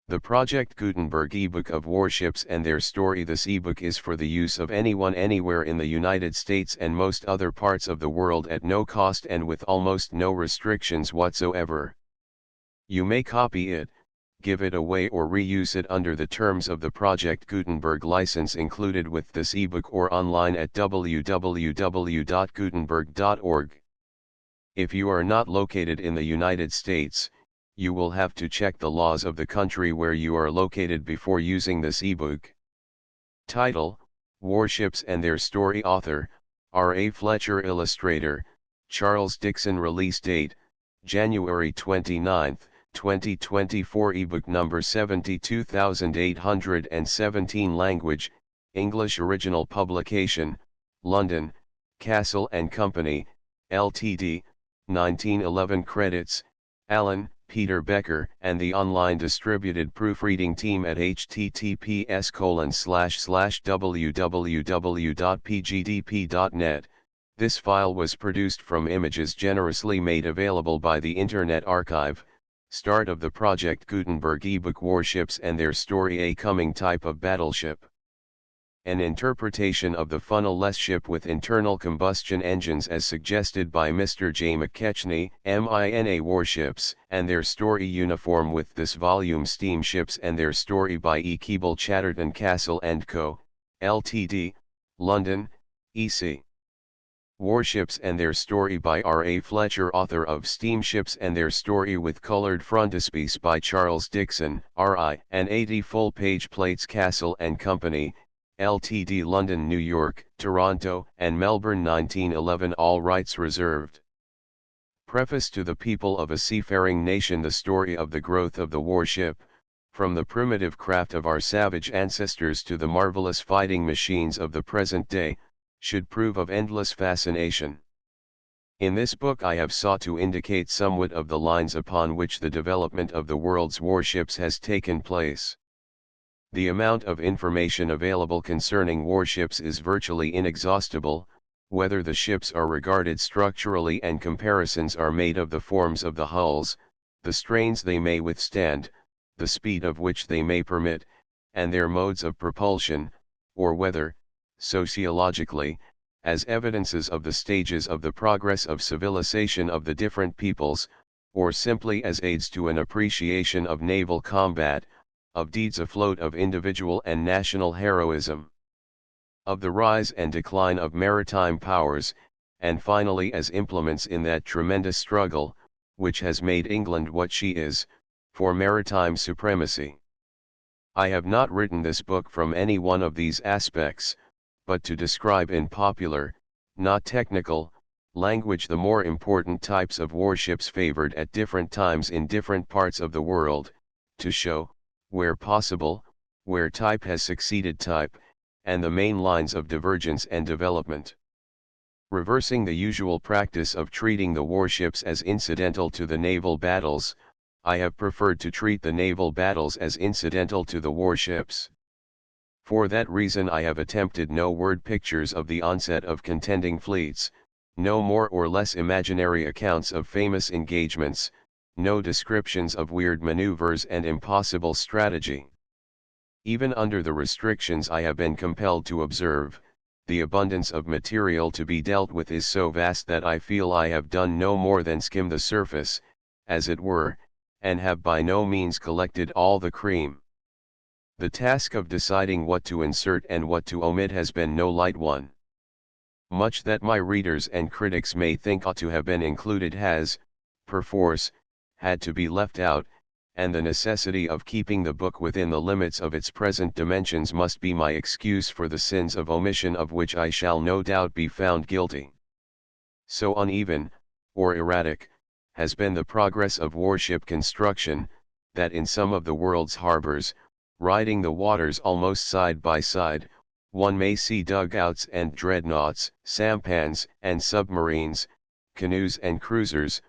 The Project Gutenberg ebook of Warships and Their Story. This ebook is for the use of anyone anywhere in the United States and most other parts of the world at no cost and with almost no restrictions whatsoever. You may copy it, give it away or reuse it under the terms of the Project Gutenberg license included with this ebook or online at www.gutenberg.org. If you are not located in the United States, you will have to check the laws of the country where you are located before using this ebook. Title: Warships and Their Story. Author: R. A. Fletcher. Illustrator: Charles Dixon. Release date: January 29, 2024. Ebook number 72817. Language: English. Original publication: London, Castle and Company, Ltd., 1911. Credits: Alan, Peter Becker and the online distributed proofreading team at https://www.pgdp.net. This file was produced from images generously made available by the Internet Archive. Start of the Project Gutenberg ebook. Warships and Their Story. A coming type of battleship. An interpretation of the funnel-less ship with internal combustion engines as suggested by Mr. J. McKechnie, MINA. Warships and Their Story. Uniform with this volume. Steamships and Their Story by E. Keble Chatterton. Castle & Co., Ltd., London, EC. Warships and Their Story by R. A. Fletcher. Author of Steamships and Their Story with colored frontispiece by Charles Dixon, R.I. and 80 full-page plates. Castle & Company, Ltd. London, New York, Toronto, and Melbourne. 1911. All rights reserved. Preface to the people of a seafaring nation. The story of the growth of the warship, from the primitive craft of our savage ancestors to the marvelous fighting machines of the present day, should prove of endless fascination. In this book I have sought to indicate somewhat of the lines upon which the development of the world's warships has taken place. The amount of information available concerning warships is virtually inexhaustible, whether the ships are regarded structurally and comparisons are made of the forms of the hulls, the strains they may withstand, the speed of which they may permit, and their modes of propulsion, or whether, sociologically, as evidences of the stages of the progress of civilization of the different peoples, or simply as aids to an appreciation of naval combat, of deeds afloat of individual and national heroism, of the rise and decline of maritime powers, and finally as implements in that tremendous struggle, which has made England what she is, for maritime supremacy. I have not written this book from any one of these aspects, but to describe in popular, not technical, language the more important types of warships favored at different times in different parts of the world, to show, where possible, where type has succeeded type, and the main lines of divergence and development. Reversing the usual practice of treating the warships as incidental to the naval battles, I have preferred to treat the naval battles as incidental to the warships. For that reason I have attempted no word pictures of the onset of contending fleets, no more or less imaginary accounts of famous engagements, no descriptions of weird maneuvers and impossible strategy. Even under the restrictions I have been compelled to observe, the abundance of material to be dealt with is so vast that I feel I have done no more than skim the surface, as it were, and have by no means collected all the cream. The task of deciding what to insert and what to omit has been no light one. Much that my readers and critics may think ought to have been included has, perforce, had to be left out, and the necessity of keeping the book within the limits of its present dimensions must be my excuse for the sins of omission of which I shall no doubt be found guilty. So uneven, or erratic, has been the progress of warship construction, that in some of the world's harbors, riding the waters almost side by side, one may see dugouts and dreadnoughts, sampans and submarines, canoes and cruisers,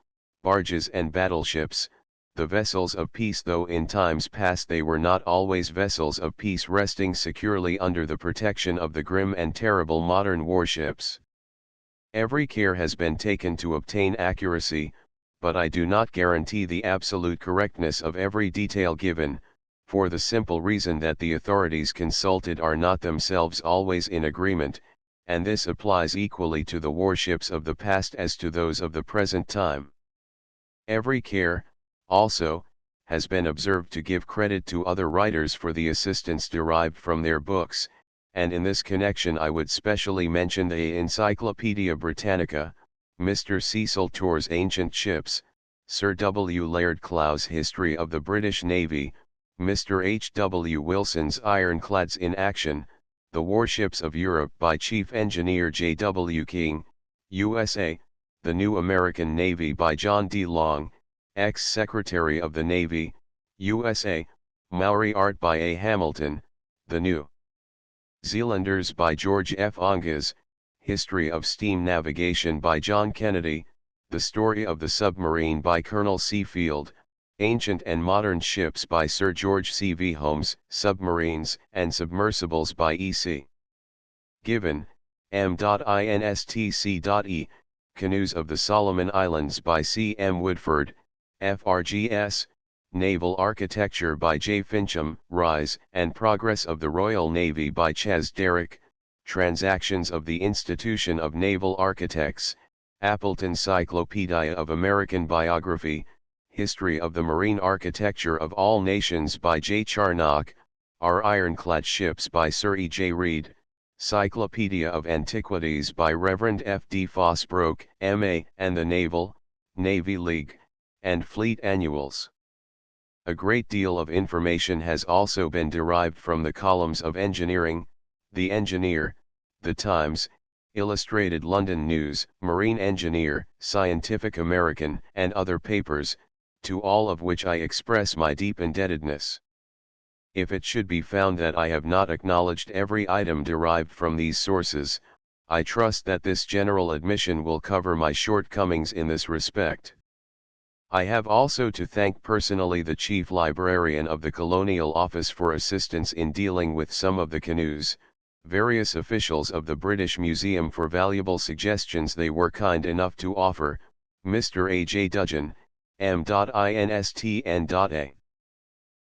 barges and battleships, the vessels of peace, though in times past they were not always vessels of peace, resting securely under the protection of the grim and terrible modern warships. Every care has been taken to obtain accuracy, but I do not guarantee the absolute correctness of every detail given, for the simple reason that the authorities consulted are not themselves always in agreement, and this applies equally to the warships of the past as to those of the present time. Every care, also, has been observed to give credit to other writers for the assistance derived from their books, and in this connection I would specially mention the Encyclopaedia Britannica, Mr. Cecil Torr's Ancient Ships, Sir W. Laird Clow's History of the British Navy, Mr. H. W. Wilson's Ironclads in Action, The Warships of Europe by Chief Engineer J. W. King, USA, The New American Navy by John D. Long, ex-Secretary of the Navy, USA, Maori Art by A. Hamilton, The New Zealanders by George F. Ongas, History of Steam Navigation by John Kennedy, The Story of the Submarine by Colonel C. Field, Ancient and Modern Ships by Sir George C. V. Holmes, Submarines and Submersibles by E.C. Given, M.INSTC.E, Canoes of the Solomon Islands by C. M. Woodford, FRGS, Naval Architecture by J. Fincham, Rise and Progress of the Royal Navy by Ches Derrick, Transactions of the Institution of Naval Architects, Appleton Cyclopedia of American Biography, History of the Marine Architecture of All Nations by J. Charnock, Our Ironclad Ships by Sir E. J. Reed, Cyclopedia of Antiquities by Reverend F. D. Fosbrook, M.A., and the Navy League, and Fleet Annuals. A great deal of information has also been derived from the columns of Engineering, The Engineer, The Times, Illustrated London News, Marine Engineer, Scientific American, and other papers, to all of which I express my deep indebtedness. If it should be found that I have not acknowledged every item derived from these sources, I trust that this general admission will cover my shortcomings in this respect. I have also to thank personally the Chief Librarian of the Colonial Office for assistance in dealing with some of the canoes, various officials of the British Museum for valuable suggestions they were kind enough to offer, Mr. A. J. Dudgeon, M.INSTN.A.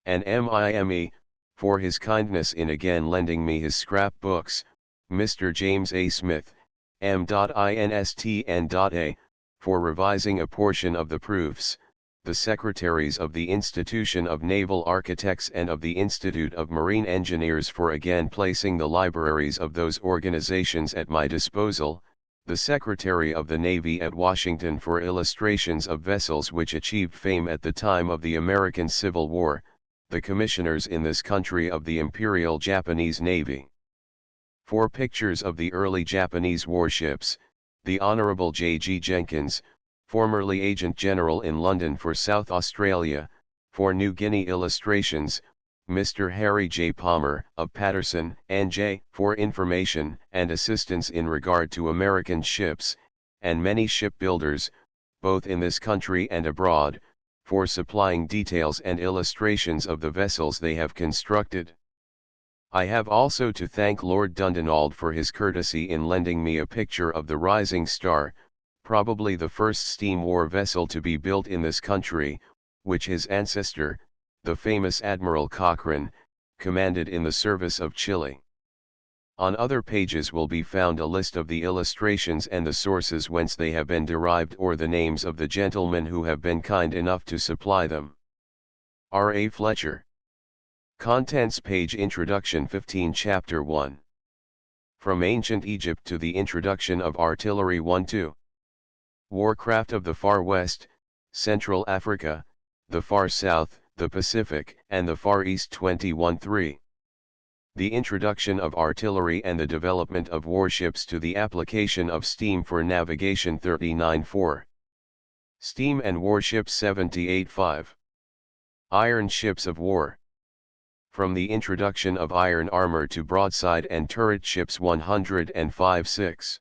and MIME, for his kindness in again lending me his scrapbooks, Mr. James A. Smith, M.INSTN.A, for revising a portion of the proofs, the secretaries of the Institution of Naval Architects and of the Institute of Marine Engineers for again placing the libraries of those organizations at my disposal, the Secretary of the Navy at Washington for illustrations of vessels which achieved fame at the time of the American Civil War, the commissioners in this country of the Imperial Japanese Navy. For pictures of the early Japanese warships, the Honorable J. G. Jenkins, formerly Agent General in London for South Australia, for New Guinea illustrations, Mr. Harry J. Palmer, of Patterson, N.J., for information and assistance in regard to American ships, and many shipbuilders, both in this country and abroad, for supplying details and illustrations of the vessels they have constructed. I have also to thank Lord Dundonald for his courtesy in lending me a picture of the Rising Star, probably the first steam war vessel to be built in this country, which his ancestor, the famous Admiral Cochrane, commanded in the service of Chile. On other pages will be found a list of the illustrations and the sources whence they have been derived or the names of the gentlemen who have been kind enough to supply them. R. A. Fletcher. Contents page Introduction 15 Chapter 1. From Ancient Egypt to the Introduction of Artillery 1-2. Warcraft of the Far West, Central Africa, the Far South, the Pacific, and the Far East 21-3. The introduction of artillery and the development of warships to the application of steam for navigation 39-4. Steam and warships 78-5. Iron ships of war. From the introduction of iron armor to broadside and turret ships 105-6.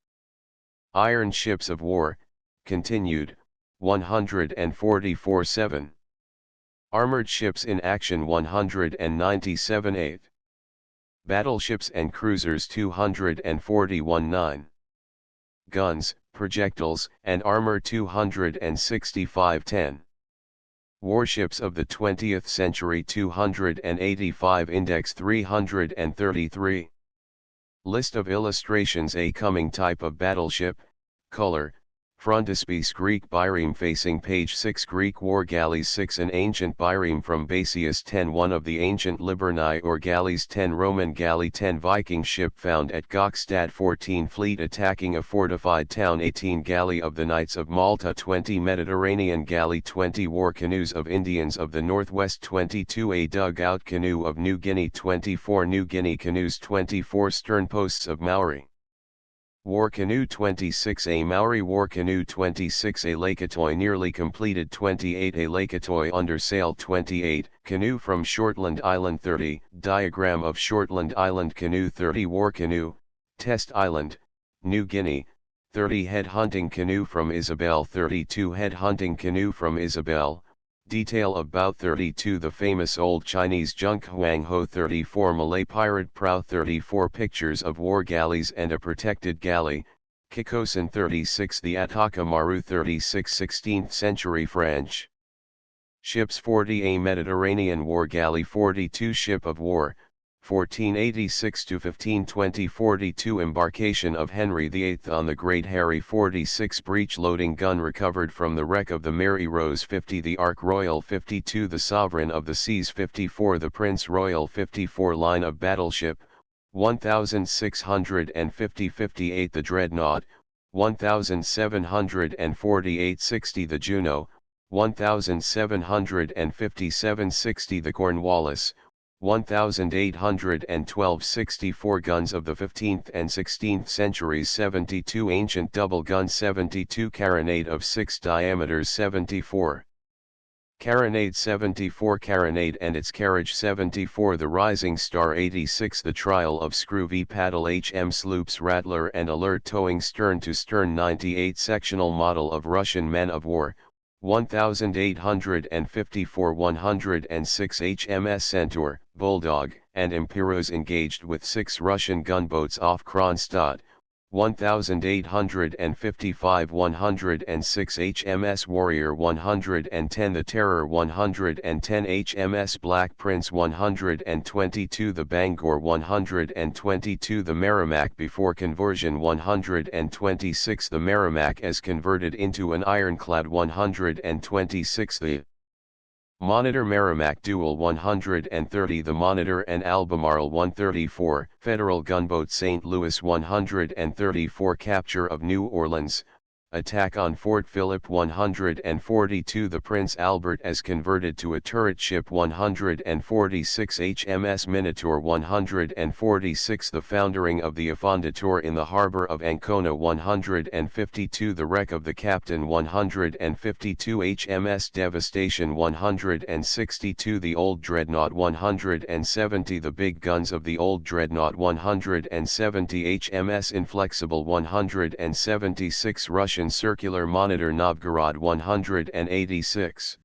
Iron ships of war, continued, 144-7. Armored ships in action 197-8. Battleships and cruisers 241-9. Guns, projectiles, and armor 265-10. Warships of the 20th century 285 Index 333. List of illustrations. A coming type of battleship, color, frontispiece Greek bireme facing page 6 Greek war galleys 6 An ancient bireme from Basius 10 One of the ancient Liburni or galleys 10 Roman galley 10 Viking ship found at Gokstad 14 Fleet attacking a fortified town 18 Galley of the Knights of Malta 20 Mediterranean galley 20 War canoes of Indians of the Northwest 22 A dugout canoe of New Guinea 24 New Guinea canoes 24 Sternposts of Maori War canoe 26 A Maori war canoe 26 A Lakatoy nearly completed 28 A Lakatoy under sail 28 Canoe from Shortland Island 30 Diagram of Shortland Island canoe 30 War canoe, Test Island, New Guinea, 30 Head hunting canoe from Isabel 32 Head hunting canoe from Isabel, detail about 32 The famous old Chinese junk Huang Ho 34 Malay pirate prow 34 Pictures of war galleys and a protected galley, Kikosan 36 The Ataka Maru 36 16th century French ships 40 A Mediterranean war galley 42 Ship of war, 1486 to 1520 42 Embarkation of Henry VIII on the Great Harry 46 Breech loading gun recovered from the wreck of the Mary Rose 50 The Ark Royal 52 The Sovereign of the Seas 54 The Prince Royal 54 Line of battleship, 1650 58 The Dreadnought, 1748 60 The Juno, 1757 60 The Cornwallis, 1812 64 Guns of the 15th and 16th centuries 72 Ancient double gun 72 Carronade of 6 diameters 74 Carronade 74 Carronade and its carriage 74 The Rising Star 86 The Trial of Screw V Paddle HM Sloops Rattler and Alert towing stern to stern 98 Sectional model of Russian men of war, 1854 106 HMS Centaur, Bulldog, and Imperos engaged with 6 Russian gunboats off Kronstadt, 1855 106 HMS Warrior 110 The Terror 110 HMS Black Prince 122 The Bangor 122 The Merrimack before conversion 126 The Merrimack as converted into an ironclad 126 The Monitor Merrimack Duel 130 The Monitor and Albemarle 134 Federal Gunboat St. Louis 134 Capture of New Orleans, Attack on Fort Philip 142 The Prince Albert as converted to a turret ship 146 HMS Minotaur 146 The foundering of the Affondator in the harbor of Ancona 152 The wreck of the Captain 152 HMS Devastation 162 The Old Dreadnought 170 The big guns of the Old Dreadnought 170 HMS Inflexible 176 Russian Circular Monitor Novgorod 186.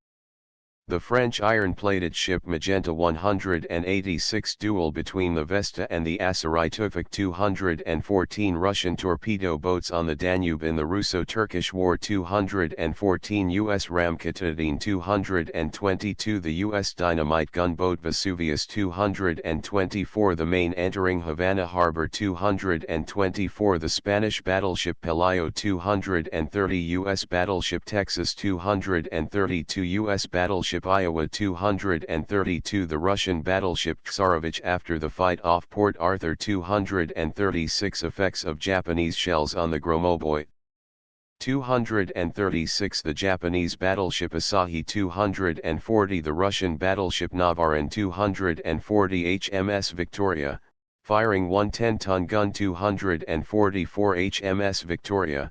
The French iron-plated ship Magenta 186 Duel between the Vesta and the Asarai Tufik 214 Russian torpedo boats on the Danube in the Russo-Turkish War 214 U.S. Ram Katahdin 222 The U.S. dynamite gunboat Vesuvius 224 The main entering Havana Harbor 224 The Spanish battleship Pelayo 230 U.S. battleship Texas 232 U.S. battleship Iowa 232 The Russian battleship Tsarevich after the fight off Port Arthur 236 Effects of Japanese shells on the Gromoboy 236 The Japanese battleship Asahi 240 The Russian battleship Navarin 240 HMS Victoria, firing 110-ton gun 244 HMS Victoria,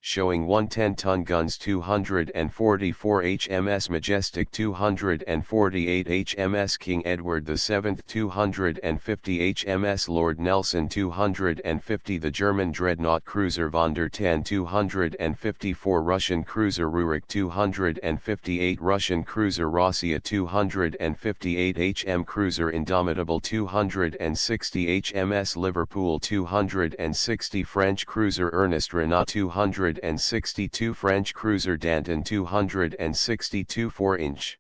showing 110-ton guns 244 HMS Majestic 248 HMS King Edward VII 250 HMS Lord Nelson 250 The German dreadnought cruiser von der Tann 254 Russian cruiser Rurik 258 Russian cruiser Rossiya 258 HM cruiser Indomitable 260 HMS Liverpool 260 French cruiser Ernest Renault 262 French cruiser Danton 262 4-inch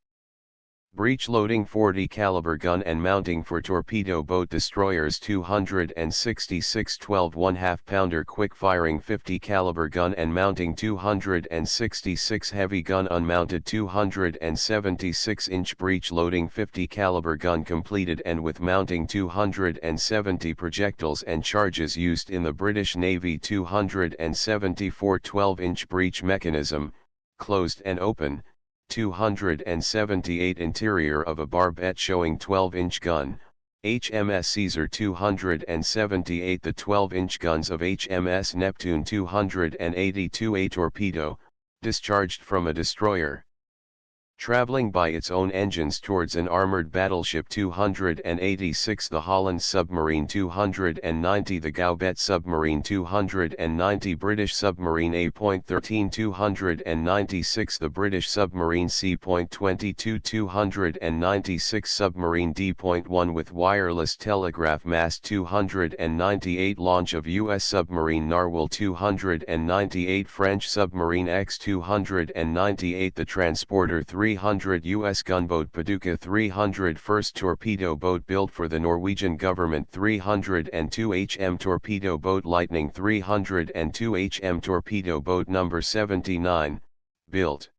Breech loading 40 caliber gun and mounting for torpedo boat destroyers 266 12 1/2 pounder quick firing 50 caliber gun and mounting 266 heavy gun unmounted 276-inch breech loading 50 caliber gun completed and with mounting 270 projectiles and charges used in the British Navy 274 12-inch breech mechanism, closed and open. 278 interior of a barbette showing 12-inch gun, HMS Caesar 278 the 12-inch guns of HMS Neptune 282 a torpedo, discharged from a destroyer. Traveling by its own engines towards an armored battleship 286 the Holland submarine 290 the Gaubet submarine 290 British submarine A.13 296 the British submarine C.22 296 submarine D.1 with wireless telegraph mast 298 launch of U.S. submarine Narwhal 298 French submarine X 298 the transporter 300 U.S. gunboat Paducah 300 first torpedo boat built for the Norwegian government 302 HM torpedo boat Lightning 302 HM torpedo boat number 79, built.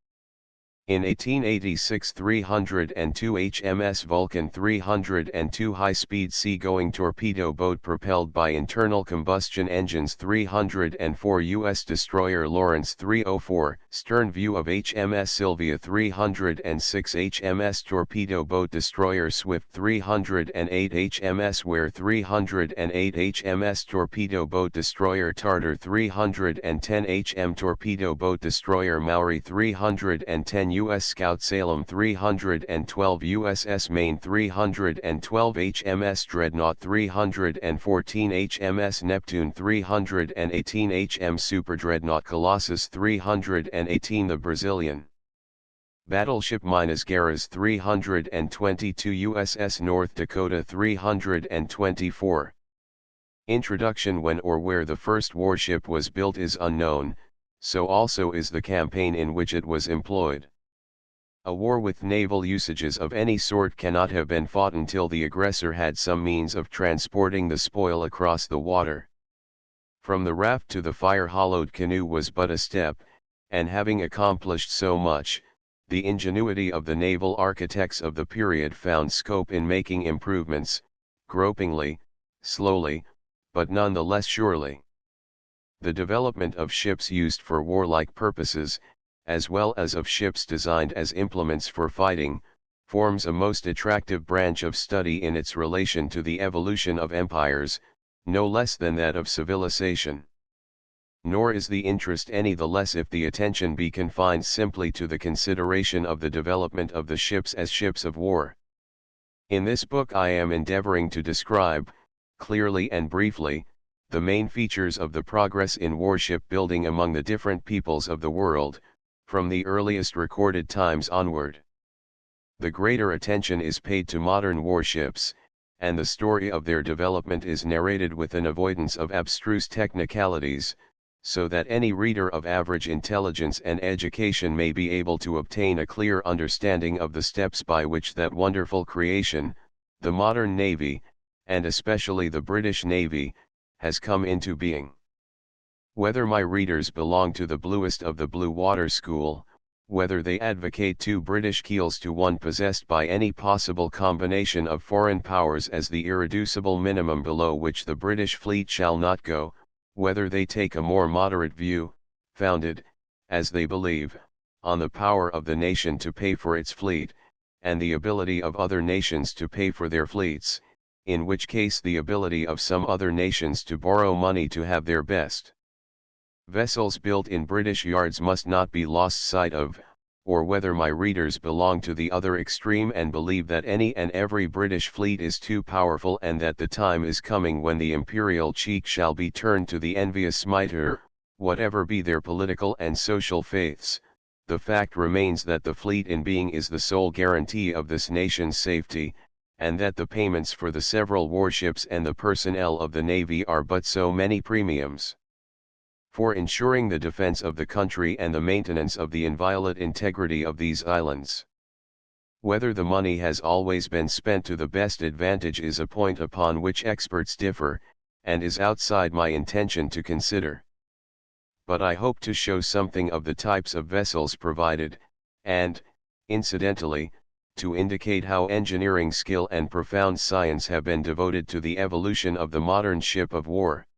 In 1886 302 HMS Vulcan 302 high-speed sea-going torpedo boat propelled by internal combustion engines 304 U.S. destroyer Lawrence 304 stern view of HMS Sylvia 306 HMS torpedo boat destroyer Swift 308 HMS Ware 308 HMS torpedo boat destroyer Tartar 310 HM torpedo boat destroyer Maori 310 U.S. Scout Salem 312 USS Maine 312 HMS Dreadnought 314 HMS Neptune 318 HM Super Dreadnought Colossus 318 the Brazilian battleship Minas Gerais 322 USS North Dakota 324. Introduction when or where the first warship was built is unknown, so also is the campaign in which it was employed. A war with naval usages of any sort cannot have been fought until the aggressor had some means of transporting the spoil across the water. From the raft to the fire-hollowed canoe was but a step, and having accomplished so much, the ingenuity of the naval architects of the period found scope in making improvements, gropingly, slowly, but none the less surely. The development of ships used for warlike purposes, as well as of ships designed as implements for fighting, forms a most attractive branch of study in its relation to the evolution of empires, no less than that of civilization. Nor is the interest any the less if the attention be confined simply to the consideration of the development of the ships as ships of war. In this book I am endeavoring to describe, clearly and briefly, the main features of the progress in warship building among the different peoples of the world, from the earliest recorded times onward. The greater attention is paid to modern warships, and the story of their development is narrated with an avoidance of abstruse technicalities, so that any reader of average intelligence and education may be able to obtain a clear understanding of the steps by which that wonderful creation, the modern Navy, and especially the British Navy, has come into being. Whether my readers belong to the bluest of the blue water school, whether they advocate 2 British keels to 1 possessed by any possible combination of foreign powers as the irreducible minimum below which the British fleet shall not go, whether they take a more moderate view, founded, as they believe, on the power of the nation to pay for its fleet, and the ability of other nations to pay for their fleets, in which case the ability of some other nations to borrow money to have their best vessels built in British yards must not be lost sight of, or whether my readers belong to the other extreme and believe that any and every British fleet is too powerful and that the time is coming when the imperial cheek shall be turned to the envious smiter, whatever be their political and social faiths, the fact remains that the fleet in being is the sole guarantee of this nation's safety, and that the payments for the several warships and the personnel of the Navy are but so many premiums. For ensuring the defense of the country and the maintenance of the inviolate integrity of these islands. Whether the money has always been spent to the best advantage is a point upon which experts differ, and is outside my intention to consider. But I hope to show something of the types of vessels provided, and, incidentally, to indicate how engineering skill and profound science have been devoted to the evolution of the modern ship of war.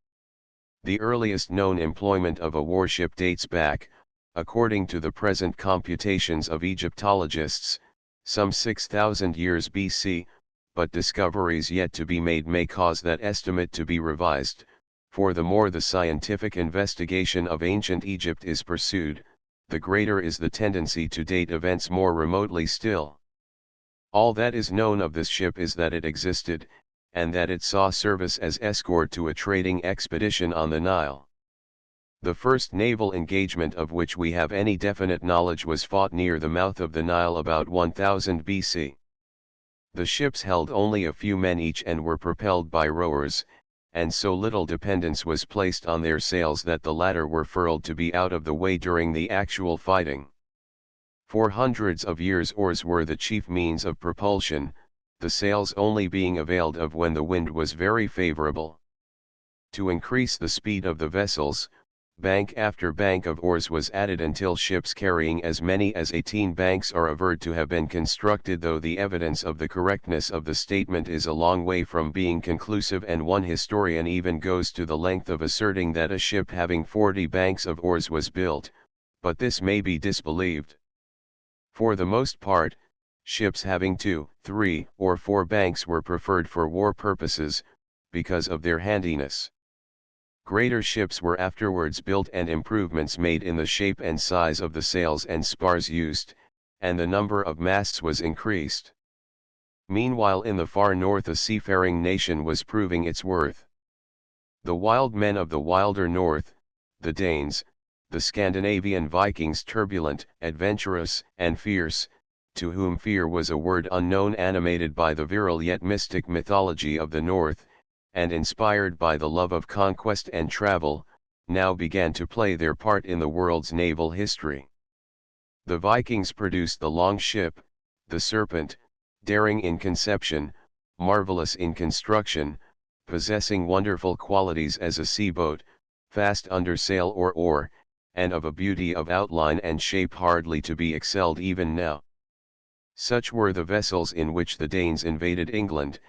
The earliest known employment of a warship dates back, according to the present computations of Egyptologists, some 6,000 years BC, but discoveries yet to be made may cause that estimate to be revised, for the more the scientific investigation of ancient Egypt is pursued, the greater is the tendency to date events more remotely still. All that is known of this ship is that it existed, and that it saw service as escort to a trading expedition on the Nile. The first naval engagement of which we have any definite knowledge was fought near the mouth of the Nile about 1000 BC. The ships held only a few men each and were propelled by rowers, and so little dependence was placed on their sails that the latter were furled to be out of the way during the actual fighting. For hundreds of years oars were the chief means of propulsion, the sails only being availed of when the wind was very favorable. To increase the speed of the vessels, bank after bank of oars was added until ships carrying as many as 18 banks are averred to have been constructed, though the evidence of the correctness of the statement is a long way from being conclusive, and one historian even goes to the length of asserting that a ship having 40 banks of oars was built, but this may be disbelieved. For the most part, ships having 2, 3, or 4 banks were preferred for war purposes, because of their handiness. Greater ships were afterwards built and improvements made in the shape and size of the sails and spars used, and the number of masts was increased. Meanwhile in the far north a seafaring nation was proving its worth. The wild men of the wilder north, the Danes, the Scandinavian Vikings, turbulent, adventurous, and fierce, to whom fear was a word unknown, animated by the virile yet mystic mythology of the north, and inspired by the love of conquest and travel, now began to play their part in the world's naval history. The Vikings produced the long ship, the serpent, daring in conception, marvelous in construction, possessing wonderful qualities as a sea boat, fast under sail or oar, and of a beauty of outline and shape hardly to be excelled even now. Such were the vessels in which the Danes invaded England,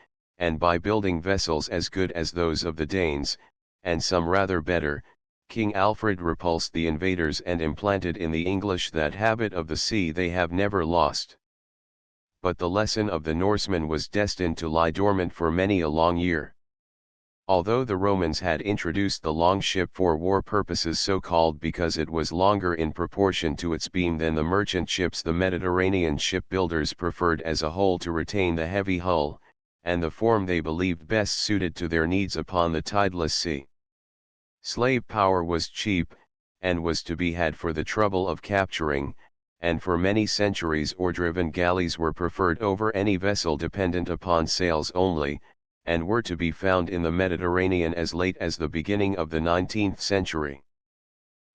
and by building vessels as good as those of the Danes, and some rather better, King Alfred repulsed the invaders and implanted in the English that habit of the sea they have never lost. But the lesson of the Norsemen was destined to lie dormant for many a long year. Although the Romans had introduced the long ship for war purposes, so called because it was longer in proportion to its beam than the merchant ships, the Mediterranean shipbuilders preferred as a whole to retain the heavy hull, and the form they believed best suited to their needs upon the tideless sea. Slave power was cheap, and was to be had for the trouble of capturing, and for many centuries oar-driven galleys were preferred over any vessel dependent upon sails only, and were to be found in the Mediterranean as late as the beginning of the 19th century.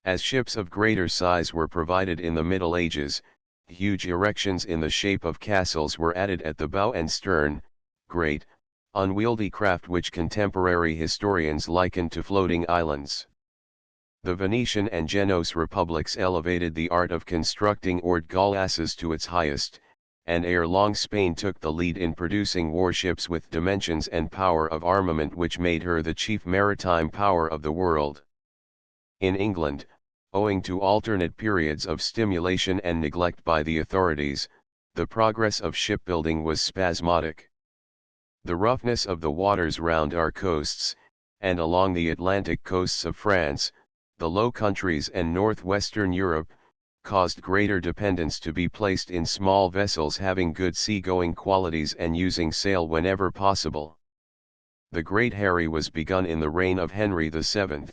As ships of greater size were provided in the Middle Ages, huge erections in the shape of castles were added at the bow and stern, great, unwieldy craft which contemporary historians liken to floating islands. The Venetian and Genoese republics elevated the art of constructing oared galleasses to its highest, and ere long Spain took the lead in producing warships with dimensions and power of armament which made her the chief maritime power of the world. In England, owing to alternate periods of stimulation and neglect by the authorities, the progress of shipbuilding was spasmodic. The roughness of the waters round our coasts, and along the Atlantic coasts of France, the Low Countries and northwestern Europe, caused greater dependence to be placed in small vessels having good sea-going qualities and using sail whenever possible. The Great Harry was begun in the reign of Henry VII,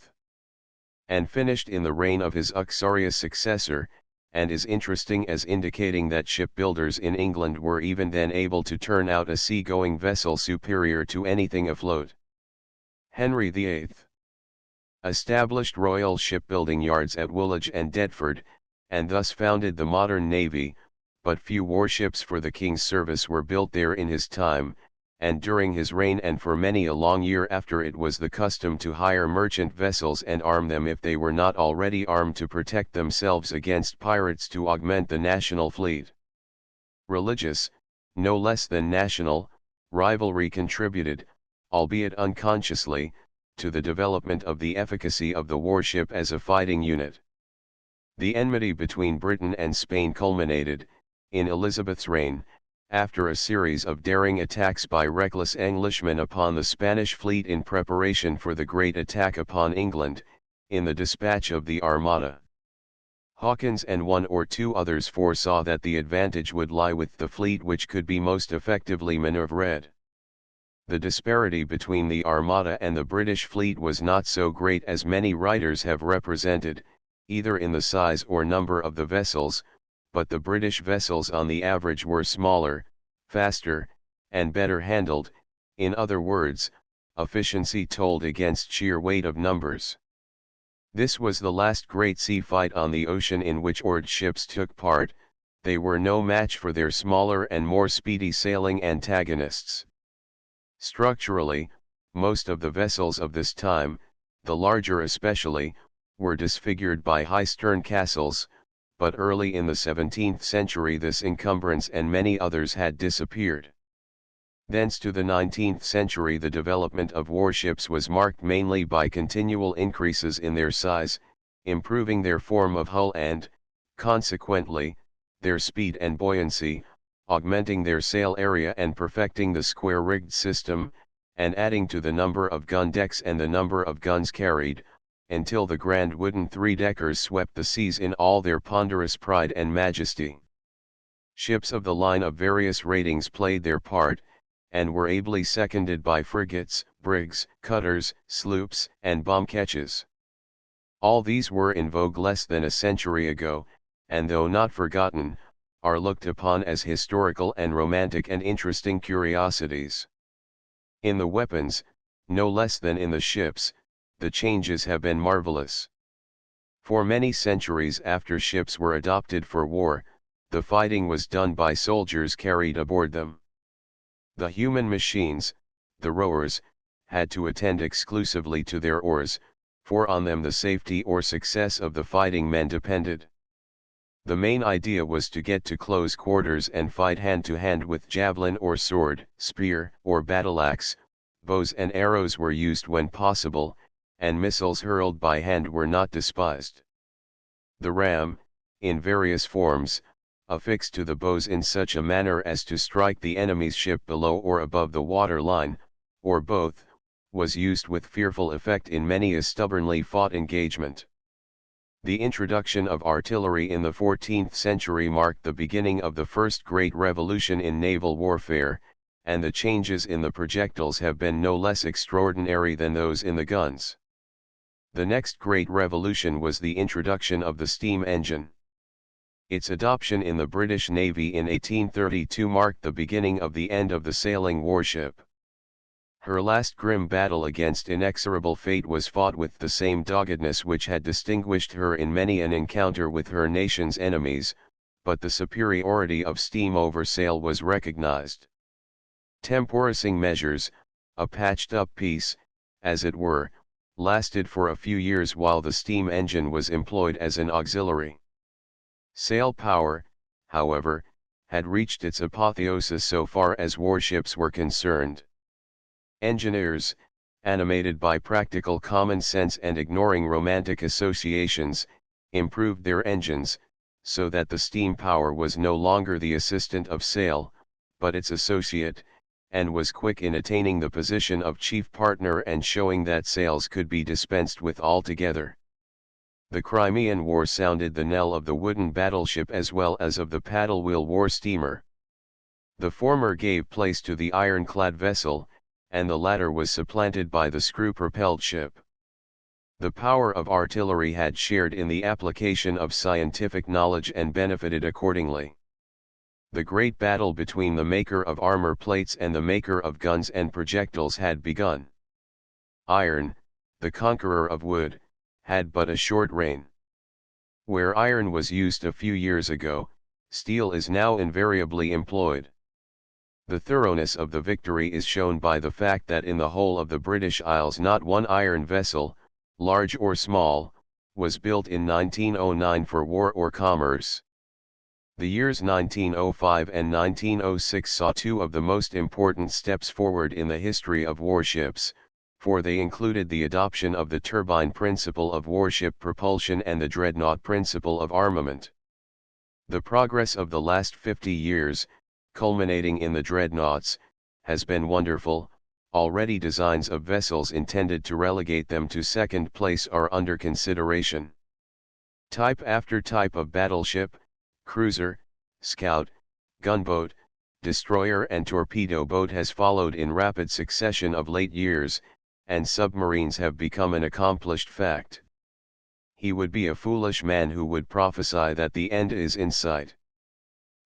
and finished in the reign of his uxorious successor, and is interesting as indicating that shipbuilders in England were even then able to turn out a sea-going vessel superior to anything afloat. Henry VIII established royal shipbuilding yards at Woolwich and Deptford, and thus founded the modern navy, but few warships for the king's service were built there in his time, and during his reign and for many a long year after it was the custom to hire merchant vessels and arm them if they were not already armed to protect themselves against pirates to augment the national fleet. Religious, no less than national, rivalry contributed, albeit unconsciously, to the development of the efficacy of the warship as a fighting unit. The enmity between Britain and Spain culminated, in Elizabeth's reign, after a series of daring attacks by reckless Englishmen upon the Spanish fleet in preparation for the great attack upon England, in the dispatch of the Armada. Hawkins and one or two others foresaw that the advantage would lie with the fleet which could be most effectively maneuvered. The disparity between the Armada and the British fleet was not so great as many writers have represented, either in the size or number of the vessels, but the British vessels on the average were smaller, faster, and better handled, in other words, efficiency told against sheer weight of numbers. This was the last great sea fight on the ocean in which oared ships took part. They were no match for their smaller and more speedy sailing antagonists. Structurally, most of the vessels of this time, the larger especially, were disfigured by high stern castles, but early in the 17th century this encumbrance and many others had disappeared. Thence to the 19th century the development of warships was marked mainly by continual increases in their size, improving their form of hull and, consequently, their speed and buoyancy, augmenting their sail area and perfecting the square-rigged system, and adding to the number of gun decks and the number of guns carried, until the grand wooden three-deckers swept the seas in all their ponderous pride and majesty. Ships of the line of various ratings played their part, and were ably seconded by frigates, brigs, cutters, sloops, and bomb-ketches. All these were in vogue less than a century ago, and though not forgotten, are looked upon as historical and romantic and interesting curiosities. In the weapons, no less than in the ships, the changes have been marvelous. For many centuries after ships were adopted for war, the fighting was done by soldiers carried aboard them. The human machines, the rowers, had to attend exclusively to their oars, for on them the safety or success of the fighting men depended. The main idea was to get to close quarters and fight hand to hand with javelin or sword, spear, or battle-axe. Bows and arrows were used when possible, and missiles hurled by hand were not despised. The ram, in various forms, affixed to the bows in such a manner as to strike the enemy's ship below or above the water line, or both, was used with fearful effect in many a stubbornly fought engagement. The introduction of artillery in the 14th century marked the beginning of the first great revolution in naval warfare, and the changes in the projectiles have been no less extraordinary than those in the guns. The next great revolution was the introduction of the steam engine. Its adoption in the British Navy in 1832 marked the beginning of the end of the sailing warship. Her last grim battle against inexorable fate was fought with the same doggedness which had distinguished her in many an encounter with her nation's enemies, but the superiority of steam over sail was recognized. Temporising measures, a patched-up peace, as it were, lasted for a few years while the steam engine was employed as an auxiliary. Sail power, however, had reached its apotheosis so far as warships were concerned. Engineers, animated by practical common sense and ignoring romantic associations, improved their engines, so that the steam power was no longer the assistant of sail, but its associate, and was quick in attaining the position of chief partner and showing that sails could be dispensed with altogether. The Crimean War sounded the knell of the wooden battleship as well as of the paddle-wheel war steamer. The former gave place to the ironclad vessel, and the latter was supplanted by the screw-propelled ship. The power of artillery had shared in the application of scientific knowledge and benefited accordingly. The great battle between the maker of armor plates and the maker of guns and projectiles had begun. Iron, the conqueror of wood, had but a short reign. Where iron was used a few years ago, Steel is now invariably employed. The thoroughness of the victory is shown by the fact that in the whole of the British Isles not one iron vessel, large or small, was built in 1909 for war or commerce. The years 1905 and 1906 saw two of the most important steps forward in the history of warships, for they included the adoption of the turbine principle of warship propulsion and the dreadnought principle of armament. The progress of the last 50 years, culminating in the dreadnoughts, has been wonderful. Already designs of vessels intended to relegate them to second place are under consideration. Type after type of battleship, cruiser, scout, gunboat, destroyer and torpedo boat has followed in rapid succession of late years, and submarines have become an accomplished fact. He would be a foolish man who would prophesy that the end is in sight.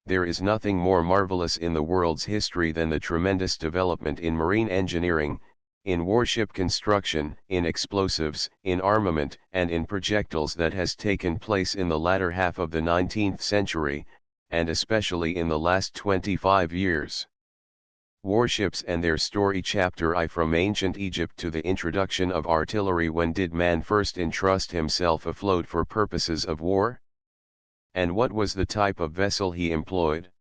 There is nothing more marvelous in the world's history than the tremendous development in marine engineering, in warship construction, in explosives, in armament, and in projectiles that has taken place in the latter half of the 19th century, and especially in the last 25 years. Warships and their story. Chapter I. From ancient Egypt to the introduction of artillery. When did man first entrust himself afloat for purposes of war? And what was the type of vessel he employed?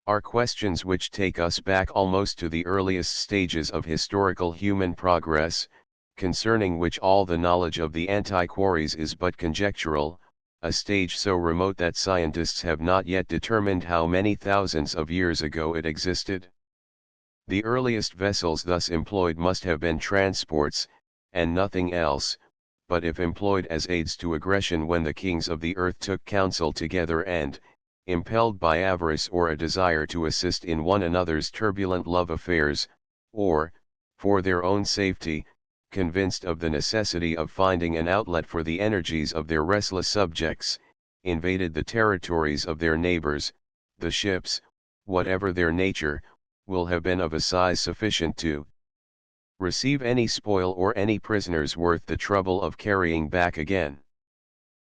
Are questions which take us back almost to the earliest stages of historical human progress, concerning which all the knowledge of the antiquaries is but conjectural, a stage so remote that scientists have not yet determined how many thousands of years ago it existed. The earliest vessels thus employed must have been transports, and nothing else, but if employed as aids to aggression when the kings of the earth took counsel together and, impelled by avarice or a desire to assist in one another's turbulent love affairs, or, for their own safety, convinced of the necessity of finding an outlet for the energies of their restless subjects, invaded the territories of their neighbors, the ships, whatever their nature, will have been of a size sufficient to receive any spoil or any prisoners worth the trouble of carrying back again.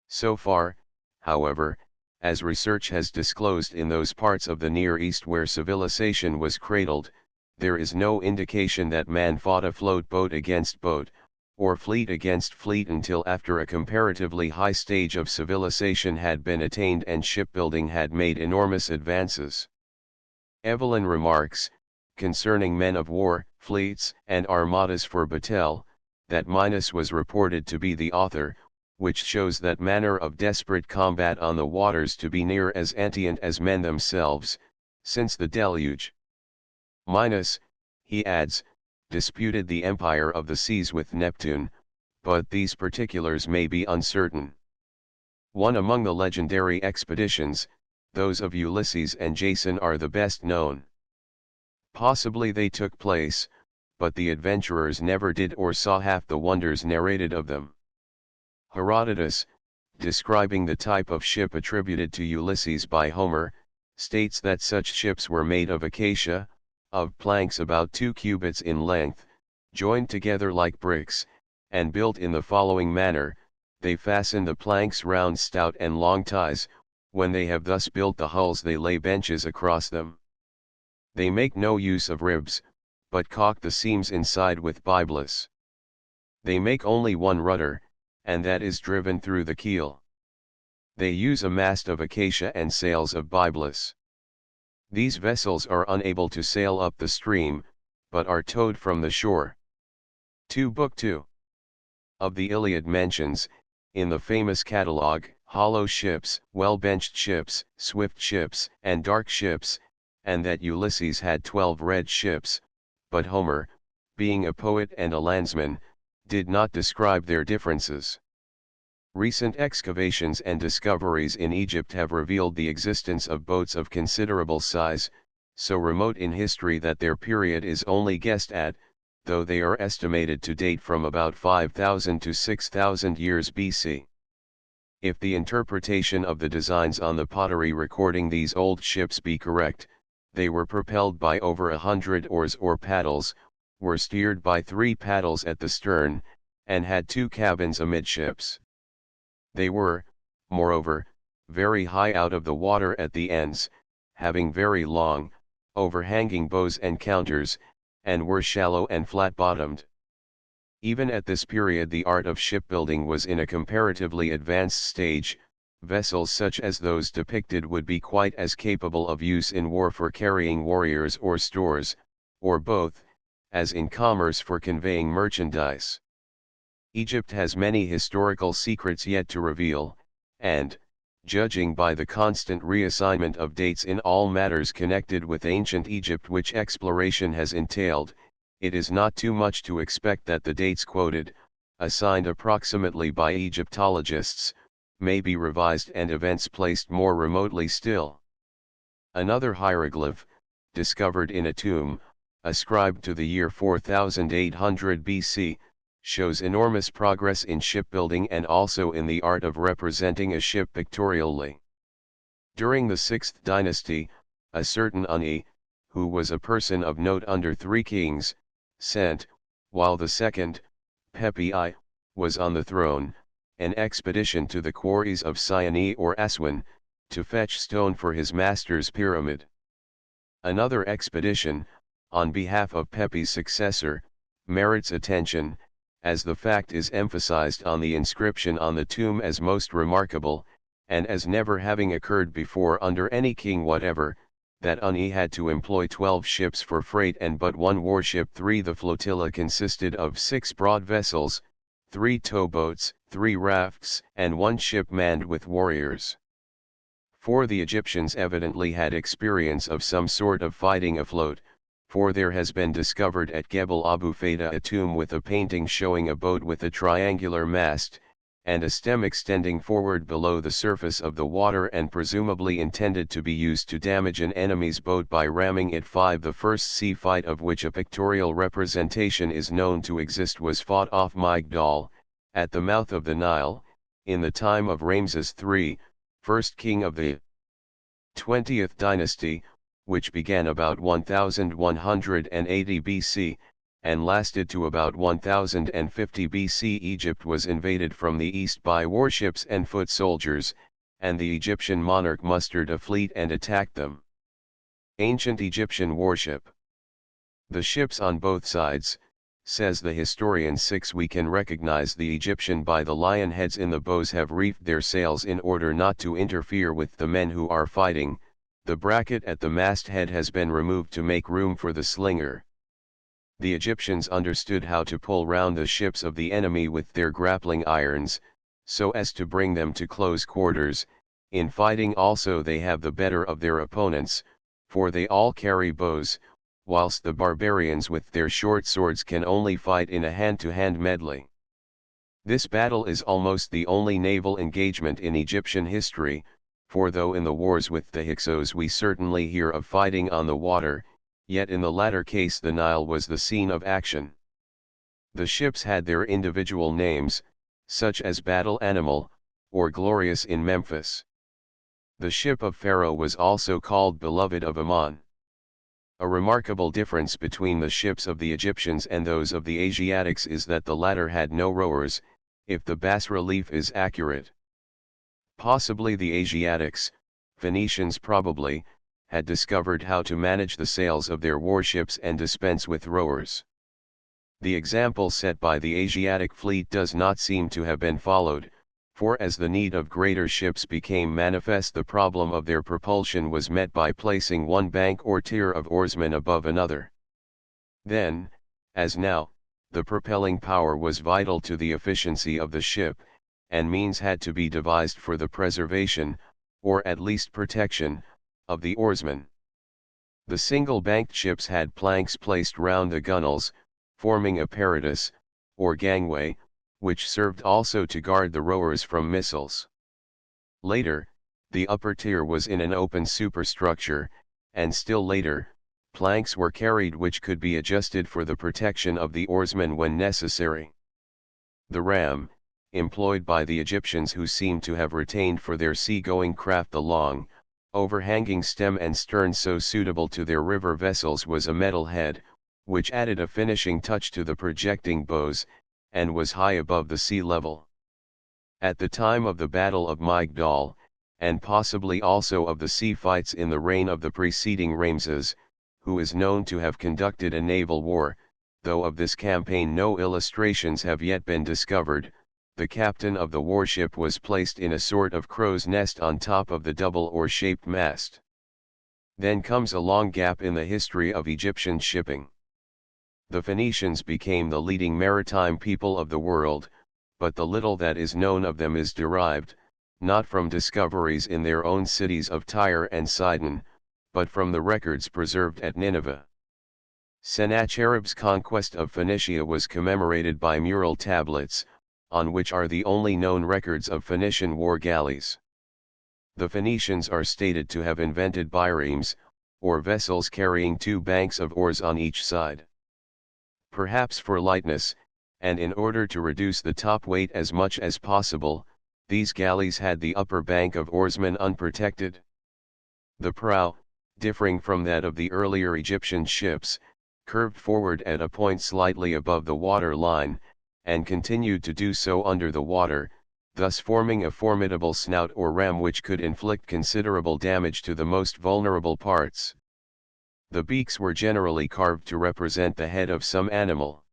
So far, however, as research has disclosed in those parts of the Near East where civilization was cradled, there is no indication that man fought afloat boat against boat, or fleet against fleet until after a comparatively high stage of civilization had been attained and shipbuilding had made enormous advances. Evelyn remarks, concerning men of war, fleets, and armadas for Battelle, that Minos was reported to be the author, which shows that manner of desperate combat on the waters to be near as antient as men themselves, since the deluge. Minos, he adds, disputed the empire of the seas with Neptune, but these particulars may be uncertain. One among the legendary expeditions, those of Ulysses and Jason, are the best known. Possibly they took place, but the adventurers never did or saw half the wonders narrated of them. Herodotus, describing the type of ship attributed to Ulysses by Homer, states that such ships were made of acacia, of planks about 2 cubits in length, joined together like bricks, and built in the following manner: they fasten the planks round stout and long ties. When they have thus built the hulls they lay benches across them. They make no use of ribs, but caulk the seams inside with byblos. They make only one rudder, and that is driven through the keel. They use a mast of acacia and sails of byblos. These vessels are unable to sail up the stream, but are towed from the shore. 2 Book 2 of the Iliad mentions, in the famous catalogue, hollow ships, well-benched ships, swift ships, and dark ships, and that Ulysses had 12 red ships, but Homer, being a poet and a landsman, did not describe their differences. Recent excavations and discoveries in Egypt have revealed the existence of boats of considerable size, so remote in history that their period is only guessed at, though they are estimated to date from about 5,000 to 6,000 years BC. If the interpretation of the designs on the pottery recording these old ships be correct, they were propelled by over 100 oars or paddles, were steered by 3 paddles at the stern, and had 2 cabins amidships. They were, moreover, very high out of the water at the ends, having very long, overhanging bows and counters, and were shallow and flat-bottomed. Even at this period the art of shipbuilding was in a comparatively advanced stage. Vessels such as those depicted would be quite as capable of use in war for carrying warriors or stores, or both, as in commerce for conveying merchandise. Egypt has many historical secrets yet to reveal, and, judging by the constant reassignment of dates in all matters connected with ancient Egypt which exploration has entailed, it is not too much to expect that the dates quoted, assigned approximately by Egyptologists, may be revised and events placed more remotely still. Another hieroglyph, discovered in a tomb, ascribed to the year 4800 BC, shows enormous progress in shipbuilding and also in the art of representing a ship pictorially. During the 6th dynasty, a certain Ani, who was a person of note under 3 kings, sent, while the second, Pepi I, was on the throne, an expedition to the quarries of Syene or Aswan, to fetch stone for his master's pyramid. Another expedition, on behalf of Pepi's successor, merits attention, as the fact is emphasized on the inscription on the tomb as most remarkable, and as never having occurred before under any king whatever, that Ani had to employ 12 ships for freight and but 1 warship. 3. The flotilla consisted of 6 broad vessels, 3 towboats, 3 rafts, and 1 ship manned with warriors. 4. The Egyptians evidently had experience of some sort of fighting afloat, for there has been discovered at Gebel Abu Feda a tomb with a painting showing a boat with a triangular mast, and a stem extending forward below the surface of the water and presumably intended to be used to damage an enemy's boat by ramming it. 5. The first sea fight of which a pictorial representation is known to exist was fought off Migdol, at the mouth of the Nile, in the time of Ramses III, first king of the 20th dynasty, which began about 1180 BC, and lasted to about 1050 BC. Egypt was invaded from the east by warships and foot soldiers, and the Egyptian monarch mustered a fleet and attacked them. Ancient Egyptian warship. The ships on both sides, says the historian 6. We can recognize the Egyptian by the lion heads in the bows have reefed their sails in order not to interfere with the men who are fighting. The bracket at the masthead has been removed to make room for the slinger. The Egyptians understood how to pull round the ships of the enemy with their grappling irons, so as to bring them to close quarters. In fighting also they have the better of their opponents, for they all carry bows, whilst the barbarians with their short swords can only fight in a hand-to-hand medley. This battle is almost the only naval engagement in Egyptian history, for though in the wars with the Hyksos we certainly hear of fighting on the water, yet in the latter case the Nile was the scene of action. The ships had their individual names, such as Battle Animal, or Glorious in Memphis. The ship of Pharaoh was also called Beloved of Ammon. A remarkable difference between the ships of the Egyptians and those of the Asiatics is that the latter had no rowers, if the bas-relief is accurate. Possibly the Asiatics, Phoenicians probably, had discovered how to manage the sails of their warships and dispense with rowers. The example set by the Asiatic fleet does not seem to have been followed, for as the need of greater ships became manifest the problem of their propulsion was met by placing one bank or tier of oarsmen above another. Then, as now, the propelling power was vital to the efficiency of the ship, and means had to be devised for the preservation, or at least protection, of the oarsmen. The single-banked ships had planks placed round the gunwales, forming a parados, or gangway, which served also to guard the rowers from missiles. Later, the upper tier was in an open superstructure, and still later, planks were carried which could be adjusted for the protection of the oarsmen when necessary. The ram, employed by the Egyptians who seem to have retained for their sea-going craft the long, overhanging stem and stern so suitable to their river vessels, was a metal head, which added a finishing touch to the projecting bows, and was high above the sea level. At the time of the Battle of Migdol, and possibly also of the sea fights in the reign of the preceding Ramses, who is known to have conducted a naval war, though of this campaign no illustrations have yet been discovered. The captain of the warship was placed in a sort of crow's nest on top of the double oar-shaped mast. Then comes a long gap in the history of Egyptian shipping. The Phoenicians became the leading maritime people of the world, but the little that is known of them is derived, not from discoveries in their own cities of Tyre and Sidon, but from the records preserved at Nineveh. Sennacherib's conquest of Phoenicia was commemorated by mural tablets, on which are the only known records of Phoenician war galleys. The Phoenicians are stated to have invented biremes, or vessels carrying 2 banks of oars on each side. Perhaps for lightness, and in order to reduce the top weight as much as possible, these galleys had the upper bank of oarsmen unprotected. The prow, differing from that of the earlier Egyptian ships, curved forward at a point slightly above the water line, and continued to do so under the water, thus forming a formidable snout or ram which could inflict considerable damage to the most vulnerable parts. The beaks were generally carved to represent the head of some animal.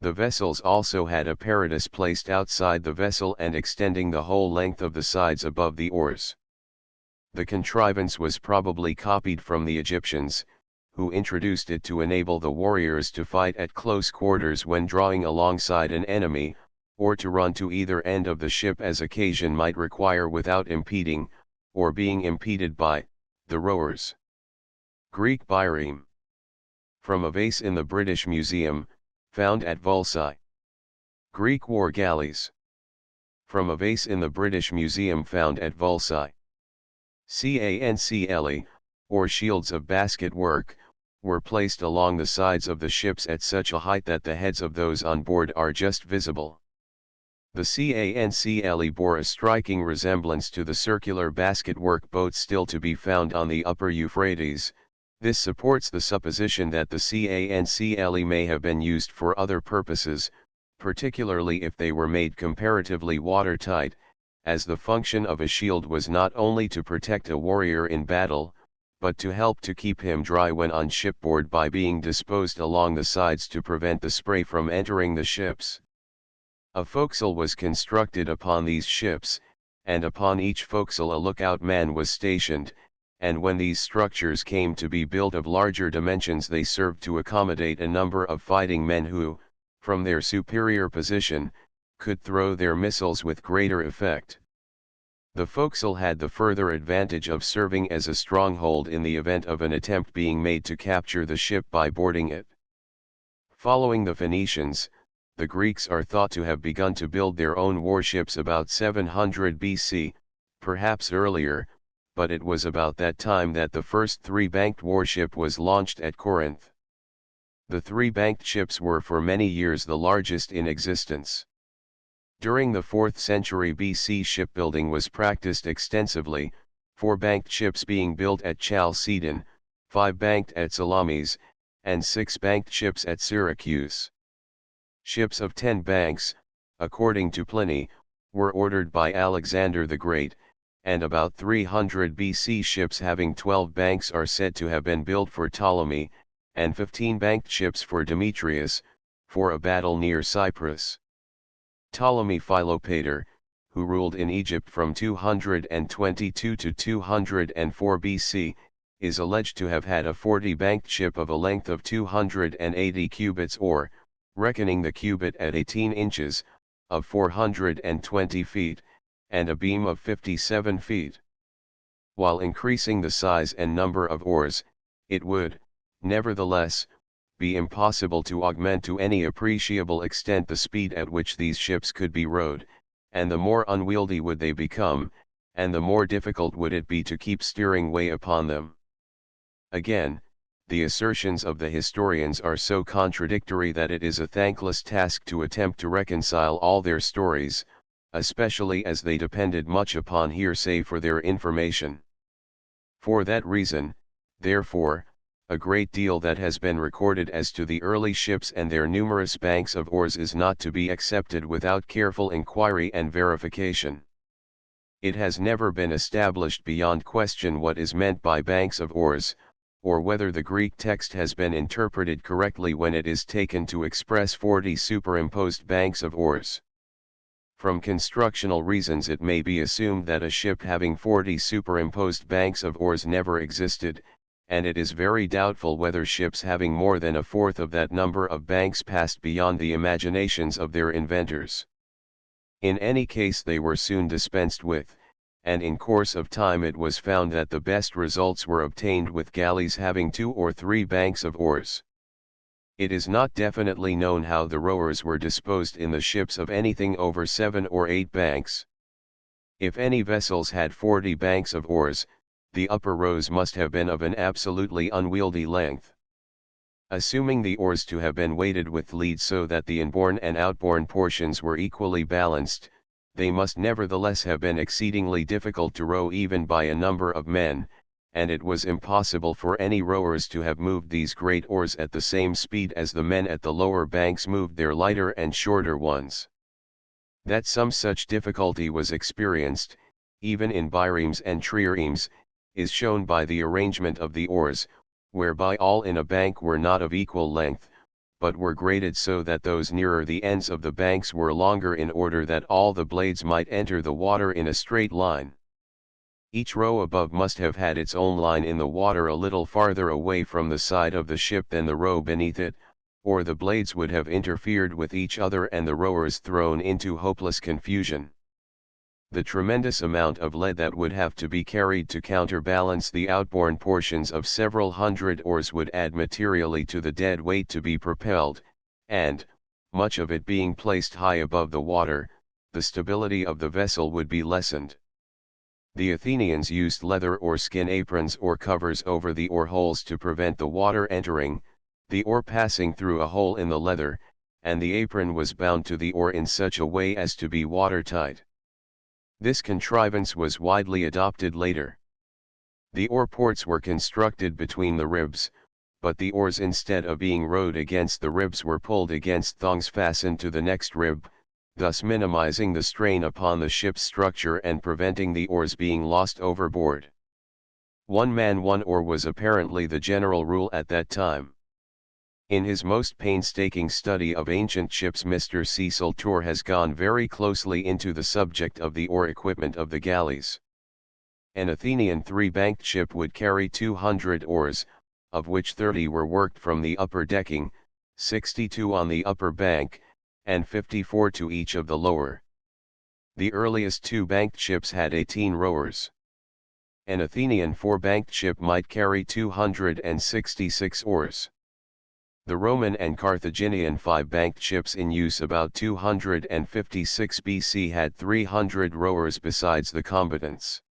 The vessels also had apparatus placed outside the vessel and extending the whole length of the sides above the oars. The contrivance was probably copied from the Egyptians, who introduced it to enable the warriors to fight at close quarters when drawing alongside an enemy, or to run to either end of the ship as occasion might require without impeding, or being impeded by, the rowers. Greek bireme. From a vase in the British Museum, found at Volsi. Greek war galleys. From a vase in the British Museum found at Volsi. Cancle, or shields of basket work, were placed along the sides of the ships at such a height that the heads of those on board are just visible. The Cancle bore a striking resemblance to the circular basket work boats still to be found on the upper Euphrates. This supports the supposition that the Cancle may have been used for other purposes, particularly if they were made comparatively watertight, as the function of a shield was not only to protect a warrior in battle, but to help to keep him dry when on shipboard by being disposed along the sides to prevent the spray from entering the ships. A forecastle was constructed upon these ships, and upon each forecastle a lookout man was stationed, and when these structures came to be built of larger dimensions they served to accommodate a number of fighting men who, from their superior position, could throw their missiles with greater effect. The forecastle had the further advantage of serving as a stronghold in the event of an attempt being made to capture the ship by boarding it. Following the Phoenicians, the Greeks are thought to have begun to build their own warships about 700 BC, perhaps earlier, but it was about that time that the first 3-banked warship was launched at Corinth. The 3-banked ships were for many years the largest in existence. During the 4th century BC shipbuilding was practiced extensively, 4-banked ships being built at Chalcedon, 5-banked at Salamis, and 6-banked ships at Syracuse. Ships of 10 banks, according to Pliny, were ordered by Alexander the Great, and about 300 BC ships having 12 banks are said to have been built for Ptolemy, and 15-banked ships for Demetrius, for a battle near Cyprus. Ptolemy Philopator, who ruled in Egypt from 222 to 204 BC, is alleged to have had a 40-banked ship of a length of 280 cubits or, reckoning the cubit at 18 inches, of 420 feet, and a beam of 57 feet. While increasing the size and number of oars, it would, nevertheless, be impossible to augment to any appreciable extent the speed at which these ships could be rowed, and the more unwieldy would they become, and the more difficult would it be to keep steering way upon them. Again, the assertions of the historians are so contradictory that it is a thankless task to attempt to reconcile all their stories, especially as they depended much upon hearsay for their information. For that reason, therefore, a great deal that has been recorded as to the early ships and their numerous banks of oars is not to be accepted without careful inquiry and verification. It has never been established beyond question what is meant by banks of oars, or whether the Greek text has been interpreted correctly when it is taken to express 40 superimposed banks of oars. From constructional reasons it may be assumed that a ship having 40 superimposed banks of oars never existed, and it is very doubtful whether ships having more than a fourth of that number of banks passed beyond the imaginations of their inventors. In any case they were soon dispensed with, and in course of time it was found that the best results were obtained with galleys having 2 or 3 banks of oars. It is not definitely known how the rowers were disposed in the ships of anything over 7 or 8 banks. If any vessels had 40 banks of oars, the upper rows must have been of an absolutely unwieldy length. Assuming the oars to have been weighted with lead so that the inboard and outboard portions were equally balanced, they must nevertheless have been exceedingly difficult to row even by a number of men, and it was impossible for any rowers to have moved these great oars at the same speed as the men at the lower banks moved their lighter and shorter ones. That some such difficulty was experienced, even in biremes and triremes, is shown by the arrangement of the oars, whereby all in a bank were not of equal length, but were graded so that those nearer the ends of the banks were longer in order that all the blades might enter the water in a straight line. Each row above must have had its own line in the water a little farther away from the side of the ship than the row beneath it, or the blades would have interfered with each other and the rowers thrown into hopeless confusion. The tremendous amount of lead that would have to be carried to counterbalance the outboard portions of several hundred oars would add materially to the dead weight to be propelled, and, much of it being placed high above the water, the stability of the vessel would be lessened. The Athenians used leather or skin aprons or covers over the oar holes to prevent the water entering, the oar passing through a hole in the leather, and the apron was bound to the oar in such a way as to be watertight. This contrivance was widely adopted later. The oar ports were constructed between the ribs, but the oars instead of being rowed against the ribs were pulled against thongs fastened to the next rib, thus minimizing the strain upon the ship's structure and preventing the oars being lost overboard. One man one oar was apparently the general rule at that time. In his most painstaking study of ancient ships Mr. Cecil Torr has gone very closely into the subject of the oar equipment of the galleys. An Athenian 3-banked ship would carry 200 oars, of which 30 were worked from the upper decking, 62 on the upper bank, and 54 to each of the lower. The earliest 2-banked ships had 18 rowers. An Athenian 4-banked ship might carry 266 oars. The Roman and Carthaginian 5-banked ships in use about 256 BC had 300 rowers besides the combatants.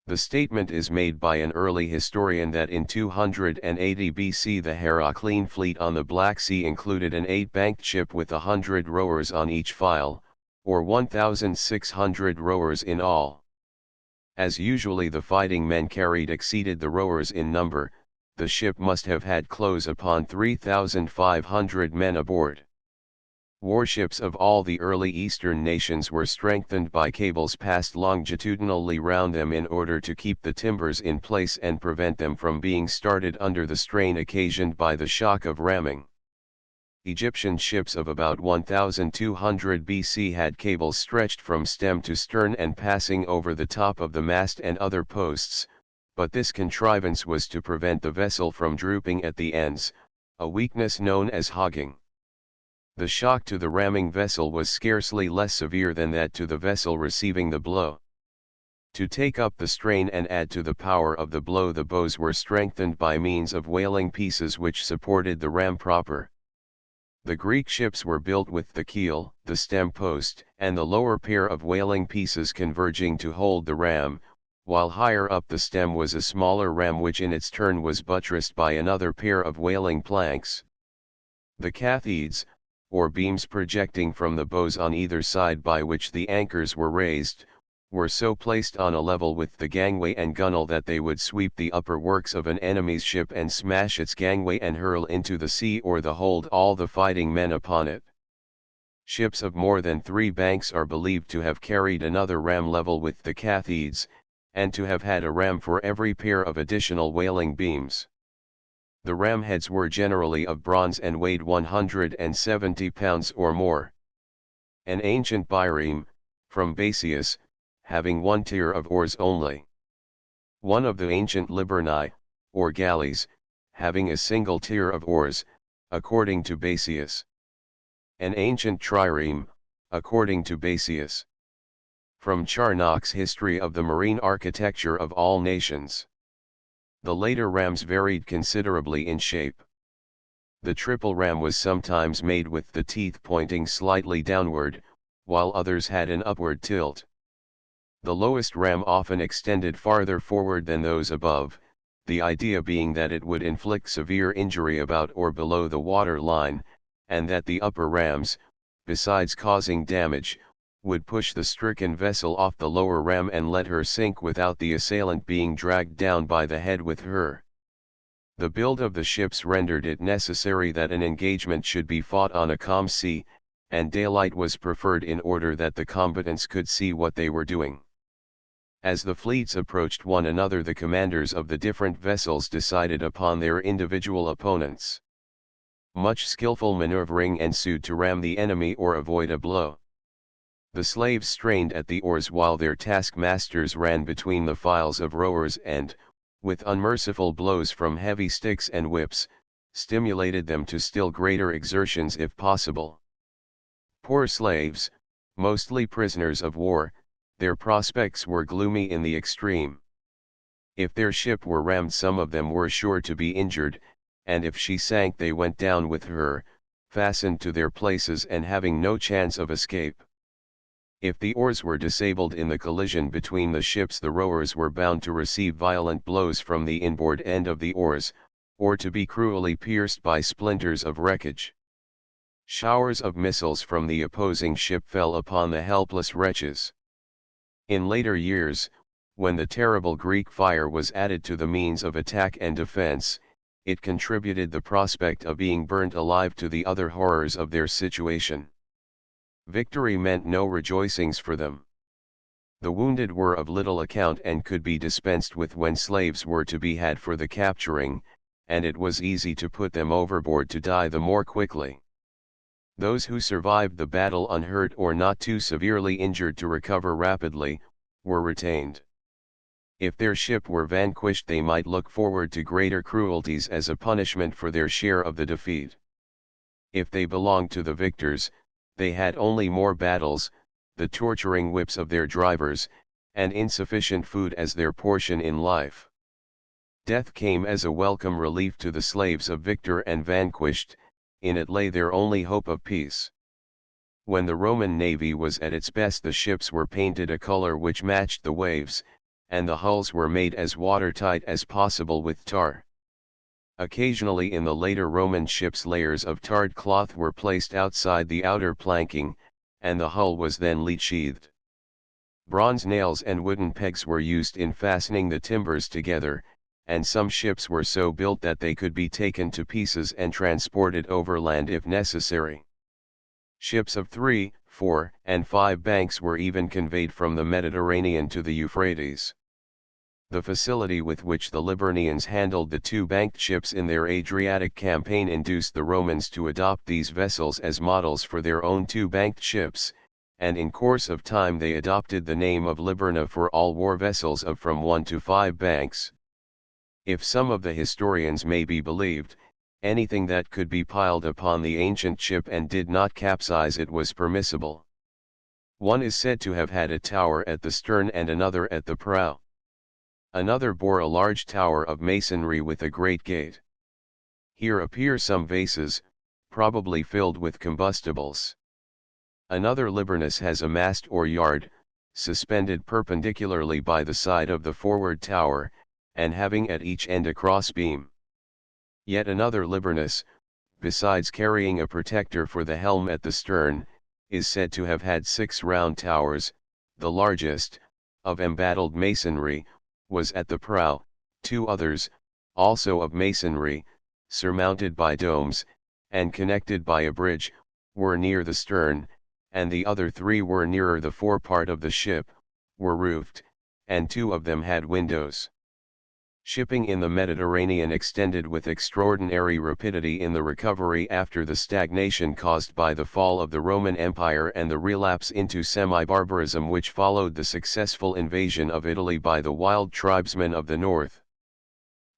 The statement is made by an early historian that in 280 BC the Heraclean fleet on the Black Sea included an 8-banked ship with 100 rowers on each file, or 1,600 rowers in all. As usually the fighting men carried exceeded the rowers in number, the ship must have had close upon 3,500 men aboard. Warships of all the early Eastern nations were strengthened by cables passed longitudinally round them in order to keep the timbers in place and prevent them from being started under the strain occasioned by the shock of ramming. Egyptian ships of about 1200 BC had cables stretched from stem to stern and passing over the top of the mast and other posts, but this contrivance was to prevent the vessel from drooping at the ends, a weakness known as hogging. The shock to the ramming vessel was scarcely less severe than that to the vessel receiving the blow. To take up the strain and add to the power of the blow, the bows were strengthened by means of whaling pieces which supported the ram proper. The Greek ships were built with the keel, the stem post, and the lower pair of whaling pieces converging to hold the ram, while higher up the stem was a smaller ram which in its turn was buttressed by another pair of whaling planks. The catheads, or beams projecting from the bows on either side by which the anchors were raised, were so placed on a level with the gangway and gunwale that they would sweep the upper works of an enemy's ship and smash its gangway and hurl into the sea or the hold all the fighting men upon it. Ships of more than 3 banks are believed to have carried another ram level with the catheads, and to have had a ram for every pair of additional whaling beams. The ram heads were generally of bronze and weighed 170 pounds or more. An ancient bireme, from Basius, having one tier of oars only. One of the ancient liburni, or galleys, having a single tier of oars, according to Basius. An ancient trireme, according to Basius. From Charnock's History of the Marine Architecture of All Nations. The later rams varied considerably in shape. The triple ram was sometimes made with the teeth pointing slightly downward, while others had an upward tilt. The lowest ram often extended farther forward than those above, the idea being that it would inflict severe injury about or below the water line, and that the upper rams, besides causing damage, would push the stricken vessel off the lower ram and let her sink without the assailant being dragged down by the head with her. The build of the ships rendered it necessary that an engagement should be fought on a calm sea, and daylight was preferred in order that the combatants could see what they were doing. As the fleets approached one another, the commanders of the different vessels decided upon their individual opponents. Much skillful maneuvering ensued to ram the enemy or avoid a blow. The slaves strained at the oars while their taskmasters ran between the files of rowers and, with unmerciful blows from heavy sticks and whips, stimulated them to still greater exertions if possible. Poor slaves, mostly prisoners of war, their prospects were gloomy in the extreme. If their ship were rammed, some of them were sure to be injured, and if she sank they went down with her, fastened to their places and having no chance of escape. If the oars were disabled in the collision between the ships, the rowers were bound to receive violent blows from the inboard end of the oars, or to be cruelly pierced by splinters of wreckage. Showers of missiles from the opposing ship fell upon the helpless wretches. In later years, when the terrible Greek fire was added to the means of attack and defense, it contributed the prospect of being burnt alive to the other horrors of their situation. Victory meant no rejoicings for them. The wounded were of little account and could be dispensed with when slaves were to be had for the capturing, and it was easy to put them overboard to die the more quickly. Those who survived the battle unhurt or not too severely injured to recover rapidly, were retained. If their ship were vanquished, they might look forward to greater cruelties as a punishment for their share of the defeat. If they belonged to the victors, they had only more battles, the torturing whips of their drivers, and insufficient food as their portion in life. Death came as a welcome relief to the slaves of victor and vanquished, in it lay their only hope of peace. When the Roman navy was at its best, the ships were painted a color which matched the waves, and the hulls were made as watertight as possible with tar. Occasionally in the later Roman ships layers of tarred cloth were placed outside the outer planking, and the hull was then lead-sheathed. Bronze nails and wooden pegs were used in fastening the timbers together, and some ships were so built that they could be taken to pieces and transported overland if necessary. Ships of 3, 4, and 5 banks were even conveyed from the Mediterranean to the Euphrates. The facility with which the Liburnians handled the 2-banked ships in their Adriatic campaign induced the Romans to adopt these vessels as models for their own 2-banked ships, and in course of time they adopted the name of Liburna for all war vessels of from 1 to 5 banks. If some of the historians may be believed, anything that could be piled upon the ancient ship and did not capsize it was permissible. One is said to have had a tower at the stern and another at the prow. Another bore a large tower of masonry with a great gate. Here appear some vases, probably filled with combustibles. Another Liburnus has a mast or yard, suspended perpendicularly by the side of the forward tower, and having at each end a crossbeam. Yet another Liburnus, besides carrying a protector for the helm at the stern, is said to have had 6 round towers. The largest, of embattled masonry, was at the prow. 2 others, also of masonry, surmounted by domes, and connected by a bridge, were near the stern, and the other 3 were nearer the forepart of the ship, were roofed, and 2 of them had windows. Shipping in the Mediterranean extended with extraordinary rapidity in the recovery after the stagnation caused by the fall of the Roman Empire and the relapse into semi-barbarism which followed the successful invasion of Italy by the wild tribesmen of the north.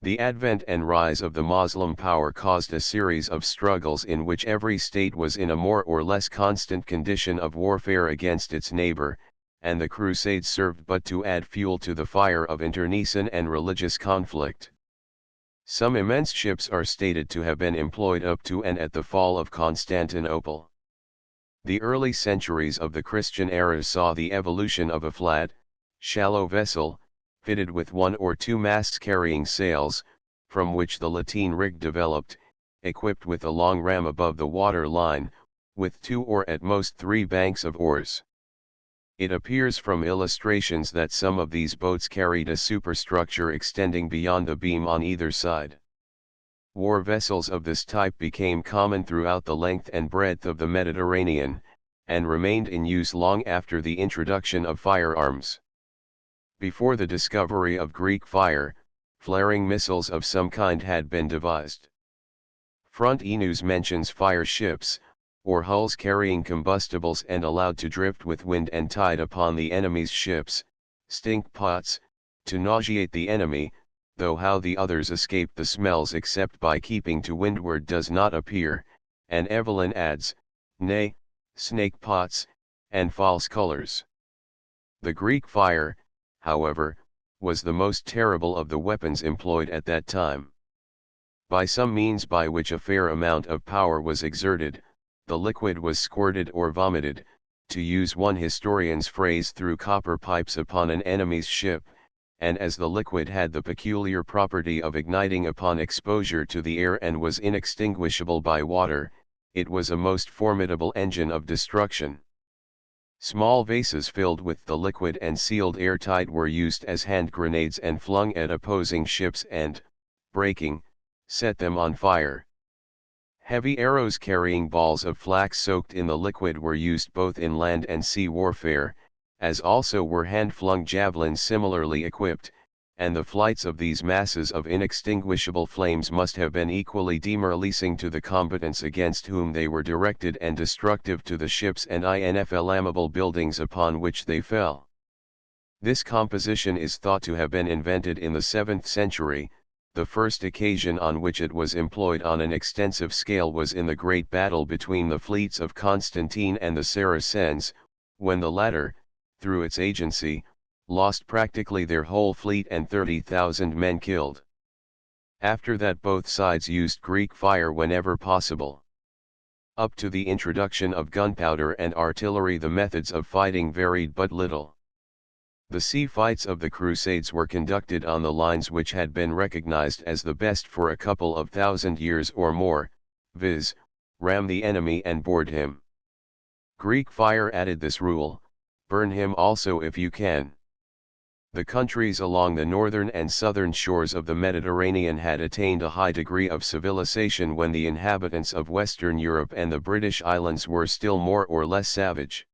The advent and rise of the Moslem power caused a series of struggles in which every state was in a more or less constant condition of warfare against its neighbor, and the Crusades served but to add fuel to the fire of internecine and religious conflict. Some immense ships are stated to have been employed up to and at the fall of Constantinople. The early centuries of the Christian era saw the evolution of a flat, shallow vessel, fitted with 1 or 2 masts carrying sails, from which the lateen rig developed, equipped with a long ram above the water line, with 2 or at most 3 banks of oars. It appears from illustrations that some of these boats carried a superstructure extending beyond the beam on either side. War vessels of this type became common throughout the length and breadth of the Mediterranean, and remained in use long after the introduction of firearms. Before the discovery of Greek fire, flaring missiles of some kind had been devised. Frontinus mentions fire ships, or hulls carrying combustibles and allowed to drift with wind and tide upon the enemy's ships, stink pots, to nauseate the enemy, though how the others escaped the smells except by keeping to windward does not appear, and Evelyn adds, nay, snake pots, and false colors. The Greek fire, however, was the most terrible of the weapons employed at that time. By some means by which a fair amount of power was exerted, the liquid was squirted or vomited, to use one historian's phrase, through copper pipes upon an enemy's ship, and as the liquid had the peculiar property of igniting upon exposure to the air and was inextinguishable by water, it was a most formidable engine of destruction. Small vases filled with the liquid and sealed airtight were used as hand grenades and flung at opposing ships and, breaking, set them on fire. Heavy arrows carrying balls of flax soaked in the liquid were used both in land and sea warfare, as also were hand-flung javelins similarly equipped, and the flights of these masses of inextinguishable flames must have been equally demoralizing to the combatants against whom they were directed and destructive to the ships and inflammable buildings upon which they fell. This composition is thought to have been invented in the 7th century. The first occasion on which it was employed on an extensive scale was in the great battle between the fleets of Constantine and the Saracens, when the latter, through its agency, lost practically their whole fleet and 30,000 men killed. After that both sides used Greek fire whenever possible. Up to the introduction of gunpowder and artillery the methods of fighting varied but little. The sea fights of the Crusades were conducted on the lines which had been recognized as the best for a couple of thousand years or more, viz., ram the enemy and board him. Greek fire added this rule: burn him also if you can. The countries along the northern and southern shores of the Mediterranean had attained a high degree of civilization when the inhabitants of Western Europe and the British Islands were still more or less savage.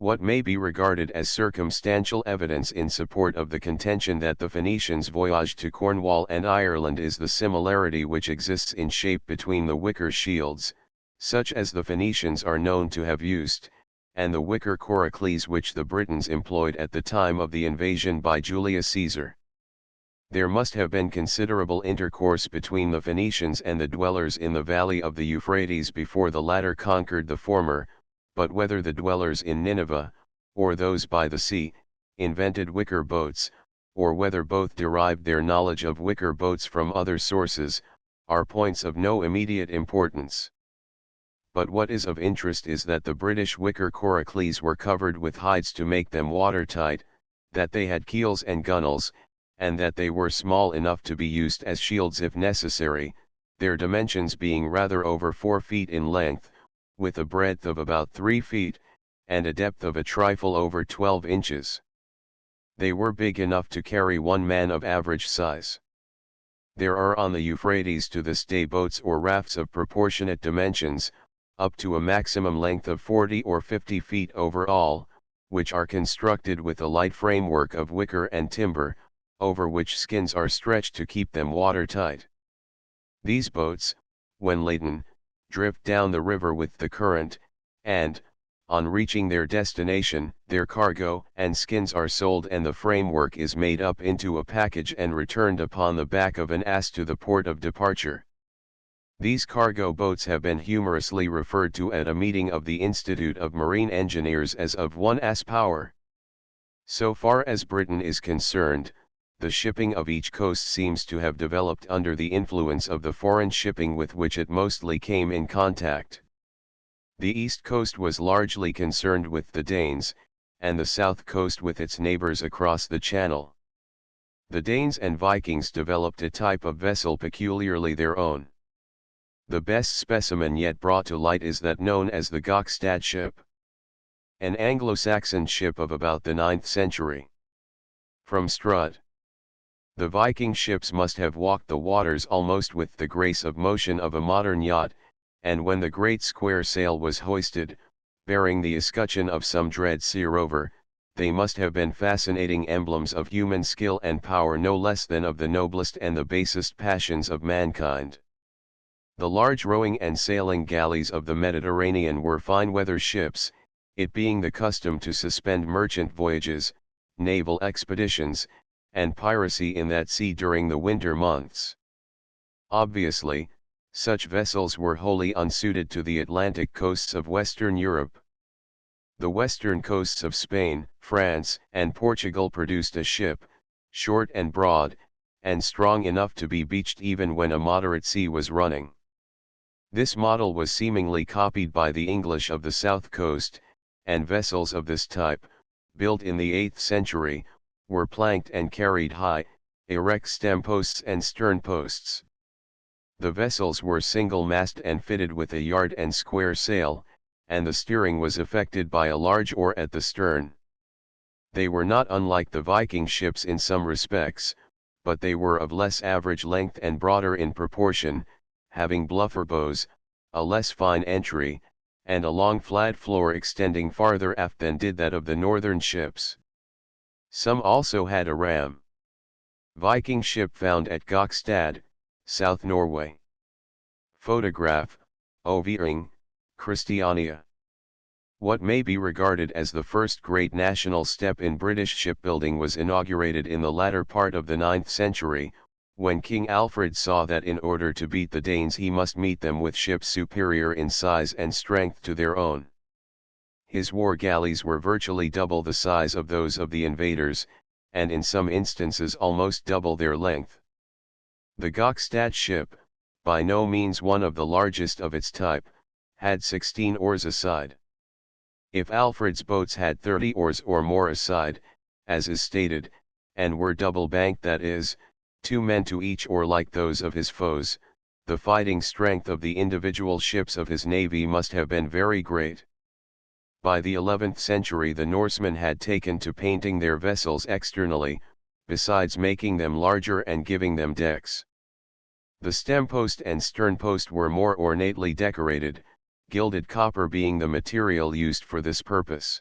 What may be regarded as circumstantial evidence in support of the contention that the Phoenicians voyaged to Cornwall and Ireland is the similarity which exists in shape between the wicker shields, such as the Phoenicians are known to have used, and the wicker coracles which the Britons employed at the time of the invasion by Julius Caesar. There must have been considerable intercourse between the Phoenicians and the dwellers in the valley of the Euphrates before the latter conquered the former, but whether the dwellers in Nineveh, or those by the sea, invented wicker boats, or whether both derived their knowledge of wicker boats from other sources, are points of no immediate importance. But what is of interest is that the British wicker coracles were covered with hides to make them watertight, that they had keels and gunwales, and that they were small enough to be used as shields if necessary, their dimensions being rather over 4 feet in length, with a breadth of about 3 feet, and a depth of a trifle over 12 inches. They were big enough to carry one man of average size. There are on the Euphrates to this day boats or rafts of proportionate dimensions, up to a maximum length of 40 or 50 feet overall, which are constructed with a light framework of wicker and timber, over which skins are stretched to keep them watertight. These boats, when laden, drift down the river with the current, and, on reaching their destination, their cargo and skins are sold and the framework is made up into a package and returned upon the back of an ass to the port of departure. These cargo boats have been humorously referred to at a meeting of the Institute of Marine Engineers as of one ass power. So far as Britain is concerned, the shipping of each coast seems to have developed under the influence of the foreign shipping with which it mostly came in contact. The east coast was largely concerned with the Danes, and the south coast with its neighbors across the Channel. The Danes and Vikings developed a type of vessel peculiarly their own. The best specimen yet brought to light is that known as the Gokstad ship, an Anglo-Saxon ship of about the 9th century. From strut. The Viking ships must have walked the waters almost with the grace of motion of a modern yacht, and when the great square sail was hoisted, bearing the escutcheon of some dread sea rover, they must have been fascinating emblems of human skill and power no less than of the noblest and the basest passions of mankind. The large rowing and sailing galleys of the Mediterranean were fine weather ships, it being the custom to suspend merchant voyages, naval expeditions, and piracy in that sea during the winter months. Obviously, such vessels were wholly unsuited to the Atlantic coasts of Western Europe. The western coasts of Spain, France, and Portugal produced a ship, short and broad, and strong enough to be beached even when a moderate sea was running. This model was seemingly copied by the English of the south coast, and vessels of this type, built in the 8th century, were planked and carried high, erect stem posts and stern posts. The vessels were single-mast and fitted with a yard and square sail, and the steering was effected by a large oar at the stern. They were not unlike the Viking ships in some respects, but they were of less average length and broader in proportion, having bluffer bows, a less fine entry, and a long flat floor extending farther aft than did that of the northern ships. Some also had a ram. Viking ship found at Gokstad, South Norway. Photograph, Overing, Christiania. What may be regarded as the first great national step in British shipbuilding was inaugurated in the latter part of the 9th century, when King Alfred saw that in order to beat the Danes he must meet them with ships superior in size and strength to their own. His war galleys were virtually double the size of those of the invaders, and in some instances almost double their length. The Gokstad ship, by no means one of the largest of its type, had 16 oars a side. If Alfred's boats had 30 oars or more a side, as is stated, and were double-banked, that is, 2 men to each oar like those of his foes, the fighting strength of the individual ships of his navy must have been very great. By the 11th century the Norsemen had taken to painting their vessels externally, besides making them larger and giving them decks. The stempost and sternpost were more ornately decorated, gilded copper being the material used for this purpose.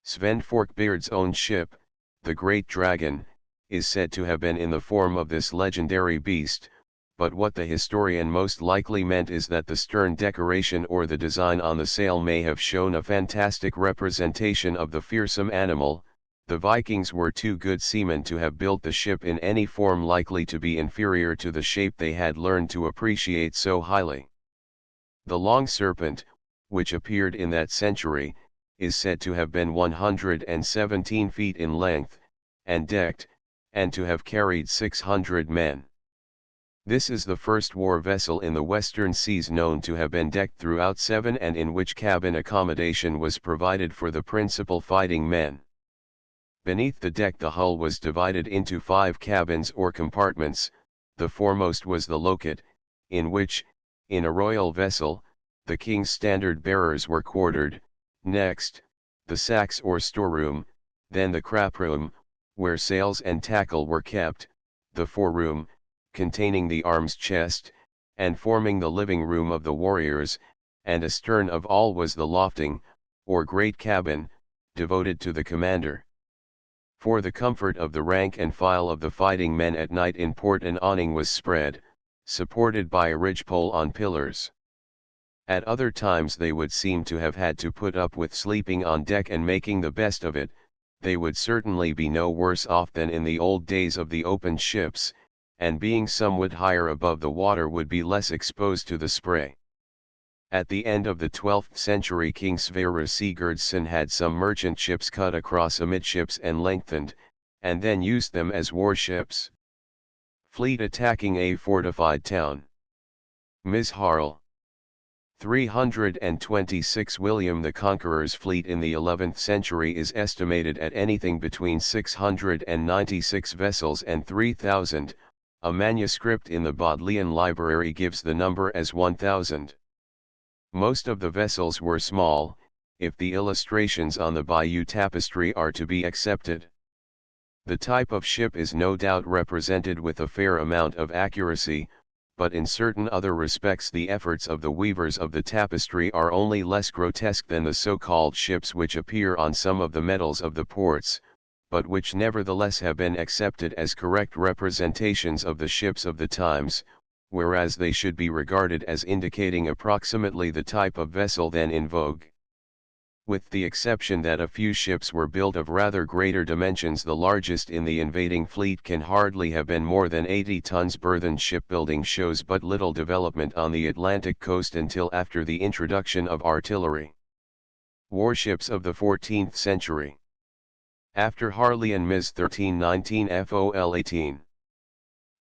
Sven Forkbeard's own ship, the Great Dragon, is said to have been in the form of this legendary beast, but what the historian most likely meant is that the stern decoration or the design on the sail may have shown a fantastic representation of the fearsome animal. The Vikings were too good seamen to have built the ship in any form likely to be inferior to the shape they had learned to appreciate so highly. The Long Serpent, which appeared in that century, is said to have been 117 feet in length, and decked, and to have carried 600 men. This is the first war vessel in the Western Seas known to have been decked throughout 7 and in which cabin accommodation was provided for the principal fighting men. Beneath the deck the hull was divided into 5 cabins or compartments. The foremost was the loket, in which, in a royal vessel, the king's standard bearers were quartered, next, the sacks or storeroom, then the craproom, where sails and tackle were kept, the foreroom, containing the arms chest, and forming the living room of the warriors, and astern of all was the lofting, or great cabin, devoted to the commander. For the comfort of the rank and file of the fighting men at night in port an awning was spread, supported by a ridgepole on pillars. At other times they would seem to have had to put up with sleeping on deck and making the best of it. They would certainly be no worse off than in the old days of the open ships, and being somewhat higher above the water would be less exposed to the spray. At the end of the 12th century King Sverre Sigurdsson had some merchant ships cut across amidships and lengthened, and then used them as warships. Fleet attacking a fortified town. Ms. Harl. 326 William the Conqueror's fleet in the 11th century is estimated at anything between 696 vessels and 3,000, a manuscript in the Bodleian Library gives the number as 1,000. Most of the vessels were small, if the illustrations on the Bayeux tapestry are to be accepted. The type of ship is no doubt represented with a fair amount of accuracy, but in certain other respects the efforts of the weavers of the tapestry are only less grotesque than the so-called ships which appear on some of the medals of the ports, but which nevertheless have been accepted as correct representations of the ships of the times, whereas they should be regarded as indicating approximately the type of vessel then in vogue. With the exception that a few ships were built of rather greater dimensions, the largest in the invading fleet can hardly have been more than 80 tons burthen. Shipbuilding shows but little development on the Atlantic coast until after the introduction of artillery. Warships of the 14th century. After Harley and Ms. 1319 FOL 18.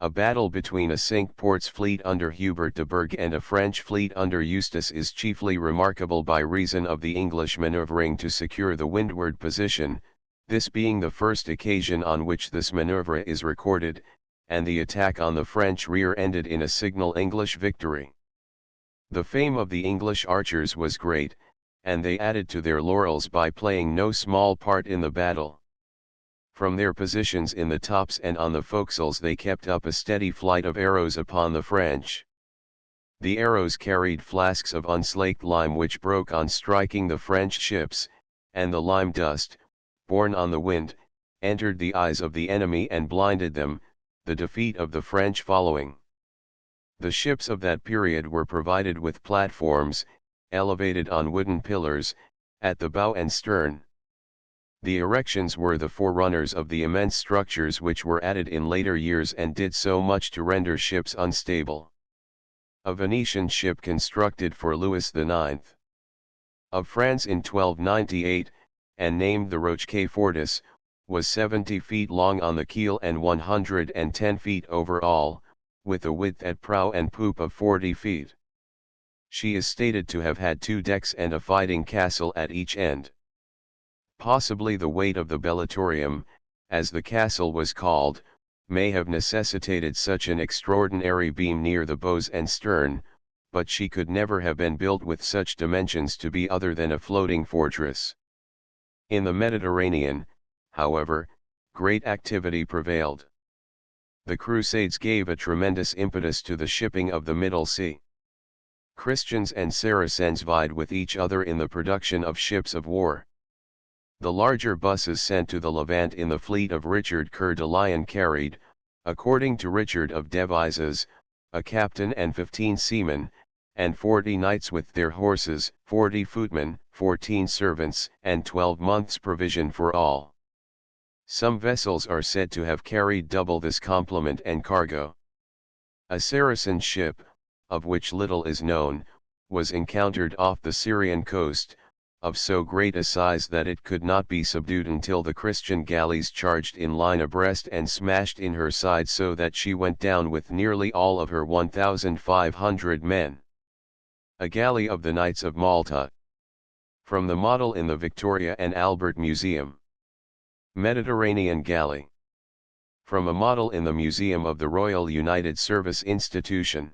A battle between a Cinque Ports fleet under Hubert de Burgh and a French fleet under Eustace is chiefly remarkable by reason of the English manoeuvring to secure the windward position, this being the first occasion on which this manoeuvre is recorded, and the attack on the French rear ended in a signal English victory. The fame of the English archers was great, and they added to their laurels by playing no small part in the battle. From their positions in the tops and on the forecastles they kept up a steady flight of arrows upon the French. The arrows carried flasks of unslaked lime which broke on striking the French ships, and the lime dust, borne on the wind, entered the eyes of the enemy and blinded them, the defeat of the French following. The ships of that period were provided with platforms, elevated on wooden pillars, at the bow and stern. The erections were the forerunners of the immense structures which were added in later years and did so much to render ships unstable. A Venetian ship constructed for Louis IX. of France in 1298, and named the Rochefort, was 70 feet long on the keel and 110 feet over all, with a width at prow and poop of 40 feet. She is stated to have had 2 decks and a fighting castle at each end. Possibly the weight of the Bellatorium, as the castle was called, may have necessitated such an extraordinary beam near the bows and stern, but she could never have been built with such dimensions to be other than a floating fortress. In the Mediterranean, however, great activity prevailed. The Crusades gave a tremendous impetus to the shipping of the Middle Sea. Christians and Saracens vied with each other in the production of ships of war. The larger busses sent to the Levant in the fleet of Richard Coeur de Lion carried, according to Richard of Devizes, a captain and 15 seamen, and 40 knights with their horses, 40 footmen, 14 servants, and 12 months' provision for all. Some vessels are said to have carried double this complement and cargo. A Saracen ship, of which little is known, was encountered off the Syrian coast, of so great a size that it could not be subdued until the Christian galleys charged in line abreast and smashed in her side so that she went down with nearly all of her 1,500 men. A galley of the Knights of Malta. From the model in the Victoria and Albert Museum. Mediterranean galley. From a model in the Museum of the Royal United Service Institution.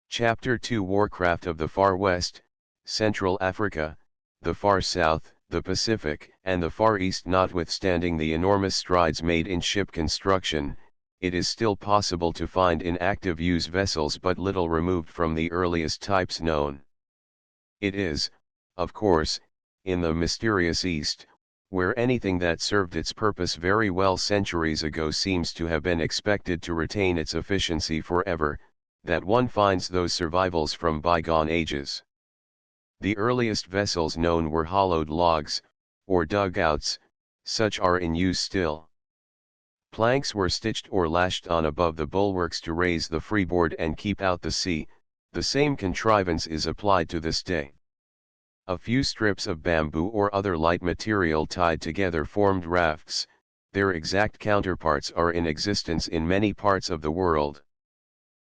Chapter 2 Warcraft of the Far West, Central Africa, the Far South, the Pacific, and the Far East. Notwithstanding the enormous strides made in ship construction, it is still possible to find in active use vessels but little removed from the earliest types known. It is, of course, in the mysterious East, where anything that served its purpose very well centuries ago seems to have been expected to retain its efficiency forever, that one finds those survivals from bygone ages. The earliest vessels known were hollowed logs, or dugouts, such are in use still. Planks were stitched or lashed on above the bulwarks to raise the freeboard and keep out the sea. The same contrivance is applied to this day. A few strips of bamboo or other light material tied together formed rafts. Their exact counterparts are in existence in many parts of the world.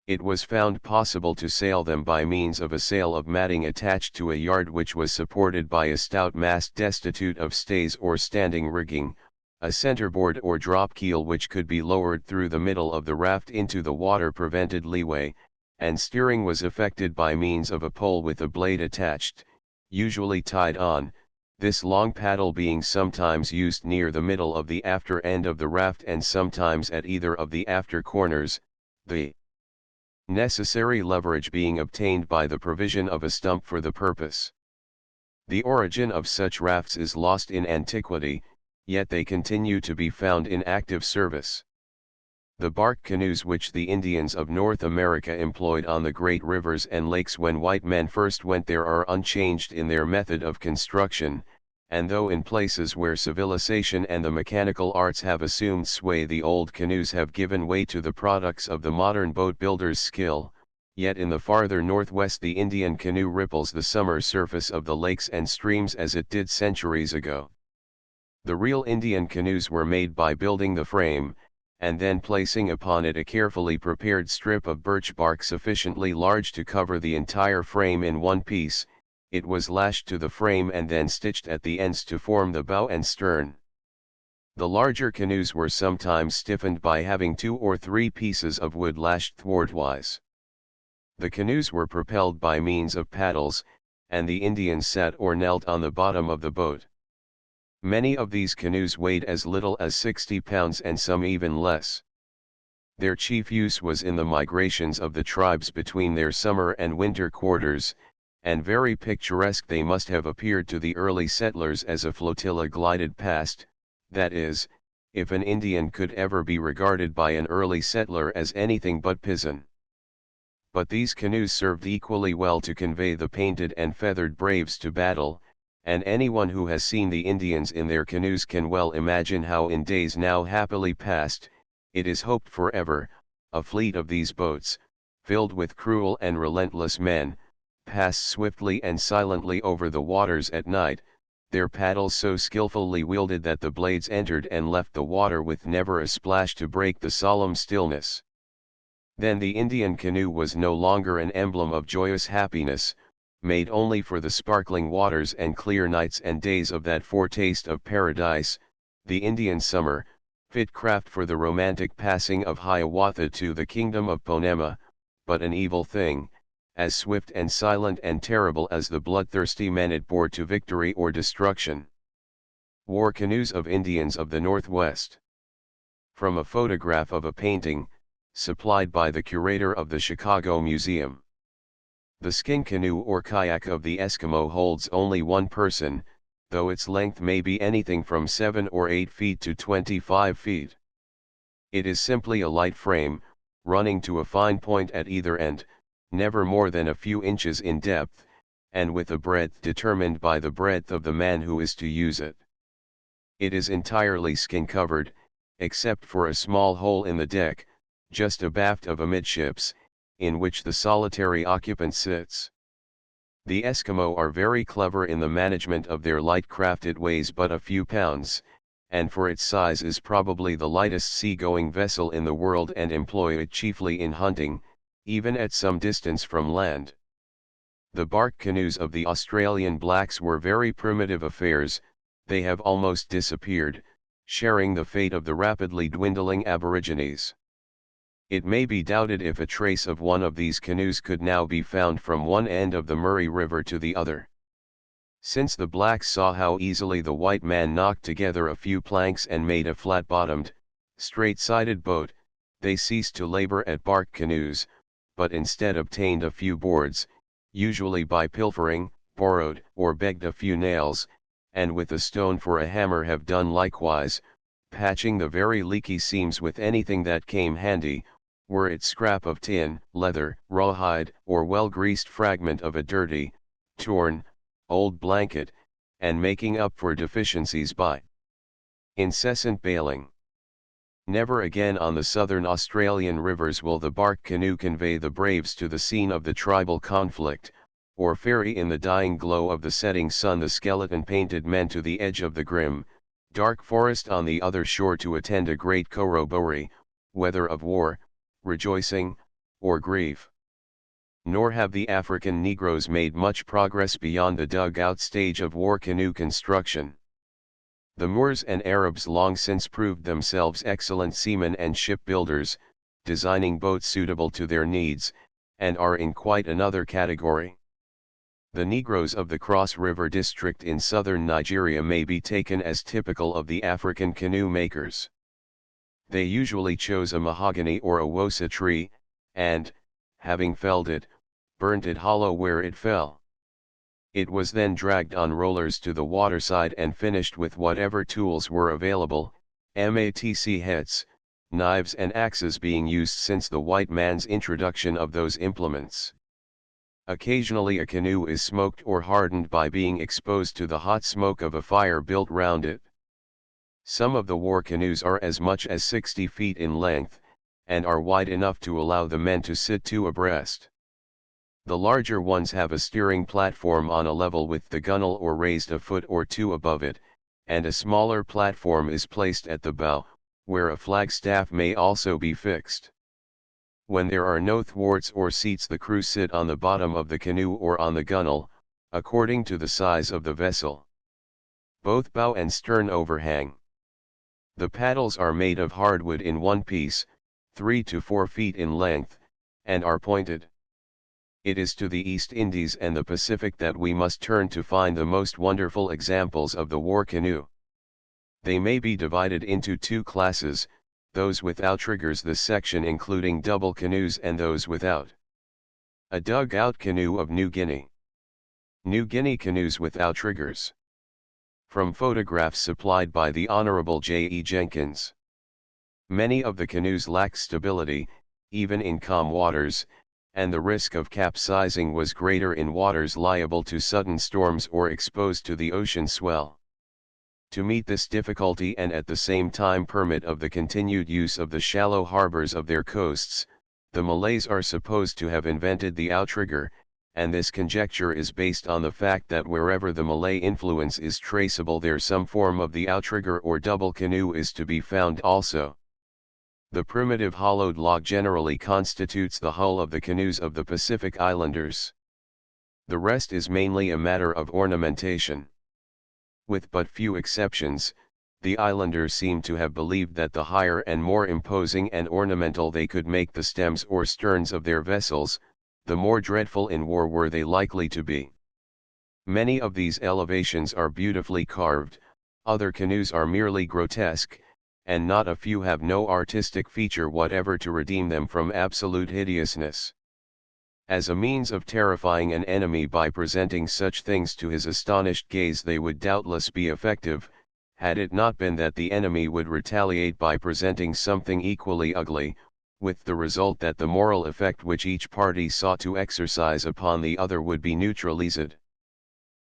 It was found possible to sail them by means of a sail of matting attached to a yard which was supported by a stout mast destitute of stays or standing rigging, a centerboard or drop keel which could be lowered through the middle of the raft into the water prevented leeway, and steering was effected by means of a pole with a blade attached, usually tied on, this long paddle being sometimes used near the middle of the after end of the raft and sometimes at either of the after corners, the necessary leverage being obtained by the provision of a stump for the purpose. The origin of such rafts is lost in antiquity, yet they continue to be found in active service. The bark canoes which the Indians of North America employed on the great rivers and lakes when white men first went there are unchanged in their method of construction, and though in places where civilization and the mechanical arts have assumed sway the old canoes have given way to the products of the modern boat builder's skill, yet in the farther northwest the Indian canoe ripples the summer surface of the lakes and streams as it did centuries ago. The real Indian canoes were made by building the frame, and then placing upon it a carefully prepared strip of birch bark sufficiently large to cover the entire frame in one piece. It was lashed to the frame and then stitched at the ends to form the bow and stern. The larger canoes were sometimes stiffened by having 2 or 3 pieces of wood lashed thwartwise. The canoes were propelled by means of paddles, and the Indians sat or knelt on the bottom of the boat. Many of these canoes weighed as little as 60 pounds and some even less. Their chief use was in the migrations of the tribes between their summer and winter quarters, and very picturesque they must have appeared to the early settlers as a flotilla glided past, that is, if an Indian could ever be regarded by an early settler as anything but pizen. But these canoes served equally well to convey the painted and feathered braves to battle, and anyone who has seen the Indians in their canoes can well imagine how in days now happily past, it is hoped forever, a fleet of these boats, filled with cruel and relentless men, pass swiftly and silently over the waters at night, their paddles so skillfully wielded that the blades entered and left the water with never a splash to break the solemn stillness. Then the Indian canoe was no longer an emblem of joyous happiness, made only for the sparkling waters and clear nights and days of that foretaste of paradise, the Indian summer, fit craft for the romantic passing of Hiawatha to the kingdom of Ponema, but an evil thing, as swift and silent and terrible as the bloodthirsty men it bore to victory or destruction. War canoes of Indians of the Northwest. From a photograph of a painting, supplied by the curator of the Chicago Museum. The skin canoe or kayak of the Eskimo holds only one person, though its length may be anything from 7 or 8 feet to 25 feet. It is simply a light frame, running to a fine point at either end, never more than a few inches in depth, and with a breadth determined by the breadth of the man who is to use it. It is entirely skin-covered, except for a small hole in the deck, just abaft of amidships, in which the solitary occupant sits. The Eskimo are very clever in the management of their light craft. It weighs but a few pounds, and for its size is probably the lightest sea-going vessel in the world and employ it chiefly in hunting, even at some distance from land. The bark canoes of the Australian blacks were very primitive affairs. They have almost disappeared, sharing the fate of the rapidly dwindling Aborigines. It may be doubted if a trace of one of these canoes could now be found from one end of the Murray River to the other. Since the blacks saw how easily the white man knocked together a few planks and made a flat-bottomed, straight-sided boat, they ceased to labor at bark canoes, but instead obtained a few boards, usually by pilfering, borrowed or begged a few nails, and with a stone for a hammer have done likewise, patching the very leaky seams with anything that came handy, were it scrap of tin, leather, rawhide, or well-greased fragment of a dirty, torn, old blanket, and making up for deficiencies by incessant bailing. Never again on the southern Australian rivers will the bark canoe convey the braves to the scene of the tribal conflict, or ferry in the dying glow of the setting sun the skeleton-painted men to the edge of the grim, dark forest on the other shore to attend a great corroboree, whether of war, rejoicing, or grief. Nor have the African Negroes made much progress beyond the dug-out stage of war canoe construction. The Moors and Arabs long since proved themselves excellent seamen and shipbuilders, designing boats suitable to their needs, and are in quite another category. The Negroes of the Cross River district in southern Nigeria may be taken as typical of the African canoe makers. They usually chose a mahogany or a wosa tree, and, having felled it, burnt it hollow where it fell. It was then dragged on rollers to the waterside and finished with whatever tools were available, matc hets, knives and axes being used since the white man's introduction of those implements. Occasionally a canoe is smoked or hardened by being exposed to the hot smoke of a fire built round it. Some of the war canoes are as much as 60 feet in length, and are wide enough to allow the men to sit two abreast. The larger ones have a steering platform on a level with the gunwale or raised a foot or two above it, and a smaller platform is placed at the bow, where a flagstaff may also be fixed. When there are no thwarts or seats, the crew sit on the bottom of the canoe or on the gunwale, according to the size of the vessel. Both bow and stern overhang. The paddles are made of hardwood in one piece, 3 to 4 feet in length, and are pointed. It is to the East Indies and the Pacific that we must turn to find the most wonderful examples of the war canoe. They may be divided into two classes, those with outriggers, this section including double canoes, and those without. A dug-out canoe of New Guinea. New Guinea canoes with outriggers. From photographs supplied by the Honorable J.E. Jenkins. Many of the canoes lack stability, even in calm waters, and the risk of capsizing was greater in waters liable to sudden storms or exposed to the ocean swell. To meet this difficulty and at the same time permit of the continued use of the shallow harbors of their coasts, the Malays are supposed to have invented the outrigger, and this conjecture is based on the fact that wherever the Malay influence is traceable, there some form of the outrigger or double canoe is to be found also. The primitive hollowed log generally constitutes the hull of the canoes of the Pacific Islanders. The rest is mainly a matter of ornamentation. With but few exceptions, the islanders seem to have believed that the higher and more imposing and ornamental they could make the stems or sterns of their vessels, the more dreadful in war were they likely to be. Many of these elevations are beautifully carved, other canoes are merely grotesque, and not a few have no artistic feature whatever to redeem them from absolute hideousness. As a means of terrifying an enemy by presenting such things to his astonished gaze, they would doubtless be effective, had it not been that the enemy would retaliate by presenting something equally ugly, with the result that the moral effect which each party sought to exercise upon the other would be neutralized.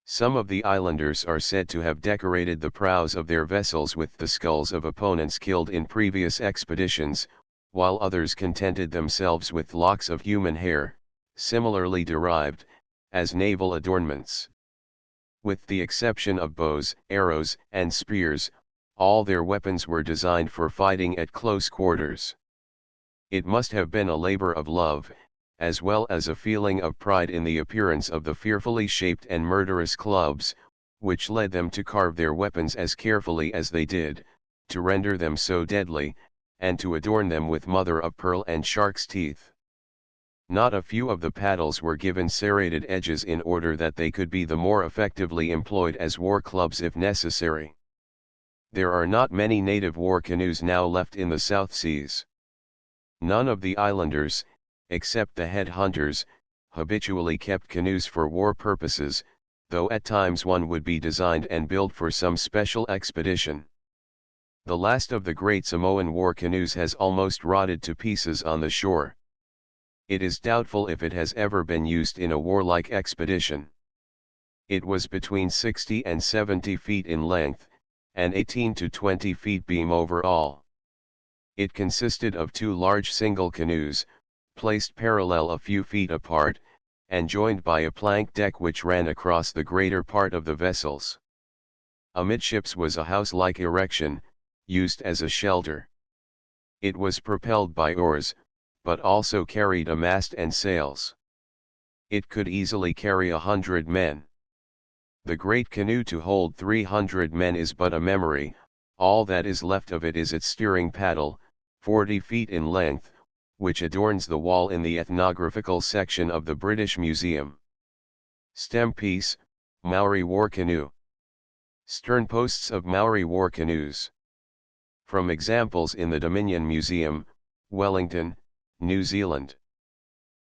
Some of the islanders are said to have decorated the prows of their vessels with the skulls of opponents killed in previous expeditions, while others contented themselves with locks of human hair, similarly derived, as naval adornments. With the exception of bows, arrows, and spears, all their weapons were designed for fighting at close quarters. It must have been a labor of love, as well as a feeling of pride in the appearance of the fearfully shaped and murderous clubs, which led them to carve their weapons as carefully as they did, to render them so deadly, and to adorn them with mother-of-pearl and shark's teeth. Not a few of the paddles were given serrated edges in order that they could be the more effectively employed as war clubs if necessary. There are not many native war canoes now left in the South Seas. None of the islanders, except the head hunters, habitually kept canoes for war purposes, though at times one would be designed and built for some special expedition. The last of the great Samoan war canoes has almost rotted to pieces on the shore. It is doubtful if it has ever been used in a warlike expedition. It was between 60 and 70 feet in length, and 18 to 20 feet beam overall. It consisted of two large single canoes, placed parallel a few feet apart, and joined by a plank deck which ran across the greater part of the vessels. Amidships was a house-like erection, used as a shelter. It was propelled by oars, but also carried a mast and sails. It could easily carry 100 men. The great canoe to hold 300 men is but a memory, all that is left of it is its steering paddle, 40 feet in length, which adorns the wall in the ethnographical section of the British Museum. Stem piece, Maori war canoe. Sternposts of Maori war canoes. From examples in the Dominion Museum, Wellington, New Zealand.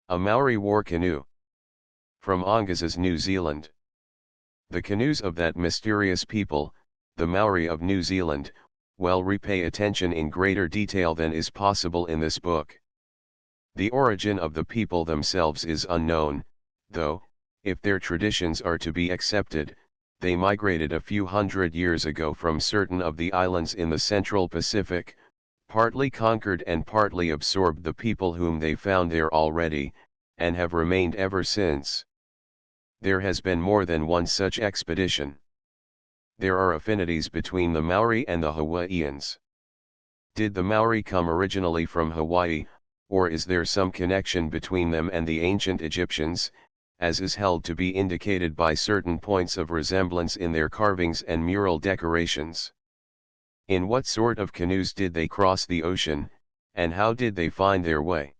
A Maori war canoe. From Ongazes, New Zealand. The canoes of that mysterious people, the Maori of New Zealand, well repay attention in greater detail than is possible in this book. The origin of the people themselves is unknown, though, if their traditions are to be accepted, they migrated a few hundred years ago from certain of the islands in the Central Pacific, partly conquered and partly absorbed the people whom they found there already, and have remained ever since. There has been more than one such expedition. There are affinities between the Maori and the Hawaiians. Did the Maori come originally from Hawaii, or is there some connection between them and the ancient Egyptians, as is held to be indicated by certain points of resemblance in their carvings and mural decorations? In what sort of canoes did they cross the ocean, and how did they find their way?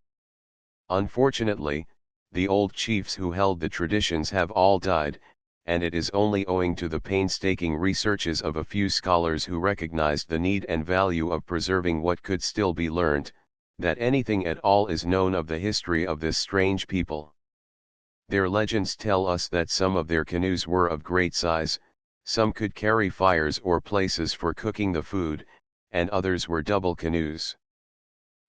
Unfortunately, the old chiefs who held the traditions have all died, and it is only owing to the painstaking researches of a few scholars who recognized the need and value of preserving what could still be learnt, that anything at all is known of the history of this strange people. Their legends tell us that some of their canoes were of great size, some could carry fires or places for cooking the food, and others were double canoes.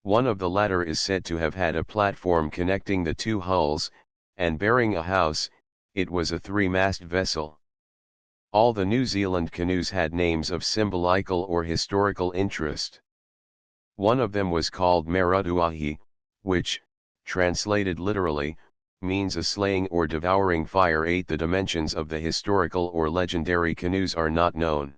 One of the latter is said to have had a platform connecting the two hulls, and bearing a house. It was a three-mast vessel. All the New Zealand canoes had names of symbolical or historical interest. One of them was called Marutuahi, which, translated literally, means a slaying or devouring fire. The dimensions of the historical or legendary canoes are not known.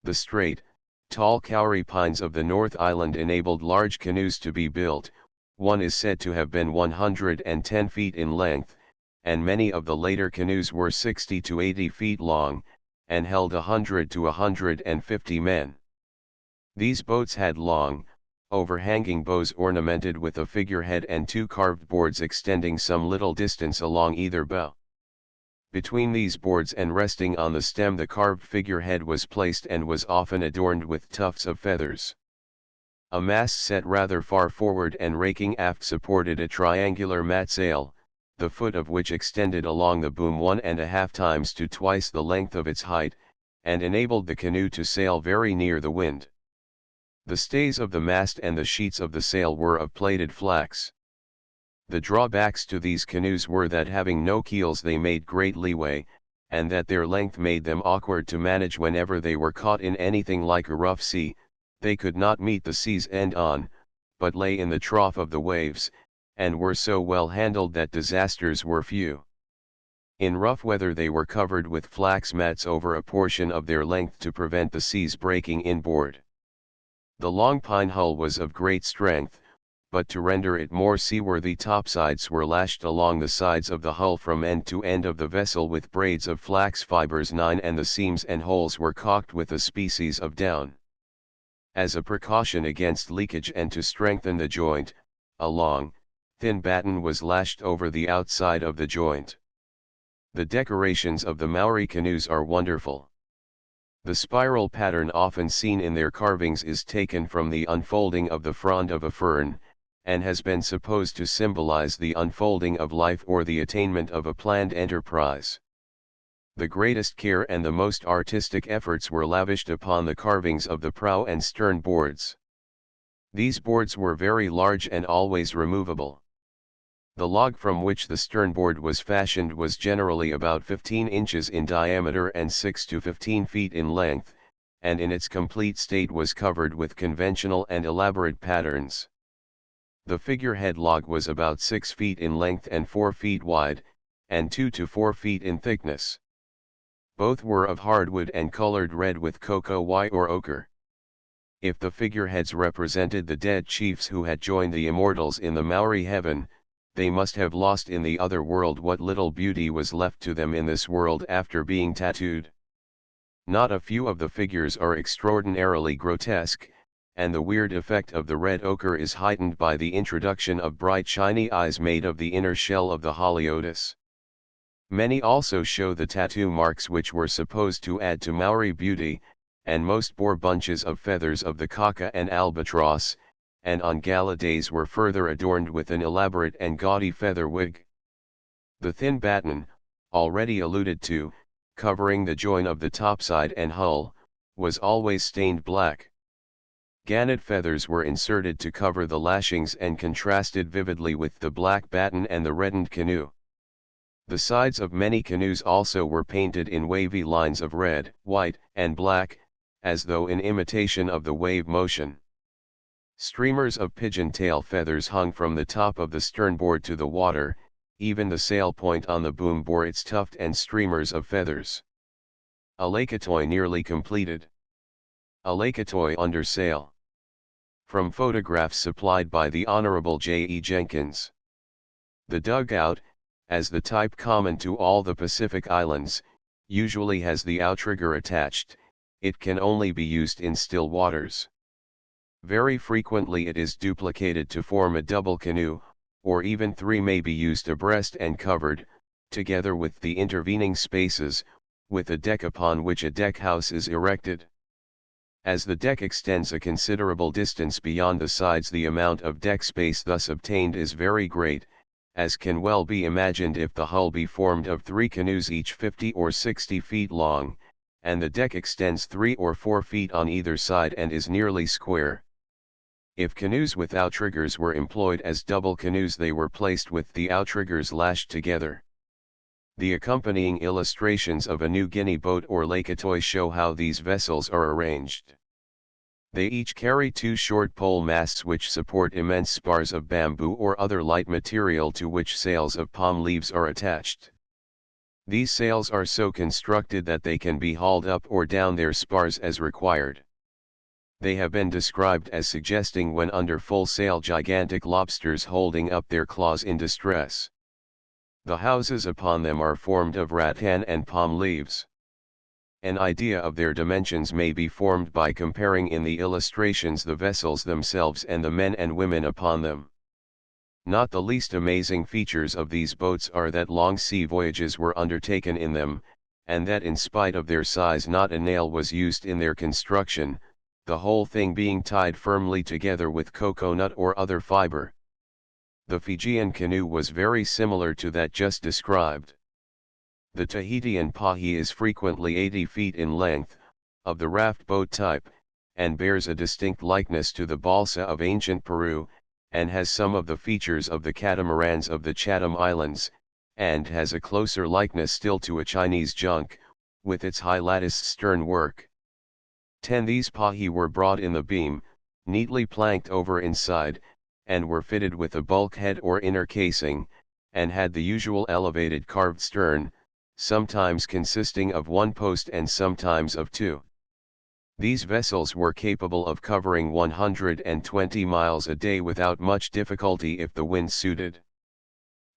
The straight, tall kauri pines of the North Island enabled large canoes to be built. One is said to have been 110 feet in length, and many of the later canoes were 60 to 80 feet long, and held 100 to 150 men. These boats had long, overhanging bows ornamented with a figurehead and two carved boards extending some little distance along either bow. Between these boards and resting on the stem the carved figurehead was placed and was often adorned with tufts of feathers. A mast set rather far forward and raking aft supported a triangular matsail, the foot of which extended along the boom 1.5 times to twice the length of its height, and enabled the canoe to sail very near the wind. The stays of the mast and the sheets of the sail were of plaited flax. The drawbacks to these canoes were that having no keels they made great leeway, and that their length made them awkward to manage whenever they were caught in anything like a rough sea. They could not meet the sea's end on, but lay in the trough of the waves, and were so well handled that disasters were few. In rough weather they were covered with flax mats over a portion of their length to prevent the seas breaking inboard. The long pine hull was of great strength, but to render it more seaworthy topsides were lashed along the sides of the hull from end to end of the vessel with braids of flax fibers 9, and the seams and holes were caulked with a species of down. As a precaution against leakage and to strengthen the joint, a long, thin batten was lashed over the outside of the joint. The decorations of the Maori canoes are wonderful. The spiral pattern often seen in their carvings is taken from the unfolding of the frond of a fern, and has been supposed to symbolize the unfolding of life or the attainment of a planned enterprise. The greatest care and the most artistic efforts were lavished upon the carvings of the prow and stern boards. These boards were very large and always removable. The log from which the sternboard was fashioned was generally about 15 inches in diameter and 6 to 15 feet in length, and in its complete state was covered with conventional and elaborate patterns. The figurehead log was about 6 feet in length and 4 feet wide, and 2 to 4 feet in thickness. Both were of hardwood and colored red with cocoa wye or ochre. If the figureheads represented the dead chiefs who had joined the immortals in the Maori heaven, they must have lost in the other world what little beauty was left to them in this world after being tattooed. Not a few of the figures are extraordinarily grotesque, and the weird effect of the red ochre is heightened by the introduction of bright shiny eyes made of the inner shell of the Haliotis. Many also show the tattoo marks which were supposed to add to Maori beauty, and most bore bunches of feathers of the kaka and albatross, and on gala days were further adorned with an elaborate and gaudy feather wig. The thin batten, already alluded to, covering the join of the topside and hull, was always stained black. Gannet feathers were inserted to cover the lashings and contrasted vividly with the black batten and the reddened canoe. The sides of many canoes also were painted in wavy lines of red, white, and black, as though in imitation of the wave motion. Streamers of pigeon-tail feathers hung from the top of the sternboard to the water, even the sail point on the boom bore its tuft and streamers of feathers. A lakatoi nearly completed. A lakatoi under sail. From photographs supplied by the Honorable J. E. Jenkins. The dugout, as the type common to all the Pacific Islands, usually has the outrigger attached. It can only be used in still waters. Very frequently it is duplicated to form a double canoe, or even three may be used abreast and covered, together with the intervening spaces, with a deck upon which a deck house is erected. As the deck extends a considerable distance beyond the sides, the amount of deck space thus obtained is very great, as can well be imagined if the hull be formed of 3 canoes each 50 or 60 feet long, and the deck extends 3 or 4 feet on either side and is nearly square. If canoes with outriggers were employed as double canoes, they were placed with the outriggers lashed together. The accompanying illustrations of a New Guinea boat or lakatoi show how these vessels are arranged. They each carry 2 short pole masts which support immense spars of bamboo or other light material to which sails of palm leaves are attached. These sails are so constructed that they can be hauled up or down their spars as required. They have been described as suggesting, when under full sail, gigantic lobsters holding up their claws in distress. The houses upon them are formed of rattan and palm leaves. An idea of their dimensions may be formed by comparing in the illustrations the vessels themselves and the men and women upon them. Not the least amazing features of these boats are that long sea voyages were undertaken in them, and that in spite of their size not a nail was used in their construction, the whole thing being tied firmly together with coconut or other fiber. The Fijian canoe was very similar to that just described. The Tahitian pahi is frequently 80 feet in length, of the raft boat type, and bears a distinct likeness to the balsa of ancient Peru, and has some of the features of the catamarans of the Chatham Islands, and has a closer likeness still to a Chinese junk, with its high latticed stern work. 10 These pahi were broad in the beam, neatly planked over inside, and were fitted with a bulkhead or inner casing, and had the usual elevated carved stern, sometimes consisting of 1 post and sometimes of 2. These vessels were capable of covering 120 miles a day without much difficulty if the wind suited.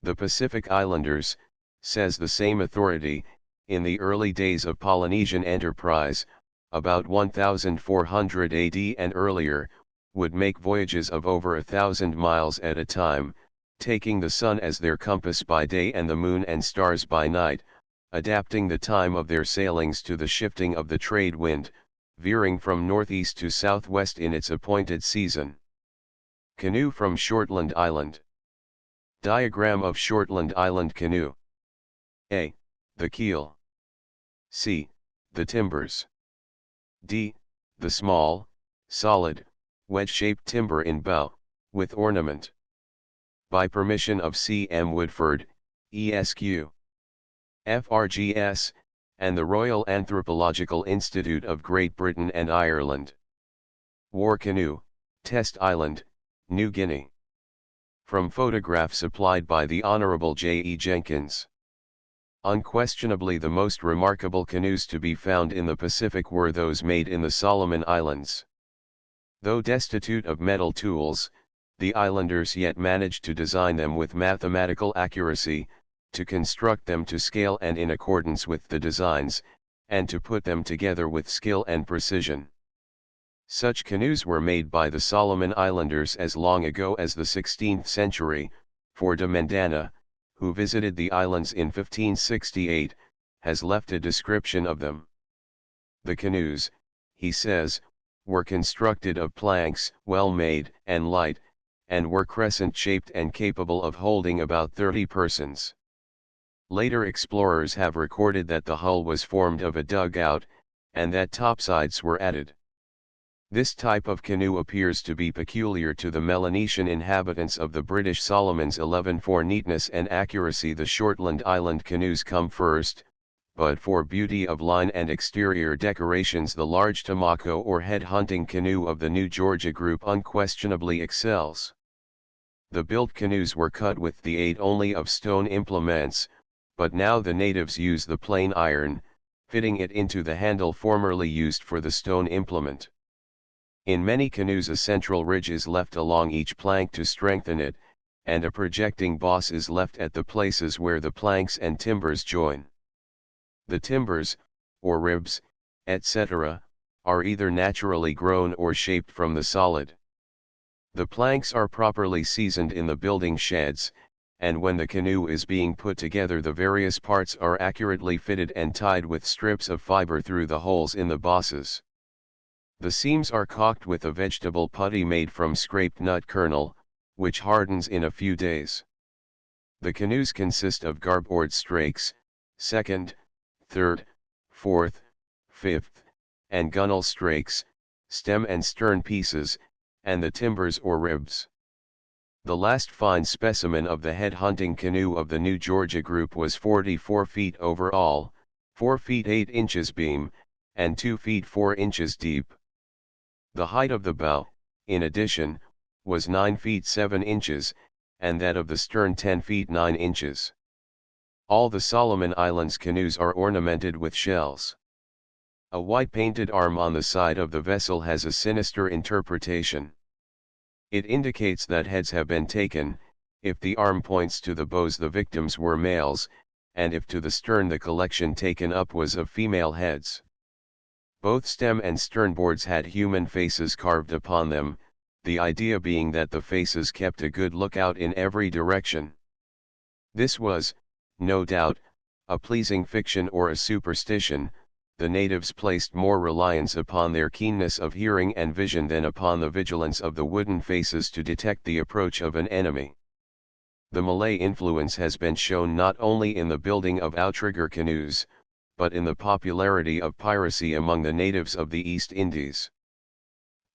The Pacific Islanders, says the same authority, in the early days of Polynesian enterprise, about 1400 AD and earlier, would make voyages of over 1,000 miles at a time, taking the sun as their compass by day and the moon and stars by night, adapting the time of their sailings to the shifting of the trade wind, veering from northeast to southwest in its appointed season. Canoe from Shortland Island. Diagram of Shortland Island canoe. A. The keel. C. The timbers. D. The small, solid, wedge-shaped timber in bow, with ornament. By permission of C. M. Woodford, ESQ. FRGS, and the Royal Anthropological Institute of Great Britain and Ireland. War canoe, Test Island, New Guinea. From photograph supplied by the Honourable J. E. Jenkins. Unquestionably the most remarkable canoes to be found in the Pacific were those made in the Solomon Islands. Though destitute of metal tools, the islanders yet managed to design them with mathematical accuracy, to construct them to scale and in accordance with the designs, and to put them together with skill and precision. Such canoes were made by the Solomon Islanders as long ago as the 16th century, for de Mendana, who visited the islands in 1568, has left a description of them. The canoes, he says, were constructed of planks, well made and light, and were crescent-shaped and capable of holding about 30 persons. Later explorers have recorded that the hull was formed of a dugout, and that topsides were added. This type of canoe appears to be peculiar to the Melanesian inhabitants of the British Solomons. 11. For neatness and accuracy the Shortland Island canoes come first, but for beauty of line and exterior decorations the large tomako or head-hunting canoe of the New Georgia group unquestionably excels. The built canoes were cut with the aid only of stone implements, but now the natives use the plain iron, fitting it into the handle formerly used for the stone implement. In many canoes a central ridge is left along each plank to strengthen it, and a projecting boss is left at the places where the planks and timbers join. The timbers, or ribs, etc., are either naturally grown or shaped from the solid. The planks are properly seasoned in the building sheds, and when the canoe is being put together the various parts are accurately fitted and tied with strips of fiber through the holes in the bosses. The seams are caulked with a vegetable putty made from scraped nut kernel, which hardens in a few days. The canoes consist of garboard strakes, 2nd, 3rd, 4th, 5th, and gunwale strakes, stem and stern pieces, and the timbers or ribs. The last fine specimen of the head-hunting canoe of the New Georgia group was 44 feet overall, 4 feet 8 inches beam, and 2 feet 4 inches deep. The height of the bow, in addition, was 9 feet 7 inches, and that of the stern 10 feet 9 inches. All the Solomon Islands canoes are ornamented with shells. A white painted arm on the side of the vessel has a sinister interpretation. It indicates that heads have been taken, if the arm points to the bows the victims were males, and if to the stern the collection taken up was of female heads. Both stem and sternboards had human faces carved upon them, the idea being that the faces kept a good lookout in every direction. This was, no doubt, a pleasing fiction or a superstition. The natives placed more reliance upon their keenness of hearing and vision than upon the vigilance of the wooden faces to detect the approach of an enemy. The Malay influence has been shown not only in the building of outrigger canoes, but in the popularity of piracy among the natives of the East Indies.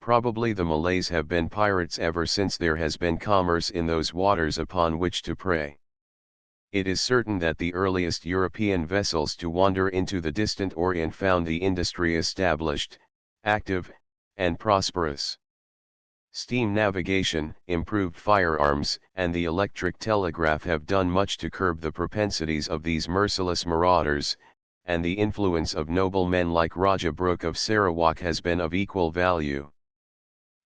Probably the Malays have been pirates ever since there has been commerce in those waters upon which to prey. It is certain that the earliest European vessels to wander into the distant Orient found the industry established, active, and prosperous. Steam navigation, improved firearms, and the electric telegraph have done much to curb the propensities of these merciless marauders, and the influence of noble men like Raja Brooke of Sarawak has been of equal value.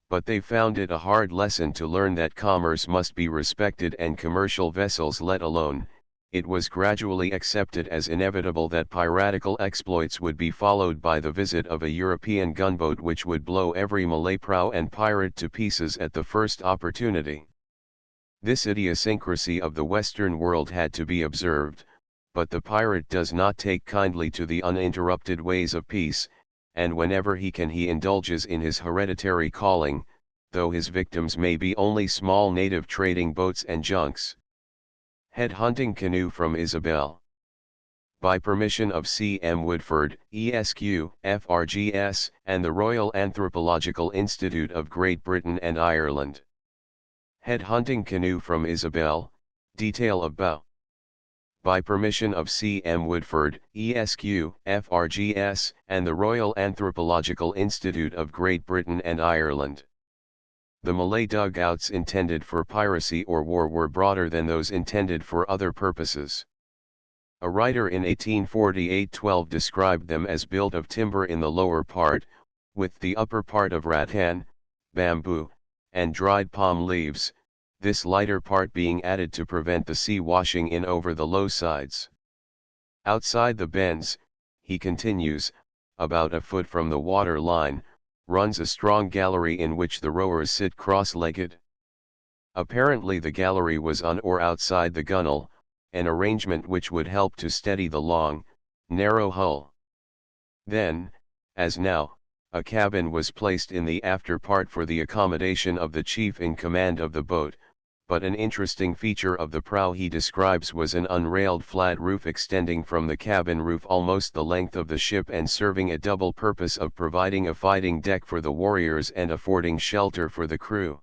But they found it a hard lesson to learn that commerce must be respected and commercial vessels let alone. It was gradually accepted as inevitable that piratical exploits would be followed by the visit of a European gunboat which would blow every Malay prau and pirate to pieces at the first opportunity. This idiosyncrasy of the Western world had to be observed, but the pirate does not take kindly to the uninterrupted ways of peace, and whenever he can he indulges in his hereditary calling, though his victims may be only small native trading boats and junks. Head-hunting canoe from Isabel. By permission of C.M. Woodford, Esq., FRGS, and the Royal Anthropological Institute of Great Britain and Ireland. Head hunting canoe from Isabel, detail of bow. By permission of C.M. Woodford, Esq., FRGS, and the Royal Anthropological Institute of Great Britain and Ireland. The Malay dugouts intended for piracy or war were broader than those intended for other purposes. A writer in 1848 described them as built of timber in the lower part, with the upper part of rattan, bamboo, and dried palm leaves, this lighter part being added to prevent the sea washing in over the low sides. Outside the bends, he continues, about a foot from the water line, runs a strong gallery in which the rowers sit cross-legged. Apparently the gallery was on or outside the gunwale, an arrangement which would help to steady the long, narrow hull. Then, as now, a cabin was placed in the after part for the accommodation of the chief in command of the boat, but an interesting feature of the prow he describes was an unrailed flat roof extending from the cabin roof almost the length of the ship and serving a double purpose of providing a fighting deck for the warriors and affording shelter for the crew.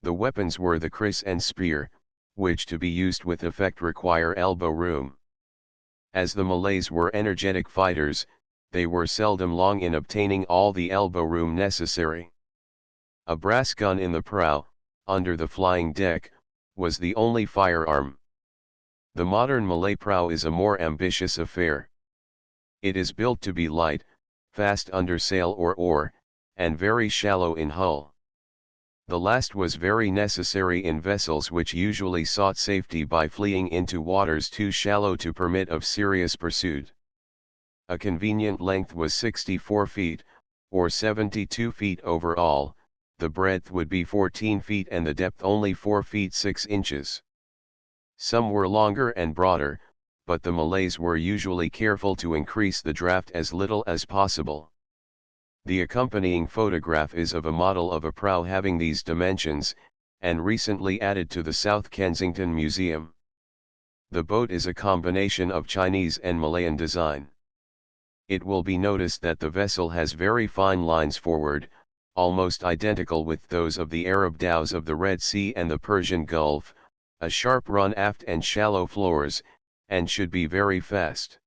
The weapons were the kris and spear, which to be used with effect require elbow room. As the Malays were energetic fighters, they were seldom long in obtaining all the elbow room necessary. A brass gun in the prow, under the flying deck, was the only firearm. The modern Malay prow is a more ambitious affair. It is built to be light, fast under sail or oar, and very shallow in hull. The last was very necessary in vessels which usually sought safety by fleeing into waters too shallow to permit of serious pursuit. A convenient length was 64 feet, or 72 feet overall. The breadth would be 14 feet and the depth only 4 feet 6 inches. Some were longer and broader, but the Malays were usually careful to increase the draft as little as possible. The accompanying photograph is of a model of a prow having these dimensions, and recently added to the South Kensington Museum. The boat is a combination of Chinese and Malayan design. It will be noticed that the vessel has very fine lines forward, almost identical with those of the Arab dhows of the Red Sea and the Persian Gulf, a sharp run aft and shallow floors, and should be very fast.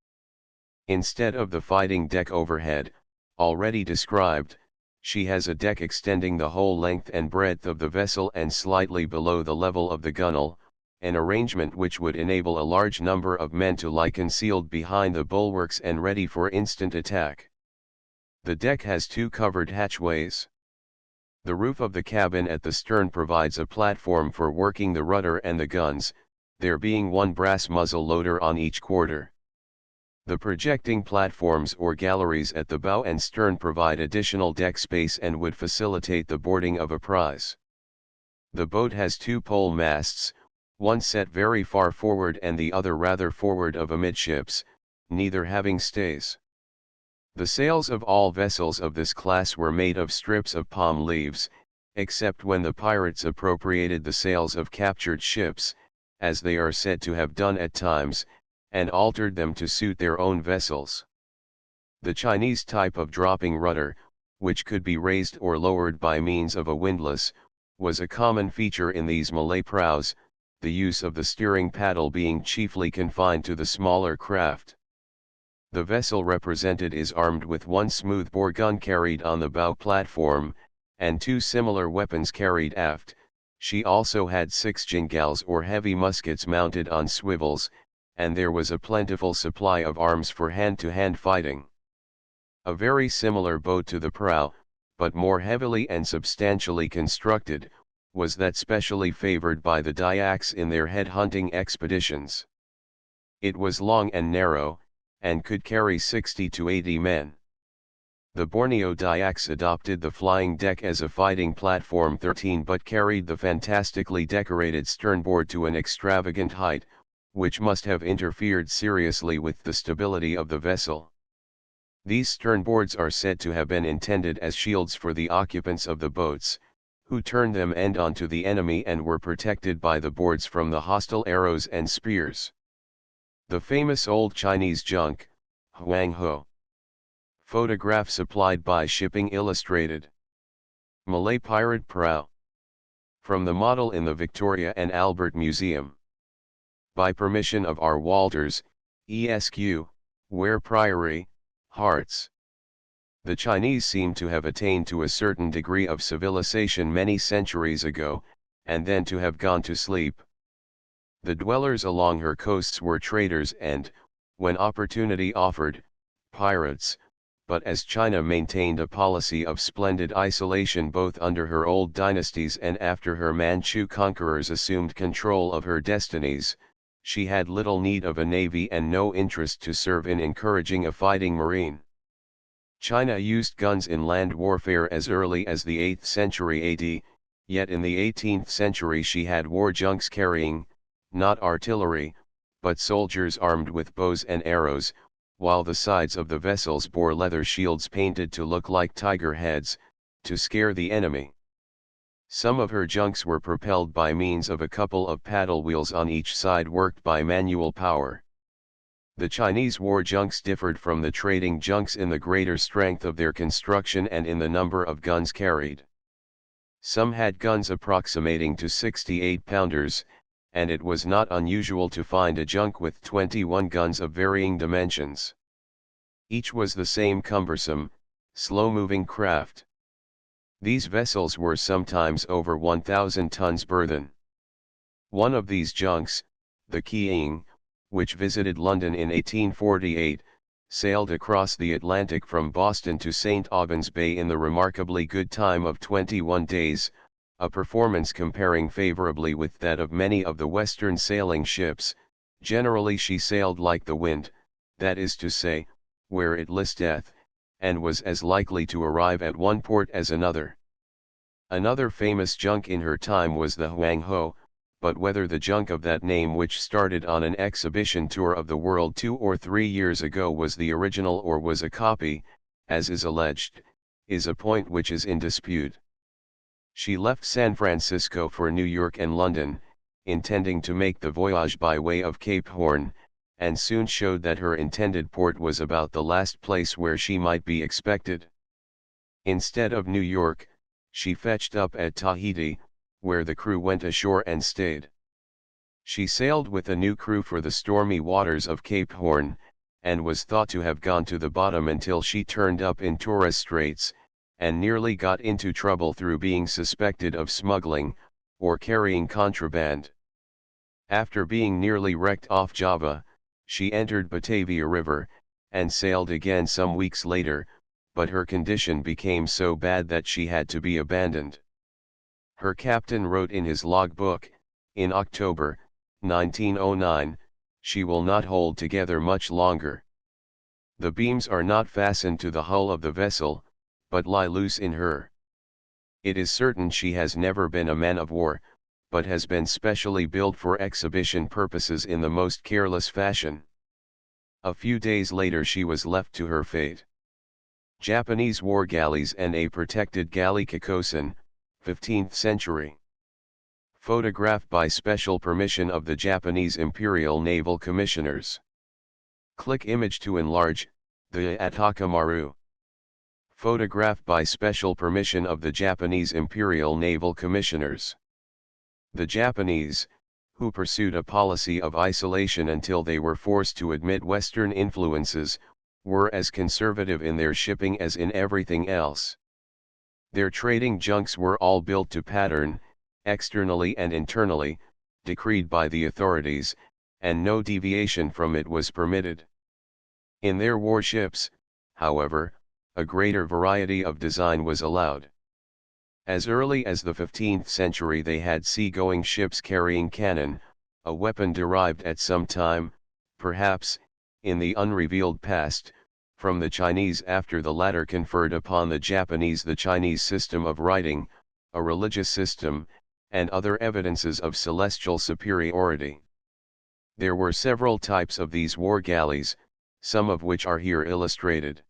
Instead of the fighting deck overhead, already described, she has a deck extending the whole length and breadth of the vessel and slightly below the level of the gunwale, an arrangement which would enable a large number of men to lie concealed behind the bulwarks and ready for instant attack. The deck has two covered hatchways. The roof of the cabin at the stern provides a platform for working the rudder and the guns, there being one brass muzzle loader on each quarter. The projecting platforms or galleries at the bow and stern provide additional deck space and would facilitate the boarding of a prize. The boat has two pole masts, one set very far forward and the other rather forward of amidships, neither having stays. The sails of all vessels of this class were made of strips of palm leaves, except when the pirates appropriated the sails of captured ships, as they are said to have done at times, and altered them to suit their own vessels. The Chinese type of dropping rudder, which could be raised or lowered by means of a windlass, was a common feature in these Malay prows, the use of the steering paddle being chiefly confined to the smaller craft. The vessel represented is armed with one smoothbore gun carried on the bow platform, and two similar weapons carried aft. She also had 6 jingals or heavy muskets mounted on swivels, and there was a plentiful supply of arms for hand-to-hand fighting. A very similar boat to the prow, but more heavily and substantially constructed, was that specially favored by the Dyaks in their head-hunting expeditions. It was long and narrow, and could carry 60 to 80 men. The Borneo Dyaks adopted the flying deck as a fighting platform 13 but carried the fantastically decorated sternboard to an extravagant height, which must have interfered seriously with the stability of the vessel. These sternboards are said to have been intended as shields for the occupants of the boats, who turned them end on to the enemy and were protected by the boards from the hostile arrows and spears. The famous old Chinese junk, Huang Ho. Photograph supplied by Shipping Illustrated. Malay Pirate Prau. From the model in the Victoria and Albert Museum. By permission of R. Walters, ESQ, Ware Priory, Hearts. The Chinese seem to have attained to a certain degree of civilization many centuries ago, and then to have gone to sleep. The dwellers along her coasts were traders and, when opportunity offered, pirates, but as China maintained a policy of splendid isolation both under her old dynasties and after her Manchu conquerors assumed control of her destinies, she had little need of a navy and no interest to serve in encouraging a fighting marine. China used guns in land warfare as early as the 8th century AD, yet in the 18th century she had war junks carrying, not artillery, but soldiers armed with bows and arrows, while the sides of the vessels bore leather shields painted to look like tiger heads, to scare the enemy. Some of her junks were propelled by means of a couple of paddle wheels on each side worked by manual power. The Chinese war junks differed from the trading junks in the greater strength of their construction and in the number of guns carried. Some had guns approximating to 68-pounders, and it was not unusual to find a junk with 21 guns of varying dimensions. Each was the same cumbersome, slow-moving craft. These vessels were sometimes over 1,000 tons burthen. One of these junks, the Qiang, which visited London in 1848, sailed across the Atlantic from Boston to St. Albans Bay in the remarkably good time of 21 days, a performance comparing favorably with that of many of the western sailing ships. Generally she sailed like the wind, that is to say, where it listeth, and was as likely to arrive at one port as another. Another famous junk in her time was the Huang Ho, but whether the junk of that name which started on an exhibition tour of the world 2 or 3 years ago was the original or was a copy, as is alleged, is a point which is in dispute. She left San Francisco for New York and London, intending to make the voyage by way of Cape Horn, and soon showed that her intended port was about the last place where she might be expected. Instead of New York, she fetched up at Tahiti, where the crew went ashore and stayed. She sailed with a new crew for the stormy waters of Cape Horn, and was thought to have gone to the bottom until she turned up in Torres Straits, and nearly got into trouble through being suspected of smuggling, or carrying contraband. After being nearly wrecked off Java, she entered Batavia River, and sailed again some weeks later, but her condition became so bad that she had to be abandoned. Her captain wrote in his logbook, in October, 1909, "She will not hold together much longer. The beams are not fastened to the hull of the vessel, but lie loose in her. It is certain she has never been a man of war, but has been specially built for exhibition purposes in the most careless fashion." A few days later she was left to her fate. Japanese war galleys and a protected galley Kikosan, 15th century. Photographed by special permission of the Japanese Imperial Naval Commissioners. Click image to enlarge, the Atakamaru. Photographed by special permission of the Japanese Imperial Naval Commissioners. The Japanese, who pursued a policy of isolation until they were forced to admit Western influences, were as conservative in their shipping as in everything else. Their trading junks were all built to pattern, externally and internally, decreed by the authorities, and no deviation from it was permitted. In their warships, however, a greater variety of design was allowed. As early as the 15th century they had sea-going ships carrying cannon, a weapon derived at some time, perhaps, in the unrevealed past, from the Chinese after the latter conferred upon the Japanese the Chinese system of writing, a religious system, and other evidences of celestial superiority. There were several types of these war galleys, some of which are here illustrated.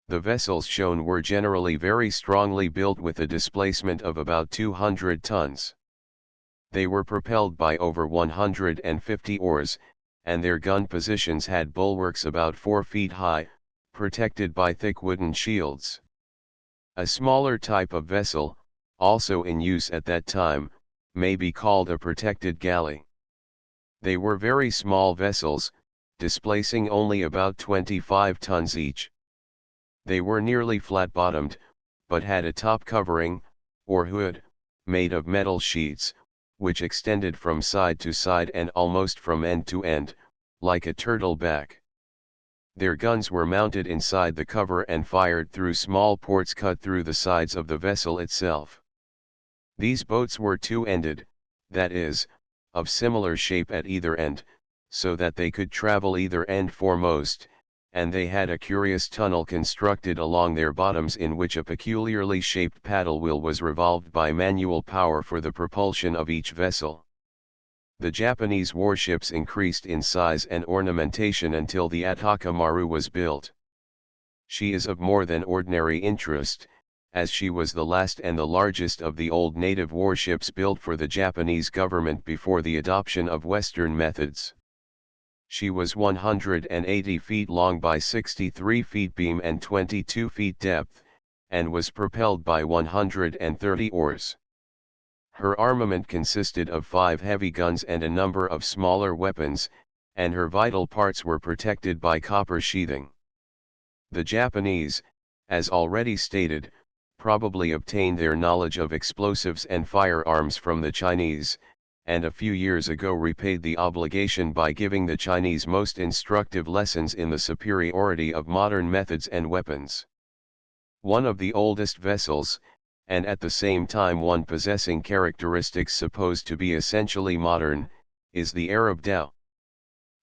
The vessels shown were generally very strongly built with a displacement of about 200 tons. They were propelled by over 150 oars, and their gun positions had bulwarks about 4 feet high, protected by thick wooden shields. A smaller type of vessel, also in use at that time, may be called a protected galley. They were very small vessels, displacing only about 25 tons each. They were nearly flat-bottomed, but had a top covering, or hood, made of metal sheets, which extended from side to side and almost from end to end, like a turtle back. Their guns were mounted inside the cover and fired through small ports cut through the sides of the vessel itself. These boats were two-ended, that is, of similar shape at either end, so that they could travel either end foremost, and they had a curious tunnel constructed along their bottoms in which a peculiarly shaped paddle wheel was revolved by manual power for the propulsion of each vessel. The Japanese warships increased in size and ornamentation until the Ataka Maru was built. She is of more than ordinary interest, as she was the last and the largest of the old native warships built for the Japanese government before the adoption of Western methods. She was 180 feet long by 63 feet beam and 22 feet depth, and was propelled by 130 oars. Her armament consisted of 5 heavy guns and a number of smaller weapons, and her vital parts were protected by copper sheathing. The Japanese, as already stated, probably obtained their knowledge of explosives and firearms from the Chinese, and a few years ago repaid the obligation by giving the Chinese most instructive lessons in the superiority of modern methods and weapons. One of the oldest vessels, and at the same time one possessing characteristics supposed to be essentially modern, is the Arab dhow.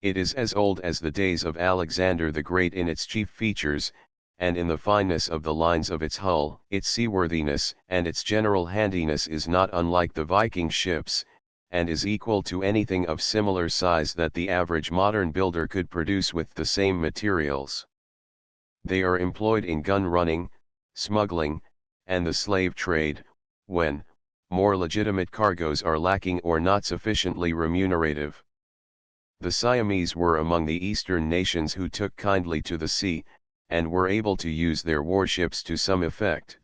It is as old as the days of Alexander the Great in its chief features, and in the fineness of the lines of its hull. Its seaworthiness and its general handiness is not unlike the Viking ships, and is equal to anything of similar size that the average modern builder could produce with the same materials. They are employed in gun running, smuggling, and the slave trade, when more legitimate cargoes are lacking or not sufficiently remunerative. The Siamese were among the eastern nations who took kindly to the sea, and were able to use their warships to some effect.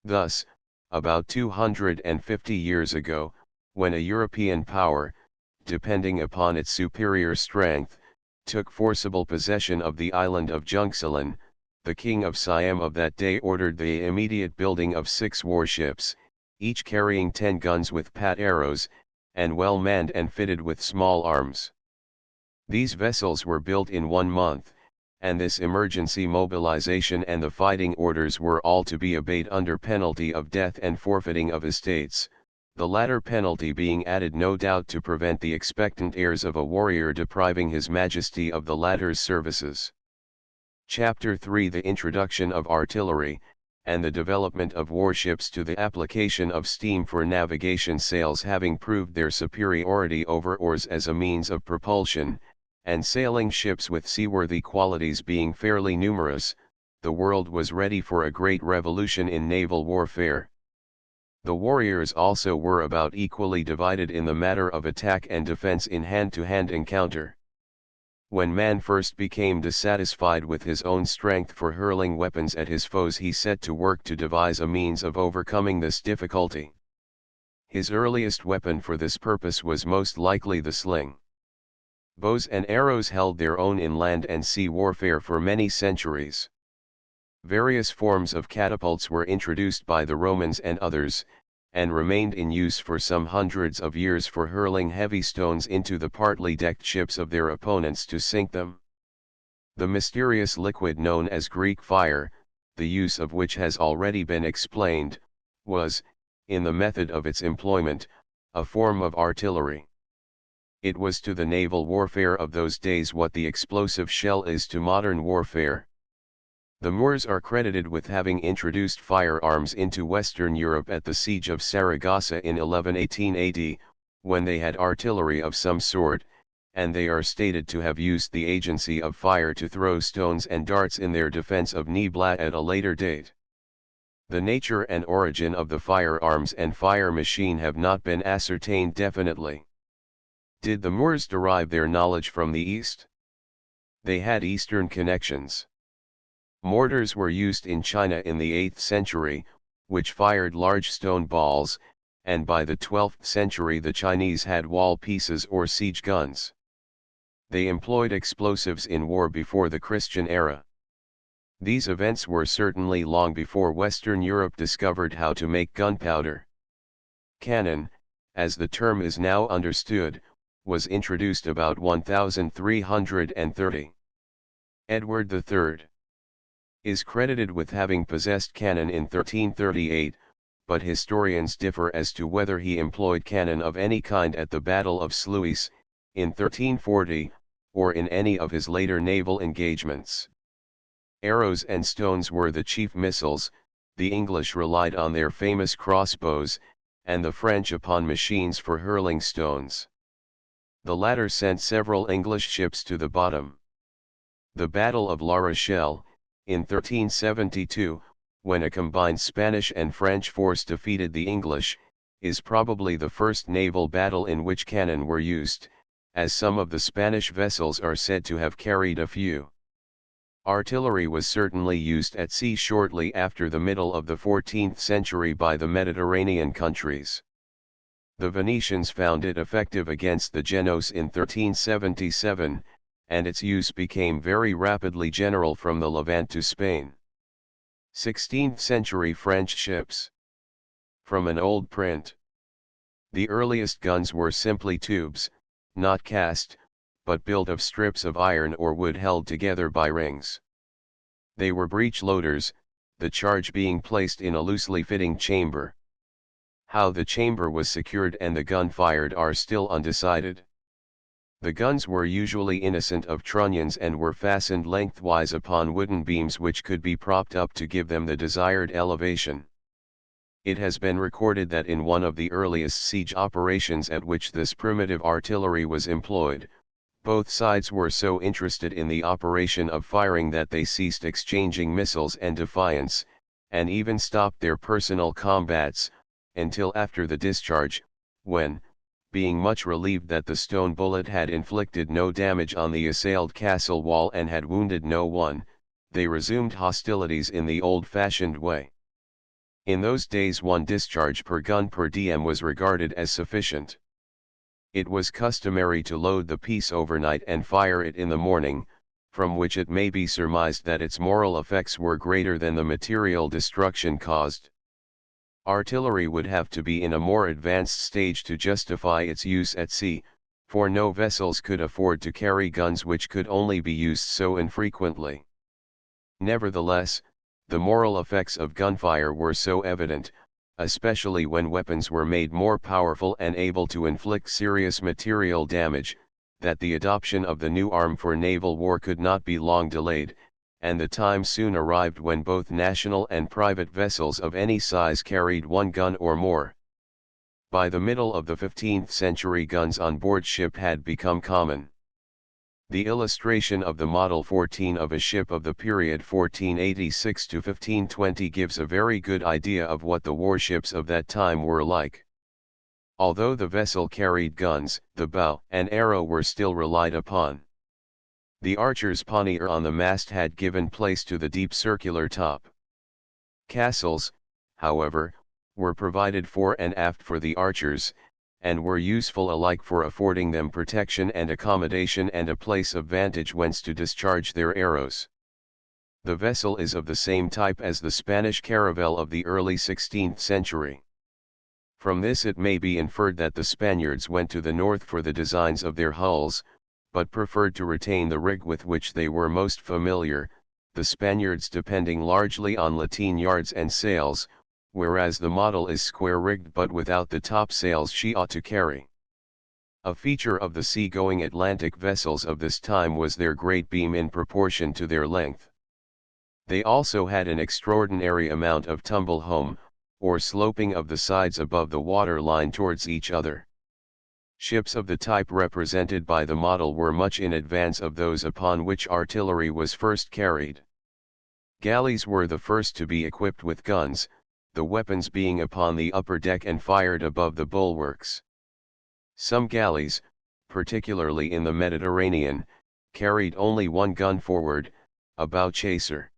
Thus, about 250 years ago, when a European power, depending upon its superior strength, took forcible possession of the island of Jungsalan, the king of Siam of that day ordered the immediate building of 6 warships, each carrying 10 guns with pat arrows, and well manned and fitted with small arms. These vessels were built in 1 month, and this emergency mobilization and the fighting orders were all to be obeyed under penalty of death and forfeiting of estates, the latter penalty being added no doubt to prevent the expectant heirs of a warrior depriving his majesty of the latter's services. Chapter 3: The introduction of artillery, and the development of warships to the application of steam for navigation. Sails having proved their superiority over oars as a means of propulsion, and sailing ships with seaworthy qualities being fairly numerous, the world was ready for a great revolution in naval warfare. The warriors also were about equally divided in the matter of attack and defense in hand-to-hand encounter. When man first became dissatisfied with his own strength for hurling weapons at his foes, he set to work to devise a means of overcoming this difficulty. His earliest weapon for this purpose was most likely the sling. Bows and arrows held their own in land and sea warfare for many centuries. Various forms of catapults were introduced by the Romans and others, and remained in use for some hundreds of years for hurling heavy stones into the partly decked ships of their opponents to sink them. The mysterious liquid known as Greek fire, the use of which has already been explained, was, in the method of its employment, a form of artillery. It was to the naval warfare of those days what the explosive shell is to modern warfare. The Moors are credited with having introduced firearms into Western Europe at the siege of Saragossa in 1118 AD, when they had artillery of some sort, and they are stated to have used the agency of fire to throw stones and darts in their defense of Nibla at a later date. The nature and origin of the firearms and fire machine have not been ascertained definitely. Did the Moors derive their knowledge from the East? They had Eastern connections. Mortars were used in China in the 8th century, which fired large stone balls, and by the 12th century the Chinese had wall pieces or siege guns. They employed explosives in war before the Christian era. These events were certainly long before Western Europe discovered how to make gunpowder. Cannon, as the term is now understood, was introduced about 1330. Edward III is credited with having possessed cannon in 1338, but historians differ as to whether he employed cannon of any kind at the Battle of Sluis, in 1340, or in any of his later naval engagements. Arrows and stones were the chief missiles. The English relied on their famous crossbows, and the French upon machines for hurling stones. The latter sent several English ships to the bottom. The Battle of La Rochelle, in 1372, when a combined Spanish and French force defeated the English, is probably the first naval battle in which cannon were used, as some of the Spanish vessels are said to have carried a few. Artillery was certainly used at sea shortly after the middle of the 14th century by the Mediterranean countries. The Venetians found it effective against the Genoese in 1377, and its use became very rapidly general from the Levant to Spain. 16th century French ships. From an old print. The earliest guns were simply tubes, not cast, but built of strips of iron or wood held together by rings. They were breech loaders, the charge being placed in a loosely fitting chamber. How the chamber was secured and the gun fired are still undecided. The guns were usually innocent of trunnions and were fastened lengthwise upon wooden beams which could be propped up to give them the desired elevation. It has been recorded that in one of the earliest siege operations at which this primitive artillery was employed, both sides were so interested in the operation of firing that they ceased exchanging missiles and defiance, and even stopped their personal combats, until after the discharge, when, being much relieved that the stone bullet had inflicted no damage on the assailed castle wall and had wounded no one, they resumed hostilities in the old-fashioned way. In those days one discharge per gun per diem was regarded as sufficient. It was customary to load the piece overnight and fire it in the morning, from which it may be surmised that its moral effects were greater than the material destruction caused. Artillery would have to be in a more advanced stage to justify its use at sea, for no vessels could afford to carry guns which could only be used so infrequently. Nevertheless, the moral effects of gunfire were so evident, especially when weapons were made more powerful and able to inflict serious material damage, that the adoption of the new arm for naval war could not be long delayed, and the time soon arrived when both national and private vessels of any size carried one gun or more. By the middle of the 15th century guns on board ship had become common. The illustration of the Model 14 of a ship of the period 1486 to 1520 gives a very good idea of what the warships of that time were like. Although the vessel carried guns, the bow and arrow were still relied upon. The archer's pannier on the mast had given place to the deep circular top. Castles, however, were provided fore and aft for the archers, and were useful alike for affording them protection and accommodation and a place of vantage whence to discharge their arrows. The vessel is of the same type as the Spanish caravel of the early 16th century. From this it may be inferred that the Spaniards went to the north for the designs of their hulls, but preferred to retain the rig with which they were most familiar, the Spaniards depending largely on lateen yards and sails, whereas the model is square-rigged but without the topsails she ought to carry. A feature of the sea-going Atlantic vessels of this time was their great beam in proportion to their length. They also had an extraordinary amount of tumble home, or sloping of the sides above the water line towards each other. Ships of the type represented by the model were much in advance of those upon which artillery was first carried. Galleys were the first to be equipped with guns, the weapons being upon the upper deck and fired above the bulwarks. Some galleys, particularly in the Mediterranean, carried only one gun forward, a bow chaser.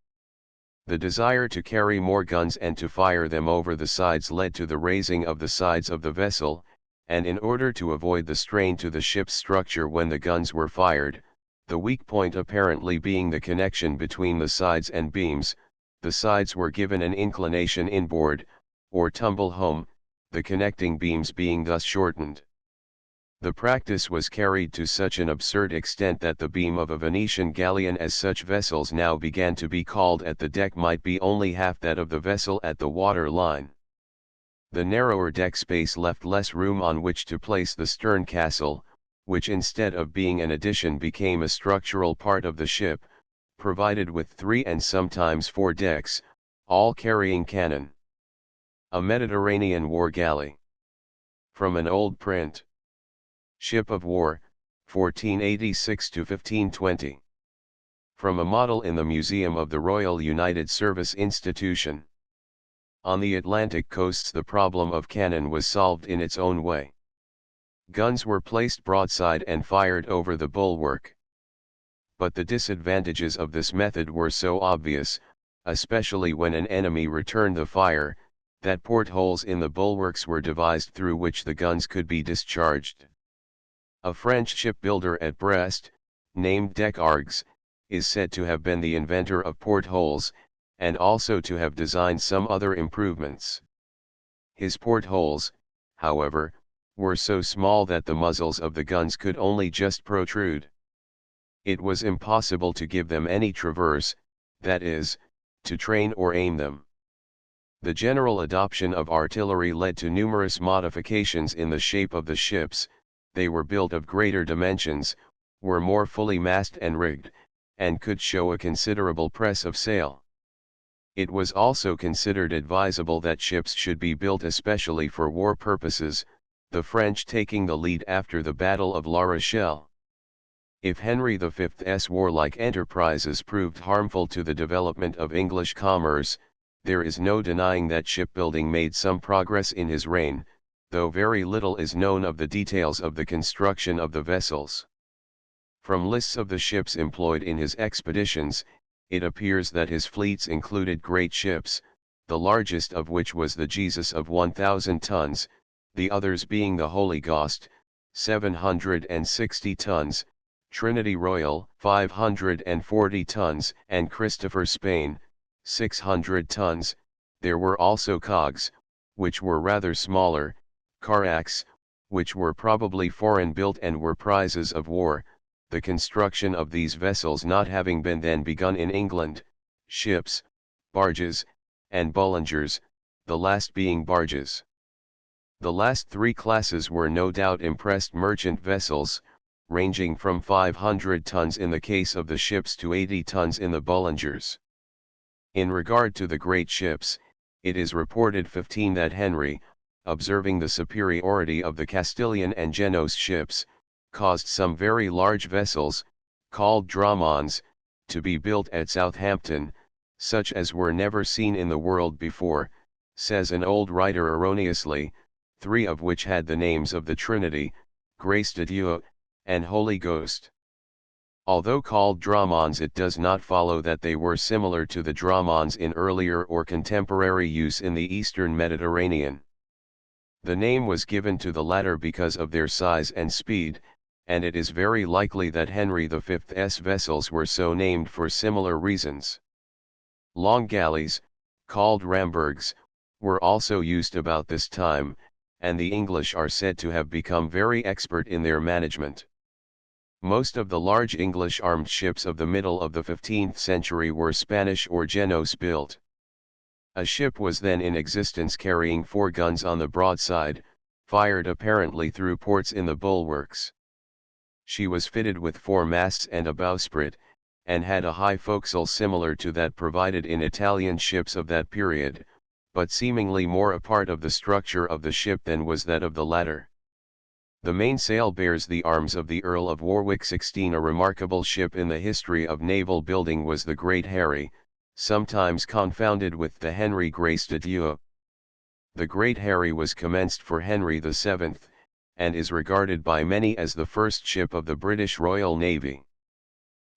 The desire to carry more guns and to fire them over the sides led to the raising of the sides of the vessel, and in order to avoid the strain to the ship's structure when the guns were fired, the weak point apparently being the connection between the sides and beams, the sides were given an inclination inboard, or tumble home, the connecting beams being thus shortened. The practice was carried to such an absurd extent that the beam of a Venetian galleon, as such vessels now began to be called, at the deck might be only half that of the vessel at the water line. The narrower deck space left less room on which to place the stern castle, which instead of being an addition became a structural part of the ship, provided with 3 and sometimes 4 decks, all carrying cannon. A Mediterranean war galley. From an old print. Ship of War, 1486 to 1520. From a model in the Museum of the Royal United Service Institution. On the Atlantic coasts the problem of cannon was solved in its own way. Guns were placed broadside and fired over the bulwark. But the disadvantages of this method were so obvious, especially when an enemy returned the fire, that portholes in the bulwarks were devised through which the guns could be discharged. A French shipbuilder at Brest, named Decargues, is said to have been the inventor of portholes, and also to have designed some other improvements. His portholes, however, were so small that the muzzles of the guns could only just protrude. It was impossible to give them any traverse, that is, to train or aim them. The general adoption of artillery led to numerous modifications in the shape of the ships. They were built of greater dimensions, were more fully massed and rigged, and could show a considerable press of sail. It was also considered advisable that ships should be built especially for war purposes, the French taking the lead after the Battle of La Rochelle. If Henry V's warlike enterprises proved harmful to the development of English commerce, there is no denying that shipbuilding made some progress in his reign, though very little is known of the details of the construction of the vessels. From lists of the ships employed in his expeditions, it appears that his fleets included great ships, the largest of which was the Jesus of 1,000 tons, the others being the Holy Ghost, 760 tons, Trinity Royal, 540 tons, and Christopher Spain, 600 tons. There were also cogs, which were rather smaller, carracks, which were probably foreign-built and were prizes of war, the construction of these vessels not having been then begun in England, ships, barges, and bullingers, the last being barges. The last 3 classes were no doubt impressed merchant vessels, ranging from 500 tons in the case of the ships to 80 tons in the bullingers. In regard to the great ships, it is reported 15 that Henry, observing the superiority of the Castilian and Genoese ships, caused some very large vessels, called dramons, to be built at Southampton, such as were never seen in the world before, says an old writer erroneously, 3 of which had the names of the Trinity, Grace de Dieu, and Holy Ghost. Although called dramons, it does not follow that they were similar to the dramons in earlier or contemporary use in the eastern Mediterranean. The name was given to the latter because of their size and speed, and it is very likely that Henry V's vessels were so named for similar reasons. Long galleys, called rambergs, were also used about this time, and the English are said to have become very expert in their management. Most of the large English armed ships of the middle of the 15th century were Spanish or Genoese built. A ship was then in existence carrying 4 guns on the broadside, fired apparently through ports in the bulwarks. She was fitted with 4 masts and a bowsprit, and had a high forecastle similar to that provided in Italian ships of that period, but seemingly more a part of the structure of the ship than was that of the latter. The mainsail bears the arms of the Earl of Warwick. 16 A remarkable ship in the history of naval building was the Great Harry, sometimes confounded with the Henry Grace de Dieu. The Great Harry was commenced for Henry VII, and is regarded by many as the first ship of the British Royal Navy.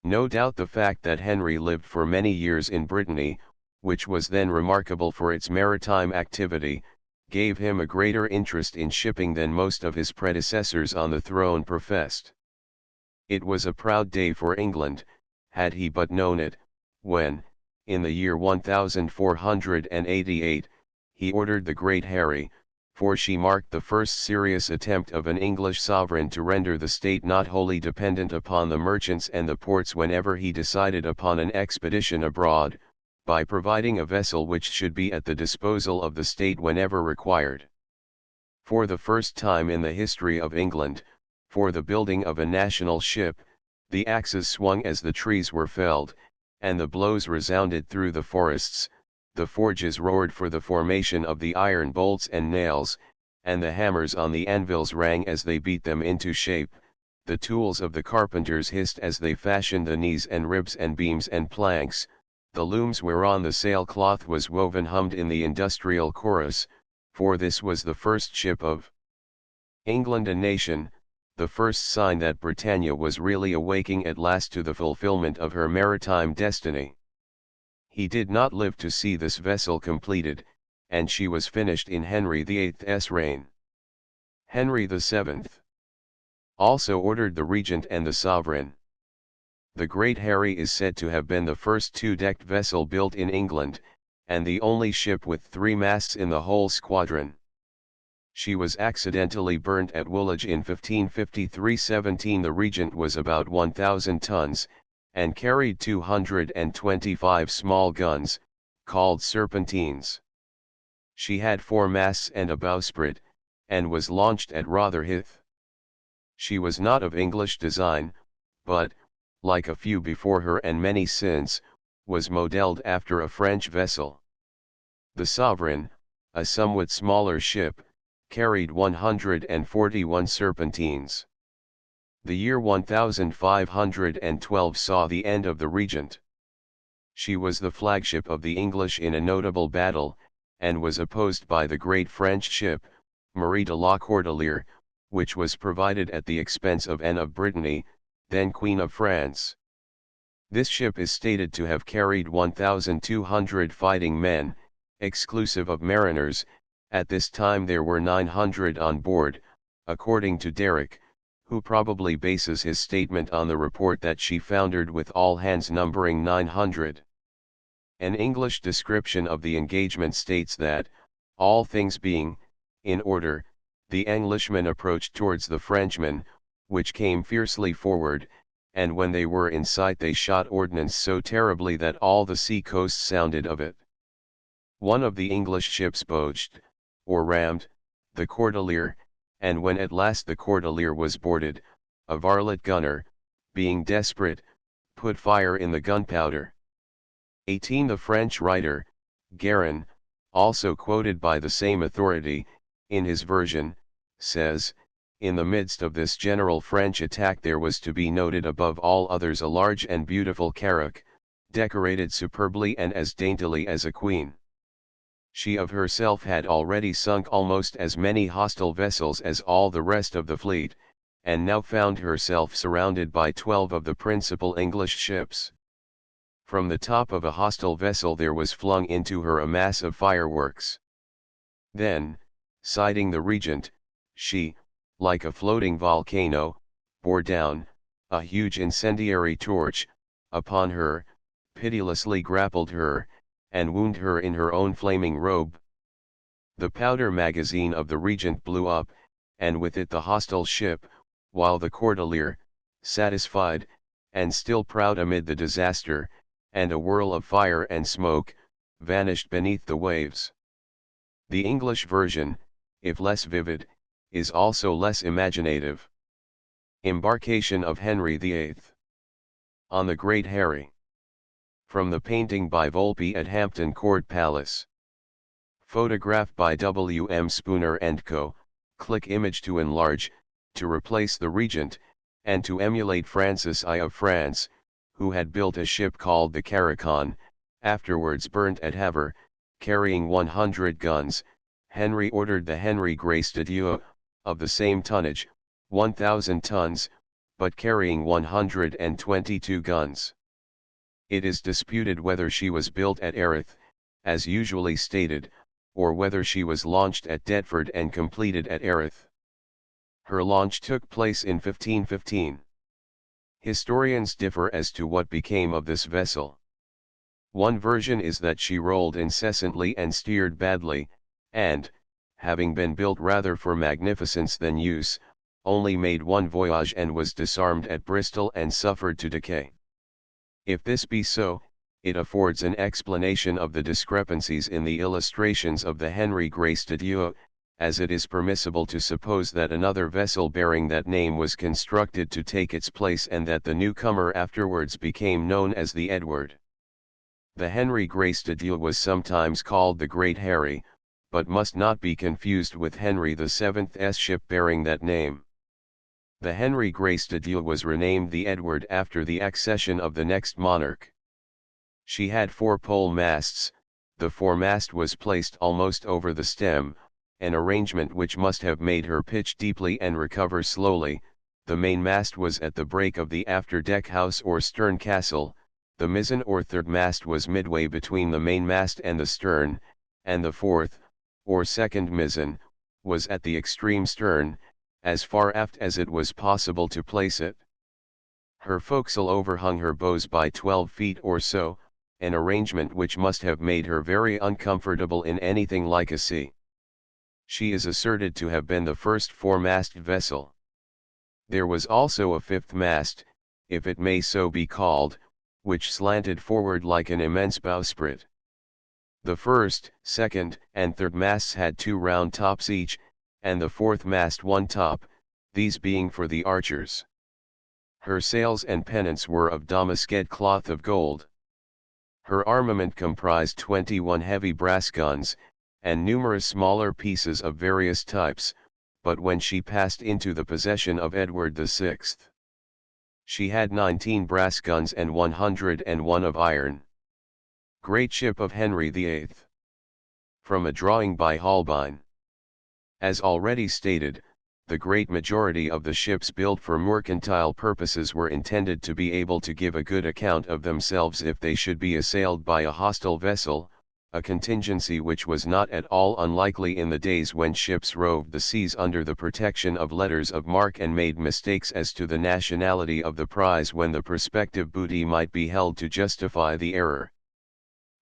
No doubt the fact that Henry lived for many years in Brittany, which was then remarkable for its maritime activity, gave him a greater interest in shipping than most of his predecessors on the throne professed. It was a proud day for England, had he but known it, when, in the year 1488, he ordered the Great Harry, for she marked the first serious attempt of an English sovereign to render the state not wholly dependent upon the merchants and the ports whenever he decided upon an expedition abroad, by providing a vessel which should be at the disposal of the state whenever required. For the first time in the history of England, for the building of a national ship, the axes swung as the trees were felled, and the blows resounded through the forests, the forges roared for the formation of the iron bolts and nails, and the hammers on the anvils rang as they beat them into shape, the tools of the carpenters hissed as they fashioned the knees and ribs and beams and planks, the looms whereon the sailcloth was woven hummed in the industrial chorus, for this was the first ship of England a nation, the first sign that Britannia was really awaking at last to the fulfillment of her maritime destiny. He did not live to see this vessel completed, and she was finished in Henry VIII's reign. Henry VII also ordered the regent and the sovereign. The Great Harry is said to have been the first two-decked vessel built in England, and the only ship with 3 masts in the whole squadron. She was accidentally burnt at Woolwich in 1553-17. The Regent was about 1,000 tons, and carried 225 small guns, called serpentines. She had 4 masts and a bowsprit, and was launched at Rotherhithe. She was not of English design, but, like a few before her and many since, was modelled after a French vessel. The Sovereign, a somewhat smaller ship, carried 141 serpentines. The year 1512 saw the end of the Regent. She was the flagship of the English in a notable battle, and was opposed by the great French ship, Marie de la Cordelière, which was provided at the expense of Anne of Brittany, then Queen of France. This ship is stated to have carried 1,200 fighting men, exclusive of mariners. At this time there were 900 on board, according to Derrick, who probably bases his statement on the report that she foundered with all hands numbering 900. An English description of the engagement states that, all things being in order, the Englishmen approached towards the Frenchmen, which came fiercely forward, and when they were in sight they shot ordnance so terribly that all the sea coast sounded of it. One of the English ships bouged, or rammed, the Cordelière, and when at last the Cordelière was boarded, a varlet gunner, being desperate, put fire in the gunpowder. 18. The French writer, Guérin, also quoted by the same authority, in his version, says, in the midst of this general French attack there was to be noted above all others a large and beautiful carrack, decorated superbly and as daintily as a queen. She of herself had already sunk almost as many hostile vessels as all the rest of the fleet, and now found herself surrounded by 12 of the principal English ships. From the top of a hostile vessel there was flung into her a mass of fireworks. Then, sighting the Regent, she, like a floating volcano, bore down, a huge incendiary torch, upon her, pitilessly grappled her, and wounded her in her own flaming robe. The powder magazine of the Regent blew up, and with it the hostile ship, while the Cordelière, satisfied, and still proud amid the disaster, and a whirl of fire and smoke, vanished beneath the waves. The English version, if less vivid, is also less imaginative. Embarkation of Henry VIII. On the Great Harry. From the painting by Volpe at Hampton Court Palace. Photograph by W. M. Spooner & Co., click image to enlarge, to replace the Regent, and to emulate Francis I of France, who had built a ship called the Caracon, afterwards burnt at Havre, carrying 100 guns. Henry ordered the Henry Grace de Dieu, of the same tonnage, 1,000 tons, but carrying 122 guns. It is disputed whether she was built at Erith, as usually stated, or whether she was launched at Deptford and completed at Erith. Her launch took place in 1515. Historians differ as to what became of this vessel. One version is that she rolled incessantly and steered badly, and, having been built rather for magnificence than use, only made one voyage and was disarmed at Bristol and suffered to decay. If this be so, it affords an explanation of the discrepancies in the illustrations of the Henry Greystadeau, as it is permissible to suppose that another vessel bearing that name was constructed to take its place and that the newcomer afterwards became known as the Edward. The Henry Greystadeau was sometimes called the Great Harry, but must not be confused with Henry VII's ship bearing that name. The Henry Greystadeau was renamed the Edward after the accession of the next monarch. She had 4 pole masts, the foremast was placed almost over the stem, an arrangement which must have made her pitch deeply and recover slowly. The mainmast was at the break of the after deck house or stern castle, the mizzen or third mast was midway between the mainmast and the stern, and the fourth, or second mizzen, was at the extreme stern, as far aft as it was possible to place it. Her forecastle overhung her bows by 12 feet or so, an arrangement which must have made her very uncomfortable in anything like a sea. She is asserted to have been the first four-masted vessel. There was also a fifth mast, if it may so be called, which slanted forward like an immense bowsprit. The first, second, and third masts had 2 round tops each, and the fourth mast 1 top, these being for the archers. Her sails and pennants were of damasked cloth of gold. Her armament comprised 21 heavy brass guns, and numerous smaller pieces of various types, but when she passed into the possession of Edward VI, she had 19 brass guns and 101 of iron. Great ship of Henry VIII. From a drawing by Holbein. As already stated, the great majority of the ships built for mercantile purposes were intended to be able to give a good account of themselves if they should be assailed by a hostile vessel, a contingency which was not at all unlikely in the days when ships roved the seas under the protection of letters of marque and made mistakes as to the nationality of the prize when the prospective booty might be held to justify the error.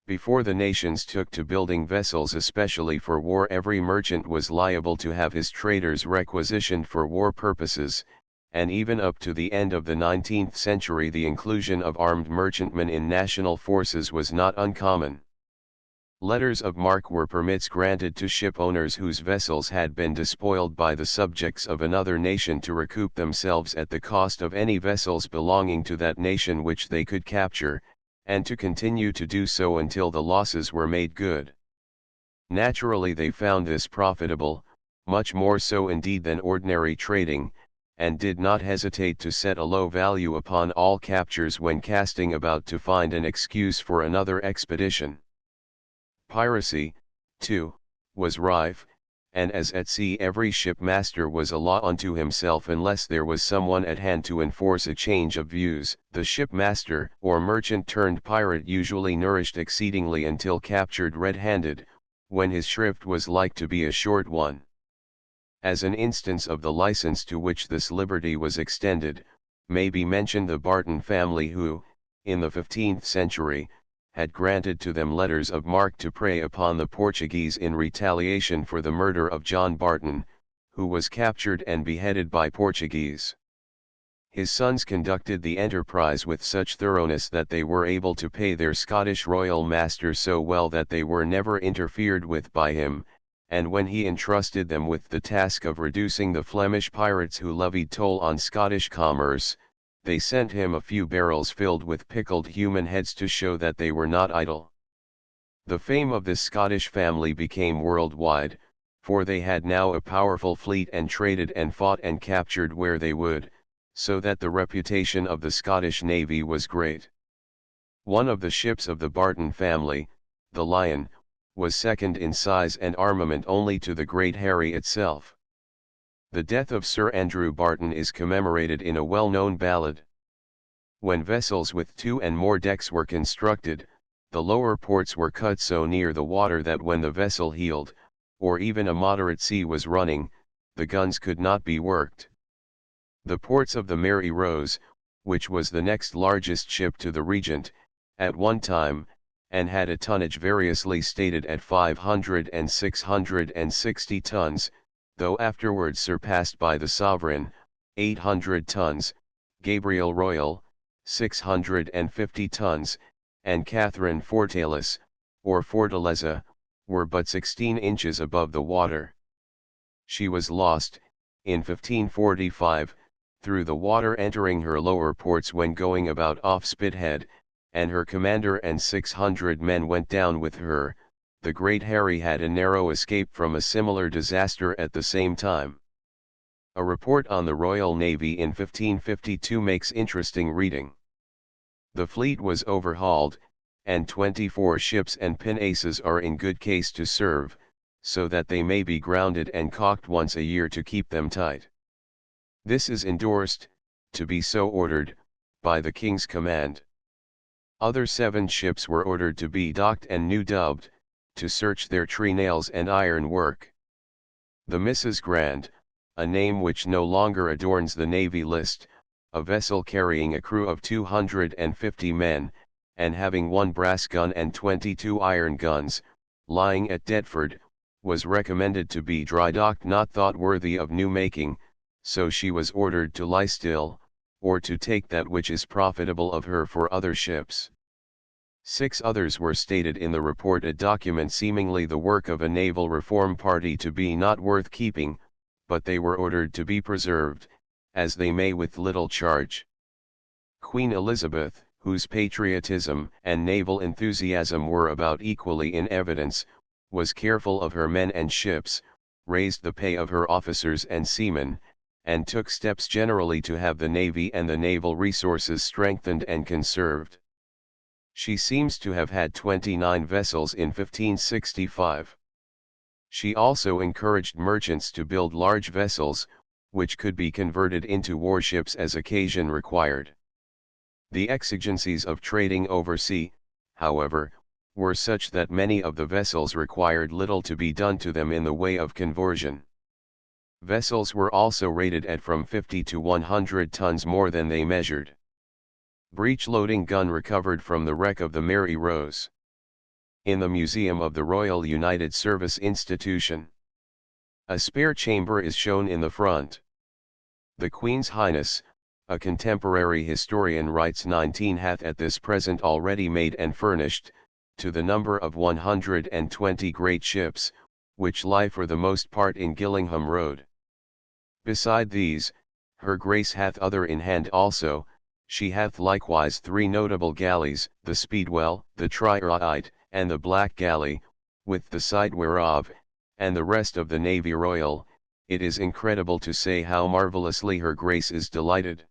Before the nations took to building vessels especially for war, every merchant was liable to have his traders requisitioned for war purposes, and even up to the end of the 19th century the inclusion of armed merchantmen in national forces was not uncommon. Letters of marque were permits granted to ship owners whose vessels had been despoiled by the subjects of another nation to recoup themselves at the cost of any vessels belonging to that nation which they could capture, and to continue to do so until the losses were made good. Naturally they found this profitable, much more so indeed than ordinary trading, and did not hesitate to set a low value upon all captures when casting about to find an excuse for another expedition. Piracy, too, was rife, and as at sea every shipmaster was a law unto himself unless there was someone at hand to enforce a change of views. The shipmaster or merchant turned pirate usually nourished exceedingly until captured red-handed, when his shrift was like to be a short one. As an instance of the license to which this liberty was extended, may be mentioned the Barton family who, in the 15th century, had granted to them letters of marque to prey upon the Portuguese in retaliation for the murder of John Barton, who was captured and beheaded by Portuguese. His sons conducted the enterprise with such thoroughness that they were able to pay their Scottish royal master so well that they were never interfered with by him, and when he entrusted them with the task of reducing the Flemish pirates who levied toll on Scottish commerce, they sent him a few barrels filled with pickled human heads to show that they were not idle. The fame of this Scottish family became worldwide, for they had now a powerful fleet and traded and fought and captured where they would, so that the reputation of the Scottish navy was great. One of the ships of the Barton family, the Lion, was second in size and armament only to the Great Harry itself. The death of Sir Andrew Barton is commemorated in a well-known ballad. When vessels with 2 and more decks were constructed, the lower ports were cut so near the water that when the vessel heeled, or even a moderate sea was running, the guns could not be worked. The ports of the Mary Rose, which was the next largest ship to the Regent, at one time, and had a tonnage variously stated at 500 and 660 tons, though afterwards surpassed by the Sovereign, 800 tons, Gabriel Royal, 650 tons, and Catherine Fortaleza, or Fortaleza, were but 16 inches above the water. She was lost, in 1545, through the water entering her lower ports when going about off Spithead, and her commander and 600 men went down with her. The Great Harry had a narrow escape from a similar disaster at the same time. A report on the Royal Navy in 1552 makes interesting reading. The fleet was overhauled, and 24 ships and pinnaces are in good case to serve, so that they may be grounded and caulked once a year to keep them tight. This is endorsed, to be so ordered, by the King's command. Other 7 ships were ordered to be docked and new dubbed, to search their trenails and iron work. The Mrs. Grand, a name which no longer adorns the Navy list, a vessel carrying a crew of 250 men, and having 1 brass gun and 22 iron guns, lying at Deptford, was recommended to be dry docked, not thought worthy of new making, so she was ordered to lie still, or to take that which is profitable of her for other ships. 6 others were stated in the report, a document seemingly the work of a naval reform party, to be not worth keeping, but they were ordered to be preserved, as they may with little charge. Queen Elizabeth, whose patriotism and naval enthusiasm were about equally in evidence, was careful of her men and ships, raised the pay of her officers and seamen, and took steps generally to have the navy and the naval resources strengthened and conserved. She seems to have had 29 vessels in 1565. She also encouraged merchants to build large vessels, which could be converted into warships as occasion required. The exigencies of trading oversea, however, were such that many of the vessels required little to be done to them in the way of conversion. Vessels were also rated at from 50 to 100 tons more than they measured. Breech-loading gun recovered from the wreck of the Mary Rose. In the Museum of the Royal United Service Institution, a spare chamber is shown in the front. The Queen's Highness, a contemporary historian, writes 19 hath at this present already made and furnished, to the number of 120 great ships, which lie for the most part in Gillingham Road. Beside these, her Grace hath other in hand also. She hath likewise 3 notable galleys, the Speedwell, the Triarite, and the Black Galley, with the side whereof, and the rest of the Navy Royal. It is incredible to say how marvellously her Grace is delighted.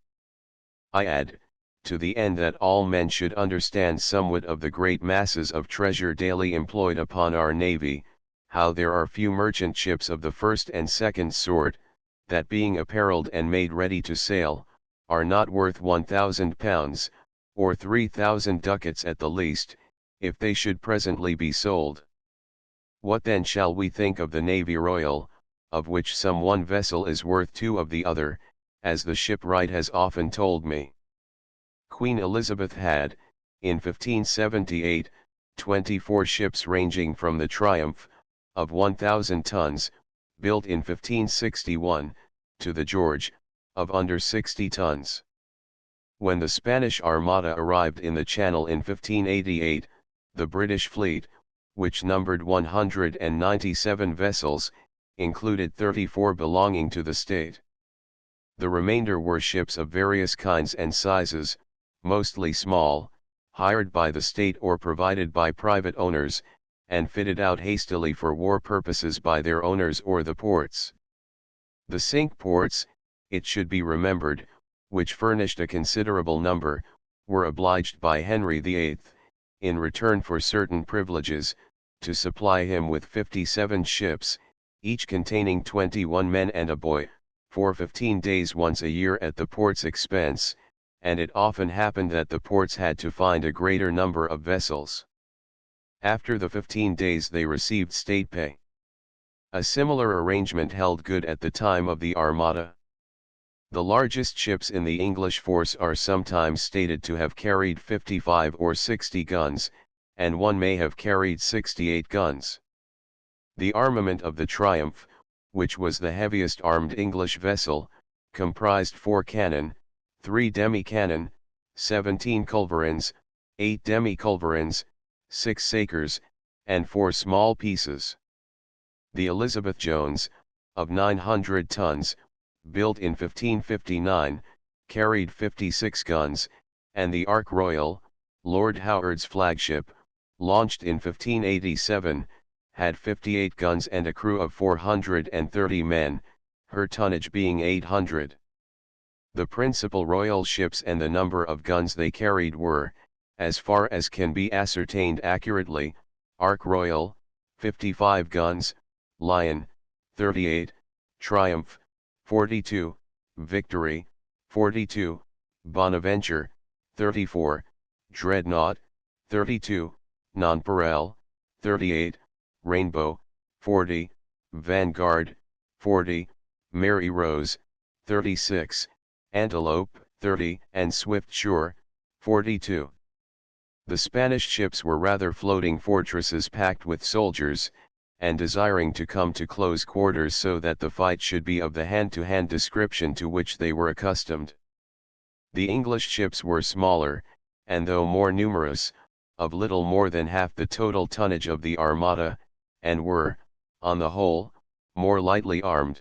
I add, to the end that all men should understand somewhat of the great masses of treasure daily employed upon our Navy, how there are few merchant ships of the first and second sort, that being apparelled and made ready to sail, are not worth £1,000, or 3,000 ducats at the least, if they should presently be sold. What then shall we think of the Navy Royal, of which some one vessel is worth 2 of the other, as the shipwright has often told me? Queen Elizabeth had, in 1578, 24 ships ranging from the Triumph, of 1,000 tons, built in 1561, to the George, of under 60 tons. When the Spanish Armada arrived in the Channel in 1588, the British fleet, which numbered 197 vessels, included 34 belonging to the state. The remainder were ships of various kinds and sizes, mostly small, hired by the state or provided by private owners, and fitted out hastily for war purposes by their owners or the ports. The Cinque Ports, it should be remembered, which furnished a considerable number, were obliged by Henry VIII, in return for certain privileges, to supply him with 57 ships, each containing 21 men and a boy, for 15 days once a year at the port's expense, and it often happened that the ports had to find a greater number of vessels. After the 15 days they received state pay. A similar arrangement held good at the time of the Armada. The largest ships in the English force are sometimes stated to have carried 55 or 60 guns, and one may have carried 68 guns. The armament of the Triumph, which was the heaviest armed English vessel, comprised 4 cannon, 3 demi-cannon, 17 culverins, 8 demi-culverins, 6 sakers, and 4 small pieces. The Elizabeth Jones, of 900 tons, built in 1559, carried 56 guns, and the Ark Royal, Lord Howard's flagship, launched in 1587, had 58 guns and a crew of 430 men, her tonnage being 800. The principal royal ships and the number of guns they carried were, as far as can be ascertained accurately, Ark Royal, 55 guns, Lion, 38, Triumph, 42, Victory, 42, Bonaventure, 34, Dreadnought, 32, Nonpareil, 38, Rainbow, 40, Vanguard, 40, Mary Rose, 36, Antelope, 30, and Swift Shore, 42. The Spanish ships were rather floating fortresses packed with soldiers, and desiring to come to close quarters so that the fight should be of the hand-to-hand description to which they were accustomed. The English ships were smaller, and though more numerous, of little more than half the total tonnage of the Armada, and were, on the whole, more lightly armed.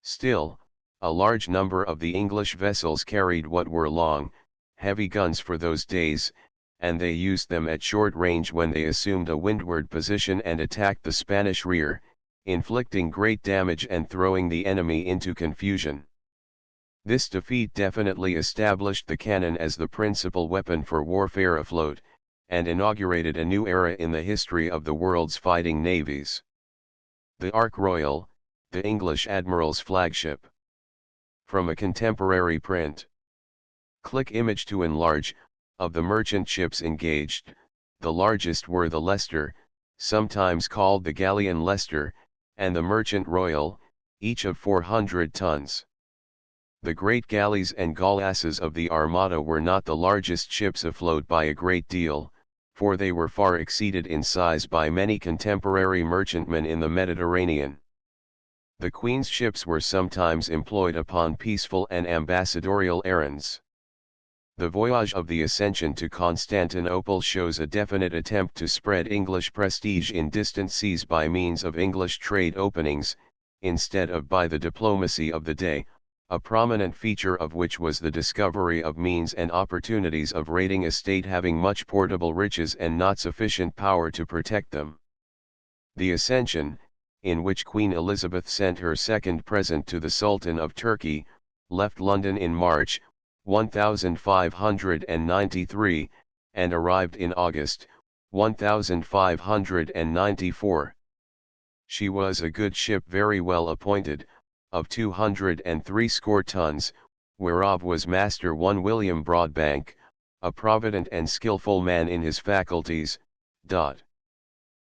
Still, a large number of the English vessels carried what were long, heavy guns for those days, and they used them at short range when they assumed a windward position and attacked the Spanish rear, inflicting great damage and throwing the enemy into confusion. This defeat definitely established the cannon as the principal weapon for warfare afloat, and inaugurated a new era in the history of the world's fighting navies. The Ark Royal, the English admiral's flagship. From a contemporary print. Click image to enlarge. Of the merchant ships engaged, the largest were the Leicester, sometimes called the galleon Leicester, and the Merchant Royal, each of 400 tons. The great galleys and galleasses of the Armada were not the largest ships afloat by a great deal, for they were far exceeded in size by many contemporary merchantmen in the Mediterranean. The Queen's ships were sometimes employed upon peaceful and ambassadorial errands. The voyage of the Ascension to Constantinople shows a definite attempt to spread English prestige in distant seas by means of English trade openings, instead of by the diplomacy of the day, a prominent feature of which was the discovery of means and opportunities of raiding a state having much portable riches and not sufficient power to protect them. The Ascension, in which Queen Elizabeth sent her second present to the Sultan of Turkey, left London in March, 1593, and arrived in August, 1594. She was a good ship very well appointed, of 203 tons, whereof was master one William Broadbank, a provident and skilful man in his faculties.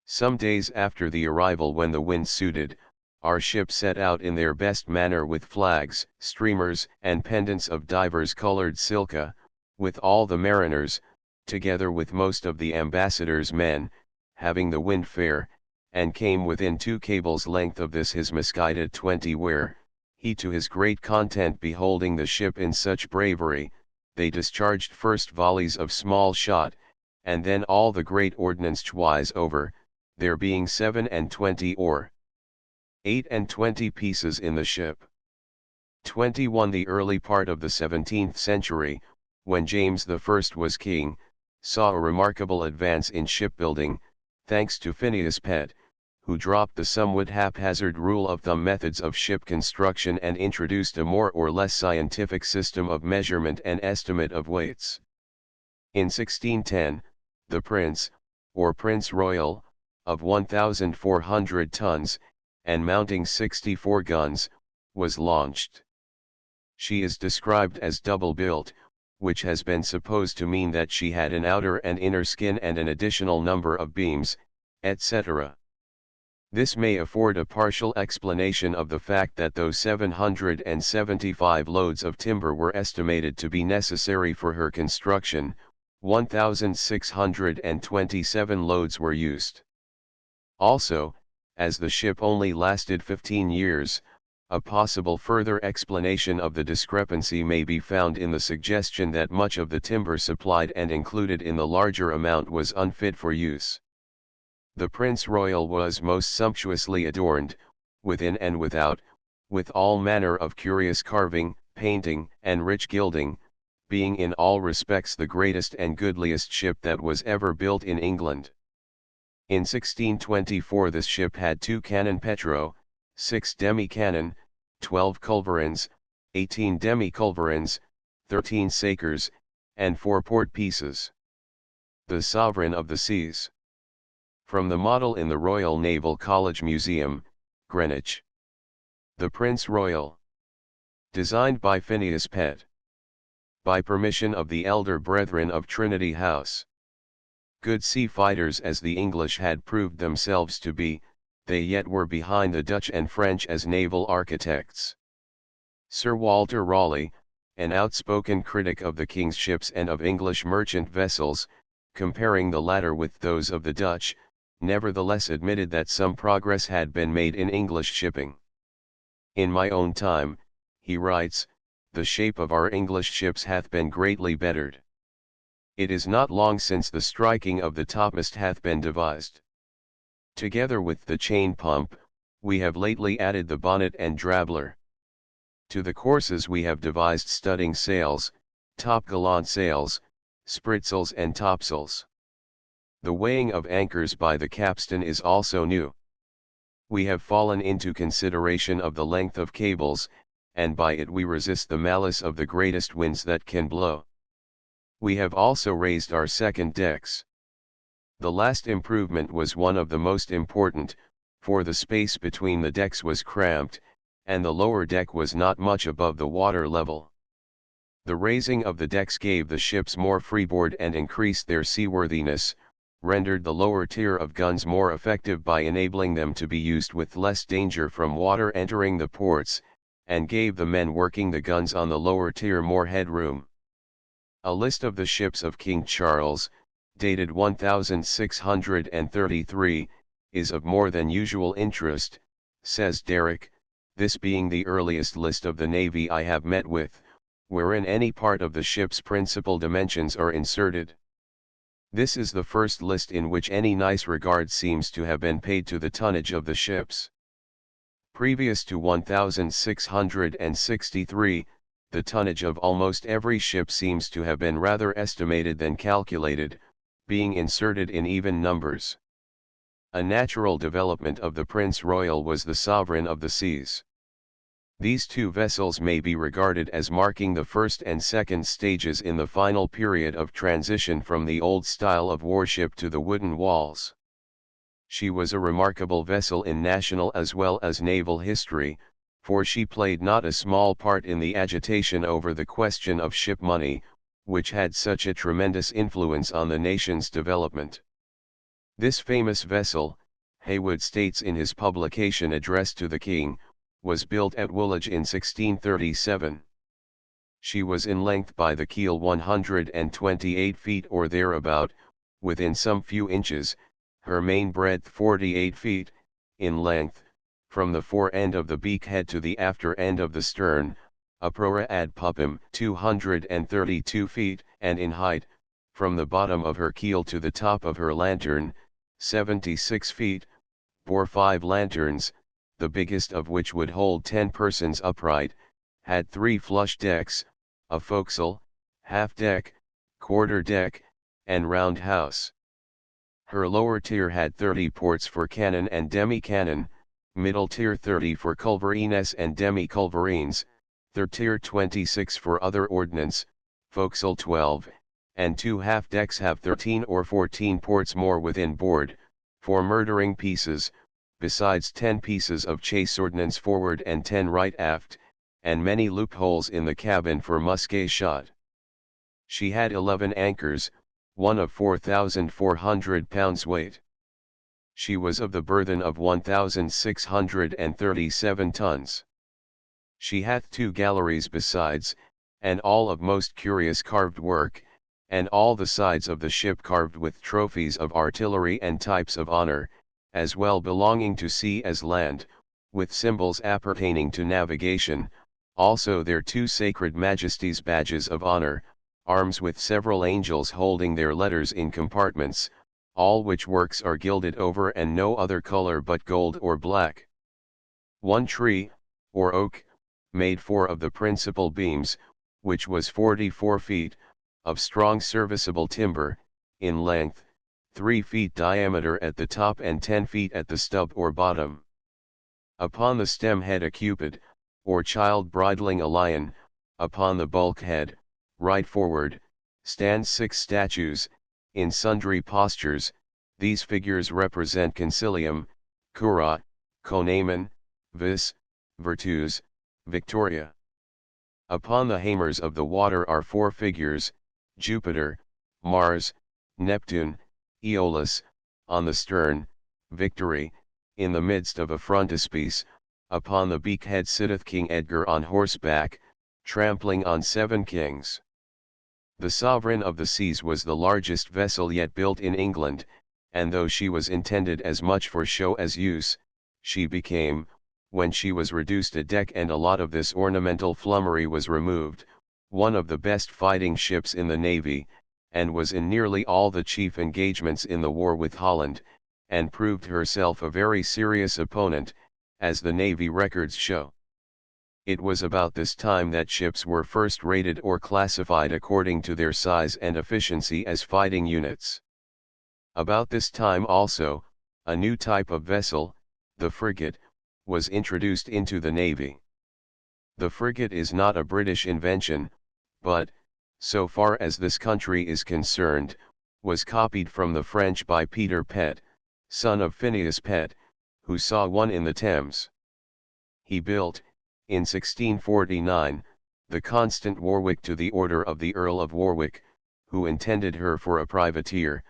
Some days after the arrival, when the wind suited, our ship set out in their best manner with flags, streamers, and pendants of divers colored silka, with all the mariners, together with most of the ambassador's men, having the wind fair, and came within 2 cables' length of this his misguided 20, where, he to his great content beholding the ship in such bravery, they discharged first volleys of small shot, and then all the great ordnance twice over, there being 27 or 28 pieces in the ship. 21 The early part of the 17th century, when James I was king, saw a remarkable advance in shipbuilding, thanks to Phineas Pett, who dropped the somewhat haphazard rule of thumb methods of ship construction and introduced a more or less scientific system of measurement and estimate of weights. In 1610, the Prince, or Prince Royal, of 1,400 tons, and mounting 64 guns, was launched. She is described as double-built, which has been supposed to mean that she had an outer and inner skin and an additional number of beams, etc. This may afford a partial explanation of the fact that those 775 loads of timber were estimated to be necessary for her construction, 1,627 loads were used. Also, as the ship only lasted 15 years, a possible further explanation of the discrepancy may be found in the suggestion that much of the timber supplied and included in the larger amount was unfit for use. The Prince Royal was most sumptuously adorned, within and without, with all manner of curious carving, painting, and rich gilding, being in all respects the greatest and goodliest ship that was ever built in England. In 1624 this ship had 2 cannon petro, 6 demi-cannon, 12 culverins, 18 demi-culverins, 13 sakers, and 4 port pieces. The Sovereign of the Seas. From the model in the Royal Naval College Museum, Greenwich. The Prince Royal. Designed by Phineas Pett. By permission of the elder brethren of Trinity House. Good sea fighters as the English had proved themselves to be, they yet were behind the Dutch and French as naval architects. Sir Walter Raleigh, an outspoken critic of the King's ships and of English merchant vessels, comparing the latter with those of the Dutch, nevertheless admitted that some progress had been made in English shipping. In my own time, he writes, the shape of our English ships hath been greatly bettered. It is not long since the striking of the topmast hath been devised. Together with the chain pump, we have lately added the bonnet and drabbler. To the courses we have devised studding sails, top-gallant sails, spritsails and topsails. The weighing of anchors by the capstan is also new. We have fallen into consideration of the length of cables, and by it we resist the malice of the greatest winds that can blow. We have also raised our second decks. The last improvement was one of the most important, for the space between the decks was cramped, and the lower deck was not much above the water level. The raising of the decks gave the ships more freeboard and increased their seaworthiness, rendered the lower tier of guns more effective by enabling them to be used with less danger from water entering the ports, and gave the men working the guns on the lower tier more headroom. A list of the ships of King Charles, dated 1633, is of more than usual interest, says Derrick, this being the earliest list of the Navy I have met with, wherein any part of the ship's principal dimensions are inserted. This is the first list in which any nice regard seems to have been paid to the tonnage of the ships. Previous to 1663, the tonnage of almost every ship seems to have been rather estimated than calculated, being inserted in even numbers. A natural development of the Prince Royal was the Sovereign of the Seas. These two vessels may be regarded as marking the first and second stages in the final period of transition from the old style of warship to the wooden walls. She was a remarkable vessel in national as well as naval history, for she played not a small part in the agitation over the question of ship money, which had such a tremendous influence on the nation's development. This famous vessel, Heywood states in his publication addressed to the King, was built at Woolwich in 1637. She was in length by the keel 128 feet or thereabout, within some few inches, her main breadth 48 feet, in length, from the fore end of the beak head to the after end of the stern, a prora ad pupim 232 feet, and in height, from the bottom of her keel to the top of her lantern, 76 feet, bore 5 lanterns, the biggest of which would hold 10 persons upright, had 3 flush decks, a forecastle, half-deck, quarter-deck, and roundhouse. Her lower tier had 30 ports for cannon and demi-cannon, middle tier 30 for culverines and demi-culverines, third tier 26 for other ordnance, forecastle 12, and 2 half-decks have 13 or 14 ports more within board, for murdering pieces, besides 10 pieces of chase ordnance forward and 10 right aft, and many loopholes in the cabin for musket shot. She had 11 anchors, one of 4,400 pounds weight. She was of the burthen of 1,637 tons. She hath 2 galleries besides, and all of most curious carved work, and all the sides of the ship carved with trophies of artillery and types of honor, as well belonging to sea as land, with symbols appertaining to navigation, also their 2 sacred majesties' badges of honor, arms with several angels holding their letters in compartments, all which works are gilded over and no other color but gold or black. 1 tree, or oak, made 4 of the principal beams, which was 44 feet, of strong serviceable timber, in length, 3 feet diameter at the top and 10 feet at the stub or bottom. Upon the stem head a cupid, or child bridling a lion, upon the bulkhead, right forward, stand 6 statues, in sundry postures. These figures represent Concilium, Cura, Conamen, Vis, Virtus, Victoria. Upon the hamers of the water are 4 figures, Jupiter, Mars, Neptune, Aeolus, on the stern, Victory, in the midst of a frontispiece. Upon the beak-head sitteth King Edgar on horseback, trampling on 7 kings. The Sovereign of the Seas was the largest vessel yet built in England, and though she was intended as much for show as use, she became, when she was reduced a deck and a lot of this ornamental flummery was removed, one of the best fighting ships in the navy, and was in nearly all the chief engagements in the war with Holland, and proved herself a very serious opponent, as the navy records show. It was about this time that ships were first rated or classified according to their size and efficiency as fighting units. About this time also, a new type of vessel, the frigate, was introduced into the navy. The frigate is not a British invention, but, so far as this country is concerned, was copied from the French by Peter Pett, son of Phineas Pett, who saw one in the Thames. He built, in 1649, the Constant Warwick to the order of the Earl of Warwick, who intended her for a privateer,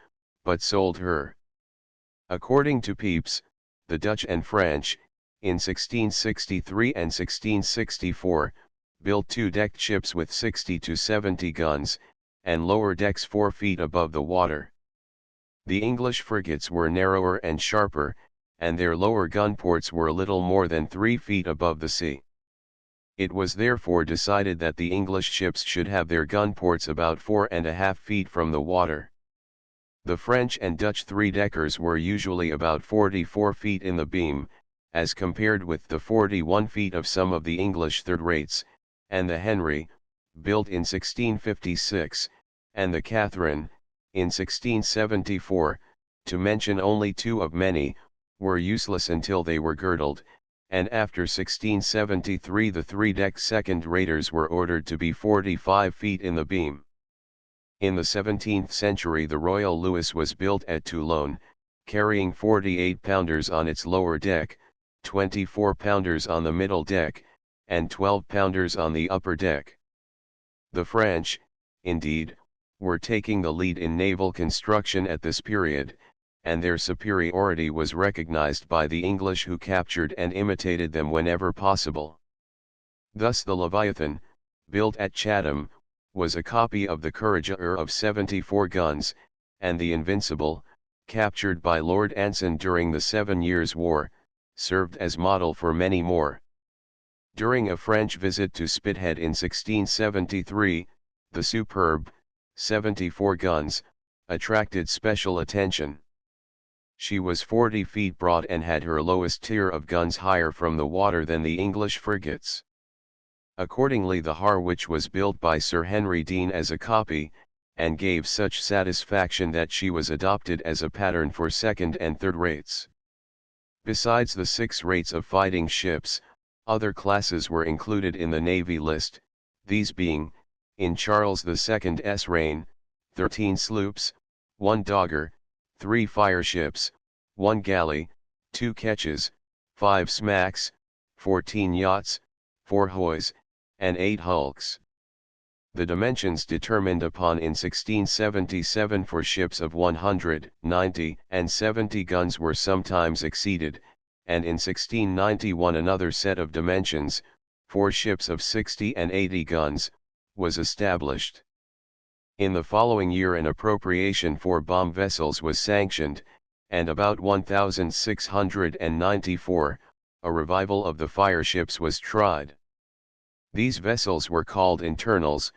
but sold her. According to Pepys, the Dutch and French, in 1663 and 1664, built 2-decked ships with 60 to 70 guns, and lower decks 4 feet above the water. The English frigates were narrower and sharper, and their lower gun ports were little more than 3 feet above the sea. It was therefore decided that the English ships should have their gun ports about 4.5 feet from the water. The French and Dutch 3-deckers were usually about 44 feet in the beam, as compared with the 41 feet of some of the English third-rates, and the Henry, built in 1656, and the Catherine, in 1674, to mention only 2 of many, were useless until they were girdled, and after 1673 the 3-deck second-raters were ordered to be 45 feet in the beam. In the 17th century the Royal Louis was built at Toulon, carrying 48-pounders on its lower deck, 24-pounders on the middle deck, and 12-pounders on the upper deck. The French, indeed, were taking the lead in naval construction at this period, and their superiority was recognized by the English, who captured and imitated them whenever possible. Thus the Leviathan, built at Chatham, was a copy of the Courageous of 74 guns, and the Invincible, captured by Lord Anson during the 7 Years' War, served as model for many more. During a French visit to Spithead in 1673, the superb, 74 guns, attracted special attention. She was 40 feet broad and had her lowest tier of guns higher from the water than the English frigates. Accordingly the Harwich was built by Sir Henry Dean as a copy, and gave such satisfaction that she was adopted as a pattern for second and third rates. Besides the 6 rates of fighting ships, other classes were included in the Navy list, these being, in Charles II's reign, 13 sloops, 1 dogger, 3 fireships, 1 galley, 2 ketches, 5 smacks, 14 yachts, 4 hoys, and 8 hulks. The dimensions determined upon in 1677 for ships of 100, 90, and 70 guns were sometimes exceeded, and in 1691 another set of dimensions, for ships of 60 and 80 guns, was established. In the following year an appropriation for bomb vessels was sanctioned, and about 1694, a revival of the fireships was tried. These vessels were called internals,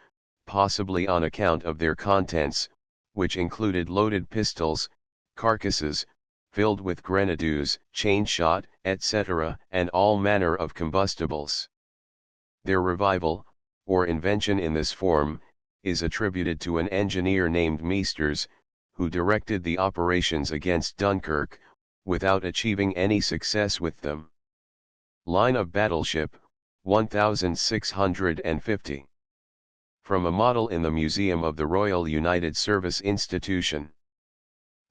possibly on account of their contents, which included loaded pistols, carcasses, filled with grenades, chain shot, etc., and all manner of combustibles. Their revival, or invention in this form, is attributed to an engineer named Meesters, who directed the operations against Dunkirk, without achieving any success with them. Line of battleship, 1650. From a model in the Museum of the Royal United Service Institution.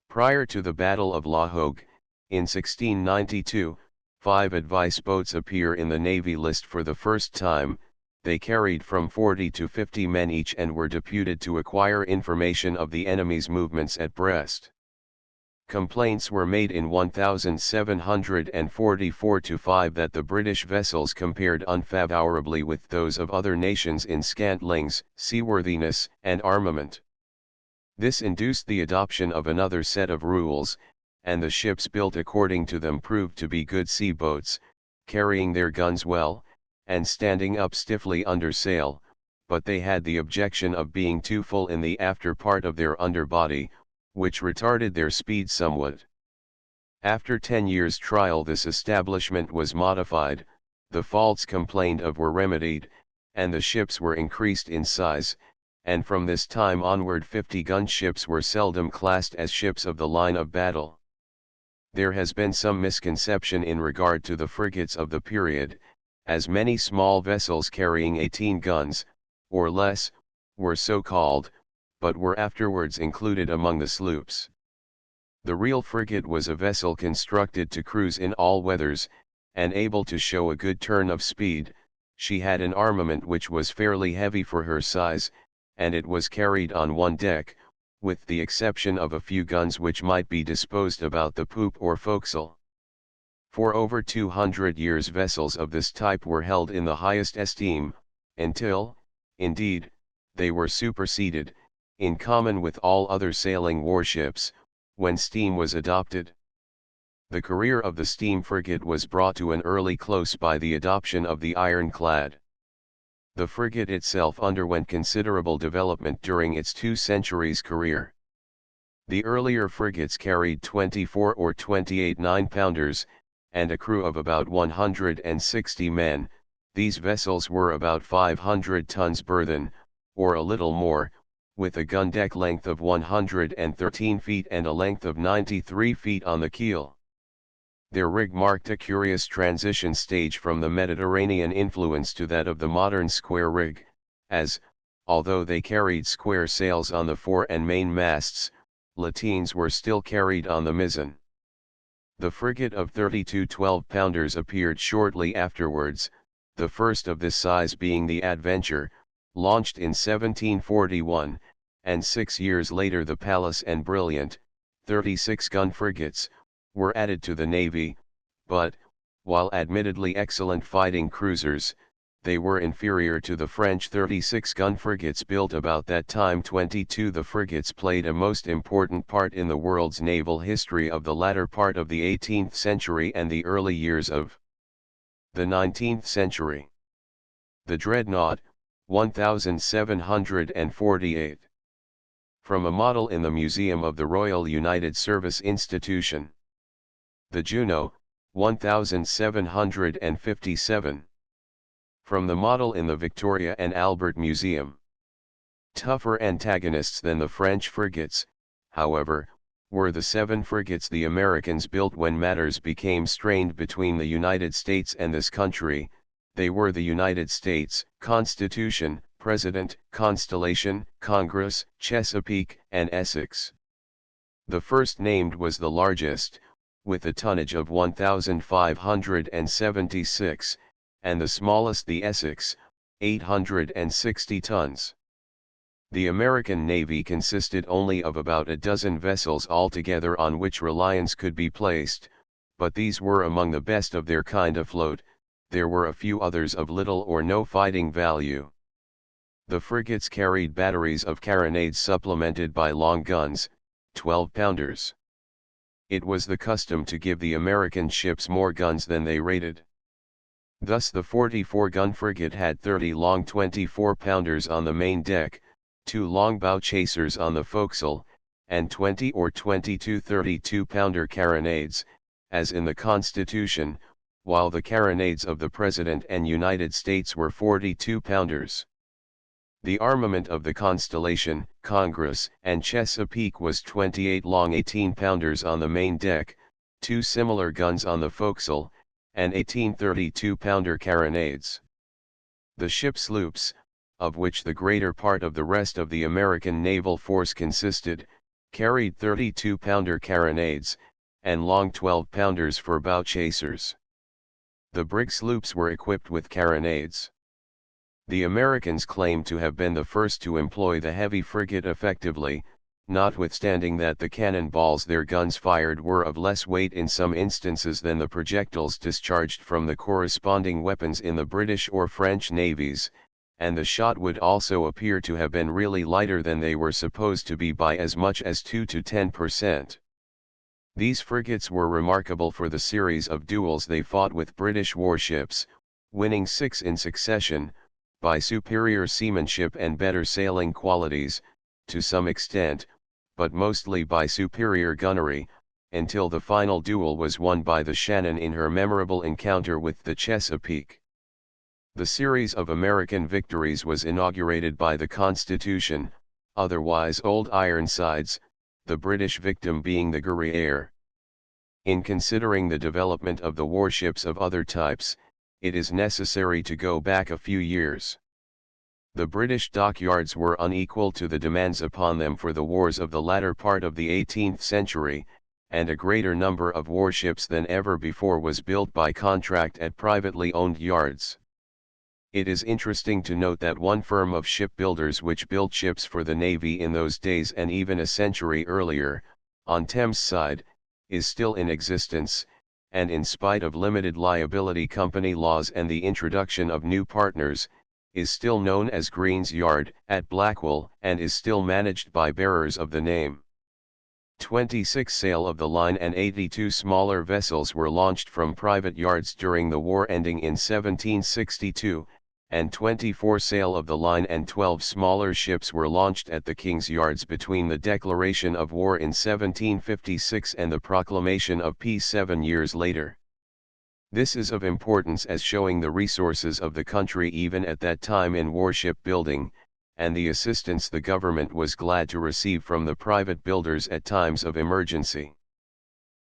Prior to the Battle of La Hogue, in 1692, 5 advice boats appear in the Navy list for the first time. They carried from 40 to 50 men each and were deputed to acquire information of the enemy's movements at Brest. Complaints were made in 1744-5 that the British vessels compared unfavorably with those of other nations in scantlings, seaworthiness, and armament. This induced the adoption of another set of rules, and the ships built according to them proved to be good sea boats, carrying their guns well, and standing up stiffly under sail, but they had the objection of being too full in the after part of their underbody, which retarded their speed somewhat. After 10 years' trial this establishment was modified, the faults complained of were remedied, and the ships were increased in size, and from this time onward 50-gun ships were seldom classed as ships of the line of battle. There has been some misconception in regard to the frigates of the period, as many small vessels carrying 18 guns, or less, were so called, but were afterwards included among the sloops. The real frigate was a vessel constructed to cruise in all weathers, and able to show a good turn of speed. She had an armament which was fairly heavy for her size, and it was carried on one deck, with the exception of a few guns which might be disposed about the poop or forecastle. For over 200 years vessels of this type were held in the highest esteem, until, indeed, they were superseded, in common with all other sailing warships, when steam was adopted. The career of the steam frigate was brought to an early close by the adoption of the ironclad. The frigate itself underwent considerable development during its 2 centuries career. The earlier frigates carried 24 or 28 9-pounders, and a crew of about 160 men. These vessels were about 500 tons burthen, or a little more, with a gun deck length of 113 feet and a length of 93 feet on the keel. Their rig marked a curious transition stage from the Mediterranean influence to that of the modern square rig, as, although they carried square sails on the fore and main masts, lateens were still carried on the mizzen. The frigate of 32 12-pounders appeared shortly afterwards, the first of this size being the Adventure, launched in 1741, and 6 years later the Pallas and Brilliant, 36-gun frigates, were added to the Navy, but, while admittedly excellent fighting cruisers, they were inferior to the French 36-gun frigates built about that time. 22 The frigates played a most important part in the world's naval history of the latter part of the 18th century and the early years of the 19th century. The Dreadnought, 1748. From a model in the Museum of the Royal United Service Institution. The Juno, 1757. From the model in the Victoria and Albert Museum. Tougher antagonists than the French frigates, however, were the 7 frigates the Americans built when matters became strained between the United States and this country. They were the United States, Constitution, President, Constellation, Congress, Chesapeake, and Essex. The first named was the largest, with a tonnage of 1,576, and the smallest the Essex, 860 tons. The American Navy consisted only of about a dozen vessels altogether on which reliance could be placed, but these were among the best of their kind afloat. There were a few others of little or no fighting value. The frigates carried batteries of carronades supplemented by long guns, 12-pounders. It was the custom to give the American ships more guns than they rated. Thus the 44-gun frigate had 30 long 24-pounders on the main deck, 2 long bow chasers on the forecastle, and 20 or 22 32-pounder carronades, as in the Constitution, while the carronades of the President and United States were 42-pounders. The armament of the Constellation, Congress, and Chesapeake was 28 long 18-pounders on the main deck, 2 similar guns on the forecastle, and 18 32-pounder carronades. The ship sloops, of which the greater part of the rest of the American naval force consisted, carried 32-pounder carronades, and long 12-pounders for bow chasers. The brig sloops were equipped with carronades. The Americans claimed to have been the first to employ the heavy frigate effectively, notwithstanding that the cannonballs their guns fired were of less weight in some instances than the projectiles discharged from the corresponding weapons in the British or French navies, and the shot would also appear to have been really lighter than they were supposed to be by as much as 2 to 10%. These frigates were remarkable for the series of duels they fought with British warships, winning 6 in succession, by superior seamanship and better sailing qualities, to some extent, but mostly by superior gunnery, until the final duel was won by the Shannon in her memorable encounter with the Chesapeake. The series of American victories was inaugurated by the Constitution, otherwise Old Ironsides, the British victim being the Guerriere. In considering the development of the warships of other types, it is necessary to go back a few years. The British dockyards were unequal to the demands upon them for the wars of the latter part of the 18th century, and a greater number of warships than ever before was built by contract at privately owned yards. It is interesting to note that one firm of shipbuilders which built ships for the Navy in those days and even a century earlier, on Thames side, is still in existence, and in spite of limited liability company laws and the introduction of new partners, is still known as Green's Yard, at Blackwell, and is still managed by bearers of the name. 26 sail of the line and 82 smaller vessels were launched from private yards during the war ending in 1762, and 24 sail of the line and 12 smaller ships were launched at the King's Yards between the declaration of war in 1756 and the proclamation of peace 7 years later. This is of importance as showing the resources of the country even at that time in warship building, and the assistance the government was glad to receive from the private builders at times of emergency.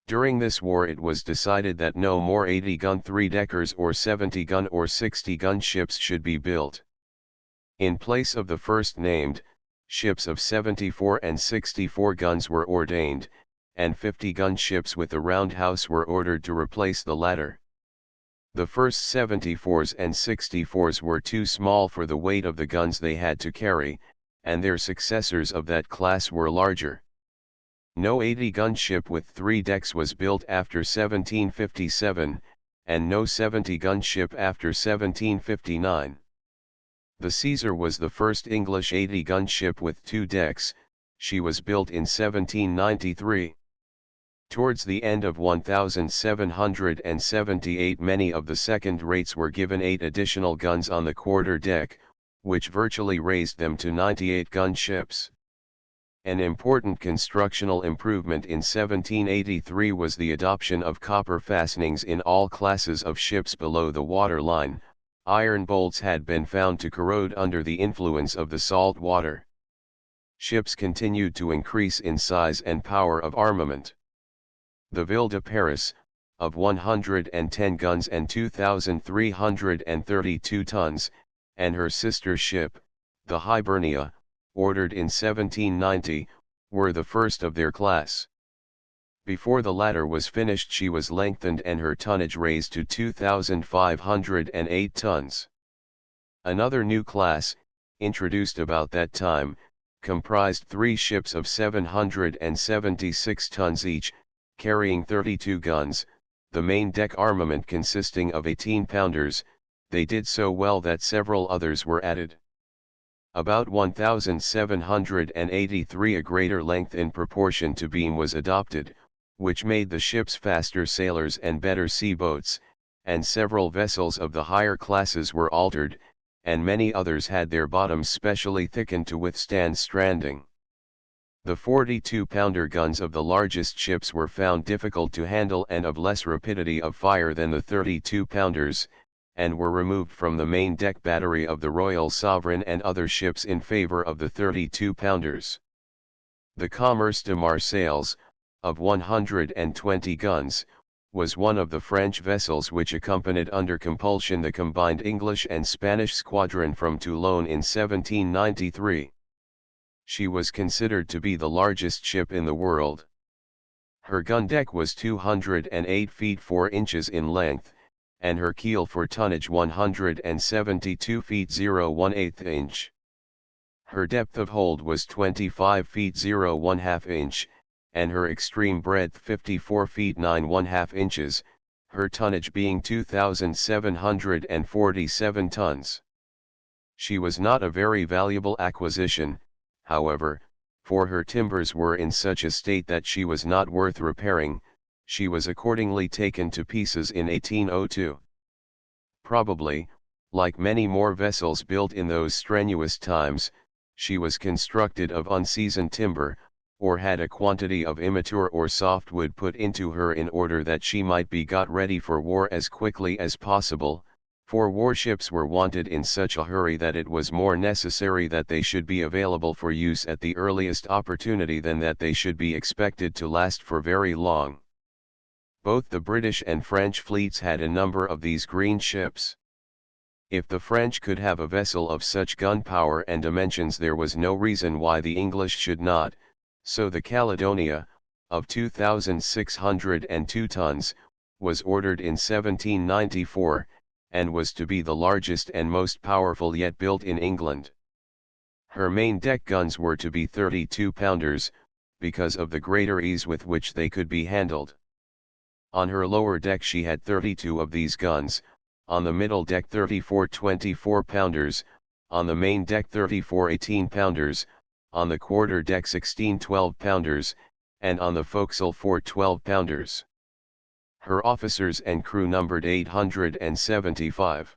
During this war it was decided that no more 80-gun three-deckers or 70-gun or 60-gun ships should be built. In place of the first named, ships of 74 and 64 guns were ordained, and 50-gun ships with a roundhouse were ordered to replace the latter. The first 74s and 64s were too small for the weight of the guns they had to carry, and their successors of that class were larger. No 80-gun ship with 3 decks was built after 1757, and no 70-gun ship after 1759. The Caesar was the first English 80-gun ship with 2 decks. She was built in 1793. Towards the end of 1778 many of the second rates were given 8 additional guns on the quarter deck, which virtually raised them to 98-gun ships. An important constructional improvement in 1783 was the adoption of copper fastenings in all classes of ships below the waterline. Iron bolts had been found to corrode under the influence of the salt water. Ships continued to increase in size and power of armament. The Ville de Paris, of 110 guns and 2,332 tons, and her sister ship, the Hibernia, ordered in 1790, were the first of their class. Before the latter was finished she was lengthened and her tonnage raised to 2,508 tons. Another new class, introduced about that time, comprised 3 ships of 776 tons each, carrying 32 guns, the main deck armament consisting of 18-pounders, they did so well that several others were added. About 1,783 a greater length in proportion to beam was adopted, which made the ships faster sailers and better sea boats, and several vessels of the higher classes were altered, and many others had their bottoms specially thickened to withstand stranding. The 42-pounder guns of the largest ships were found difficult to handle and of less rapidity of fire than the 32-pounders, and were removed from the main deck battery of the Royal Sovereign and other ships in favor of the 32-pounders. The Commerce de Marseilles, of 120 guns, was one of the French vessels which accompanied under compulsion the combined English and Spanish squadron from Toulon in 1793. She was considered to be the largest ship in the world. Her gun deck was 208 feet 4 inches in length, and her keel for tonnage 172 feet 0.18 inch. Her depth of hold was 25 feet 0.5 inch, and her extreme breadth 54 feet 9.5 inches, her tonnage being 2,747 tons. She was not a very valuable acquisition, however, for her timbers were in such a state that she was not worth repairing. She was accordingly taken to pieces in 1802. Probably, like many more vessels built in those strenuous times, she was constructed of unseasoned timber, or had a quantity of immature or softwood put into her in order that she might be got ready for war as quickly as possible, for warships were wanted in such a hurry that it was more necessary that they should be available for use at the earliest opportunity than that they should be expected to last for very long. Both the British and French fleets had a number of these green ships. If the French could have a vessel of such gunpowder and dimensions, there was no reason why the English should not, so the Caledonia, of 2,602 tons, was ordered in 1794, and was to be the largest and most powerful yet built in England. Her main deck guns were to be 32-pounders, because of the greater ease with which they could be handled. On her lower deck she had 32 of these guns, on the middle deck 34 24-pounders, on the main deck 34 18-pounders, on the quarter deck 16 12-pounders, and on the forecastle 4 12-pounders. Her officers and crew numbered 875.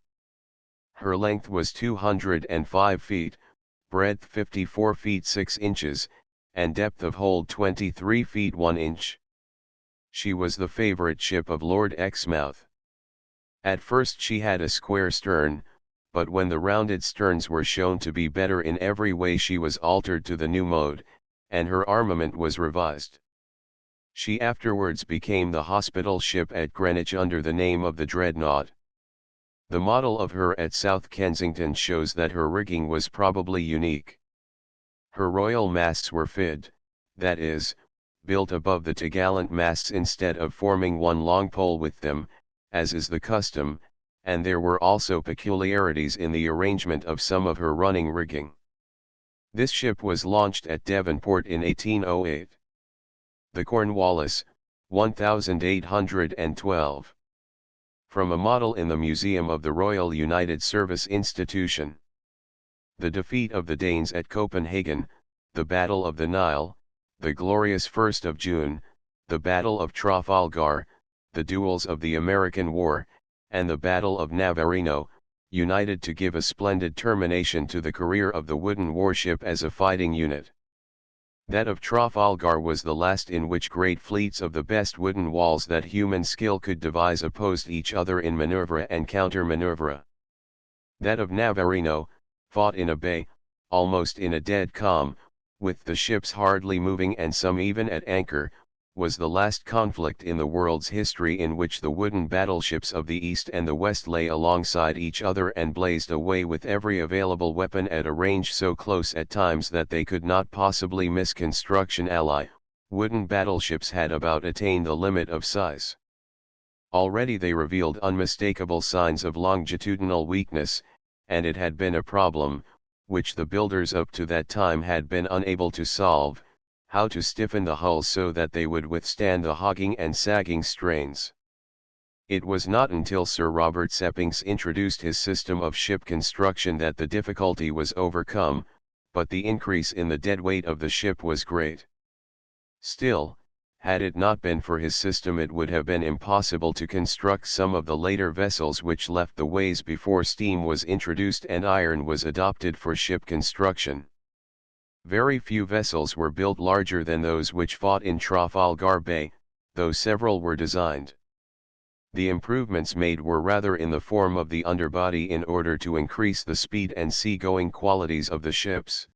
Her length was 205 feet, breadth 54 feet 6 inches, and depth of hold 23 feet 1 inch. She was the favorite ship of Lord Exmouth. At first she had a square stern, but when the rounded sterns were shown to be better in every way she was altered to the new mode, and her armament was revised. She afterwards became the hospital ship at Greenwich under the name of the Dreadnought. The model of her at South Kensington shows that her rigging was probably unique. Her royal masts were fibbed, that is, built above the topgallant masts instead of forming one long pole with them, as is the custom, and there were also peculiarities in the arrangement of some of her running rigging. This ship was launched at Devonport in 1808. The Cornwallis, 1812. From a model in the Museum of the Royal United Service Institution. The defeat of the Danes at Copenhagen, the Battle of the Nile, the glorious 1st of June, the Battle of Trafalgar, the duels of the American War, and the Battle of Navarino, united to give a splendid termination to the career of the wooden warship as a fighting unit. That of Trafalgar was the last in which great fleets of the best wooden walls that human skill could devise opposed each other in manoeuvre and counter-manoeuvre. That of Navarino, fought in a bay, almost in a dead calm, with the ships hardly moving and some even at anchor, was the last conflict in the world's history in which the wooden battleships of the East and the West lay alongside each other and blazed away with every available weapon at a range so close at times that they could not possibly miss construction ally, wooden battleships had about attained the limit of size. Already they revealed unmistakable signs of longitudinal weakness, and it had been a problem, which the builders up to that time had been unable to solve, how to stiffen the hulls so that they would withstand the hogging and sagging strains. It was not until Sir Robert Seppings introduced his system of ship construction that the difficulty was overcome, but the increase in the deadweight of the ship was great. Still, had it not been for his system, it would have been impossible to construct some of the later vessels which left the ways before steam was introduced and iron was adopted for ship construction. Very few vessels were built larger than those which fought in Trafalgar Bay, though several were designed. The improvements made were rather in the form of the underbody in order to increase the speed and sea-going qualities of the ships.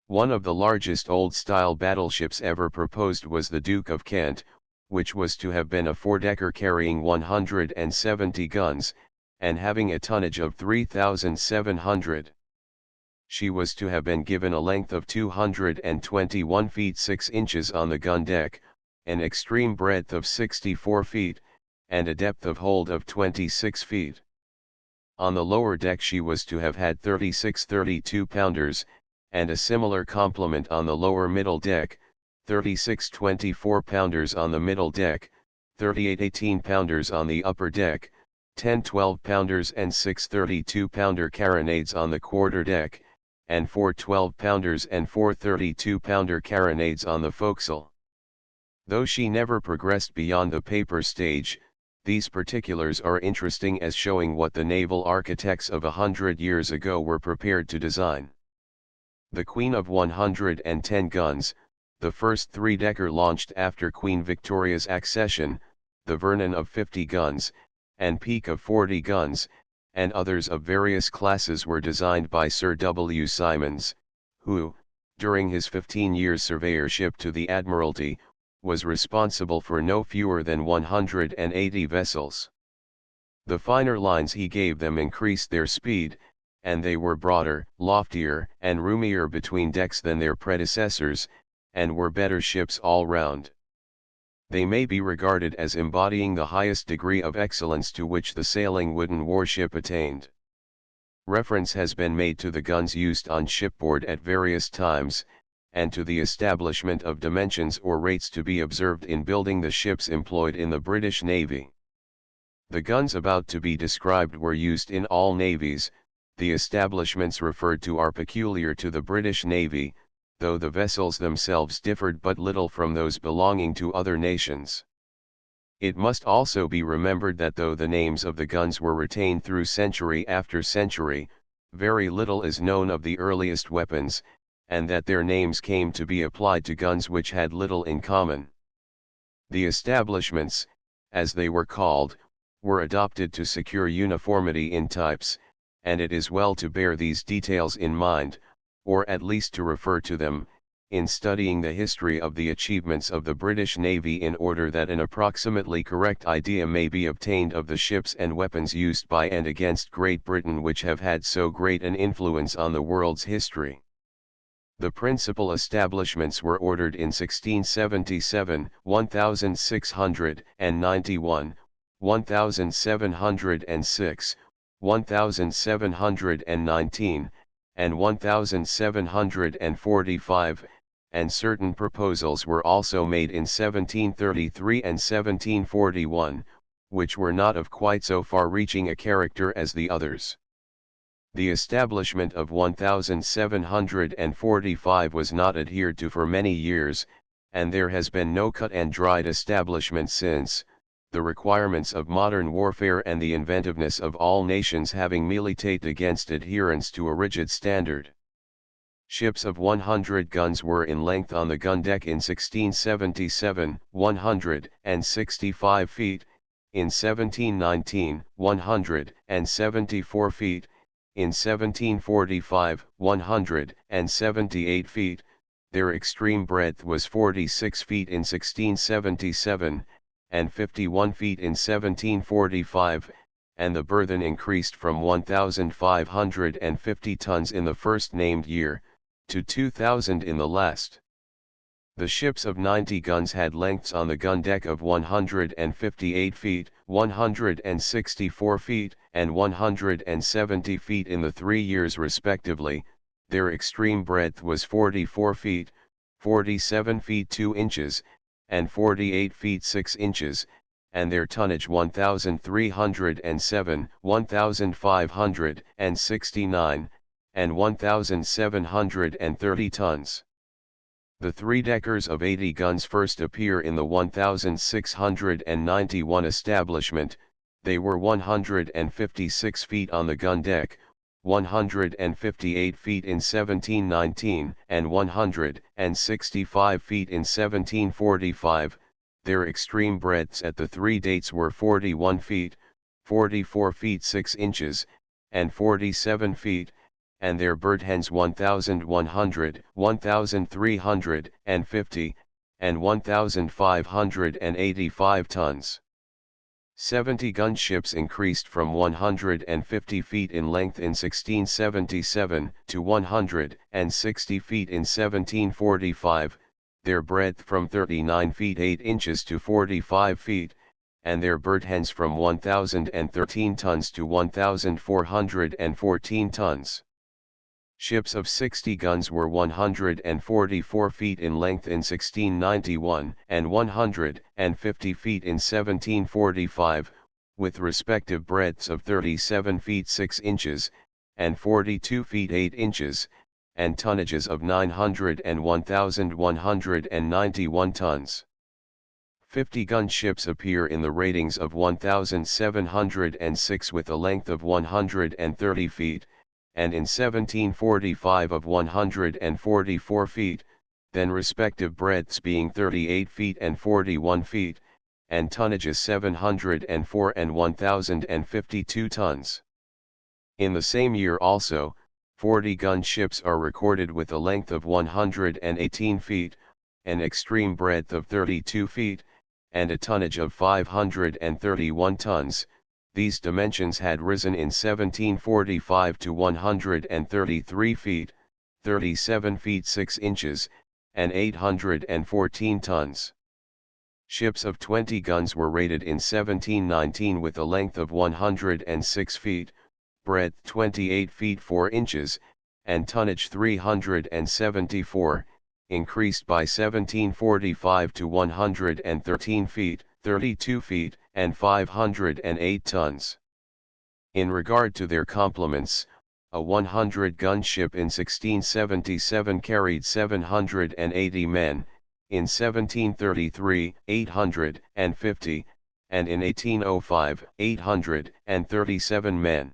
One of the largest old-style battleships ever proposed was the Duke of Kent, which was to have been a four-decker carrying 170 guns, and having a tonnage of 3,700. She was to have been given a length of 221 feet 6 inches on the gun deck, an extreme breadth of 64 feet, and a depth of hold of 26 feet. On the lower deck she was to have had 36 32-pounders, and a similar complement on the lower middle deck, 36 24-pounders on the middle deck, 38 18-pounders on the upper deck, 10 12-pounders and 6 32-pounder carronades on the quarter deck, and 4 12-pounders and 4 32-pounder carronades on the forecastle. Though she never progressed beyond the paper stage, these particulars are interesting as showing what the naval architects of 100 years ago were prepared to design. The Queen of 110 guns, the first three-decker launched after Queen Victoria's accession, the Vernon of 50 guns, and Peak of 40 guns, and others of various classes were designed by Sir W. Symonds, who, during his 15 years surveyorship to the Admiralty, was responsible for no fewer than 180 vessels. The finer lines he gave them increased their speed, and they were broader, loftier, and roomier between decks than their predecessors, and were better ships all round. They may be regarded as embodying the highest degree of excellence to which the sailing wooden warship attained. Reference has been made to the guns used on shipboard at various times, and to the establishment of dimensions or rates to be observed in building the ships employed in the British Navy. The guns about to be described were used in all navies. The establishments referred to are peculiar to the British Navy, though the vessels themselves differed but little from those belonging to other nations. It must also be remembered that though the names of the guns were retained through century after century, very little is known of the earliest weapons, and that their names came to be applied to guns which had little in common. The establishments, as they were called, were adopted to secure uniformity in types, and it is well to bear these details in mind, or at least to refer to them, in studying the history of the achievements of the British Navy in order that an approximately correct idea may be obtained of the ships and weapons used by and against Great Britain which have had so great an influence on the world's history. The principal establishments were ordered in 1677, 1691, 1706, 1719, and 1745, and certain proposals were also made in 1733 and 1741, which were not of quite so far-reaching a character as the others. The establishment of 1745 was not adhered to for many years, and there has been no cut and dried establishment since, the requirements of modern warfare and the inventiveness of all nations having militate against adherence to a rigid standard. Ships of 100 guns were in length on the gun deck in 1677, 165 feet, in 1719, 174 feet, in 1745, 178 feet, their extreme breadth was 46 feet in 1677, and 51 feet in 1745, and the burthen increased from 1,550 tons in the first named year, to 2,000 in the last. The ships of 90 guns had lengths on the gun deck of 158 feet, 164 feet, and 170 feet in the 3 years respectively. Their extreme breadth was 44 feet, 47 feet 2 inches, and 48 feet 6 inches, and their tonnage 1,307, 1,569, and 1,730 tons. The three-deckers of 80 guns first appear in the 1691 establishment. They were 156 feet on the gun deck, 158 feet in 1719, and 165 feet in 1745. Their extreme breadths at the three dates were 41 feet, 44 feet 6 inches, and 47 feet, and their birdhens 1,100, 1,350, and 1,585 tons. 70 gun ships increased from 150 feet in length in 1677 to 160 feet in 1745, their breadth from 39 feet 8 inches to 45 feet, and their birdhens from 1,013 tons to 1,414 tons. Ships of 60 guns were 144 feet in length in 1691 and 150 feet in 1745, with respective breadths of 37 feet 6 inches, and 42 feet 8 inches, and tonnages of 900 and 1,191 tons. 50-gun ships appear in the ratings of 1,706 with a length of 130 feet, and in 1745 of 144 feet, then respective breadths being 38 feet and 41 feet, and tonnages 704 and 1,052 tons. In the same year also, 40-gun ships are recorded with a length of 118 feet, an extreme breadth of 32 feet, and a tonnage of 531 tons. These dimensions had risen in 1745 to 133 feet, 37 feet 6 inches, and 814 tons. Ships of 20 guns were rated in 1719 with a length of 106 feet, breadth 28 feet 4 inches, and tonnage 374, increased by 1745 to 113 feet, 32 feet, and 508 tons. In regard to their complements, a 100-gun ship in 1677 carried 780 men, in 1733, 850, and in 1805, 837 men.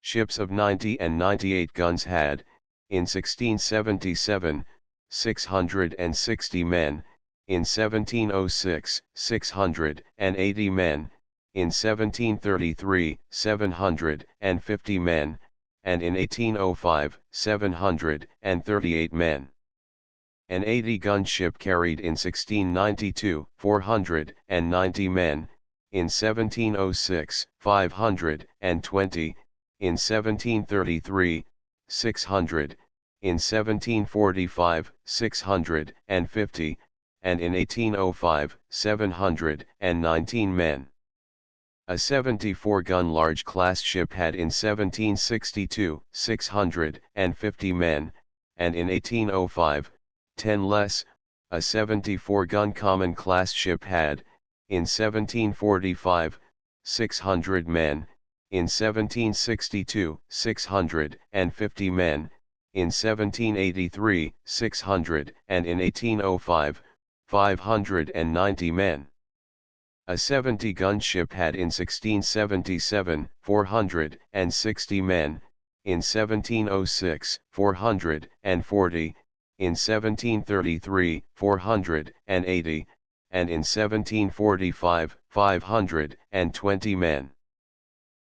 Ships of 90 and 98 guns had, in 1677, 660 men, in 1706, 680 men, in 1733, 750 men, and in 1805, 738 men. An 80-gun ship carried in 1692, 490 men, in 1706, 520, in 1733, 600, in 1745, 650, and in 1805, 719 men. A 74-gun large-class ship had in 1762, 650 men, and in 1805, 10 less. A 74-gun common-class ship had, in 1745, 600 men, in 1762, 650 men, in 1783, 600, and in 1805, 590 men. A 70-gun ship had in 1677, 460 men, in 1706, 440, in 1733, 480, and in 1745, 520 men.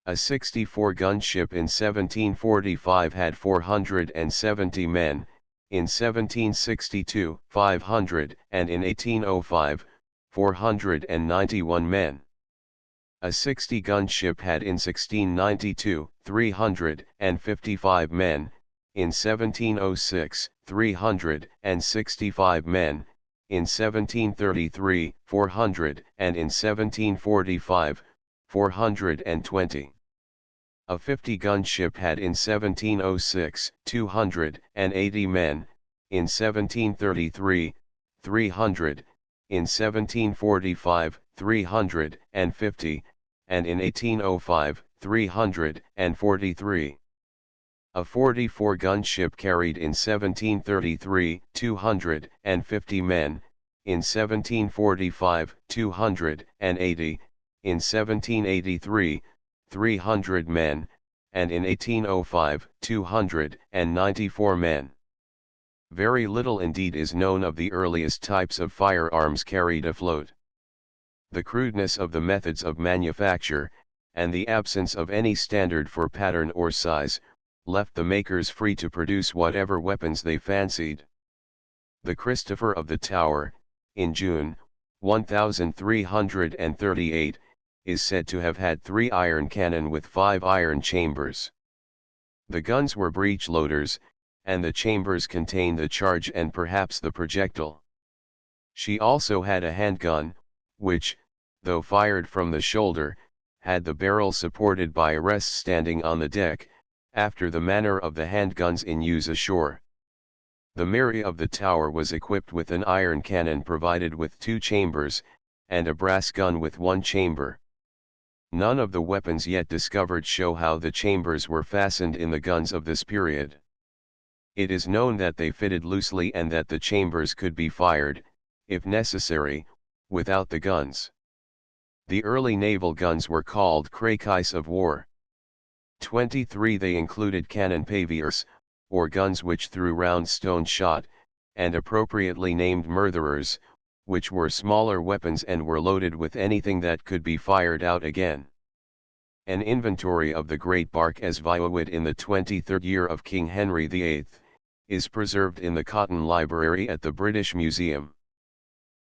A 64-gun ship in 1745 had 470 men, in 1762, 500, and in 1805, 491 men. A 60-gun ship had in 1692, 355 men, in 1706, 365 men, in 1733, 400, and in 1745, 420. A 50-gun ship had in 1706, 280 men, in 1733, 300, in 1745, 350, and in 1805, 343. A 44-gun ship carried in 1733, 250 men, in 1745, 280, in 1783, 300 men, and in 1805, 294 men. Very little indeed is known of the earliest types of firearms carried afloat. The crudeness of the methods of manufacture, and the absence of any standard for pattern or size, left the makers free to produce whatever weapons they fancied. The Christopher of the Tower, in June, 1338, is said to have had 3 iron cannon with 5 iron chambers. The guns were breech loaders, and the chambers contained the charge and perhaps the projectile. She also had a handgun, which, though fired from the shoulder, had the barrel supported by a rest standing on the deck, after the manner of the handguns in use ashore. The Mary of the Tower was equipped with an iron cannon provided with 2 chambers, and a brass gun with 1 chamber. None of the weapons yet discovered show how the chambers were fastened in the guns of this period. It is known that they fitted loosely and that the chambers could be fired, if necessary, without the guns. The early naval guns were called craquis of war. 23 They included cannon paviers, or guns which threw round stone shot, and appropriately named murderers, which were smaller weapons and were loaded with anything that could be fired out again. An inventory of the great bark as Viowit in the 23rd year of King Henry VIII, is preserved in the Cotton Library at the British Museum.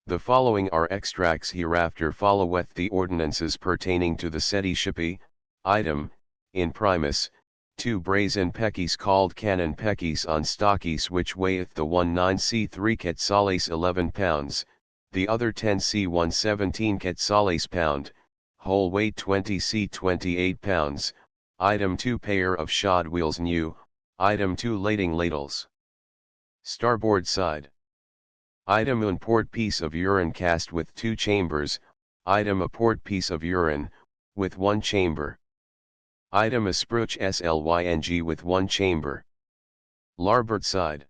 The following are extracts hereafter followeth the ordinances pertaining to the said shippy, item, in primus, 2 brazen pecis called cannon pecis on stockies which weigheth the one 9 c3 quetzales 11 pounds, the other 10 c1 17 quetzales pound, whole weight 20 c 28 pounds, item 2 pair of shod wheels new, item 2 lading ladles. Starboard side. Item un port piece of urine cast with 2 chambers, item a port piece of urine, with 1 chamber. Item a spruch slyng with 1 chamber. Larboard side.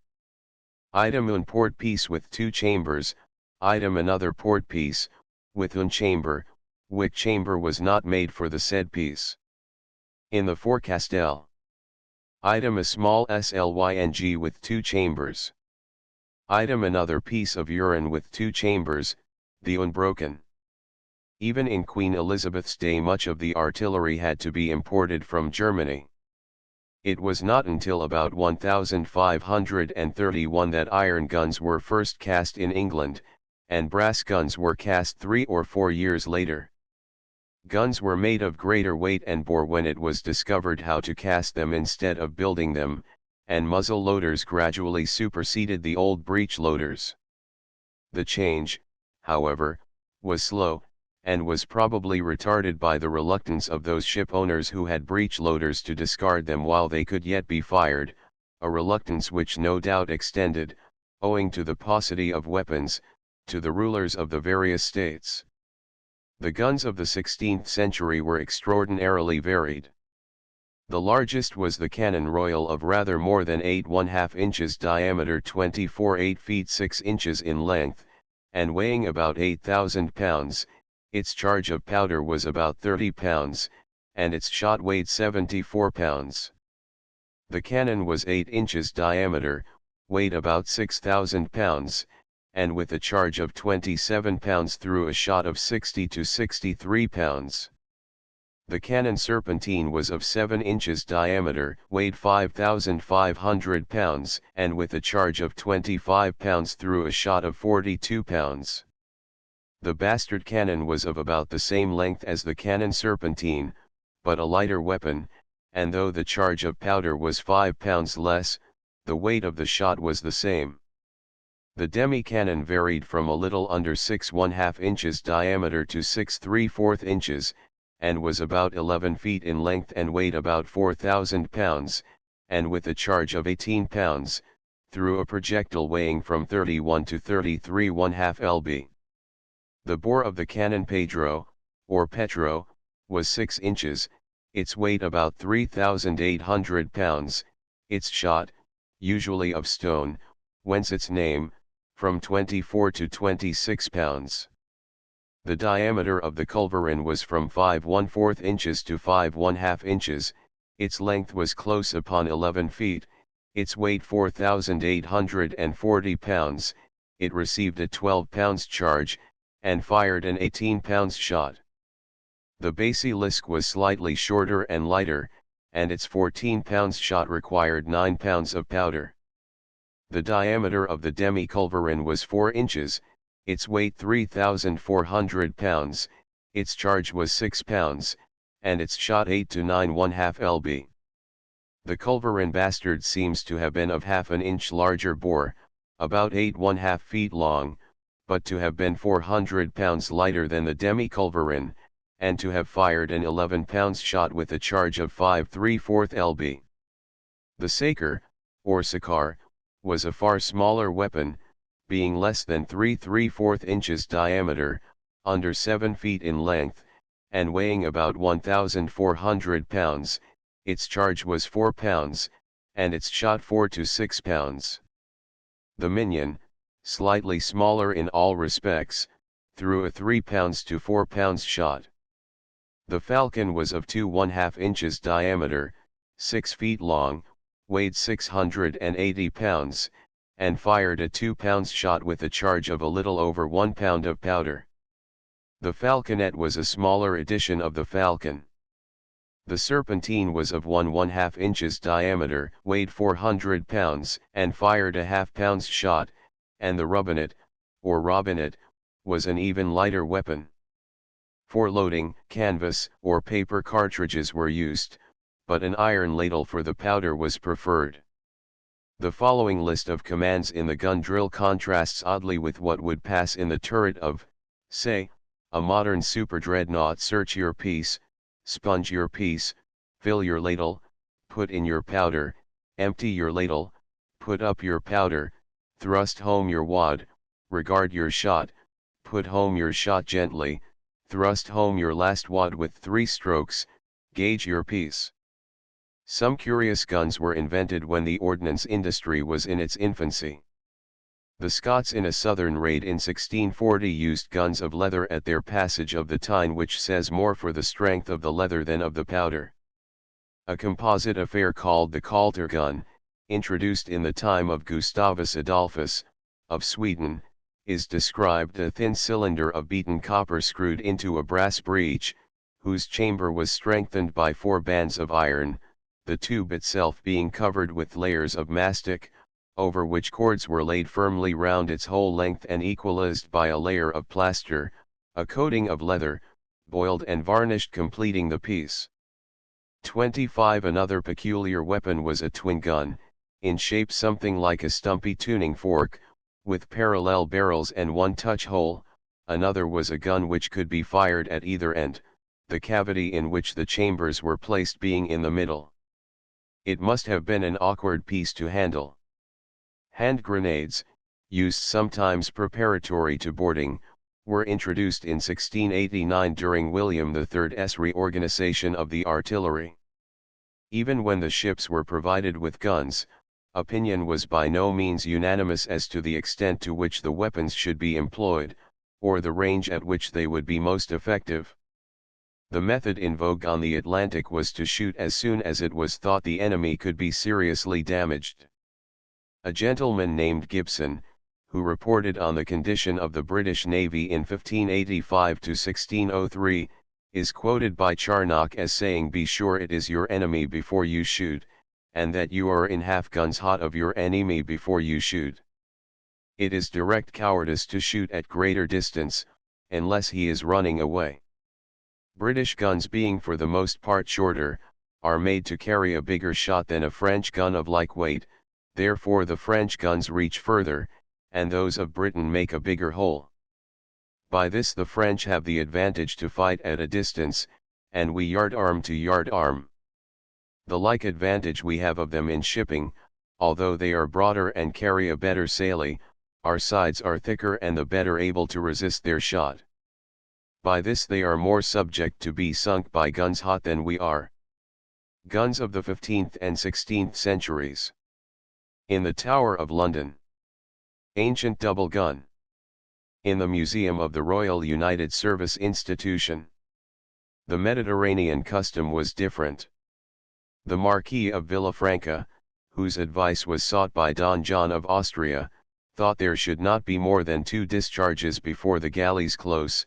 Item un port piece with 2 chambers, item another port piece, with un chamber, which chamber was not made for the said piece. In the forecastle. Item a small slyng with 2 chambers. Item another piece of urine with 2 chambers, the unbroken. Even in Queen Elizabeth's day much of the artillery had to be imported from Germany. It was not until about 1531 that iron guns were first cast in England, and brass guns were cast 3 or 4 years later. Guns were made of greater weight and bore when it was discovered how to cast them instead of building them, and muzzle loaders gradually superseded the old breech loaders. The change, however, was slow, and was probably retarded by the reluctance of those ship owners who had breech loaders to discard them while they could yet be fired, a reluctance which no doubt extended, owing to the paucity of weapons, to the rulers of the various states. The guns of the 16th century were extraordinarily varied. The largest was the Cannon Royal of rather more than 8½ inches diameter, 24 8 feet 6 inches in length, and weighing about 8,000 pounds, its charge of powder was about 30 pounds, and its shot weighed 74 pounds. The cannon was 8 inches diameter, weighed about 6,000 pounds, and with a charge of 27 pounds threw a shot of 60 to 63 pounds. The cannon serpentine was of 7 inches diameter, weighed 5,500 pounds, and with a charge of 25 pounds threw a shot of 42 pounds. The bastard cannon was of about the same length as the cannon serpentine, but a lighter weapon, and though the charge of powder was 5 pounds less, the weight of the shot was the same. The demi-cannon varied from a little under 6½ inches diameter to 6¾ inches, and was about 11 feet in length and weighed about 4,000 pounds, and with a charge of 18 pounds, through a projectile weighing from 31 to 33½ lb. The bore of the cannon Pedro, or Petro, was 6 inches, its weight about 3,800 pounds, its shot, usually of stone, whence its name, from 24 to 26 pounds. The diameter of the culverin was from 5¼ inches to 5½ inches, its length was close upon 11 feet, its weight 4,840 pounds, it received a 12 pounds charge, and fired an 18 pounds shot. The basilisk was slightly shorter and lighter, and its 14 pounds shot required 9 pounds of powder. The diameter of the demi-culverin was 4 inches, its weight 3,400 pounds, its charge was 6 pounds, and its shot 8 to 9½ lb. The culverin bastard seems to have been of half an inch larger bore, about 8½ feet long, but to have been 400 pounds lighter than the demi-culverin, and to have fired an 11 pounds shot with a charge of 5¾ lb. The saker, or sakar, was a far smaller weapon, being less than 3¾ inches diameter, under 7 feet in length, and weighing about 1,400 pounds, its charge was 4 pounds, and its shot 4 to 6 pounds. The minion, slightly smaller in all respects, threw a 3 pounds to 4 pounds shot. The falcon was of 2½ inches diameter, 6 feet long, weighed 680 pounds, and fired a 2 pounds shot with a charge of a little over 1 pound of powder. The falconet was a smaller edition of the falcon. The serpentine was of 1½ inches diameter, weighed 400 pounds, and fired a ½ pounds shot, and the robinet, or robinet, was an even lighter weapon. For loading, canvas or paper cartridges were used, but an iron ladle for the powder was preferred. The following list of commands in the gun drill contrasts oddly with what would pass in the turret of, say, a modern super dreadnought: search your piece, sponge your piece, fill your ladle, put in your powder, empty your ladle, put up your powder, thrust home your wad, regard your shot, put home your shot gently, thrust home your last wad with 3 strokes, gauge your piece. Some curious guns were invented when the ordnance industry was in its infancy. The Scots in a southern raid in 1640 used guns of leather at their passage of the Tyne, which says more for the strength of the leather than of the powder. A composite affair called the Coulter gun, introduced in the time of Gustavus Adolphus, of Sweden, is described: a thin cylinder of beaten copper screwed into a brass breech, whose chamber was strengthened by 4 bands of iron, the tube itself being covered with layers of mastic, over which cords were laid firmly round its whole length and equalized by a layer of plaster, a coating of leather, boiled and varnished, completing the piece. 25. Another peculiar weapon was a twin gun, in shape something like a stumpy tuning fork, with parallel barrels and 1 touch hole. Another was a gun which could be fired at either end, the cavity in which the chambers were placed being in the middle. It must have been an awkward piece to handle. Hand grenades, used sometimes preparatory to boarding, were introduced in 1689 during William III's reorganization of the artillery. Even when the ships were provided with guns, opinion was by no means unanimous as to the extent to which the weapons should be employed, or the range at which they would be most effective. The method in vogue on the Atlantic was to shoot as soon as it was thought the enemy could be seriously damaged. A gentleman named Gibson, who reported on the condition of the British Navy in 1585 to 1603, is quoted by Charnock as saying, "Be sure it is your enemy before you shoot, and that you are in half guns hot of your enemy before you shoot. It is direct cowardice to shoot at greater distance, unless he is running away." British guns, being for the most part shorter, are made to carry a bigger shot than a French gun of like weight, therefore the French guns reach further, and those of Britain make a bigger hole. By this the French have the advantage to fight at a distance, and we yard arm to yard arm. The like advantage we have of them in shipping, although they are broader and carry a better sailing, our sides are thicker and the better able to resist their shot. By this they are more subject to be sunk by guns hot than we are. Guns of the 15th and 16th centuries. In the Tower of London. Ancient double gun. In the Museum of the Royal United Service Institution. The Mediterranean custom was different. The Marquis of Villafranca, whose advice was sought by Don John of Austria, thought there should not be more than 2 discharges before the galleys close,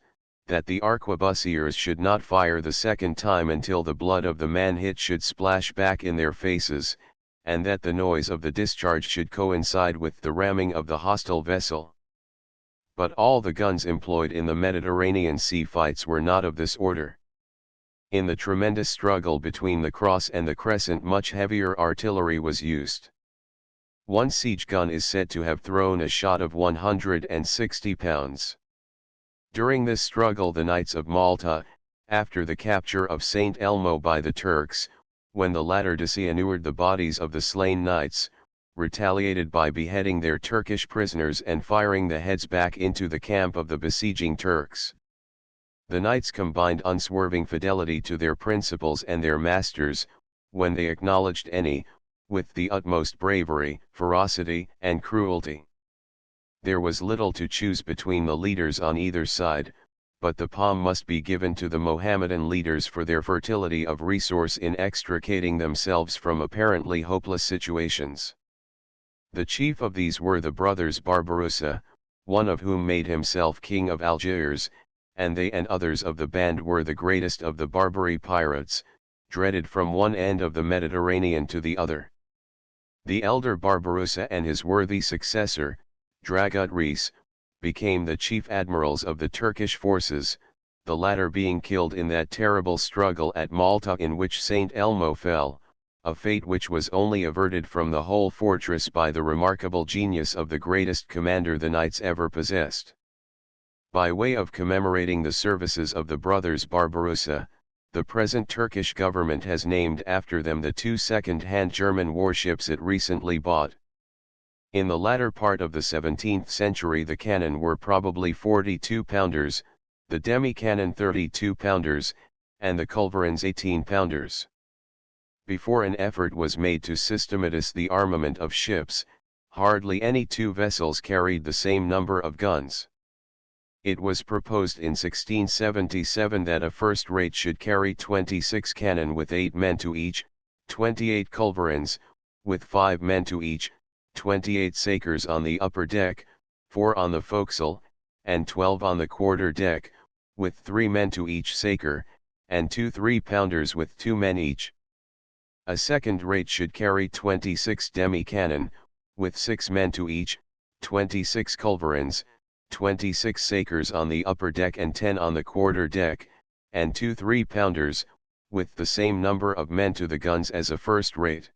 that the arquebusiers should not fire the second time until the blood of the man hit should splash back in their faces, and that the noise of the discharge should coincide with the ramming of the hostile vessel. But all the guns employed in the Mediterranean sea fights were not of this order. In the tremendous struggle between the Cross and the Crescent much heavier artillery was used. One siege gun is said to have thrown a shot of 160 pounds. During this struggle the Knights of Malta, after the capture of St. Elmo by the Turks, when the latter disinterred the bodies of the slain knights, retaliated by beheading their Turkish prisoners and firing the heads back into the camp of the besieging Turks. The knights combined unswerving fidelity to their principles and their masters, when they acknowledged any, with the utmost bravery, ferocity, and cruelty. There was little to choose between the leaders on either side, but the palm must be given to the Mohammedan leaders for their fertility of resource in extricating themselves from apparently hopeless situations. The chief of these were the brothers Barbarossa, one of whom made himself king of Algiers, and they and others of the band were the greatest of the Barbary pirates, dreaded from one end of the Mediterranean to the other. The elder Barbarossa and his worthy successor, Dragut Reis, became the chief admirals of the Turkish forces, the latter being killed in that terrible struggle at Malta in which St. Elmo fell, a fate which was only averted from the whole fortress by the remarkable genius of the greatest commander the knights ever possessed. By way of commemorating the services of the brothers Barbarossa, the present Turkish government has named after them the 2 second-hand German warships it recently bought. In the latter part of the 17th century the cannon were probably 42-pounders, the demi-cannon 32-pounders, and the culverins 18-pounders. Before an effort was made to systematize the armament of ships, hardly any 2 vessels carried the same number of guns. It was proposed in 1677 that a first rate should carry 26 cannon with 8 men to each, 28 culverins, with 5 men to each, 28 sakers on the upper deck, 4 on the forecastle, and 12 on the quarter deck, with 3 men to each saker, and 2 3-pounders with 2 men each. A second rate should carry 26 demi-cannon, with 6 men to each, 26 culverins, 26 sakers on the upper deck and 10 on the quarter deck, and 2 3-pounders, with the same number of men to the guns as a first rate.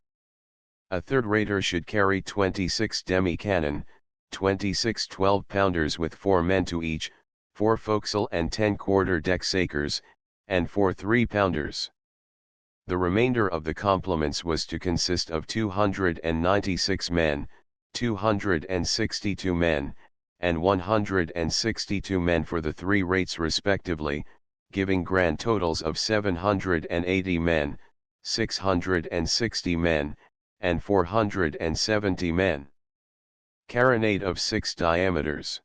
A third rater should carry 26 demi-cannon, 26 12-pounders with 4 men to each, 4 forecastle and 10 quarter deck sakers, and 4 3-pounders. The remainder of the complements was to consist of 296 men, 262 men, and 162 men for the 3 rates respectively, giving grand totals of 780 men, 660 men, and 470 men. Carronade of 6 diameters.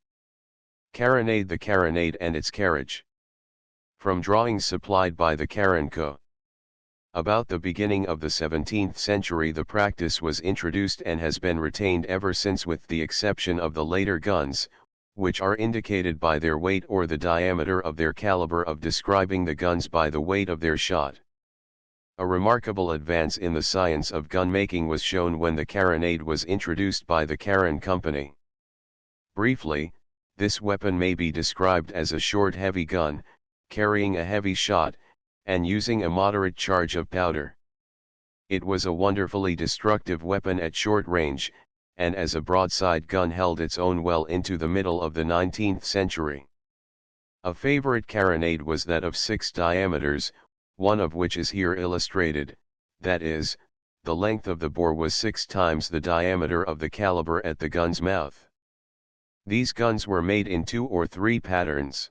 Carronade. The carronade and its carriage. From drawings supplied by the Carron Co. About the beginning of the 17th century the practice was introduced and has been retained ever since with the exception of the later guns, which are indicated by their weight or the diameter of their caliber of describing the guns by the weight of their shot. A remarkable advance in the science of gun-making was shown when the carronade was introduced by the Carron Company. Briefly, this weapon may be described as a short heavy gun, carrying a heavy shot, and using a moderate charge of powder. It was a wonderfully destructive weapon at short range, and as a broadside gun held its own well into the middle of the 19th century. A favorite carronade was that of 6 diameters, one of which is here illustrated, that is, the length of the bore was 6 times the diameter of the caliber at the gun's mouth. These guns were made in 2 or 3 patterns.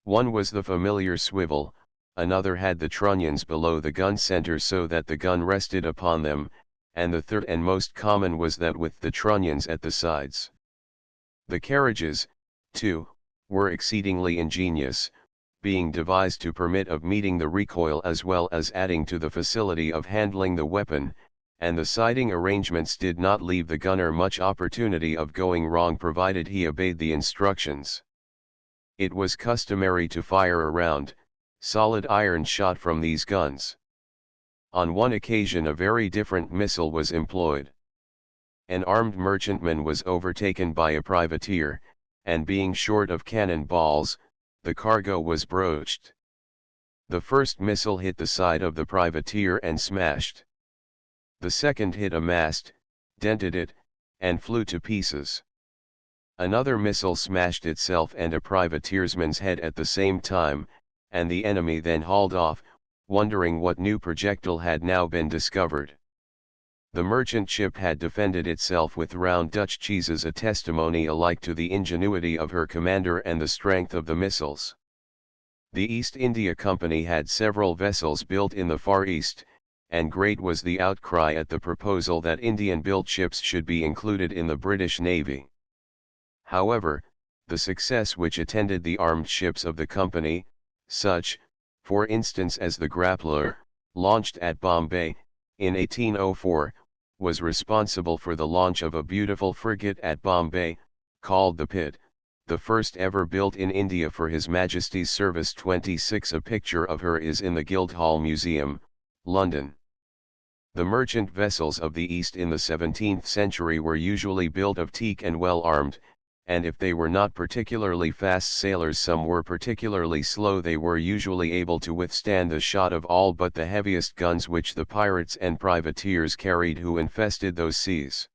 One was the familiar swivel, another had the trunnions below the gun center so that the gun rested upon them, and the third and most common was that with the trunnions at the sides. The carriages, too, were exceedingly ingenious, being devised to permit of meeting the recoil as well as adding to the facility of handling the weapon, and the sighting arrangements did not leave the gunner much opportunity of going wrong provided he obeyed the instructions. It was customary to fire a round, solid iron shot from these guns. On one occasion a very different missile was employed. An armed merchantman was overtaken by a privateer, and being short of cannon balls, the cargo was broached. The first missile hit the side of the privateer and smashed. The second hit a mast, dented it, and flew to pieces. Another missile smashed itself and a privateersman's head at the same time, and the enemy then hauled off, wondering what new projectile had now been discovered. The merchant ship had defended itself with round Dutch cheeses, a testimony alike to the ingenuity of her commander and the strength of the missiles. The East India Company had several vessels built in the Far East, and great was the outcry at the proposal that Indian-built ships should be included in the British Navy. However, the success which attended the armed ships of the company, such, for instance as the Grappler, launched at Bombay, in 1804, was responsible for the launch of a beautiful frigate at Bombay, called the Pitt, the first ever built in India for His Majesty's service. 26. A picture of her is in the Guildhall Museum, London. The merchant vessels of the East in the 17th century were usually built of teak and well armed, and if they were not particularly fast sailers, some were particularly slow, they were usually able to withstand the shot of all but the heaviest guns which the pirates and privateers carried who infested those seas.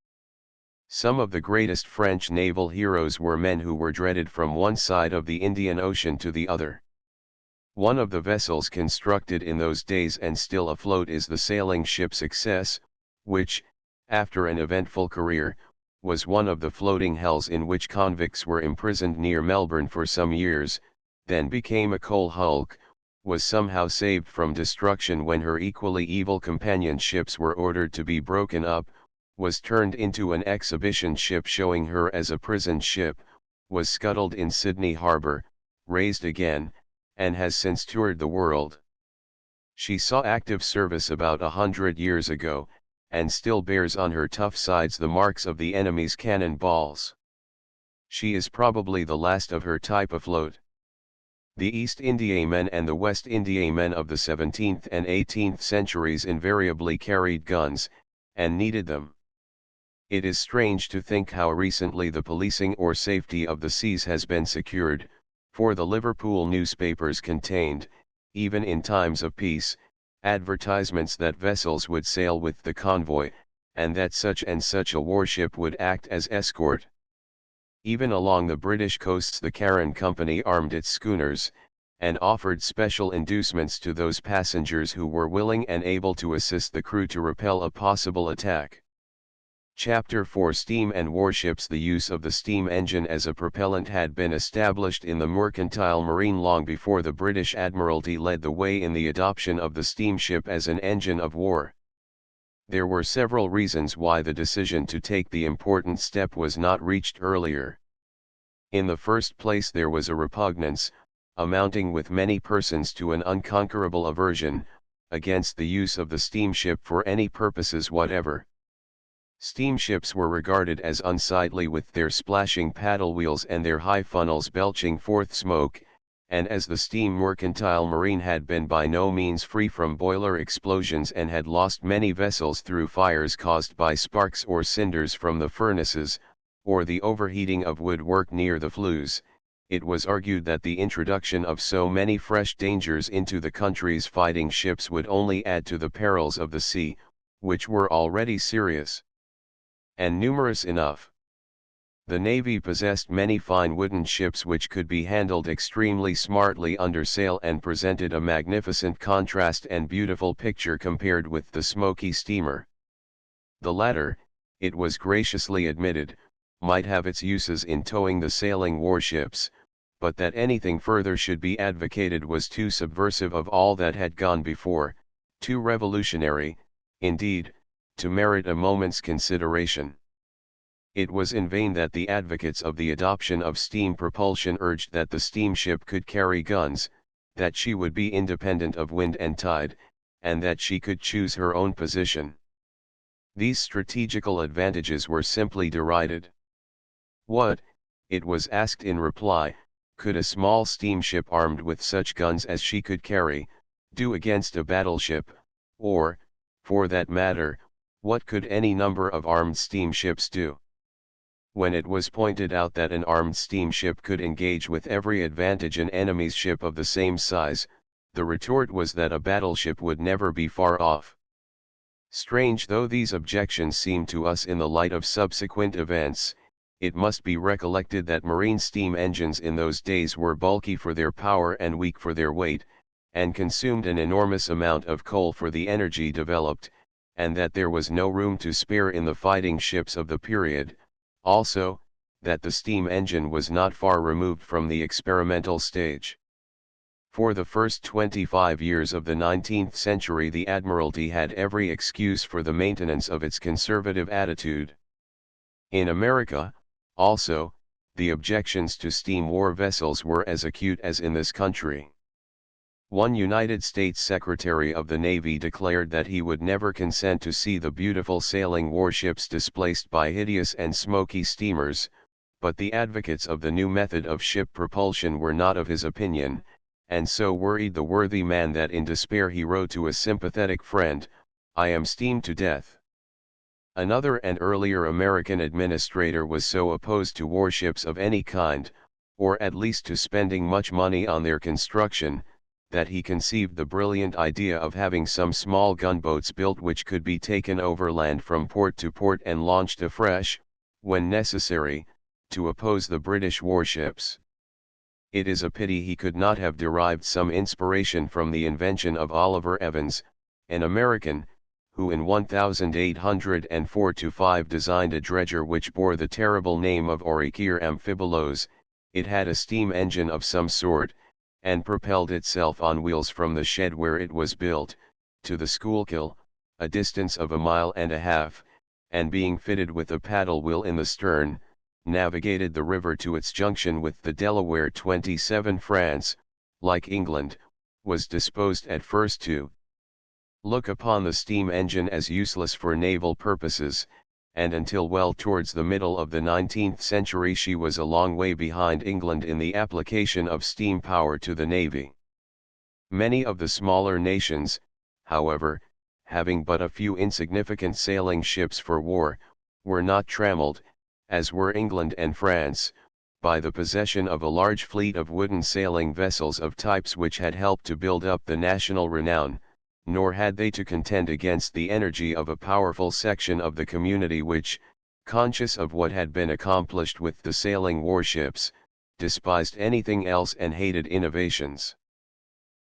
Some of the greatest French naval heroes were men who were dreaded from one side of the Indian Ocean to the other. One of the vessels constructed in those days and still afloat is the sailing ship Success, which, after an eventful career, was one of the floating hells in which convicts were imprisoned near Melbourne for some years, then became a coal hulk, was somehow saved from destruction when her equally evil companion ships were ordered to be broken up, was turned into an exhibition ship showing her as a prison ship, was scuttled in Sydney Harbour, raised again, and has since toured the world. She saw active service about 100 years ago, and still bears on her tough sides the marks of the enemy's cannon balls. She is probably the last of her type afloat. The East Indiamen and the West Indiamen of the 17th and 18th centuries invariably carried guns, and needed them. It is strange to think how recently the policing or safety of the seas has been secured, for the Liverpool newspapers contained, even in times of peace, advertisements that vessels would sail with the convoy, and that such and such a warship would act as escort. Even along the British coasts the Carron Company armed its schooners, and offered special inducements to those passengers who were willing and able to assist the crew to repel a possible attack. Chapter 4: Steam and Warships. The use of the steam engine as a propellant had been established in the mercantile marine long before the British Admiralty led the way in the adoption of the steamship as an engine of war. There were several reasons why the decision to take the important step was not reached earlier. In the first place, there was a repugnance, amounting with many persons to an unconquerable aversion, against the use of the steamship for any purposes whatever. Steamships were regarded as unsightly with their splashing paddle wheels and their high funnels belching forth smoke, and as the steam mercantile marine had been by no means free from boiler explosions and had lost many vessels through fires caused by sparks or cinders from the furnaces, or the overheating of woodwork near the flues, it was argued that the introduction of so many fresh dangers into the country's fighting ships would only add to the perils of the sea, which were already serious. and numerous enough. The Navy possessed many fine wooden ships which could be handled extremely smartly under sail and presented a magnificent contrast and beautiful picture compared with the smoky steamer. The latter, it was graciously admitted, might have its uses in towing the sailing warships, but that anything further should be advocated was too subversive of all that had gone before, too revolutionary, indeed, to merit a moment's consideration. It was in vain that the advocates of the adoption of steam propulsion urged that the steamship could carry guns, that she would be independent of wind and tide, and that she could choose her own position. These strategical advantages were simply derided. What, it was asked in reply, could a small steamship armed with such guns as she could carry, do against a battleship, or, for that matter, what could any number of armed steamships do? When it was pointed out that an armed steamship could engage with every advantage an enemy's ship of the same size, the retort was that a battleship would never be far off. Strange though these objections seem to us in the light of subsequent events, it must be recollected that marine steam engines in those days were bulky for their power and weak for their weight, and consumed an enormous amount of coal for the energy developed, and that there was no room to spare in the fighting ships of the period. Also, that the steam engine was not far removed from the experimental stage. For the first 25 years of the 19th century the Admiralty had every excuse for the maintenance of its conservative attitude. In America, also, the objections to steam war vessels were as acute as in this country. One United States Secretary of the Navy declared that he would never consent to see the beautiful sailing warships displaced by hideous and smoky steamers, but the advocates of the new method of ship propulsion were not of his opinion, and so worried the worthy man that in despair he wrote to a sympathetic friend, "I am steamed to death." Another and earlier American administrator was so opposed to warships of any kind, or at least to spending much money on their construction, that he conceived the brilliant idea of having some small gunboats built which could be taken overland from port to port and launched afresh, when necessary, to oppose the British warships. It is a pity he could not have derived some inspiration from the invention of Oliver Evans, an American, who in 1804-5 designed a dredger which bore the terrible name of Orychere amphibolos. It had a steam engine of some sort, and propelled itself on wheels from the shed where it was built, to the Schuylkill, a distance of 1.5 miles, and being fitted with a paddle wheel in the stern, navigated the river to its junction with the Delaware. 27 France, like England, was disposed at first to look upon the steam engine as useless for naval purposes, and until well towards the middle of the 19th century she was a long way behind England in the application of steam power to the navy. Many of the smaller nations, however, having but a few insignificant sailing ships for war, were not trammeled, as were England and France, by the possession of a large fleet of wooden sailing vessels of types which had helped to build up the national renown, nor had they to contend against the energy of a powerful section of the community which, conscious of what had been accomplished with the sailing warships, despised anything else and hated innovations.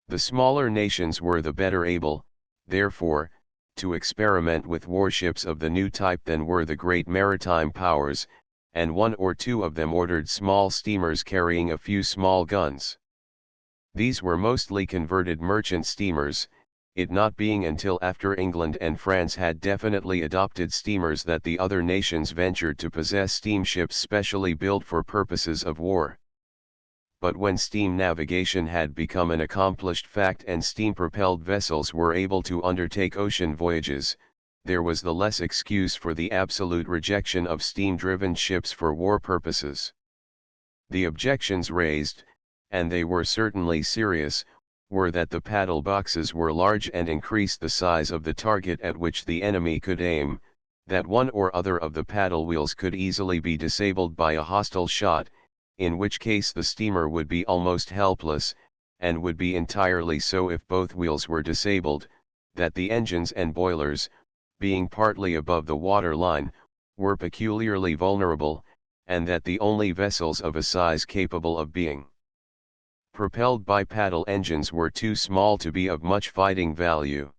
The smaller nations were the better able, therefore, to experiment with warships of the new type than were the great maritime powers, and one or two of them ordered small steamers carrying a few small guns. These were mostly converted merchant steamers, it not being until after England and France had definitely adopted steamers that the other nations ventured to possess steamships specially built for purposes of war. But when steam navigation had become an accomplished fact and steam-propelled vessels were able to undertake ocean voyages, there was the less excuse for the absolute rejection of steam-driven ships for war purposes. The objections raised, and they were certainly serious, were that the paddle boxes were large and increased the size of the target at which the enemy could aim, that one or other of the paddle wheels could easily be disabled by a hostile shot, in which case the steamer would be almost helpless, and would be entirely so if both wheels were disabled, that the engines and boilers, being partly above the water line, were peculiarly vulnerable, and that the only vessels of a size capable of being propelled by paddle engines were too small to be of much fighting value.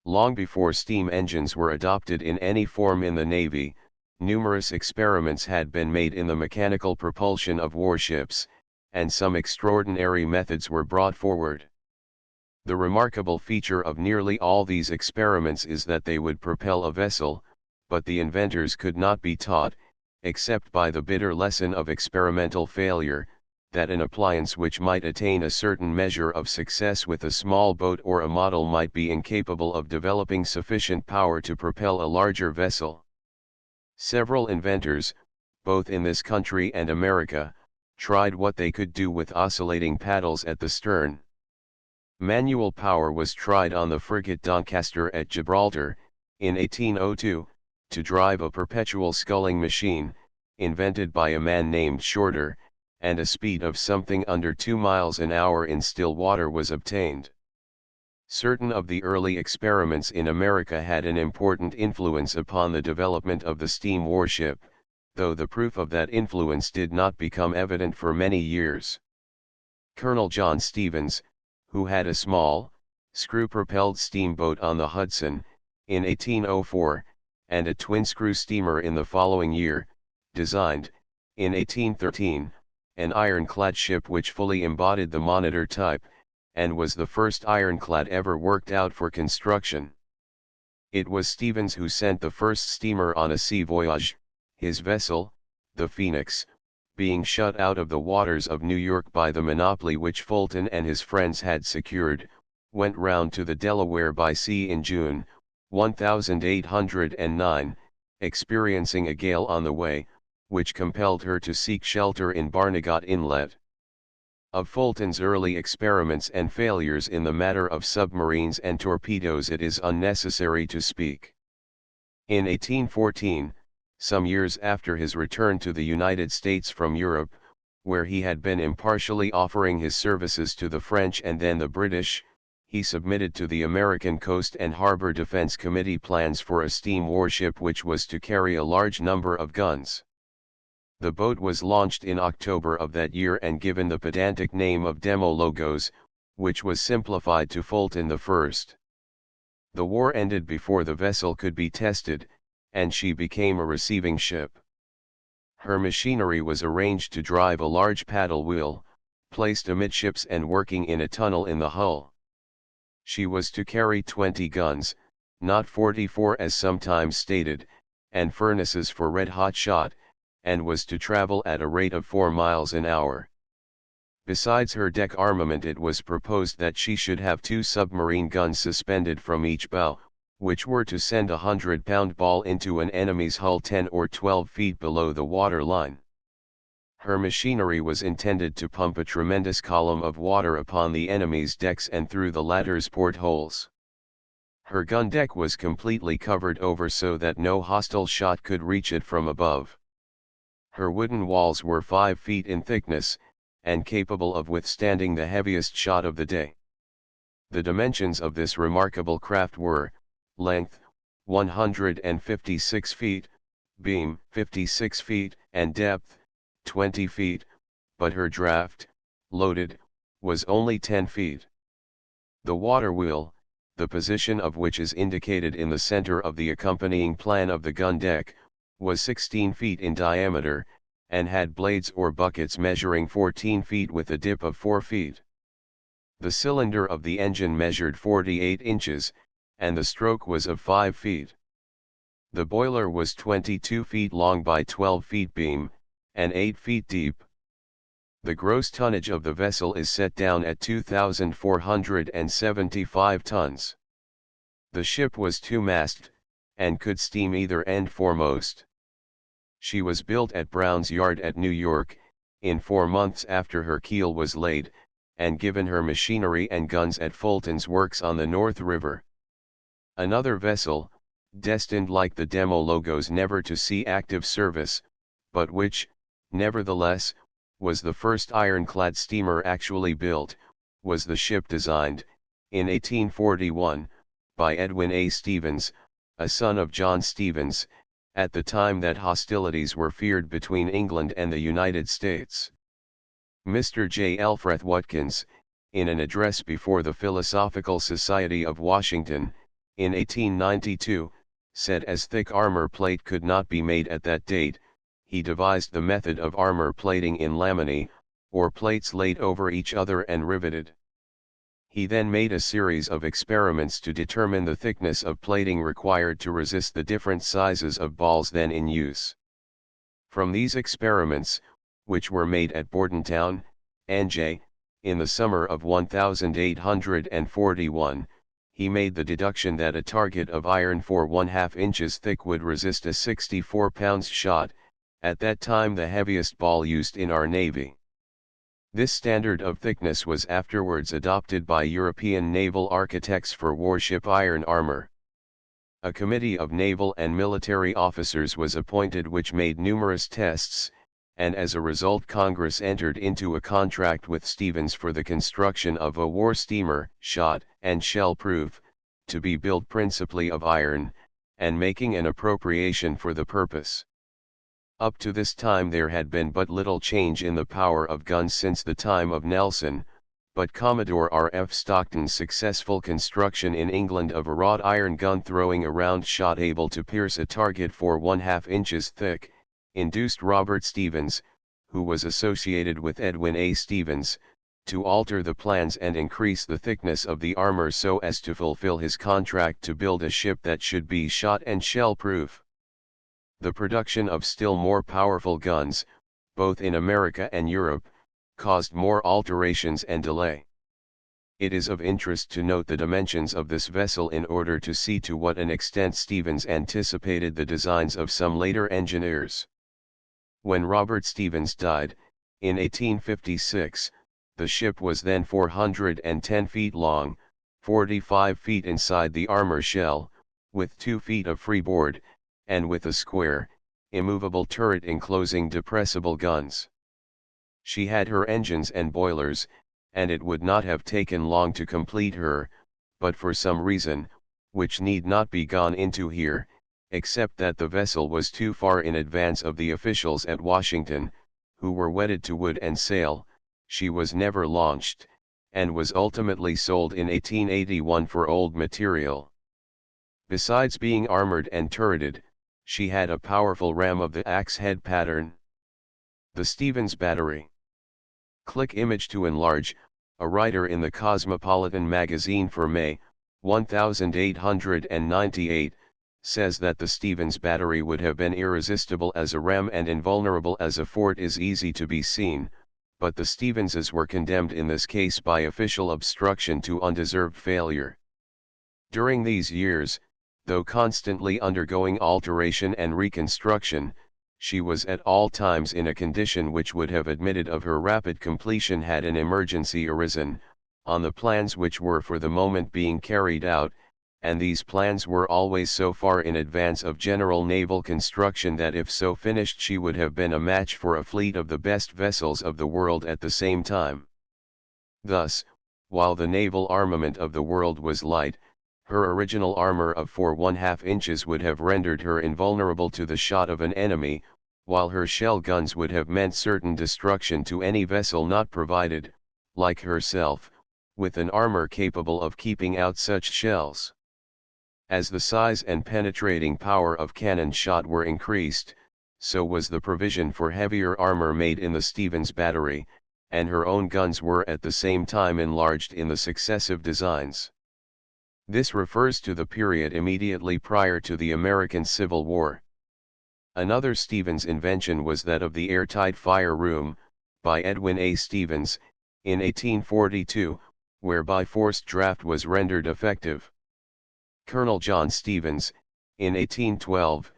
Long before steam engines were adopted in any form in the Navy, numerous experiments had been made in the mechanical propulsion of warships, and some extraordinary methods were brought forward. The remarkable feature of nearly all these experiments is that they would propel a vessel, but the inventors could not be taught, except by the bitter lesson of experimental failure, that an appliance which might attain a certain measure of success with a small boat or a model might be incapable of developing sufficient power to propel a larger vessel. Several inventors, both in this country and America, tried what they could do with oscillating paddles at the stern. Manual power was tried on the frigate Doncaster at Gibraltar, in 1802, to drive a perpetual sculling machine, invented by a man named Shorter, and a speed of something under 2 miles an hour in still water was obtained. Certain of the early experiments in America had an important influence upon the development of the steam warship, though the proof of that influence did not become evident for many years. Colonel John Stevens, who had a small, screw-propelled steamboat on the Hudson, in 1804, and a twin-screw steamer in the following year, designed, in 1813, an ironclad ship which fully embodied the Monitor type, and was the first ironclad ever worked out for construction. It was Stevens who sent the first steamer on a sea voyage, his vessel, the Phoenix, being shut out of the waters of New York by the monopoly which Fulton and his friends had secured, went round to the Delaware by sea in June, 1809, experiencing a gale on the way, which compelled her to seek shelter in Barnegat Inlet. Of Fulton's early experiments and failures in the matter of submarines and torpedoes it is unnecessary to speak. In 1814, some years after his return to the United States from Europe, where he had been impartially offering his services to the French and then the British, he submitted to the American Coast and Harbor Defense Committee plans for a steam warship which was to carry a large number of guns. The boat was launched in October of that year and given the pedantic name of Demo-Logos, which was simplified to Fulton I. The war ended before the vessel could be tested, and she became a receiving ship. Her machinery was arranged to drive a large paddle wheel, placed amidships and working in a tunnel in the hull. She was to carry 20 guns, not 44 as sometimes stated, and furnaces for red-hot shot, and was to travel at a rate of 4 miles an hour. Besides her deck armament, it was proposed that she should have 2 submarine guns suspended from each bow, which were to send a 100-pound ball into an enemy's hull 10 or 12 feet below the water line. Her machinery was intended to pump a tremendous column of water upon the enemy's decks and through the latter's portholes. Her gun deck was completely covered over so that no hostile shot could reach it from above. Her wooden walls were 5 feet in thickness, and capable of withstanding the heaviest shot of the day. The dimensions of this remarkable craft were, length, 156 feet, beam, 56 feet, and depth, 20 feet, but her draft, loaded, was only 10 feet. The water wheel, the position of which is indicated in the center of the accompanying plan of the gun deck, was 16 feet in diameter, and had blades or buckets measuring 14 feet with a dip of 4 feet. The cylinder of the engine measured 48 inches, and the stroke was of 5 feet. The boiler was 22 feet long by 12 feet beam, and 8 feet deep. The gross tonnage of the vessel is set down at 2,475 tons. The ship was 2-masted, and could steam either end foremost. She was built at Brown's Yard at New York, in 4 months after her keel was laid, and given her machinery and guns at Fulton's Works on the North River. Another vessel, destined like the Demo-Logos never to see active service, but which, nevertheless, was the first ironclad steamer actually built, was the ship designed, in 1841, by Edwin A. Stevens, a son of John Stevens, at the time that hostilities were feared between England and the United States. Mr. J. Elfreth Watkins, in an address before the Philosophical Society of Washington, in 1892, said as thick armor plate could not be made at that date, he devised the method of armor plating in laminae, or plates laid over each other and riveted. He then made a series of experiments to determine the thickness of plating required to resist the different sizes of balls then in use. From these experiments, which were made at Bordentown, N.J., in the summer of 1841, he made the deduction that a target of iron 4½ inches thick would resist a 64 pounds shot, at that time the heaviest ball used in our Navy. This standard of thickness was afterwards adopted by European naval architects for warship iron armor. A committee of naval and military officers was appointed which made numerous tests, and as a result Congress entered into a contract with Stevens for the construction of a war steamer, shot and shell-proof, to be built principally of iron, and making an appropriation for the purpose. Up to this time there had been but little change in the power of guns since the time of Nelson, but Commodore R. F. Stockton's successful construction in England of a wrought iron gun throwing a round shot able to pierce a target 4½ inches thick, induced Robert Stevens, who was associated with Edwin A. Stevens, to alter the plans and increase the thickness of the armor so as to fulfill his contract to build a ship that should be shot and shell-proof. The production of still more powerful guns, both in America and Europe, caused more alterations and delay. It is of interest to note the dimensions of this vessel in order to see to what an extent Stevens anticipated the designs of some later engineers. When Robert Stevens died, in 1856, the ship was then 410 feet long, 45 feet inside the armor shell, with 2 feet of freeboard, and with a square, immovable turret enclosing depressible guns. She had her engines and boilers, and it would not have taken long to complete her, but for some reason, which need not be gone into here, except that the vessel was too far in advance of the officials at Washington, who were wedded to wood and sail, she was never launched, and was ultimately sold in 1881 for old material. Besides being armored and turreted, she had a powerful ram of the axe-head pattern. The Stevens Battery. Click image to enlarge. A writer in the Cosmopolitan magazine for May, 1898, says that the Stevens Battery would have been irresistible as a ram and invulnerable as a fort is easy to be seen, but the Stevenses were condemned in this case by official obstruction to undeserved failure. During these years, though constantly undergoing alteration and reconstruction, she was at all times in a condition which would have admitted of her rapid completion had an emergency arisen, on the plans which were for the moment being carried out, and these plans were always so far in advance of general naval construction that if so finished she would have been a match for a fleet of the best vessels of the world at the same time. Thus, while the naval armament of the world was light, her original armor of 4½ inches would have rendered her invulnerable to the shot of an enemy, while her shell guns would have meant certain destruction to any vessel not provided, like herself, with an armor capable of keeping out such shells. As the size and penetrating power of cannon shot were increased, so was the provision for heavier armor made in the Stevens Battery, and her own guns were at the same time enlarged in the successive designs. This refers to the period immediately prior to the American Civil War. Another Stevens invention was that of the airtight fire room, by Edwin A. Stevens, in 1842, whereby forced draft was rendered effective. Colonel John Stevens, in 1812,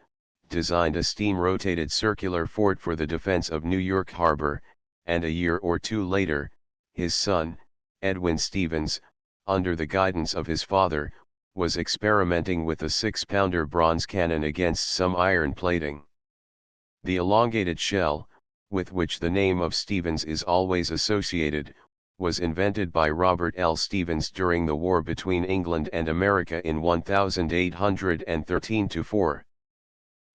designed a steam-rotated circular fort for the defense of New York Harbor, and a year or two later, his son, Edwin Stevens, under the guidance of his father, was experimenting with a 6-pounder bronze cannon against some iron plating. The elongated shell, with which the name of Stevens is always associated, was invented by Robert L. Stevens during the war between England and America in 1813-4.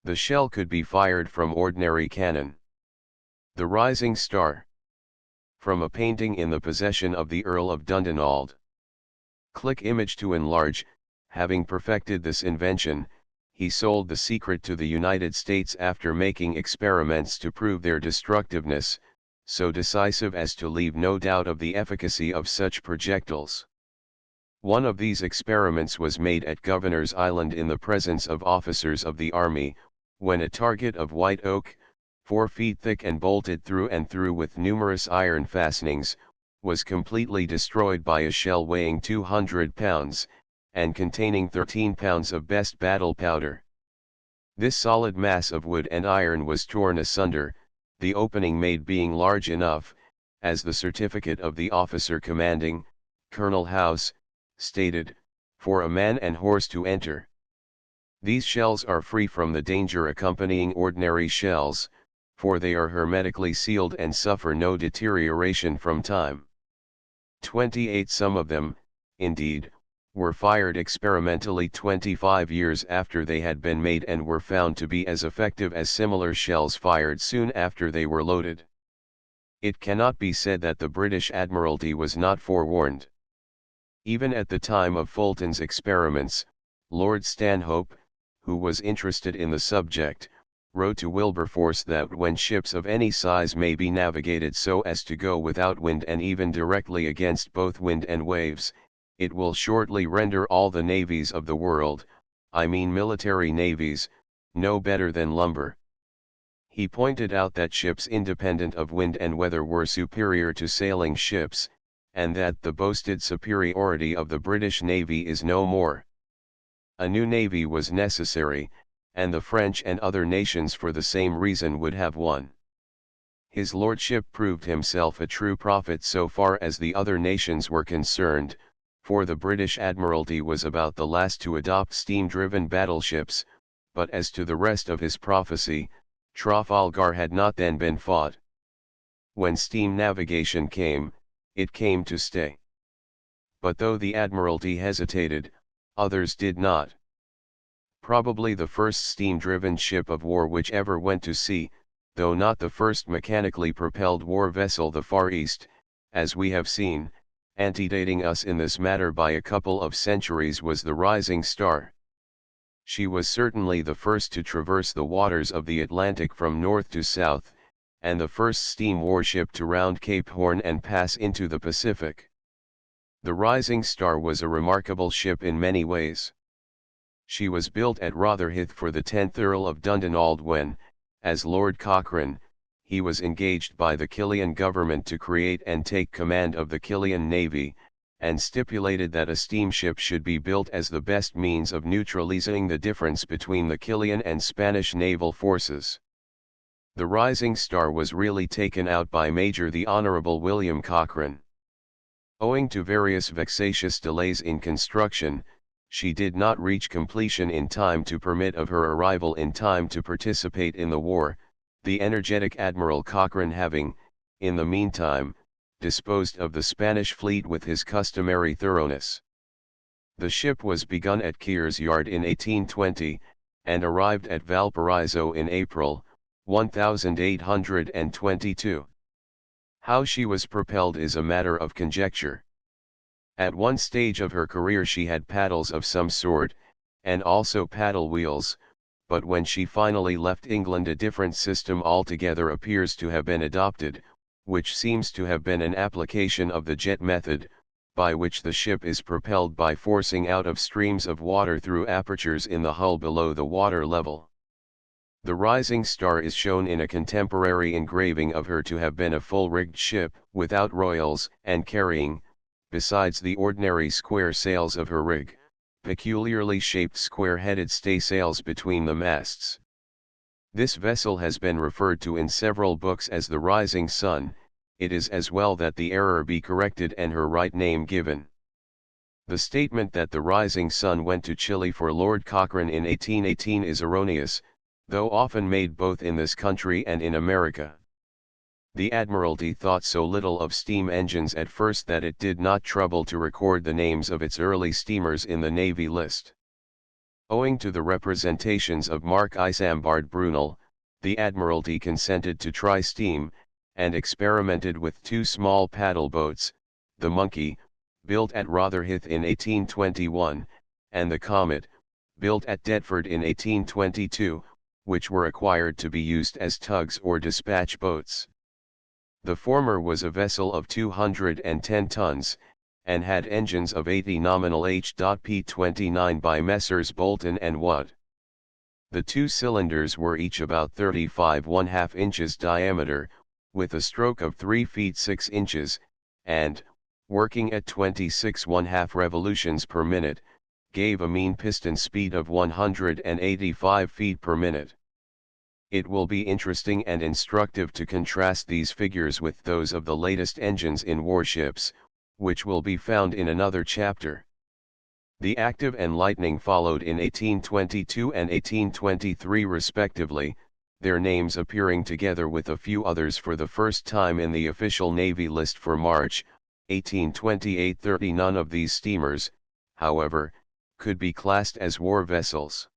The shell could be fired from ordinary cannon. The Rising Star. From a painting in the possession of the Earl of Dundonald. Click image to enlarge. Having perfected this invention, he sold the secret to the United States after making experiments to prove their destructiveness, so decisive as to leave no doubt of the efficacy of such projectiles. One of these experiments was made at Governor's Island in the presence of officers of the army, when a target of white oak, 4 feet thick and bolted through and through with numerous iron fastenings, was completely destroyed by a shell weighing 200 pounds, and containing 13 pounds of best battle powder. This solid mass of wood and iron was torn asunder, the opening made being large enough, as the certificate of the officer commanding, Colonel House, stated, for a man and horse to enter. These shells are free from the danger accompanying ordinary shells, for they are hermetically sealed and suffer no deterioration from time. 28 Some of them, indeed, were fired experimentally 25 years after they had been made and were found to be as effective as similar shells fired soon after they were loaded. It cannot be said that the British Admiralty was not forewarned. Even at the time of Fulton's experiments, Lord Stanhope, who was interested in the subject, wrote to Wilberforce that when ships of any size may be navigated so as to go without wind and even directly against both wind and waves, it will shortly render all the navies of the world, I mean military navies, no better than lumber. He pointed out that ships independent of wind and weather were superior to sailing ships, and that the boasted superiority of the British Navy is no more. A new navy was necessary, and the French and other nations for the same reason would have one. His lordship proved himself a true prophet so far as the other nations were concerned, for the British Admiralty was about the last to adopt steam-driven battleships, but as to the rest of his prophecy, Trafalgar had not then been fought. When steam navigation came, it came to stay. But though the Admiralty hesitated, others did not. Probably the first steam-driven ship of war which ever went to sea, though not the first mechanically propelled war vessel, the Far East, as we have seen, antedating us in this matter by a couple of centuries, was the Rising Star. She was certainly the first to traverse the waters of the Atlantic from north to south, and the first steam warship to round Cape Horn and pass into the Pacific. The Rising Star was a remarkable ship in many ways. She was built at Rotherhithe for the 10th Earl of Dundonald when, as Lord Cochrane, he was engaged by the Killian government to create and take command of the Killian Navy, and stipulated that a steamship should be built as the best means of neutralizing the difference between the Killian and Spanish naval forces. The Rising Star was really taken out by Major the Honourable William Cochrane. Owing to various vexatious delays in construction, she did not reach completion in time to permit of her arrival in time to participate in the war, the energetic Admiral Cochrane having, in the meantime, disposed of the Spanish fleet with his customary thoroughness. The ship was begun at Keir's Yard in 1820, and arrived at Valparaiso in April, 1822. How she was propelled is a matter of conjecture. At one stage of her career she had paddles of some sort, and also paddle wheels, but when she finally left England a different system altogether appears to have been adopted, which seems to have been an application of the jet method, by which the ship is propelled by forcing out of streams of water through apertures in the hull below the water level. The Rising Star is shown in a contemporary engraving of her to have been a full-rigged ship, without royals, and carrying, besides the ordinary square sails of her rig, peculiarly shaped square-headed staysails between the masts. This vessel has been referred to in several books as the Rising Sun. It is as well that the error be corrected and her right name given. The statement that the Rising Sun went to Chile for Lord Cochrane in 1818 is erroneous, though often made both in this country and in America. The Admiralty thought so little of steam engines at first that it did not trouble to record the names of its early steamers in the Navy list. Owing to the representations of Mark Isambard Brunel, the Admiralty consented to try steam, and experimented with two small paddle boats, the Monkey, built at Rotherhithe in 1821, and the Comet, built at Deptford in 1822, which were acquired to be used as tugs or dispatch boats. The former was a vessel of 210 tons, and had engines of 80 nominal H.P29 by Messrs. Bolton and Watt. The two cylinders were each about 35½ inches diameter, with a stroke of 3 feet 6 inches, and, working at 26½ revolutions per minute, gave a mean piston speed of 185 feet per minute. It will be interesting and instructive to contrast these figures with those of the latest engines in warships, which will be found in another chapter. The Active and Lightning followed in 1822 and 1823 respectively, their names appearing together with a few others for the first time in the official Navy list for March, 1828-30. None of these steamers, however, could be classed as war vessels.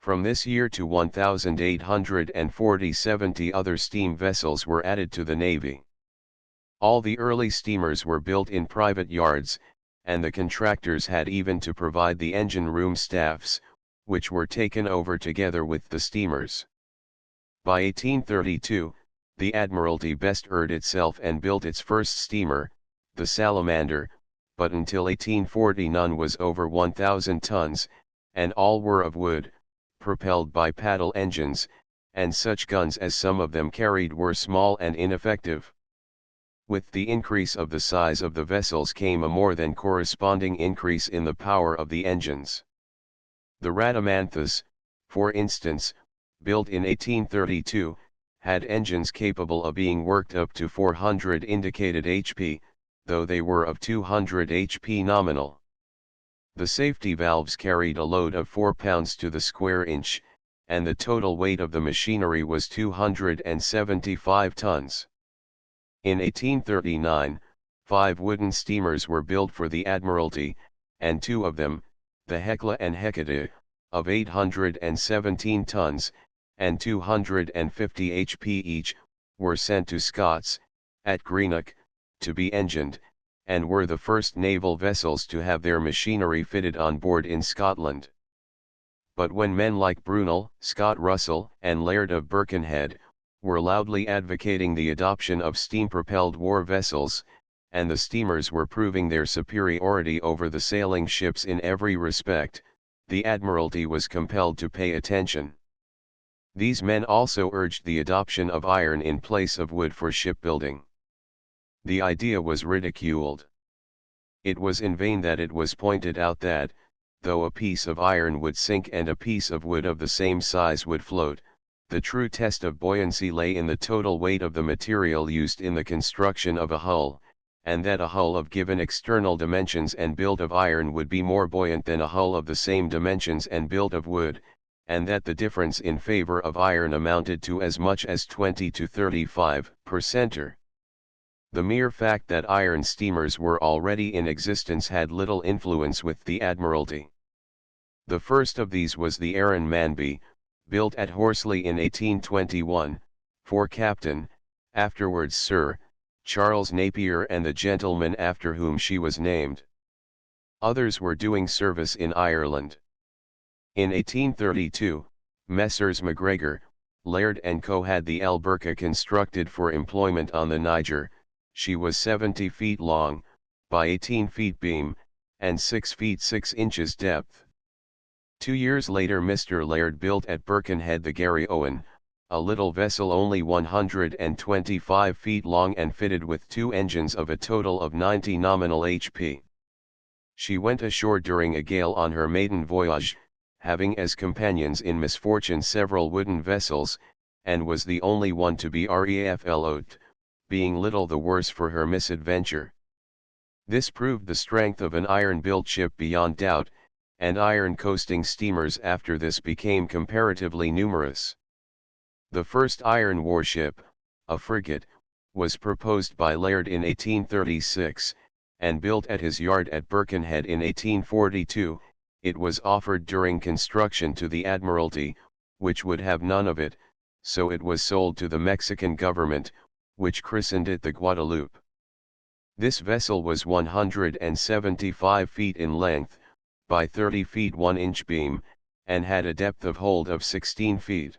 From this year to 1840 other steam vessels were added to the Navy. All the early steamers were built in private yards, and the contractors had even to provide the engine room staffs, which were taken over together with the steamers. By 1832, the Admiralty bestirred itself and built its first steamer, the Salamander, but until 1840 none was over 1,000 tons, and all were of wood, propelled by paddle engines, and such guns as some of them carried were small and ineffective. With the increase of the size of the vessels came a more than corresponding increase in the power of the engines. The Rhadamanthus, for instance, built in 1832, had engines capable of being worked up to 400 indicated HP, though they were of 200 HP nominal. The safety valves carried a load of 4 pounds to the square inch, and the total weight of the machinery was 275 tons. In 1839, 5 wooden steamers were built for the Admiralty, and 2 of them, the Hecla and Hecate, of 817 tons, and 250 HP each, were sent to Scots, at Greenock, to be engined, and were the first naval vessels to have their machinery fitted on board in Scotland. But when men like Brunel, Scott Russell, and Laird of Birkenhead, were loudly advocating the adoption of steam-propelled war vessels, and the steamers were proving their superiority over the sailing ships in every respect, the Admiralty was compelled to pay attention. These men also urged the adoption of iron in place of wood for shipbuilding. The idea was ridiculed. It was in vain that it was pointed out that, though a piece of iron would sink and a piece of wood of the same size would float, the true test of buoyancy lay in the total weight of the material used in the construction of a hull, and that a hull of given external dimensions and build of iron would be more buoyant than a hull of the same dimensions and build of wood, and that the difference in favor of iron amounted to as much as 20 to 35%. The mere fact that iron steamers were already in existence had little influence with the Admiralty. The first of these was the Aaron Manby, built at Horsley in 1821, for Captain, afterwards Sir, Charles Napier and the gentleman after whom she was named. Others were doing service in Ireland. In 1832, Messrs. MacGregor, Laird and Co. had the Alberca constructed for employment on the Niger. She was 70 feet long, by 18 feet beam, and 6 feet 6 inches depth. 2 years later Mr. Laird built at Birkenhead the Gary Owen, a little vessel only 125 feet long and fitted with 2 engines of a total of 90 nominal HP. She went ashore during a gale on her maiden voyage, having as companions in misfortune several wooden vessels, and was the only one to be refloat, being little the worse for her misadventure. This proved the strength of an iron-built ship beyond doubt, and iron coasting steamers after this became comparatively numerous. The first iron warship, a frigate, was proposed by Laird in 1836, and built at his yard at Birkenhead in 1842, it was offered during construction to the Admiralty, which would have none of it, so it was sold to the Mexican government, which christened it the Guadalupe. This vessel was 175 feet in length, by 30 feet 1 inch beam, and had a depth of hold of 16 feet.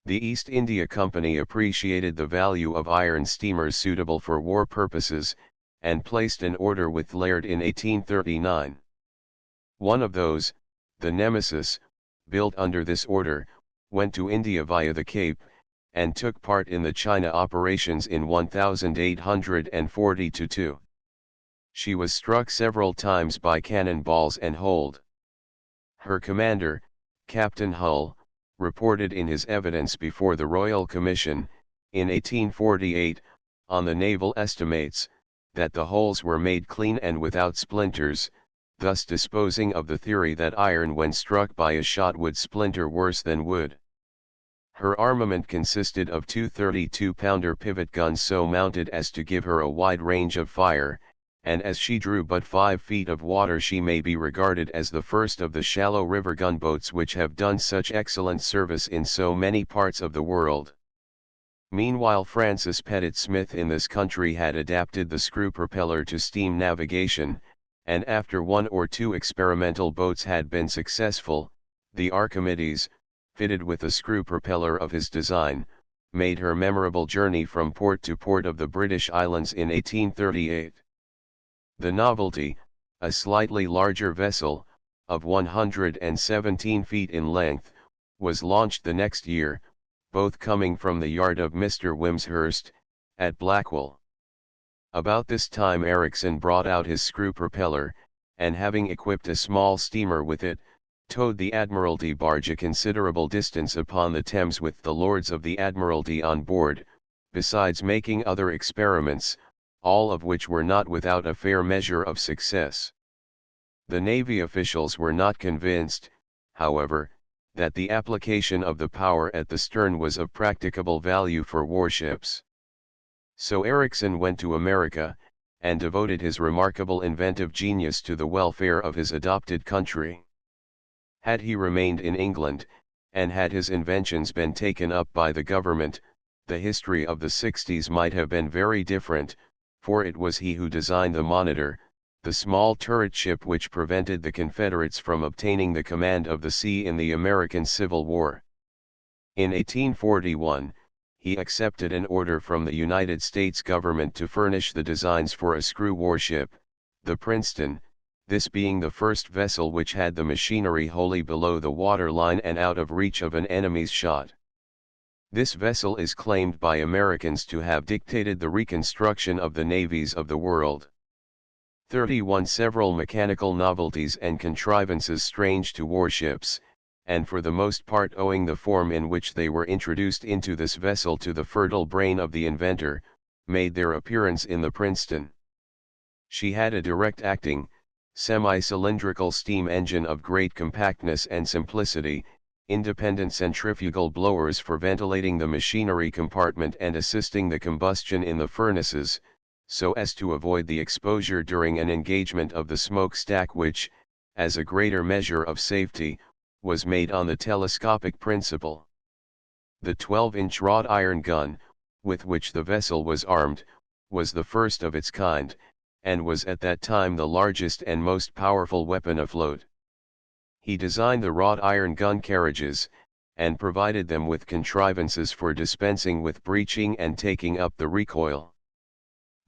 The East India Company appreciated the value of iron steamers suitable for war purposes, and placed an order with Laird in 1839. One of those, the Nemesis, built under this order, went to India via the Cape, and took part in the China operations in 1842. She was struck several times by cannon balls and holed. Her commander, Captain Hull, reported in his evidence before the Royal Commission, in 1848, on the naval estimates, that the holes were made clean and without splinters, thus disposing of the theory that iron when struck by a shot would splinter worse than wood. Her armament consisted of two 32-pounder pivot guns so mounted as to give her a wide range of fire, and as she drew but 5 feet of water she may be regarded as the first of the shallow river gunboats which have done such excellent service in so many parts of the world. Meanwhile Francis Pettit Smith in this country had adapted the screw propeller to steam navigation, and after 1 or 2 experimental boats had been successful, the Archimedes, fitted with a screw propeller of his design, made her memorable journey from port to port of the British Islands in 1838. The Novelty, a slightly larger vessel, of 117 feet in length, was launched the next year, both coming from the yard of Mr. Wimshurst, at Blackwell. About this time Ericsson brought out his screw propeller, and having equipped a small steamer with it, towed the Admiralty barge a considerable distance upon the Thames with the Lords of the Admiralty on board, besides making other experiments, all of which were not without a fair measure of success. The Navy officials were not convinced, however, that the application of the power at the stern was of practicable value for warships. So Ericsson went to America, and devoted his remarkable inventive genius to the welfare of his adopted country. Had he remained in England, and had his inventions been taken up by the government, the history of the 60s might have been very different, for it was he who designed the Monitor, the small turret ship which prevented the Confederates from obtaining the command of the sea in the American Civil War. In 1841, he accepted an order from the United States government to furnish the designs for a screw warship, the Princeton, this being the first vessel which had the machinery wholly below the waterline and out of reach of an enemy's shot. This vessel is claimed by Americans to have dictated the reconstruction of the navies of the world. 31 Several mechanical novelties and contrivances strange to warships, and for the most part owing the form in which they were introduced into this vessel to the fertile brain of the inventor, made their appearance in the Princeton. She had a direct-acting, semi-cylindrical steam engine of great compactness and simplicity, independent centrifugal blowers for ventilating the machinery compartment and assisting the combustion in the furnaces, so as to avoid the exposure during an engagement of the smokestack which, as a greater measure of safety, was made on the telescopic principle. The 12-inch wrought iron gun, with which the vessel was armed, was the first of its kind, and was at that time the largest and most powerful weapon afloat. He designed the wrought iron gun carriages, and provided them with contrivances for dispensing with breeching and taking up the recoil.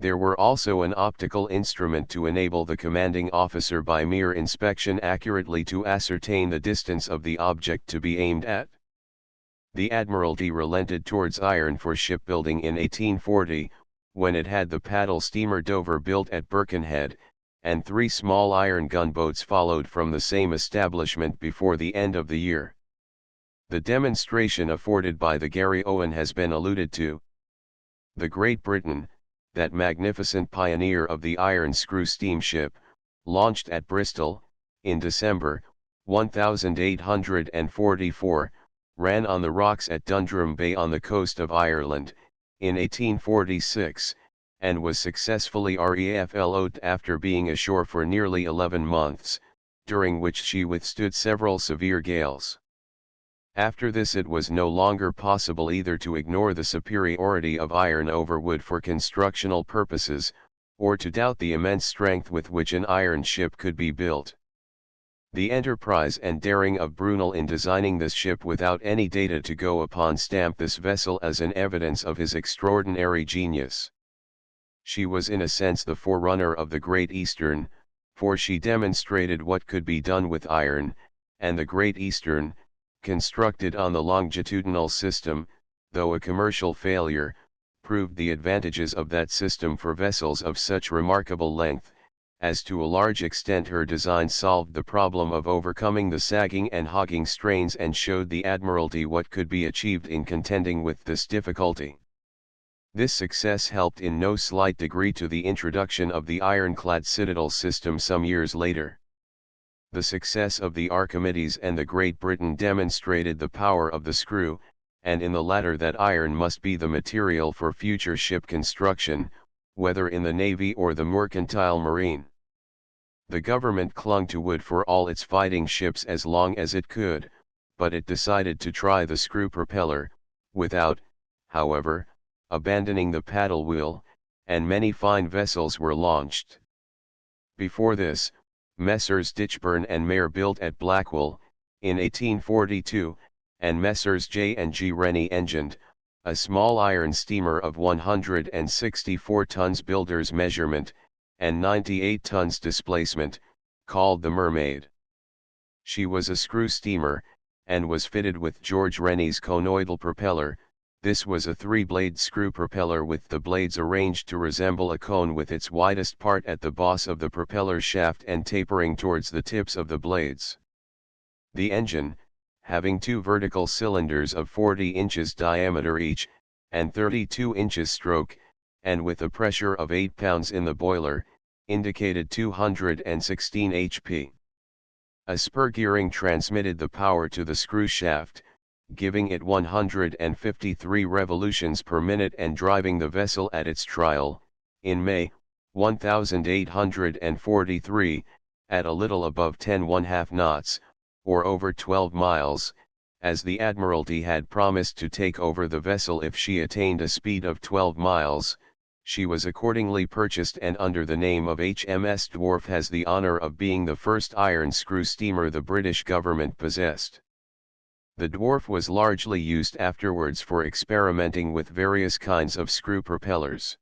There were also an optical instrument to enable the commanding officer by mere inspection accurately to ascertain the distance of the object to be aimed at. The Admiralty relented towards iron for shipbuilding in 1840, when it had the paddle steamer Dover built at Birkenhead, and 3 small iron gunboats followed from the same establishment before the end of the year. The demonstration afforded by the Gary Owen has been alluded to. The Great Britain, that magnificent pioneer of the iron screw steamship, launched at Bristol, in December, 1844, ran on the rocks at Dundrum Bay on the coast of Ireland, in 1846, and was successfully refloated after being ashore for nearly 11 months, during which she withstood several severe gales. After this it was no longer possible either to ignore the superiority of iron over wood for constructional purposes, or to doubt the immense strength with which an iron ship could be built. The enterprise and daring of Brunel in designing this ship without any data to go upon stamp this vessel as an evidence of his extraordinary genius. She was in a sense the forerunner of the Great Eastern, for she demonstrated what could be done with iron, and the Great Eastern, constructed on the longitudinal system, though a commercial failure, proved the advantages of that system for vessels of such remarkable length, as to a large extent her design solved the problem of overcoming the sagging and hogging strains and showed the Admiralty what could be achieved in contending with this difficulty. This success helped in no slight degree to the introduction of the ironclad citadel system some years later. The success of the Archimedes and the Great Britain demonstrated the power of the screw, and in the latter that iron must be the material for future ship construction, whether in the navy or the mercantile marine. The government clung to wood for all its fighting ships as long as it could, but it decided to try the screw propeller, without, however, abandoning the paddle wheel, and many fine vessels were launched. Before this, Messrs. Ditchburn and Mayer built at Blackwell, in 1842, and Messrs. J. and G. Rennie engined, a small iron steamer of 164 tons builder's measurement, and 98 tons displacement, called the Mermaid. She was a screw steamer, and was fitted with George Rennie's conoidal propeller. This was a three-blade screw propeller with the blades arranged to resemble a cone with its widest part at the boss of the propeller shaft and tapering towards the tips of the blades. The engine, having two vertical cylinders of 40 inches diameter each, and 32 inches stroke, and with a pressure of 8 pounds in the boiler, indicated 216 HP. A spur gearing transmitted the power to the screw shaft, giving it 153 revolutions per minute and driving the vessel at its trial, in May, 1843, at a little above 10½ knots, or over 12 miles, as the Admiralty had promised to take over the vessel if she attained a speed of 12 miles, she was accordingly purchased and under the name of HMS Dwarf has the honor of being the first iron screw steamer the British government possessed. The Dwarf was largely used afterwards for experimenting with various kinds of screw propellers.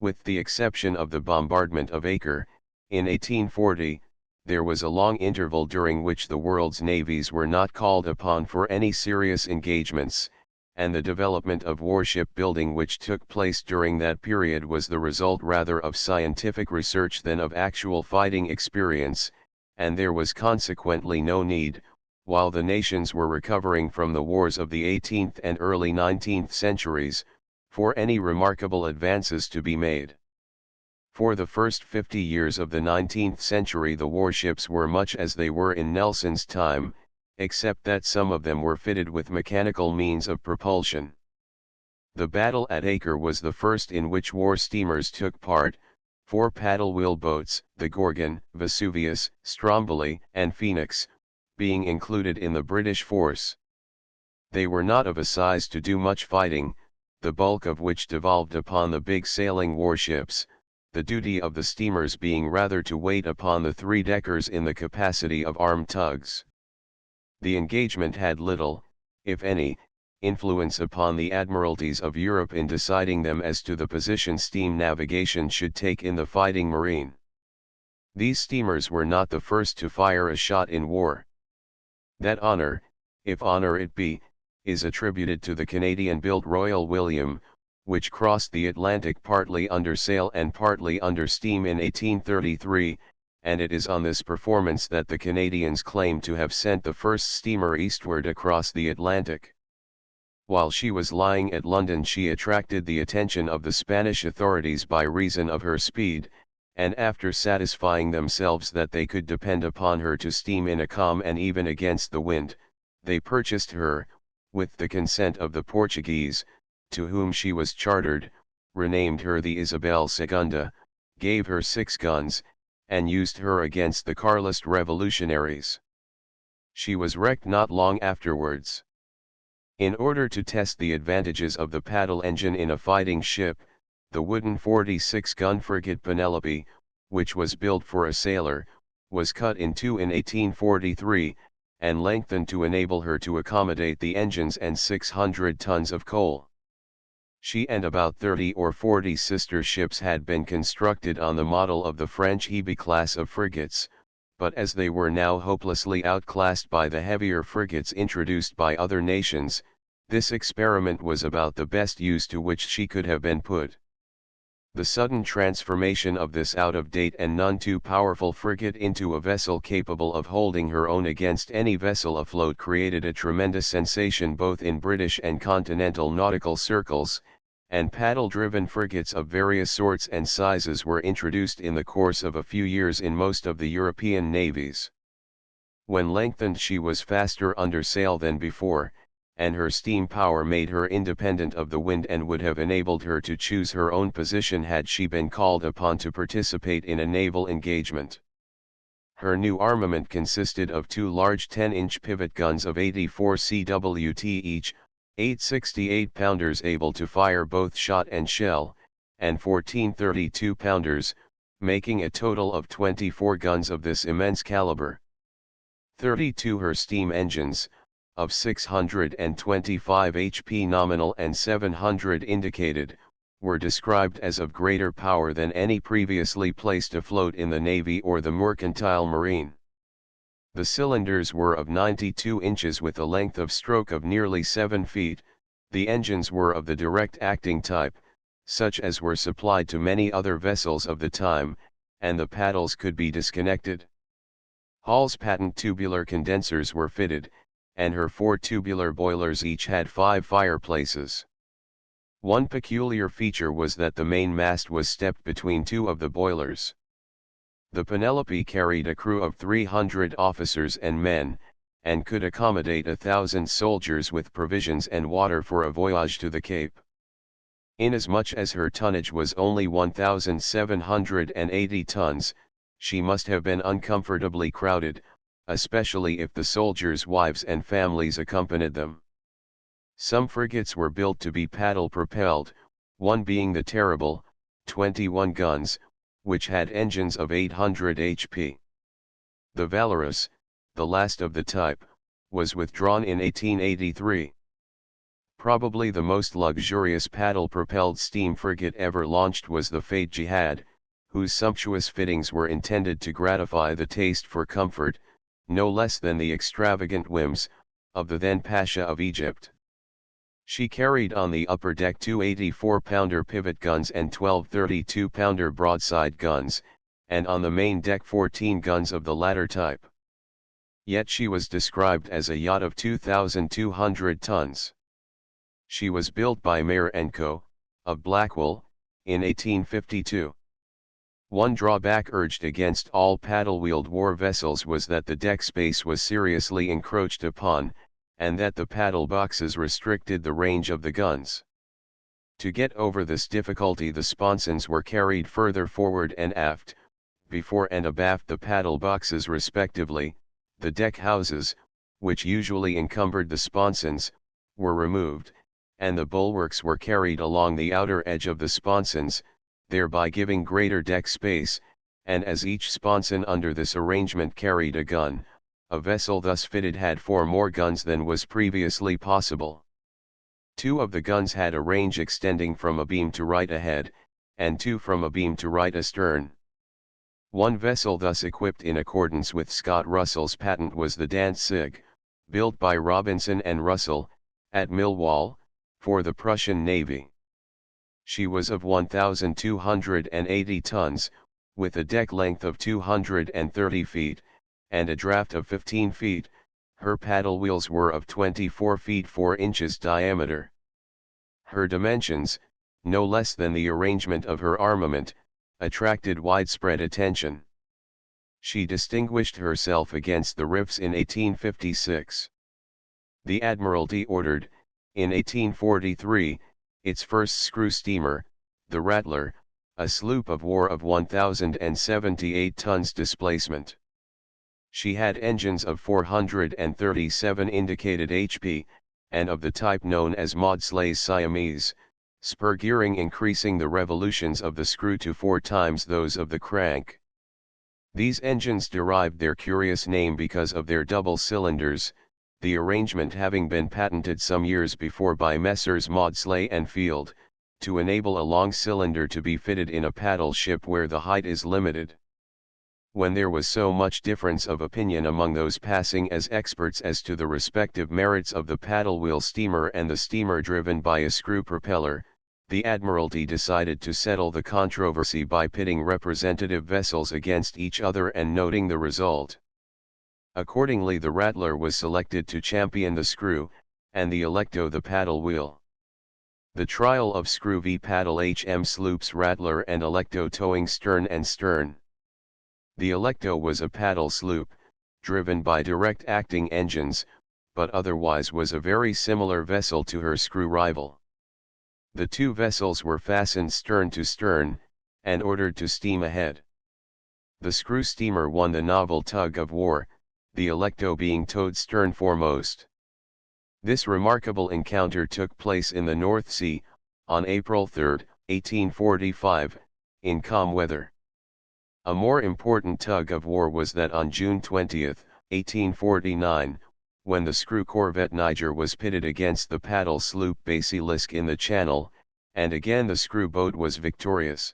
With the exception of the bombardment of Acre, in 1840, there was a long interval during which the world's navies were not called upon for any serious engagements, and the development of warship building which took place during that period was the result rather of scientific research than of actual fighting experience, and there was consequently no need, while the nations were recovering from the wars of the 18th and early 19th centuries, for any remarkable advances to be made. For the first 50 years of the 19th century the warships were much as they were in Nelson's time, except that some of them were fitted with mechanical means of propulsion. The battle at Acre was the first in which war steamers took part, 4 paddle wheel boats, the Gorgon, Vesuvius, Stromboli, and Phoenix, being included in the British force. They were not of a size to do much fighting, the bulk of which devolved upon the big sailing warships, the duty of the steamers being rather to wait upon the three-deckers in the capacity of armed tugs. The engagement had little, if any, influence upon the admiralties of Europe in deciding them as to the position steam navigation should take in the fighting marine. These steamers were not the first to fire a shot in war. That honor, if honor it be, is attributed to the Canadian-built Royal William, which crossed the Atlantic partly under sail and partly under steam in 1833, and it is on this performance that the Canadians claim to have sent the first steamer eastward across the Atlantic. While she was lying at London she attracted the attention of the Spanish authorities by reason of her speed, and after satisfying themselves that they could depend upon her to steam in a calm and even against the wind, they purchased her, with the consent of the Portuguese, to whom she was chartered, renamed her the Isabel II, gave her 6 guns, and used her against the Carlist revolutionaries. She was wrecked not long afterwards. In order to test the advantages of the paddle engine in a fighting ship, the wooden 46-gun frigate Penelope, which was built for a sailor, was cut in two in 1843, and lengthened to enable her to accommodate the engines and 600 tons of coal. She and about 30 or 40 sister ships had been constructed on the model of the French Hebe class of frigates, but as they were now hopelessly outclassed by the heavier frigates introduced by other nations, this experiment was about the best use to which she could have been put. The sudden transformation of this out-of-date and none too powerful frigate into a vessel capable of holding her own against any vessel afloat created a tremendous sensation both in British and continental nautical circles, and paddle-driven frigates of various sorts and sizes were introduced in the course of a few years in most of the European navies. When lengthened she was faster under sail than before, and her steam power made her independent of the wind and would have enabled her to choose her own position had she been called upon to participate in a naval engagement. Her new armament consisted of two large 10-inch pivot guns of 84 cwt each, 8 68-pounders able to fire both shot and shell, and 14 32-pounders, making a total of 24 guns of this immense caliber. 32 her steam engines, of 625 HP nominal and 700 indicated, were described as of greater power than any previously placed afloat in the Navy or the mercantile marine. The cylinders were of 92 inches with a length of stroke of nearly 7 feet, the engines were of the direct acting type, such as were supplied to many other vessels of the time, and the paddles could be disconnected. Hall's patent tubular condensers were fitted, and her 4 tubular boilers each had 5 fireplaces. One peculiar feature was that the main mast was stepped between two of the boilers. The Penelope carried a crew of 300 officers and men, and could accommodate 1,000 soldiers with provisions and water for a voyage to the Cape. Inasmuch as her tonnage was only 1,780 tons, she must have been uncomfortably crowded, especially if the soldiers' wives and families accompanied them. Some frigates were built to be paddle-propelled, one being the Terrible, 21 guns, which had engines of 800 HP. The Valorous, the last of the type, was withdrawn in 1883. Probably the most luxurious paddle-propelled steam frigate ever launched was the Fate Jihad, whose sumptuous fittings were intended to gratify the taste for comfort, no less than the extravagant whims, of the then Pasha of Egypt. She carried on the upper deck 2 84-pounder pivot guns and 12 32-pounder broadside guns, and on the main deck 14 guns of the latter type. Yet she was described as a yacht of 2,200 tons. She was built by Mayer & Co., of Blackwell, in 1852. One drawback urged against all paddle-wheeled war vessels was that the deck space was seriously encroached upon, and that the paddle boxes restricted the range of the guns. To get over this difficulty the sponsons were carried further forward and aft, before and abaft the paddle boxes respectively, the deck houses, which usually encumbered the sponsons, were removed, and the bulwarks were carried along the outer edge of the sponsons, thereby giving greater deck space, and as each sponson under this arrangement carried a gun, a vessel thus fitted had 4 more guns than was previously possible. 2 of the guns had a range extending from a beam to right ahead, and 2 from a beam to right astern. One vessel thus equipped in accordance with Scott Russell's patent was the Danzig, built by Robinson and Russell, at Millwall, for the Prussian Navy. She was of 1,280 tons, with a deck length of 230 feet, and a draft of 15 feet, her paddle wheels were of 24 feet 4 inches diameter. Her dimensions, no less than the arrangement of her armament, attracted widespread attention. She distinguished herself against the rifts in 1856. The Admiralty ordered, in 1843, its first screw steamer, the Rattler, a sloop of war of 1,078 tons displacement. She had engines of 437 indicated HP, and of the type known as Maudsley's Siamese, spur gearing increasing the revolutions of the screw to 4 times those of the crank. These engines derived their curious name because of their double cylinders, the arrangement having been patented some years before by Messrs. Maudsley and Field, to enable a long cylinder to be fitted in a paddle ship where the height is limited. When there was so much difference of opinion among those passing as experts as to the respective merits of the paddle wheel steamer and the steamer driven by a screw propeller, the Admiralty decided to settle the controversy by pitting representative vessels against each other and noting the result. Accordingly, the Rattler was selected to champion the screw, and the Alecto the paddle wheel. The trial of screw v paddle HM sloops Rattler and Alecto towing stern and stern. The Alecto was a paddle sloop, driven by direct-acting engines, but otherwise was a very similar vessel to her screw rival. The two vessels were fastened stern to stern, and ordered to steam ahead. The screw steamer won the novel tug of war, the Alecto being towed stern foremost. This remarkable encounter took place in the North Sea, on April 3, 1845, in calm weather. A more important tug of war was that on June 20, 1849, when the screw corvette Niger was pitted against the paddle sloop Basilisk in the Channel, and again the screw boat was victorious.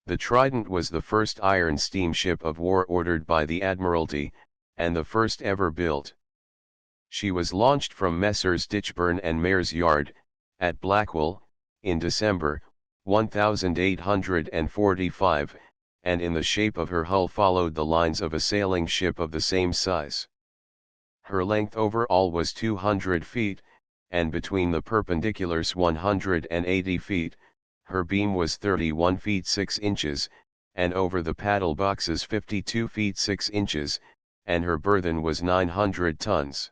The Trident was the first iron steamship of war ordered by the Admiralty, and the first ever built. She was launched from Messrs. Ditchburn and Mare's Yard, at Blackwell, in December, 1845, and in the shape of her hull followed the lines of a sailing ship of the same size. Her length overall was 200 feet, and between the perpendiculars 180 feet, her beam was 31 feet 6 inches, and over the paddle boxes 52 feet 6 inches, and her burthen was 900 tons.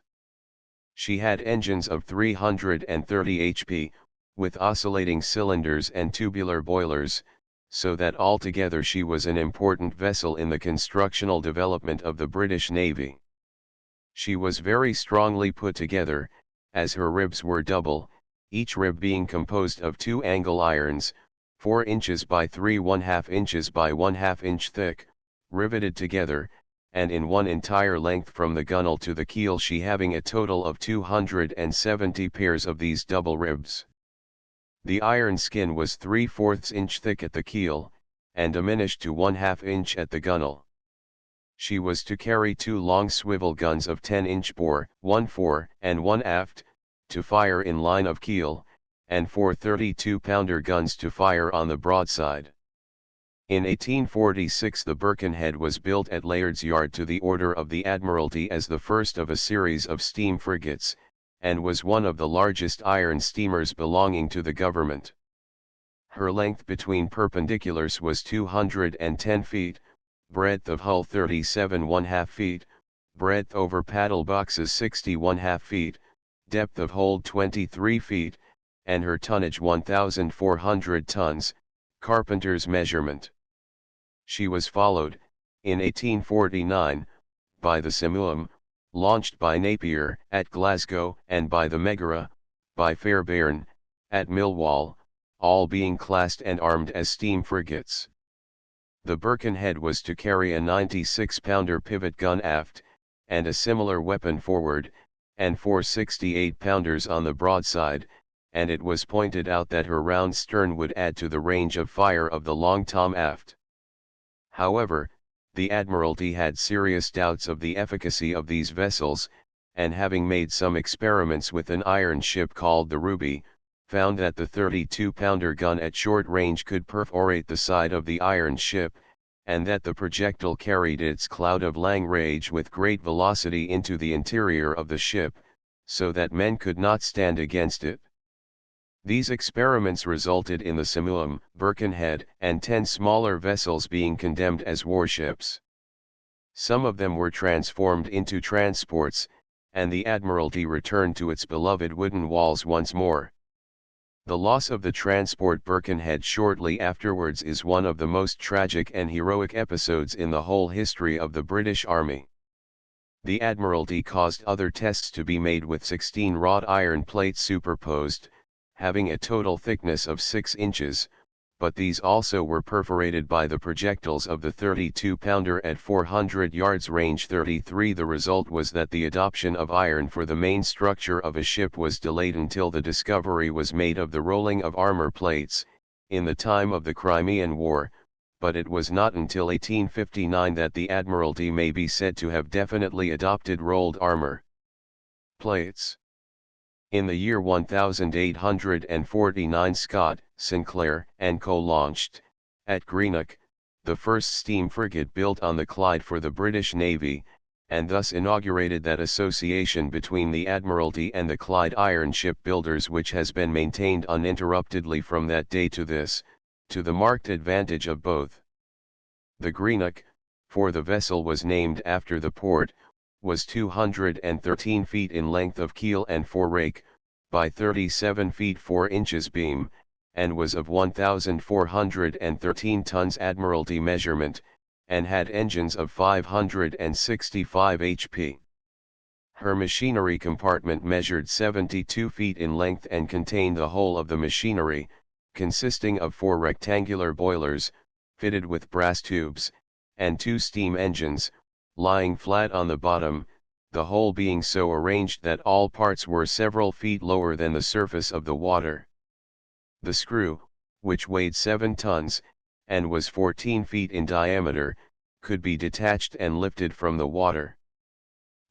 She had engines of 330 HP, with oscillating cylinders and tubular boilers, so that altogether she was an important vessel in the constructional development of the British Navy. She was very strongly put together, as her ribs were double, each rib being composed of 2 angle irons, 4 inches by 3½ inches by ½ inch thick, riveted together, and in one entire length from the gunwale to the keel, she having a total of 270 pairs of these double ribs. The iron skin was 3/4 inch thick at the keel, and diminished to ½ inch at the gunwale. She was to carry 2 long swivel guns of 10-inch bore, one fore and one aft, to fire in line of keel, and 4 32-pounder guns to fire on the broadside. In 1846 the Birkenhead was built at Layard's Yard to the order of the Admiralty as the first of a series of steam frigates, and was one of the largest iron steamers belonging to the government. Her length between perpendiculars was 210 feet, breadth of hull 37½ feet, breadth over paddle boxes 60½ feet, depth of hold 23 feet, and her tonnage 1,400 tons, carpenter's measurement. She was followed, in 1849, by the Simuum, launched by Napier at Glasgow, and by the Megara, by Fairbairn, at Millwall, all being classed and armed as steam frigates. The Birkenhead was to carry a 96-pounder pivot gun aft, and a similar weapon forward, and 4 68-pounders on the broadside, and it was pointed out that her round stern would add to the range of fire of the long tom aft. However, the Admiralty had serious doubts of the efficacy of these vessels, and having made some experiments with an iron ship called the Ruby, found that the 32-pounder gun at short range could perforate the side of the iron ship, and that the projectile carried its cloud of langrage with great velocity into the interior of the ship, so that men could not stand against it. These experiments resulted in the Simuum, Birkenhead, and 10 smaller vessels being condemned as warships. Some of them were transformed into transports, and the Admiralty returned to its beloved wooden walls once more. The loss of the transport Birkenhead shortly afterwards is one of the most tragic and heroic episodes in the whole history of the British Army. The Admiralty caused other tests to be made with 16 wrought iron plates superposed, having a total thickness of 6 inches, but these also were perforated by the projectiles of the 32-pounder at 400 yards range 33. The result was that the adoption of iron for the main structure of a ship was delayed until the discovery was made of the rolling of armor plates, in the time of the Crimean War, but it was not until 1859 that the Admiralty may be said to have definitely adopted rolled armor plates. In the year 1849 Scott, Sinclair and Co. launched, at Greenock, the first steam frigate built on the Clyde for the British Navy, and thus inaugurated that association between the Admiralty and the Clyde iron ship builders which has been maintained uninterruptedly from that day to this, to the marked advantage of both. The Greenock, for the vessel was named after the port, was 213 feet in length of keel and forerake, by 37 feet 4 inches beam, and was of 1,413 tons Admiralty measurement, and had engines of 565 HP. Her machinery compartment measured 72 feet in length and contained the whole of the machinery, consisting of 4 rectangular boilers, fitted with brass tubes, and 2 steam engines, lying flat on the bottom, the whole being so arranged that all parts were several feet lower than the surface of the water. The screw, which weighed 7 tons, and was 14 feet in diameter, could be detached and lifted from the water.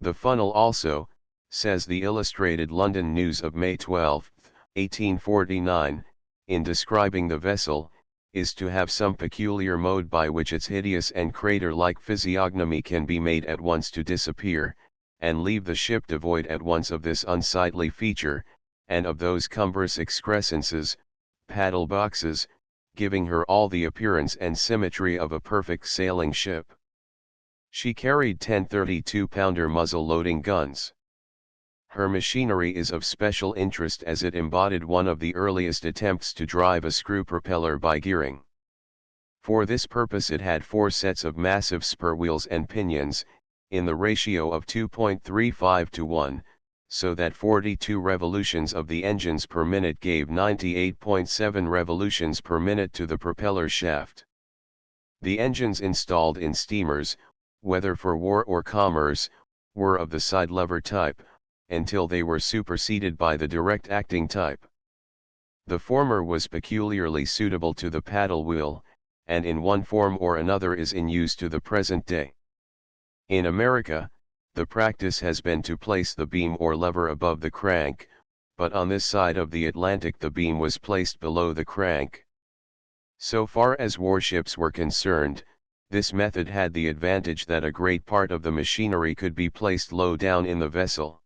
The funnel also, says the Illustrated London News of May 12, 1849, in describing the vessel, is to have some peculiar mode by which its hideous and crater-like physiognomy can be made at once to disappear, and leave the ship devoid at once of this unsightly feature, and of those cumbrous excrescences, paddle boxes, giving her all the appearance and symmetry of a perfect sailing ship. She carried 10 32-pounder muzzle-loading guns. Her machinery is of special interest as it embodied one of the earliest attempts to drive a screw propeller by gearing. For this purpose it had 4 sets of massive spur wheels and pinions, in the ratio of 2.35 to 1, so that 42 revolutions of the engines per minute gave 98.7 revolutions per minute to the propeller shaft. The engines installed in steamers, whether for war or commerce, were of the side lever type, until they were superseded by the direct acting type. The former was peculiarly suitable to the paddle wheel, and in one form or another is in use to the present day. In America, the practice has been to place the beam or lever above the crank, but on this side of the Atlantic the beam was placed below the crank. So far as warships were concerned, this method had the advantage that a great part of the machinery could be placed low down in the vessel.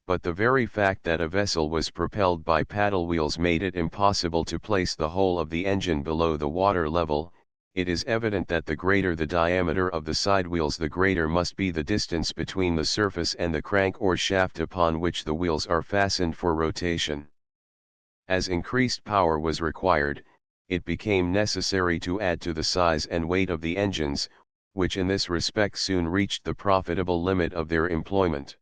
But the very fact that a vessel was propelled by paddle wheels made it impossible to place the whole of the engine below the water level. It is evident that the greater the diameter of the side wheels the greater must be the distance between the surface and the crank or shaft upon which the wheels are fastened for rotation. As increased power was required, it became necessary to add to the size and weight of the engines, which in this respect soon reached the profitable limit of their employment.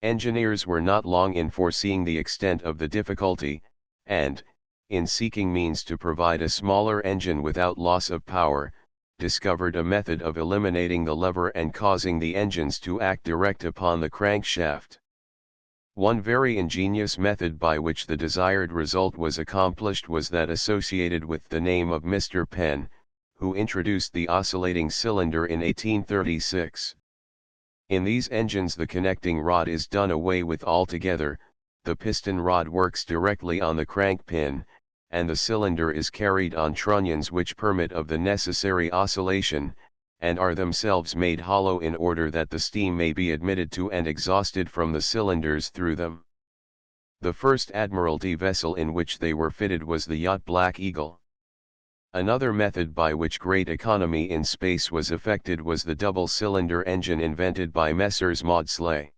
Engineers were not long in foreseeing the extent of the difficulty, and, in seeking means to provide a smaller engine without loss of power, discovered a method of eliminating the lever and causing the engines to act direct upon the crankshaft. One very ingenious method by which the desired result was accomplished was that associated with the name of Mr. Penn, who introduced the oscillating cylinder in 1836. In these engines the connecting rod is done away with altogether, the piston rod works directly on the crank pin, and the cylinder is carried on trunnions which permit of the necessary oscillation, and are themselves made hollow in order that the steam may be admitted to and exhausted from the cylinders through them. The first Admiralty vessel in which they were fitted was the yacht Black Eagle. Another method by which great economy in space was effected was the double-cylinder engine invented by Messrs. Maudslay.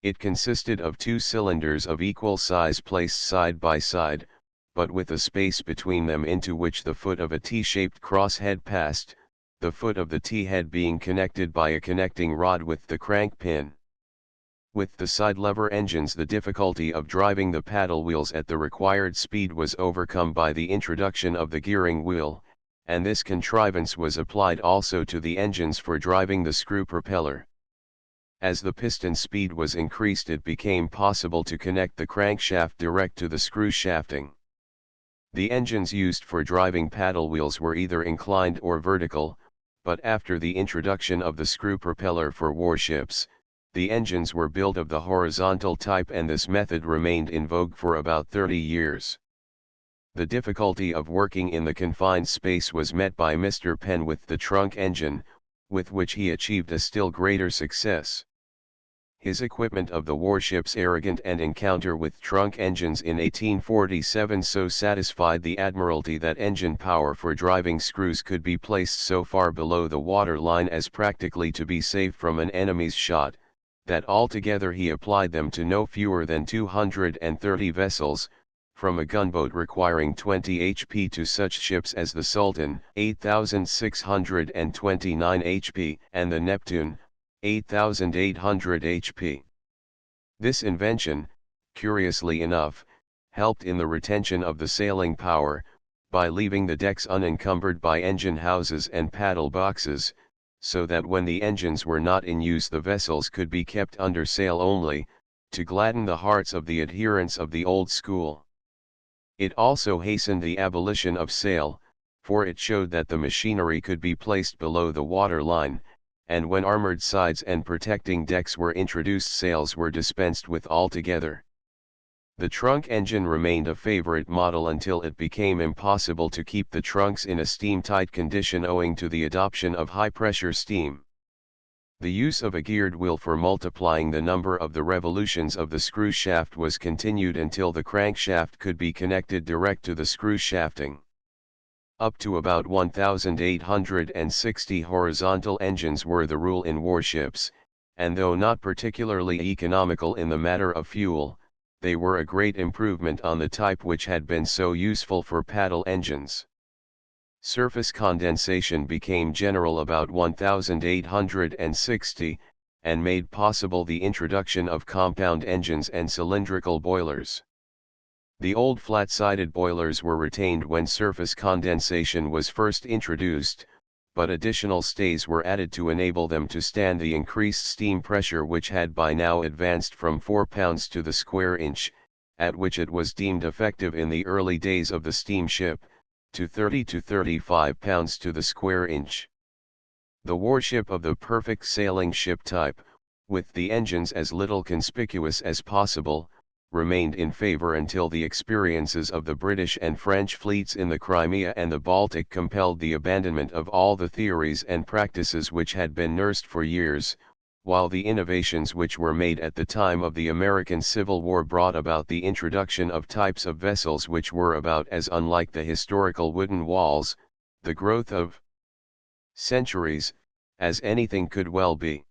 It consisted of two cylinders of equal size placed side by side, but with a space between them into which the foot of a T-shaped crosshead passed, the foot of the T-head being connected by a connecting rod with the crank pin. With the side lever engines, the difficulty of driving the paddle wheels at the required speed was overcome by the introduction of the gearing wheel, and this contrivance was applied also to the engines for driving the screw propeller. As the piston speed was increased, it became possible to connect the crankshaft direct to the screw shafting. The engines used for driving paddle wheels were either inclined or vertical, but after the introduction of the screw propeller for warships, the engines were built of the horizontal type, and this method remained in vogue for about 30 years. The difficulty of working in the confined space was met by Mr. Penn with the trunk engine, with which he achieved a still greater success. His equipment of the warships Arrogant and Encounter with trunk engines in 1847 so satisfied the Admiralty that engine power for driving screws could be placed so far below the water line as practically to be safe from an enemy's shot, that altogether he applied them to no fewer than 230 vessels, from a gunboat requiring 20 HP to such ships as the Sultan, 8,629 HP, and the Neptune, 8,800 HP. This invention, curiously enough, helped in the retention of the sailing power, by leaving the decks unencumbered by engine houses and paddle boxes, so that when the engines were not in use the vessels could be kept under sail only, to gladden the hearts of the adherents of the old school. It also hastened the abolition of sail, for it showed that the machinery could be placed below the water line, and when armored sides and protecting decks were introduced, sails were dispensed with altogether. The trunk engine remained a favorite model until it became impossible to keep the trunks in a steam-tight condition owing to the adoption of high-pressure steam. The use of a geared wheel for multiplying the number of the revolutions of the screw shaft was continued until the crankshaft could be connected direct to the screw shafting. Up to about 1,860 horizontal engines were the rule in warships, and though not particularly economical in the matter of fuel, they were a great improvement on the type which had been so useful for paddle engines. Surface condensation became general about 1860, and made possible the introduction of compound engines and cylindrical boilers. The old flat-sided boilers were retained when surface condensation was first introduced, but additional stays were added to enable them to stand the increased steam pressure which had by now advanced from 4 pounds to the square inch, at which it was deemed effective in the early days of the steamship, to 30 to 35 pounds to the square inch. The warship of the perfect sailing ship type, with the engines as little conspicuous as possible, remained in favor until the experiences of the British and French fleets in the Crimea and the Baltic compelled the abandonment of all the theories and practices which had been nursed for years, while the innovations which were made at the time of the American Civil War brought about the introduction of types of vessels which were about as unlike the historical wooden walls, the growth of centuries, as anything could well be.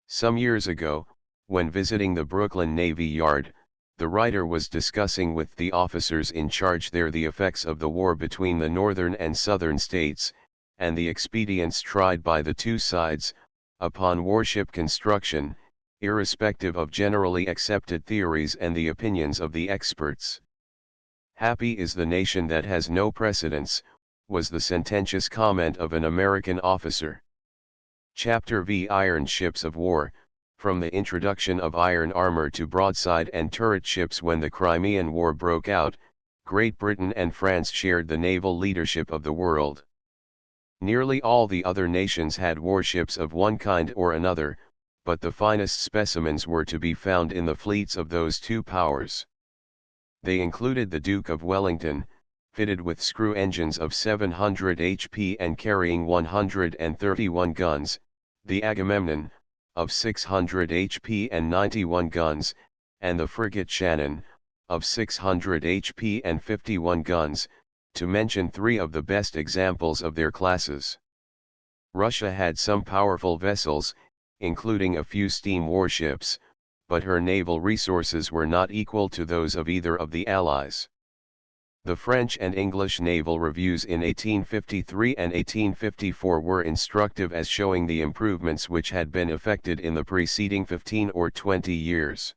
Some years ago, when visiting the Brooklyn Navy Yard, the writer was discussing with the officers in charge there the effects of the war between the northern and southern states, and the expedients tried by the two sides, upon warship construction, irrespective of generally accepted theories and the opinions of the experts. "Happy is the nation that has no precedents," was the sententious comment of an American officer. Chapter V. Iron ships of war. From the introduction of iron armor to broadside and turret ships when the Crimean War broke out, Great Britain and France shared the naval leadership of the world. Nearly all the other nations had warships of one kind or another, but the finest specimens were to be found in the fleets of those two powers. They included the Duke of Wellington, fitted with screw engines of 700 HP and carrying 131 guns, the Agamemnon, of 600 HP and 91 guns, and the frigate Shannon, of 600 HP and 51 guns, to mention three of the best examples of their classes. Russia had some powerful vessels, including a few steam warships, but her naval resources were not equal to those of either of the Allies. The French and English naval reviews in 1853 and 1854 were instructive as showing the improvements which had been effected in the preceding 15 or 20 years.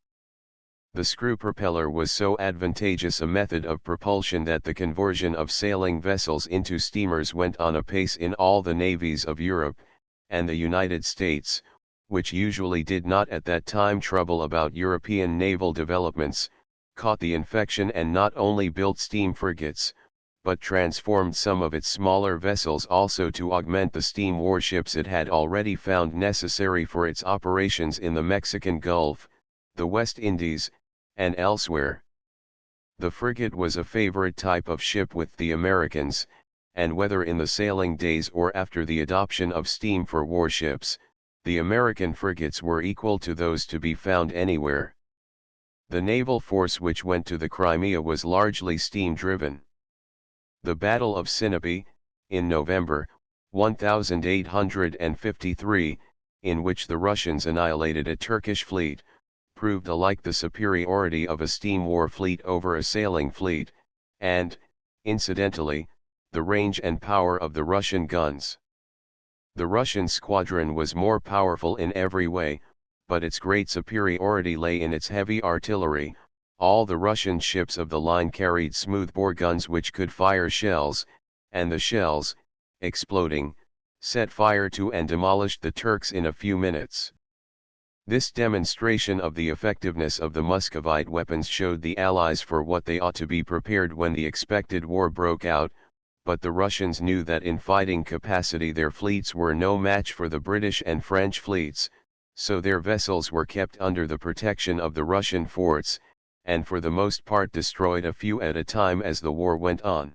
The screw propeller was so advantageous a method of propulsion that the conversion of sailing vessels into steamers went on apace in all the navies of Europe, and the United States, which usually did not at that time trouble about European naval developments, caught the infection and not only built steam frigates, but transformed some of its smaller vessels also to augment the steam warships it had already found necessary for its operations in the Mexican Gulf, the West Indies, and elsewhere. The frigate was a favorite type of ship with the Americans, and whether in the sailing days or after the adoption of steam for warships, the American frigates were equal to those to be found anywhere. The naval force which went to the Crimea was largely steam-driven. The Battle of Sinope, in November, 1853, in which the Russians annihilated a Turkish fleet, proved alike the superiority of a steam war fleet over a sailing fleet, and, incidentally, the range and power of the Russian guns. The Russian squadron was more powerful in every way, but its great superiority lay in its heavy artillery. All the Russian ships of the line carried smoothbore guns which could fire shells, and the shells, exploding, set fire to and demolished the Turks in a few minutes. This demonstration of the effectiveness of the Muscovite weapons showed the Allies for what they ought to be prepared when the expected war broke out, but the Russians knew that in fighting capacity their fleets were no match for the British and French fleets, so their vessels were kept under the protection of the Russian forts, and for the most part destroyed a few at a time as the war went on.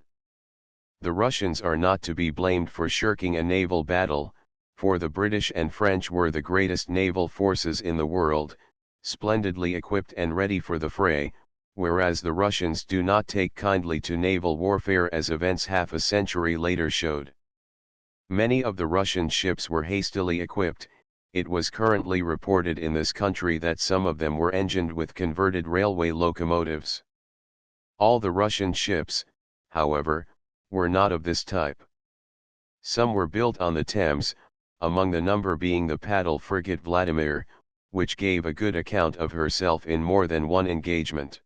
The Russians are not to be blamed for shirking a naval battle, for the British and French were the greatest naval forces in the world, splendidly equipped and ready for the fray, whereas the Russians do not take kindly to naval warfare as events half a century later showed. Many of the Russian ships were hastily equipped. It was currently reported in this country that some of them were engined with converted railway locomotives. All the Russian ships, however, were not of this type. Some were built on the Thames, among the number being the paddle frigate Vladimir, which gave a good account of herself in more than one engagement.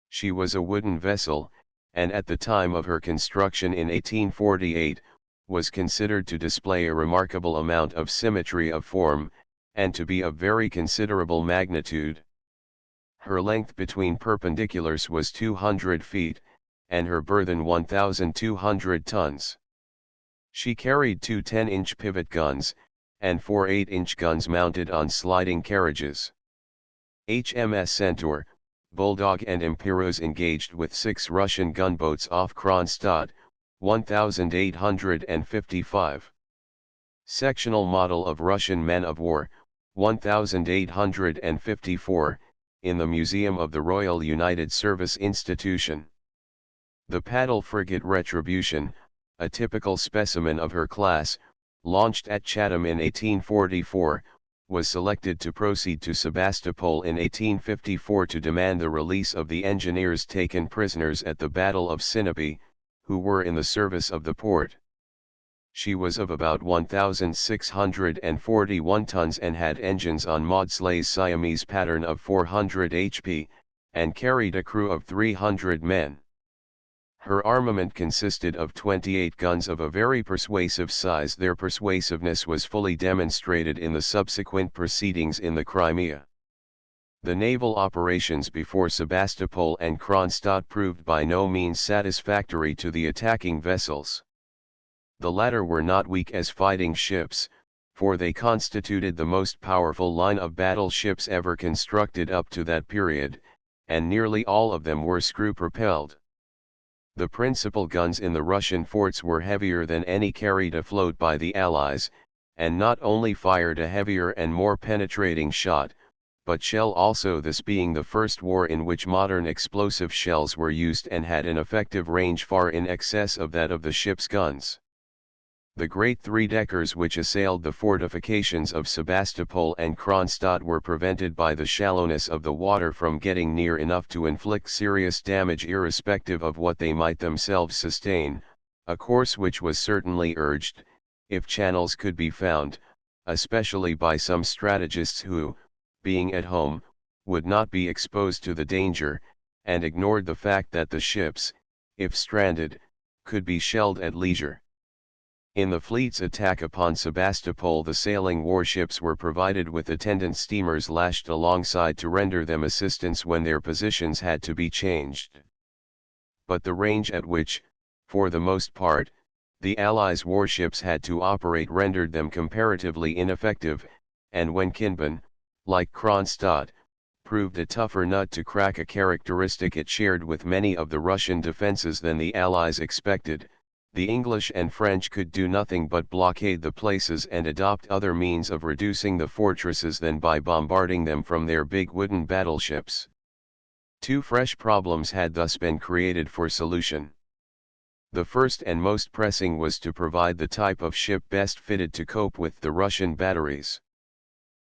She was a wooden vessel, and at the time of her construction in 1848, was considered to display a remarkable amount of symmetry of form, and to be of very considerable magnitude. Her length between perpendiculars was 200 feet, and her burthen 1,200 tons. She carried two 10-inch pivot guns, and four 8-inch guns mounted on sliding carriages. HMS Centaur, Bulldog and Imperos engaged with 6 Russian gunboats off Kronstadt, 1855. Sectional model of Russian men-of-war, 1854, in the Museum of the Royal United Service Institution. The paddle frigate Retribution, a typical specimen of her class, launched at Chatham in 1844, was selected to proceed to Sebastopol in 1854 to demand the release of the engineers taken prisoners at the Battle of Sinope, who were in the service of the port. She was of about 1,641 tons and had engines on Maudsley's Siamese pattern of 400 HP, and carried a crew of 300 men. Her armament consisted of 28 guns of a very persuasive size. Their persuasiveness was fully demonstrated in the subsequent proceedings in the Crimea. The naval operations before Sebastopol and Kronstadt proved by no means satisfactory to the attacking vessels. The latter were not weak as fighting ships, for they constituted the most powerful line of battleships ever constructed up to that period, and nearly all of them were screw-propelled. The principal guns in the Russian forts were heavier than any carried afloat by the Allies, and not only fired a heavier and more penetrating shot, but shell also, this being the first war in which modern explosive shells were used and had an effective range far in excess of that of the ship's guns. The great three-deckers which assailed the fortifications of Sebastopol and Kronstadt were prevented by the shallowness of the water from getting near enough to inflict serious damage irrespective of what they might themselves sustain, a course which was certainly urged, if channels could be found, especially by some strategists who, being at home, would not be exposed to the danger, and ignored the fact that the ships, if stranded, could be shelled at leisure. In the fleet's attack upon Sebastopol, the sailing warships were provided with attendant steamers lashed alongside to render them assistance when their positions had to be changed. But the range at which, for the most part, the Allies' warships had to operate rendered them comparatively ineffective, and when Kinben, like Kronstadt, proved a tougher nut to crack, a characteristic it shared with many of the Russian defenses than the Allies expected, the English and French could do nothing but blockade the places and adopt other means of reducing the fortresses than by bombarding them from their big wooden battleships. Two fresh problems had thus been created for solution. The first and most pressing was to provide the type of ship best fitted to cope with the Russian batteries.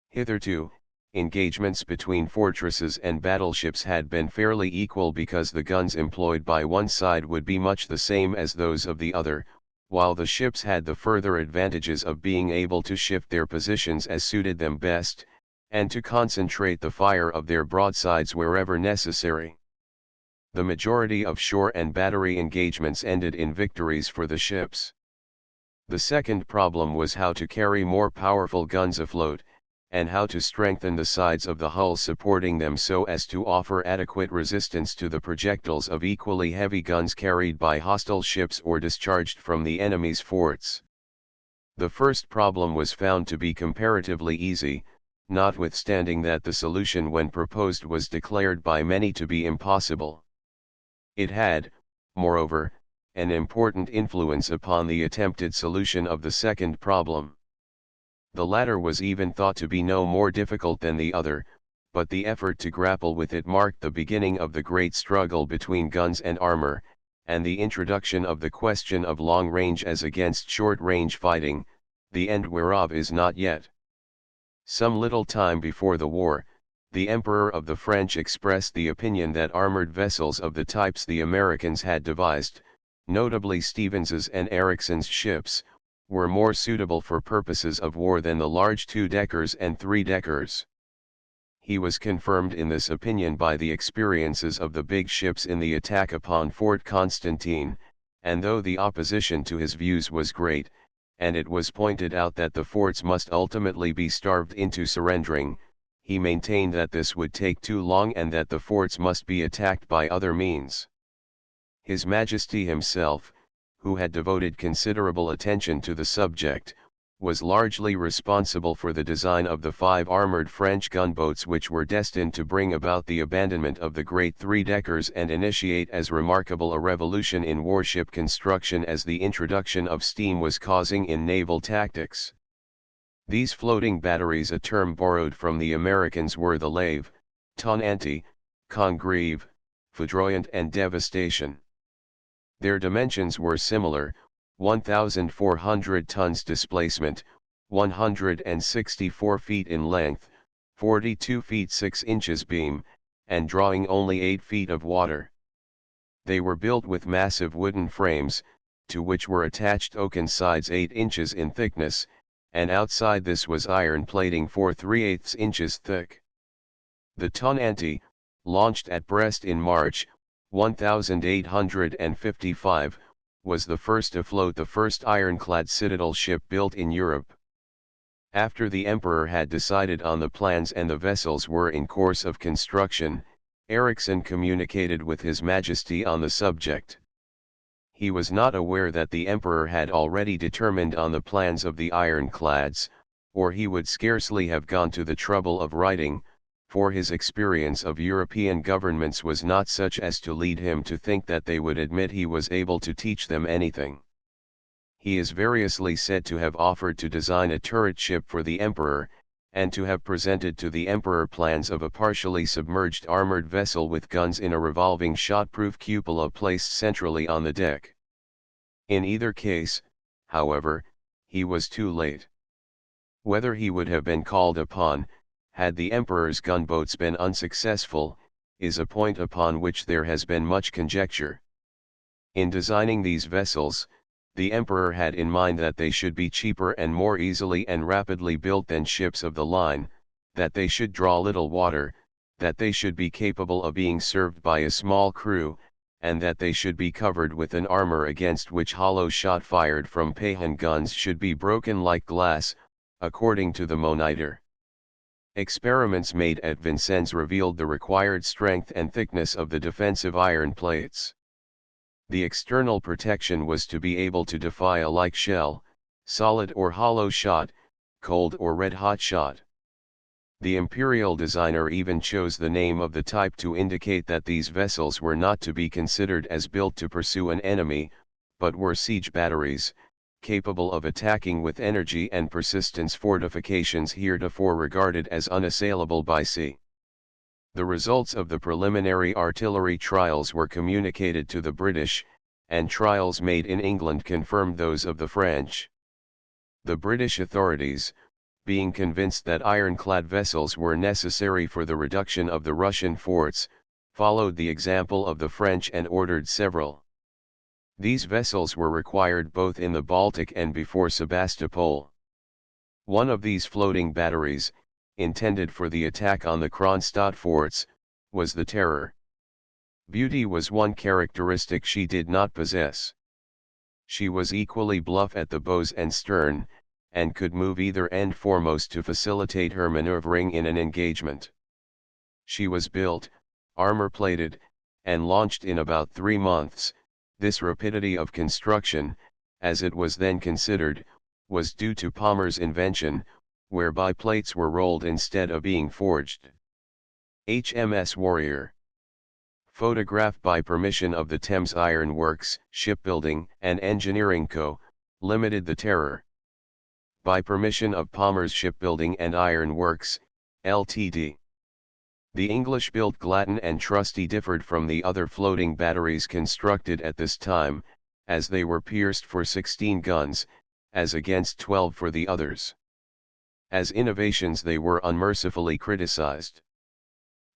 Hitherto, engagements between fortresses and battleships had been fairly equal because the guns employed by one side would be much the same as those of the other, while the ships had the further advantages of being able to shift their positions as suited them best, and to concentrate the fire of their broadsides wherever necessary. The majority of shore and battery engagements ended in victories for the ships. The second problem was how to carry more powerful guns afloat, and how to strengthen the sides of the hull supporting them so as to offer adequate resistance to the projectiles of equally heavy guns carried by hostile ships or discharged from the enemy's forts. The first problem was found to be comparatively easy, notwithstanding that the solution when proposed was declared by many to be impossible. It had, moreover, an important influence upon the attempted solution of the second problem. The latter was even thought to be no more difficult than the other, but the effort to grapple with it marked the beginning of the great struggle between guns and armor, and the introduction of the question of long range as against short range fighting, the end whereof is not yet. Some little time before the war, the Emperor of the French expressed the opinion that armored vessels of the types the Americans had devised, notably Stevens's and Ericsson's ships, were more suitable for purposes of war than the large two-deckers and three-deckers. He was confirmed in this opinion by the experiences of the big ships in the attack upon Fort Constantine, and though the opposition to his views was great, and it was pointed out that the forts must ultimately be starved into surrendering, he maintained that this would take too long and that the forts must be attacked by other means. His Majesty himself, who had devoted considerable attention to the subject, was largely responsible for the design of the 5 armored French gunboats which were destined to bring about the abandonment of the great three-deckers and initiate as remarkable a revolution in warship construction as the introduction of steam was causing in naval tactics. These floating batteries, a term borrowed from the Americans, were the Lave, Tonnante, Congreve, Foudroyant and Devastation. Their dimensions were similar: 1,400 tons displacement, 164 feet in length, 42 feet 6 inches beam, and drawing only 8 feet of water. They were built with massive wooden frames, to which were attached oaken sides 8 inches in thickness, and outside this was iron plating 4 3/8 inches thick. The Tonnante, launched at Brest in March 1855, was the first afloat, the first ironclad citadel ship built in Europe. After the Emperor had decided on the plans and the vessels were in course of construction, Ericsson communicated with His Majesty on the subject. He was not aware that the Emperor had already determined on the plans of the ironclads, or he would scarcely have gone to the trouble of writing, for his experience of European governments was not such as to lead him to think that they would admit he was able to teach them anything. He is variously said to have offered to design a turret ship for the Emperor, and to have presented to the Emperor plans of a partially submerged armored vessel with guns in a revolving shot-proof cupola placed centrally on the deck. In either case, however, he was too late. Whether he would have been called upon, had the Emperor's gunboats been unsuccessful, is a point upon which there has been much conjecture. In designing these vessels, the Emperor had in mind that they should be cheaper and more easily and rapidly built than ships of the line, that they should draw little water, that they should be capable of being served by a small crew, and that they should be covered with an armor against which hollow shot fired from Pahan guns should be broken like glass, according to the Monitor. Experiments made at Vincennes revealed the required strength and thickness of the defensive iron plates. The external protection was to be able to defy alike shell, solid or hollow shot, cold or red-hot shot. The imperial designer even chose the name of the type to indicate that these vessels were not to be considered as built to pursue an enemy, but were siege batteries, capable of attacking with energy and persistence fortifications heretofore regarded as unassailable by sea. The results of the preliminary artillery trials were communicated to the British, and trials made in England confirmed those of the French. The British authorities, being convinced that ironclad vessels were necessary for the reduction of the Russian forts, followed the example of the French and ordered several. These vessels were required both in the Baltic and before Sebastopol. One of these floating batteries, intended for the attack on the Kronstadt forts, was the Terror. Beauty was one characteristic she did not possess. She was equally bluff at the bows and stern, and could move either end foremost to facilitate her maneuvering in an engagement. She was built, armor-plated, and launched in about 3 months. This rapidity of construction, as it was then considered, was due to Palmer's invention, whereby plates were rolled instead of being forged. HMS Warrior. Photographed by permission of the Thames Iron Works, Shipbuilding and Engineering Co., Limited. The Terror. By permission of Palmer's Shipbuilding and Iron Works, Ltd. The English-built Glatton and Trusty differed from the other floating batteries constructed at this time, as they were pierced for 16 guns, as against 12 for the others. As innovations they were unmercifully criticized.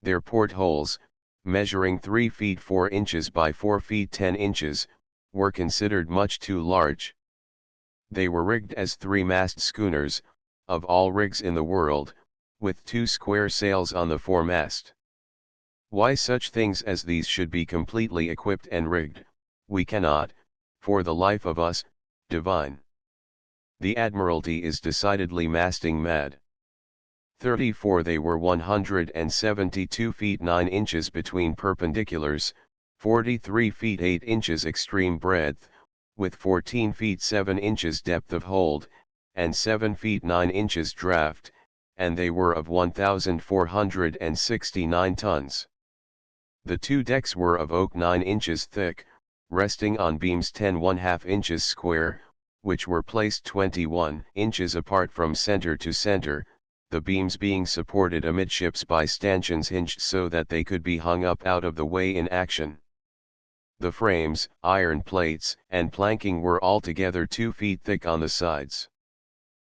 Their portholes, measuring 3 feet 4 inches by 4 feet 10 inches, were considered much too large. They were rigged as 3-mast schooners, of all rigs in the world, with 2 square sails on the foremast. Why such things as these should be completely equipped and rigged, we cannot, for the life of us, divine. The Admiralty is decidedly masting mad. 34 They were 172 feet 9 inches between perpendiculars, 43 feet 8 inches extreme breadth, with 14 feet 7 inches depth of hold, and 7 feet 9 inches draft, and they were of 1,469 tons. The 2 decks were of oak 9 inches thick, resting on beams 10½ inches square, which were placed 21 inches apart from center to center, the beams being supported amidships by stanchions hinged so that they could be hung up out of the way in action. The frames, iron plates, and planking were altogether 2 feet thick on the sides.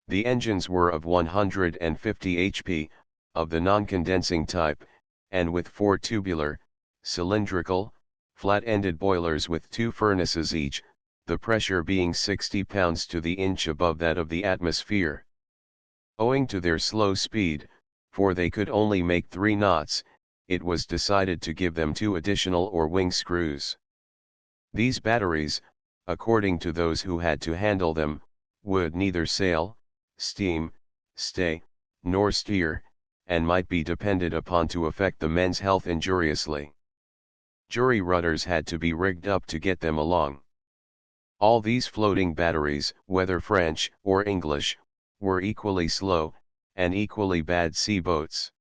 The engines were of 150 HP, of the non-condensing type, and with 4 tubular, cylindrical, flat-ended boilers with 2 furnaces each, the pressure being 60 pounds to the inch above that of the atmosphere. Owing to their slow speed, for they could only make 3 knots, it was decided to give them 2 additional or wing screws. These batteries, according to those who had to handle them, would neither sail, steam, stay, nor steer, and might be depended upon to affect the men's health injuriously. Jury rudders had to be rigged up to get them along. All these floating batteries, whether French or English, were equally slow, and equally bad sea boats.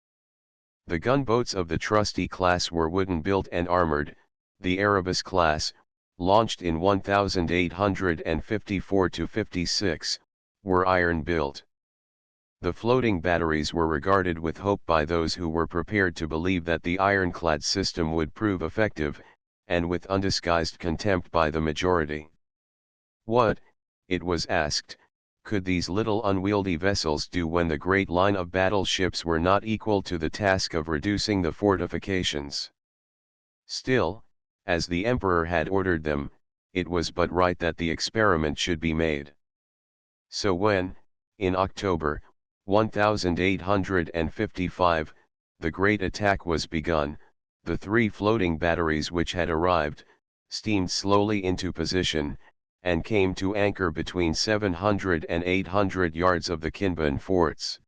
The gunboats of the Trusty class were wooden-built and armored, the Erebus class, launched in 1854–56, were iron-built. The floating batteries were regarded with hope by those who were prepared to believe that the ironclad system would prove effective, and with undisguised contempt by the majority. What, it was asked, could these little unwieldy vessels do when the great line of battleships were not equal to the task of reducing the fortifications? Still, as the emperor had ordered them, it was but right that the experiment should be made. So when, in October, 1855, the great attack was begun, the 3 floating batteries which had arrived, steamed slowly into position, and came to anchor between 700 and 800 yards of the Kinban forts.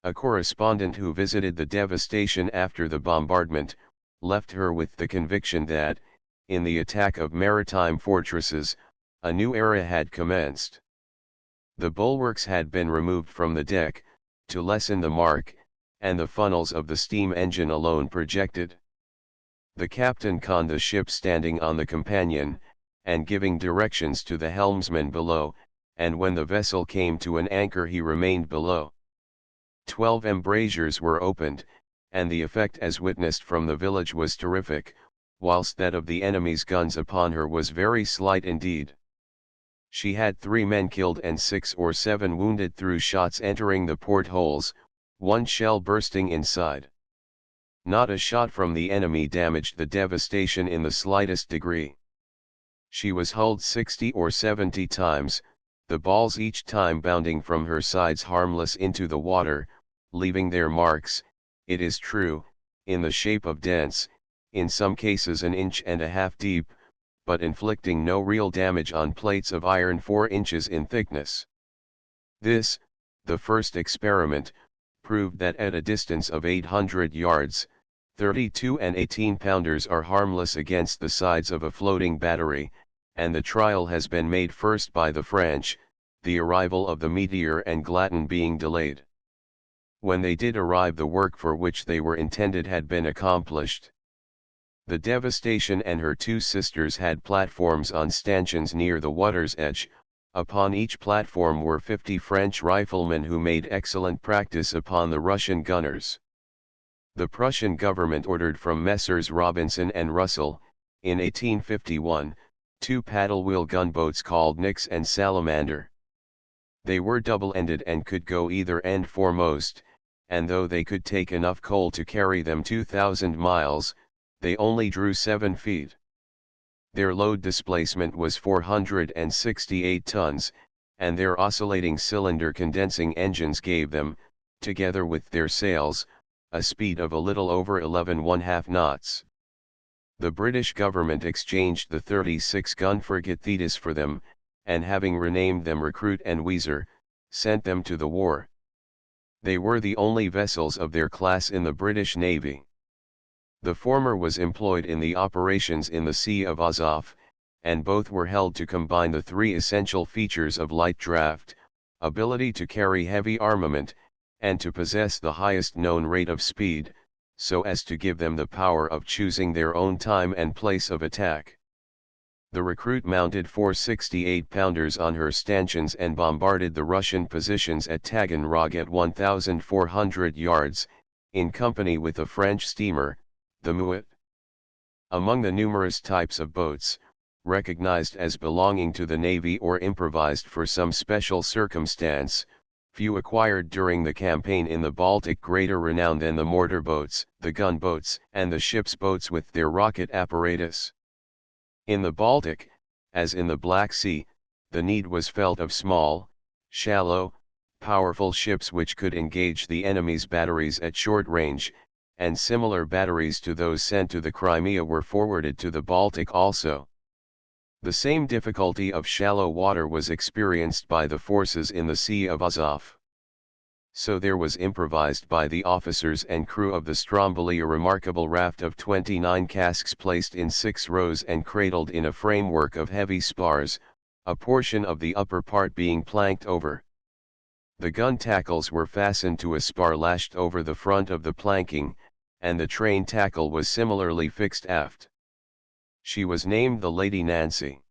A correspondent who visited the devastation after the bombardment, left her with the conviction that, in the attack of maritime fortresses, a new era had commenced. The bulwarks had been removed from the deck, to lessen the mark, and the funnels of the steam engine alone projected. The captain conned the ship standing on the companion, and giving directions to the helmsman below, and when the vessel came to an anchor he remained below. 12 embrasures were opened, and the effect as witnessed from the village was terrific, whilst that of the enemy's guns upon her was very slight indeed. She had 3 men killed and 6 or 7 wounded through shots entering the portholes, 1 shell bursting inside. Not a shot from the enemy damaged the devastation in the slightest degree. She was hulled 60 or 70 times, the balls each time bounding from her sides harmless into the water, leaving their marks, it is true, in the shape of dents, in some cases 1.5 inches deep, but inflicting no real damage on plates of iron 4 inches in thickness. This, the first experiment, proved that at a distance of 800 yards, 32 and 18-pounders are harmless against the sides of a floating battery, and the trial has been made first by the French, the arrival of the Meteor and Glaton being delayed. When they did arrive, the work for which they were intended had been accomplished. The Devastation and her 2 sisters had platforms on stanchions near the water's edge. Upon each platform were 50 French riflemen who made excellent practice upon the Russian gunners. The Prussian government ordered from Messrs. Robinson and Russell, in 1851, 2 paddle-wheel gunboats called Nix and Salamander. They were double-ended and could go either end foremost, and though they could take enough coal to carry them 2,000 miles, they only drew 7 feet. Their load displacement was 468 tons, and their oscillating cylinder condensing engines gave them, together with their sails, a speed of a little over 11½ knots. The British government exchanged the 36-gun frigate Thetis for them, and having renamed them Recruit and Weezer, sent them to the war. They were the only vessels of their class in the British Navy. The former was employed in the operations in the Sea of Azov, and both were held to combine the 3 essential features of light draft, ability to carry heavy armament, and to possess the highest known rate of speed, so as to give them the power of choosing their own time and place of attack. The Recruit mounted 4 68-pounders on her stanchions and bombarded the Russian positions at Taganrog at 1,400 yards, in company with a French steamer, the Mouet. Among the numerous types of boats, recognized as belonging to the Navy or improvised for some special circumstance, few acquired during the campaign in the Baltic greater renown than the mortar boats, the gunboats, and the ship's boats with their rocket apparatus. In the Baltic, as in the Black Sea, the need was felt of small, shallow, powerful ships which could engage the enemy's batteries at short range, and similar batteries to those sent to the Crimea were forwarded to the Baltic also. The same difficulty of shallow water was experienced by the forces in the Sea of Azov. So there was improvised by the officers and crew of the Stromboli a remarkable raft of 29 casks placed in 6 rows and cradled in a framework of heavy spars, a portion of the upper part being planked over. The gun tackles were fastened to a spar lashed over the front of the planking, and the train tackle was similarly fixed aft. She was named the Lady Nancy.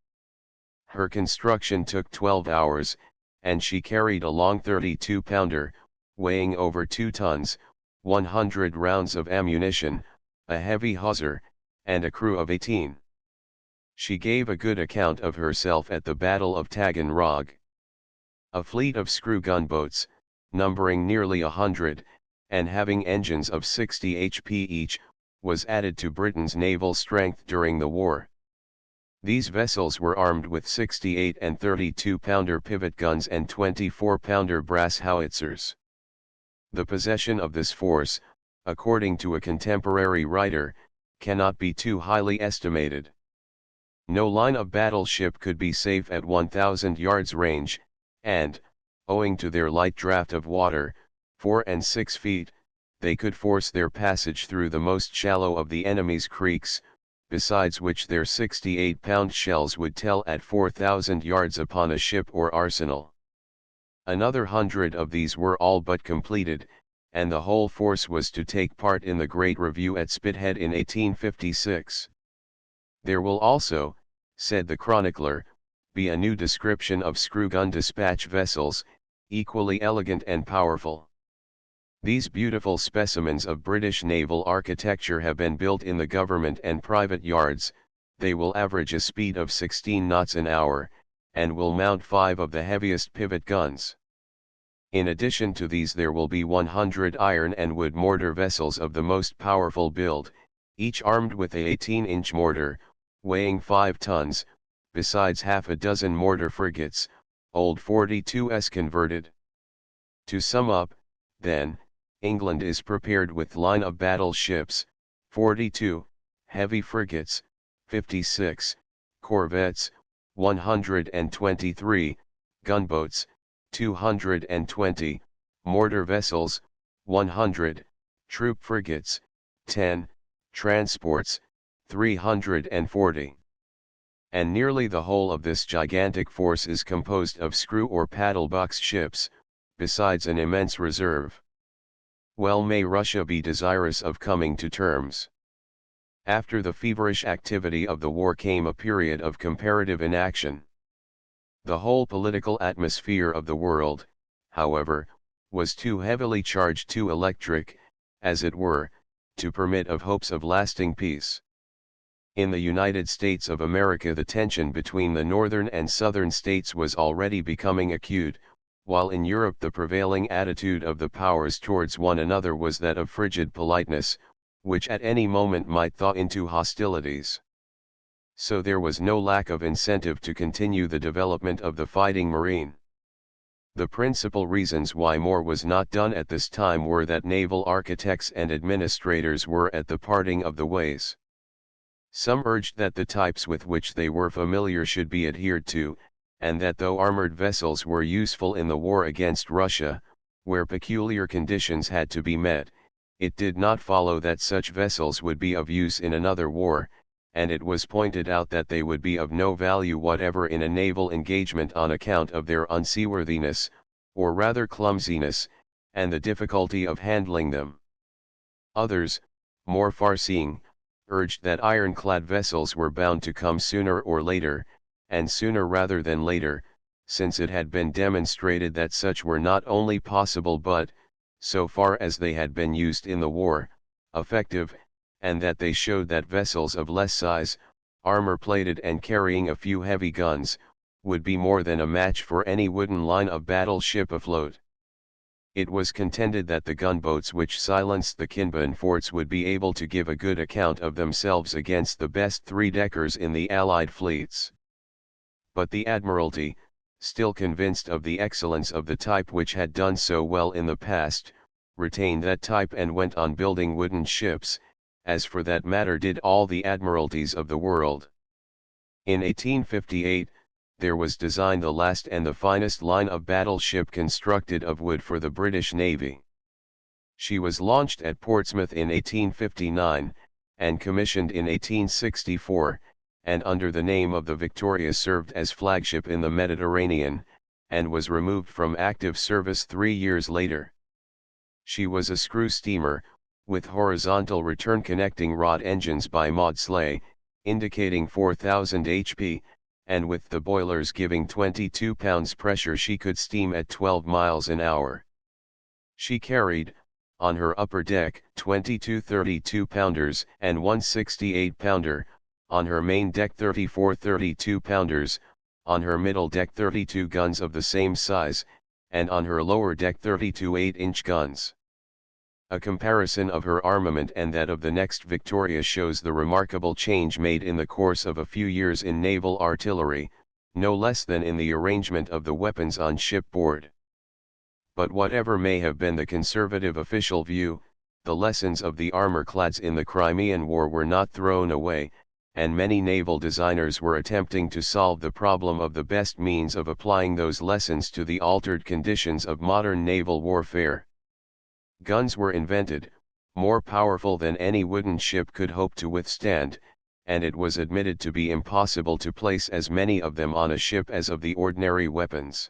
Her construction took 12 hours, and she carried a long 32-pounder, weighing over 2 tons, 100 rounds of ammunition, a heavy hawser, and a crew of 18. She gave a good account of herself at the Battle of Taganrog. A fleet of screw gunboats, numbering nearly 100, and having engines of 60 HP each, was added to Britain's naval strength during the war. These vessels were armed with 68 and 32-pounder pivot guns and 24-pounder brass howitzers. The possession of this force, according to a contemporary writer, cannot be too highly estimated. No line of battle ship could be safe at 1,000 yards range, and, owing to their light draft of water, 4 and 6 feet, they could force their passage through the most shallow of the enemy's creeks, besides which their 68-pound shells would tell at 4,000 yards upon a ship or arsenal. Another 100 of these were all but completed, and the whole force was to take part in the Great Review at Spithead in 1856. There will also, said the chronicler, be a new description of screw-gun dispatch vessels, equally elegant and powerful. These beautiful specimens of British naval architecture have been built in the government and private yards. They will average a speed of 16 knots an hour, and will mount 5 of the heaviest pivot guns. In addition to these there will be 100 iron and wood mortar vessels of the most powerful build, each armed with a 18-inch mortar, weighing 5 tons, besides half a dozen mortar frigates, old 42s converted. To sum up, then, England is prepared with line of battle ships, 42, heavy frigates, 56, corvettes, 123, gunboats, 220, mortar vessels, 100, troop frigates, 10, transports, 340. And nearly the whole of this gigantic force is composed of screw or paddle box ships, besides an immense reserve. Well may Russia be desirous of coming to terms. After the feverish activity of the war came a period of comparative inaction. The whole political atmosphere of the world, however, was too heavily charged, too electric, as it were, to permit of hopes of lasting peace. In the United States of America the tension between the northern and southern states was already becoming acute, while in Europe the prevailing attitude of the powers towards one another was that of frigid politeness, which at any moment might thaw into hostilities. So there was no lack of incentive to continue the development of the fighting marine. The principal reasons why more was not done at this time were that naval architects and administrators were at the parting of the ways. Some urged that the types with which they were familiar should be adhered to, and that though armored vessels were useful in the war against Russia, where peculiar conditions had to be met, it did not follow that such vessels would be of use in another war, and it was pointed out that they would be of no value whatever in a naval engagement on account of their unseaworthiness, or rather clumsiness, and the difficulty of handling them. Others, more far-seeing, urged that ironclad vessels were bound to come sooner or later, and sooner rather than later, since it had been demonstrated that such were not only possible but, so far as they had been used in the war, effective, and that they showed that vessels of less size, armor-plated and carrying a few heavy guns, would be more than a match for any wooden line of battle ship afloat. It was contended that the gunboats which silenced the Kinban forts would be able to give a good account of themselves against the best three-deckers in the Allied fleets. But the Admiralty, still convinced of the excellence of the type which had done so well in the past, retained that type and went on building wooden ships, as for that matter did all the admiralties of the world. In 1858, there was designed the last and the finest line of battle ship constructed of wood for the British Navy. She was launched at Portsmouth in 1859, and commissioned in 1864, and under the name of the Victoria served as flagship in the Mediterranean, and was removed from active service 3 years later. She was a screw steamer, with horizontal return connecting rod engines by Maudslay, indicating 4,000 HP, and with the boilers giving 22 pounds pressure she could steam at 12 miles an hour. She carried, on her upper deck, 22 32-pounders and one 68-pounder, on her main deck 34 32-pounders, on her middle deck 32 guns of the same size, and on her lower deck 32 8-inch guns. A comparison of her armament and that of the next Victoria shows the remarkable change made in the course of a few years in naval artillery, no less than in the arrangement of the weapons on shipboard. But whatever may have been the conservative official view, the lessons of the armor-clads in the Crimean War were not thrown away, and many naval designers were attempting to solve the problem of the best means of applying those lessons to the altered conditions of modern naval warfare. Guns were invented, more powerful than any wooden ship could hope to withstand, and it was admitted to be impossible to place as many of them on a ship as of the ordinary weapons.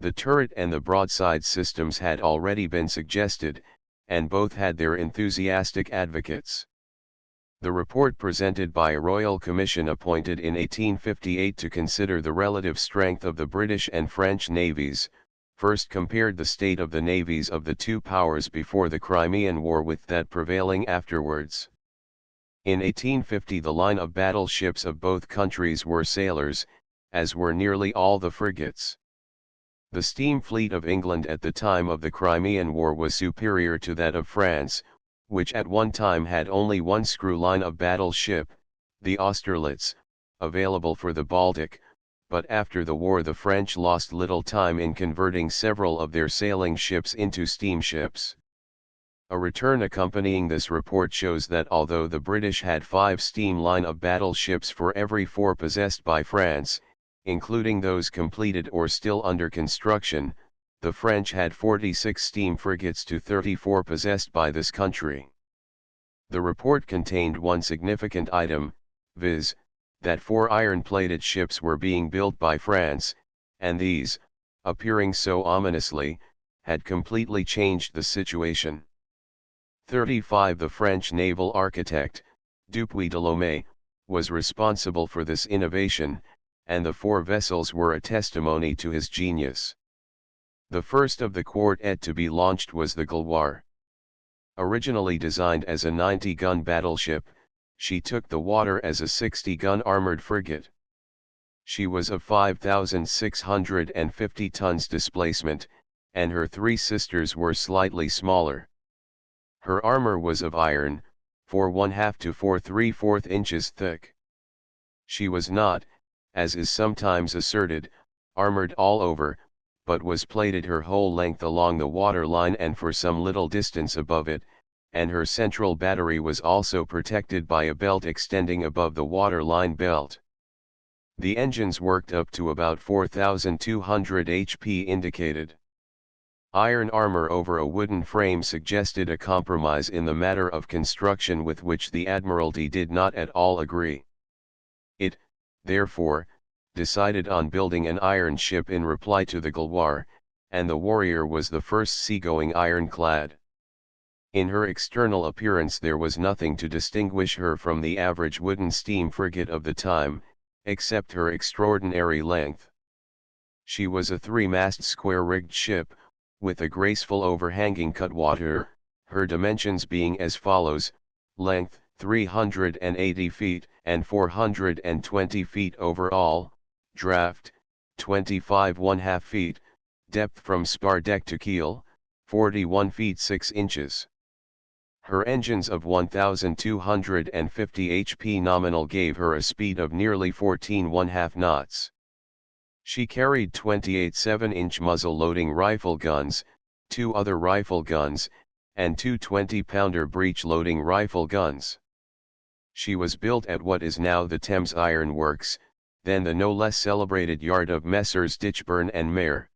The turret and the broadside systems had already been suggested, and both had their enthusiastic advocates. The report presented by a Royal Commission appointed in 1858 to consider the relative strength of the British and French navies, first compared the state of the navies of the two powers before the Crimean War with that prevailing afterwards. In 1850 the line of battleships of both countries were sailors, as were nearly all the frigates. The steam fleet of England at the time of the Crimean War was superior to that of France, which at one time had only one screw line of battleship, the Austerlitz, available for the Baltic, but after the war the French lost little time in converting several of their sailing ships into steamships. A return accompanying this report shows that although the British had 5 steam line of battleships for every 4 possessed by France, including those completed or still under construction, the French had 46 steam frigates to 34 possessed by this country. The report contained one significant item, viz., that 4 iron-plated ships were being built by France, and these, appearing so ominously, had completely changed the situation. 35 The French naval architect, Dupuy de Lomé, was responsible for this innovation, and the 4 vessels were a testimony to his genius. The first of the quartet to be launched was the Gaulois. Originally designed as a 90-gun battleship, she took the water as a 60-gun armored frigate. She was of 5,650 tons displacement, and her 3 sisters were slightly smaller. Her armor was of iron, 4½ to 4¾ inches thick. She was not, as is sometimes asserted, armored all over, but was plated her whole length along the water line and for some little distance above it, and her central battery was also protected by a belt extending above the water line belt. The engines worked up to about 4,200 HP indicated. Iron armor over a wooden frame suggested a compromise in the matter of construction with which the Admiralty did not at all agree. It, therefore, decided on building an iron ship in reply to the Gaulois, and the Warrior was the first seagoing ironclad. In her external appearance there was nothing to distinguish her from the average wooden steam frigate of the time, except her extraordinary length. She was a 3-mast square-rigged ship, with a graceful overhanging cutwater, her dimensions being as follows: length 380 feet and 420 feet overall, draft 25½ feet, depth from spar deck to keel 41 feet 6 inches. Her engines of 1,250 HP nominal gave her a speed of nearly 14½ knots. She carried 28 7-inch muzzle-loading rifle guns, 2 other rifle guns, and 2 20-pounder breech-loading rifle guns. She was built at what is now the Thames Iron Works, then the no less celebrated yard of Messrs. Ditchburn and Mayer.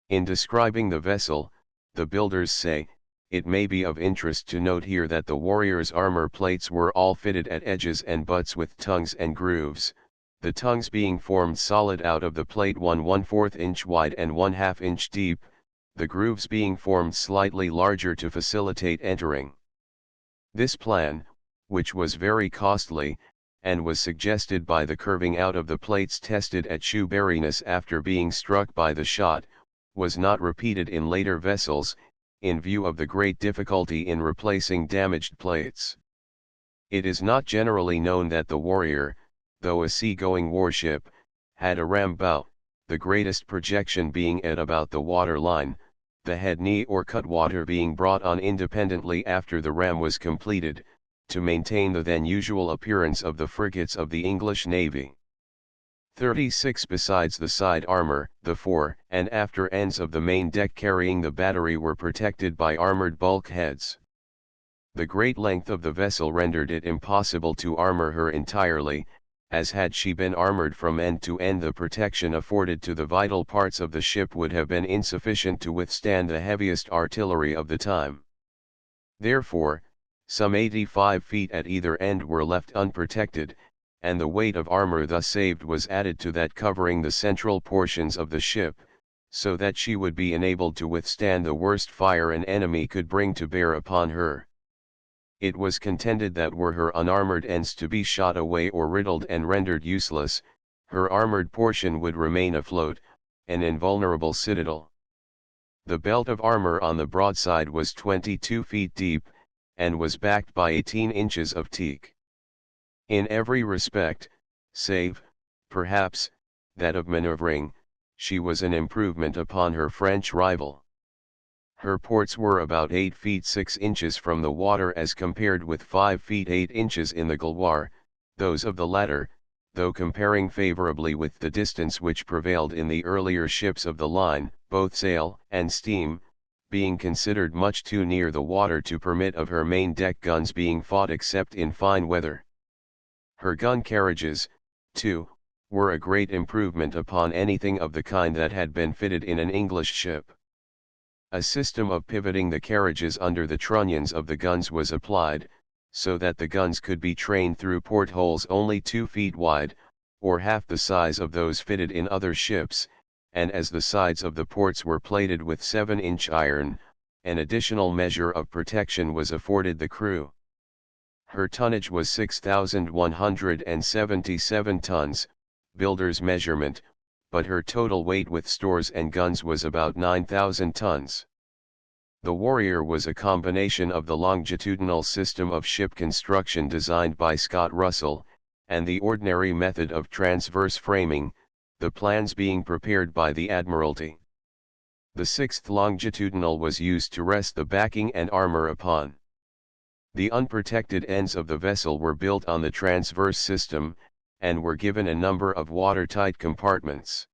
In describing the vessel, the builders say, it may be of interest to note here that the Warrior's armor plates were all fitted at edges and butts with tongues and grooves, the tongues being formed solid out of the plate 1¼ inch wide and 1/2 inch deep, the grooves being formed slightly larger to facilitate entering. This plan, which was very costly, and was suggested by the curving out of the plates tested at Shoeburyness after being struck by the shot, was not repeated in later vessels, in view of the great difficulty in replacing damaged plates. It is not generally known that the Warrior, though a sea-going warship, had a ram bow, the greatest projection being at about the water line, the head knee or cutwater being brought on independently after the ram was completed, to maintain the then usual appearance of the frigates of the English Navy. 36. Besides the side armor, the fore and after ends of the main deck carrying the battery were protected by armored bulkheads. The great length of the vessel rendered it impossible to armor her entirely, as had she been armored from end to end the protection afforded to the vital parts of the ship would have been insufficient to withstand the heaviest artillery of the time. Therefore, some 85 feet at either end were left unprotected, and the weight of armor thus saved was added to that covering the central portions of the ship, so that she would be enabled to withstand the worst fire an enemy could bring to bear upon her. It was contended that were her unarmored ends to be shot away or riddled and rendered useless, her armored portion would remain afloat, an invulnerable citadel. The belt of armor on the broadside was 22 feet deep, and was backed by 18 inches of teak. In every respect, save, perhaps, that of maneuvering, she was an improvement upon her French rival. Her ports were about 8 feet 6 inches from the water as compared with 5 feet 8 inches in the Gaulois, those of the latter, though comparing favorably with the distance which prevailed in the earlier ships of the line, both sail and steam, being considered much too near the water to permit of her main deck guns being fought except in fine weather. Her gun carriages, too, were a great improvement upon anything of the kind that had been fitted in an English ship. A system of pivoting the carriages under the trunnions of the guns was applied, so that the guns could be trained through portholes only 2 feet wide, or half the size of those fitted in other ships, and as the sides of the ports were plated with 7-inch iron, an additional measure of protection was afforded the crew. Her tonnage was 6,177 tons, builder's measurement, but her total weight with stores and guns was about 9,000 tons. The Warrior was a combination of the longitudinal system of ship construction designed by Scott Russell, and the ordinary method of transverse framing, the plans being prepared by the Admiralty. The sixth longitudinal was used to rest the backing and armor upon. The unprotected ends of the vessel were built on the transverse system, and were given a number of watertight compartments.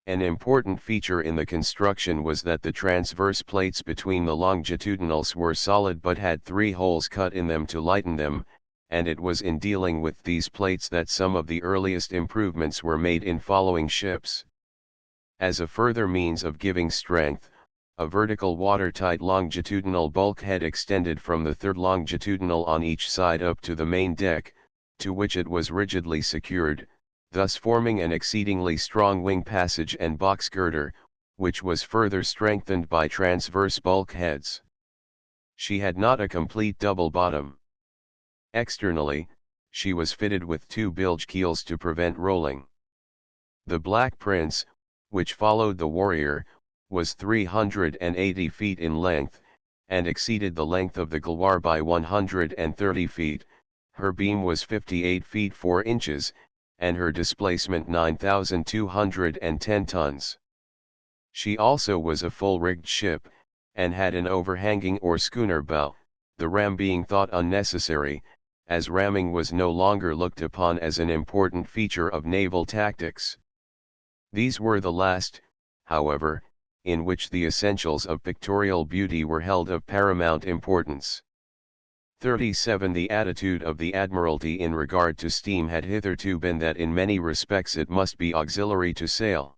An important feature in the construction was that the transverse plates between the longitudinals were solid but had 3 holes cut in them to lighten them, and it was in dealing with these plates that some of the earliest improvements were made in following ships. As a further means of giving strength, a vertical watertight longitudinal bulkhead extended from the third longitudinal on each side up to the main deck, to which it was rigidly secured, thus forming an exceedingly strong wing passage and box girder, which was further strengthened by transverse bulkheads. She had not a complete double bottom. Externally, she was fitted with 2 bilge keels to prevent rolling. The Black Prince, which followed the Warrior, was 380 feet in length, and exceeded the length of the Gaulois by 130 feet, her beam was 58 feet 4 inches, and her displacement 9,210 tons. She also was a full-rigged ship, and had an overhanging or schooner bow, the ram being thought unnecessary, as ramming was no longer looked upon as an important feature of naval tactics. These were the last, however, in which the essentials of pictorial beauty were held of paramount importance. 37. The attitude of the Admiralty in regard to steam had hitherto been that in many respects it must be auxiliary to sail.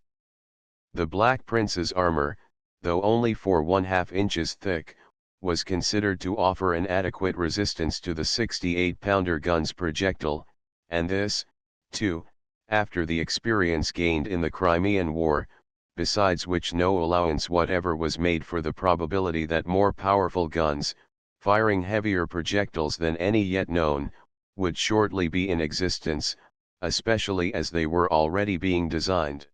The Black Prince's armor, though only 4½ inches thick, was considered to offer an adequate resistance to the 68-pounder gun's projectile, and this, too, after the experience gained in the Crimean War, besides which no allowance whatever was made for the probability that more powerful guns, firing heavier projectiles than any yet known, would shortly be in existence, especially as they were already being designed.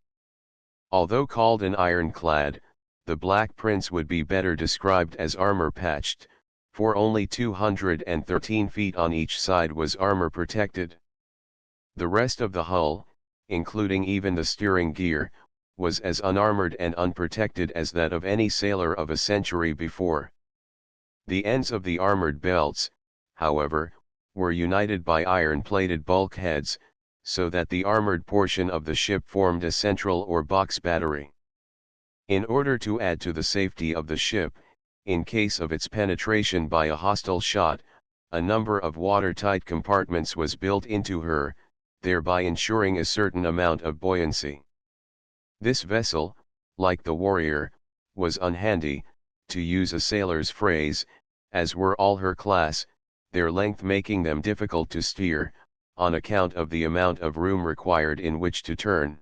Although called an ironclad, the Black Prince would be better described as armor-patched, for only 213 feet on each side was armor-protected. The rest of the hull, including even the steering gear, was as unarmored and unprotected as that of any sailor of a century before. The ends of the armored belts, however, were united by iron-plated bulkheads, so that the armored portion of the ship formed a central or box battery. In order to add to the safety of the ship, in case of its penetration by a hostile shot, a number of watertight compartments was built into her, thereby ensuring a certain amount of buoyancy. This vessel, like the Warrior, was unhandy, to use a sailor's phrase, as were all her class, their length making them difficult to steer, on account of the amount of room required in which to turn.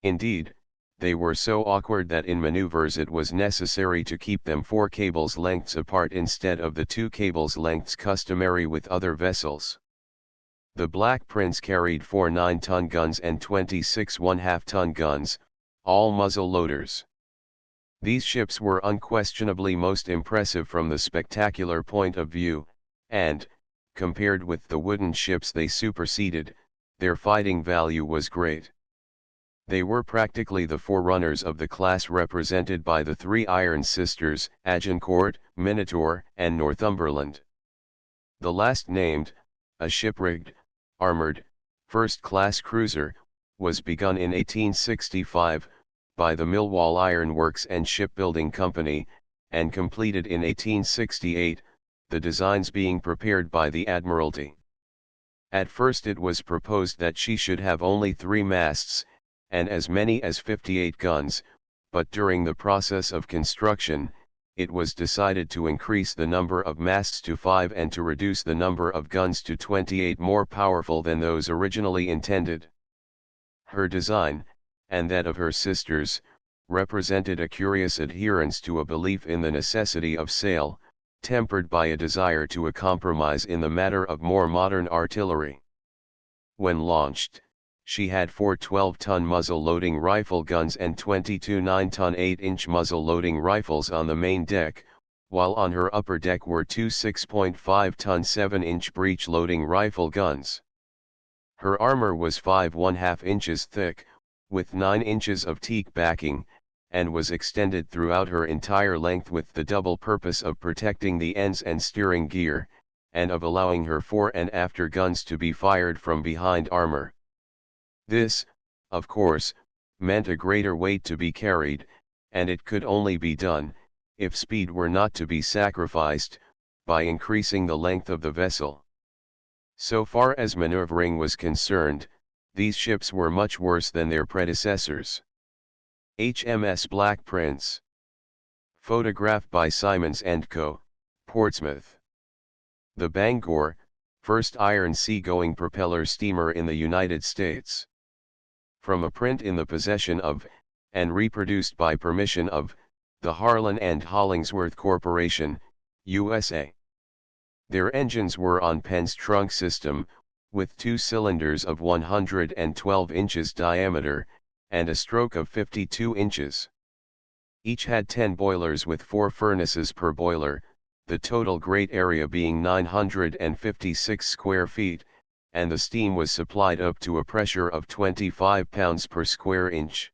Indeed, they were so awkward that in maneuvers it was necessary to keep them 4 cables lengths apart instead of the 2 cables lengths customary with other vessels. The Black Prince carried 4 9-ton guns and 26 1/2-ton guns, all muzzle loaders. These ships were unquestionably most impressive from the spectacular point of view, and, compared with the wooden ships they superseded, their fighting value was great. They were practically the forerunners of the class represented by the 3 Iron Sisters, Agincourt, Minotaur, and Northumberland. The last named, a ship-rigged, armored, first-class cruiser, was begun in 1865, by the Millwall Iron Works and Shipbuilding Company, and completed in 1868, the designs being prepared by the Admiralty. At first it was proposed that she should have only 3 masts, and as many as 58 guns, but during the process of construction, it was decided to increase the number of masts to 5 and to reduce the number of guns to 28 more powerful than those originally intended. Her design, and that of her sisters, represented a curious adherence to a belief in the necessity of sail, tempered by a desire to a compromise in the matter of more modern artillery. When launched, she had 4 12-ton muzzle-loading rifle guns and 22 9-ton 8-inch muzzle-loading rifles on the main deck, while on her upper deck were 2 6.5-ton 7-inch breech-loading rifle guns. Her armor was 5 1/2 inches thick, with 9 inches of teak backing, and was extended throughout her entire length with the double purpose of protecting the ends and steering gear, and of allowing her fore and after guns to be fired from behind armor. This, of course, meant a greater weight to be carried, and it could only be done, if speed were not to be sacrificed, by increasing the length of the vessel. So far as maneuvering was concerned, these ships were much worse than their predecessors. HMS Black Prince. Photograph by Simons & Co., Portsmouth. The Bangor, first iron sea-going propeller steamer in the United States. From a print in the possession of, and reproduced by permission of, the Harlan and Hollingsworth Corporation, USA. Their engines were on Penn's trunk system, with 2 cylinders of 112 inches diameter, and a stroke of 52 inches. Each had 10 boilers with 4 furnaces per boiler, the total grate area being 956 square feet, and the steam was supplied up to a pressure of 25 pounds per square inch.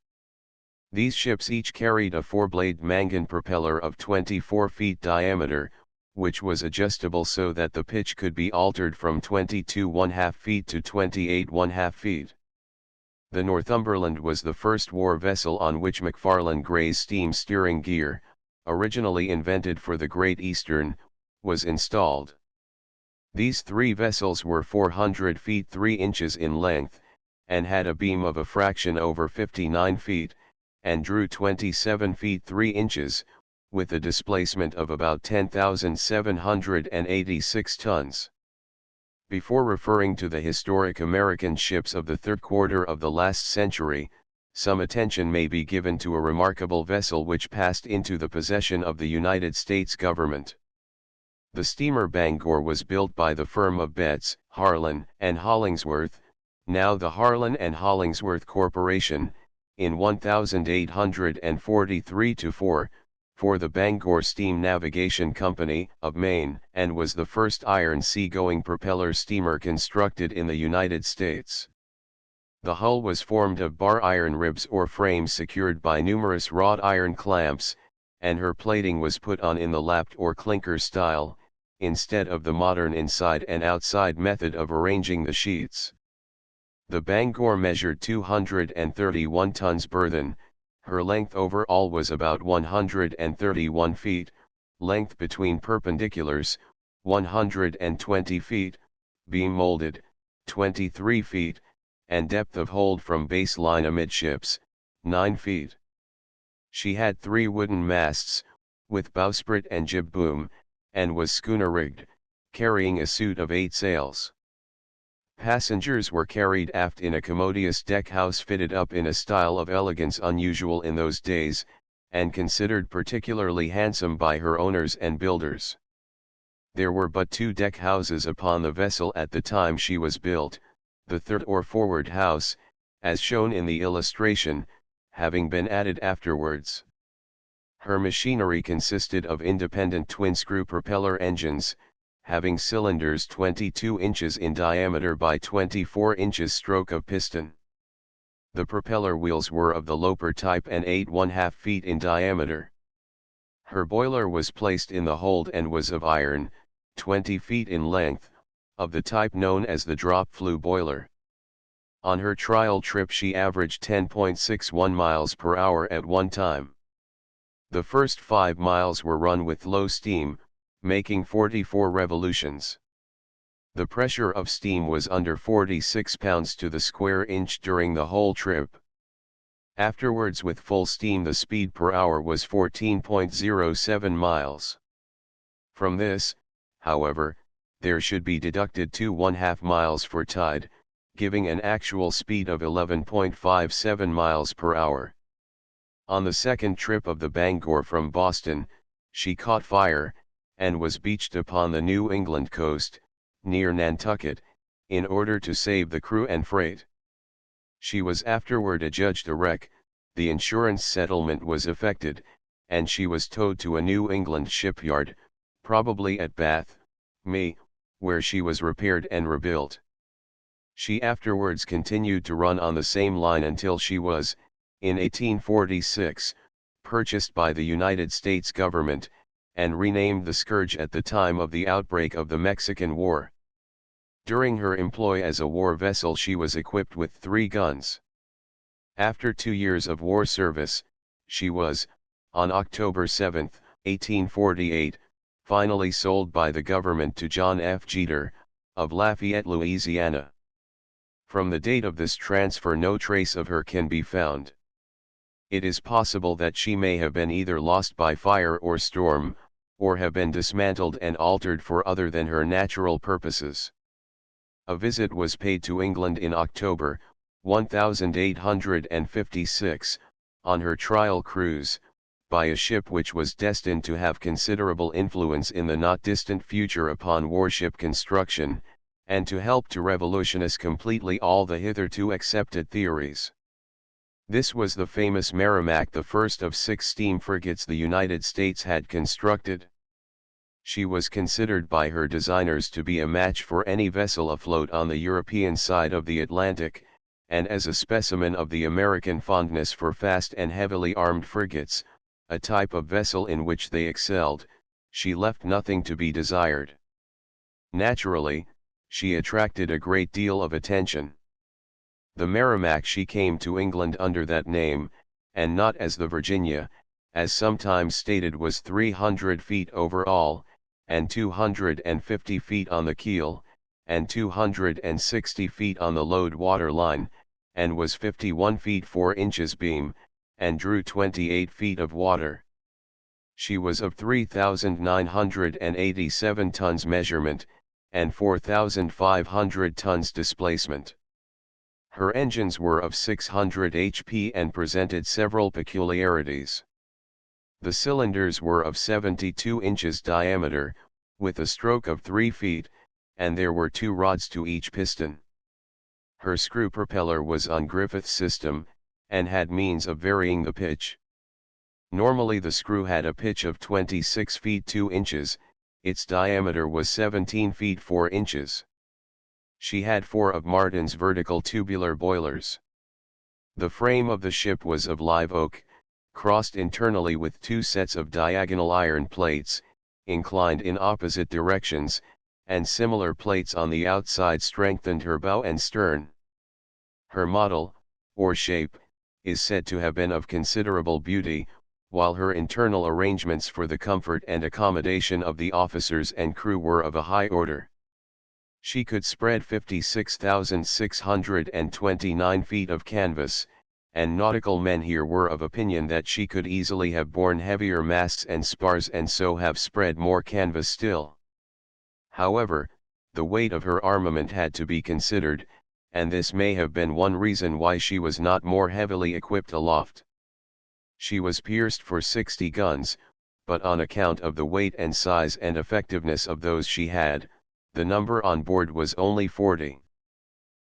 These ships each carried a 4-blade Mangan propeller of 24 feet diameter, which was adjustable so that the pitch could be altered from 22 1/2 feet to 28 1/2 feet. The Northumberland was the first war vessel on which McFarlane Gray's steam steering gear, originally invented for the Great Eastern, was installed. These 3 vessels were 400 feet 3 inches in length, and had a beam of a fraction over 59 feet, and drew 27 feet 3 inches, with a displacement of about 10,786 tons. Before referring to the historic American ships of the third quarter of the last century, some attention may be given to a remarkable vessel which passed into the possession of the United States government. The steamer Bangor was built by the firm of Betts, Harlan, and Hollingsworth, now the Harlan and Hollingsworth Corporation, in 1843-4, for the Bangor Steam Navigation Company, of Maine, and was the first iron sea-going propeller steamer constructed in the United States. The hull was formed of bar iron ribs or frames secured by numerous wrought iron clamps, and her plating was put on in the lapped or clinker style, instead of the modern inside and outside method of arranging the sheets. The Bangor measured 231 tons burthen. Her length overall was about 131 feet, length between perpendiculars, 120 feet, beam molded, 23 feet, and depth of hold from base line amidships, 9 feet. She had 3 wooden masts, with bowsprit and jib boom, and was schooner rigged, carrying a suit of 8 sails. Passengers were carried aft in a commodious deck house fitted up in a style of elegance unusual in those days, and considered particularly handsome by her owners and builders. There were but 2 deck houses upon the vessel at the time she was built, the third or forward house, as shown in the illustration, having been added afterwards. Her machinery consisted of independent twin-screw propeller engines, having cylinders 22 inches in diameter by 24 inches stroke of piston. The propeller wheels were of the Loper type and 8½ feet in diameter. Her boiler was placed in the hold and was of iron, 20 feet in length, of the type known as the drop flue boiler. On her trial trip she averaged 10.61 miles per hour at one time. The first 5 miles were run with low steam, making 44 revolutions. The pressure of steam was under 46 pounds to the square inch during the whole trip. Afterwards with full steam the speed per hour was 14.07 miles. From this, however, there should be deducted 2½ miles for tide, giving an actual speed of 11.57 miles per hour. On the second trip of the Bangor from Boston, she caught fire, and was beached upon the New England coast, near Nantucket, in order to save the crew and freight. She was afterward adjudged a wreck, the insurance settlement was effected, and she was towed to a New England shipyard, probably at Bath, Me, where she was repaired and rebuilt. She afterwards continued to run on the same line until she was, in 1846, purchased by the United States government, and renamed the Scourge at the time of the outbreak of the Mexican War. During her employ as a war vessel she was equipped with 3 guns. After 2 years of war service, she was, on October 7, 1848, finally sold by the government to John F. Jeter, of Lafayette, Louisiana. From the date of this transfer no trace of her can be found. It is possible that she may have been either lost by fire or storm, or have been dismantled and altered for other than her natural purposes. A visit was paid to England in October, 1856, on her trial cruise, by a ship which was destined to have considerable influence in the not distant future upon warship construction, and to help to revolutionize completely all the hitherto accepted theories. This was the famous Merrimac, the first of 6 steam frigates the United States had constructed. She was considered by her designers to be a match for any vessel afloat on the European side of the Atlantic, and as a specimen of the American fondness for fast and heavily armed frigates, a type of vessel in which they excelled, she left nothing to be desired. Naturally, she attracted a great deal of attention. The Merrimac she came to England under that name, and not as the Virginia, as sometimes stated was 300 feet over all, and 250 feet on the keel, and 260 feet on the load water line, and was 51 feet 4 inches beam, and drew 28 feet of water. She was of 3,987 tons measurement, and 4,500 tons displacement. Her engines were of 600 HP and presented several peculiarities. The cylinders were of 72 inches diameter, with a stroke of 3 feet, and there were 2 rods to each piston. Her screw propeller was on Griffith's system, and had means of varying the pitch. Normally the screw had a pitch of 26 feet 2 inches, its diameter was 17 feet 4 inches. She had 4 of Martin's vertical tubular boilers. The frame of the ship was of live oak, crossed internally with 2 sets of diagonal iron plates, inclined in opposite directions, and similar plates on the outside strengthened her bow and stern. Her model, or shape, is said to have been of considerable beauty, while her internal arrangements for the comfort and accommodation of the officers and crew were of a high order. She could spread 56,629 feet of canvas, and nautical men here were of opinion that she could easily have borne heavier masts and spars and so have spread more canvas still. However, the weight of her armament had to be considered, and this may have been one reason why she was not more heavily equipped aloft. She was pierced for 60 guns, but on account of the weight and size and effectiveness of those she had, the number on board was only 40.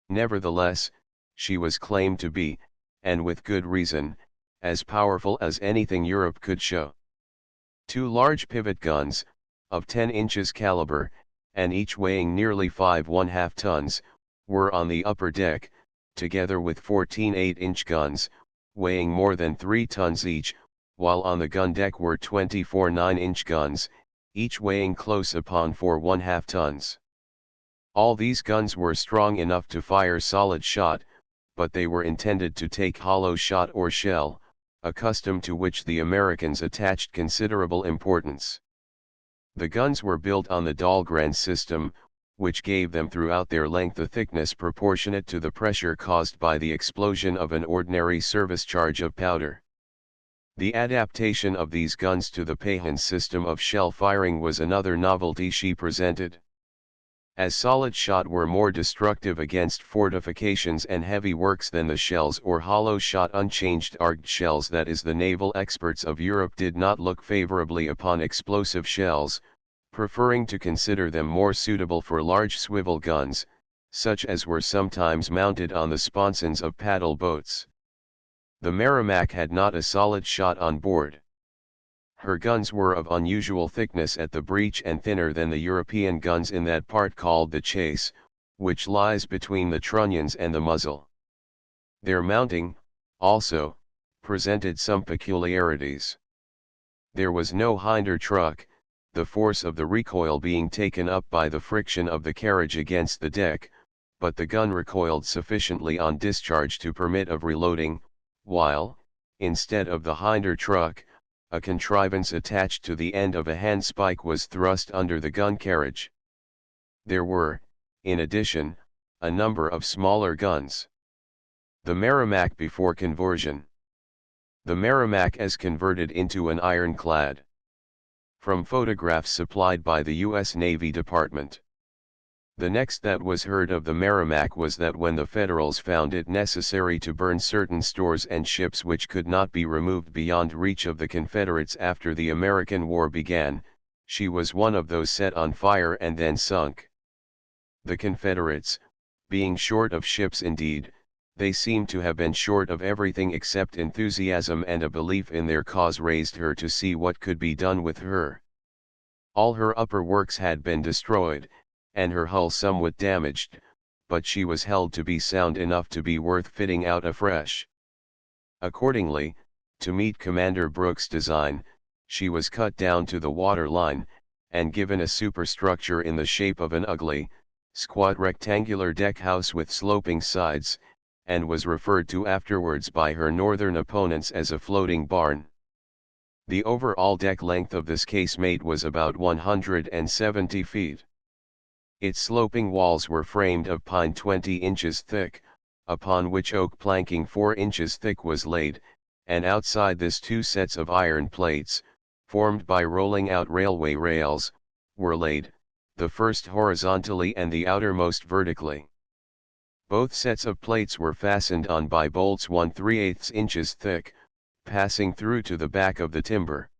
Nevertheless, she was claimed to be, and with good reason, as powerful as anything Europe could show. 2 large pivot guns, of 10 inches caliber, and each weighing nearly 5½ tons, were on the upper deck, together with 14 8-inch guns, weighing more than 3 tons each, while on the gun deck were 24 9-inch guns, each weighing close upon 4½ tons. All these guns were strong enough to fire solid shot, but they were intended to take hollow shot or shell, a custom to which the Americans attached considerable importance. The guns were built on the Dahlgren system, which gave them throughout their length a thickness proportionate to the pressure caused by the explosion of an ordinary service charge of powder. The adaptation of these guns to the Pahan system of shell firing was another novelty she presented. As solid shot were more destructive against fortifications and heavy works than the shells or hollow shot unchanged arced shells, that is, the naval experts of Europe did not look favorably upon explosive shells, preferring to consider them more suitable for large swivel guns, such as were sometimes mounted on the sponsons of paddle boats. The Merrimac had not a solid shot on board. Her guns were of unusual thickness at the breech and thinner than the European guns in that part called the chase, which lies between the trunnions and the muzzle. Their mounting, also, presented some peculiarities. There was no hinder truck, the force of the recoil being taken up by the friction of the carriage against the deck, but the gun recoiled sufficiently on discharge to permit of reloading, while, instead of the hinder truck, a contrivance attached to the end of a handspike was thrust under the gun carriage. There were, in addition, a number of smaller guns. The Merrimac before conversion. The Merrimac as converted into an ironclad. From photographs supplied by the U.S. Navy Department. The next that was heard of the Merrimac was that when the Federals found it necessary to burn certain stores and ships which could not be removed beyond reach of the Confederates after the American War began, she was one of those set on fire and then sunk. The Confederates, being short of ships indeed, they seem to have been short of everything except enthusiasm and a belief in their cause, raised her to see what could be done with her. All her upper works had been destroyed, and her hull somewhat damaged, but she was held to be sound enough to be worth fitting out afresh. Accordingly, to meet Commander Brooks' design, she was cut down to the water line, and given a superstructure in the shape of an ugly, squat rectangular deck house with sloping sides, and was referred to afterwards by her northern opponents as a floating barn. The overall deck length of this casemate was about 170 feet. Its sloping walls were framed of pine 20 inches thick, upon which oak planking 4 inches thick was laid, and outside this 2 sets of iron plates, formed by rolling out railway rails, were laid, the first horizontally and the outermost vertically. Both sets of plates were fastened on by bolts 1/3 inches thick, passing through to the back of the timber.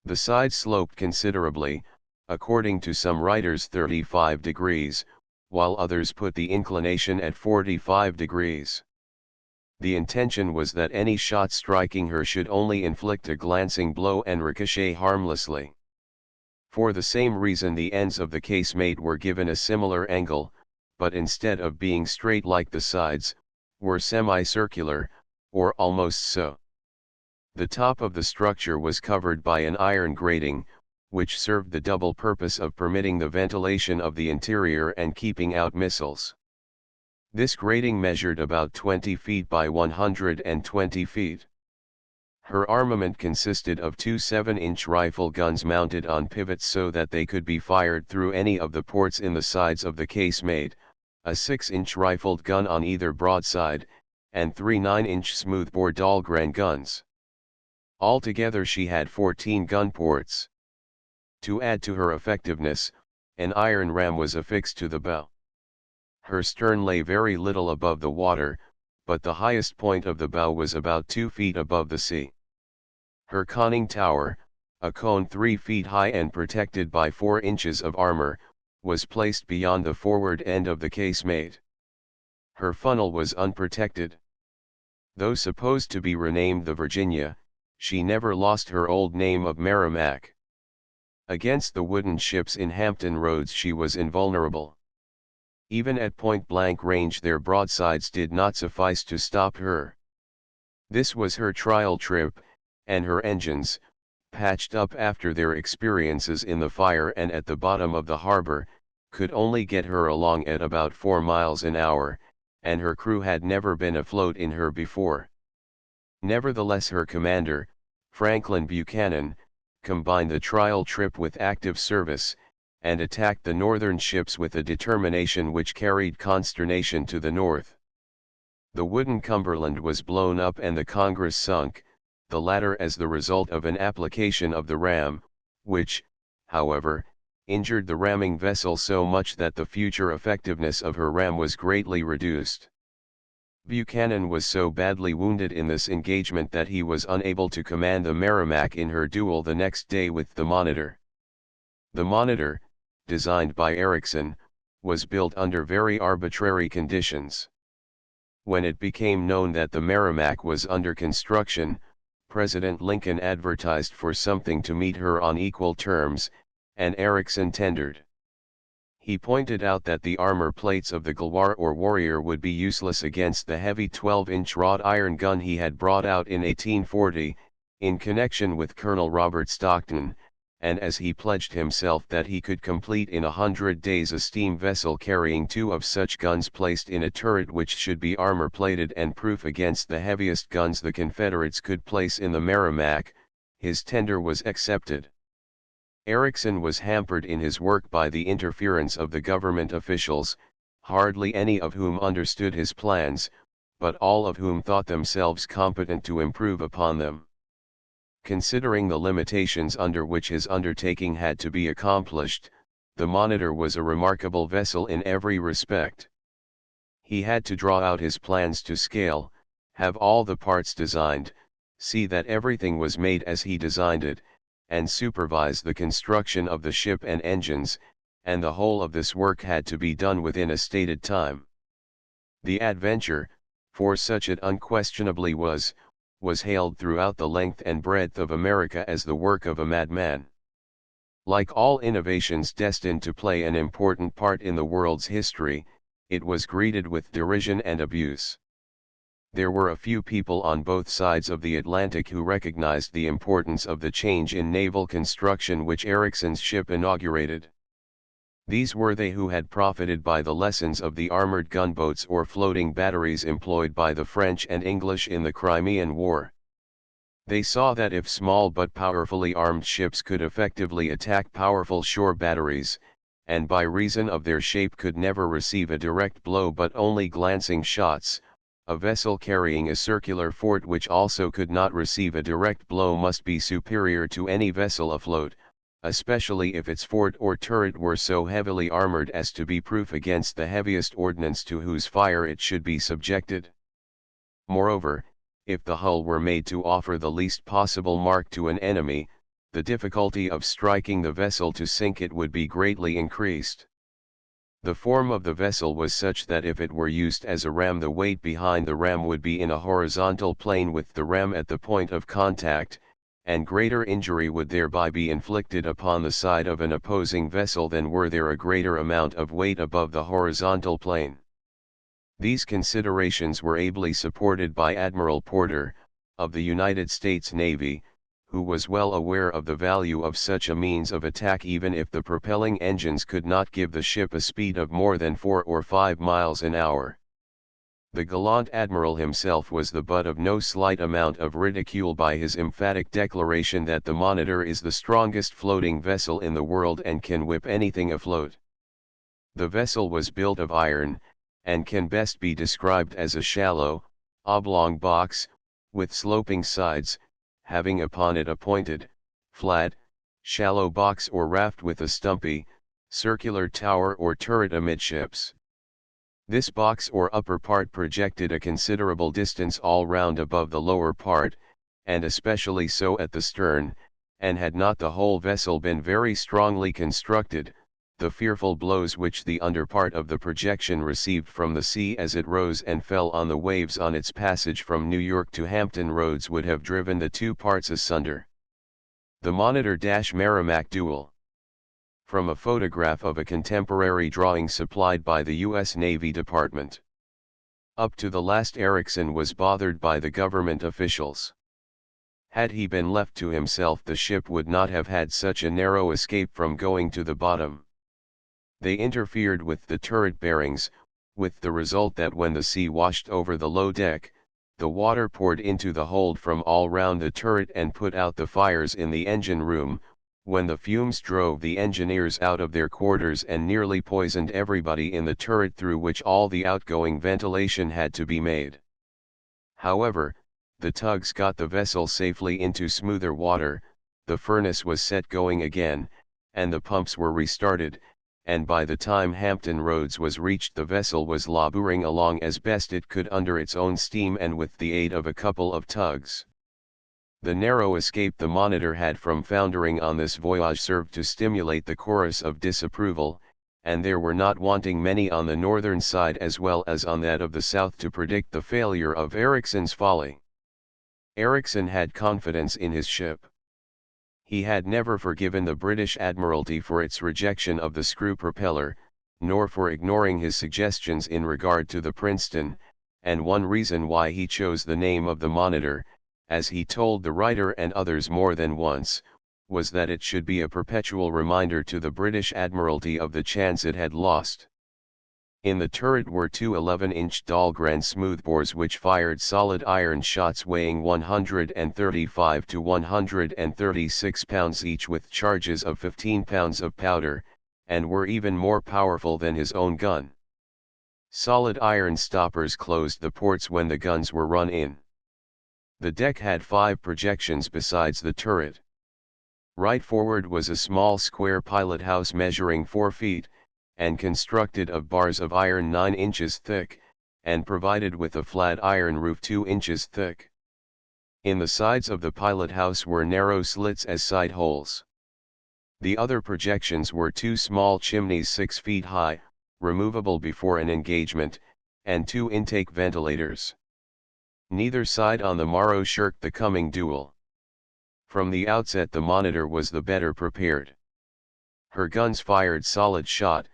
The side sloped considerably, according to some writers 35 degrees, while others put the inclination at 45 degrees. The intention was that any shot striking her should only inflict a glancing blow and ricochet harmlessly. For the same reason the ends of the casemate were given a similar angle, but instead of being straight like the sides, were semicircular, or almost so. The top of the structure was covered by an iron grating, which served the double purpose of permitting the ventilation of the interior and keeping out missiles. This grating measured about 20 feet by 120 feet. Her armament consisted of two 7-inch rifle guns mounted on pivots so that they could be fired through any of the ports in the sides of the casemate, a 6-inch rifled gun on either broadside, and three 9-inch smoothbore Dahlgren guns. Altogether she had 14 gun ports. To add to her effectiveness, an iron ram was affixed to the bow. Her stern lay very little above the water, but the highest point of the bow was about 2 feet above the sea. Her conning tower, a cone 3 feet high and protected by 4 inches of armor, was placed beyond the forward end of the casemate. Her funnel was unprotected. Though supposed to be renamed the Virginia, she never lost her old name of Merrimac. Against the wooden ships in Hampton Roads she was invulnerable. Even at point-blank range their broadsides did not suffice to stop her. This was her trial trip, and her engines, patched up after their experiences in the fire and at the bottom of the harbor, could only get her along at about 4 miles an hour, and her crew had never been afloat in her before. Nevertheless her commander, Franklin Buchanan, combined the trial trip with active service, and attacked the northern ships with a determination which carried consternation to the north. The wooden Cumberland was blown up and the Congress sunk, the latter as the result of an application of the ram, which, however, injured the ramming vessel so much that the future effectiveness of her ram was greatly reduced. Buchanan was so badly wounded in this engagement that he was unable to command the Merrimac in her duel the next day with the Monitor. The Monitor, designed by Erickson, was built under very arbitrary conditions. When it became known that the Merrimac was under construction, President Lincoln advertised for something to meet her on equal terms, and Erickson tendered. He pointed out that the armor plates of the Gilwar or Warrior would be useless against the heavy 12-inch wrought iron gun he had brought out in 1840, in connection with Colonel Robert Stockton, and as he pledged himself that he could complete in 100 days a steam vessel carrying 2 of such guns placed in a turret which should be armor-plated and proof against the heaviest guns the Confederates could place in the Merrimac, his tender was accepted. Erickson was hampered in his work by the interference of the government officials, hardly any of whom understood his plans, but all of whom thought themselves competent to improve upon them. Considering the limitations under which his undertaking had to be accomplished, the Monitor was a remarkable vessel in every respect. He had to draw out his plans to scale, have all the parts designed, see that everything was made as he designed it, and supervise the construction of the ship and engines, and the whole of this work had to be done within a stated time. The Adventure, for such it unquestionably was hailed throughout the length and breadth of America as the work of a madman. Like all innovations destined to play an important part in the world's history, it was greeted with derision and abuse. There were a few people on both sides of the Atlantic who recognized the importance of the change in naval construction which Erickson's ship inaugurated. These were they who had profited by the lessons of the armored gunboats or floating batteries employed by the French and English in the Crimean War. They saw that if small but powerfully armed ships could effectively attack powerful shore batteries, and by reason of their shape could never receive a direct blow but only glancing shots, a vessel carrying a circular fort which also could not receive a direct blow must be superior to any vessel afloat, especially if its fort or turret were so heavily armored as to be proof against the heaviest ordnance to whose fire it should be subjected. Moreover, if the hull were made to offer the least possible mark to an enemy, the difficulty of striking the vessel to sink it would be greatly increased. The form of the vessel was such that if it were used as a ram the weight behind the ram would be in a horizontal plane with the ram at the point of contact, and greater injury would thereby be inflicted upon the side of an opposing vessel than were there a greater amount of weight above the horizontal plane. These considerations were ably supported by Admiral Porter, of the United States Navy, who was well aware of the value of such a means of attack even if the propelling engines could not give the ship a speed of more than 4 or 5 miles an hour. The gallant admiral himself was the butt of no slight amount of ridicule by his emphatic declaration that the Monitor is the strongest floating vessel in the world and can whip anything afloat. The vessel was built of iron, and can best be described as a shallow, oblong box, with sloping sides, having upon it a pointed, flat, shallow box or raft with a stumpy, circular tower or turret amidships. This box or upper part projected a considerable distance all round above the lower part, and especially so at the stern, and had not the whole vessel been very strongly constructed, the fearful blows which the under part of the projection received from the sea as it rose and fell on the waves on its passage from New York to Hampton Roads would have driven the two parts asunder. The Monitor-Merrimac duel. From a photograph of a contemporary drawing supplied by the U.S. Navy Department. Up to the last Erickson was bothered by the government officials. Had he been left to himself the ship would not have had such a narrow escape from going to the bottom. They interfered with the turret bearings, with the result that when the sea washed over the low deck, the water poured into the hold from all round the turret and put out the fires in the engine room, when the fumes drove the engineers out of their quarters and nearly poisoned everybody in the turret through which all the outgoing ventilation had to be made. However, the tugs got the vessel safely into smoother water, the furnace was set going again, and the pumps were restarted, and by the time Hampton Roads was reached the vessel was laboring along as best it could under its own steam and with the aid of a couple of tugs. The narrow escape the Monitor had from foundering on this voyage served to stimulate the chorus of disapproval, and there were not wanting many on the northern side as well as on that of the south to predict the failure of Ericsson's folly. Ericsson had confidence in his ship. He had never forgiven the British Admiralty for its rejection of the screw propeller, nor for ignoring his suggestions in regard to the Princeton, and one reason why he chose the name of the Monitor, as he told the writer and others more than once, was that it should be a perpetual reminder to the British Admiralty of the chance it had lost. In the turret were two 11-inch Dahlgren smoothbores which fired solid iron shots weighing 135 to 136 pounds each with charges of 15 pounds of powder, and were even more powerful than his own gun. Solid iron stoppers closed the ports when the guns were run in. The deck had 5 projections besides the turret. Right forward was a small square pilot house measuring 4 feet, and constructed of bars of iron 9 inches thick, and provided with a flat iron roof 2 inches thick. In the sides of the pilot house were narrow slits as side holes. The other projections were 2 small chimneys 6 feet high, removable before an engagement, and 2 intake ventilators. Neither side on the morrow shirked the coming duel. From the outset the Monitor was the better prepared. Her guns fired solid shot,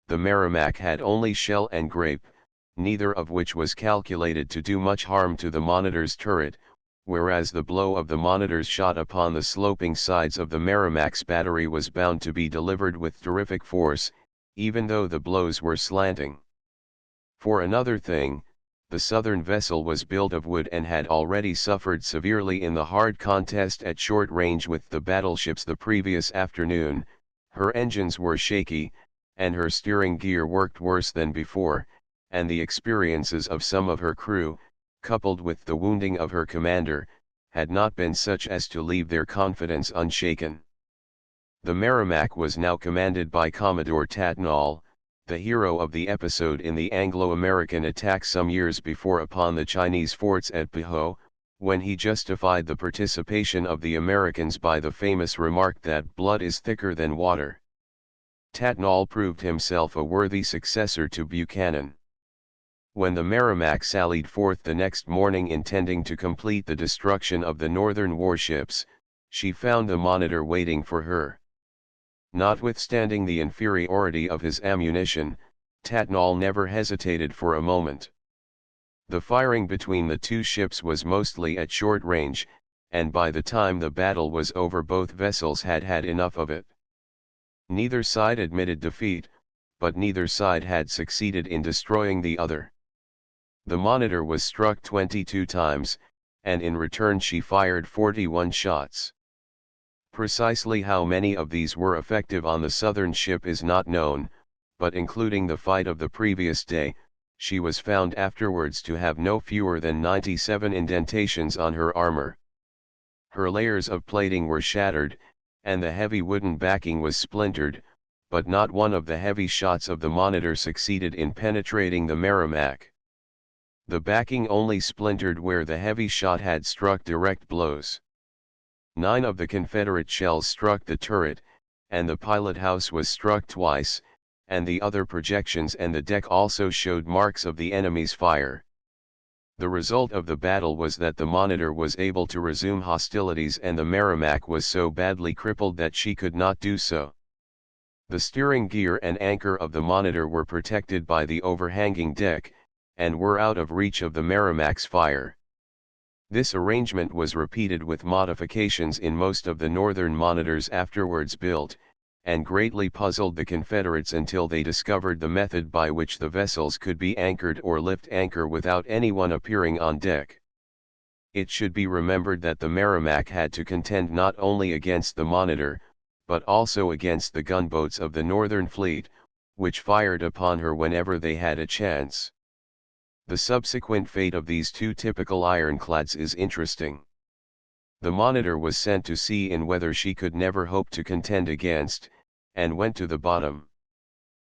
the Merrimac had only shell and grape, neither of which was calculated to do much harm to the Monitor's turret, whereas the blow of the Monitor's shot upon the sloping sides of the Merrimac's battery was bound to be delivered with terrific force, even though the blows were slanting. For another thing, the southern vessel was built of wood and had already suffered severely in the hard contest at short range with the battleships the previous afternoon. Her engines were shaky, and her steering gear worked worse than before, and the experiences of some of her crew, coupled with the wounding of her commander, had not been such as to leave their confidence unshaken. The Merrimac was now commanded by Commodore Tatnall, the hero of the episode in the Anglo-American attack some years before upon the Chinese forts at Pahou, when he justified the participation of the Americans by the famous remark that blood is thicker than water. Tatnall proved himself a worthy successor to Buchanan. When the Merrimac sallied forth the next morning intending to complete the destruction of the northern warships, She found the Monitor waiting for her. Notwithstanding the inferiority of his ammunition, Tatnall never hesitated for a moment. The firing between the two ships was mostly at short range, and by the time the battle was over both vessels had had enough of it. Neither side admitted defeat, but neither side had succeeded in destroying the other. The Monitor was struck 22 times, and in return she fired 41 shots. Precisely how many of these were effective on the southern ship is not known, but including the fight of the previous day, she was found afterwards to have no fewer than 97 indentations on her armor. Her layers of plating were shattered, and the heavy wooden backing was splintered, but not one of the heavy shots of the Monitor succeeded in penetrating the Merrimac. The backing only splintered where the heavy shot had struck direct blows. 9 of the Confederate shells struck the turret, and the pilot house was struck twice, and the other projections and the deck also showed marks of the enemy's fire. The result of the battle was that the Monitor was able to resume hostilities and the Merrimac was so badly crippled that she could not do so. The steering gear and anchor of the Monitor were protected by the overhanging deck, and were out of reach of the Merrimac's fire. This arrangement was repeated with modifications in most of the northern Monitors afterwards built, and greatly puzzled the Confederates until they discovered the method by which the vessels could be anchored or lift anchor without anyone appearing on deck. It should be remembered that the Merrimac had to contend not only against the Monitor, but also against the gunboats of the Northern Fleet, which fired upon her whenever they had a chance. The subsequent fate of these two typical ironclads is interesting. The Monitor was sent to sea in weather she could never hope to contend against, and went to the bottom.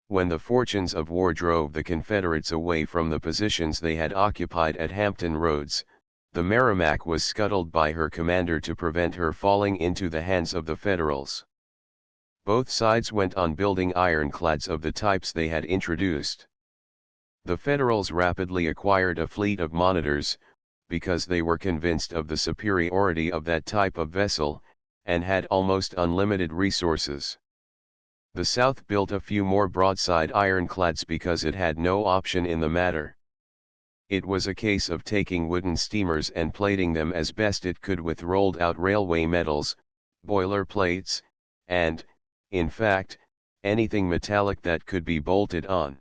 When the fortunes of war drove the Confederates away from the positions they had occupied at Hampton Roads, the Merrimac was scuttled by her commander to prevent her falling into the hands of the Federals. Both sides went on building ironclads of the types they had introduced. The Federals rapidly acquired a fleet of Monitors, because they were convinced of the superiority of that type of vessel, and had almost unlimited resources. The South built a few more broadside ironclads because it had no option in the matter. It was a case of taking wooden steamers and plating them as best it could with rolled-out railway metals, boiler plates, and, in fact, anything metallic that could be bolted on.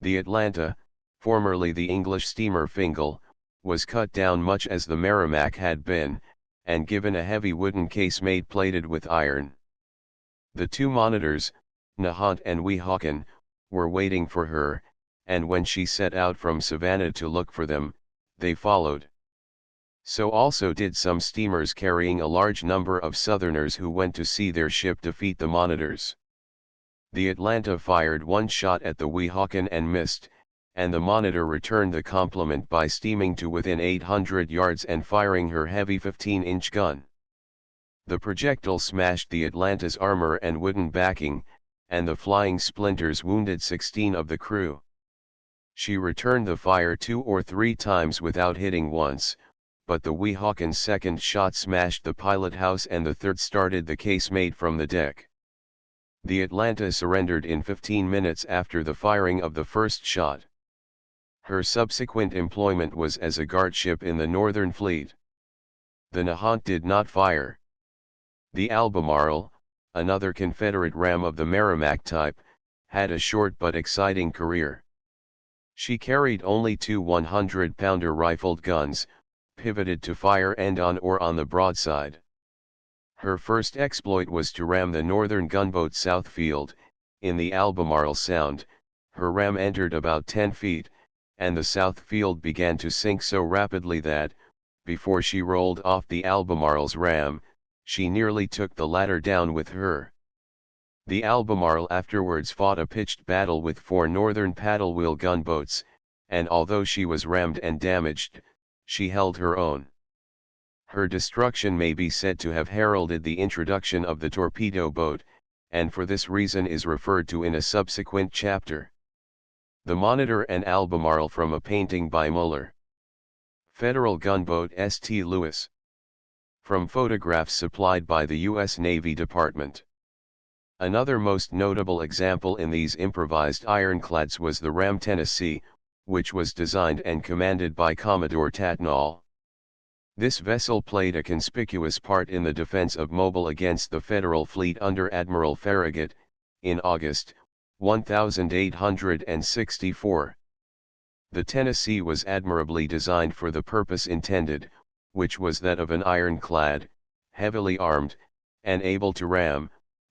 The Atlanta, formerly the English steamer Fingal, was cut down much as the Merrimac had been, and given a heavy wooden casemate plated with iron. The two Monitors, Nahant and Weehawken, were waiting for her, and when she set out from Savannah to look for them, they followed. So also did some steamers carrying a large number of Southerners who went to see their ship defeat the Monitors. The Atlanta fired one shot at the Weehawken and missed, and the Monitor returned the compliment by steaming to within 800 yards and firing her heavy 15-inch gun. The projectile smashed the Atlanta's armor and wooden backing, and the flying splinters wounded 16 of the crew. She returned the fire 2 or 3 times without hitting once, but the Weehawken's second shot smashed the pilot house and the third started the casemate from the deck. The Atlanta surrendered in 15 minutes after the firing of the first shot. Her subsequent employment was as a guardship in the Northern Fleet. The Nahant did not fire. The Albemarle, another Confederate ram of the Merrimac type, had a short but exciting career. She carried only 2 100-pounder rifled guns, pivoted to fire end on or on the broadside. Her first exploit was to ram the northern gunboat Southfield. In the Albemarle Sound, her ram entered about 10 feet, and the Southfield began to sink so rapidly that, before she rolled off the Albemarle's ram, she nearly took the latter down with her. The Albemarle afterwards fought a pitched battle with 4 northern paddle-wheel gunboats, and although she was rammed and damaged, she held her own. Her destruction may be said to have heralded the introduction of the torpedo boat, and for this reason is referred to in a subsequent chapter. The Monitor and Albemarle from a painting by Muller. Federal gunboat St. Louis. From photographs supplied by the U.S. Navy Department. Another most notable example in these improvised ironclads was the ram Tennessee, which was designed and commanded by Commodore Tatnall. This vessel played a conspicuous part in the defense of Mobile against the Federal fleet under Admiral Farragut, in August, 1864. The Tennessee was admirably designed for the purpose intended, which was that of an ironclad, heavily armed, and able to ram,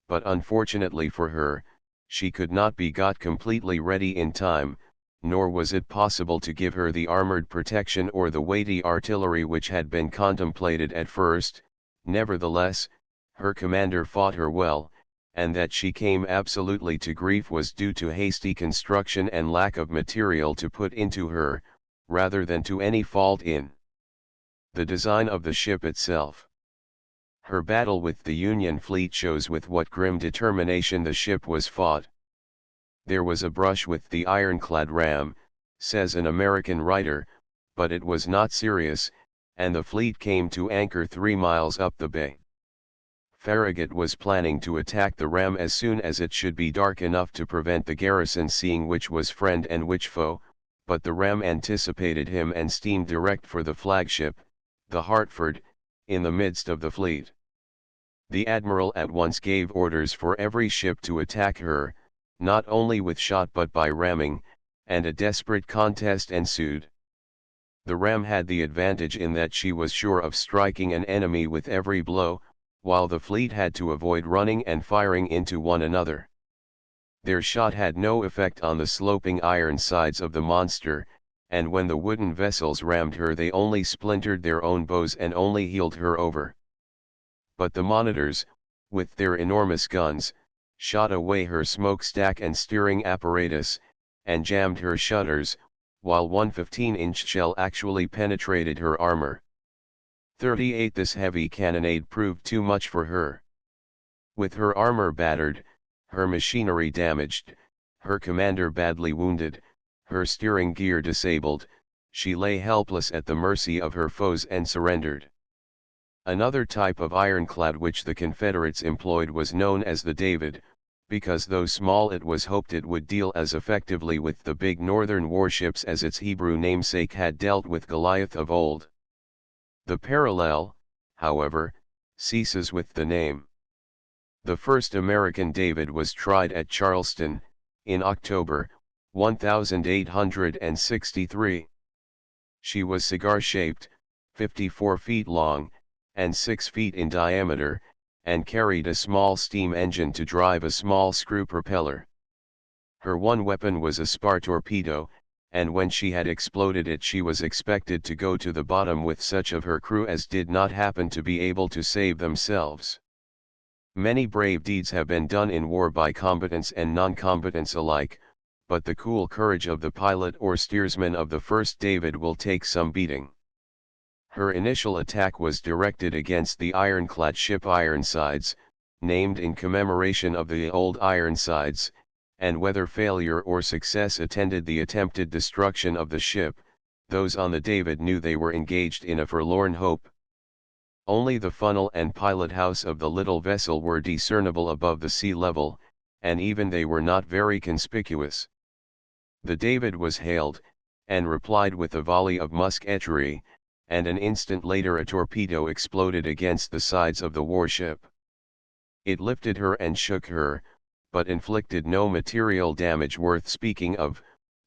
but unfortunately for her, she could not be got completely ready in time, nor was it possible to give her the armored protection or the weighty artillery which had been contemplated at first. Nevertheless, her commander fought her well, and that she came absolutely to grief was due to hasty construction and lack of material to put into her, rather than to any fault in the design of the ship itself. Her battle with the Union fleet shows with what grim determination the ship was fought. There was a brush with the ironclad ram, says an American writer, but it was not serious, and the fleet came to anchor 3 miles up the bay. Farragut was planning to attack the ram as soon as it should be dark enough to prevent the garrison seeing which was friend and which foe, but the ram anticipated him and steamed direct for the flagship, the Hartford, in the midst of the fleet. The admiral at once gave orders for every ship to attack her, not only with shot but by ramming, and a desperate contest ensued. The ram had the advantage in that she was sure of striking an enemy with every blow, while the fleet had to avoid running and firing into one another. Their shot had no effect on the sloping iron sides of the monster, and when the wooden vessels rammed her they only splintered their own bows and only heeled her over. But the monitors, with their enormous guns, shot away her smokestack and steering apparatus, and jammed her shutters, while one 15-inch shell actually penetrated her armor. 38 This heavy cannonade proved too much for her. With her armor battered, her machinery damaged, her commander badly wounded, her steering gear disabled, she lay helpless at the mercy of her foes and surrendered. Another type of ironclad which the Confederates employed was known as the David, because though small it was hoped it would deal as effectively with the big northern warships as its Hebrew namesake had dealt with Goliath of old. The parallel, however, ceases with the name. The first American David was tried at Charleston, in October, 1863. She was cigar-shaped, 54 feet long, and 6 feet in diameter, and carried a small steam engine to drive a small screw propeller. Her one weapon was a spar torpedo, and when she had exploded it she was expected to go to the bottom with such of her crew as did not happen to be able to save themselves. Many brave deeds have been done in war by combatants and non-combatants alike, but the cool courage of the pilot or steersman of the first David will take some beating. Her initial attack was directed against the ironclad ship Ironsides, named in commemoration of the old Ironsides, and whether failure or success attended the attempted destruction of the ship, those on the David knew they were engaged in a forlorn hope. Only the funnel and pilot house of the little vessel were discernible above the sea level, and even they were not very conspicuous. The David was hailed, and replied with a volley of musketry, and an instant later a torpedo exploded against the sides of the warship. It lifted her and shook her, but inflicted no material damage worth speaking of,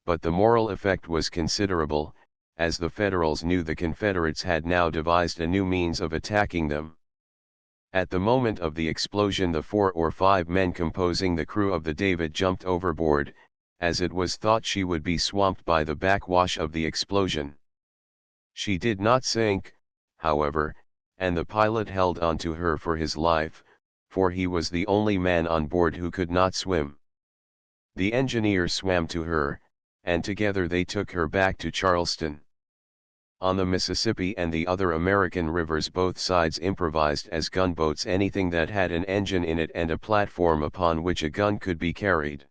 but the moral effect was considerable, as the Federals knew the Confederates had now devised a new means of attacking them. At the moment of the explosion the 4 or 5 men composing the crew of the David jumped overboard, as it was thought she would be swamped by the backwash of the explosion. She did not sink, however, and the pilot held on to her for his life, for he was the only man on board who could not swim. The engineer swam to her, and together they took her back to Charleston. On the Mississippi and the other American rivers both sides improvised as gunboats anything that had an engine in it and a platform upon which a gun could be carried.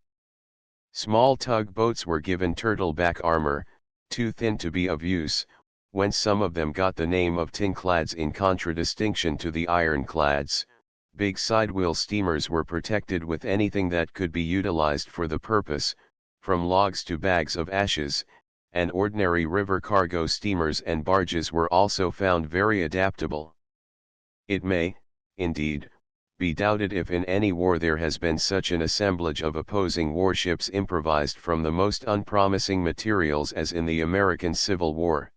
Small tugboats were given turtle-back armor, too thin to be of use, whence some of them got the name of tinclads in contradistinction to the ironclads. Big sidewheel steamers were protected with anything that could be utilized for the purpose, from logs to bags of ashes, and ordinary river cargo steamers and barges were also found very adaptable. It may, indeed, be doubted if in any war there has been such an assemblage of opposing warships improvised from the most unpromising materials as in the American Civil War.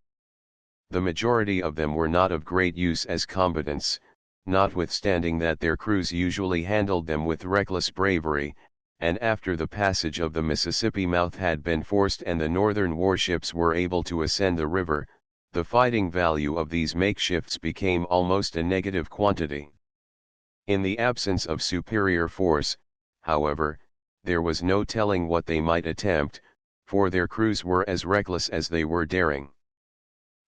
The majority of them were not of great use as combatants, notwithstanding that their crews usually handled them with reckless bravery, and after the passage of the Mississippi mouth had been forced and the northern warships were able to ascend the river, the fighting value of these makeshifts became almost a negative quantity. In the absence of superior force, however, there was no telling what they might attempt, for their crews were as reckless as they were daring.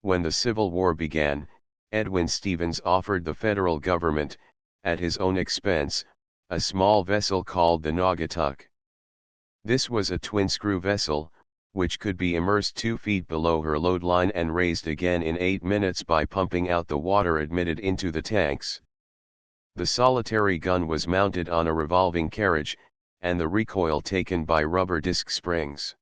When the Civil War began, Edwin Stevens offered the federal government, at his own expense, a small vessel called the Naugatuck. This was a twin-screw vessel, which could be immersed 2 feet below her load line and raised again in 8 minutes by pumping out the water admitted into the tanks. The solitary gun was mounted on a revolving carriage, and the recoil taken by rubber disc springs.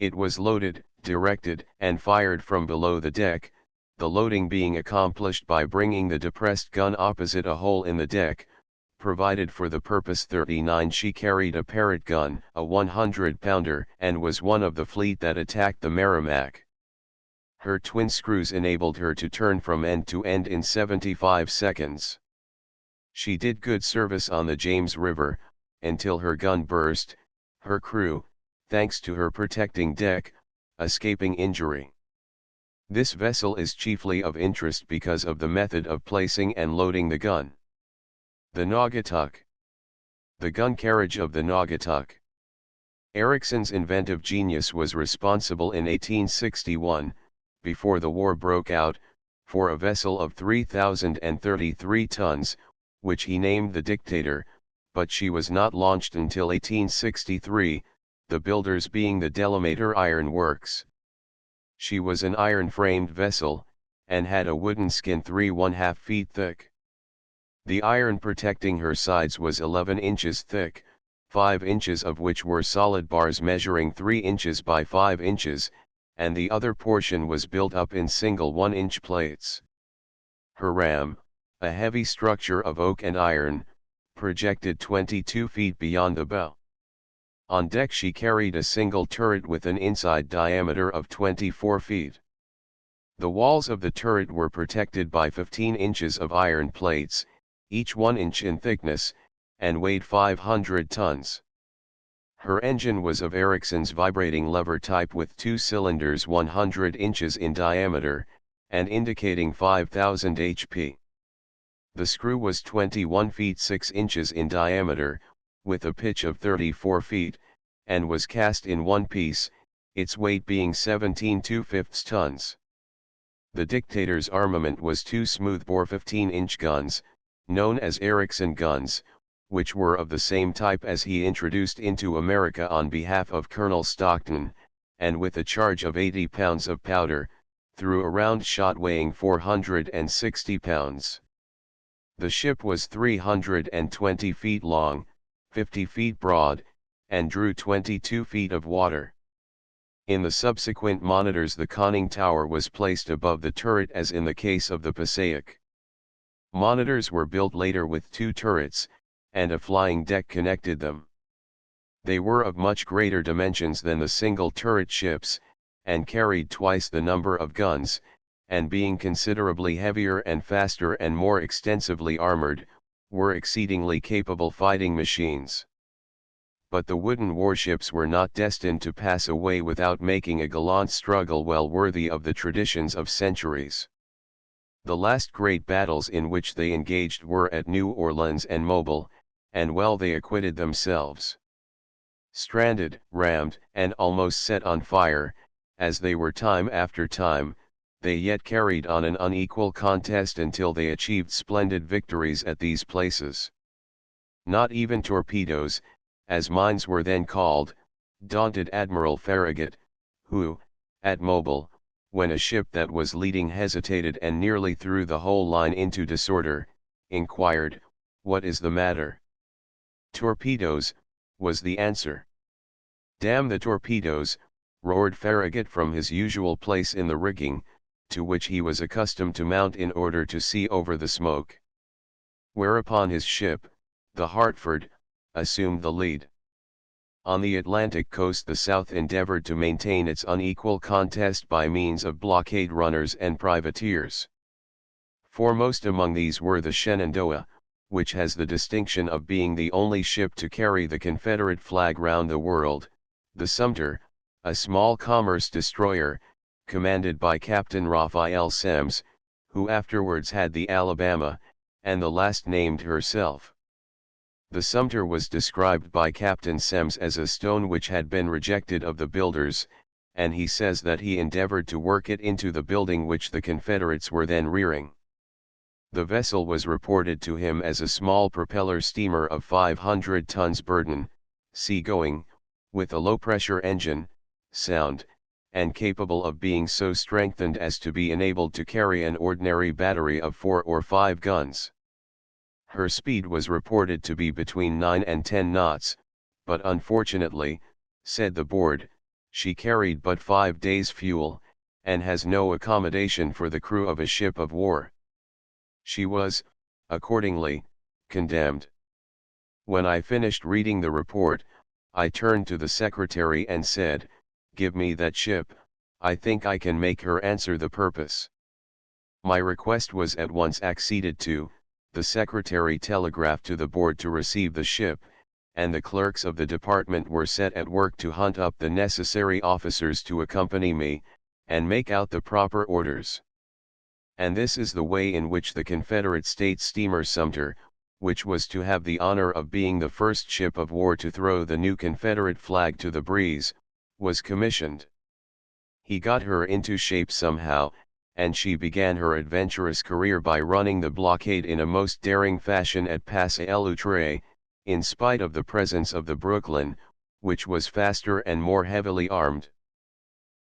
It was loaded, directed, and fired from below the deck, the loading being accomplished by bringing the depressed gun opposite a hole in the deck. Provided for the purpose 39, she carried a Parrott gun, a 100-pounder, and was one of the fleet that attacked the Merrimac. Her twin screws enabled her to turn from end to end in 75 seconds. She did good service on the James River, until her gun burst, her crew, thanks to her protecting deck, escaping injury. This vessel is chiefly of interest because of the method of placing and loading the gun. The Naugatuck. The gun carriage of the Naugatuck. Ericsson's inventive genius was responsible in 1861, before the war broke out, for a vessel of 3,033 tons, which he named the Dictator, but she was not launched until 1863, the builders being the Delamater Iron Works. She was an iron-framed vessel, and had a wooden skin 3½ feet thick. The iron protecting her sides was 11 inches thick, 5 inches of which were solid bars measuring 3 inches by 5 inches, and the other portion was built up in single 1-inch plates. Her ram, a heavy structure of oak and iron, projected 22 feet beyond the bow. On deck she carried a single turret with an inside diameter of 24 feet. The walls of the turret were protected by 15 inches of iron plates, each 1 inch in thickness, and weighed 500 tons. Her engine was of Ericsson's vibrating lever type with 2 cylinders 100 inches in diameter, and indicating 5,000 HP. The screw was 21 feet 6 inches in diameter, with a pitch of 34 feet, and was cast in one piece, its weight being 17 2/5 tons. The Dictator's armament was 2 smoothbore 15-inch guns, known as Ericsson guns, which were of the same type as he introduced into America on behalf of Colonel Stockton, and with a charge of 80 pounds of powder, through a round shot weighing 460 pounds. The ship was 320 feet long, 50 feet broad, and drew 22 feet of water. In the subsequent monitors the conning tower was placed above the turret as in the case of the Passaic. Monitors were built later with 2 turrets, and a flying deck connected them. They were of much greater dimensions than the single turret ships, and carried twice the number of guns, and being considerably heavier and faster and more extensively armored, were exceedingly capable fighting machines. But the wooden warships were not destined to pass away without making a gallant struggle well worthy of the traditions of centuries. The last great battles in which they engaged were at New Orleans and Mobile, and well they acquitted themselves. Stranded, rammed, and almost set on fire, as they were time after time, they yet carried on an unequal contest until they achieved splendid victories at these places. Not even torpedoes, as mines were then called, daunted Admiral Farragut, who, at Mobile, when a ship that was leading hesitated and nearly threw the whole line into disorder, inquired, "What is the matter?" "Torpedoes," was the answer. "Damn the torpedoes," roared Farragut from his usual place in the rigging, to which he was accustomed to mount in order to see over the smoke. Whereupon his ship, the Hartford, assumed the lead. On the Atlantic coast the South endeavored to maintain its unequal contest by means of blockade runners and privateers. Foremost among these were the Shenandoah, which has the distinction of being the only ship to carry the Confederate flag round the world, the Sumter, a small commerce destroyer, commanded by Captain Raphael Semmes, who afterwards had the Alabama, and the last named herself. The Sumter was described by Captain Semmes as a stone which had been rejected of the builders, and he says that he endeavored to work it into the building which the Confederates were then rearing. The vessel was reported to him as a small propeller steamer of 500 tons burden, sea-going, with a low-pressure engine, sound, and capable of being so strengthened as to be enabled to carry an ordinary battery of 4 or 5 guns. Her speed was reported to be between 9 and 10 knots, but unfortunately, said the board, she carried but 5 days' fuel, and has no accommodation for the crew of a ship of war. She was, accordingly, condemned. When I finished reading the report, I turned to the secretary and said, "Give me that ship, I think I can make her answer the purpose." My request was at once acceded to. The secretary telegraphed to the board to receive the ship, and the clerks of the department were set at work to hunt up the necessary officers to accompany me, and make out the proper orders. And this is the way in which the Confederate States steamer Sumter, which was to have the honor of being the first ship of war to throw the new Confederate flag to the breeze, was commissioned. He got her into shape somehow, and she began her adventurous career by running the blockade in a most daring fashion at Passe-l'Outre, in spite of the presence of the Brooklyn, which was faster and more heavily armed.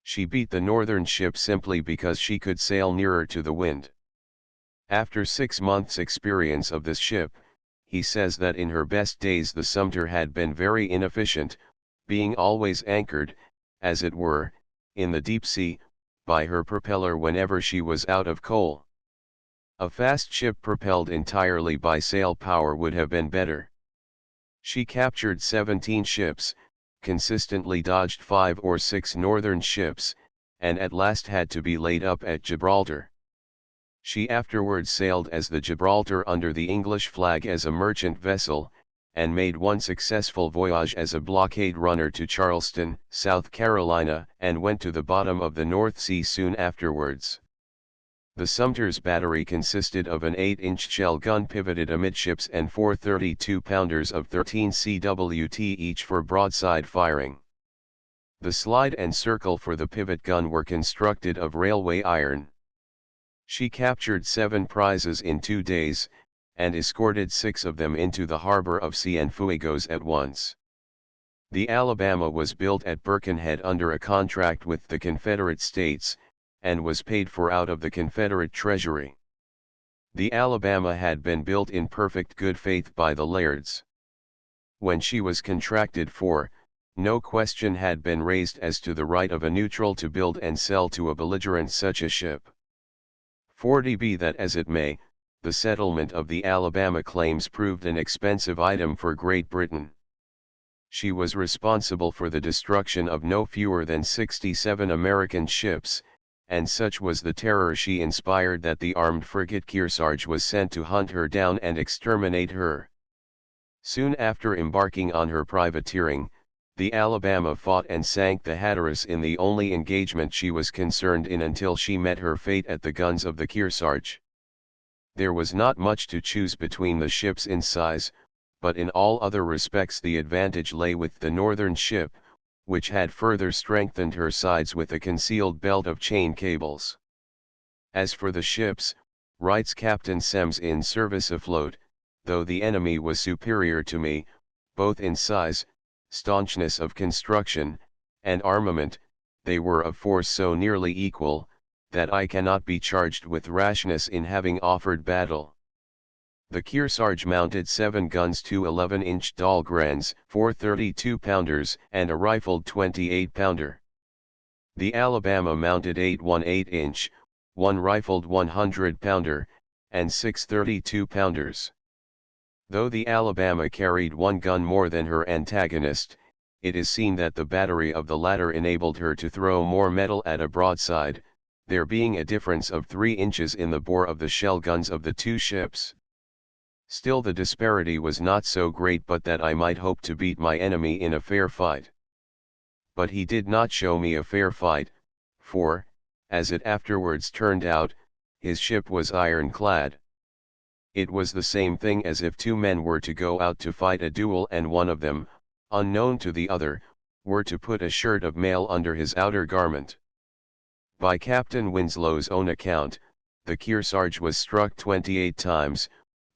She beat the northern ship simply because she could sail nearer to the wind. After 6 months' experience of this ship, he says that in her best days the Sumter had been very inefficient, being always anchored, as it were, in the deep sea, by her propeller whenever she was out of coal. A fast ship propelled entirely by sail power would have been better. She captured 17 ships, consistently dodged 5 or 6 northern ships, and at last had to be laid up at Gibraltar. She afterwards sailed as the Gibraltar under the English flag as a merchant vessel, and made one successful voyage as a blockade runner to Charleston, South Carolina, and went to the bottom of the North Sea soon afterwards. The Sumter's battery consisted of an 8-inch shell gun pivoted amidships and 4 32-pounders of 13 cwt each for broadside firing. The slide and circle for the pivot gun were constructed of railway iron. She captured 7 prizes in 2 days, and escorted 6 of them into the harbor of Cienfuegos at once. The Alabama was built at Birkenhead under a contract with the Confederate States, and was paid for out of the Confederate treasury. The Alabama had been built in perfect good faith by the Lairds. When she was contracted for, no question had been raised as to the right of a neutral to build and sell to a belligerent such a ship. 40 be that as it may, the settlement of the Alabama claims proved an expensive item for Great Britain. She was responsible for the destruction of no fewer than 67 American ships, and such was the terror she inspired that the armed frigate Kearsarge was sent to hunt her down and exterminate her. Soon after embarking on her privateering, the Alabama fought and sank the Hatteras in the only engagement she was concerned in until she met her fate at the guns of the Kearsarge. There was not much to choose between the ships in size, but in all other respects the advantage lay with the northern ship, which had further strengthened her sides with a concealed belt of chain cables. As for the ships, writes Captain Semmes in service afloat, though the enemy was superior to me, both in size, staunchness of construction, and armament, they were of force so nearly equal, that I cannot be charged with rashness in having offered battle. The Kearsarge mounted 7 guns, 2 11-inch Dahlgrens, 4 32-pounders, and a rifled 28-pounder. The Alabama mounted 8 18-inch, 1 rifled 100-pounder, and 6 32-pounders. Though the Alabama carried 1 gun more than her antagonist, it is seen that the battery of the latter enabled her to throw more metal at a broadside, there being a difference of 3 inches in the bore of the shell guns of the 2 ships. Still the disparity was not so great but that I might hope to beat my enemy in a fair fight. But he did not show me a fair fight, for, as it afterwards turned out, his ship was ironclad. It was the same thing as if 2 men were to go out to fight a duel and one of them, unknown to the other, were to put a shirt of mail under his outer garment. By Captain Winslow's own account, the Kearsarge was struck 28 times,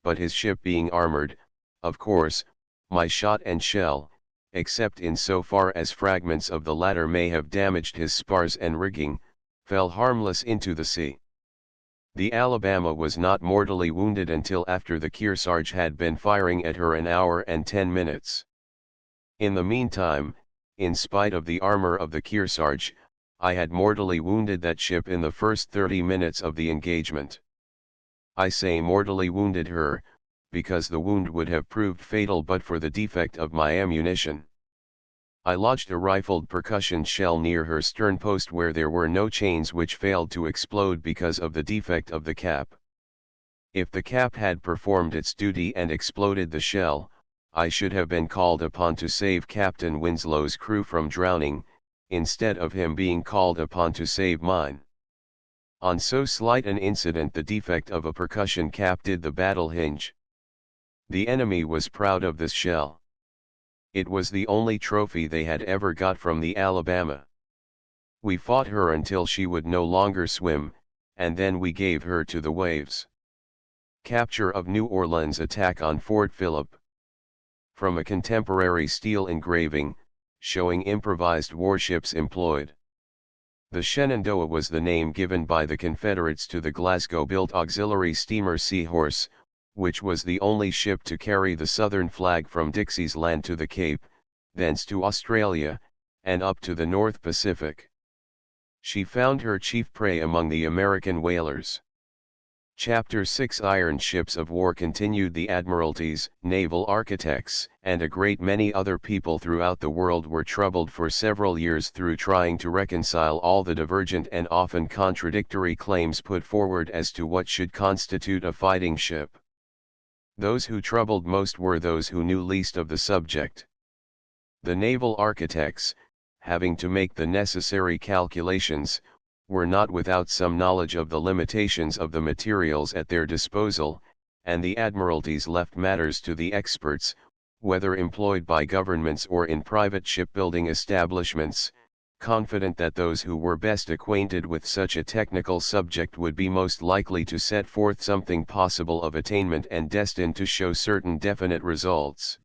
but his ship being armored, of course, my shot and shell, except in so far as fragments of the latter may have damaged his spars and rigging, fell harmless into the sea. The Alabama was not mortally wounded until after the Kearsarge had been firing at her an hour and 10 minutes. In the meantime, in spite of the armor of the Kearsarge, I had mortally wounded that ship in the first 30 minutes of the engagement. I say mortally wounded her, because the wound would have proved fatal but for the defect of my ammunition. I lodged a rifled percussion shell near her sternpost where there were no chains which failed to explode because of the defect of the cap. If the cap had performed its duty and exploded the shell, I should have been called upon to save Captain Winslow's crew from drowning, instead of him being called upon to save mine. On so slight an incident the defect of a percussion cap did the battle hinge. The enemy was proud of this shell. It was the only trophy they had ever got from the Alabama. We fought her until she would no longer swim, and then we gave her to the waves. Capture of New Orleans, attack on Fort Phillip. From a contemporary steel engraving, showing improvised warships employed. The Shenandoah was the name given by the Confederates to the Glasgow-built auxiliary steamer Seahorse, which was the only ship to carry the Southern flag from Dixie's Land to the Cape, thence to Australia, and up to the North Pacific. She found her chief prey among the American whalers. Chapter 6 Iron ships of war continued. The admiralties, naval architects, and a great many other people throughout the world were troubled for several years through trying to reconcile all the divergent and often contradictory claims put forward as to what should constitute a fighting ship. Those who troubled most were those who knew least of the subject. The naval architects, having to make the necessary calculations, were not without some knowledge of the limitations of the materials at their disposal, and the admiralties left matters to the experts, whether employed by governments or in private shipbuilding establishments, confident that those who were best acquainted with such a technical subject would be most likely to set forth something possible of attainment and destined to show certain definite results.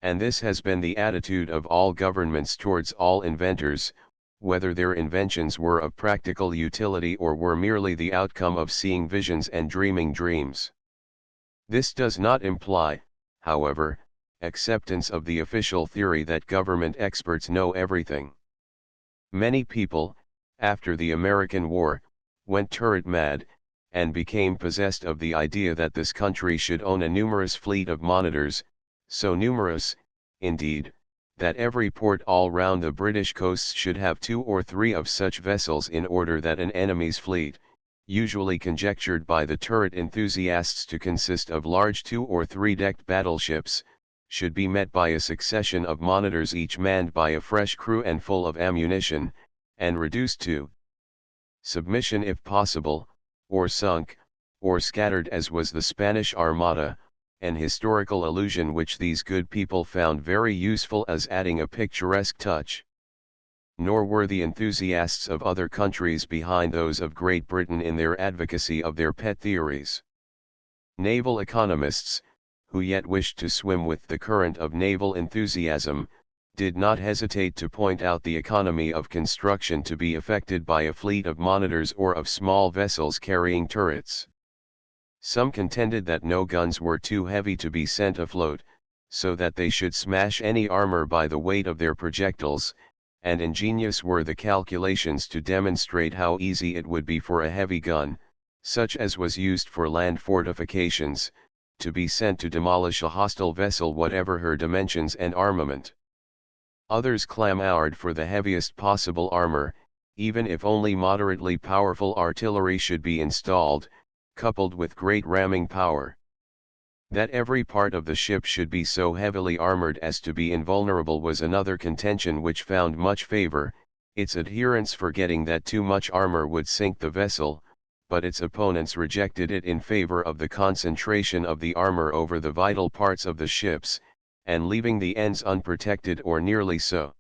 And this has been the attitude of all governments towards all inventors, whether their inventions were of practical utility or were merely the outcome of seeing visions and dreaming dreams. This does not imply, however, acceptance of the official theory that government experts know everything. Many people, after the American War, went turret mad, and became possessed of the idea that this country should own a numerous fleet of monitors, so numerous, indeed, that every port all round the British coasts should have 2 or 3 of such vessels in order that an enemy's fleet, usually conjectured by the turret enthusiasts to consist of large 2 or 3-decked battleships, should be met by a succession of monitors each manned by a fresh crew and full of ammunition, and reduced to submission if possible, or sunk, or scattered as was the Spanish Armada, an historical allusion which these good people found very useful as adding a picturesque touch. Nor were the enthusiasts of other countries behind those of Great Britain in their advocacy of their pet theories. Naval economists, who yet wished to swim with the current of naval enthusiasm, did not hesitate to point out the economy of construction to be affected by a fleet of monitors or of small vessels carrying turrets. Some contended that no guns were too heavy to be sent afloat, so that they should smash any armor by the weight of their projectiles, and ingenious were the calculations to demonstrate how easy it would be for a heavy gun, such as was used for land fortifications, to be sent to demolish a hostile vessel whatever her dimensions and armament. Others clamored for the heaviest possible armor, even if only moderately powerful artillery should be installed, coupled with great ramming power. That every part of the ship should be so heavily armored as to be invulnerable was another contention which found much favor, its adherents forgetting that too much armor would sink the vessel, but its opponents rejected it in favor of the concentration of the armor over the vital parts of the ships, and leaving the ends unprotected or nearly so.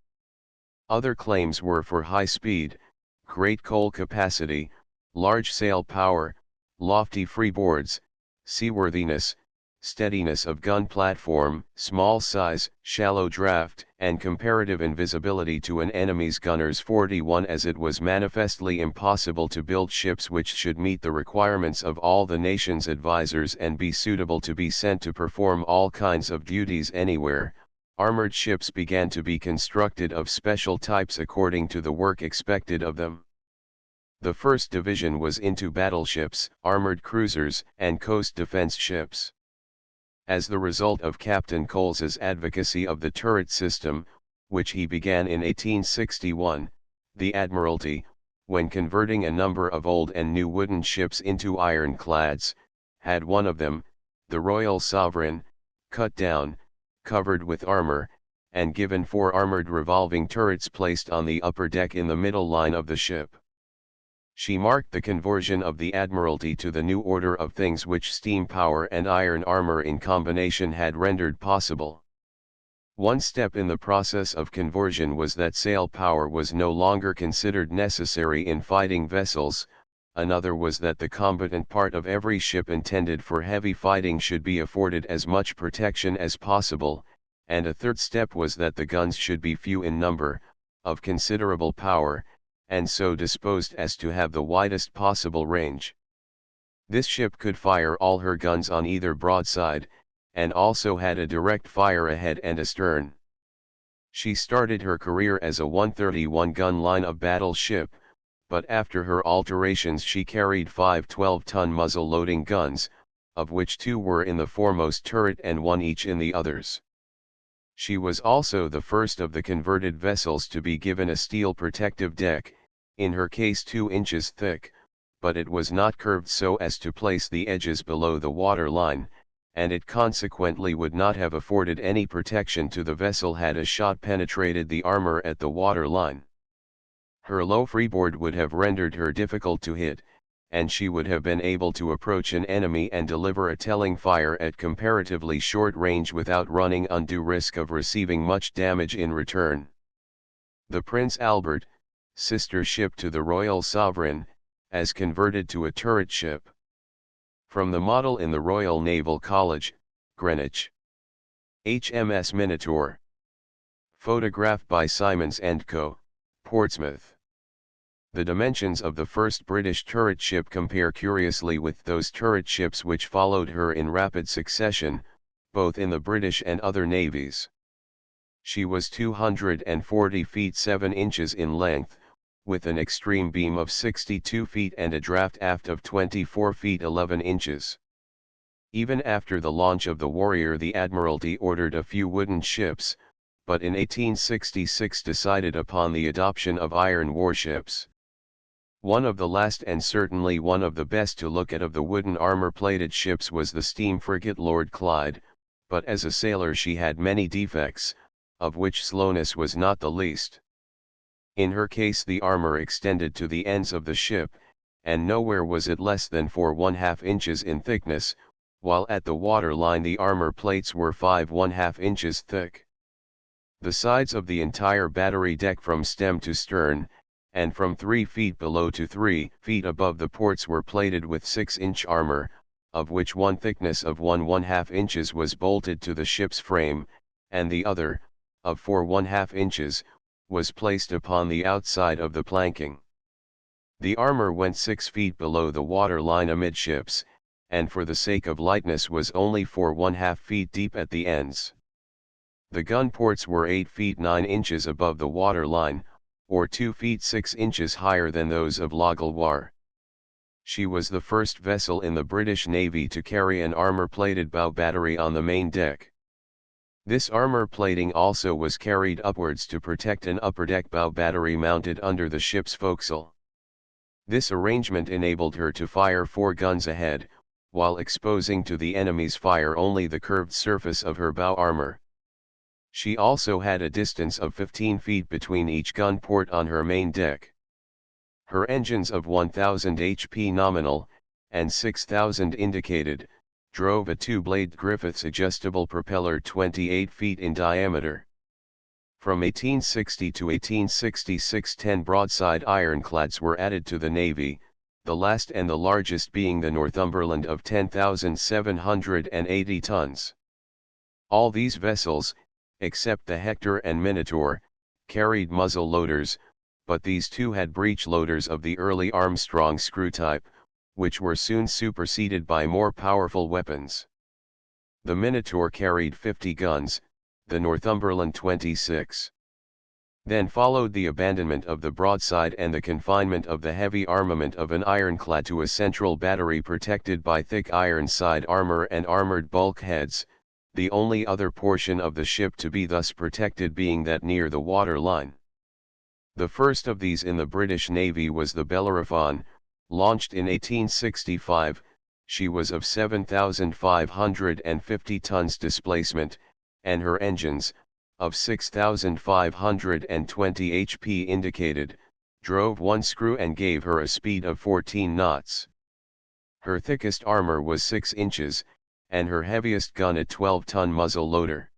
Other claims were for high speed, great coal capacity, large sail power, lofty freeboards, seaworthiness, steadiness of gun platform, small size, shallow draft, and comparative invisibility to an enemy's gunners. 41 As it was manifestly impossible to build ships which should meet the requirements of all the nation's advisers and be suitable to be sent to perform all kinds of duties anywhere, armored ships began to be constructed of special types according to the work expected of them. The first division was into battleships, armored cruisers, and coast defense ships. As the result of Captain Coles's advocacy of the turret system, which he began in 1861, the Admiralty, when converting a number of old and new wooden ships into ironclads, had one of them, the Royal Sovereign, cut down, covered with armor, and given 4 armored revolving turrets placed on the upper deck in the middle line of the ship. She marked the conversion of the Admiralty to the new order of things which steam power and iron armor in combination had rendered possible. One step in the process of conversion was that sail power was no longer considered necessary in fighting vessels, another was that the combatant part of every ship intended for heavy fighting should be afforded as much protection as possible, and a third step was that the guns should be few in number, of considerable power, and so disposed as to have the widest possible range. This ship could fire all her guns on either broadside, and also had a direct fire ahead and astern. She started her career as a 131-gun line of battle ship, but after her alterations she carried 5 12-ton muzzle-loading guns, of which 2 were in the foremost turret and 1 each in the others. She was also the first of the converted vessels to be given a steel protective deck, in her case 2 inches thick, but it was not curved so as to place the edges below the water line, and it consequently would not have afforded any protection to the vessel had a shot penetrated the armor at the water line. Her low freeboard would have rendered her difficult to hit, and she would have been able to approach an enemy and deliver a telling fire at comparatively short range without running undue risk of receiving much damage in return. The Prince Albert, sister ship to the Royal Sovereign, as converted to a turret ship. From the model in the Royal Naval College, Greenwich. HMS Minotaur. Photograph by Simons & Co., Portsmouth. The dimensions of the first British turret ship compare curiously with those turret ships which followed her in rapid succession, both in the British and other navies. She was 240 feet 7 inches in length, with an extreme beam of 62 feet and a draft aft of 24 feet 11 inches. Even after the launch of the Warrior, the Admiralty ordered a few wooden ships, but in 1866 decided upon the adoption of iron warships. One of the last and certainly one of the best to look at of the wooden armor-plated ships was the steam frigate Lord Clyde, but as a sailor she had many defects, of which slowness was not the least. In her case the armor extended to the ends of the ship, and nowhere was it less than 4½ inches in thickness, while at the waterline the armor plates were 5½ inches thick. The sides of the entire battery deck from stem to stern, and from 3 feet below to 3 feet above the ports were plated with 6-inch armor, of which one thickness of 1½ inches was bolted to the ship's frame, and the other, of 4½ inches, was placed upon the outside of the planking. The armor went 6 feet below the water line amidships, and for the sake of lightness was only 4½ feet deep at the ends. The gun ports were 8 feet 9 inches above the water line, or 2 feet 6 inches higher than those of La Gauloise. She was the first vessel in the British Navy to carry an armor-plated bow battery on the main deck. This armor plating also was carried upwards to protect an upper-deck bow battery mounted under the ship's forecastle. This arrangement enabled her to fire 4 guns ahead, while exposing to the enemy's fire only the curved surface of her bow armor. She also had a distance of 15 feet between each gun port on her main deck. Her engines of 1000 HP nominal, and 6000 indicated, drove a 2-blade Griffiths adjustable propeller 28 feet in diameter. From 1860 to 1866 10 broadside ironclads were added to the Navy, the last and the largest being the Northumberland of 10,780 tons. All these vessels, except the Hector and Minotaur, carried muzzle loaders, but these two had breech loaders of the early Armstrong screw type, which were soon superseded by more powerful weapons. The Minotaur carried 50 guns, the Northumberland 26. Then followed the abandonment of the broadside and the confinement of the heavy armament of an ironclad to a central battery protected by thick iron side armor and armored bulkheads, the only other portion of the ship to be thus protected being that near the water line. The first of these in the British Navy was the Bellerophon, launched in 1865. She was of 7,550 tons displacement, and her engines, of 6,520 HP indicated, drove 1 screw and gave her a speed of 14 knots. Her thickest armor was 6 inches, and her heaviest gun a 12-ton muzzle loader.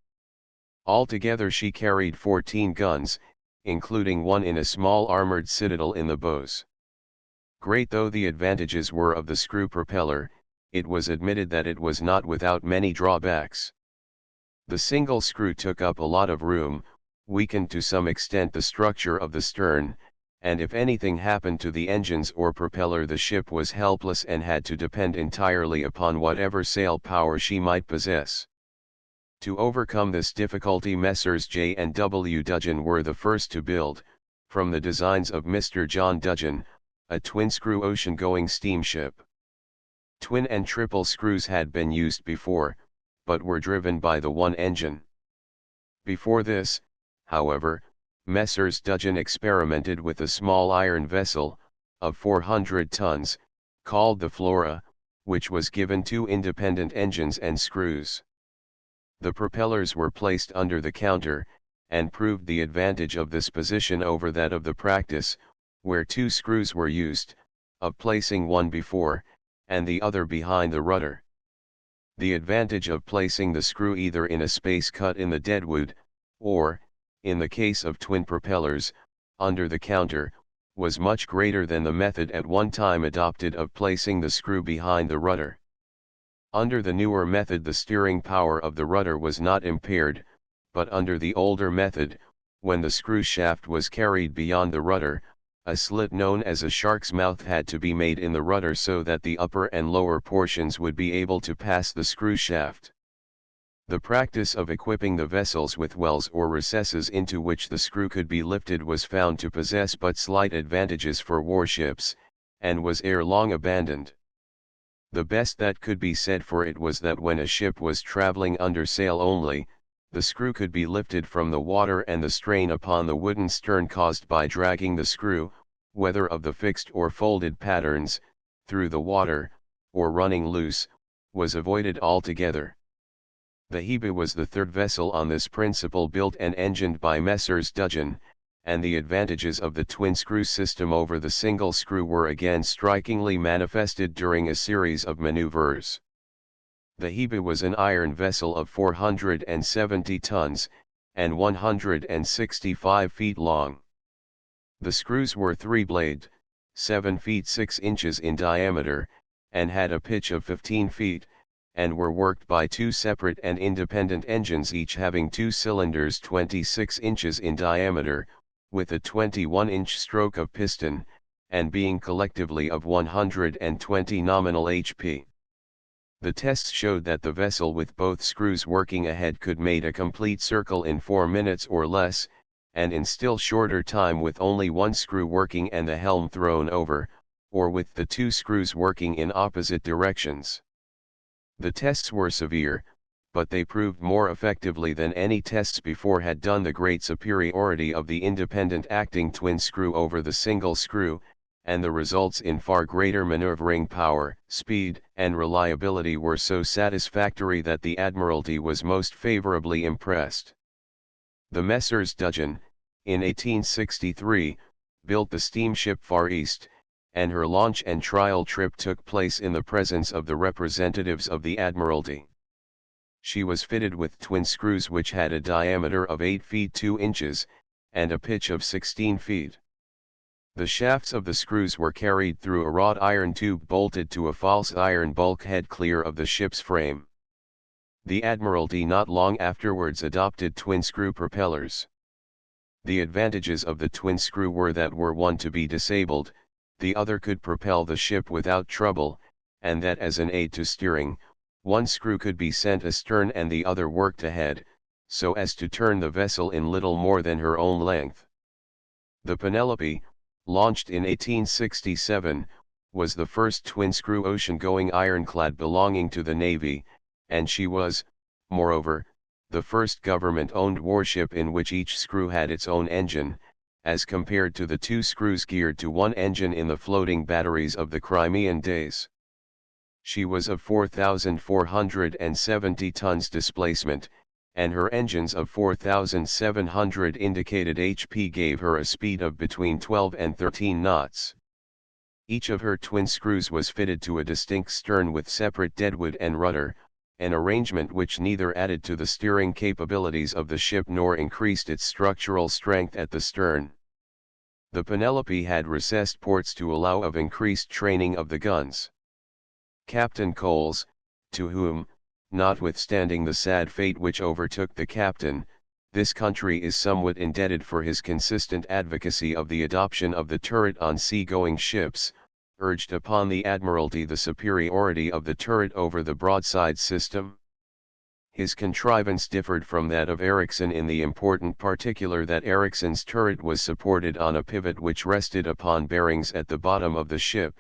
Altogether she carried 14 guns, including one in a small armored citadel in the bows. Great though the advantages were of the screw propeller, it was admitted that it was not without many drawbacks. The single screw took up a lot of room, weakened to some extent the structure of the stern, and if anything happened to the engines or propeller the ship was helpless and had to depend entirely upon whatever sail power she might possess. To overcome this difficulty Messrs. J. and W. Dudgeon were the first to build, from the designs of Mr. John Dudgeon, a twin-screw ocean-going steamship. Twin and triple screws had been used before, but were driven by the one engine. Before this, however, Messrs. Dudgeon experimented with a small iron vessel, of 400 tons, called the Flora, which was given 2 independent engines and screws. The propellers were placed under the counter, and proved the advantage of this position over that of the practice, where 2 screws were used, of placing one before, and the other behind the rudder. The advantage of placing the screw either in a space cut in the deadwood, or, in the case of twin propellers, under the counter, was much greater than the method at one time adopted of placing the screw behind the rudder. Under the newer method the steering power of the rudder was not impaired, but under the older method, when the screw shaft was carried beyond the rudder, a slit known as a shark's mouth had to be made in the rudder so that the upper and lower portions would be able to pass the screw shaft. The practice of equipping the vessels with wells or recesses into which the screw could be lifted was found to possess but slight advantages for warships, and was ere long abandoned. The best that could be said for it was that when a ship was traveling under sail only, the screw could be lifted from the water and the strain upon the wooden stern caused by dragging the screw, whether of the fixed or folded patterns, through the water, or running loose, was avoided altogether. The Hebe was the third vessel on this principle built and engined by Messrs. Dudgeon, and the advantages of the twin-screw system over the single screw were again strikingly manifested during a series of maneuvers. The Hebe was an iron vessel of 470 tons, and 165 feet long. The screws were 3-bladed, 7 feet 6 inches in diameter, and had a pitch of 15 feet, and were worked by two separate and independent engines, each having two cylinders 26 inches in diameter, with a 21-inch stroke of piston, and being collectively of 120 nominal HP. The tests showed that the vessel with both screws working ahead could make a complete circle in 4 minutes or less, and in still shorter time with only one screw working and the helm thrown over, or with the two screws working in opposite directions. The tests were severe, but they proved more effectively than any tests before had done the great superiority of the independent acting twin screw over the single screw, and the results in far greater maneuvering power, speed, and reliability were so satisfactory that the Admiralty was most favorably impressed. The Messrs. Dudgeon, in 1863, built the steamship Far East, and her launch and trial trip took place in the presence of the representatives of the Admiralty. She was fitted with twin screws which had a diameter of 8 feet 2 inches, and a pitch of 16 feet. The shafts of the screws were carried through a wrought iron tube bolted to a false iron bulkhead clear of the ship's frame. The Admiralty not long afterwards adopted twin-screw propellers. The advantages of the twin-screw were that were one to be disabled, the other could propel the ship without trouble, and that as an aid to steering, one screw could be sent astern and the other worked ahead, so as to turn the vessel in little more than her own length. The Penelope, launched in 1867, was the first twin-screw ocean-going ironclad belonging to the Navy, and she was, moreover, the first government-owned warship in which each screw had its own engine, as compared to the two screws geared to one engine in the floating batteries of the Crimean days. She was of 4,470 tons displacement, and her engines of 4,700 indicated HP gave her a speed of between 12 and 13 knots. Each of her twin screws was fitted to a distinct stern with separate deadwood and rudder, an arrangement which neither added to the steering capabilities of the ship nor increased its structural strength at the stern. The Penelope had recessed ports to allow of increased training of the guns. Captain Coles, to whom, notwithstanding the sad fate which overtook the captain, this country is somewhat indebted for his consistent advocacy of the adoption of the turret on sea-going ships, urged upon the Admiralty the superiority of the turret over the broadside system. His contrivance differed from that of Ericsson in the important particular that Ericsson's turret was supported on a pivot which rested upon bearings at the bottom of the ship,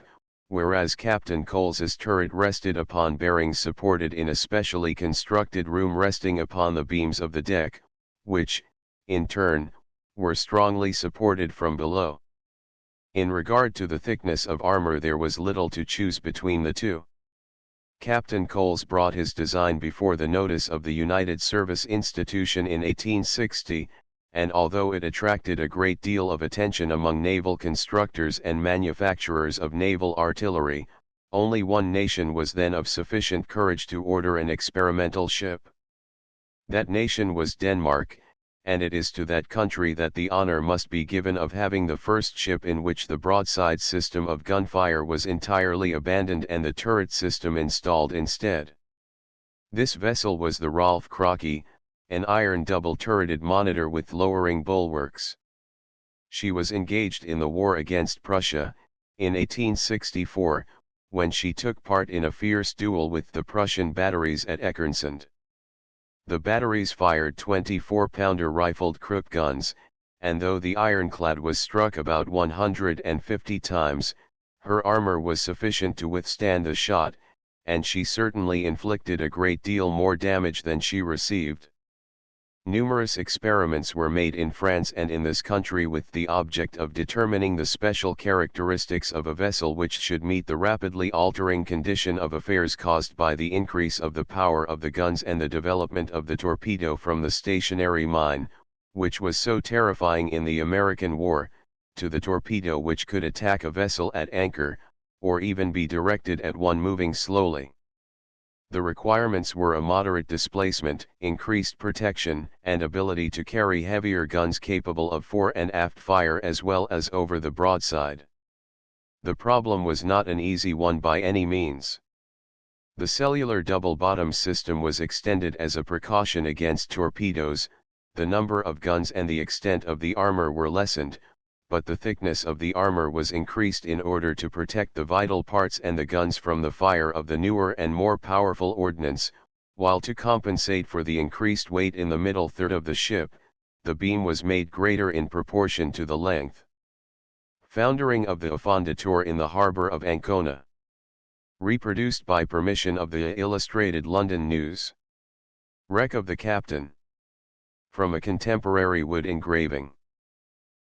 whereas Captain Coles's turret rested upon bearings supported in a specially constructed room resting upon the beams of the deck, which, in turn, were strongly supported from below. In regard to the thickness of armor there was little to choose between the two. Captain Coles brought his design before the notice of the United Service Institution in 1860, and although it attracted a great deal of attention among naval constructors and manufacturers of naval artillery, only one nation was then of sufficient courage to order an experimental ship. That nation was Denmark, and it is to that country that the honor must be given of having the first ship in which the broadside system of gunfire was entirely abandoned and the turret system installed instead. This vessel was the Rolf Krake, an iron double-turreted monitor with lowering bulwarks. She was engaged in the war against Prussia, in 1864, when she took part in a fierce duel with the Prussian batteries at Eckernförde. The batteries fired 24-pounder rifled Krupp guns, and though the ironclad was struck about 150 times, her armor was sufficient to withstand the shot, and she certainly inflicted a great deal more damage than she received. Numerous experiments were made in France and in this country with the object of determining the special characteristics of a vessel which should meet the rapidly altering condition of affairs caused by the increase of the power of the guns and the development of the torpedo from the stationary mine, which was so terrifying in the American War, to the torpedo which could attack a vessel at anchor, or even be directed at one moving slowly. The requirements were a moderate displacement, increased protection, and ability to carry heavier guns capable of fore and aft fire as well as over the broadside. The problem was not an easy one by any means. The cellular double-bottom system was extended as a precaution against torpedoes. The number of guns and the extent of the armor were lessened, but the thickness of the armor was increased in order to protect the vital parts and the guns from the fire of the newer and more powerful ordnance, while to compensate for the increased weight in the middle third of the ship, the beam was made greater in proportion to the length. Foundering of the Affondatore in the harbour of Ancona. Reproduced by permission of the Illustrated London News. Wreck of the Captain. From a contemporary wood engraving.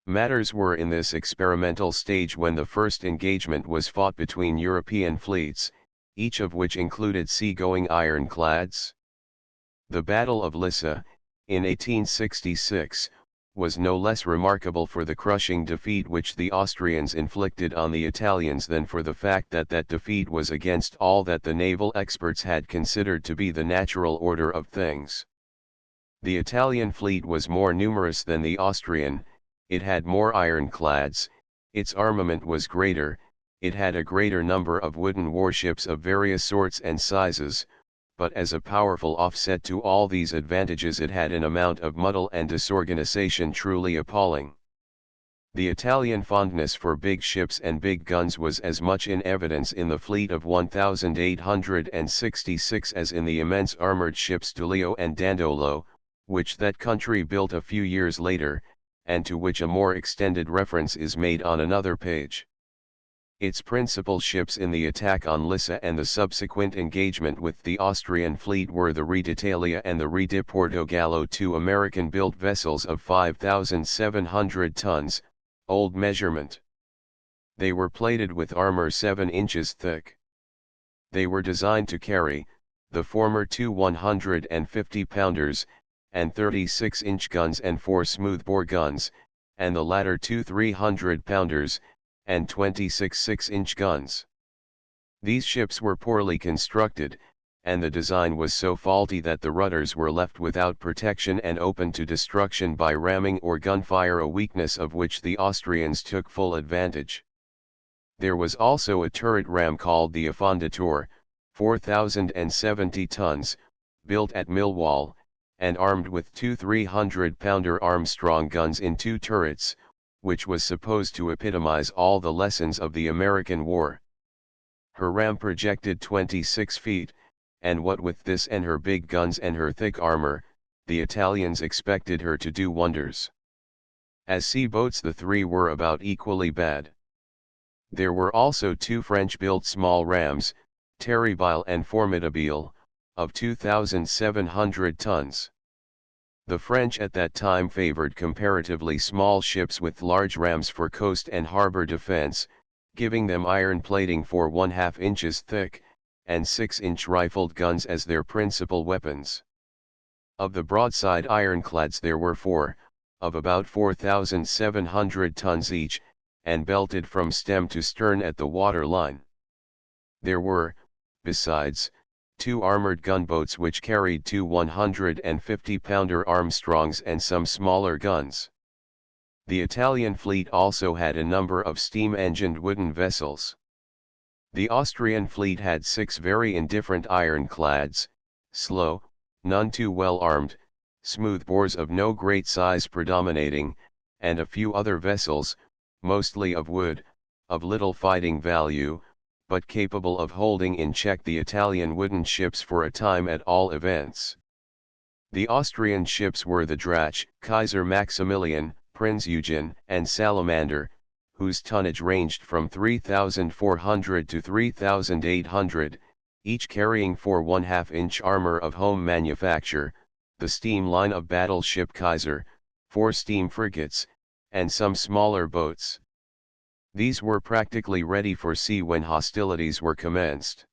Matters were in this experimental stage when the first engagement was fought between European fleets, each of which included sea-going ironclads. The Battle of Lissa, in 1866, was no less remarkable for the crushing defeat which the Austrians inflicted on the Italians than for the fact that that defeat was against all that the naval experts had considered to be the natural order of things. The Italian fleet was more numerous than the Austrian, it had more ironclads, its armament was greater, it had a greater number of wooden warships of various sorts and sizes, but as a powerful offset to all these advantages it had an amount of muddle and disorganization truly appalling. The Italian fondness for big ships and big guns was as much in evidence in the fleet of 1,866 as in the immense armored ships Duilio and Dandolo, which that country built a few years later, and to which a more extended reference is made on another page. Its principal ships in the attack on Lissa and the subsequent engagement with the Austrian fleet were the Re d'Italia and the Re di Portogallo, two American-built vessels of 5,700 tons, old measurement. They were plated with armor 7 inches thick. They were designed to carry, the former two 150-pounders, and 36-inch guns and 4 smoothbore guns, and the latter two 300-pounders, and 26 6-inch guns. These ships were poorly constructed, and the design was so faulty that the rudders were left without protection and open to destruction by ramming or gunfire, a weakness of which the Austrians took full advantage. There was also a turret ram called the Affondatore, 4,070 tons, built at Millwall, and armed with two 300-pounder Armstrong guns in 2 turrets, which was supposed to epitomize all the lessons of the American War. Her ram projected 26 feet, and what with this and her big guns and her thick armor, the Italians expected her to do wonders. As sea boats the three were about equally bad. There were also 2 French-built small rams, Terrible and Formidable, of 2,700 tons. The French at that time favored comparatively small ships with large rams for coast and harbor defense, giving them iron plating 4½ inches thick, and 6-inch rifled guns as their principal weapons. Of the broadside ironclads there were 4, of about 4,700 tons each, and belted from stem to stern at the water line. There were, besides, 2 armored gunboats which carried 2 150-pounder Armstrongs and some smaller guns. The Italian fleet also had a number of steam-engined wooden vessels. The Austrian fleet had 6 very indifferent ironclads, slow, none too well armed, smoothbores of no great size predominating, and a few other vessels, mostly of wood, of little fighting value, but capable of holding in check the Italian wooden ships for a time at all events. The Austrian ships were the Drache, Kaiser Maximilian, Prinz Eugen, and Salamander, whose tonnage ranged from 3,400 to 3,800, each carrying 4½ inch armor of home manufacture, the steam line of battleship Kaiser, 4 steam frigates, and some smaller boats. These were practically ready for sea when hostilities were commenced.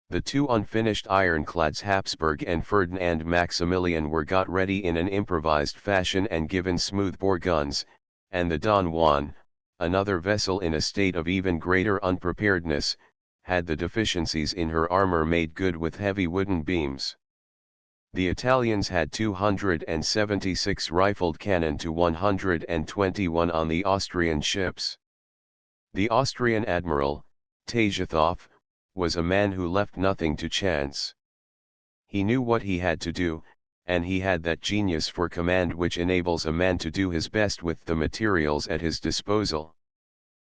The 2 unfinished ironclads Habsburg and Ferdinand Maximilian were got ready in an improvised fashion and given smoothbore guns, and the Don Juan, another vessel in a state of even greater unpreparedness, had the deficiencies in her armor made good with heavy wooden beams. The Italians had 276 rifled cannon to 121 on the Austrian ships. The Austrian admiral, Tajathoff, was a man who left nothing to chance. He knew what he had to do, and he had that genius for command which enables a man to do his best with the materials at his disposal.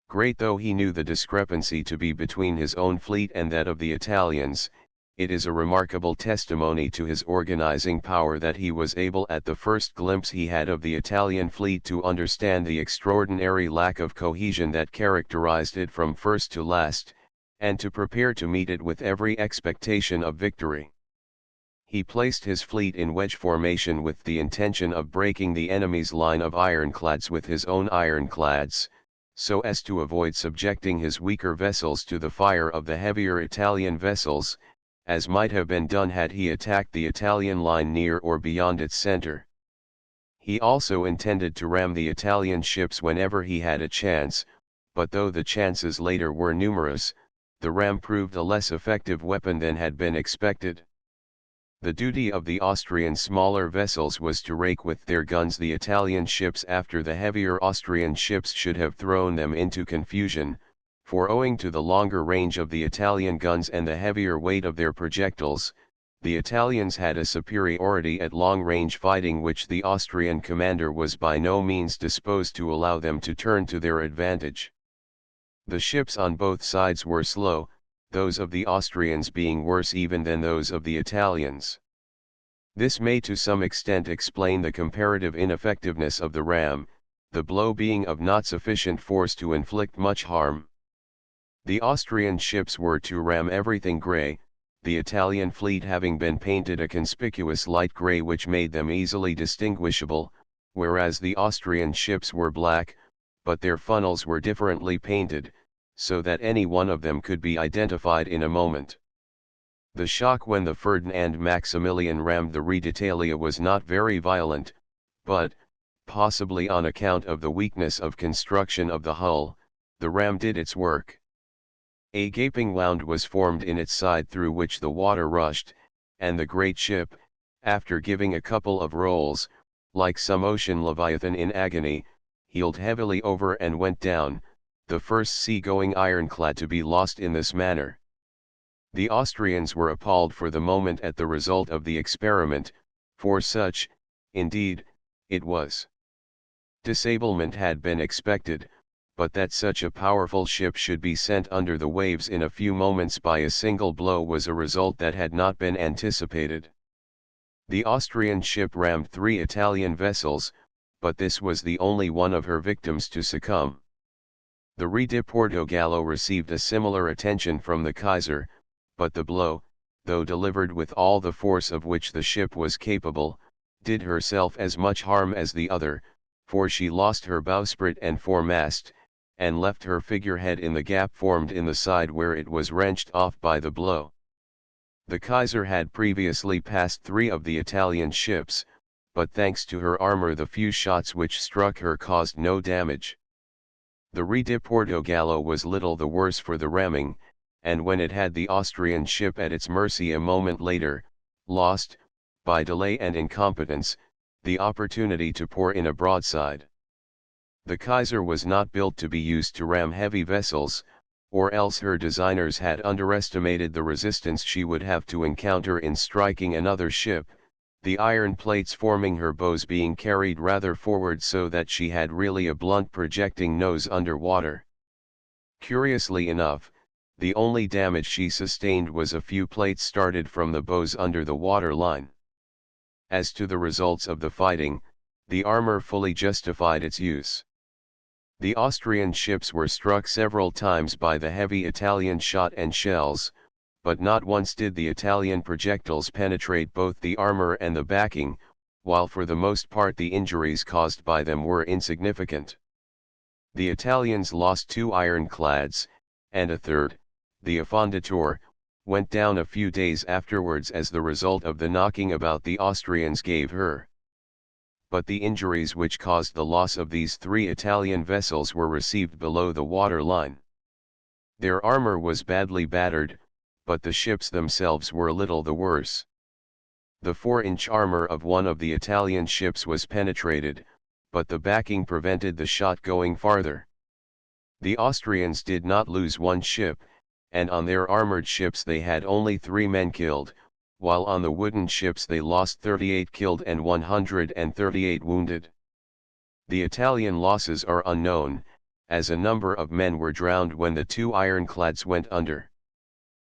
Great though he knew the discrepancy to be between his own fleet and that of the Italians, it is a remarkable testimony to his organizing power that he was able at the first glimpse he had of the Italian fleet to understand the extraordinary lack of cohesion that characterized it from first to last, and to prepare to meet it with every expectation of victory. He placed his fleet in wedge formation with the intention of breaking the enemy's line of ironclads with his own ironclads, so as to avoid subjecting his weaker vessels to the fire of the heavier Italian vessels, as might have been done had he attacked the Italian line near or beyond its center. He also intended to ram the Italian ships whenever he had a chance, but though the chances later were numerous, the ram proved a less effective weapon than had been expected. The duty of the Austrian smaller vessels was to rake with their guns the Italian ships after the heavier Austrian ships should have thrown them into confusion, for owing to the longer range of the Italian guns and the heavier weight of their projectiles, the Italians had a superiority at long-range fighting which the Austrian commander was by no means disposed to allow them to turn to their advantage. The ships on both sides were slow, those of the Austrians being worse even than those of the Italians. This may to some extent explain the comparative ineffectiveness of the ram, the blow being of not sufficient force to inflict much harm. The Austrian ships were to ram everything grey, the Italian fleet having been painted a conspicuous light grey which made them easily distinguishable, whereas the Austrian ships were black, but their funnels were differently painted, so that any one of them could be identified in a moment. The shock when the Ferdinand Maximilian rammed the Re d'Italia was not very violent, but, possibly on account of the weakness of construction of the hull, the ram did its work. A gaping wound was formed in its side through which the water rushed, and the great ship, after giving a couple of rolls, like some ocean leviathan in agony, heeled heavily over and went down, the first sea-going ironclad to be lost in this manner. The Austrians were appalled for the moment at the result of the experiment, for such, indeed, it was. Disablement had been expected, but that such a powerful ship should be sent under the waves in a few moments by a single blow was a result that had not been anticipated. The Austrian ship rammed 3 Italian vessels, but this was the only one of her victims to succumb. The Re di Portogallo received a similar attention from the Kaiser, but the blow, though delivered with all the force of which the ship was capable, did herself as much harm as the other, for she lost her bowsprit and foremast, and left her figurehead in the gap formed in the side where it was wrenched off by the blow. The Kaiser had previously passed 3 of the Italian ships, but thanks to her armor the few shots which struck her caused no damage. The Re di Portogallo was little the worse for the ramming, and when it had the Austrian ship at its mercy a moment later, lost, by delay and incompetence, the opportunity to pour in a broadside. The Kaiser was not built to be used to ram heavy vessels, or else her designers had underestimated the resistance she would have to encounter in striking another ship, the iron plates forming her bows being carried rather forward so that she had really a blunt projecting nose under water. Curiously enough, the only damage she sustained was a few plates started from the bows under the water line. As to the results of the fighting, the armor fully justified its use. The Austrian ships were struck several times by the heavy Italian shot and shells, but not once did the Italian projectiles penetrate both the armor and the backing, while for the most part the injuries caused by them were insignificant. The Italians lost 2 ironclads, and a third, the Affondatore, went down a few days afterwards as the result of the knocking about the Austrians gave her. But the injuries which caused the loss of these 3 Italian vessels were received below the water line. Their armor was badly battered, but the ships themselves were little the worse. The 4-inch armor of one of the Italian ships was penetrated, but the backing prevented the shot going farther. The Austrians did not lose one ship, and on their armored ships they had only 3 men killed, while on the wooden ships they lost 38 killed and 138 wounded. The Italian losses are unknown, as a number of men were drowned when the 2 ironclads went under.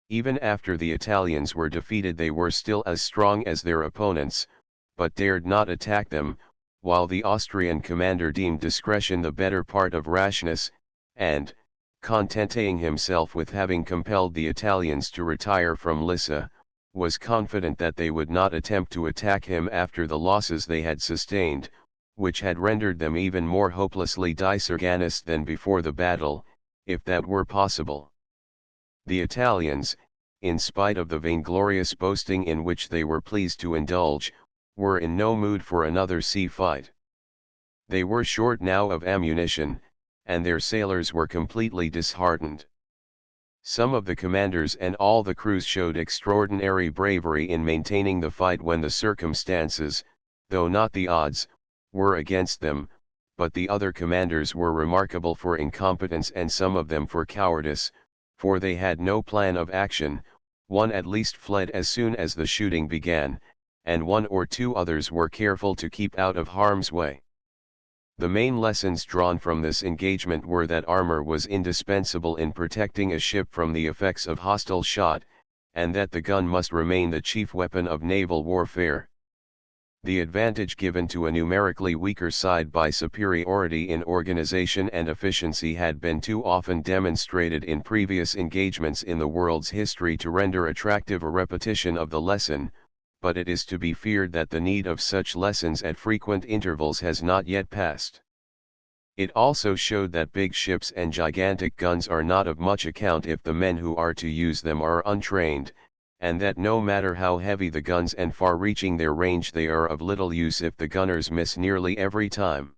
Even after the Italians were defeated they were still as strong as their opponents, but dared not attack them, while the Austrian commander deemed discretion the better part of rashness, and, contenting himself with having compelled the Italians to retire from Lissa, was confident that they would not attempt to attack him after the losses they had sustained, which had rendered them even more hopelessly disorganized than before the battle, if that were possible. The Italians, in spite of the vainglorious boasting in which they were pleased to indulge, were in no mood for another sea fight. They were short now of ammunition, and their sailors were completely disheartened. Some of the commanders and all the crews showed extraordinary bravery in maintaining the fight when the circumstances, though not the odds, were against them, but the other commanders were remarkable for incompetence and some of them for cowardice, for they had no plan of action. One at least fled as soon as the shooting began, and 1 or 2 others were careful to keep out of harm's way. The main lessons drawn from this engagement were that armor was indispensable in protecting a ship from the effects of hostile shot, and that the gun must remain the chief weapon of naval warfare. The advantage given to a numerically weaker side by superiority in organization and efficiency had been too often demonstrated in previous engagements in the world's history to render attractive a repetition of the lesson, but it is to be feared that the need of such lessons at frequent intervals has not yet passed. It also showed that big ships and gigantic guns are not of much account if the men who are to use them are untrained, and that no matter how heavy the guns and far-reaching their range they are of little use if the gunners miss nearly every time.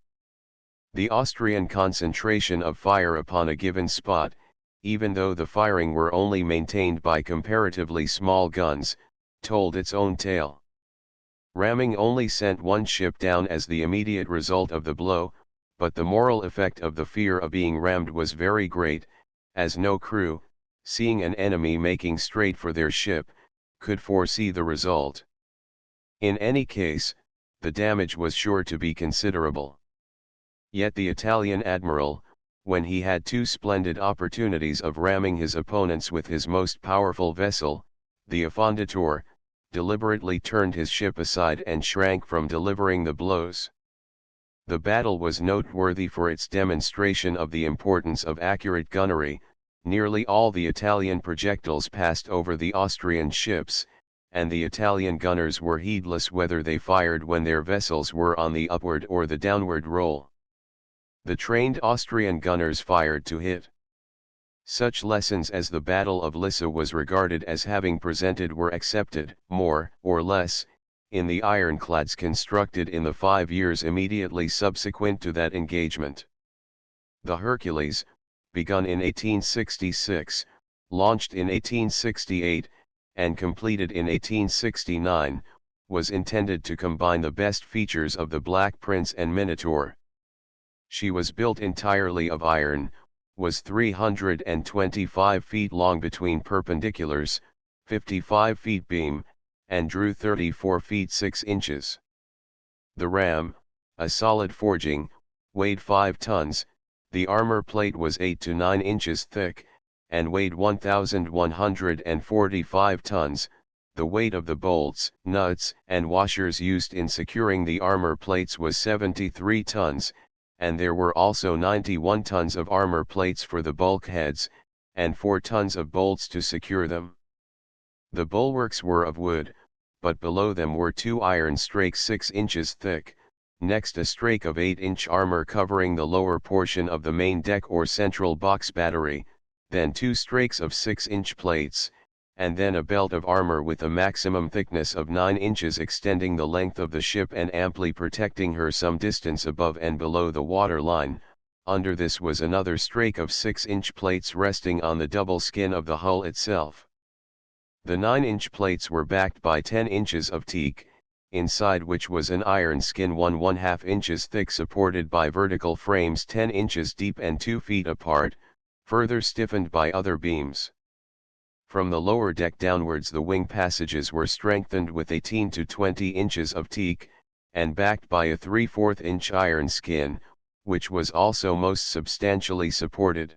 The Austrian concentration of fire upon a given spot, even though the firing were only maintained by comparatively small guns, told its own tale. Ramming only sent 1 ship down as the immediate result of the blow, but the moral effect of the fear of being rammed was very great, as no crew, seeing an enemy making straight for their ship, could foresee the result. In any case, the damage was sure to be considerable. Yet the Italian admiral, when he had 2 splendid opportunities of ramming his opponents with his most powerful vessel, the Affondatore, deliberately turned his ship aside and shrank from delivering the blows. The battle was noteworthy for its demonstration of the importance of accurate gunnery. Nearly all the Italian projectiles passed over the Austrian ships, and the Italian gunners were heedless whether they fired when their vessels were on the upward or the downward roll. The trained Austrian gunners fired to hit. Such lessons as the Battle of Lissa was regarded as having presented were accepted, more or less, in the ironclads constructed in the 5 years immediately subsequent to that engagement. The Hercules, begun in 1866, launched in 1868, and completed in 1869, was intended to combine the best features of the Black Prince and Minotaur. She was built entirely of iron, was 325 feet long between perpendiculars, 55 feet beam, and drew 34 feet 6 inches. The ram, a solid forging, weighed 5 tons, the armor plate was 8 to 9 inches thick, and weighed 1,145 tons. The weight of the bolts, nuts, and washers used in securing the armor plates was 73 tons, and there were also 91 tons of armor plates for the bulkheads, and 4 tons of bolts to secure them. The bulwarks were of wood, but below them were 2 iron strakes 6 inches thick, next a strake of 8-inch armor covering the lower portion of the main deck or central box battery, then 2 strakes of 6-inch plates, and then a belt of armor with a maximum thickness of 9 inches extending the length of the ship and amply protecting her some distance above and below the water line. Under this was another strake of 6-inch plates resting on the double skin of the hull itself. The 9-inch plates were backed by 10 inches of teak, inside which was an iron skin 1½ inches thick supported by vertical frames 10 inches deep and 2 feet apart, further stiffened by other beams. From the lower deck downwards the wing passages were strengthened with 18 to 20 inches of teak, and backed by a 3/4 inch iron skin, which was also most substantially supported.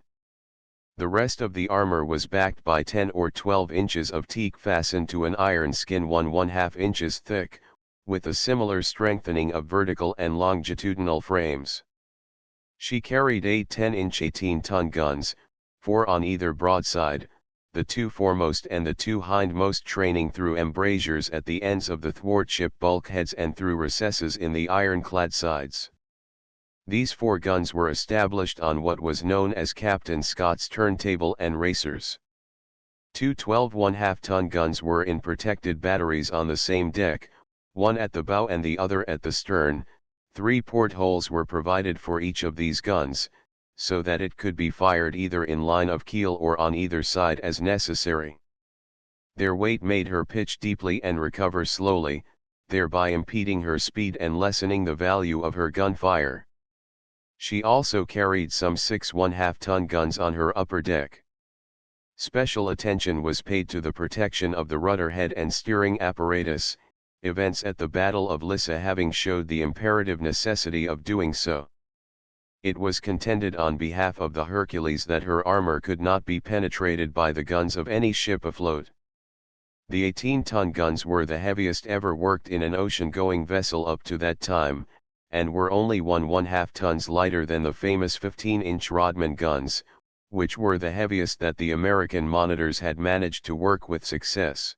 The rest of the armor was backed by 10 or 12 inches of teak fastened to an iron skin 1½ inches thick, with a similar strengthening of vertical and longitudinal frames. She carried 8 10-inch 18-ton guns, 4 on either broadside, the 2 foremost and the 2 hindmost training through embrasures at the ends of the thwartship bulkheads and through recesses in the ironclad sides. These 4 guns were established on what was known as Captain Scott's turntable and racers. 2 12½ ton guns were in protected batteries on the same deck, one at the bow and the other at the stern. 3 portholes were provided for each of these guns, so that it could be fired either in line of keel or on either side as necessary. Their weight made her pitch deeply and recover slowly, thereby impeding her speed and lessening the value of her gunfire. She also carried some 6 1/2-ton guns on her upper deck. Special attention was paid to the protection of the rudder head and steering apparatus, events at the Battle of Lissa having showed the imperative necessity of doing so. It was contended on behalf of the Hercules that her armor could not be penetrated by the guns of any ship afloat. The 18-ton guns were the heaviest ever worked in an ocean-going vessel up to that time, and were only 1½ tons lighter than the famous 15-inch Rodman guns, which were the heaviest that the American monitors had managed to work with success.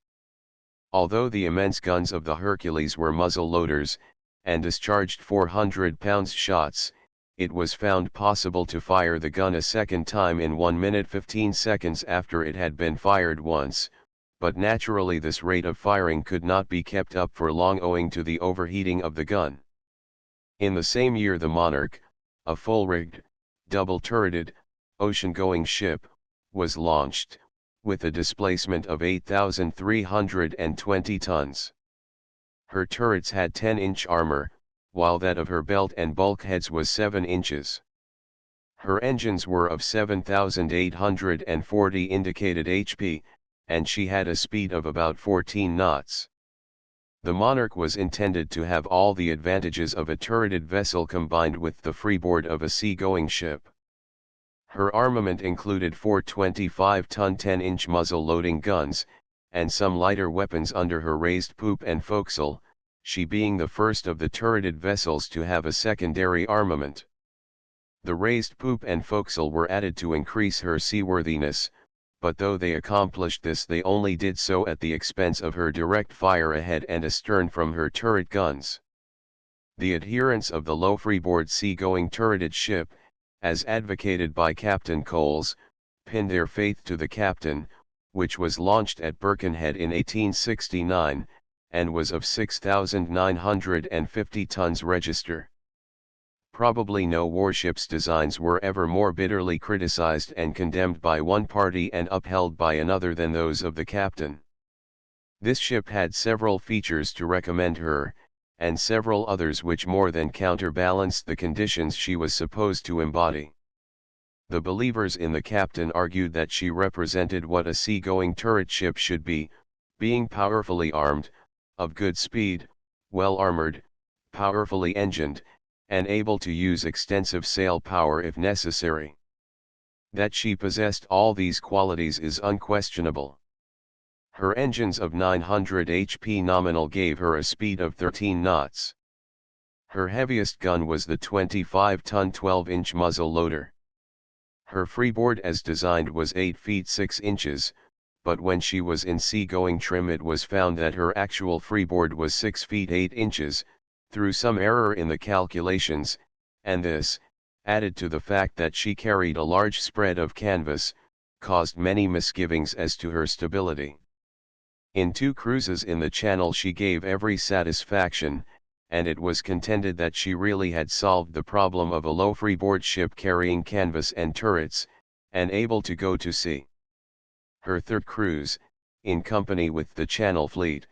Although the immense guns of the Hercules were muzzle loaders, and discharged 400-pound shots, it was found possible to fire the gun a second time in 1 minute 15 seconds after it had been fired once, but naturally this rate of firing could not be kept up for long owing to the overheating of the gun. In the same year the Monarch, a full-rigged, double-turreted, ocean-going ship, was launched, with a displacement of 8,320 tons. Her turrets had 10-inch armor, while that of her belt and bulkheads was 7 inches. Her engines were of 7,840 indicated HP, and she had a speed of about 14 knots. The Monarch was intended to have all the advantages of a turreted vessel combined with the freeboard of a sea-going ship. Her armament included 4 25-ton 10-inch muzzle-loading guns, and some lighter weapons under her raised poop and forecastle, she being the first of the turreted vessels to have a secondary armament. The raised poop and forecastle were added to increase her seaworthiness, but though they accomplished this they only did so at the expense of her direct fire ahead and astern from her turret guns. The adherents of the low freeboard sea-going turreted ship, as advocated by Captain Coles, pinned their faith to the Captain, which was launched at Birkenhead in 1869, and was of 6,950 tons register. Probably no warship's designs were ever more bitterly criticized and condemned by one party and upheld by another than those of the Captain. This ship had several features to recommend her, and several others which more than counterbalanced the conditions she was supposed to embody. The believers in the Captain argued that she represented what a sea-going turret ship should be, being powerfully armed, of good speed, well armored, powerfully engined, and able to use extensive sail power if necessary. That she possessed all these qualities is unquestionable. Her engines of 900 HP nominal gave her a speed of 13 knots. Her heaviest gun was the 25-ton 12-inch muzzle loader. Her freeboard as designed was 8 feet 6 inches, but when she was in sea-going trim it was found that her actual freeboard was 6 feet 8 inches, through some error in the calculations, and this, added to the fact that she carried a large spread of canvas, caused many misgivings as to her stability. In 2 cruises in the Channel she gave every satisfaction, and it was contended that she really had solved the problem of a low freeboard ship carrying canvas and turrets, and able to go to sea. Her 3rd cruise, in company with the Channel Fleet,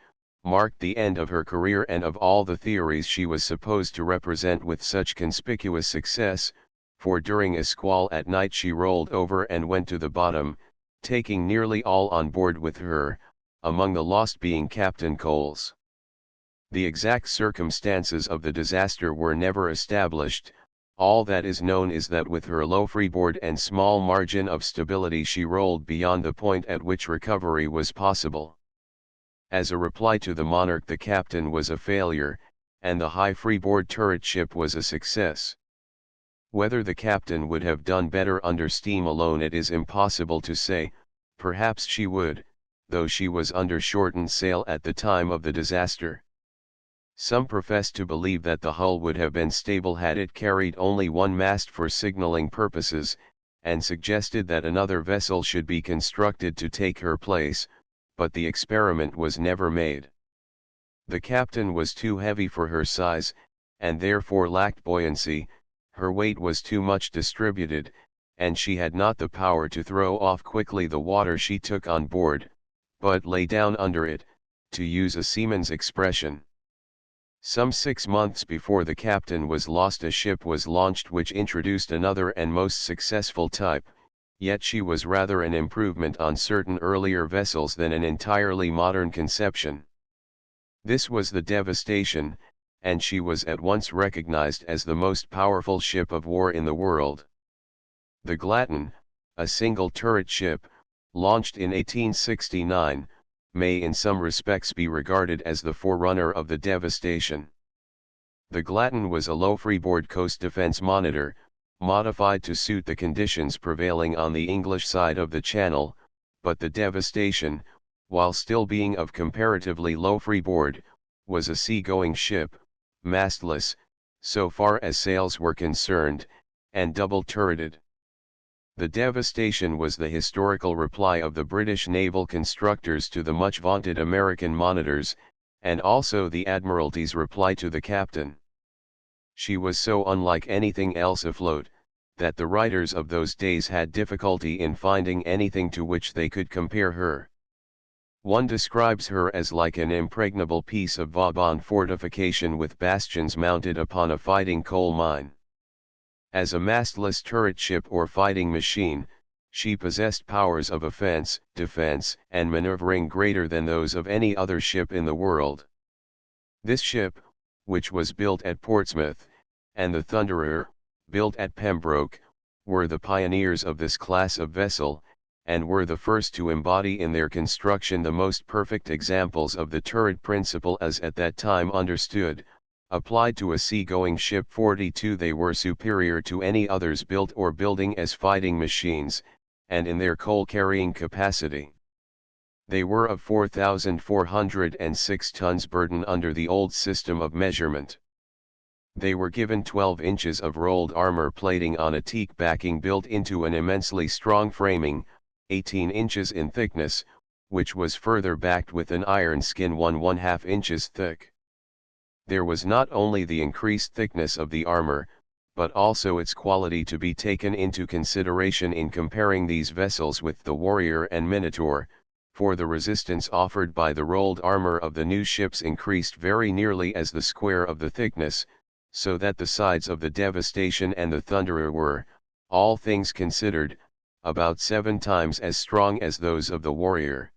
marked the end of her career and of all the theories she was supposed to represent with such conspicuous success, for during a squall at night she rolled over and went to the bottom, taking nearly all on board with her, among the lost being Captain Cole's. The exact circumstances of the disaster were never established. All that is known is that with her low freeboard and small margin of stability she rolled beyond the point at which recovery was possible. As a reply to the Monarch, the captain was a failure, and the high freeboard turret ship was a success. Whether the captain would have done better under steam alone it is impossible to say. Perhaps she would, though she was under shortened sail at the time of the disaster. Some profess to believe that the hull would have been stable had it carried only one mast for signaling purposes, and suggested that another vessel should be constructed to take her place, but the experiment was never made. The captain was too heavy for her size, and therefore lacked buoyancy. Her weight was too much distributed, and she had not the power to throw off quickly the water she took on board, but lay down under it, to use a seaman's expression. Some 6 months before the captain was lost a ship was launched which introduced another and most successful type, yet she was rather an improvement on certain earlier vessels than an entirely modern conception. This was the Devastation, and she was at once recognized as the most powerful ship of war in the world. The Glatton, a single turret ship, launched in 1869, may in some respects be regarded as the forerunner of the Devastation. The Glatton was a low freeboard coast defense monitor, modified to suit the conditions prevailing on the English side of the Channel, but the Devastation, while still being of comparatively low freeboard, was a sea-going ship, mastless, so far as sails were concerned, and double-turreted. The Devastation was the historical reply of the British naval constructors to the much vaunted American monitors, and also the Admiralty's reply to the captain. She was so unlike anything else afloat, that the writers of those days had difficulty in finding anything to which they could compare her. One describes her as like an impregnable piece of Vauban fortification with bastions mounted upon a fighting coal mine. As a mastless turret ship or fighting machine, she possessed powers of offense, defense, and maneuvering greater than those of any other ship in the world. This ship, which was built at Portsmouth, and the Thunderer, built at Pembroke, were the pioneers of this class of vessel, and were the first to embody in their construction the most perfect examples of the turret principle as at that time understood. Applied to a sea-going ship 42 they were superior to any others built or building as fighting machines, and in their coal-carrying capacity. They were of 4,406 tons burden under the old system of measurement. They were given 12 inches of rolled armor plating on a teak backing built into an immensely strong framing, 18 inches in thickness, which was further backed with an iron skin 1½ inches thick. There was not only the increased thickness of the armor, but also its quality to be taken into consideration in comparing these vessels with the Warrior and Minotaur, for the resistance offered by the rolled armor of the new ships increased very nearly as the square of the thickness, so that the sides of the Devastation and the Thunderer were, all things considered, about 7 times as strong as those of the Warrior.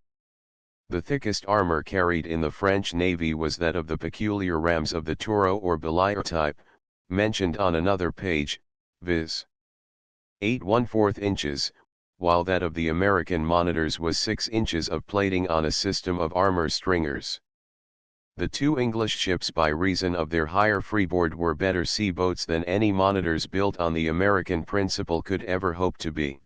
The thickest armor carried in the French Navy was that of the peculiar rams of the Taureau or Bellier type, mentioned on another page, viz. 8¼ inches, while that of the American monitors was 6 inches of plating on a system of armor stringers. The two English ships by reason of their higher freeboard were better sea boats than any monitors built on the American principle could ever hope to be.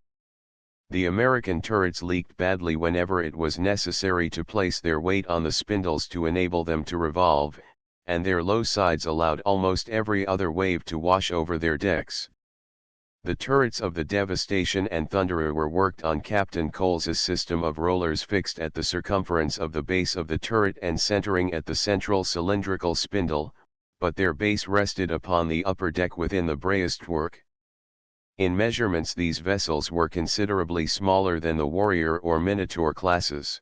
The American turrets leaked badly whenever it was necessary to place their weight on the spindles to enable them to revolve, and their low sides allowed almost every other wave to wash over their decks. The turrets of the Devastation and Thunderer were worked on Captain Cole's system of rollers fixed at the circumference of the base of the turret and centering at the central cylindrical spindle, but their base rested upon the upper deck within the breastwork. In measurements these vessels were considerably smaller than the Warrior or Minotaur classes.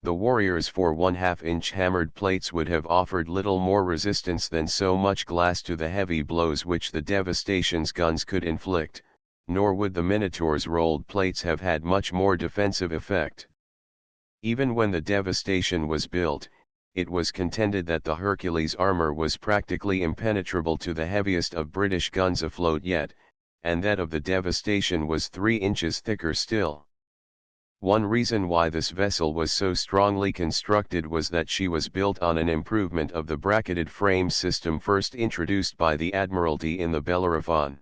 The Warrior's 4½ inch hammered plates would have offered little more resistance than so much glass to the heavy blows which the Devastation's guns could inflict, nor would the Minotaur's rolled plates have had much more defensive effect. Even when the Devastation was built, it was contended that the Hercules armor was practically impenetrable to the heaviest of British guns afloat yet, and that of the Devastation was 3 inches thicker still. One reason why this vessel was so strongly constructed was that she was built on an improvement of the bracketed frame system first introduced by the Admiralty in the Bellerophon.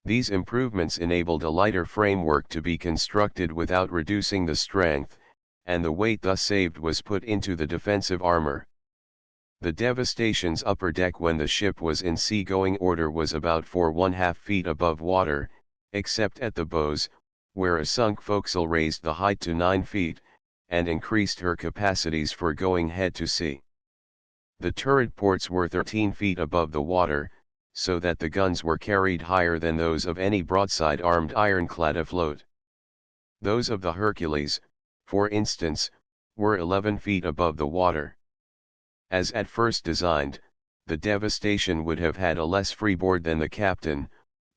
These improvements enabled a lighter framework to be constructed without reducing the strength, and the weight thus saved was put into the defensive armor. The Devastation's upper deck when the ship was in sea-going order was about 4½ feet above water, except at the bows, where a sunk forecastle raised the height to 9 feet, and increased her capacities for going head to sea. The turret ports were 13 feet above the water, so that the guns were carried higher than those of any broadside-armed ironclad afloat. Those of the Hercules, for instance, were 11 feet above the water. As at first designed, the Devastation would have had a less freeboard than the Captain,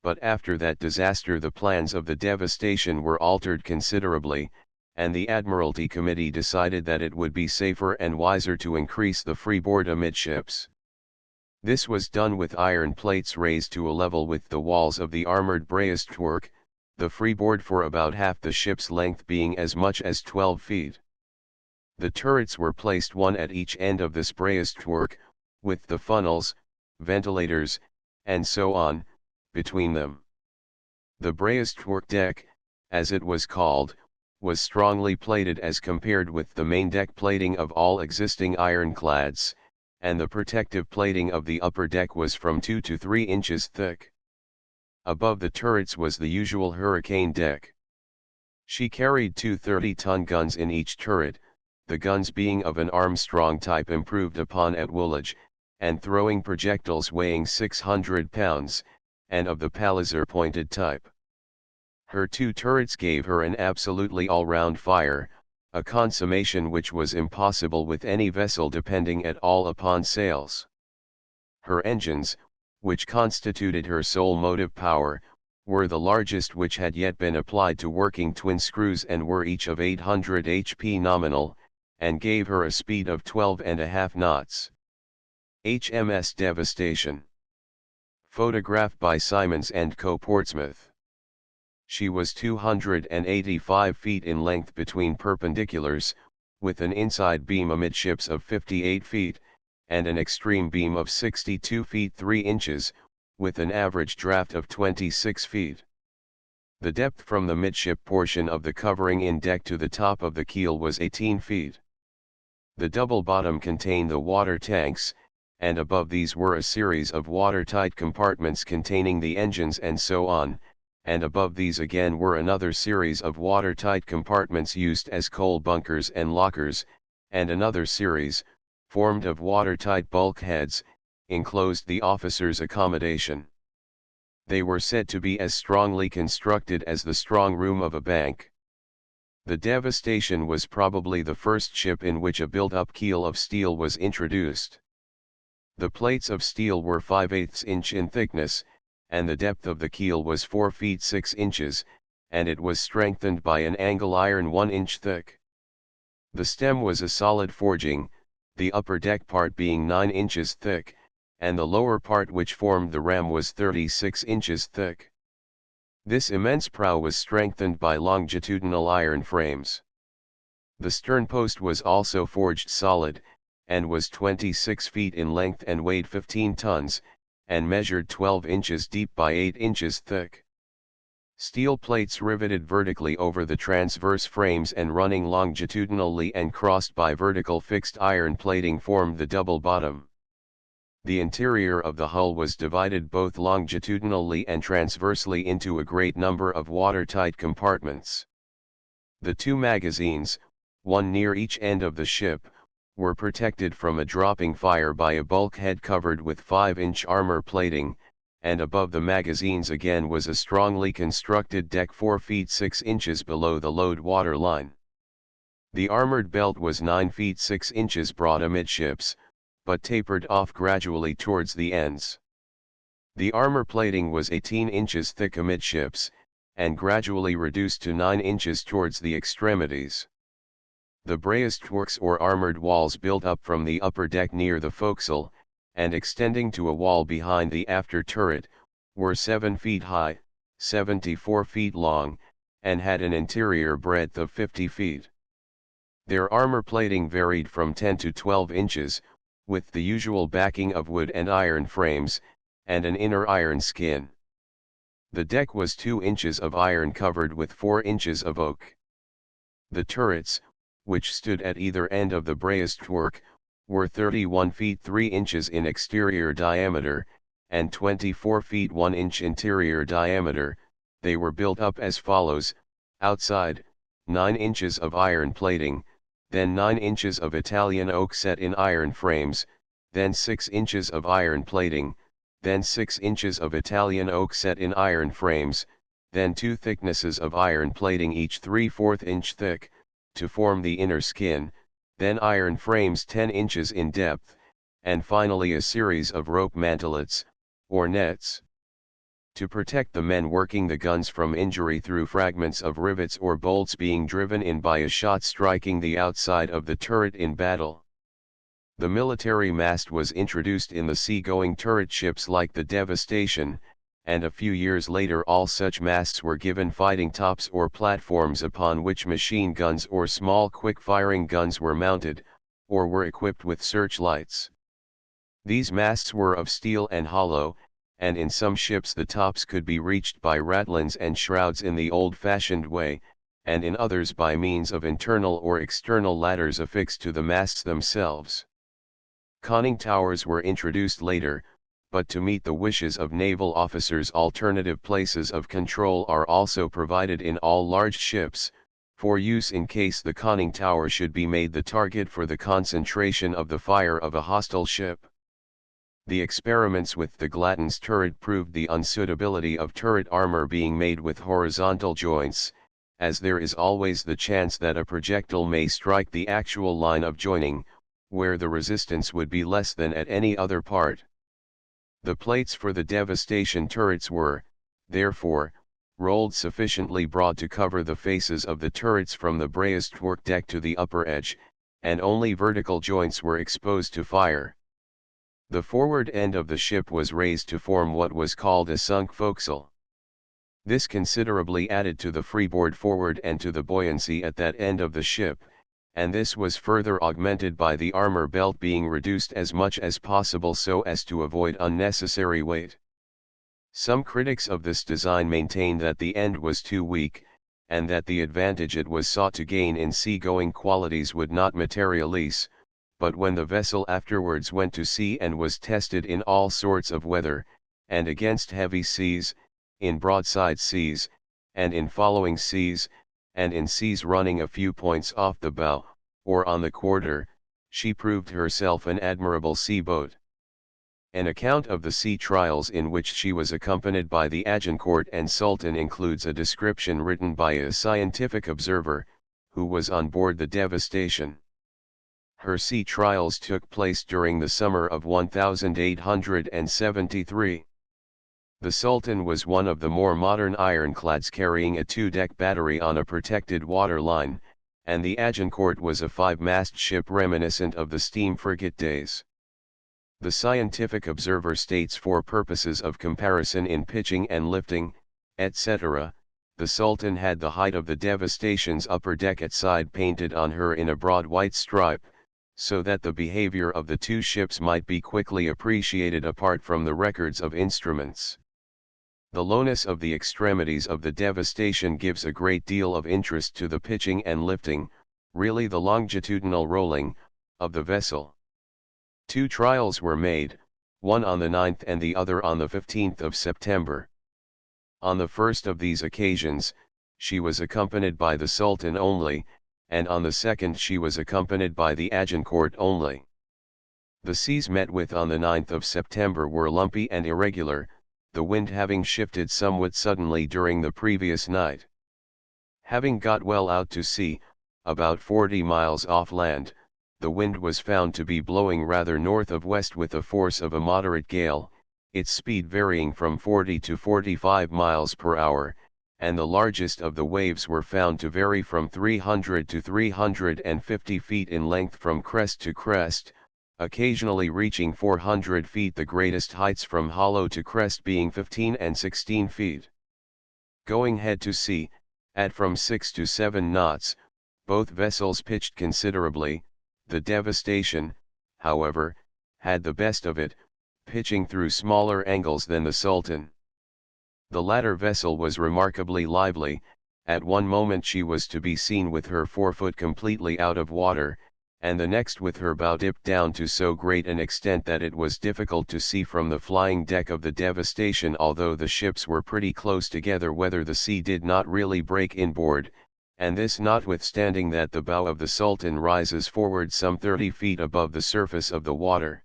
but after that disaster the plans of the Devastation were altered considerably, and the Admiralty Committee decided that it would be safer and wiser to increase the freeboard amidships. This was done with iron plates raised to a level with the walls of the armored breastwork, the freeboard for about half the ship's length being as much as 12 feet. The turrets were placed one at each end of this breastwork, with the funnels, ventilators, and so on, between them. The breastwork deck, as it was called, was strongly plated as compared with the main deck plating of all existing ironclads, and the protective plating of the upper deck was from 2 to 3 inches thick. Above the turrets was the usual hurricane deck. She carried 2 30-ton guns in each turret, the guns being of an Armstrong type improved upon at Woolwich, and throwing projectiles weighing 600 pounds, and of the Palliser pointed type. Her 2 turrets gave her an absolutely all-round fire, a consummation which was impossible with any vessel depending at all upon sails. Her engines, which constituted her sole motive power, were the largest which had yet been applied to working twin screws and were each of 800 HP nominal, and gave her a speed of 12½ knots. HMS Devastation. Photograph by Simons & Co. Portsmouth. She was 285 feet in length between perpendiculars, with an inside beam amidships of 58 feet, and an extreme beam of 62 feet 3 inches, with an average draft of 26 feet. The depth from the midship portion of the covering in deck to the top of the keel was 18 feet. The double bottom contained the water tanks, and above these were a series of watertight compartments containing the engines and so on, and above these again were another series of watertight compartments used as coal bunkers and lockers, and another series, formed of watertight bulkheads, enclosed the officers' accommodation. They were said to be as strongly constructed as the strong room of a bank. The Devastation was probably the first ship in which a built-up keel of steel was introduced. The plates of steel were 5/8 inch in thickness, and the depth of the keel was 4 feet 6 inches, and it was strengthened by an angle iron 1 inch thick. The stem was a solid forging, the upper deck part being 9 inches thick, and the lower part which formed the ram was 36 inches thick. This immense prow was strengthened by longitudinal iron frames. The sternpost was also forged solid, and was 26 feet in length and weighed 15 tons, and measured 12 inches deep by 8 inches thick. Steel plates riveted vertically over the transverse frames and running longitudinally and crossed by vertical fixed iron plating formed the double bottom. The interior of the hull was divided both longitudinally and transversely into a great number of watertight compartments. The 2 magazines, one near each end of the ship, were protected from a dropping fire by a bulkhead covered with 5-inch armor plating, and above the magazines again was a strongly constructed deck 4 feet 6 inches below the load water line. The armored belt was 9 feet 6 inches broad amidships, but tapered off gradually towards the ends. The armor plating was 18 inches thick amidships, and gradually reduced to 9 inches towards the extremities. The braced-works or armored walls built up from the upper deck near the forecastle, and extending to a wall behind the after turret, were 7 feet high, 74 feet long, and had an interior breadth of 50 feet. Their armor plating varied from 10 to 12 inches, with the usual backing of wood and iron frames, and an inner iron skin. The deck was 2 inches of iron covered with 4 inches of oak. The turrets, which stood at either end of the braced-work, were 31 feet 3 inches in exterior diameter, and 24 feet 1 inch interior diameter. They were built up as follows: outside, 9 inches of iron plating, then 9 inches of Italian oak set in iron frames, then 6 inches of iron plating, then 6 inches of Italian oak set in iron frames, then 2 thicknesses of iron plating each 3/4 inch thick, to form the inner skin, then iron frames 10 inches in depth, and finally a series of rope mantelets, or nets, to protect the men working the guns from injury through fragments of rivets or bolts being driven in by a shot striking the outside of the turret in battle. The military mast was introduced in the sea-going turret ships like the Devastation, and a few years later all such masts were given fighting tops or platforms upon which machine guns or small quick-firing guns were mounted, or were equipped with searchlights. These masts were of steel and hollow, and in some ships the tops could be reached by ratlins and shrouds in the old-fashioned way, and in others by means of internal or external ladders affixed to the masts themselves. Conning towers were introduced later, but to meet the wishes of naval officers alternative places of control are also provided in all large ships, for use in case the conning tower should be made the target for the concentration of the fire of a hostile ship. The experiments with the Glatton's turret proved the unsuitability of turret armor being made with horizontal joints, as there is always the chance that a projectile may strike the actual line of joining, where the resistance would be less than at any other part. The plates for the Devastation turrets were, therefore, rolled sufficiently broad to cover the faces of the turrets from the braced-work deck to the upper edge, and only vertical joints were exposed to fire. The forward end of the ship was raised to form what was called a sunk forecastle. This considerably added to the freeboard forward and to the buoyancy at that end of the ship, and this was further augmented by the armor belt being reduced as much as possible so as to avoid unnecessary weight. Some critics of this design maintain that the end was too weak, and that the advantage it was sought to gain in sea-going qualities would not materialize, but when the vessel afterwards went to sea and was tested in all sorts of weather, and against heavy seas, in broadside seas, and in following seas, and in seas running a few points off the bow, or on the quarter, she proved herself an admirable sea-boat. An account of the sea trials in which she was accompanied by the Agincourt and Sultan includes a description written by a scientific observer, who was on board the Devastation. Her sea trials took place during the summer of 1873. The Sultan was one of the more modern ironclads carrying a 2-deck battery on a protected waterline, and the Agincourt was a 5-mast ship reminiscent of the steam frigate days. The scientific observer states for purposes of comparison in pitching and lifting, etc., the Sultan had the height of the Devastation's upper deck at side painted on her in a broad white stripe, so that the behavior of the two ships might be quickly appreciated apart from the records of instruments. The lowness of the extremities of the Devastation gives a great deal of interest to the pitching and lifting, really the longitudinal rolling, of the vessel. 2 trials were made, one on the 9th and the other on the 15th of September. On the first of these occasions, she was accompanied by the Sultan only, and on the second she was accompanied by the Agincourt only. The seas met with on the 9th of September were lumpy and irregular, the wind having shifted somewhat suddenly during the previous night. Having got well out to sea, about 40 miles off land, the wind was found to be blowing rather north of west with the force of a moderate gale, its speed varying from 40 to 45 miles per hour, and the largest of the waves were found to vary from 300 to 350 feet in length from crest to crest, occasionally reaching 400 feet, the greatest heights from hollow to crest being 15 and 16 feet. Going head to sea, at from 6 to 7 knots, both vessels pitched considerably. The Devastation, however, had the best of it, pitching through smaller angles than the Sultan. The latter vessel was remarkably lively. At one moment she was to be seen with her forefoot completely out of water, and the next with her bow dipped down to so great an extent that it was difficult to see from the flying deck of the Devastation, although the ships were pretty close together, whether the sea did not really break inboard, and this notwithstanding that the bow of the Sultan rises forward some 30 feet above the surface of the water.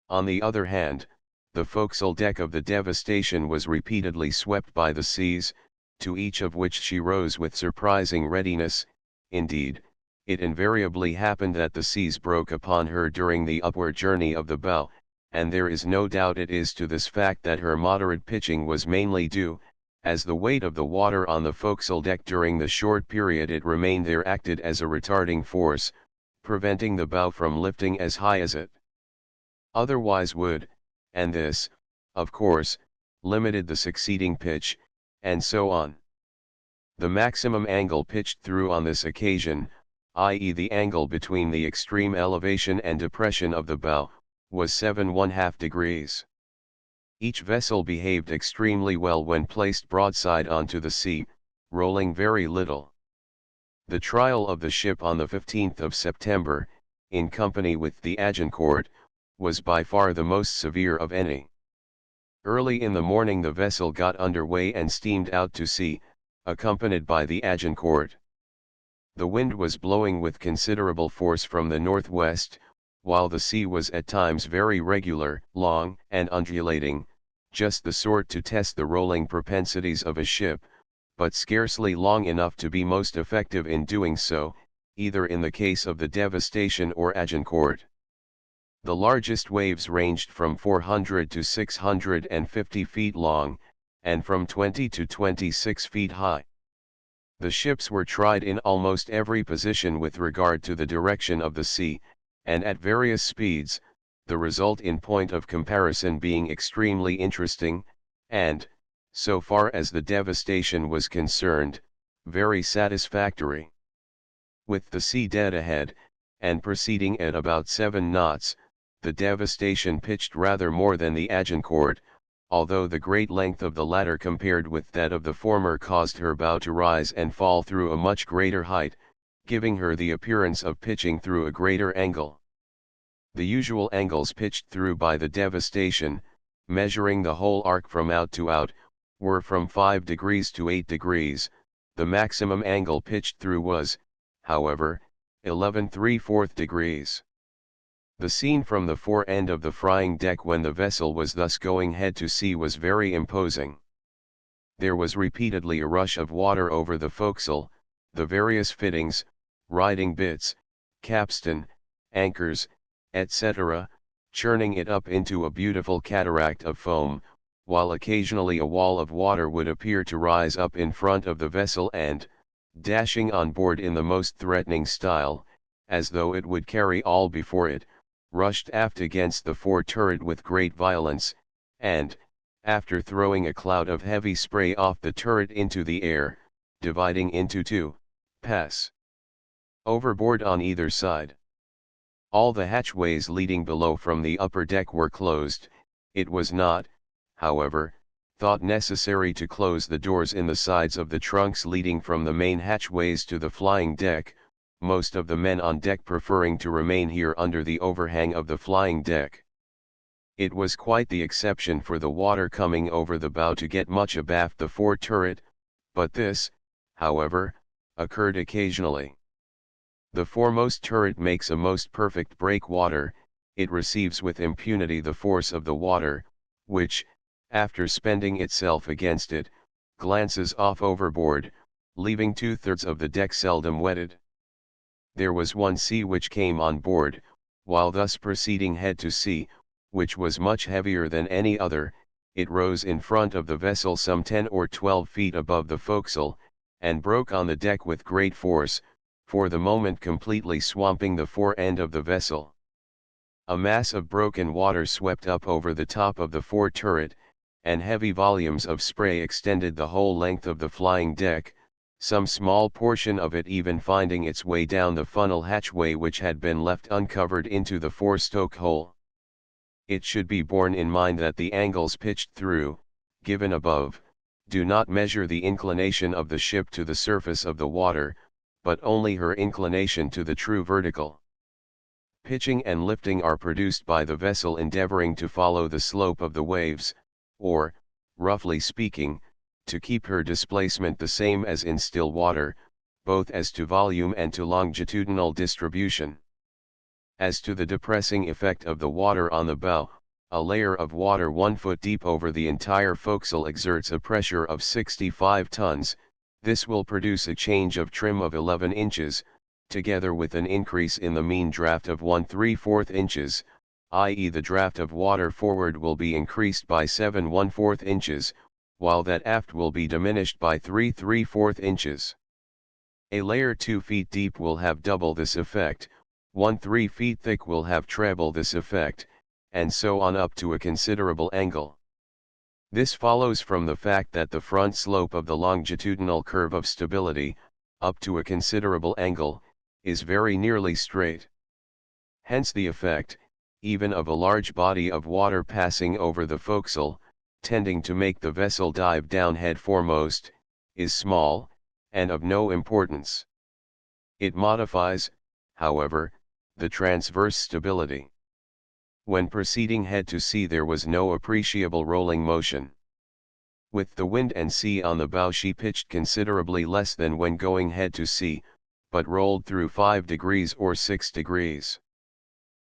On the other hand, the forecastle deck of the Devastation was repeatedly swept by the seas, to each of which she rose with surprising readiness. Indeed, it invariably happened that the seas broke upon her during the upward journey of the bow, and there is no doubt it is to this fact that her moderate pitching was mainly due, as the weight of the water on the forecastle deck during the short period it remained there acted as a retarding force, preventing the bow from lifting as high as it otherwise would, and this, of course, limited the succeeding pitch, and so on. The maximum angle pitched through on this occasion, i.e. the angle between the extreme elevation and depression of the bow, was 7½ degrees. Each vessel behaved extremely well when placed broadside onto the sea, rolling very little. The trial of the ship on the 15th of September, in company with the Agincourt, was by far the most severe of any. Early in the morning the vessel got under way and steamed out to sea, accompanied by the Agincourt. The wind was blowing with considerable force from the northwest, while the sea was at times very regular, long, and undulating, just the sort to test the rolling propensities of a ship, but scarcely long enough to be most effective in doing so, either in the case of the Devastation or Agincourt. The largest waves ranged from 400 to 650 feet long, and from 20 to 26 feet high. The ships were tried in almost every position with regard to the direction of the sea, and at various speeds, the result in point of comparison being extremely interesting, and, so far as the Devastation was concerned, very satisfactory. With the sea dead ahead, and proceeding at about 7 knots, the Devastation pitched rather more than the Agincourt, although the great length of the latter compared with that of the former caused her bow to rise and fall through a much greater height, giving her the appearance of pitching through a greater angle. The usual angles pitched through by the Devastation, measuring the whole arc from out to out, were from 5 degrees to 8 degrees, the maximum angle pitched through was, however, 11 3/4 degrees. The scene from the fore end of the frying deck when the vessel was thus going head to sea was very imposing. There was repeatedly a rush of water over the forecastle, the various fittings, riding bits, capstan, anchors, etc., churning it up into a beautiful cataract of foam, while occasionally a wall of water would appear to rise up in front of the vessel and, dashing on board in the most threatening style, as though it would carry all before it, rushed aft against the fore turret with great violence, and, after throwing a cloud of heavy spray off the turret into the air, dividing into two, pass overboard on either side. All the hatchways leading below from the upper deck were closed. It was not, however, thought necessary to close the doors in the sides of the trunks leading from the main hatchways to the flying deck, most of the men on deck preferring to remain here under the overhang of the flying deck. It was quite the exception for the water coming over the bow to get much abaft the fore turret, but this, however, occurred occasionally. The foremost turret makes a most perfect breakwater. It receives with impunity the force of the water, which, after spending itself against it, glances off overboard, leaving 2/3 of the deck seldom wetted. There was one sea which came on board, while thus proceeding head to sea, which was much heavier than any other. It rose in front of the vessel some 10 or 12 feet above the forecastle, and broke on the deck with great force, for the moment completely swamping the fore end of the vessel. A mass of broken water swept up over the top of the fore turret, and heavy volumes of spray extended the whole length of the flying deck, some small portion of it even finding its way down the funnel hatchway which had been left uncovered into the fore stoke hole. It should be borne in mind that the angles pitched through, given above, do not measure the inclination of the ship to the surface of the water, but only her inclination to the true vertical. Pitching and lifting are produced by the vessel endeavoring to follow the slope of the waves, or, roughly speaking, to keep her displacement the same as in still water, both as to volume and to longitudinal distribution. As to the depressing effect of the water on the bow, a layer of water 1 foot deep over the entire forecastle exerts a pressure of 65 tons, this will produce a change of trim of 11 inches, together with an increase in the mean draft of 1/3 inches, i.e. the draft of water forward will be increased by 7/1/4 inches, while that aft will be diminished by 3/3 inches. A layer 2 feet deep will have double this effect, one 3 feet thick will have treble this effect, and so on up to a considerable angle. This follows from the fact that the front slope of the longitudinal curve of stability, up to a considerable angle, is very nearly straight. Hence the effect, even of a large body of water passing over the forecastle, tending to make the vessel dive down head foremost, is small, and of no importance. It modifies, however, the transverse stability. When proceeding head to sea there was no appreciable rolling motion. With the wind and sea on the bow she pitched considerably less than when going head to sea, but rolled through 5 degrees or 6 degrees.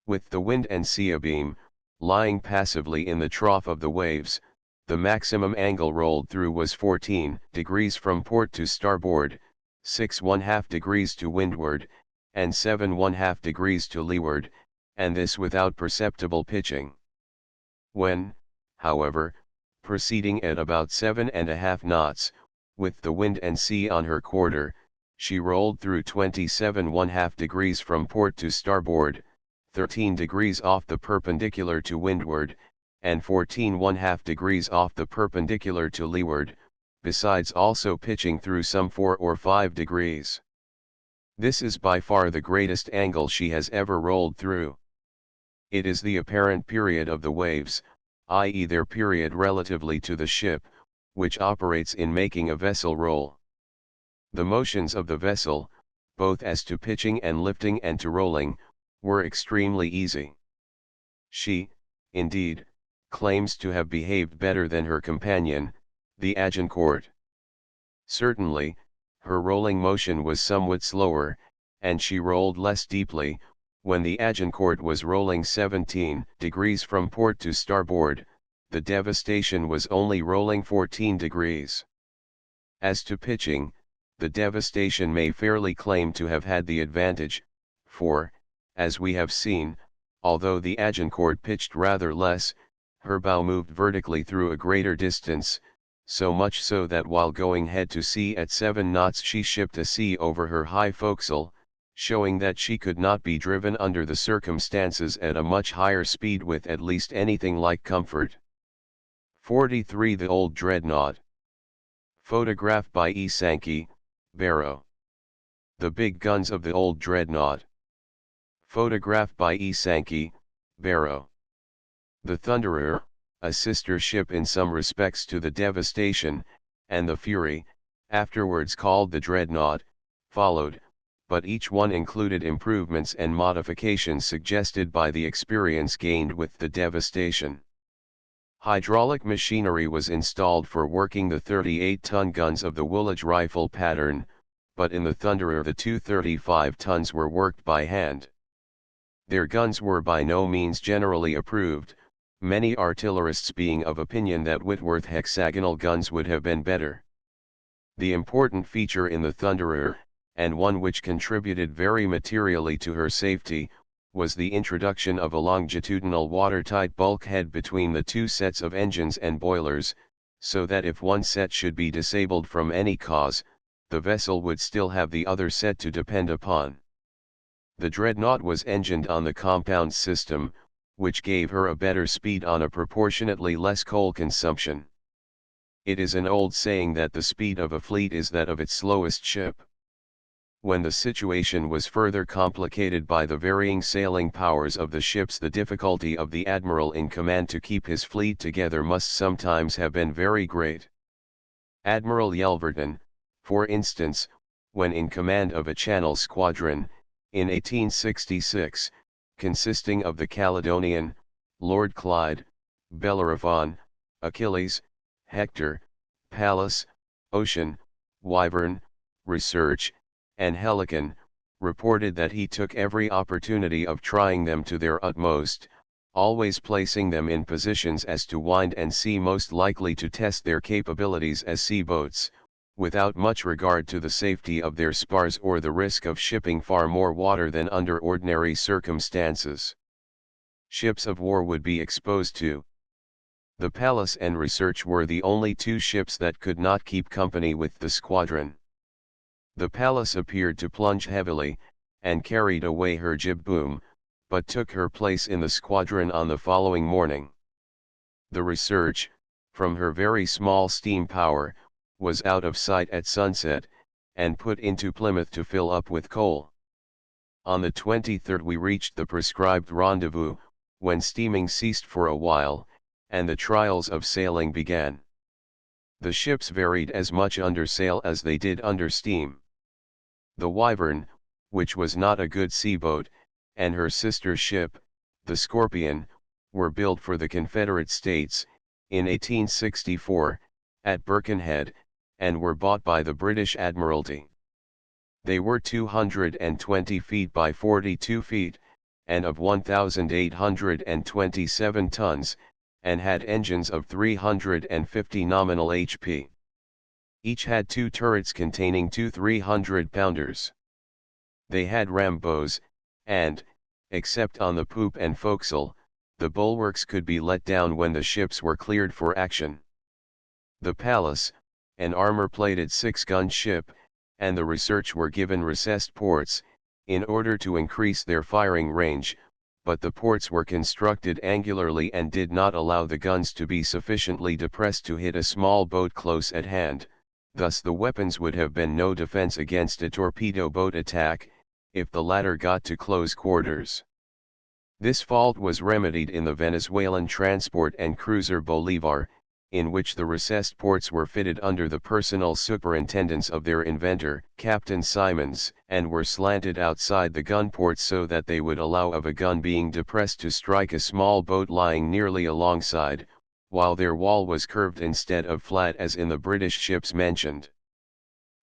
With the wind and sea abeam, lying passively in the trough of the waves, the maximum angle rolled through was 14 degrees from port to starboard, 6½ degrees to windward, and 7½ degrees to leeward, and this without perceptible pitching. When, however, proceeding at about 7½ knots, with the wind and sea on her quarter, she rolled through 27½ degrees from port to starboard, 13 degrees off the perpendicular to windward, and 14½ degrees off the perpendicular to leeward, besides also pitching through some 4 or 5 degrees. This is by far the greatest angle she has ever rolled through. It is the apparent period of the waves, i.e. their period relatively to the ship, which operates in making a vessel roll. The motions of the vessel, both as to pitching and lifting and to rolling, were extremely easy. She, indeed, claims to have behaved better than her companion, the Agincourt. Certainly, her rolling motion was somewhat slower, and she rolled less deeply. When the Agincourt was rolling 17 degrees from port to starboard, the Devastation was only rolling 14 degrees. As to pitching, the Devastation may fairly claim to have had the advantage, for, as we have seen, although the Agincourt pitched rather less, her bow moved vertically through a greater distance, so much so that while going head to sea at 7 knots she shipped a sea over her high forecastle, showing that she could not be driven under the circumstances at a much higher speed with at least anything like comfort. 43. The Old Dreadnought. Photograph by E. Sankey, Barrow. The Big Guns of the Old Dreadnought. Photograph by E. Sankey, Barrow. The Thunderer, a sister ship in some respects to the Devastation, and the Fury, afterwards called the Dreadnought, followed, but each one included improvements and modifications suggested by the experience gained with the Devastation. Hydraulic machinery was installed for working the 38-ton guns of the Woolwich rifle pattern, but in the Thunderer the two 35 tons were worked by hand. Their guns were by no means generally approved, many artillerists being of opinion that Whitworth hexagonal guns would have been better. The important feature in the Thunderer, and one which contributed very materially to her safety, was the introduction of a longitudinal watertight bulkhead between the two sets of engines and boilers, so that if one set should be disabled from any cause, the vessel would still have the other set to depend upon. The dreadnought was engined on the compound system, which gave her a better speed on a proportionately less coal consumption. It is an old saying that the speed of a fleet is that of its slowest ship. When the situation was further complicated by the varying sailing powers of the ships, the difficulty of the admiral in command to keep his fleet together must sometimes have been very great. Admiral Yelverton, for instance, when in command of a Channel squadron, in 1866, consisting of the Caledonian, Lord Clyde, Bellerophon, Achilles, Hector, Pallas, Ocean, Wyvern, Research, and Helican, reported that he took every opportunity of trying them to their utmost, always placing them in positions as to wind and sea most likely to test their capabilities as sea boats, without much regard to the safety of their spars or the risk of shipping far more water than under ordinary circumstances. Ships of war would be exposed to. The Pallas and Research were the only two ships that could not keep company with the squadron. The Pallas appeared to plunge heavily, and carried away her jib boom, but took her place in the squadron on the following morning. The Research, from her very small steam power, was out of sight at sunset, and put into Plymouth to fill up with coal. On the 23rd we reached the prescribed rendezvous, when steaming ceased for a while, and the trials of sailing began. The ships varied as much under sail as they did under steam. The Wyvern, which was not a good sea-boat, and her sister ship, the Scorpion, were built for the Confederate States, in 1864, at Birkenhead, and were bought by the British Admiralty. They were 220 feet by 42 feet, and of 1,827 tons, and had engines of 350 nominal HP. Each had two turrets containing two 300-pounders. They had ram bows, and, except on the poop and forecastle, the bulwarks could be let down when the ships were cleared for action. The Pallas, an armor-plated 6-gun ship, and the Research were given recessed ports, in order to increase their firing range, but the ports were constructed angularly and did not allow the guns to be sufficiently depressed to hit a small boat close at hand. Thus the weapons would have been no defense against a torpedo boat attack, if the latter got to close quarters. This fault was remedied in the Venezuelan transport and cruiser Bolivar, in which the recessed ports were fitted under the personal superintendence of their inventor, Captain Simons, and were slanted outside the gun ports so that they would allow of a gun being depressed to strike a small boat lying nearly alongside, while their wall was curved instead of flat as in the British ships mentioned.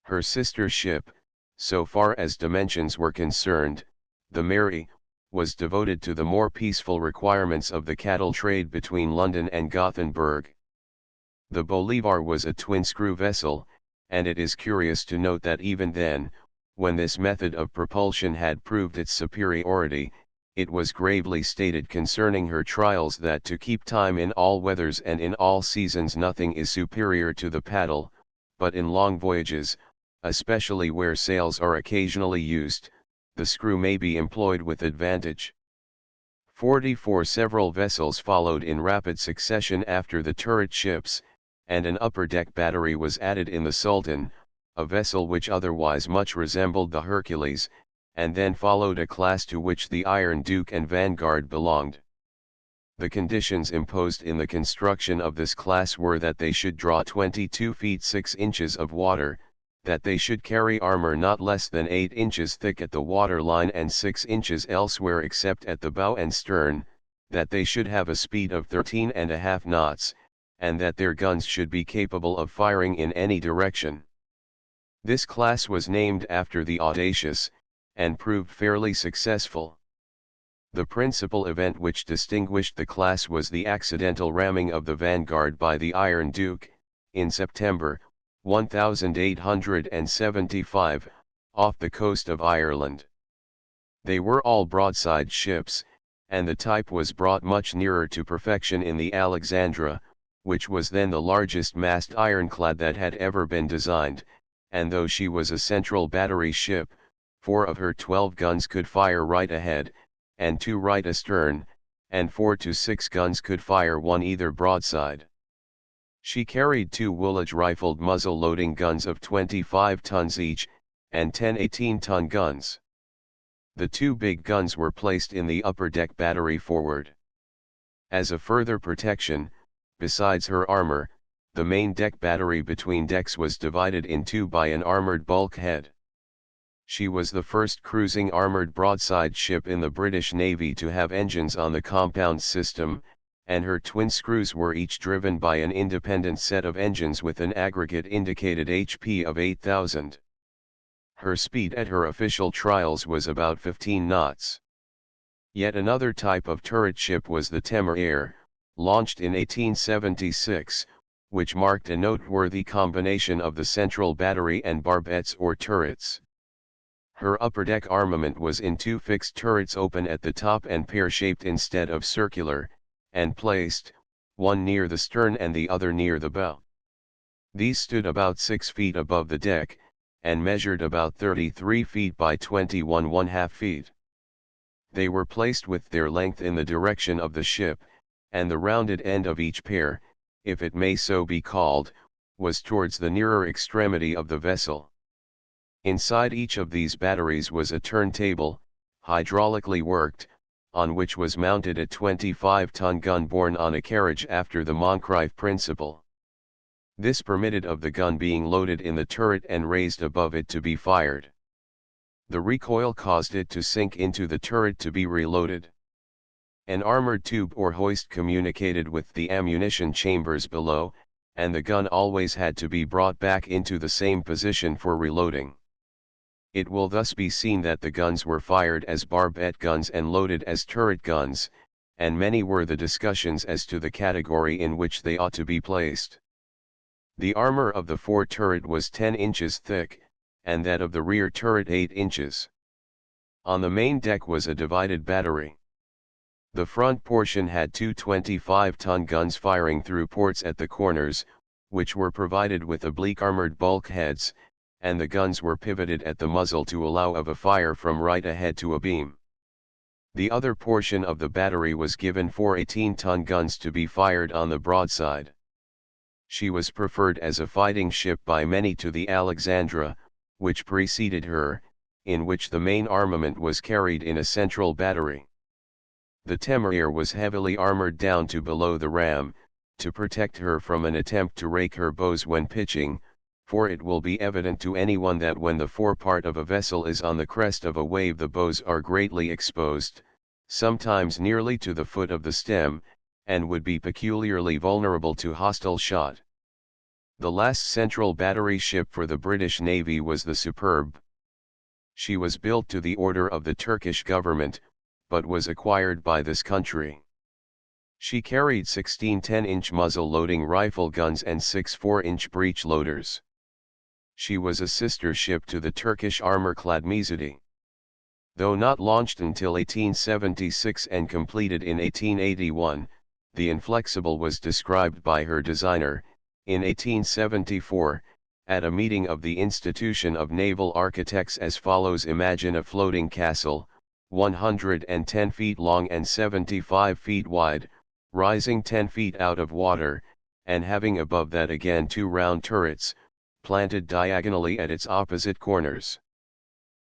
Her sister ship, so far as dimensions were concerned, the Mary, was devoted to the more peaceful requirements of the cattle trade between London and Gothenburg. The Bolivar was a twin-screw vessel, and it is curious to note that even then, when this method of propulsion had proved its superiority, it was gravely stated concerning her trials that to keep time in all weathers and in all seasons nothing is superior to the paddle, but in long voyages, especially where sails are occasionally used, the screw may be employed with advantage. 44 several vessels followed in rapid succession after the turret ships, and an upper deck battery was added in the Sultan, a vessel which otherwise much resembled the Hercules, and then followed a class to which the Iron Duke and Vanguard belonged. The conditions imposed in the construction of this class were that they should draw 22 feet 6 inches of water, that they should carry armor not less than 8 inches thick at the waterline and 6 inches elsewhere except at the bow and stern, that they should have a speed of 13.5 knots, and that their guns should be capable of firing in any direction. This class was named after the Audacious, and proved fairly successful. The principal event which distinguished the class was the accidental ramming of the Vanguard by the Iron Duke, in September, 1875, off the coast of Ireland. They were all broadside ships, and the type was brought much nearer to perfection in the Alexandra, which was then the largest mast ironclad that had ever been designed, and though she was a central battery ship, 4 of her 12 guns could fire right ahead, and 2 right astern, and 4 to 6 guns could fire one either broadside. She carried 2 Woolwich rifled muzzle-loading guns of 25 tons each, and 10 18-ton guns. The 2 big guns were placed in the upper deck battery forward. As a further protection, besides her armor, the main deck battery between decks was divided in 2 by an armored bulkhead. She was the first cruising armored broadside ship in the British Navy to have engines on the compound system, and her twin screws were each driven by an independent set of engines with an aggregate indicated HP of 8,000. Her speed at her official trials was about 15 knots. Yet another type of turret ship was the Temeraire, launched in 1876, which marked a noteworthy combination of the central battery and barbettes or turrets. Her upper deck armament was in 2 fixed turrets open at the top and pear-shaped instead of circular, and placed, one near the stern and the other near the bow. These stood about 6 feet above the deck, and measured about 33 feet by 21½ feet. They were placed with their length in the direction of the ship, and the rounded end of each pair, if it may so be called, was towards the nearer extremity of the vessel. Inside each of these batteries was a turntable, hydraulically worked, on which was mounted a 25-ton gun borne on a carriage after the Moncrieff principle. This permitted of the gun being loaded in the turret and raised above it to be fired. The recoil caused it to sink into the turret to be reloaded. An armored tube or hoist communicated with the ammunition chambers below, and the gun always had to be brought back into the same position for reloading. It will thus be seen that the guns were fired as barbette guns and loaded as turret guns, and many were the discussions as to the category in which they ought to be placed. The armor of the fore turret was 10 inches thick, and that of the rear turret 8 inches. On the main deck was a divided battery. The front portion had 2 25-ton guns firing through ports at the corners, which were provided with oblique armored bulkheads, and the guns were pivoted at the muzzle to allow of a fire from right ahead to a beam. The other portion of the battery was given 4 18-ton guns to be fired on the broadside. She was preferred as a fighting ship by many to the Alexandra, which preceded her, in which the main armament was carried in a central battery. The Temeraire was heavily armored down to below the ram, to protect her from an attempt to rake her bows when pitching, for it will be evident to anyone that when the forepart of a vessel is on the crest of a wave the bows are greatly exposed, sometimes nearly to the foot of the stem, and would be peculiarly vulnerable to hostile shot. The last central battery ship for the British Navy was the Superb. She was built to the order of the Turkish government, but was acquired by this country. She carried 16 10-inch muzzle-loading rifle guns and 6 4-inch breech loaders. She was a sister ship to the Turkish armor-clad Mizudi. Though not launched until 1876 and completed in 1881, the Inflexible was described by her designer, in 1874, at a meeting of the Institution of Naval Architects as follows: imagine a floating castle, 110 feet long and 75 feet wide, rising 10 feet out of water, and having above that again 2 round turrets, planted diagonally at its opposite corners.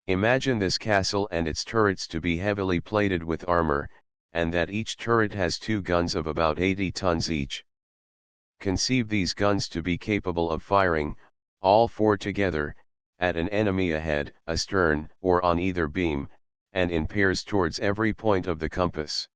Imagine this castle and its turrets to be heavily plated with armor, and that each turret has 2 guns of about 80 tons each. Conceive these guns to be capable of firing, all 4 together, at an enemy ahead, astern, or on either beam, and in pairs towards every point of the compass.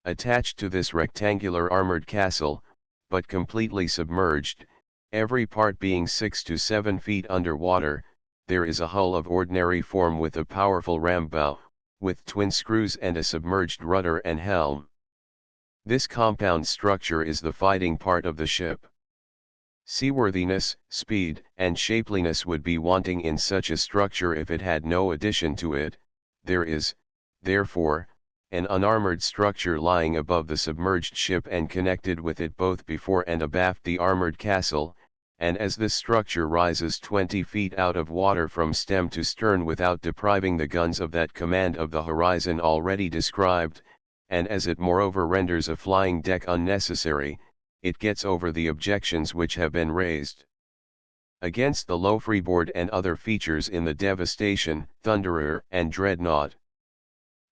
Attached to this rectangular armored castle, but completely submerged, every part being 6 to 7 feet under water, there is a hull of ordinary form with a powerful ram bow, with twin screws and a submerged rudder and helm. This compound structure is the fighting part of the ship. Seaworthiness, speed, and shapeliness would be wanting in such a structure if it had no addition to it, There is, therefore, an unarmored structure lying above the submerged ship and connected with it both before and abaft the armored castle, and as this structure rises 20 feet out of water from stem to stern without depriving the guns of that command of the horizon already described, and as it moreover renders a flying deck unnecessary, it gets over the objections which have been raised against the low freeboard and other features in the Devastation, Thunderer and Dreadnought.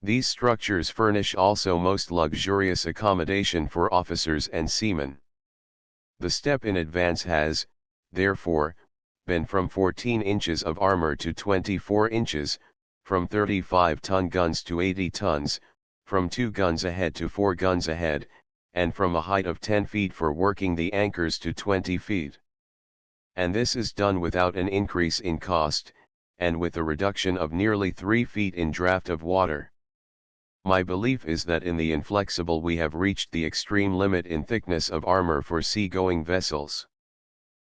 These structures furnish also most luxurious accommodation for officers and seamen. The step in advance has, therefore, been from 14 inches of armor to 24 inches, from 35-ton guns to 80 tons, from 2 guns ahead to 4 guns ahead, and from a height of 10 feet for working the anchors to 20 feet. And this is done without an increase in cost, and with a reduction of nearly 3 feet in draft of water. My belief is that in the Inflexible we have reached the extreme limit in thickness of armor for sea-going vessels.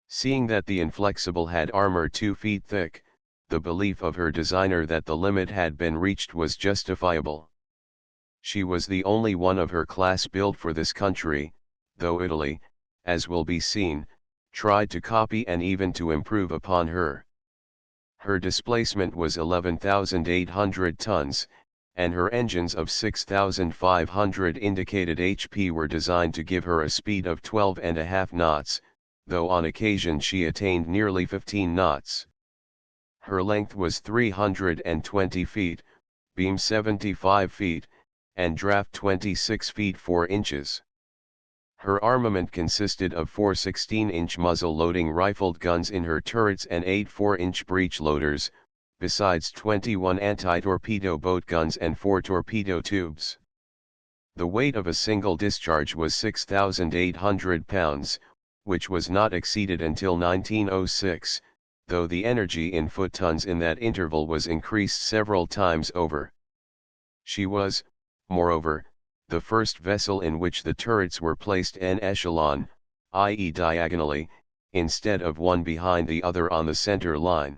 Seeing that the Inflexible had armor 2 feet thick, the belief of her designer that the limit had been reached was justifiable. She was the only one of her class built for this country, though Italy, as will be seen, tried to copy and even to improve upon her. Her displacement was 11,800 tons, and her engines of 6,500 indicated HP were designed to give her a speed of 12.5 knots, though on occasion she attained nearly 15 knots. Her length was 320 feet, beam 75 feet, and draft 26 feet 4 inches. Her armament consisted of 4 16-inch muzzle-loading rifled guns in her turrets and 8 4-inch breech loaders, besides 21 anti-torpedo boat guns and 4 torpedo tubes. The weight of a single discharge was 6,800 pounds, which was not exceeded until 1906, though the energy in foot-tons in that interval was increased several times over. She was, moreover, the first vessel in which the turrets were placed en echelon, i.e. diagonally, instead of one behind the other on the center line.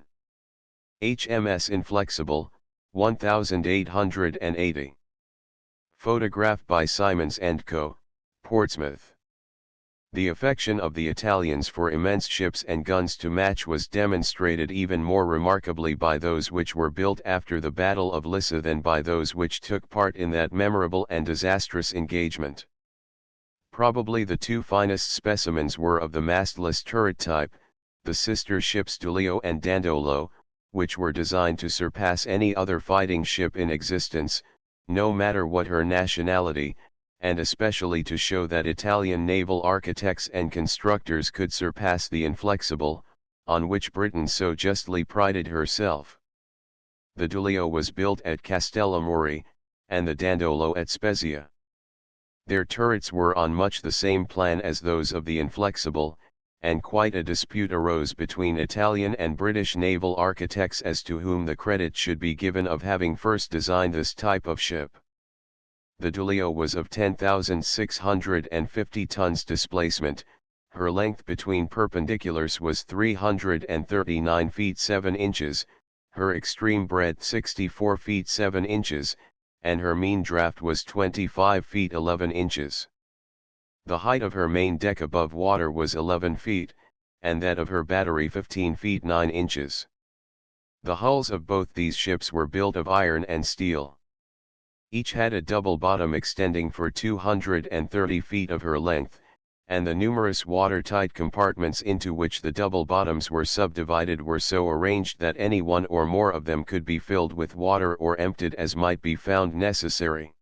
HMS Inflexible, 1880. Photograph by Simons & Co., Portsmouth. The affection of the Italians for immense ships and guns to match was demonstrated even more remarkably by those which were built after the Battle of Lissa than by those which took part in that memorable and disastrous engagement. Probably the 2 finest specimens were of the mastless turret type, the sister ships Duilio and Dandolo, which were designed to surpass any other fighting ship in existence, no matter what her nationality, and especially to show that Italian naval architects and constructors could surpass the Inflexible, on which Britain so justly prided herself. The Duilio was built at Castellamore, and the Dandolo at Spezia. Their turrets were on much the same plan as those of the Inflexible, and quite a dispute arose between Italian and British naval architects as to whom the credit should be given of having first designed this type of ship. The Duilio was of 10,650 tons displacement, her length between perpendiculars was 339 feet 7 inches, her extreme breadth 64 feet 7 inches, and her mean draft was 25 feet 11 inches. The height of her main deck above water was 11 feet, and that of her battery 15 feet 9 inches. The hulls of both these ships were built of iron and steel. Each had a double bottom extending for 230 feet of her length, and the numerous watertight compartments into which the double bottoms were subdivided were so arranged that any one or more of them could be filled with water or emptied as might be found necessary.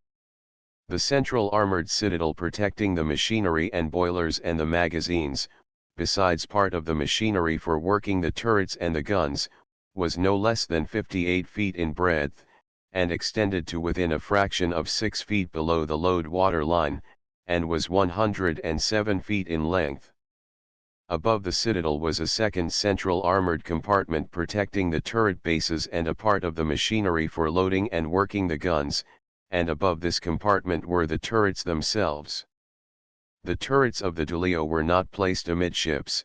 The central armored citadel protecting the machinery and boilers and the magazines, besides part of the machinery for working the turrets and the guns, was no less than 58 feet in breadth, and extended to within a fraction of 6 feet below the load water line, and was 107 feet in length. Above the citadel was a second central armored compartment protecting the turret bases and a part of the machinery for loading and working the guns, and above this compartment were the turrets themselves. The turrets of the Duilio were not placed amidships,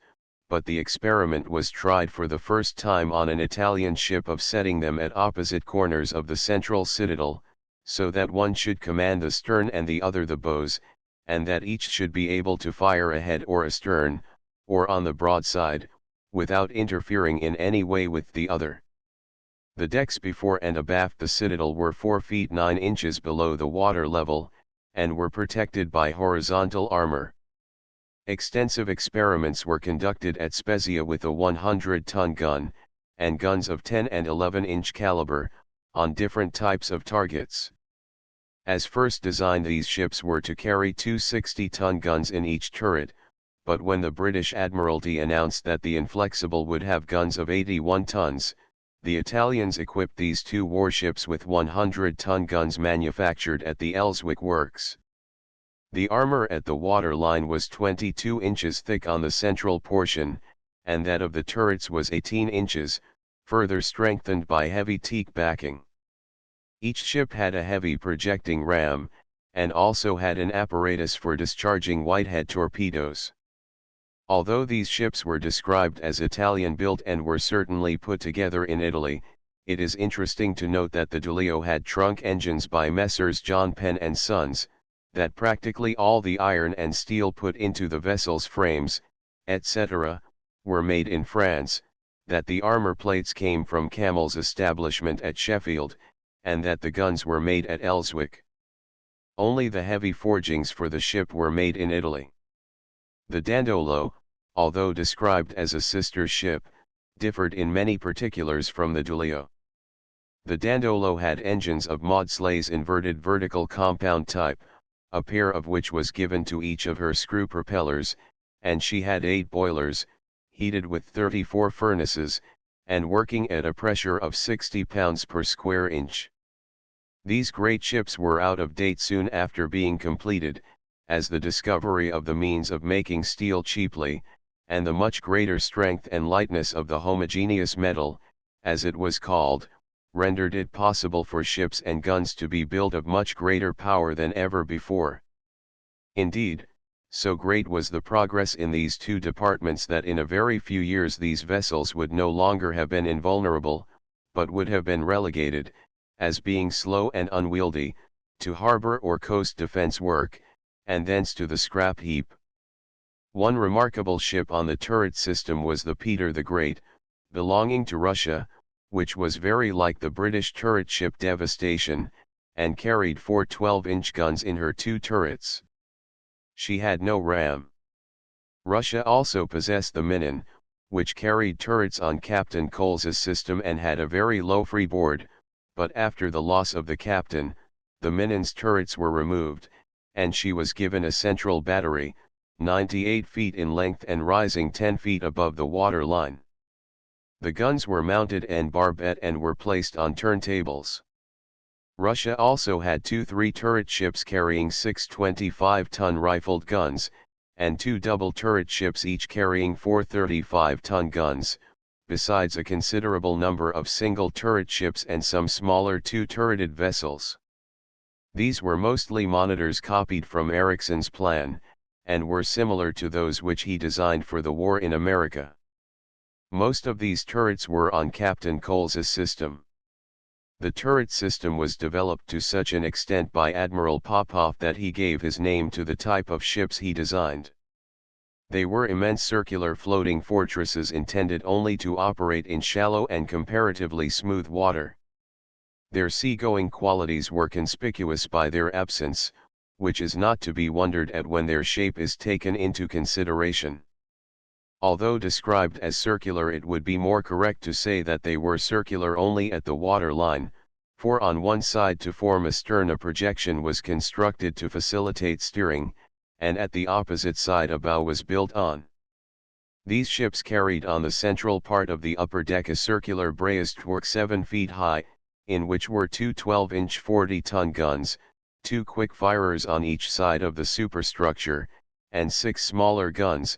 but the experiment was tried for the first time on an Italian ship of setting them at opposite corners of the central citadel, so that one should command the stern and the other the bows, and that each should be able to fire ahead or astern, or on the broadside, without interfering in any way with the other. The decks before and abaft the citadel were 4 feet 9 inches below the water level, and were protected by horizontal armor. Extensive experiments were conducted at Spezia with a 100-ton gun, and guns of 10 and 11-inch caliber, on different types of targets. As first designed, these ships were to carry 2 60-ton guns in each turret, but when the British Admiralty announced that the Inflexible would have guns of 81 tons, the Italians equipped these 2 warships with 100-ton guns manufactured at the Elswick works. The armor at the waterline was 22 inches thick on the central portion, and that of the turrets was 18 inches, further strengthened by heavy teak backing. Each ship had a heavy projecting ram, and also had an apparatus for discharging Whitehead torpedoes. Although these ships were described as Italian-built and were certainly put together in Italy, it is interesting to note that the Duilio had trunk engines by Messrs. John Penn and Sons, that practically all the iron and steel put into the vessel's frames, etc., were made in France, that the armor plates came from Camel's establishment at Sheffield, and that the guns were made at Elswick. Only the heavy forgings for the ship were made in Italy. The Dandolo, although described as a sister ship, differed in many particulars from the Duilio. The Dandolo had engines of Maudslay's inverted vertical compound type, a pair of which was given to each of her screw propellers, and she had 8 boilers, heated with 34 furnaces, and working at a pressure of 60 pounds per square inch. These great ships were out of date soon after being completed, as the discovery of the means of making steel cheaply, and the much greater strength and lightness of the homogeneous metal, as it was called, rendered it possible for ships and guns to be built of much greater power than ever before. Indeed, so great was the progress in these 2 departments that in a very few years these vessels would no longer have been invulnerable, but would have been relegated, as being slow and unwieldy, to harbor or coast defense work, and thence to the scrap heap. One remarkable ship on the turret system was the Peter the Great, belonging to Russia, which was very like the British turret ship Devastation, and carried 4 12-inch guns in her 2 turrets. She had no ram. Russia also possessed the Minin, which carried turrets on Captain Coles's system and had a very low freeboard, but after the loss of the captain, the Minin's turrets were removed, and she was given a central battery, 98 feet in length and rising 10 feet above the water line. The guns were mounted en barbette and were placed on turntables. Russia also had 2 3-turret ships carrying 6 25-ton rifled guns, and 2 double-turret ships each carrying 4 35-ton guns, besides a considerable number of single-turret ships and some smaller 2-turreted vessels. These were mostly monitors copied from Ericsson's plan, and were similar to those which he designed for the war in America. Most of these turrets were on Captain Coles's system. The turret system was developed to such an extent by Admiral Popov that he gave his name to the type of ships he designed. They were immense circular floating fortresses intended only to operate in shallow and comparatively smooth water. Their seagoing qualities were conspicuous by their absence, which is not to be wondered at when their shape is taken into consideration. Although described as circular, it would be more correct to say that they were circular only at the water line, for on one side to form a stern a projection was constructed to facilitate steering, and at the opposite side a bow was built on. These ships carried on the central part of the upper deck a circular breastwork 7 feet high, in which were 2 12-inch 40-ton guns, 2 quick-firers on each side of the superstructure, and 6 smaller guns,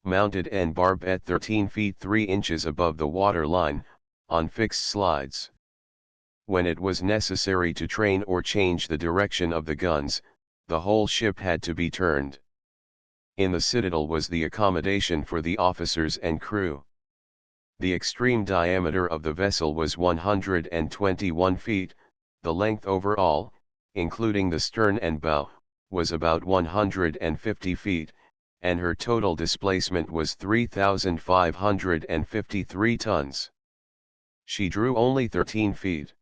mounted en barbette 13 feet 3 inches above the water line, on fixed slides. When it was necessary to train or change the direction of the guns, the whole ship had to be turned. In the citadel was the accommodation for the officers and crew. The extreme diameter of the vessel was 121 feet, the length overall, including the stern and bow, was about 150 feet, and her total displacement was 3,553 tons. She drew only 13 feet.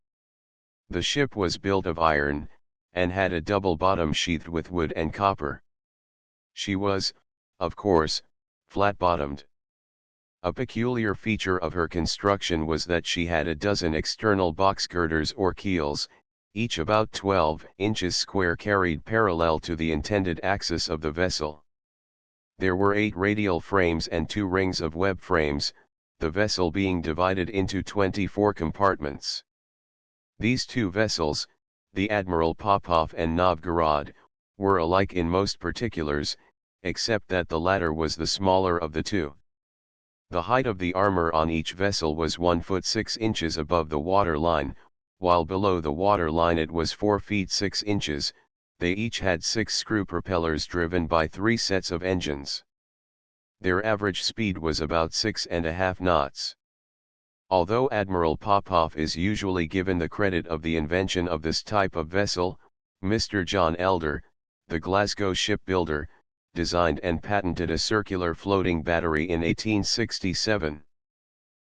The ship was built of iron, and had a double bottom sheathed with wood and copper. She was, of course, flat-bottomed. A peculiar feature of her construction was that she had a dozen external box girders or keels, each about 12 inches square, carried parallel to the intended axis of the vessel. There were 8 radial frames and 2 rings of web frames, the vessel being divided into 24 compartments. These 2 vessels, the Admiral Popov and Novgorod, were alike in most particulars, except that the latter was the smaller of the 2. The height of the armor on each vessel was 1 foot 6 inches above the water line, while below the water line it was 4 feet 6 inches. They each had 6 screw propellers driven by 3 sets of engines. Their average speed was about 6.5 knots. Although Admiral Popov is usually given the credit of the invention of this type of vessel, Mr. John Elder, the Glasgow shipbuilder, designed and patented a circular floating battery in 1867.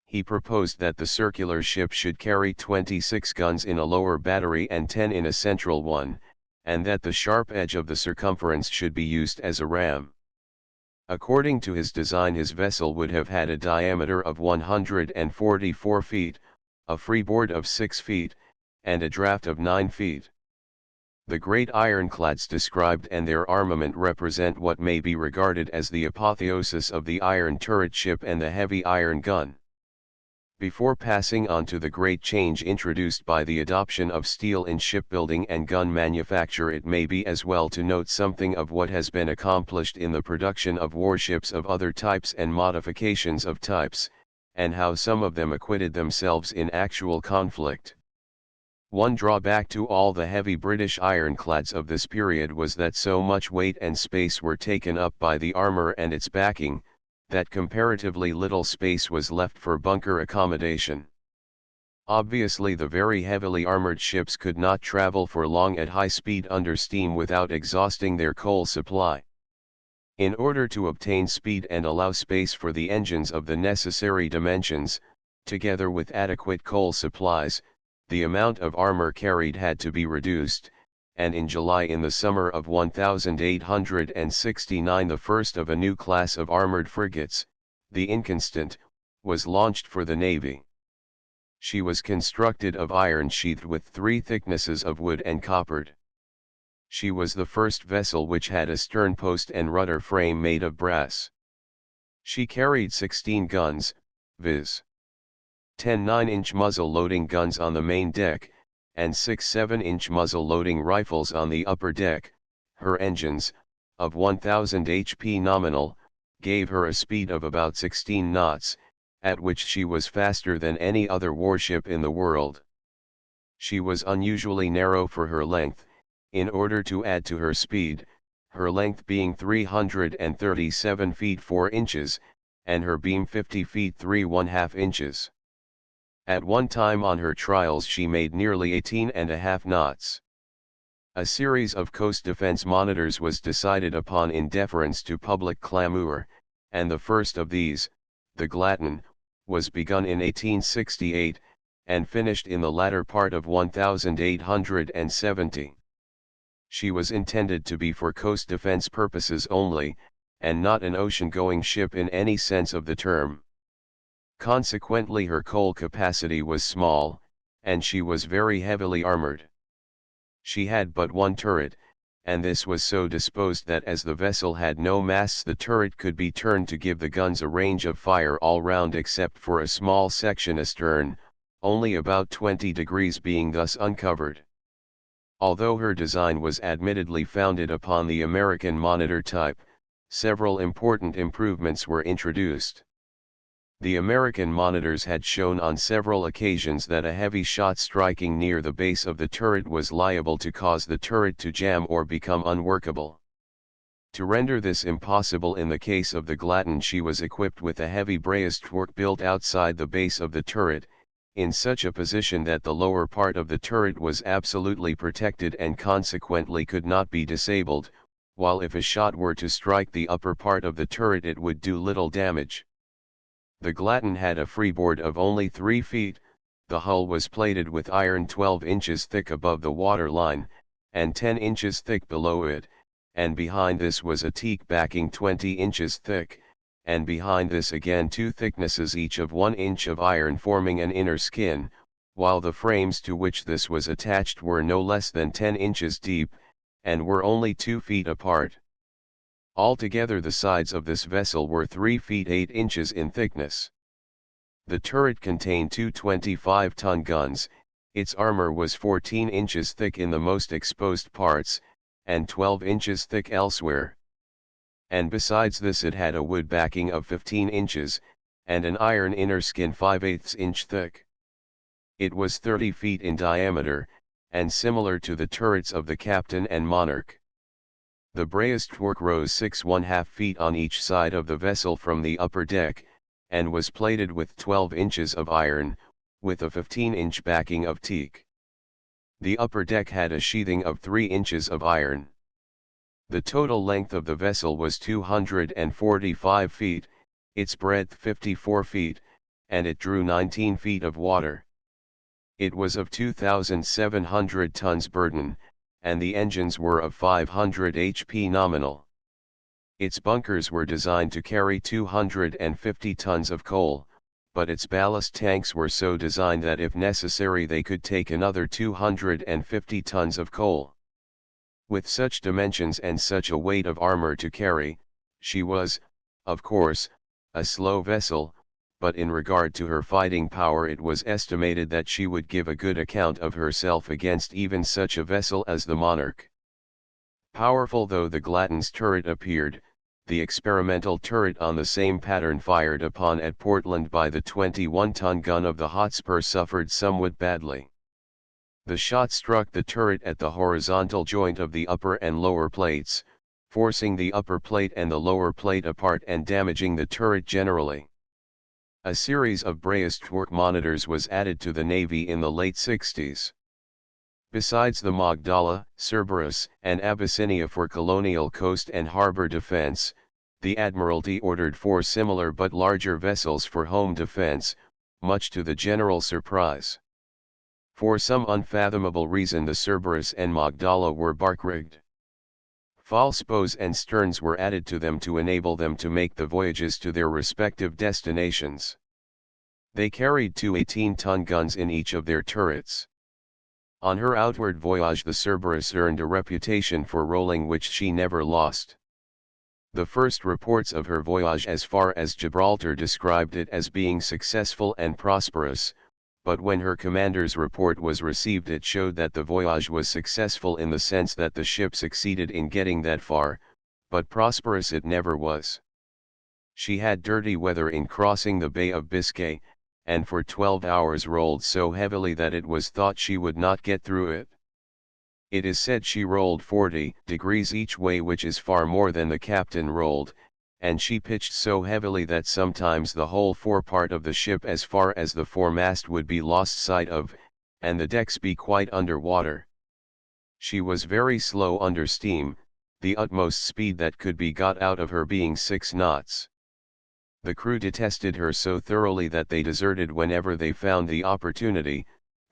He proposed that the circular ship should carry 26 guns in a lower battery and 10 in a central one, and that the sharp edge of the circumference should be used as a ram. According to his design, his vessel would have had a diameter of 144 feet, a freeboard of 6 feet, and a draft of 9 feet. The great ironclads described and their armament represent what may be regarded as the apotheosis of the iron turret ship and the heavy iron gun. Before passing on to the great change introduced by the adoption of steel in shipbuilding and gun manufacture, it may be as well to note something of what has been accomplished in the production of warships of other types and modifications of types, and how some of them acquitted themselves in actual conflict. One drawback to all the heavy British ironclads of this period was that so much weight and space were taken up by the armor and its backing, that comparatively little space was left for bunker accommodation. Obviously, the very heavily armored ships could not travel for long at high speed under steam without exhausting their coal supply. In order to obtain speed and allow space for the engines of the necessary dimensions, together with adequate coal supplies, the amount of armor carried had to be reduced, and in July in the summer of 1869 the first of a new class of armored frigates, the Inconstant, was launched for the Navy. She was constructed of iron sheathed with 3 thicknesses of wood and coppered. She was the first vessel which had a stern post and rudder frame made of brass. She carried 16 guns, viz. 10 9-inch muzzle-loading guns on the main deck, and 6 7-inch muzzle-loading rifles on the upper deck. Her engines, of 1000 HP nominal, gave her a speed of about 16 knots, at which she was faster than any other warship in the world. She was unusually narrow for her length, in order to add to her speed, her length being 337 feet 4 inches, and her beam 50 feet 3½ inches. At one time on her trials she made nearly 18.5 knots. A series of coast defense monitors was decided upon in deference to public clamor, and the first of these, the Glatton, was begun in 1868, and finished in the latter part of 1870. She was intended to be for coast defense purposes only, and not an ocean-going ship in any sense of the term. Consequently her coal capacity was small, and she was very heavily armored. She had but one turret, and this was so disposed that as the vessel had no masts the turret could be turned to give the guns a range of fire all round except for a small section astern, only about 20 degrees being thus uncovered. Although her design was admittedly founded upon the American Monitor type, several important improvements were introduced. The American monitors had shown on several occasions that a heavy shot striking near the base of the turret was liable to cause the turret to jam or become unworkable. To render this impossible in the case of the Glatton, she was equipped with a heavy breastwork built outside the base of the turret, in such a position that the lower part of the turret was absolutely protected and consequently could not be disabled, while if a shot were to strike the upper part of the turret it would do little damage. The Glatton had a freeboard of only 3 feet, the hull was plated with iron 12 inches thick above the water line, and 10 inches thick below it, and behind this was a teak backing 20 inches thick, and behind this again 2 thicknesses each of 1 inch of iron forming an inner skin, while the frames to which this was attached were no less than 10 inches deep, and were only 2 feet apart. Altogether the sides of this vessel were 3 feet 8 inches in thickness. The turret contained 2 25-ton guns, its armor was 14 inches thick in the most exposed parts, and 12 inches thick elsewhere. And besides this it had a wood backing of 15 inches, and an iron inner skin 5/8 inch thick. It was 30 feet in diameter, and similar to the turrets of the Captain and Monarch. The breastwork rose 6½ feet on each side of the vessel from the upper deck, and was plated with 12 inches of iron, with a 15-inch backing of teak. The upper deck had a sheathing of 3 inches of iron. The total length of the vessel was 245 feet, its breadth 54 feet, and it drew 19 feet of water. It was of 2,700 tons burden, and the engines were of 500 HP nominal. Its bunkers were designed to carry 250 tons of coal, but its ballast tanks were so designed that if necessary they could take another 250 tons of coal. With such dimensions and such a weight of armor to carry, she was, of course, a slow vessel, but in regard to her fighting power it was estimated that she would give a good account of herself against even such a vessel as the Monarch. Powerful though the Glatton's turret appeared, the experimental turret on the same pattern fired upon at Portland by the 21-ton gun of the Hotspur suffered somewhat badly. The shot struck the turret at the horizontal joint of the upper and lower plates, forcing the upper plate and the lower plate apart and damaging the turret generally. A series of breastwork monitors was added to the Navy in the late 60s. Besides the Magdala, Cerberus, and Abyssinia for colonial coast and harbor defense, the Admiralty ordered 4 similar but larger vessels for home defense, much to the general surprise. For some unfathomable reason the Cerberus and Magdala were bark-rigged. False bows and sterns were added to them to enable them to make the voyages to their respective destinations. They carried 2 18-ton guns in each of their turrets. On her outward voyage the Cerberus earned a reputation for rolling which she never lost. The first reports of her voyage as far as Gibraltar described it as being successful and prosperous, but when her commander's report was received it showed that the voyage was successful in the sense that the ship succeeded in getting that far, but prosperous it never was. She had dirty weather in crossing the Bay of Biscay, and for 12 hours rolled so heavily that it was thought she would not get through it. It is said she rolled 40 degrees each way, which is far more than the captain rolled, and she pitched so heavily that sometimes the whole forepart of the ship as far as the foremast would be lost sight of, and the decks be quite under water. She was very slow under steam, the utmost speed that could be got out of her being 6 knots. The crew detested her so thoroughly that they deserted whenever they found the opportunity.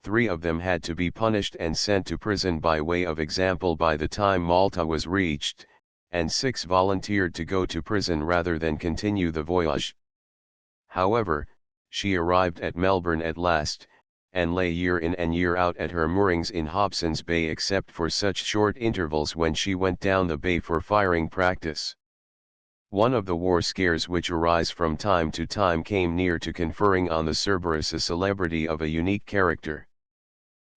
3 of them had to be punished and sent to prison by way of example by the time Malta was reached, and 6 volunteered to go to prison rather than continue the voyage. However, she arrived at Melbourne at last, and lay year in and year out at her moorings in Hobson's Bay except for such short intervals when she went down the bay for firing practice. One of the war scares which arise from time to time came near to conferring on the Cerberus a celebrity of a unique character.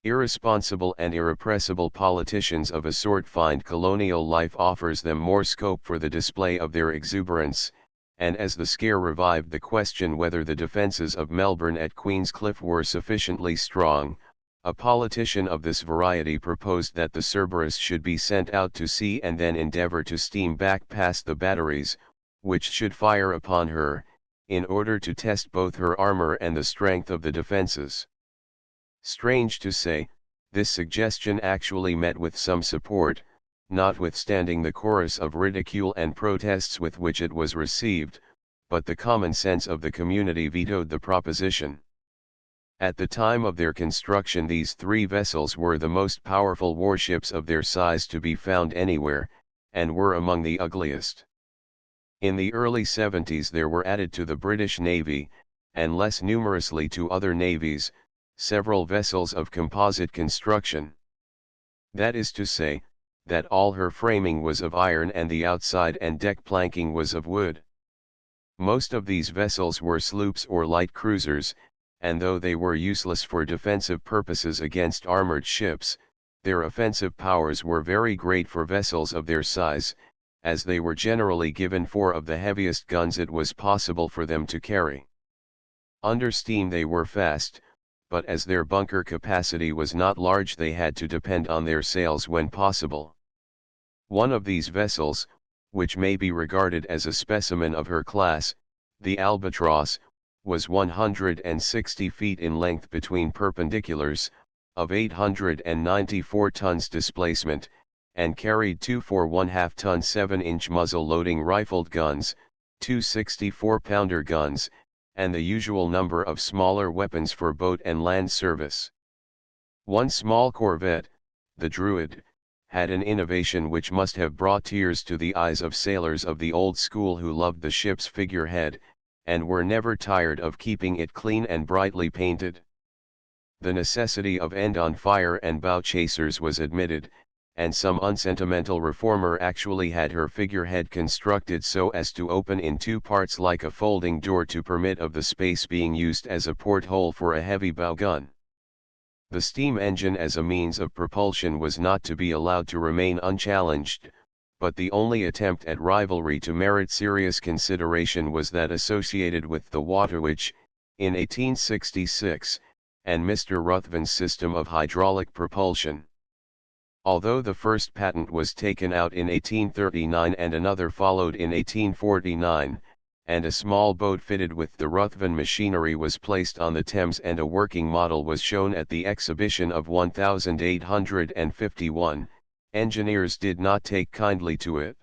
Irresponsible and irrepressible politicians of a sort find colonial life offers them more scope for the display of their exuberance, and as the scare revived the question whether the defences of Melbourne at Queen's Cliff were sufficiently strong, A politician of this variety proposed that the Cerberus should be sent out to sea and then endeavor to steam back past the batteries, which should fire upon her, in order to test both her armor and the strength of the defenses. Strange to say, this suggestion actually met with some support, notwithstanding the chorus of ridicule and protests with which it was received, but the common sense of the community vetoed the proposition. At the time of their construction, these three vessels were the most powerful warships of their size to be found anywhere, and were among the ugliest. In the early 70s there were added to the British Navy, and less numerously to other navies, several vessels of composite construction. That is to say, that all her framing was of iron and the outside and deck planking was of wood. Most of these vessels were sloops or light cruisers, and though they were useless for defensive purposes against armored ships, their offensive powers were very great for vessels of their size, as they were generally given 4 of the heaviest guns it was possible for them to carry. Under steam they were fast, but as their bunker capacity was not large they had to depend on their sails when possible. One of these vessels, which may be regarded as a specimen of her class, the Albatross, was 160 feet in length between perpendiculars, of 894 tons displacement, and carried 2 1/2-ton 7-inch muzzle-loading rifled guns, 2 64-pounder guns, and the usual number of smaller weapons for boat and land service. One small corvette, the Druid, had an innovation which must have brought tears to the eyes of sailors of the old school who loved the ship's figurehead, and were never tired of keeping it clean and brightly painted. The necessity of end-on-fire and bow chasers was admitted, and some unsentimental reformer actually had her figurehead constructed so as to open in 2 parts like a folding door to permit of the space being used as a porthole for a heavy bow gun. The steam engine as a means of propulsion was not to be allowed to remain unchallenged, but the only attempt at rivalry to merit serious consideration was that associated with the water which, in 1866, and Mr. Ruthven's system of hydraulic propulsion. Although the first patent was taken out in 1839 and another followed in 1849, and a small boat fitted with the Ruthven machinery was placed on the Thames and a working model was shown at the exhibition of 1851, engineers did not take kindly to it.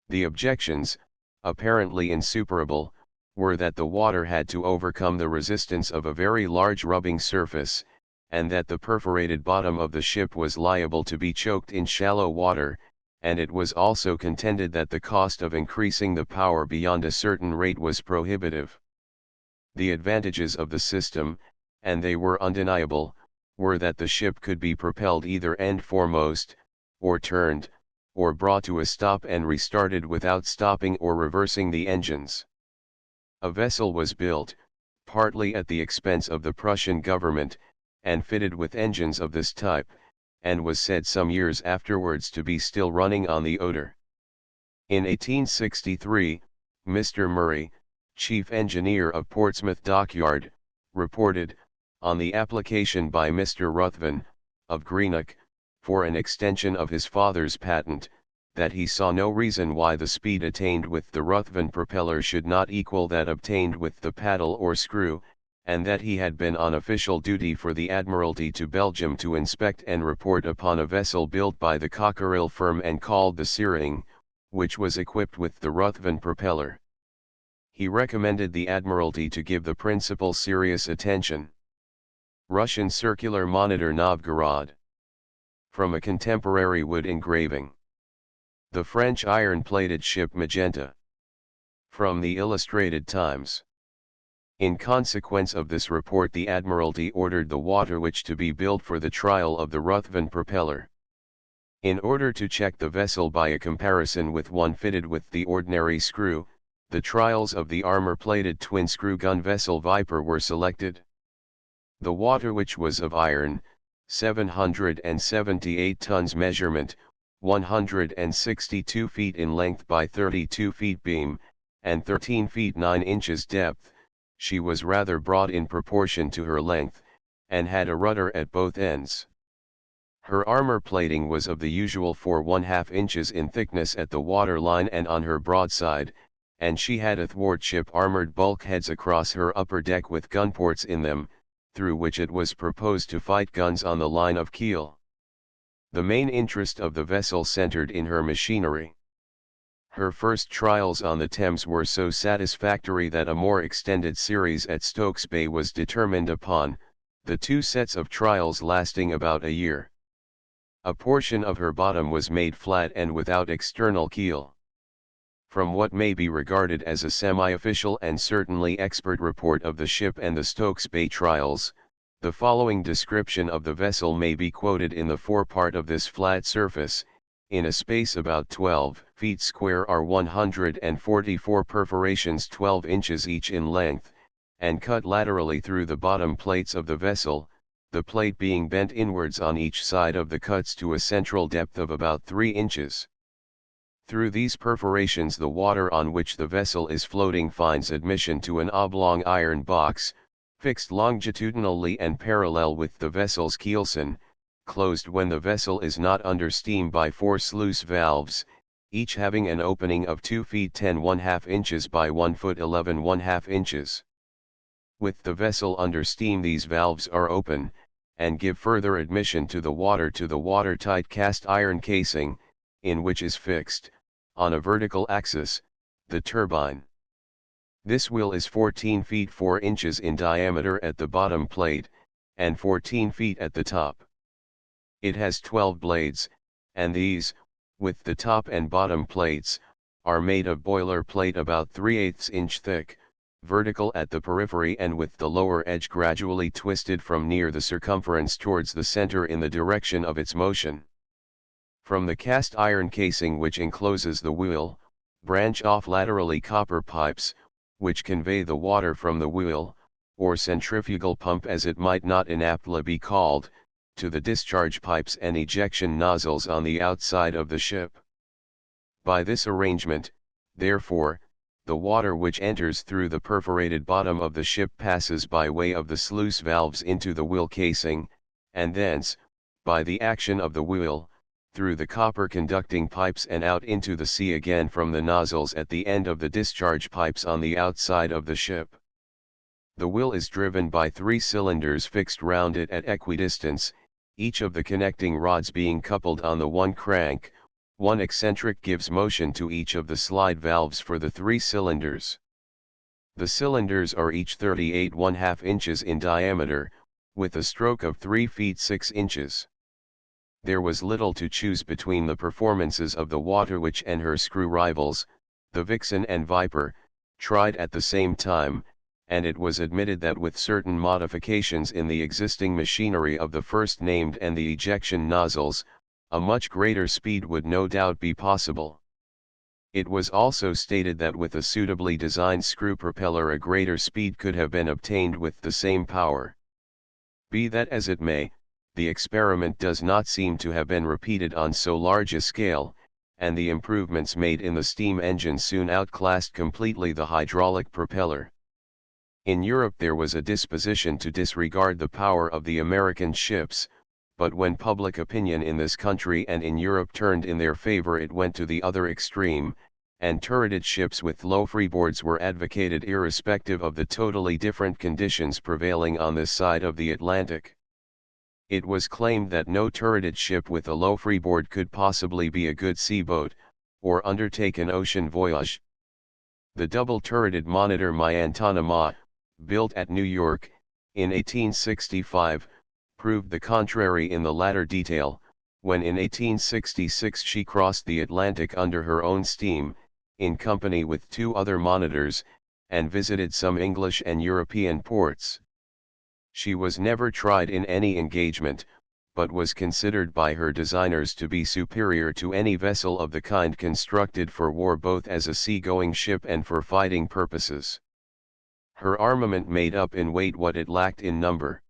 The objections, apparently insuperable, were that the water had to overcome the resistance of a very large rubbing surface, and that the perforated bottom of the ship was liable to be choked in shallow water, and it was also contended that the cost of increasing the power beyond a certain rate was prohibitive. The advantages of the system, and they were undeniable, were that the ship could be propelled either end foremost, or turned, or brought to a stop and restarted without stopping or reversing the engines. A vessel was built, partly at the expense of the Prussian government, and fitted with engines of this type, and was said some years afterwards to be still running on the Oder. In 1863, Mr. Murray, chief engineer of Portsmouth Dockyard, reported, on the application by Mr. Ruthven, of Greenock, for an extension of his father's patent, that he saw no reason why the speed attained with the Ruthven propeller should not equal that obtained with the paddle or screw, and that he had been on official duty for the Admiralty to Belgium to inspect and report upon a vessel built by the Cockerill firm and called the Searing, which was equipped with the Ruthven propeller. He recommended the Admiralty to give the principle serious attention. Russian Circular Monitor Novgorod. From a contemporary wood engraving. The French iron-plated ship Magenta. From the Illustrated Times. In consequence of this report the Admiralty ordered the Waterwitch to be built for the trial of the Ruthven propeller. In order to check the vessel by a comparison with one fitted with the ordinary screw, the trials of the armor-plated twin-screw gun vessel Viper were selected. The Waterwitch was of iron, 778 tons measurement, 162 feet in length by 32 feet beam, and 13 feet 9 inches depth. She was rather broad in proportion to her length, and had a rudder at both ends. Her armor plating was of the usual 4½ inches in thickness at the waterline and on her broadside, and she had athwartship armored bulkheads across her upper deck with gunports in them, through which it was proposed to fight guns on the line of keel. The main interest of the vessel centered in her machinery. Her first trials on the Thames were so satisfactory that a more extended series at Stokes Bay was determined upon, the 2 sets of trials lasting about a year. A portion of her bottom was made flat and without external keel. From what may be regarded as a semi-official and certainly expert report of the ship and the Stokes Bay trials, the following description of the vessel may be quoted in the forepart of this flat surface, in a space about 12 feet square are 144 perforations 12 inches each in length, and cut laterally through the bottom plates of the vessel, the plate being bent inwards on each side of the cuts to a central depth of about 3 inches. Through these perforations the water on which the vessel is floating finds admission to an oblong iron box, fixed longitudinally and parallel with the vessel's keelson, closed when the vessel is not under steam by 4 sluice valves, each having an opening of 2 feet 10½ inches by 1 foot 11½ inches. With the vessel under steam these valves are open, and give further admission to the watertight cast iron casing, in which is fixed, on a vertical axis, the turbine. This wheel is 14 feet 4 inches in diameter at the bottom plate, and 14 feet at the top. It has 12 blades, and these, with the top and bottom plates, are made of boiler plate about 3/8 inch thick, vertical at the periphery and with the lower edge gradually twisted from near the circumference towards the center in the direction of its motion. From the cast iron casing which encloses the wheel, branch off laterally copper pipes, which convey the water from the wheel, or centrifugal pump as it might not inaptly be called, to the discharge pipes and ejection nozzles on the outside of the ship. By this arrangement, therefore, the water which enters through the perforated bottom of the ship passes by way of the sluice valves into the wheel casing, and thence, by the action of the wheel, through the copper conducting pipes and out into the sea again from the nozzles at the end of the discharge pipes on the outside of the ship. The wheel is driven by 3 cylinders fixed round it at equidistance, each of the connecting rods being coupled on the one crank. One eccentric gives motion to each of the slide valves for the 3 cylinders. The cylinders are each 38½ inches in diameter, with a stroke of 3 feet 6 inches. There was little to choose between the performances of the Waterwitch and her screw rivals, the Vixen and Viper, tried at the same time, and it was admitted that with certain modifications in the existing machinery of the first named and the ejection nozzles, a much greater speed would no doubt be possible. It was also stated that with a suitably designed screw propeller a greater speed could have been obtained with the same power. Be that as it may, the experiment does not seem to have been repeated on so large a scale, and the improvements made in the steam engine soon outclassed completely the hydraulic propeller. In Europe there was a disposition to disregard the power of the American ships, but when public opinion in this country and in Europe turned in their favor it went to the other extreme, and turreted ships with low freeboards were advocated irrespective of the totally different conditions prevailing on this side of the Atlantic. It was claimed that no turreted ship with a low freeboard could possibly be a good sea boat, or undertake an ocean voyage. The double-turreted Monitor Miantanama, built at New York, in 1865, proved the contrary in the latter detail, when in 1866 she crossed the Atlantic under her own steam, in company with 2 other monitors, and visited some English and European ports. She was never tried in any engagement, but was considered by her designers to be superior to any vessel of the kind constructed for war both as a sea-going ship and for fighting purposes. Her armament made up in weight what it lacked in number.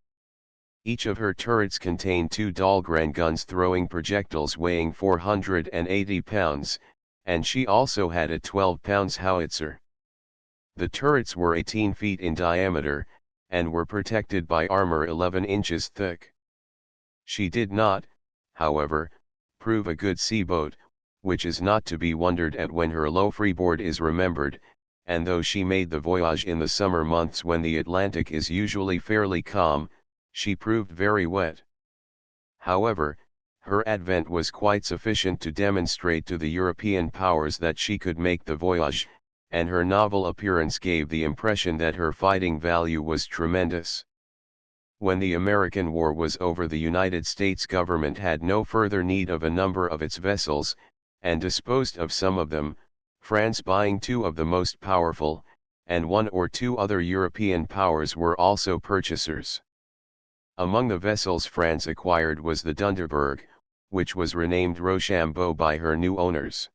Each of her turrets contained 2 Dahlgren guns throwing projectiles weighing 480 pounds, and she also had a 12 pounds howitzer. The turrets were 18 feet in diameter, and were protected by armor 11 inches thick. She did not, however, prove a good sea boat, which is not to be wondered at when her low freeboard is remembered, and though she made the voyage in the summer months when the Atlantic is usually fairly calm, she proved very wet. However, her advent was quite sufficient to demonstrate to the European powers that she could make the voyage, and her novel appearance gave the impression that her fighting value was tremendous. When the American War was over, the United States government had no further need of a number of its vessels, and disposed of some of them, France buying 2 of the most powerful, and 1 or 2 other European powers were also purchasers. Among the vessels France acquired was the Dunderberg, which was renamed Rochambeau by her new owners.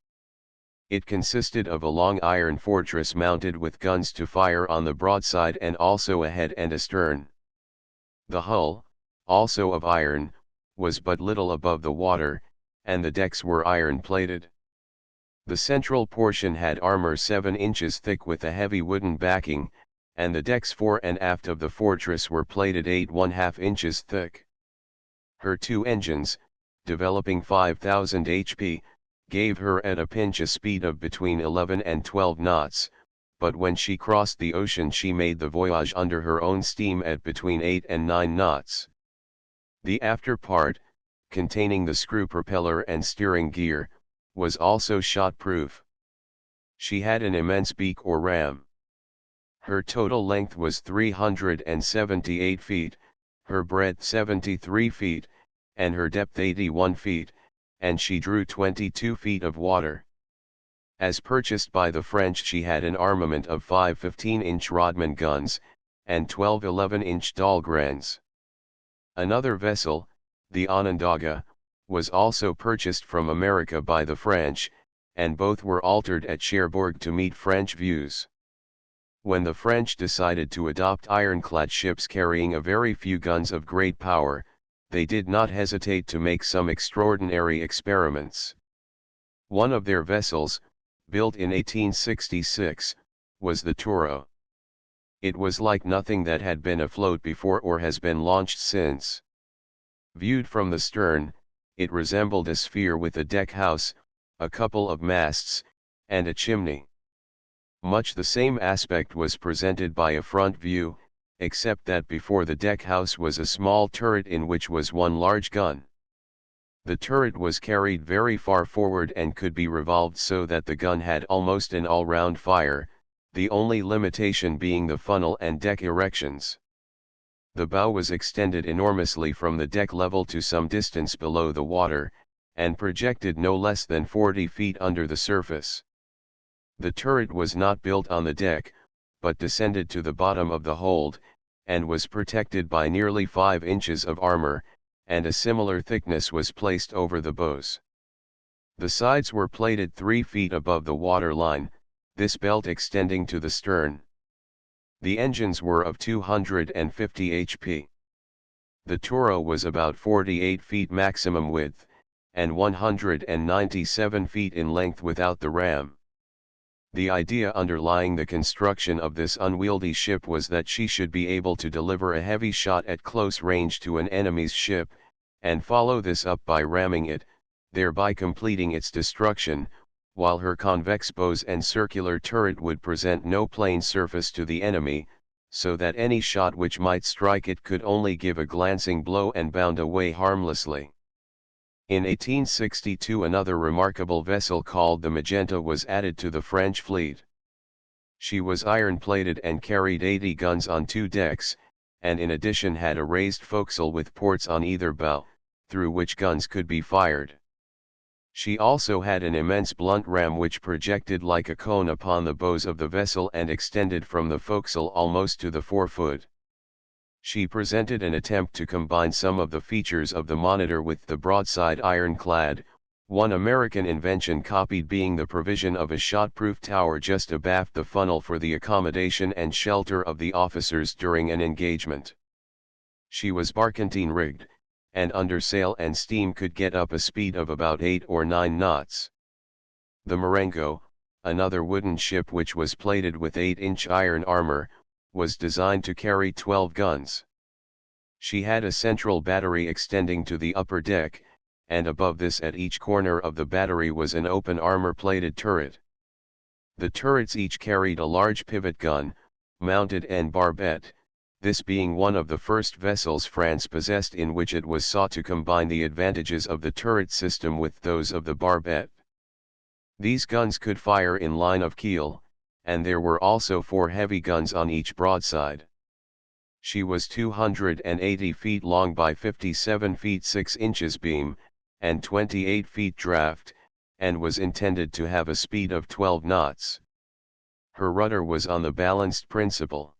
It consisted of a long iron fortress mounted with guns to fire on the broadside and also a head and astern. The hull, also of iron, was but little above the water, and the decks were iron-plated. The central portion had armor 7 inches thick with a heavy wooden backing, and the decks fore and aft of the fortress were plated 8½ inches thick. Her 2 engines, developing 5,000 HP, gave her at a pinch a speed of between 11 and 12 knots, but when she crossed the ocean she made the voyage under her own steam at between 8 and 9 knots. The after part, containing the screw propeller and steering gear, was also shot-proof. She had an immense beak or ram. Her total length was 378 feet, her breadth 73 feet, and her depth 81 feet, and she drew 22 feet of water. As purchased by the French, she had an armament of 5 15-inch Rodman guns, and 12 11-inch Dahlgrens. Another vessel, the Onondaga, was also purchased from America by the French, and both were altered at Cherbourg to meet French views. When the French decided to adopt ironclad ships carrying a very few guns of great power, they did not hesitate to make some extraordinary experiments. One of their vessels, built in 1866, was the Toro. It was like nothing that had been afloat before or has been launched since. Viewed from the stern, it resembled a sphere with a deck house, a couple of masts, and a chimney. Much the same aspect was presented by a front view, except that before the deck house was a small turret in which was one large gun. The turret was carried very far forward and could be revolved so that the gun had almost an all-round fire, the only limitation being the funnel and deck erections. The bow was extended enormously from the deck level to some distance below the water, and projected no less than 40 feet under the surface. The turret was not built on the deck, but descended to the bottom of the hold, and was protected by nearly 5 inches of armor, and a similar thickness was placed over the bows. The sides were plated 3 feet above the water line, this belt extending to the stern. The engines were of 250 HP. The Toro was about 48 feet maximum width, and 197 feet in length without the ram. The idea underlying the construction of this unwieldy ship was that she should be able to deliver a heavy shot at close range to an enemy's ship, and follow this up by ramming it, thereby completing its destruction, while her convex bows and circular turret would present no plane surface to the enemy, so that any shot which might strike it could only give a glancing blow and bound away harmlessly. In 1862 another remarkable vessel called the Magenta was added to the French fleet. She was iron-plated and carried 80 guns on 2 decks, and in addition had a raised forecastle with ports on either bow, through which guns could be fired. She also had an immense blunt ram which projected like a cone upon the bows of the vessel and extended from the forecastle almost to the forefoot. She presented an attempt to combine some of the features of the Monitor with the broadside ironclad, one American invention copied being the provision of a shot-proof tower just abaft the funnel for the accommodation and shelter of the officers during an engagement. She was barkentine rigged, and under sail and steam could get up a speed of about 8 or 9 knots. The Marengo, another wooden ship which was plated with 8-inch iron armor, was designed to carry 12 guns. She had a central battery extending to the upper deck, and above this at each corner of the battery was an open armor-plated turret. The turrets each carried a large pivot gun, mounted en barbette, this being one of the first vessels France possessed in which it was sought to combine the advantages of the turret system with those of the barbette. These guns could fire in line of keel, and there were also 4 heavy guns on each broadside. She was 280 feet long by 57 feet 6 inches beam, and 28 feet draft, and was intended to have a speed of 12 knots. Her rudder was on the balanced principle.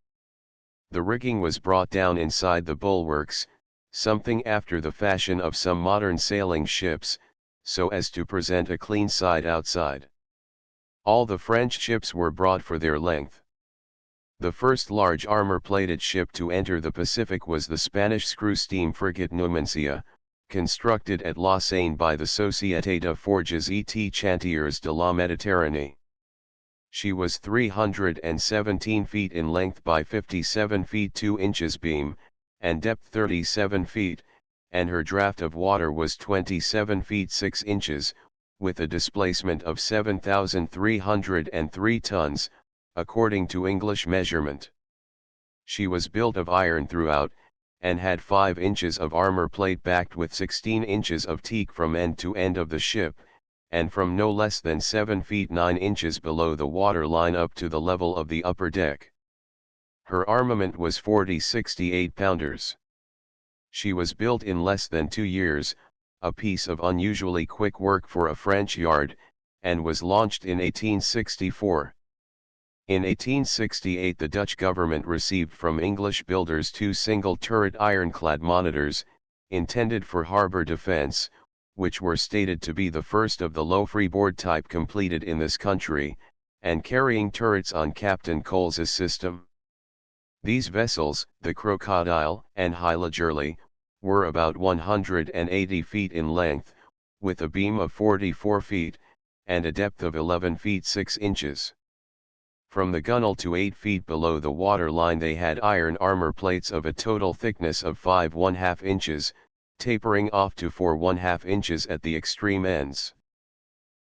The rigging was brought down inside the bulwarks, something after the fashion of some modern sailing ships, so as to present a clean side outside. All the French ships were broad for their length. The first large armor-plated ship to enter the Pacific was the Spanish screw-steam frigate Numancia, constructed at La Seine by the Société de Forges et Chantiers de la Méditerranée. She was 317 feet in length by 57 feet 2 inches beam, and depth 37 feet, and her draft of water was 27 feet 6 inches, with a displacement of 7,303 tons, according to English measurement. She was built of iron throughout, and had 5 inches of armor plate backed with 16 inches of teak from end to end of the ship, and from no less than 7 feet 9 inches below the water line up to the level of the upper deck. Her armament was 40 68-pounders. She was built in less than 2 years, a piece of unusually quick work for a French yard, and was launched in 1864. In 1868 the Dutch government received from English builders 2 single-turret ironclad monitors, intended for harbor defense, which were stated to be the first of the low freeboard type completed in this country, and carrying turrets on Captain Coles's system. These vessels, the Crocodile and Hylagerly, were about 180 feet in length, with a beam of 44 feet, and a depth of 11 feet 6 inches. From the gunwale to 8 feet below the water line they had iron armor plates of a total thickness of 5½ inches, tapering off to 4½ inches at the extreme ends.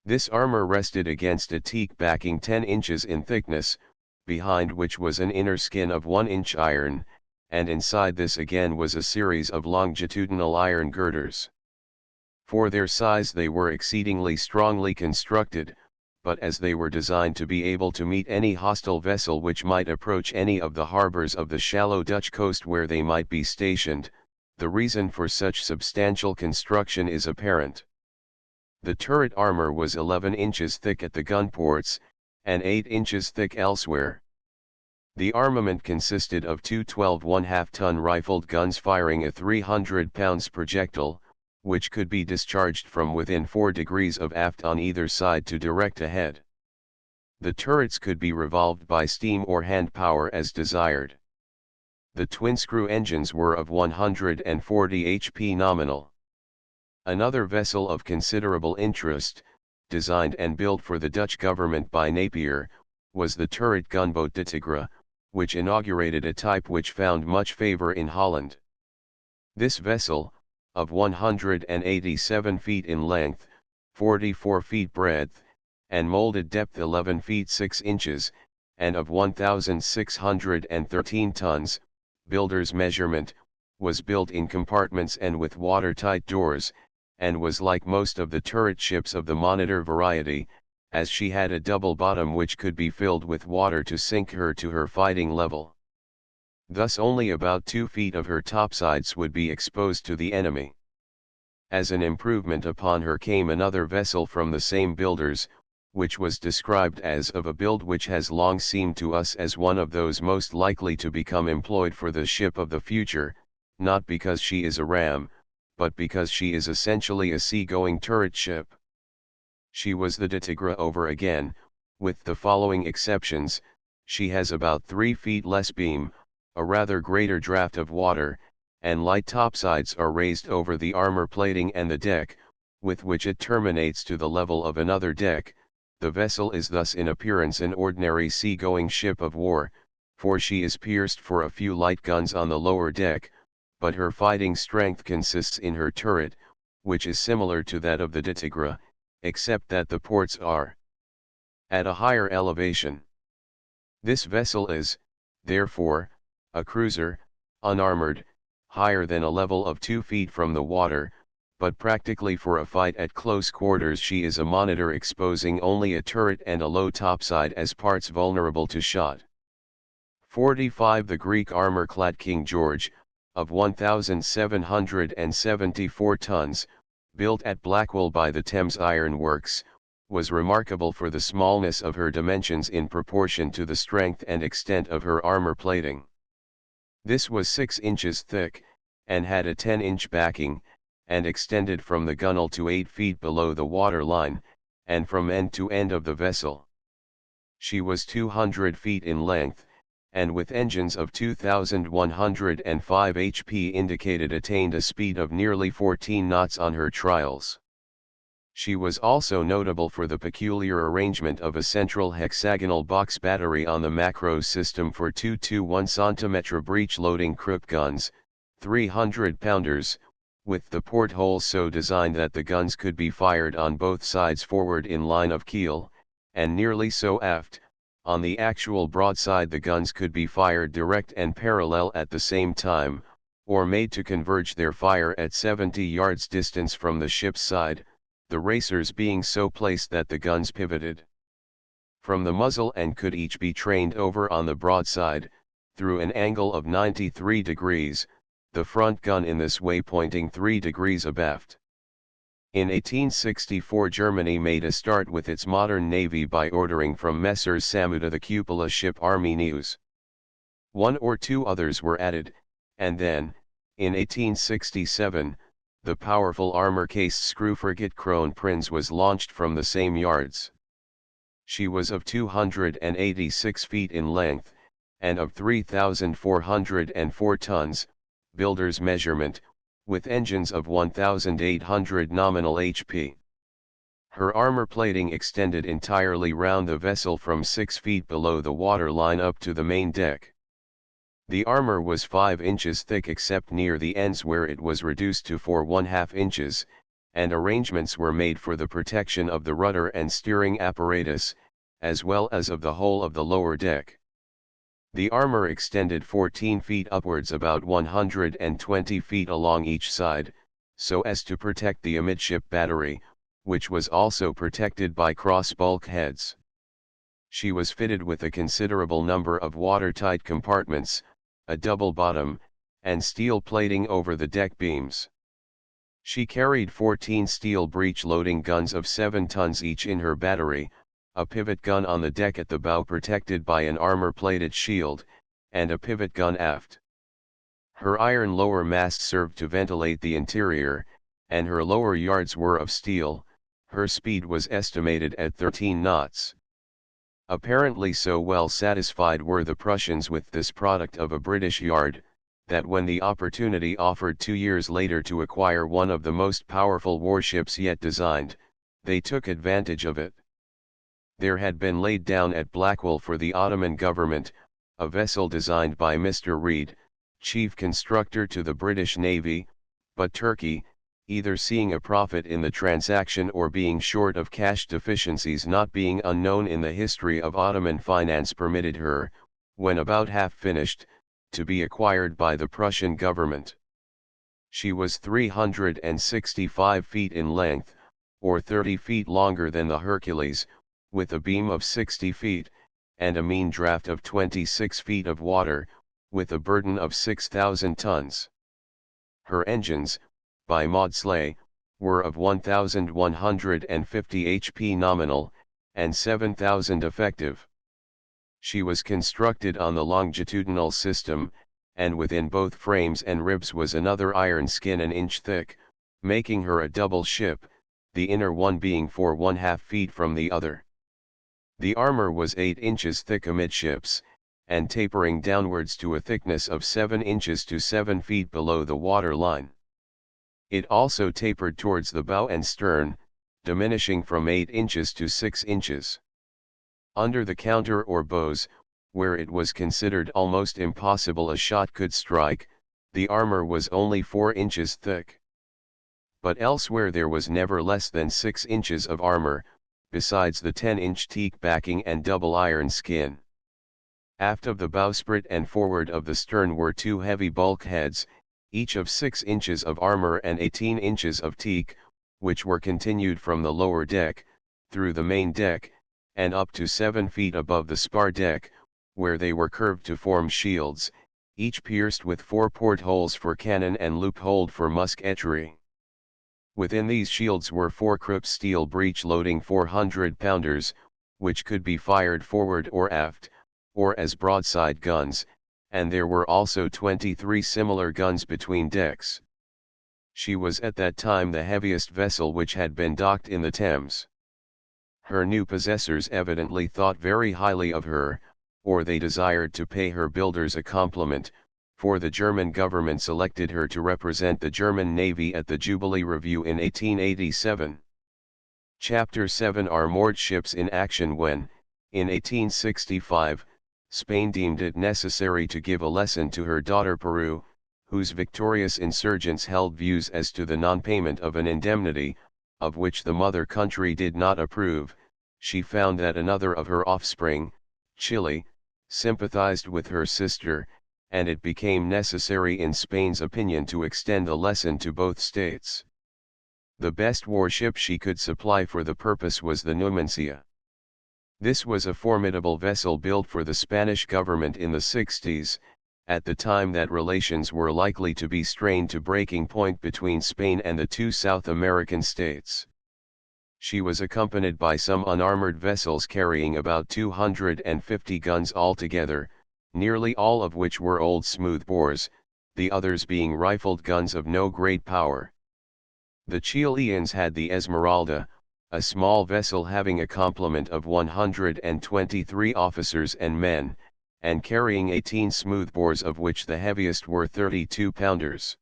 This armor rested against a teak backing 10 inches in thickness, behind which was an inner skin of 1-inch iron, and inside this again was a series of longitudinal iron girders. For their size they were exceedingly strongly constructed, but as they were designed to be able to meet any hostile vessel which might approach any of the harbors of the shallow Dutch coast where they might be stationed, the reason for such substantial construction is apparent. The turret armor was 11 inches thick at the gun ports, and 8 inches thick elsewhere. The armament consisted of 2 12½ rifled guns firing a 300 pounds projectile, which could be discharged from within 4 degrees of aft on either side to direct ahead. The turrets could be revolved by steam or hand power as desired. The twin-screw engines were of 140 HP nominal. Another vessel of considerable interest, designed and built for the Dutch government by Napier, was the turret gunboat De Tigre, which inaugurated a type which found much favor in Holland. This vessel, of 187 feet in length, 44 feet breadth, and molded depth 11 feet 6 inches, and of 1,613 tons, builder's measurement, was built in compartments and with watertight doors, and was like most of the turret ships of the Monitor variety, as she had a double bottom which could be filled with water to sink her to her fighting level. Thus only about 2 feet of her topsides would be exposed to the enemy. As an improvement upon her came another vessel from the same builders, which was described as of a build which has long seemed to us as one of those most likely to become employed for the ship of the future, not because she is a ram, but because she is essentially a sea-going turret ship. She was the De Tigre over again, with the following exceptions: she has about 3 feet less beam, a rather greater draft of water, and light topsides are raised over the armor plating and the deck, with which it terminates to the level of another deck. The vessel is thus in appearance an ordinary sea-going ship of war, for she is pierced for a few light guns on the lower deck, but her fighting strength consists in her turret, which is similar to that of the de Tigre, except that the ports are at a higher elevation. This vessel is, therefore, a cruiser, unarmored, higher than a level of 2 feet from the water, but practically for a fight at close quarters she is a monitor, exposing only a turret and a low topside as parts vulnerable to shot. 45 The Greek armor-clad King George, of 1,774 tons, built at Blackwall by the Thames Iron Works, was remarkable for the smallness of her dimensions in proportion to the strength and extent of her armor plating. This was 6 inches thick, and had a 10-inch backing, and extended from the gunwale to 8 feet below the water line, and from end to end of the vessel. She was 200 feet in length, and with engines of 2,105 HP indicated attained a speed of nearly 14 knots on her trials. She was also notable for the peculiar arrangement of a central hexagonal box battery on the macro system for 221 cm breech-loading Krupp guns, 300-pounders, with the portholes so designed that the guns could be fired on both sides forward in line of keel, and nearly so aft. On the actual broadside the guns could be fired direct and parallel at the same time, or made to converge their fire at 70 yards distance from the ship's side, the racers being so placed that the guns pivoted from the muzzle and could each be trained over on the broadside, through an angle of 93 degrees, the front gun in this way pointing 3 degrees abaft. In 1864 Germany made a start with its modern navy by ordering from Messrs. Samuda the cupola ship Army News. 1 or 2 others were added, and then, in 1867, the powerful armor-cased screw frigate Kron Prinz was launched from the same yards. She was of 286 feet in length, and of 3,404 tons, builder's measurement, with engines of 1,800 nominal HP. Her armor plating extended entirely round the vessel from 6 feet below the water line up to the main deck. The armor was 5 inches thick except near the ends where it was reduced to 4½ inches, and arrangements were made for the protection of the rudder and steering apparatus, as well as of the whole of the lower deck. The armor extended 14 feet upwards, about 120 feet along each side, so as to protect the amidship battery, which was also protected by cross bulkheads. She was fitted with a considerable number of watertight compartments, a double bottom, and steel plating over the deck beams. She carried 14 steel breech-loading guns of 7 tons each in her battery, a pivot gun on the deck at the bow protected by an armor-plated shield, and a pivot gun aft. Her iron lower mast served to ventilate the interior, and her lower yards were of steel. Her speed was estimated at 13 knots. Apparently so well satisfied were the Prussians with this product of a British yard, that when the opportunity offered 2 years later to acquire one of the most powerful warships yet designed, they took advantage of it. There had been laid down at Blackwall for the Ottoman government, a vessel designed by Mr. Reed, chief constructor to the British Navy, but Turkey, either seeing a profit in the transaction or being short of cash, deficiencies not being unknown in the history of Ottoman finance, permitted her, when about half finished, to be acquired by the Prussian government. She was 365 feet in length, or 30 feet longer than the Hercules, with a beam of 60 feet, and a mean draft of 26 feet of water, with a burden of 6,000 tons. Her engines, by Maudslay, were of 1,150 HP nominal, and 7,000 effective. She was constructed on the longitudinal system, and within both frames and ribs was another iron skin an inch thick, making her a double ship, the inner one being 4½ feet from the other. The armor was 8 inches thick amidships, and tapering downwards to a thickness of 7 inches to 7 feet below the water line. It also tapered towards the bow and stern, diminishing from 8 inches to 6 inches. Under the counter or bows, where it was considered almost impossible a shot could strike, the armor was only 4 inches thick. But elsewhere there was never less than 6 inches of armor, besides the 10-inch teak backing and double iron skin. Aft of the bowsprit and forward of the stern were 2 heavy bulkheads, each of 6 inches of armor and 18 inches of teak, which were continued from the lower deck, through the main deck, and up to 7 feet above the spar deck, where they were curved to form shields, each pierced with 4 portholes for cannon and loopholed for musketry. Within these shields were 4 Krupp steel breech-loading 400-pounders, which could be fired forward or aft, or as broadside guns, and there were also 23 similar guns between decks. She was at that time the heaviest vessel which had been docked in the Thames. Her new possessors evidently thought very highly of her, or they desired to pay her builders a compliment, for the German government selected her to represent the German Navy at the Jubilee Review in 1887. Chapter 7 are moored ships in action when, in 1865, Spain deemed it necessary to give a lesson to her daughter Peru, whose victorious insurgents held views as to the non-payment of an indemnity, of which the mother country did not approve. She found that another of her offspring, Chile, sympathized with her sister, and it became necessary in Spain's opinion to extend the lesson to both states. The best warship she could supply for the purpose was the Numancia. This was a formidable vessel built for the Spanish government in the 60s, at the time that relations were likely to be strained to breaking point between Spain and the 2 South American states. She was accompanied by some unarmored vessels carrying about 250 guns altogether, nearly all of which were old smoothbores, the others being rifled guns of no great power. The Chileans had the Esmeralda, a small vessel having a complement of 123 officers and men, and carrying 18 smoothbores, of which the heaviest were 32-pounders.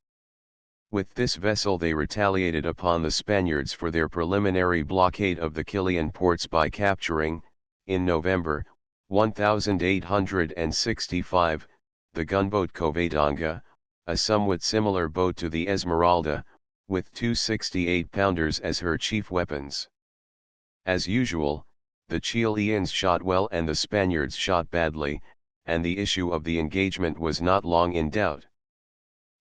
With this vessel they retaliated upon the Spaniards for their preliminary blockade of the Chilean ports by capturing, in November, 1865, the gunboat Covadonga, a somewhat similar boat to the Esmeralda, with 2 68-pounders as her chief weapons. As usual, the Chileans shot well and the Spaniards shot badly, and the issue of the engagement was not long in doubt.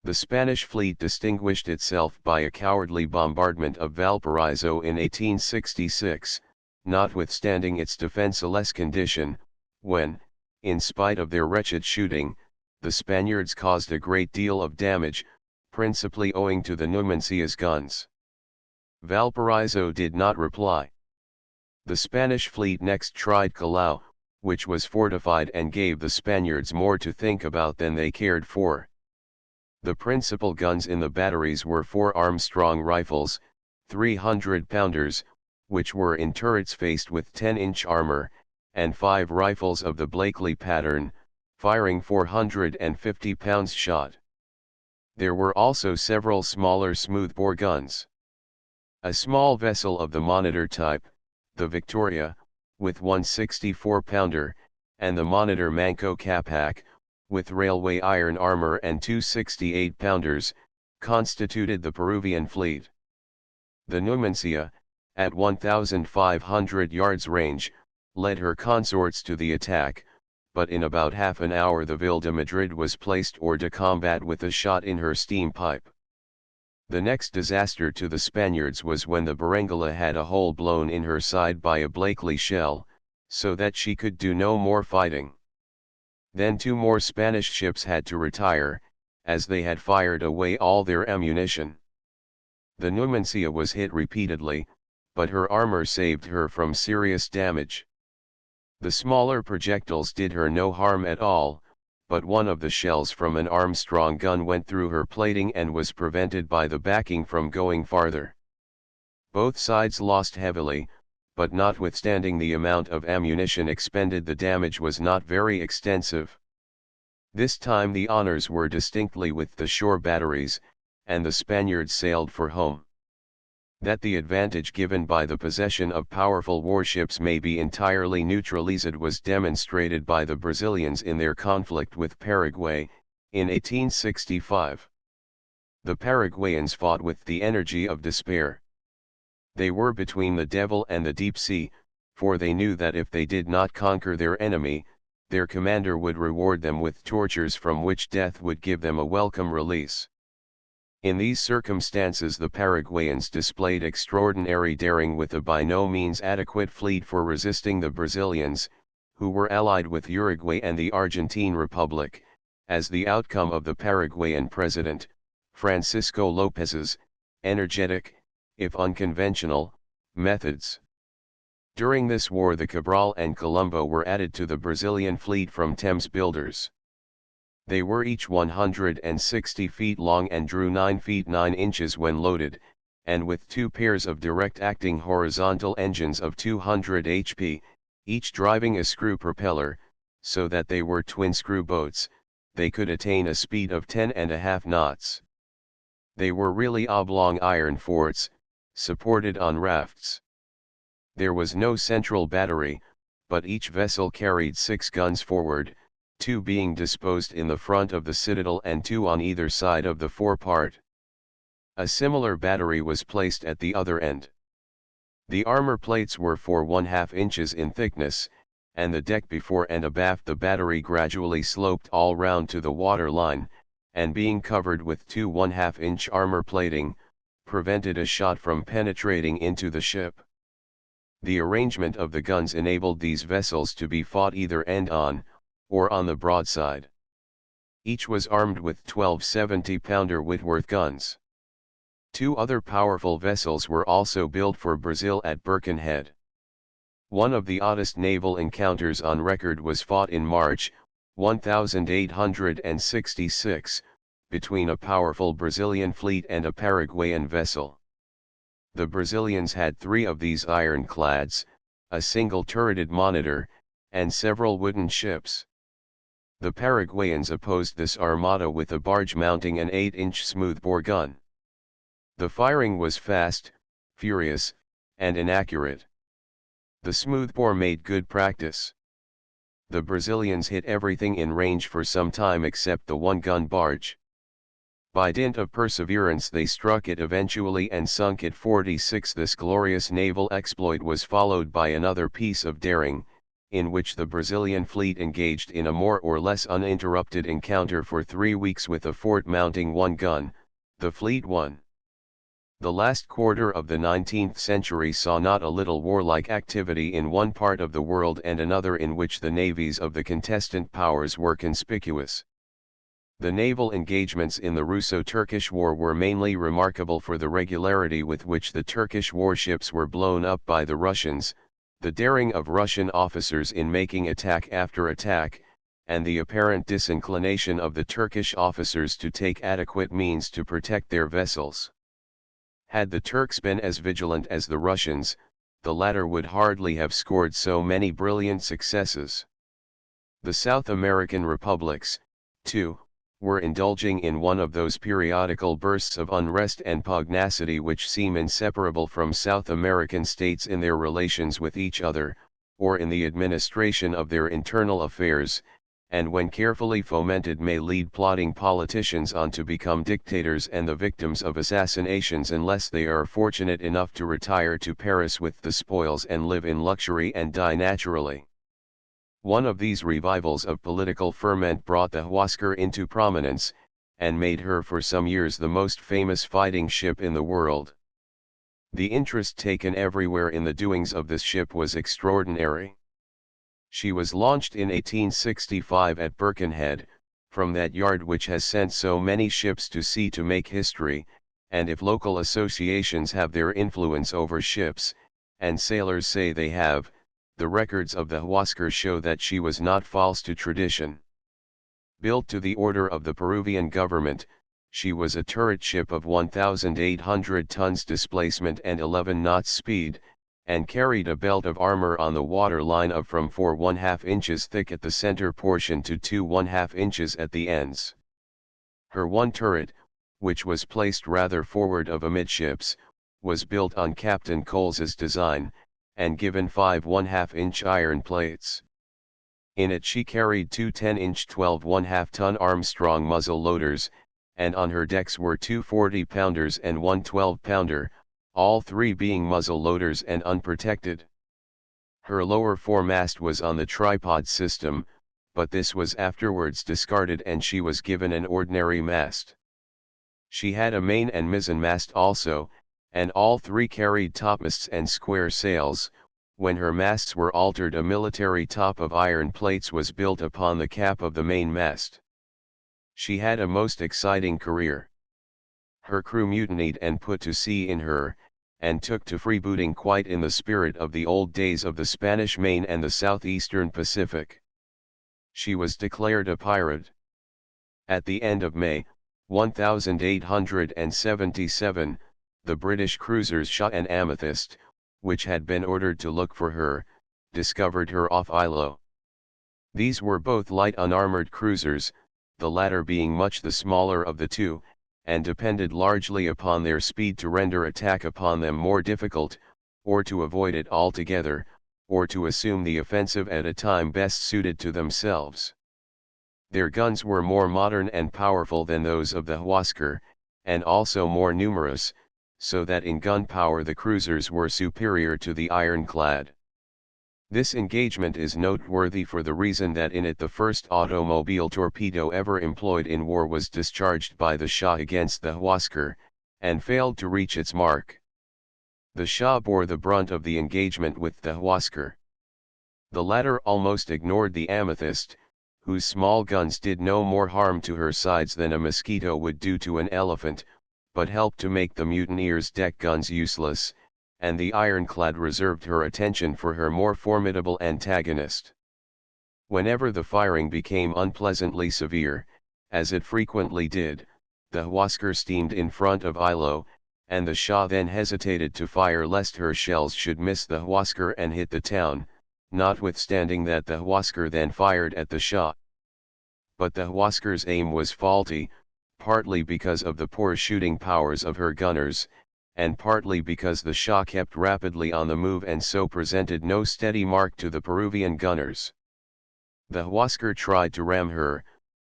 The Spanish fleet distinguished itself by a cowardly bombardment of Valparaiso in 1866, notwithstanding its defenseless condition, when, in spite of their wretched shooting, the Spaniards caused a great deal of damage, principally owing to the Numancia's guns. Valparaiso did not reply. The Spanish fleet next tried Callao, which was fortified and gave the Spaniards more to think about than they cared for. The principal guns in the batteries were 4 Armstrong rifles, 300-pounders, which were in turrets faced with 10-inch armor, and 5 rifles of the Blakely pattern, firing 450 pounds shot. There were also several smaller smoothbore guns. A small vessel of the Monitor type, the Victoria, with 1 64-pounder, and the Monitor Manco Capac, with railway iron armor and 2 68-pounders, constituted the Peruvian fleet. The Numancia, at 1,500 yards range, led her consorts to the attack, but in about half an hour the Ville de Madrid was placed hors de combat with a shot in her steam pipe. The next disaster to the Spaniards was when the Berenguela had a hole blown in her side by a Blakely shell, so that she could do no more fighting. Then 2 more Spanish ships had to retire, as they had fired away all their ammunition. The Numancia was hit repeatedly, but her armor saved her from serious damage. The smaller projectiles did her no harm at all, but one of the shells from an Armstrong gun went through her plating and was prevented by the backing from going farther. Both sides lost heavily, but notwithstanding the amount of ammunition expended, the damage was not very extensive. This time the honors were distinctly with the shore batteries, and the Spaniards sailed for home. That the advantage given by the possession of powerful warships may be entirely neutralized was demonstrated by the Brazilians in their conflict with Paraguay, in 1865. The Paraguayans fought with the energy of despair. They were between the devil and the deep sea, for they knew that if they did not conquer their enemy, their commander would reward them with tortures from which death would give them a welcome release. In these circumstances the Paraguayans displayed extraordinary daring with a by no means adequate fleet for resisting the Brazilians, who were allied with Uruguay and the Argentine Republic, as the outcome of the Paraguayan president, Francisco Lopez's, energetic, if unconventional, methods. During this war the Cabral and Colombo were added to the Brazilian fleet from Thames builders. They were each 160 feet long and drew 9 feet 9 inches when loaded, and with two pairs of direct-acting horizontal engines of 200 HP, each driving a screw propeller, so that they were twin-screw boats, they could attain a speed of 10.5 knots. They were really oblong iron forts, supported on rafts. There was no central battery, but each vessel carried 6 guns forward, 2 being disposed in the front of the citadel and 2 on either side of the forepart. A similar battery was placed at the other end. The armor plates were 4½ inches in thickness, and the deck before and abaft the battery gradually sloped all round to the water line, and being covered with 2 1/2-inch armor plating, prevented a shot from penetrating into the ship. The arrangement of the guns enabled these vessels to be fought either end-on, or on the broadside. Each was armed with 12 70-pounder Whitworth guns. 2 other powerful vessels were also built for Brazil at Birkenhead. One of the oddest naval encounters on record was fought in March, 1866, between a powerful Brazilian fleet and a Paraguayan vessel. The Brazilians had 3 of these ironclads, a single turreted monitor, and several wooden ships. The Paraguayans opposed this armada with a barge mounting an 8-inch smoothbore gun. The firing was fast, furious, and inaccurate. The smoothbore made good practice. The Brazilians hit everything in range for some time except the 1-gun barge. By dint of perseverance they struck it eventually and sunk it 46. This glorious naval exploit was followed by another piece of daring, in which the Brazilian fleet engaged in a more or less uninterrupted encounter for 3 weeks with a fort mounting 1 gun, the fleet won. The last quarter of the 19th century saw not a little warlike activity in one part of the world and another in which the navies of the contestant powers were conspicuous. The naval engagements in the Russo-Turkish War were mainly remarkable for the regularity with which the Turkish warships were blown up by the Russians, the daring of Russian officers in making attack after attack, and the apparent disinclination of the Turkish officers to take adequate means to protect their vessels. Had the Turks been as vigilant as the Russians, the latter would hardly have scored so many brilliant successes. The South American republics, too, were indulging in one of those periodical bursts of unrest and pugnacity which seem inseparable from South American states in their relations with each other, or in the administration of their internal affairs, and when carefully fomented may lead plotting politicians on to become dictators and the victims of assassinations unless they are fortunate enough to retire to Paris with the spoils and live in luxury and die naturally. One of these revivals of political ferment brought the Huáscar into prominence, and made her for some years the most famous fighting ship in the world. The interest taken everywhere in the doings of this ship was extraordinary. She was launched in 1865 at Birkenhead, from that yard which has sent so many ships to sea to make history, and if local associations have their influence over ships, and sailors say they have, the records of the Huáscar show that she was not false to tradition. Built to the order of the Peruvian government, she was a turret ship of 1,800 tons displacement and 11 knots speed, and carried a belt of armor on the water line of from 4 1/2 inches thick at the center portion to 2 1/2 inches at the ends. Her one turret, which was placed rather forward of amidships, was built on Captain Coles's design, and given 5 1/2-inch iron plates. In it she carried two 10-inch 12 1/2-ton Armstrong muzzle loaders, and on her decks were two 40-pounders and one 12-pounder, all three being muzzle loaders and unprotected. Her lower foremast was on the tripod system, but this was afterwards discarded and she was given an ordinary mast. She had a main and mizzen mast also, and all three carried topmasts and square sails. When her masts were altered, a military top of iron plates was built upon the cap of the main mast. She had a most exciting career. Her crew mutinied and put to sea in her, and took to freebooting quite in the spirit of the old days of the Spanish Main and the southeastern Pacific. She was declared a pirate. At the end of May, 1877, the British cruisers Shah and Amethyst, which had been ordered to look for her, discovered her off Ilo. These were both light unarmored cruisers, the latter being much the smaller of the two, and depended largely upon their speed to render attack upon them more difficult, or to avoid it altogether, or to assume the offensive at a time best suited to themselves. Their guns were more modern and powerful than those of the Huáscar, and also more numerous, so that in gun power the cruisers were superior to the ironclad. This engagement is noteworthy for the reason that in it the first automobile torpedo ever employed in war was discharged by the Shah against the Huáscar, and failed to reach its mark. The Shah bore the brunt of the engagement with the Huáscar. The latter almost ignored the Amethyst, whose small guns did no more harm to her sides than a mosquito would do to an elephant, but helped to make the mutineers' deck guns useless, and the ironclad reserved her attention for her more formidable antagonist. Whenever the firing became unpleasantly severe, as it frequently did, the Huáscar steamed in front of Ilo, and the Shah then hesitated to fire lest her shells should miss the Huáscar and hit the town, notwithstanding that the Huáscar then fired at the Shah. But the Huáscar's aim was faulty, partly because of the poor shooting powers of her gunners, and partly because the Shah kept rapidly on the move and so presented no steady mark to the Peruvian gunners. The Huáscar tried to ram her,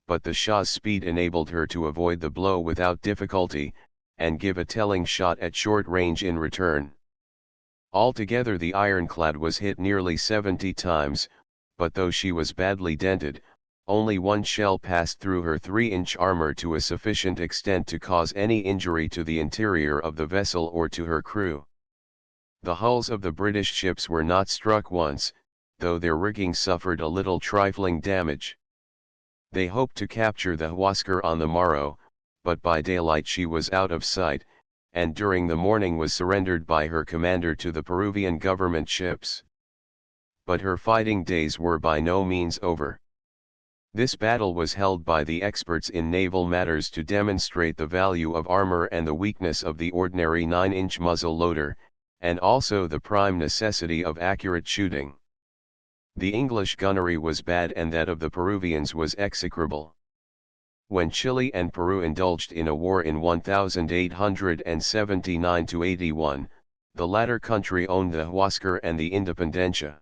but the Shah's speed enabled her to avoid the blow without difficulty, and give a telling shot at short range in return. Altogether the ironclad was hit nearly 70 times, but though she was badly dented, only one shell passed through her 3-inch armor to a sufficient extent to cause any injury to the interior of the vessel or to her crew. The hulls of the British ships were not struck once, though their rigging suffered a little trifling damage. They hoped to capture the Huáscar on the morrow, but by daylight she was out of sight, and during the morning was surrendered by her commander to the Peruvian government ships. But her fighting days were by no means over. This battle was held by the experts in naval matters to demonstrate the value of armor and the weakness of the ordinary 9-inch muzzle loader, and also the prime necessity of accurate shooting. The English gunnery was bad and that of the Peruvians was execrable. When Chile and Peru indulged in a war in 1879–81, the latter country owned the Huáscar and the Independencia.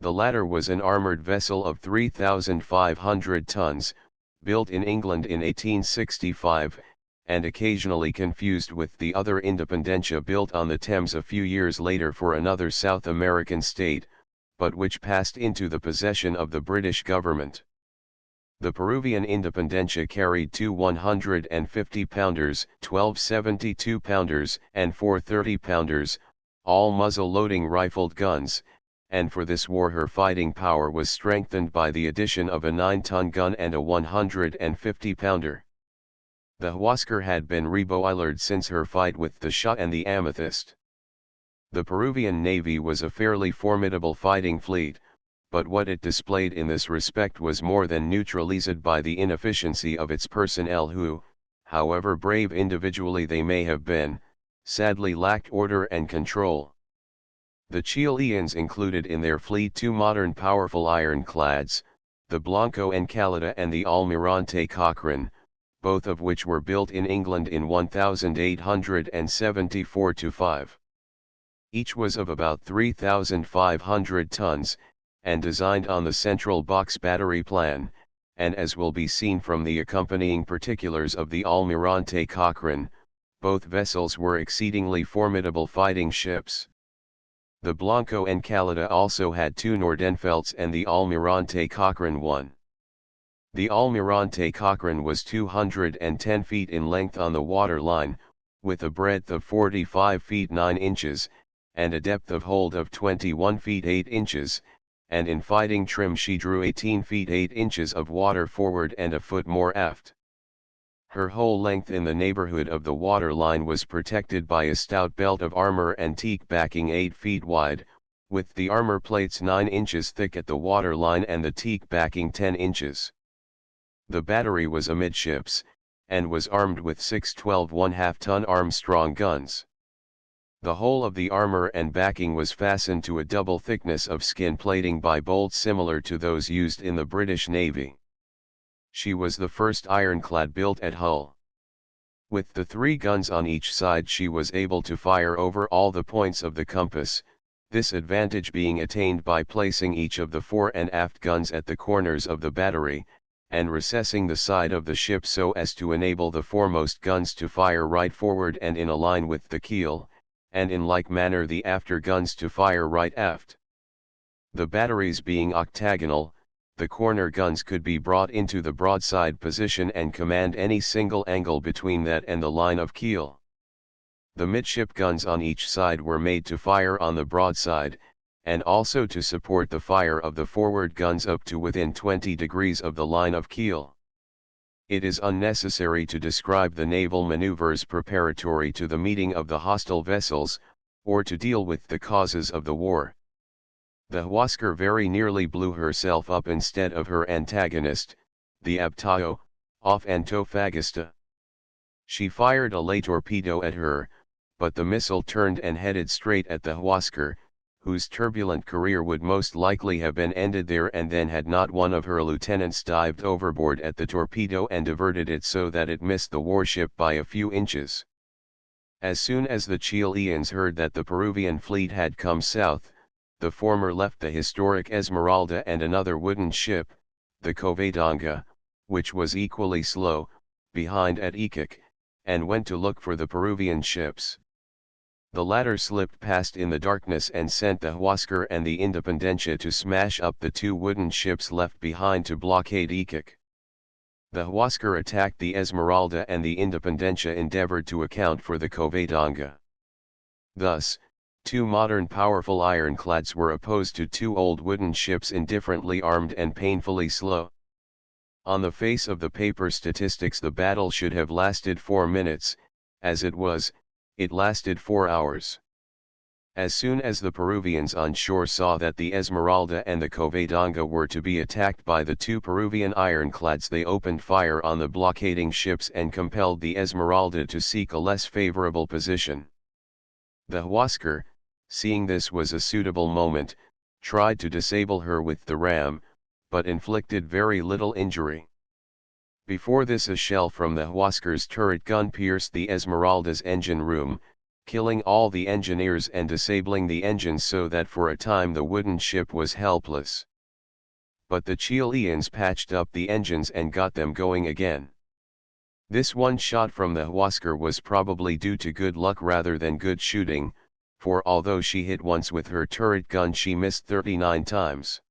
The latter was an armored vessel of 3,500 tons, built in England in 1865, and occasionally confused with the other Independencia built on the Thames a few years later for another South American state, but which passed into the possession of the British government. The Peruvian Independencia carried two 150-pounders, 12 72-pounders, and four 30-pounders, all muzzle-loading rifled guns, and for this war her fighting power was strengthened by the addition of a 9-ton gun and a 150-pounder. The Huáscar had been reboilered since her fight with the Shah and the Amethyst. The Peruvian Navy was a fairly formidable fighting fleet, but what it displayed in this respect was more than neutralized by the inefficiency of its personnel who, however brave individually they may have been, sadly lacked order and control. The Chileans included in their fleet two modern powerful ironclads, the Blanco Encalada and the Almirante Cochrane, both of which were built in England in 1874-5. Each was of about 3,500 tons, and designed on the central box battery plan, and as will be seen from the accompanying particulars of the Almirante Cochrane, both vessels were exceedingly formidable fighting ships. The Blanco Encalada also had two Nordenfeldts and the Almirante Cochrane one. The Almirante Cochrane was 210 feet in length on the water line, with a breadth of 45 feet 9 inches, and a depth of hold of 21 feet 8 inches, and in fighting trim she drew 18 feet 8 inches of water forward and a foot more aft. Her whole length in the neighborhood of the water line was protected by a stout belt of armor and teak backing 8 feet wide, with the armor plates 9 inches thick at the water line and the teak backing 10 inches. The battery was amidships, and was armed with 6 12.5-ton Armstrong guns. The whole of the armor and backing was fastened to a double thickness of skin plating by bolts similar to those used in the British Navy. She was the first ironclad built at Hull. With the 3 guns on each side she was able to fire over all the points of the compass, this advantage being attained by placing each of the fore and aft guns at the corners of the battery, and recessing the side of the ship so as to enable the foremost guns to fire right forward and in a line with the keel, and in like manner the after guns to fire right aft. The batteries being octagonal, the corner guns could be brought into the broadside position and command any single angle between that and the line of keel. The midship guns on each side were made to fire on the broadside, and also to support the fire of the forward guns up to within 20 degrees of the line of keel. It is unnecessary to describe the naval maneuvers preparatory to the meeting of the hostile vessels, or to deal with the causes of the war. The Huáscar very nearly blew herself up instead of her antagonist, the Abtayo, off Antofagasta. She fired a lay torpedo at her, but the missile turned and headed straight at the Huáscar, whose turbulent career would most likely have been ended there and then had not one of her lieutenants dived overboard at the torpedo and diverted it so that it missed the warship by a few inches. As soon as the Chileans heard that the Peruvian fleet had come south, the former left the historic Esmeralda and another wooden ship, the Covadonga, which was equally slow, behind at Iquique, and went to look for the Peruvian ships. The latter slipped past in the darkness and sent the Huáscar and the Independencia to smash up the 2 wooden ships left behind to blockade Iquique. The Huáscar attacked the Esmeralda and the Independencia endeavored to account for the Covadonga. Thus, 2 modern powerful ironclads were opposed to 2 old wooden ships indifferently armed and painfully slow. On the face of the paper statistics the battle should have lasted 4 minutes, as it was, it lasted 4 hours. As soon as the Peruvians on shore saw that the Esmeralda and the Covadonga were to be attacked by the 2 Peruvian ironclads they opened fire on the blockading ships and compelled the Esmeralda to seek a less favorable position. The Huáscar, seeing this was a suitable moment, tried to disable her with the ram, but inflicted very little injury. Before this a shell from the Huáscar's turret gun pierced the Esmeralda's engine room, killing all the engineers and disabling the engines so that for a time the wooden ship was helpless. But the Chileans patched up the engines and got them going again. This one shot from the Huáscar was probably due to good luck rather than good shooting, for although she hit once with her turret gun she missed 39 times.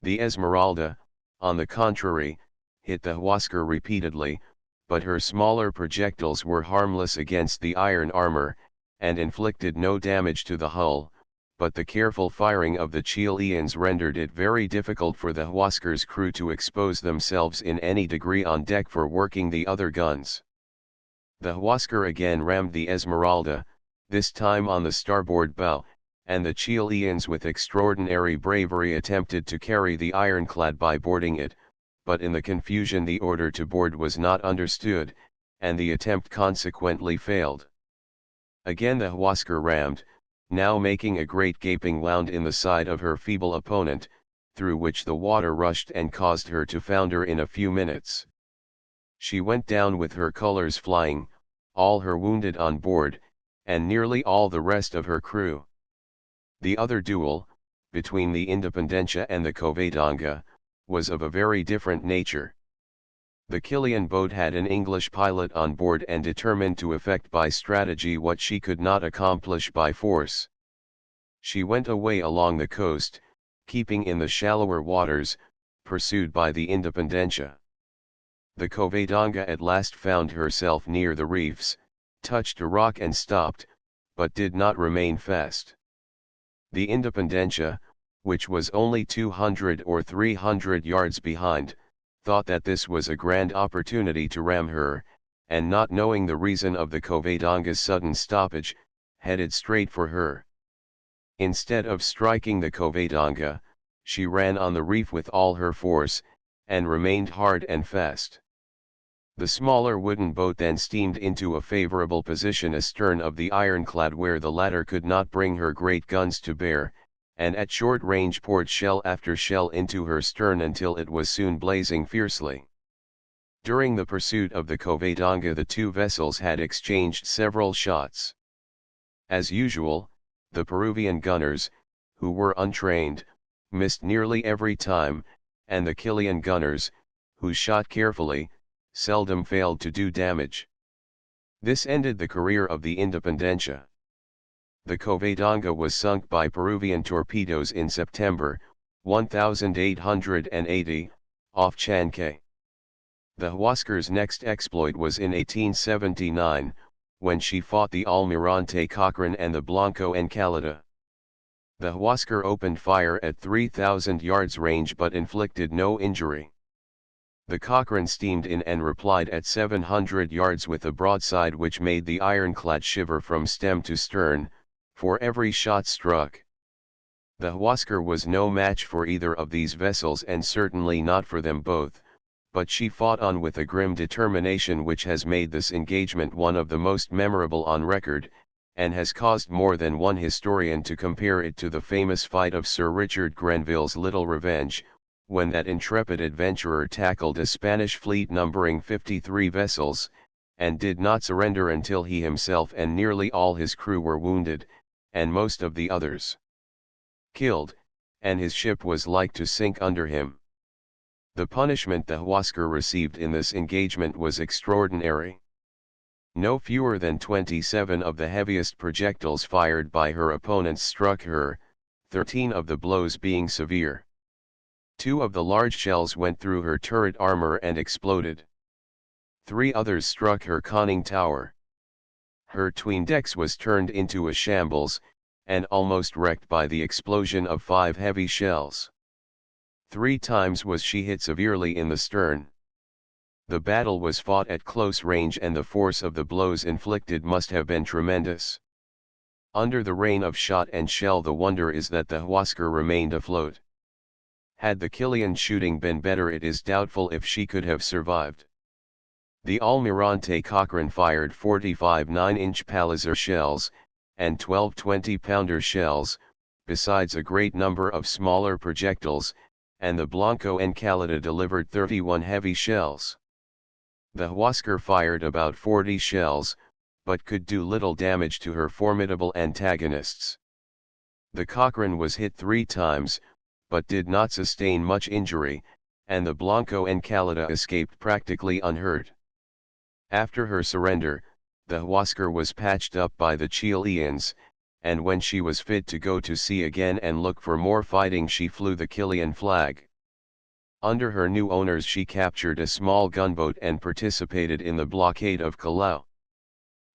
The Esmeralda, on the contrary, hit the Huáscar repeatedly, but her smaller projectiles were harmless against the iron armor, and inflicted no damage to the hull, but the careful firing of the Chileans rendered it very difficult for the Huáscar's crew to expose themselves in any degree on deck for working the other guns. The Huáscar again rammed the Esmeralda, this time on the starboard bow, and the Chileans with extraordinary bravery attempted to carry the ironclad by boarding it, but in the confusion the order to board was not understood, and the attempt consequently failed. Again the Huáscar rammed, now making a great gaping wound in the side of her feeble opponent, through which the water rushed and caused her to founder in a few minutes. She went down with her colors flying, all her wounded on board, and nearly all the rest of her crew. The other duel, between the Independencia and the Covadonga, was of a very different nature. The Chilean boat had an English pilot on board and determined to effect by strategy what she could not accomplish by force. She went away along the coast, keeping in the shallower waters, pursued by the Independencia. The Covadonga at last found herself near the reefs, touched a rock and stopped, but did not remain fast. The Independencia, which was only 200 or 300 yards behind, thought that this was a grand opportunity to ram her, and not knowing the reason of the Covadonga's sudden stoppage, headed straight for her. Instead of striking the Covadonga, she ran on the reef with all her force, and remained hard and fast. The smaller wooden boat then steamed into a favorable position astern of the ironclad where the latter could not bring her great guns to bear, and at short range poured shell after shell into her stern until it was soon blazing fiercely. During the pursuit of the Covadonga the two vessels had exchanged several shots. As usual, the Peruvian gunners, who were untrained, missed nearly every time, and the Chilean gunners, who shot carefully, seldom failed to do damage. This ended the career of the Independencia. The Covadonga was sunk by Peruvian torpedoes in September, 1880, off Chancay. The Huáscar's next exploit was in 1879, when she fought the Almirante Cochrane and the Blanco Encalada. The Huáscar opened fire at 3,000 yards range but inflicted no injury. The Cochrane steamed in and replied at 700 yards with a broadside which made the ironclad shiver from stem to stern, for every shot struck. The Huáscar was no match for either of these vessels and certainly not for them both, but she fought on with a grim determination which has made this engagement one of the most memorable on record, and has caused more than one historian to compare it to the famous fight of Sir Richard Grenville's Little Revenge, when that intrepid adventurer tackled a Spanish fleet numbering 53 vessels, and did not surrender until he himself and nearly all his crew were wounded, and most of the others killed, and his ship was like to sink under him. The punishment the Huáscar received in this engagement was extraordinary. No fewer than 27 of the heaviest projectiles fired by her opponents struck her, 13 of the blows being severe. 2 of the large shells went through her turret armor and exploded. 3 others struck her conning tower. Her 'tween decks was turned into a shambles, and almost wrecked by the explosion of 5 heavy shells. 3 times was she hit severely in the stern. The battle was fought at close range and the force of the blows inflicted must have been tremendous. Under the rain of shot and shell the wonder is that the Huáscar remained afloat. Had the Chilean shooting been better it is doubtful if she could have survived. The Almirante Cochrane fired 45 9-inch Palliser shells, and 12 20-pounder shells, besides a great number of smaller projectiles, and the Blanco Encalada delivered 31 heavy shells. The Huáscar fired about 40 shells, but could do little damage to her formidable antagonists. The Cochrane was hit 3 times, but did not sustain much injury, and the Blanco Encalada escaped practically unhurt. After her surrender, the Huáscar was patched up by the Chileans, and when she was fit to go to sea again and look for more fighting she flew the Chilean flag. Under her new owners she captured a small gunboat and participated in the blockade of Callao.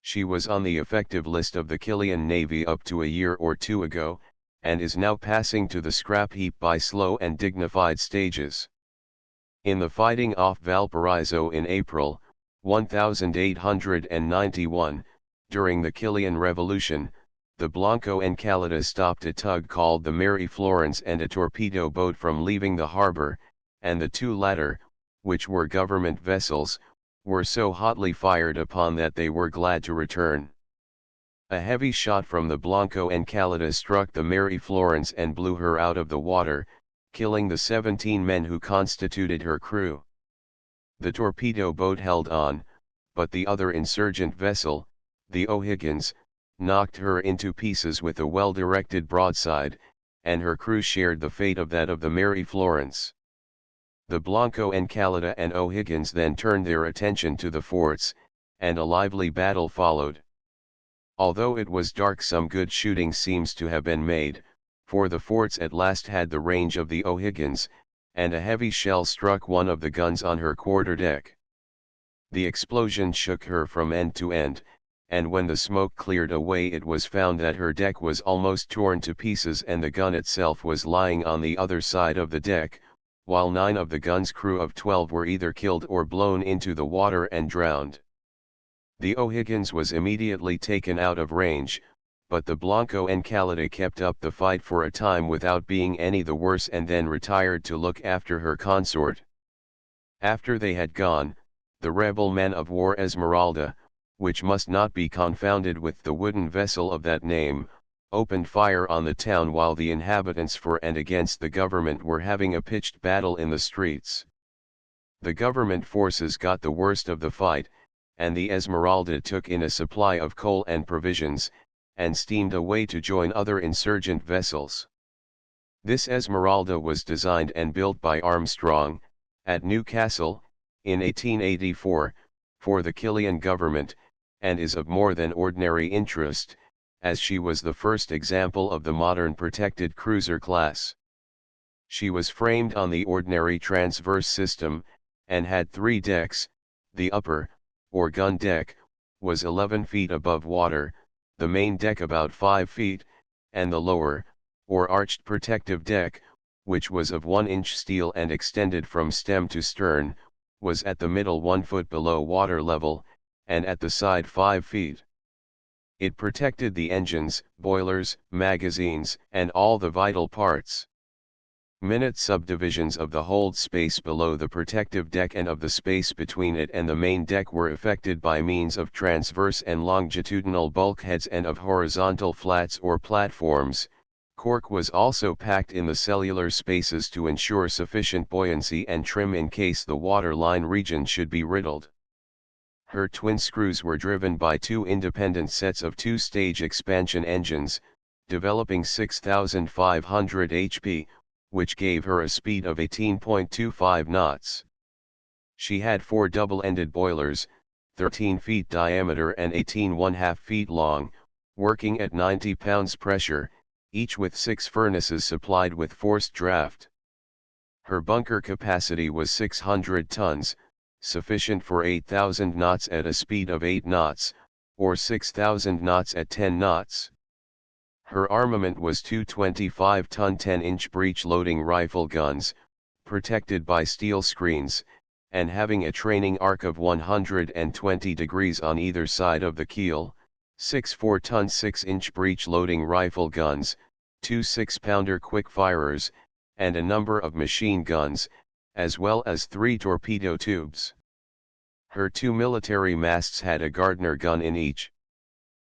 She was on the effective list of the Chilean Navy up to a year or 2 ago, and is now passing to the scrap heap by slow and dignified stages. In the fighting off Valparaiso in April, 1891, during the Chilean Revolution, the Blanco Encalada stopped a tug called the Mary Florence and a torpedo boat from leaving the harbor, and the 2 latter, which were government vessels, were so hotly fired upon that they were glad to return. A heavy shot from the Blanco Encalada struck the Mary Florence and blew her out of the water, killing the 17 men who constituted her crew. The torpedo boat held on, but the other insurgent vessel, the O'Higgins, knocked her into pieces with a well-directed broadside, and her crew shared the fate of that of the Mary Florence. The Blanco Encalada and O'Higgins then turned their attention to the forts, and a lively battle followed. Although it was dark, some good shooting seems to have been made, for the forts at last had the range of the O'Higgins, and a heavy shell struck one of the guns on her quarter-deck. The explosion shook her from end to end, and when the smoke cleared away it was found that her deck was almost torn to pieces and the gun itself was lying on the other side of the deck, while 9 of the gun's crew of 12 were either killed or blown into the water and drowned. The O'Higgins was immediately taken out of range, but the Blanco Encalada kept up the fight for a time without being any the worse and then retired to look after her consort. After they had gone, the rebel man of war Esmeralda, which must not be confounded with the wooden vessel of that name, opened fire on the town while the inhabitants for and against the government were having a pitched battle in the streets. The government forces got the worst of the fight, and the Esmeralda took in a supply of coal and provisions, and steamed away to join other insurgent vessels. This Esmeralda was designed and built by Armstrong, at Newcastle, in 1884, for the Chilean government, and is of more than ordinary interest, as she was the first example of the modern protected cruiser class. She was framed on the ordinary transverse system, and had 3 decks. The upper, or gun deck, was 11 feet above water, the main deck about 5 feet, and the lower, or arched protective deck, which was of 1-inch steel and extended from stem to stern, was at the middle 1 foot below water level, and at the side 5 feet. It protected the engines, boilers, magazines, and all the vital parts. Minute subdivisions of the hold space below the protective deck and of the space between it and the main deck were effected by means of transverse and longitudinal bulkheads and of horizontal flats or platforms. Cork was also packed in the cellular spaces to ensure sufficient buoyancy and trim in case the waterline region should be riddled. Her twin screws were driven by 2 independent sets of 2-stage expansion engines, developing 6,500 HP, which gave her a speed of 18.25 knots. She had 4 double-ended boilers, 13 feet diameter and 18½ feet long, working at 90 pounds pressure, each with 6 furnaces supplied with forced draft. Her bunker capacity was 600 tons, sufficient for 8,000 knots at a speed of 8 knots, or 6,000 knots at 10 knots. Her armament was 2 25-ton 10-inch breech-loading rifle guns, protected by steel screens, and having a training arc of 120 degrees on either side of the keel, 6 4-ton 6-inch breech-loading rifle guns, 2 6-pounder quick-firers, and a number of machine guns, as well as 3 torpedo tubes. Her 2 military masts had a Gardner gun in each.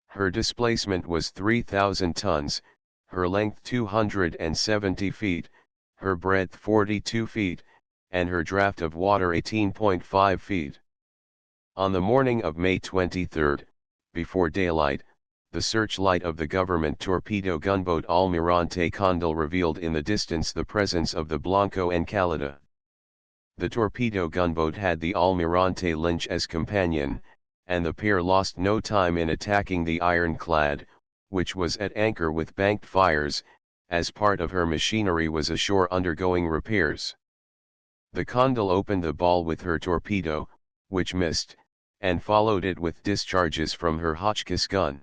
Her displacement was 3,000 tons, her length 270 feet, her breadth 42 feet, and her draft of water 18.5 feet. On the morning of May 23, before daylight, the searchlight of the government torpedo gunboat Almirante Condal revealed in the distance the presence of the Blanco Encalada. The torpedo gunboat had the Almirante Lynch as companion, and the pair lost no time in attacking the ironclad, which was at anchor with banked fires, as part of her machinery was ashore undergoing repairs. The Condal opened the ball with her torpedo, which missed, and followed it with discharges from her Hotchkiss gun.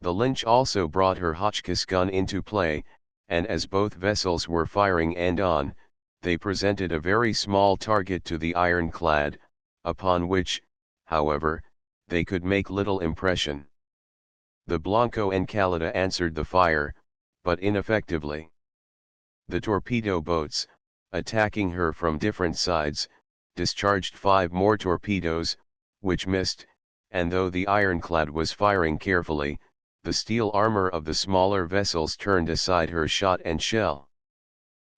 The Lynch also brought her Hotchkiss gun into play, and as both vessels were firing end-on, they presented a very small target to the ironclad, upon which, however, they could make little impression. The Blanco Encalada answered the fire, but ineffectively. The torpedo boats, attacking her from different sides, discharged 5 more torpedoes, which missed, and though the ironclad was firing carefully, the steel armor of the smaller vessels turned aside her shot and shell.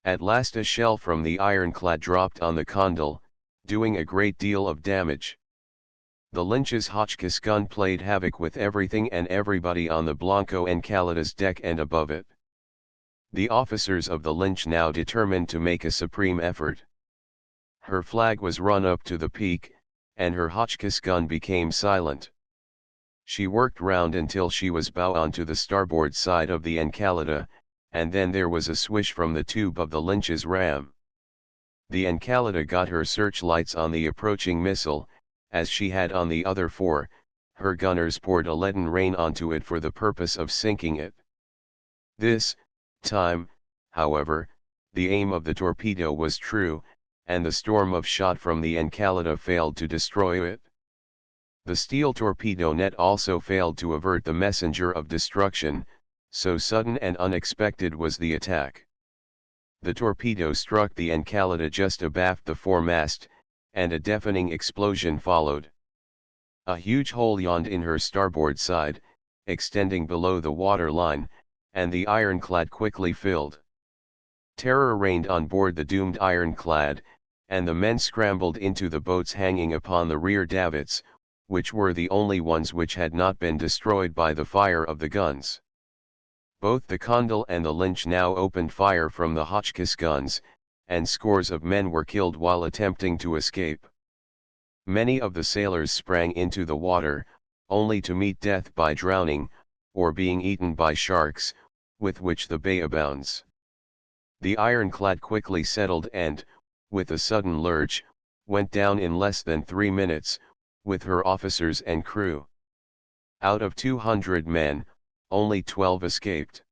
At last a shell from the ironclad dropped on the Condal, doing a great deal of damage. The Lynch's Hotchkiss gun played havoc with everything and everybody on the Blanco Encalada's deck and above it. The officers of the Lynch now determined to make a supreme effort. Her flag was run up to the peak, and her Hotchkiss gun became silent. She worked round until she was bow on to the starboard side of the Encalada, and then there was a swish from the tube of the Lynch's ram. The Encalada got her searchlights on the approaching missile, as she had on the other four. Her gunners poured a leaden rain onto it for the purpose of sinking it. This time, however, the aim of the torpedo was true, and the storm of shot from the Encalada failed to destroy it. The steel torpedo net also failed to avert the messenger of destruction, so sudden and unexpected was the attack. The torpedo struck the Encalada just abaft the foremast, and a deafening explosion followed. A huge hole yawned in her starboard side, extending below the water line, and the ironclad quickly filled. Terror reigned on board the doomed ironclad, and the men scrambled into the boats hanging upon the rear davits, which were the only ones which had not been destroyed by the fire of the guns. Both the Condell and the Lynch now opened fire from the Hotchkiss guns, and scores of men were killed while attempting to escape. Many of the sailors sprang into the water, only to meet death by drowning, or being eaten by sharks, with which the bay abounds. The ironclad quickly settled and, with a sudden lurch, went down in less than 3 minutes, with her officers and crew. Out of 200 men, only 12 escaped.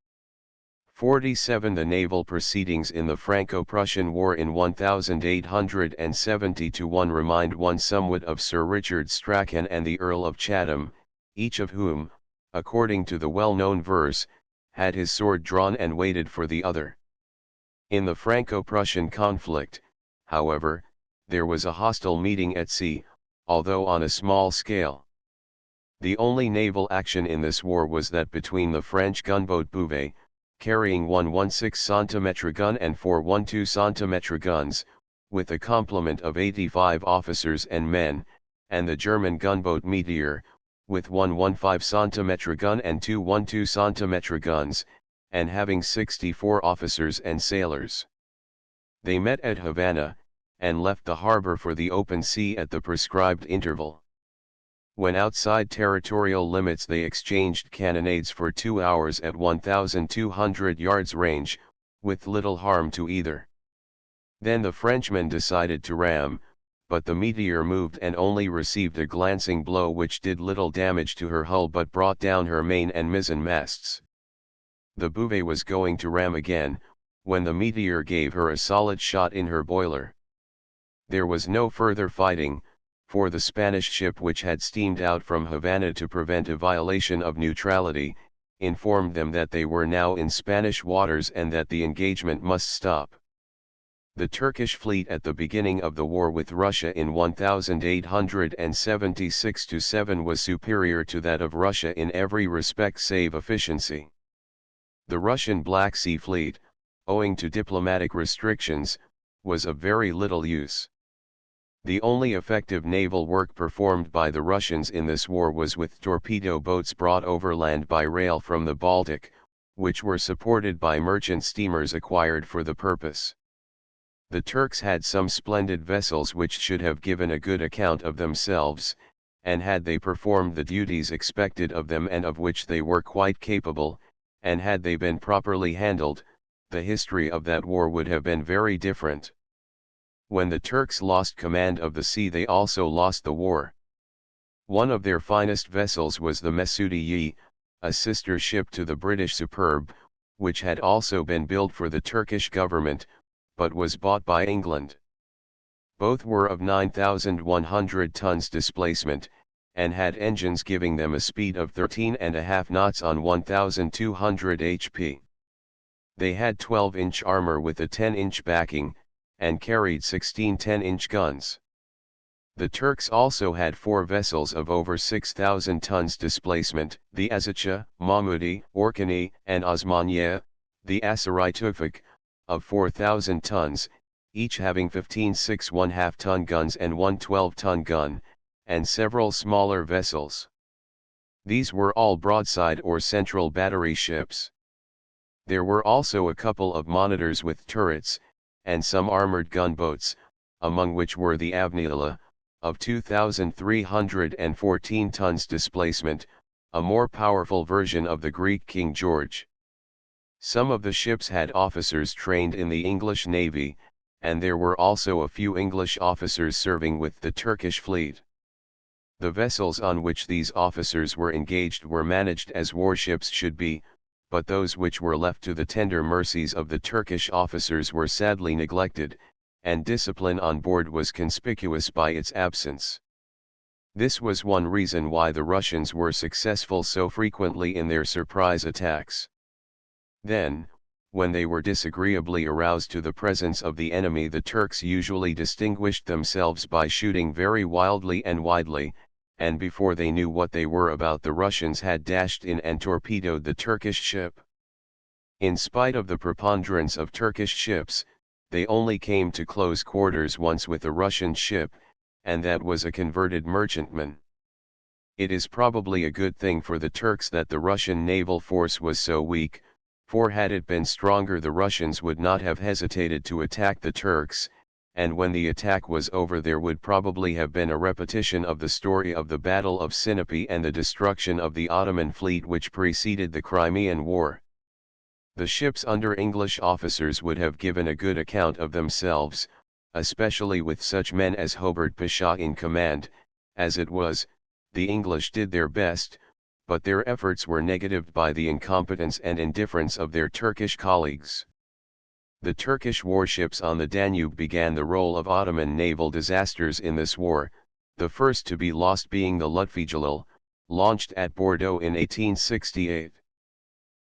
47 The naval proceedings in the Franco-Prussian War in 1870-1 remind one somewhat of Sir Richard Strachan and the Earl of Chatham, each of whom, according to the well-known verse, had his sword drawn and waited for the other. In the Franco-Prussian conflict, however, there was a hostile meeting at sea, although on a small scale. The only naval action in this war was that between the French gunboat Bouvet, carrying 116 cm gun and 4 12 cm guns, with a complement of 85 officers and men, and the German gunboat Meteor, with 115 cm gun and 2 12 cm guns, and having 64 officers and sailors. They met at Havana, and left the harbor for the open sea at the prescribed interval. When outside territorial limits they exchanged cannonades for 2 hours at 1,200 yards range, with little harm to either. Then the Frenchmen decided to ram, but the Meteor moved and only received a glancing blow which did little damage to her hull but brought down her main and mizzen masts. The Bouvet was going to ram again, when the Meteor gave her a solid shot in her boiler. There was no further fighting, for the Spanish ship which had steamed out from Havana to prevent a violation of neutrality, informed them that they were now in Spanish waters and that the engagement must stop. The Turkish fleet at the beginning of the war with Russia in 1876-7 was superior to that of Russia in every respect save efficiency. The Russian Black Sea Fleet, owing to diplomatic restrictions, was of very little use. The only effective naval work performed by the Russians in this war was with torpedo boats brought overland by rail from the Baltic, which were supported by merchant steamers acquired for the purpose. The Turks had some splendid vessels which should have given a good account of themselves, and had they performed the duties expected of them and of which they were quite capable, and had they been properly handled, the history of that war would have been very different. When the Turks lost command of the sea they also lost the war. One of their finest vessels was the Mesudi, a sister ship to the British Superb, which had also been built for the Turkish government, but was bought by England. Both were of 9,100 tons displacement, and had engines giving them a speed of 13.5 knots on 1,200 HP. They had 12-inch armor with a 10-inch backing, and carried 16 10-inch guns. The Turks also had 4 vessels of over 6,000 tons displacement, the Azacha, Mahmudi, Orkani, and Osmaniye, the Asaray Tufik, of 4,000 tons, each having 15 6.5-ton guns and one 12-ton gun, and several smaller vessels. These were all broadside or central battery ships. There were also a couple of monitors with turrets, and some armored gunboats, among which were the Avnila, of 2,314 tons displacement, a more powerful version of the Greek King George. Some of the ships had officers trained in the English Navy, and there were also a few English officers serving with the Turkish fleet. The vessels on which these officers were engaged were managed as warships should be, but those which were left to the tender mercies of the Turkish officers were sadly neglected, and discipline on board was conspicuous by its absence. This was one reason why the Russians were successful so frequently in their surprise attacks. Then, when they were disagreeably aroused to the presence of the enemy, the Turks usually distinguished themselves by shooting very wildly and widely, and before they knew what they were about, the Russians had dashed in and torpedoed the Turkish ship. In spite of the preponderance of Turkish ships, they only came to close quarters once with a Russian ship, and that was a converted merchantman. It is probably a good thing for the Turks that the Russian naval force was so weak, for had it been stronger the Russians would not have hesitated to attack the Turks, and when the attack was over there would probably have been a repetition of the story of the Battle of Sinope and the destruction of the Ottoman fleet which preceded the Crimean War. The ships under English officers would have given a good account of themselves, especially with such men as Hobart Pasha in command. As it was, the English did their best, but their efforts were negatived by the incompetence and indifference of their Turkish colleagues. The Turkish warships on the Danube began the roll of Ottoman naval disasters in this war, the first to be lost being the Lütfijalil, launched at Bordeaux in 1868.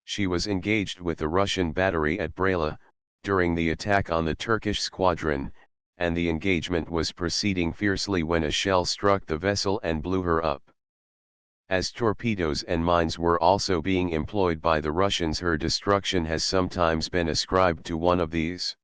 She was engaged with the Russian battery at Braila, during the attack on the Turkish squadron, and the engagement was proceeding fiercely when a shell struck the vessel and blew her up. As torpedoes and mines were also being employed by the Russians, her destruction has sometimes been ascribed to one of these.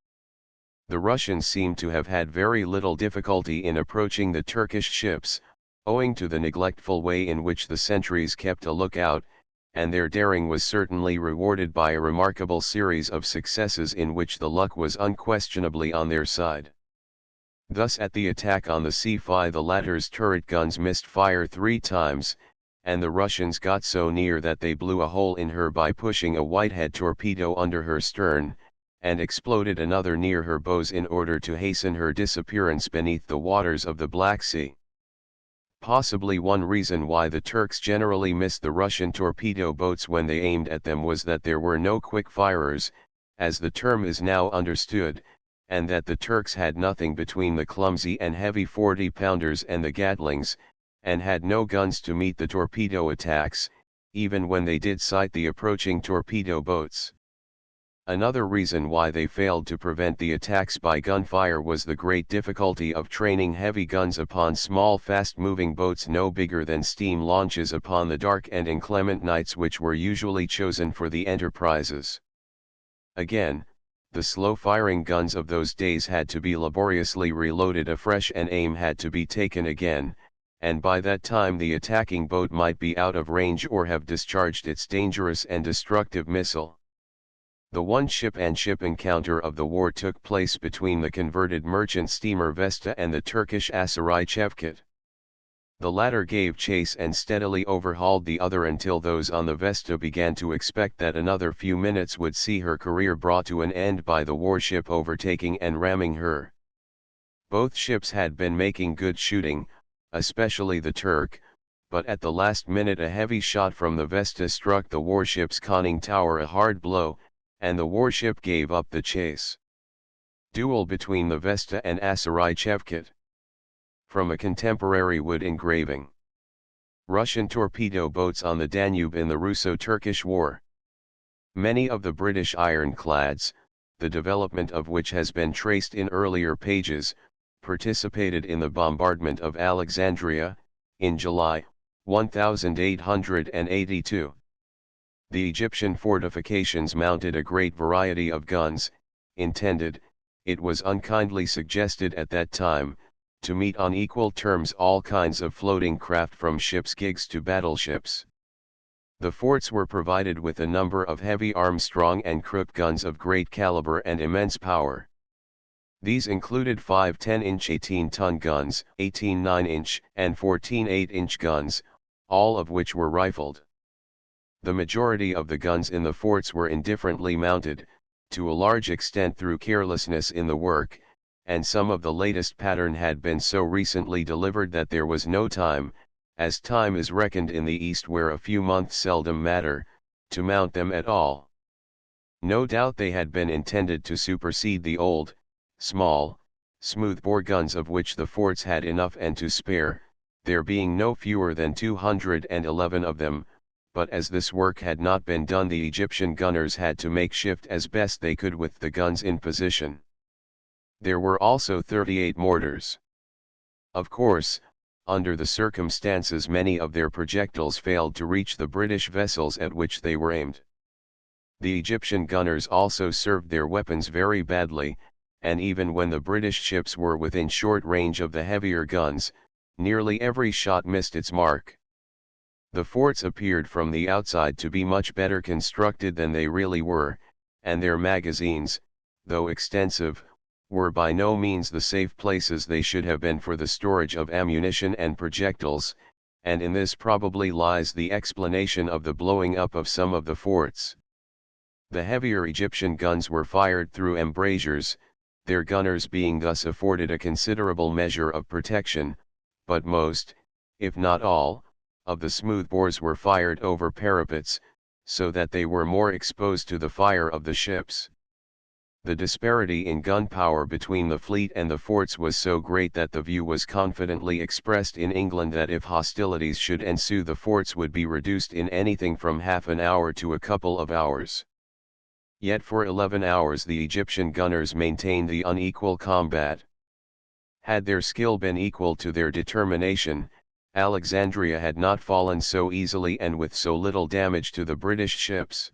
The Russians seem to have had very little difficulty in approaching the Turkish ships, owing to the neglectful way in which the sentries kept a lookout, and their daring was certainly rewarded by a remarkable series of successes in which the luck was unquestionably on their side. Thus at the attack on the Sea-Fi the latter's turret guns missed fire 3 times, and the Russians got so near that they blew a hole in her by pushing a Whitehead torpedo under her stern, and exploded another near her bows in order to hasten her disappearance beneath the waters of the Black Sea. Possibly one reason why the Turks generally missed the Russian torpedo boats when they aimed at them was that there were no quick firers, as the term is now understood, and that the Turks had nothing between the clumsy and heavy 40-pounders and the Gatlings, and had no guns to meet the torpedo attacks, even when they did sight the approaching torpedo boats. Another reason why they failed to prevent the attacks by gunfire was the great difficulty of training heavy guns upon small fast-moving boats no bigger than steam launches upon the dark and inclement nights which were usually chosen for the enterprises. Again, the slow-firing guns of those days had to be laboriously reloaded afresh and aim had to be taken again, and by that time the attacking boat might be out of range or have discharged its dangerous and destructive missile. The one-ship-and-ship encounter of the war took place between the converted merchant steamer Vesta and the Turkish Asaray Chevket. The latter gave chase and steadily overhauled the other until those on the Vesta began to expect that another few minutes would see her career brought to an end by the warship overtaking and ramming her. Both ships had been making good shooting, especially the Turk, but at the last minute a heavy shot from the Vesta struck the warship's conning tower a hard blow, and the warship gave up the chase. Duel between the Vesta and Asaray Chevket. From a contemporary wood engraving. Russian torpedo boats on the Danube in the Russo-Turkish War. Many of the British ironclads, the development of which has been traced in earlier pages, participated in the bombardment of Alexandria, in July, 1882. The Egyptian fortifications mounted a great variety of guns, intended, it was unkindly suggested at that time, to meet on equal terms all kinds of floating craft from ships' gigs to battleships. The forts were provided with a number of heavy Armstrong and Krupp guns of great caliber and immense power. These included 5 10-inch 18-ton guns, 18 9-inch, and 14 8-inch guns, all of which were rifled. The majority of the guns in the forts were indifferently mounted, to a large extent through carelessness in the work, and some of the latest pattern had been so recently delivered that there was no time, as time is reckoned in the East where a few months seldom matter, to mount them at all. No doubt they had been intended to supersede the old, small, smooth-bore guns of which the forts had enough and to spare, there being no fewer than 211 of them, but as this work had not been done, the Egyptian gunners had to make shift as best they could with the guns in position. There were also 38 mortars. Of course, under the circumstances many of their projectiles failed to reach the British vessels at which they were aimed. The Egyptian gunners also served their weapons very badly, and even when the British ships were within short range of the heavier guns, nearly every shot missed its mark. The forts appeared from the outside to be much better constructed than they really were, and their magazines, though extensive, were by no means the safe places they should have been for the storage of ammunition and projectiles, and in this probably lies the explanation of the blowing up of some of the forts. The heavier Egyptian guns were fired through embrasures, their gunners being thus afforded a considerable measure of protection, but most, if not all, of the smoothbores were fired over parapets, so that they were more exposed to the fire of the ships. The disparity in gun power between the fleet and the forts was so great that the view was confidently expressed in England that if hostilities should ensue, the forts would be reduced in anything from half an hour to a couple of hours. Yet for 11 hours the Egyptian gunners maintained the unequal combat. Had their skill been equal to their determination, Alexandria had not fallen so easily and with so little damage to the British ships.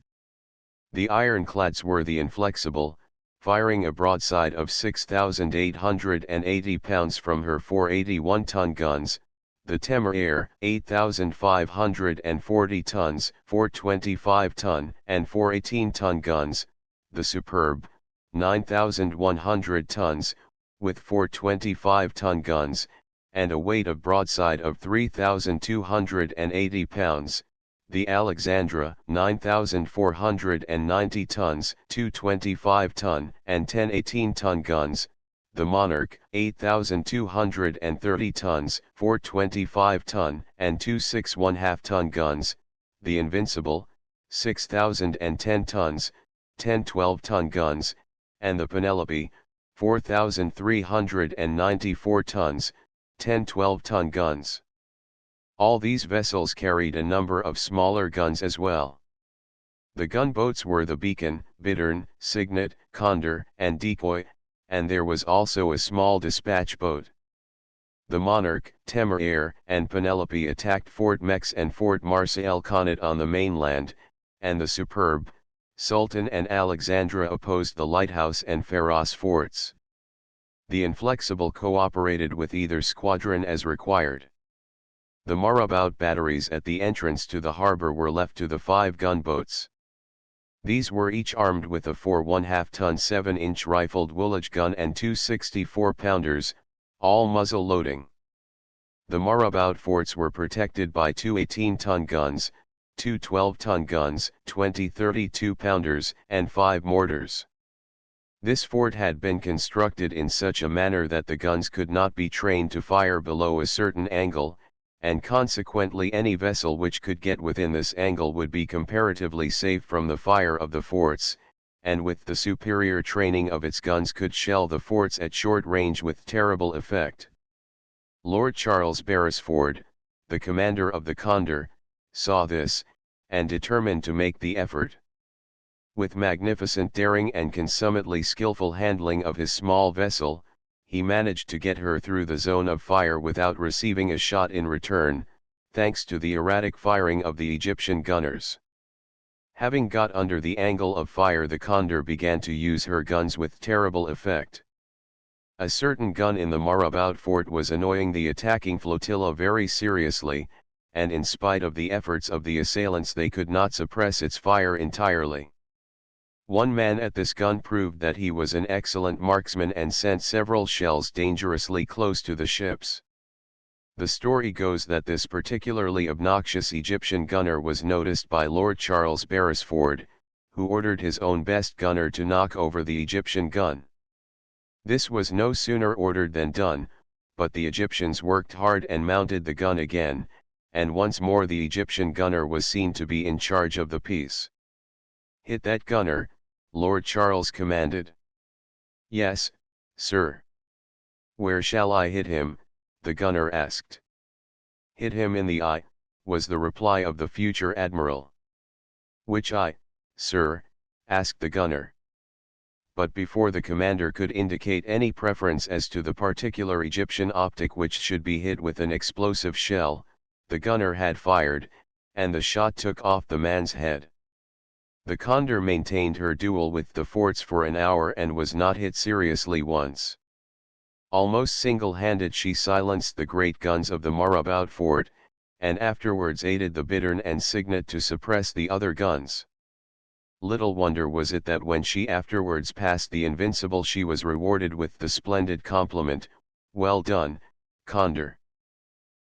The ironclads were the Inflexible, firing a broadside of 6,880 pounds from her 481-ton guns, the Temeraire, 8,540 tons, 425-ton and 418-ton guns, the Superb, 9,100 tons, with 425-ton guns, and a weight of broadside of 3,280 pounds, the Alexandra, 9,490 tons, 225-ton and 10 18-ton guns, the Monarch, 8,230 tons, 425-ton and 2 6½ guns, the Invincible, 6,010 tons, 10 12-ton guns, and the Penelope, 4,394 tons, 10 12-ton guns. All these vessels carried a number of smaller guns as well. The gunboats were the Beacon, Bittern, Signet, Condor, and Decoy, and there was also a small dispatch boat. The Monarch, Temeraire, and Penelope attacked Fort Mex and Fort Marseille Connaught on the mainland, and the Superb, Sultan and Alexandra opposed the Lighthouse and Pharos forts. The Inflexible cooperated with either squadron as required. The marabout batteries at the entrance to the harbor were left to the 5 gunboats. These were each armed with a 4 1/2-ton 7-inch rifled Woolwich gun and 2 64-pounders, all muzzle loading. The marabout forts were protected by 2 18-ton guns, 2 12-ton guns, 20 32-pounders, and 5 mortars. This fort had been constructed in such a manner that the guns could not be trained to fire below a certain angle, and consequently any vessel which could get within this angle would be comparatively safe from the fire of the forts, and with the superior training of its guns could shell the forts at short range with terrible effect. Lord Charles Beresford, the commander of the Condor, saw this, and determined to make the effort. With magnificent daring and consummately skillful handling of his small vessel, he managed to get her through the zone of fire without receiving a shot in return, thanks to the erratic firing of the Egyptian gunners. Having got under the angle of fire, the Condor began to use her guns with terrible effect. A certain gun in the Marabout fort was annoying the attacking flotilla very seriously, and in spite of the efforts of the assailants they could not suppress its fire entirely. One man at this gun proved that he was an excellent marksman and sent several shells dangerously close to the ships. The story goes that this particularly obnoxious Egyptian gunner was noticed by Lord Charles Beresford, who ordered his own best gunner to knock over the Egyptian gun. This was no sooner ordered than done, but the Egyptians worked hard and mounted the gun again, and once more the Egyptian gunner was seen to be in charge of the piece. "Hit that gunner," Lord Charles commanded. "Yes, sir." "Where shall I hit him?" the gunner asked. "Hit him in the eye," was the reply of the future admiral. "Which eye, sir?" asked the gunner. But before the commander could indicate any preference as to the particular Egyptian optic which should be hit with an explosive shell, the gunner had fired, and the shot took off the man's head. The Condor maintained her duel with the forts for an hour and was not hit seriously once. Almost single-handed she silenced the great guns of the Marabout fort, and afterwards aided the Bittern and Signet to suppress the other guns. Little wonder was it that when she afterwards passed the Invincible she was rewarded with the splendid compliment, "Well done, Condor."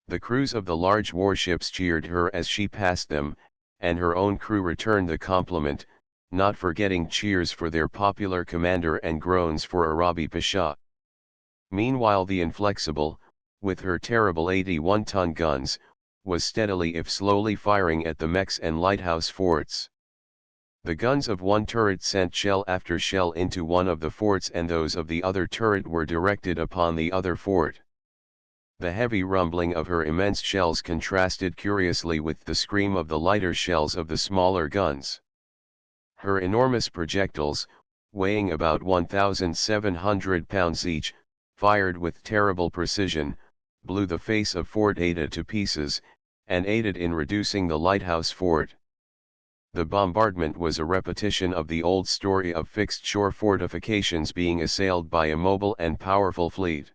The crews of the large warships cheered her as she passed them, and her own crew returned the compliment, not forgetting cheers for their popular commander and groans for Arabi Pasha. Meanwhile the Inflexible, with her terrible 81-ton guns, was steadily if slowly firing at the mechs and lighthouse forts. The guns of one turret sent shell after shell into one of the forts, and those of the other turret were directed upon the other fort. The heavy rumbling of her immense shells contrasted curiously with the scream of the lighter shells of the smaller guns. Her enormous projectiles, weighing about 1,700 pounds each, fired with terrible precision, blew the face of Fort Ada to pieces, and aided in reducing the lighthouse fort. The bombardment was a repetition of the old story of fixed shore fortifications being assailed by a mobile and powerful fleet.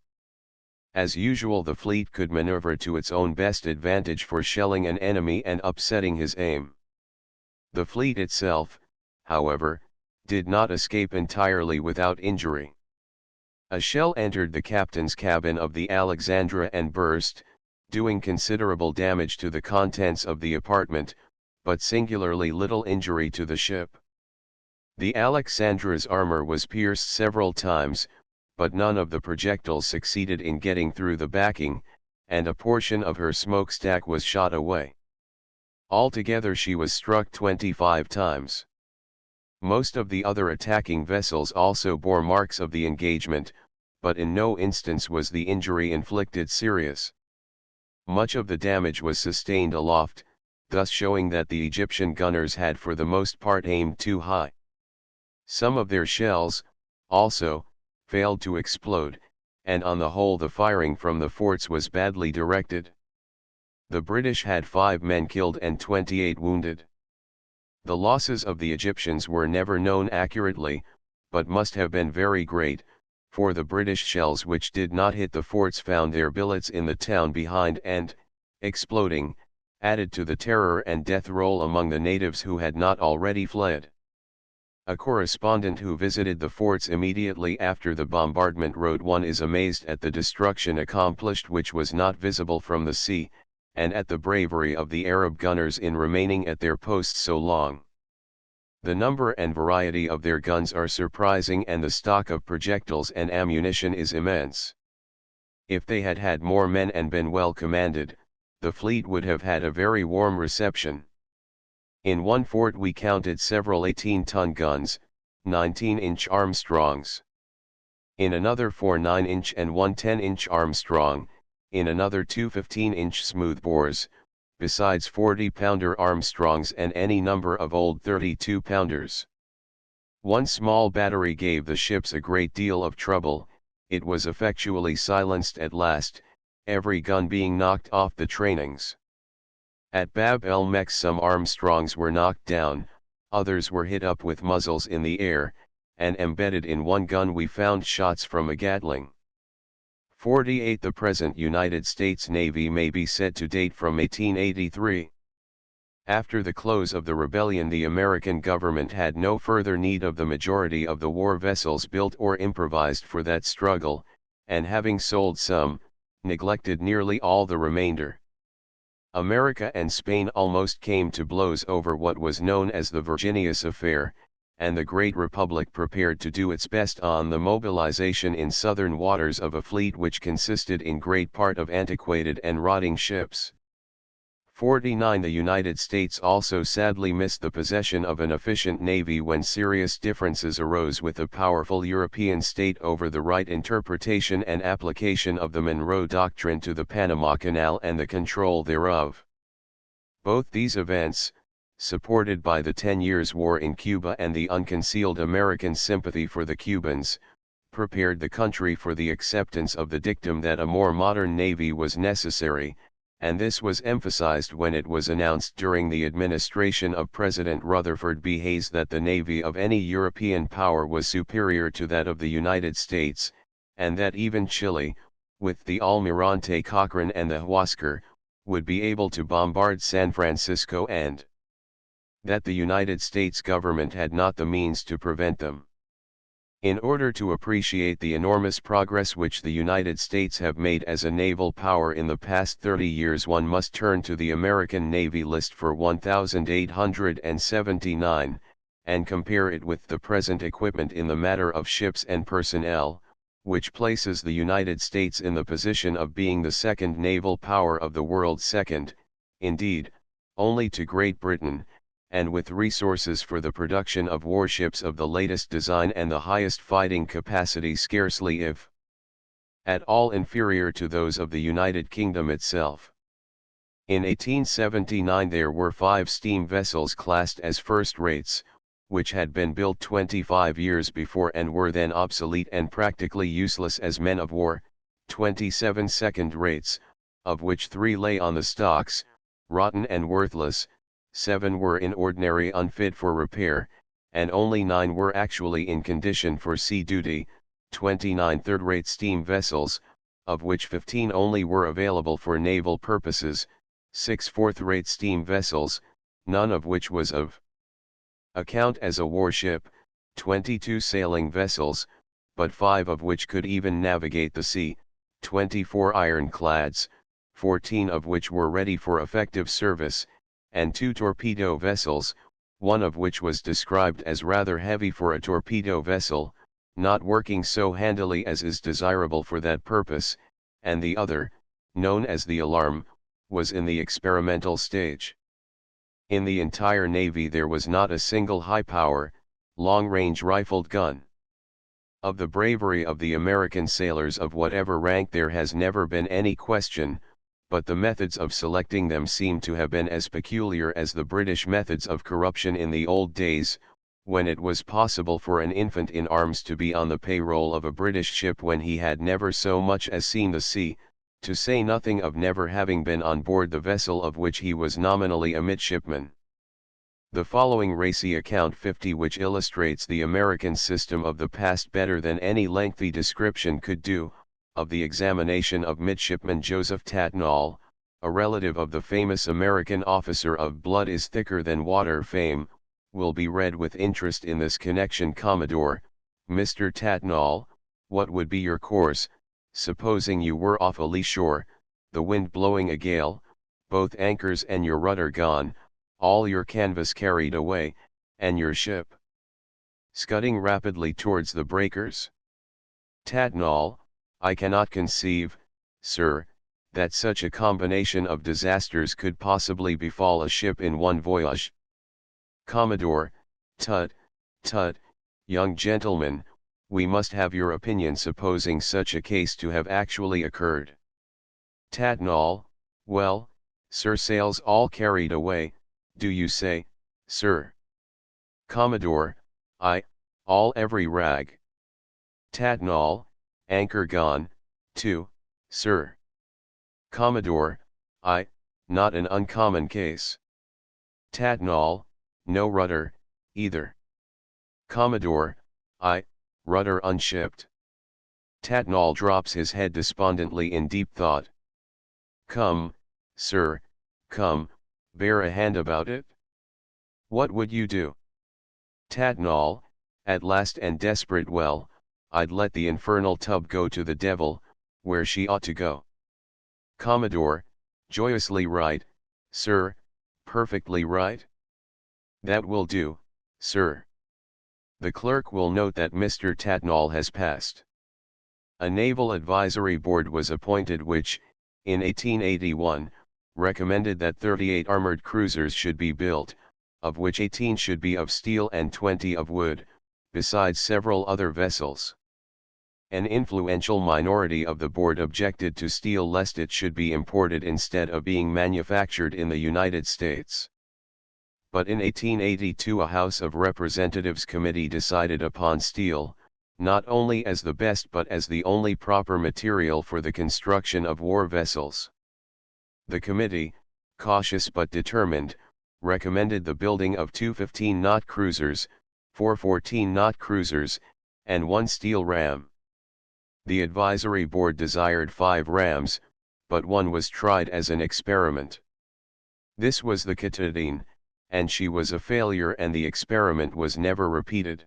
As usual, the fleet could maneuver to its own best advantage for shelling an enemy and upsetting his aim. The fleet itself, however, did not escape entirely without injury. A shell entered the captain's cabin of the Alexandra and burst, doing considerable damage to the contents of the apartment, but singularly little injury to the ship. The Alexandra's armor was pierced several times, but none of the projectiles succeeded in getting through the backing, and a portion of her smokestack was shot away. Altogether she was struck 25 times. Most of the other attacking vessels also bore marks of the engagement, but in no instance was the injury inflicted serious. Much of the damage was sustained aloft, thus showing that the Egyptian gunners had for the most part aimed too high. Some of their shells, also, failed to explode, and on the whole the firing from the forts was badly directed. The British had 5 men killed and 28 wounded. The losses of the Egyptians were never known accurately, but must have been very great, for the British shells which did not hit the forts found their billets in the town behind and, exploding, added to the terror and death roll among the natives who had not already fled. A correspondent who visited the forts immediately after the bombardment wrote, "One is amazed at the destruction accomplished which was not visible from the sea, and at the bravery of the Arab gunners in remaining at their posts so long. The number and variety of their guns are surprising, and the stock of projectiles and ammunition is immense. If they had had more men and been well commanded, the fleet would have had a very warm reception. In one fort we counted several 18-ton guns, 19-inch Armstrongs. In another 4 9-inch and 1 10-inch Armstrong, in another 2 15-inch smoothbores, besides 40-pounder Armstrongs and any number of old 32-pounders. One small battery gave the ships a great deal of trouble. It was effectually silenced at last, every gun being knocked off the trainings. At Bab el Mek some Armstrongs were knocked down, others were hit up with muzzles in the air, and embedded in one gun we found shots from a Gatling. 48. The present United States Navy may be said to date from 1883. After the close of the rebellion, the American government had no further need of the majority of the war vessels built or improvised for that struggle, and having sold some, neglected nearly all the remainder. America and Spain almost came to blows over what was known as the Virginius affair, and the Great Republic prepared to do its best on the mobilization in southern waters of a fleet which consisted in great part of antiquated and rotting ships. 49. The United States also sadly missed the possession of an efficient navy when serious differences arose with a powerful European state over the right interpretation and application of the Monroe Doctrine to the Panama Canal and the control thereof. Both these events, supported by the 10 Years' War in Cuba and the unconcealed American sympathy for the Cubans, prepared the country for the acceptance of the dictum that a more modern navy was necessary, and this was emphasized when it was announced during the administration of President Rutherford B. Hayes that the navy of any European power was superior to that of the United States, and that even Chile, with the Almirante Cochrane and the Huáscar, would be able to bombard San Francisco, and that the United States government had not the means to prevent them. In order to appreciate the enormous progress which the United States have made as a naval power in the past 30 years, one must turn to the American Navy list for 1879, and compare it with the present equipment in the matter of ships and personnel, which places the United States in the position of being the second naval power of the world, second, indeed, only to Great Britain, and with resources for the production of warships of the latest design and the highest fighting capacity scarcely if at all inferior to those of the United Kingdom itself. In 1879 there were 5 steam vessels classed as first rates, which had been built 25 years before and were then obsolete and practically useless as men of war, 27 second rates, of which 3 lay on the stocks, rotten and worthless, 7 were in ordinary unfit for repair, and only 9 were actually in condition for sea duty, 29 third-rate steam vessels, of which 15 only were available for naval purposes, 6 fourth-rate steam vessels, none of which was of account as a warship, 22 sailing vessels, but 5 of which could even navigate the sea, 24 ironclads, 14 of which were ready for effective service, and 2 torpedo vessels, one of which was described as rather heavy for a torpedo vessel, not working so handily as is desirable for that purpose, and the other, known as the Alarm, was in the experimental stage. In the entire Navy there was not a single high-power, long-range rifled gun. Of the bravery of the American sailors of whatever rank there has never been any question, but the methods of selecting them seem to have been as peculiar as the British methods of corruption in the old days, when it was possible for an infant in arms to be on the payroll of a British ship when he had never so much as seen the sea, to say nothing of never having been on board the vessel of which he was nominally a midshipman. The following racy account 50, which illustrates the American system of the past better than any lengthy description could do, of the examination of midshipman Joseph Tatnall, a relative of the famous American officer of blood is thicker than water fame, will be read with interest in this connection. Commodore, Mr. Tatnall, what would be your course, supposing you were off a lee shore, the wind blowing a gale, both anchors and your rudder gone, all your canvas carried away, and your ship scudding rapidly towards the breakers? Tatnall, I cannot conceive, sir, that such a combination of disasters could possibly befall a ship in one voyage. Commodore, tut, tut, young gentleman, we must have your opinion supposing such a case to have actually occurred. Tatnall, well, sir, sails all carried away, do you say, sir? Commodore, all every rag. Tatnall, anchor gone, too, sir. Commodore, not an uncommon case. Tatnall, no rudder, either. Commodore, I, rudder unshipped. Tatnall drops his head despondently in deep thought. Come, sir, come, bear a hand about it. What would you do? Tatnall, at last and desperate. Well, I'd let the infernal tub go to the devil, where she ought to go. Commodore, joyously right, sir, perfectly right. That will do, sir. The clerk will note that Mr. Tatnall has passed. A Naval Advisory Board was appointed which, in 1881, recommended that 38 armored cruisers should be built, of which 18 should be of steel and 20 of wood, besides several other vessels. An influential minority of the board objected to steel lest it should be imported instead of being manufactured in the United States. But in 1882 a House of Representatives committee decided upon steel, not only as the best but as the only proper material for the construction of war vessels. The committee, cautious but determined, recommended the building of 2 15-knot cruisers, 4 14-knot cruisers, and 1 steel ram. The advisory board desired 5 rams, but one was tried as an experiment. This was the Katahdin, and she was a failure and the experiment was never repeated.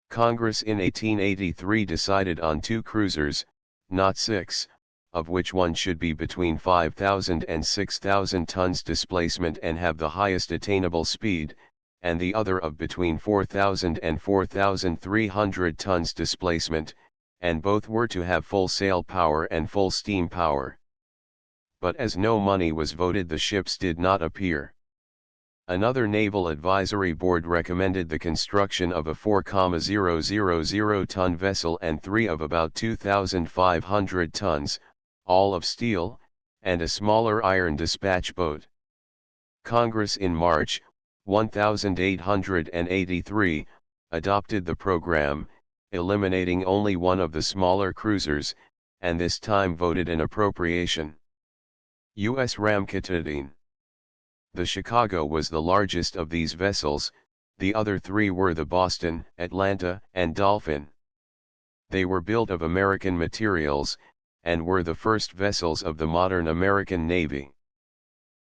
Congress in 1883 decided on 2 cruisers, not 6, of which one should be between 5,000 and 6,000 tons displacement and have the highest attainable speed, and the other of between 4,000 and 4,300 tons displacement, and both were to have full sail power and full steam power. But as no money was voted, the ships did not appear. Another Naval Advisory Board recommended the construction of a 4,000-ton vessel and 3 of about 2,500 tons, all of steel, and a smaller iron dispatch boat. Congress in March, 1883, adopted the program, eliminating only one of the smaller cruisers, and this time voted an appropriation. U.S. Ram Katahdin. The Chicago was the largest of these vessels, the other 3 were the Boston, Atlanta, and Dolphin. They were built of American materials, and were the first vessels of the modern American Navy.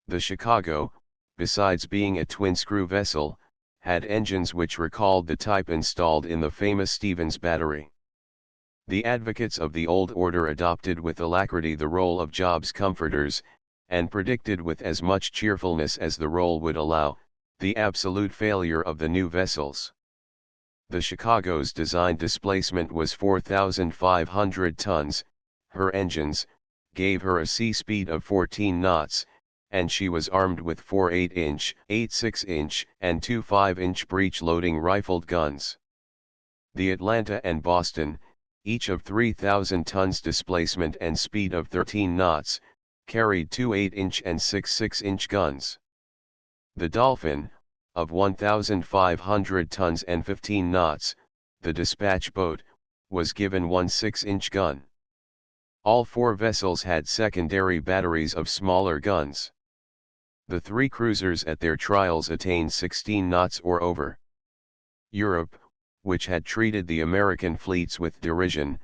The Chicago, besides being a twin-screw vessel, had engines which recalled the type installed in the famous Stevens Battery. The advocates of the old order adopted with alacrity the role of jobs comforters, and predicted with as much cheerfulness as the role would allow, the absolute failure of the new vessels. The Chicago's design displacement was 4,500 tons, her engines, gave her a sea speed of 14 knots, and she was armed with 4 8-inch, 8 6-inch, and 2 5-inch breech-loading rifled guns. The Atlanta and Boston, each of 3,000 tons displacement and speed of 13 knots, carried 2 8-inch and 6 6-inch guns. The Dolphin, of 1,500 tons and 15 knots, the dispatch boat, was given 1 6-inch gun. All 4 vessels had secondary batteries of smaller guns. The 3 cruisers at their trials attained 16 knots or over. Europe, which had treated the American fleets with derision,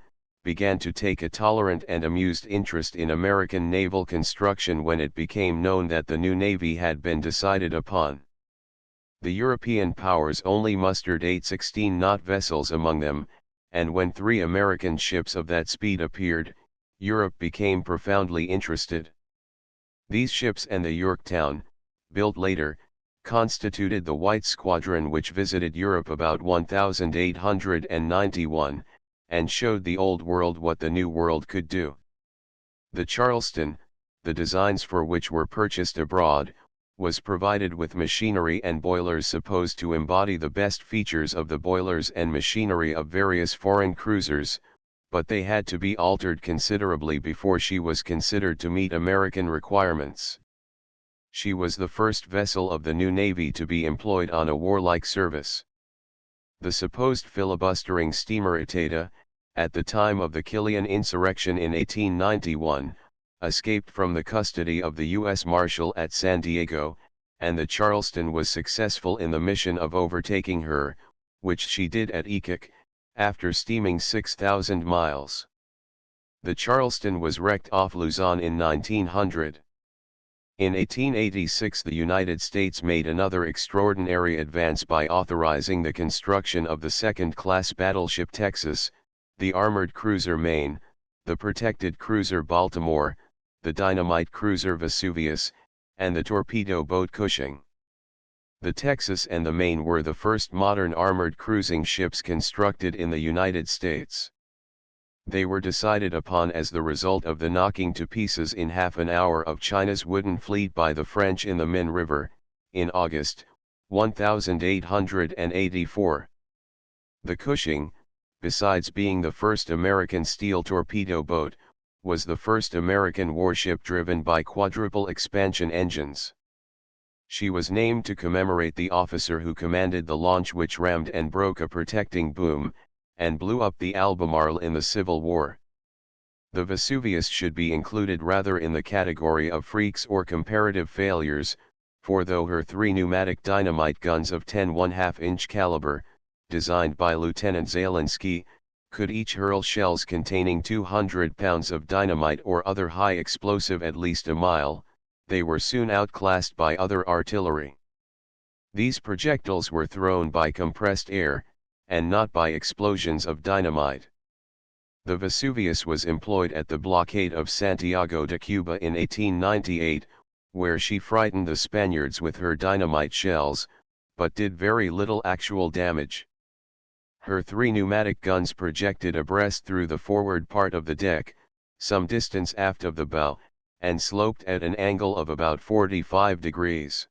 began to take a tolerant and amused interest in American naval construction when it became known that the new navy had been decided upon. The European powers only mustered 8 16-knot vessels among them, and when 3 American ships of that speed appeared, Europe became profoundly interested. These ships and the Yorktown, built later, constituted the White Squadron, which visited Europe about 1891, and showed the Old World what the New World could do. The Charleston, the designs for which were purchased abroad, was provided with machinery and boilers supposed to embody the best features of the boilers and machinery of various foreign cruisers, but they had to be altered considerably before she was considered to meet American requirements. She was the first vessel of the new Navy to be employed on a warlike service. The supposed filibustering steamer Itata, at the time of the Killian insurrection in 1891, escaped from the custody of the U.S. Marshal at San Diego, and the Charleston was successful in the mission of overtaking her, which she did at Iquique, after steaming 6,000 miles. The Charleston was wrecked off Luzon in 1900. In 1886 the United States made another extraordinary advance by authorizing the construction of the second-class battleship Texas, the armored cruiser Maine, the protected cruiser Baltimore, the dynamite cruiser Vesuvius, and the torpedo boat Cushing. The Texas and the Maine were the first modern armored cruising ships constructed in the United States. They were decided upon as the result of the knocking to pieces in half an hour of China's wooden fleet by the French in the Min River, in August, 1884. The Cushing, besides being the first American steel torpedo boat, was the first American warship driven by quadruple expansion engines. She was named to commemorate the officer who commanded the launch which rammed and broke a protecting boom, and blew up the Albemarle in the Civil War. The Vesuvius should be included rather in the category of freaks or comparative failures, for though her three pneumatic dynamite guns of 10 1/2-inch caliber, designed by Lieutenant Zielinski, could each hurl shells containing 200 pounds of dynamite or other high explosive at least a mile, they were soon outclassed by other artillery. These projectiles were thrown by compressed air, and not by explosions of dynamite. The Vesuvius was employed at the blockade of Santiago de Cuba in 1898, where she frightened the Spaniards with her dynamite shells, but did very little actual damage. Her three pneumatic guns projected abreast through the forward part of the deck, some distance aft of the bow, and sloped at an angle of about 45 degrees.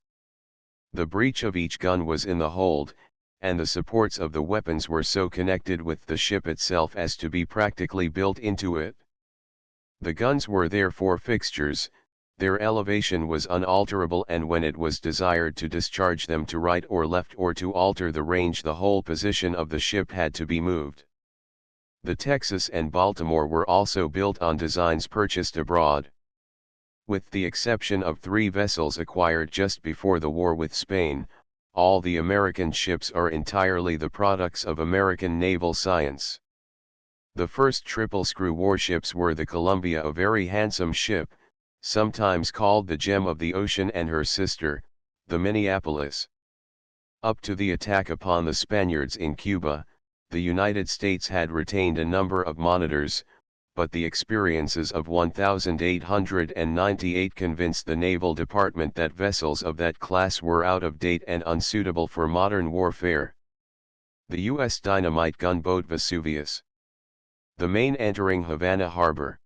The breech of each gun was in the hold, and the supports of the weapons were so connected with the ship itself as to be practically built into it. The guns were therefore fixtures, their elevation was unalterable, and when it was desired to discharge them to right or left or to alter the range, the whole position of the ship had to be moved. The Texas and Baltimore were also built on designs purchased abroad. With the exception of 3 vessels acquired just before the war with Spain, all the American ships are entirely the products of American naval science. The first triple-screw warships were the Columbia, a very handsome ship, sometimes called the Gem of the Ocean, and her sister, the Minneapolis. Up to the attack upon the Spaniards in Cuba, the United States had retained a number of monitors, but the experiences of 1898 convinced the Naval Department that vessels of that class were out of date and unsuitable for modern warfare. The U.S. dynamite gunboat Vesuvius. The Maine entering Havana Harbor.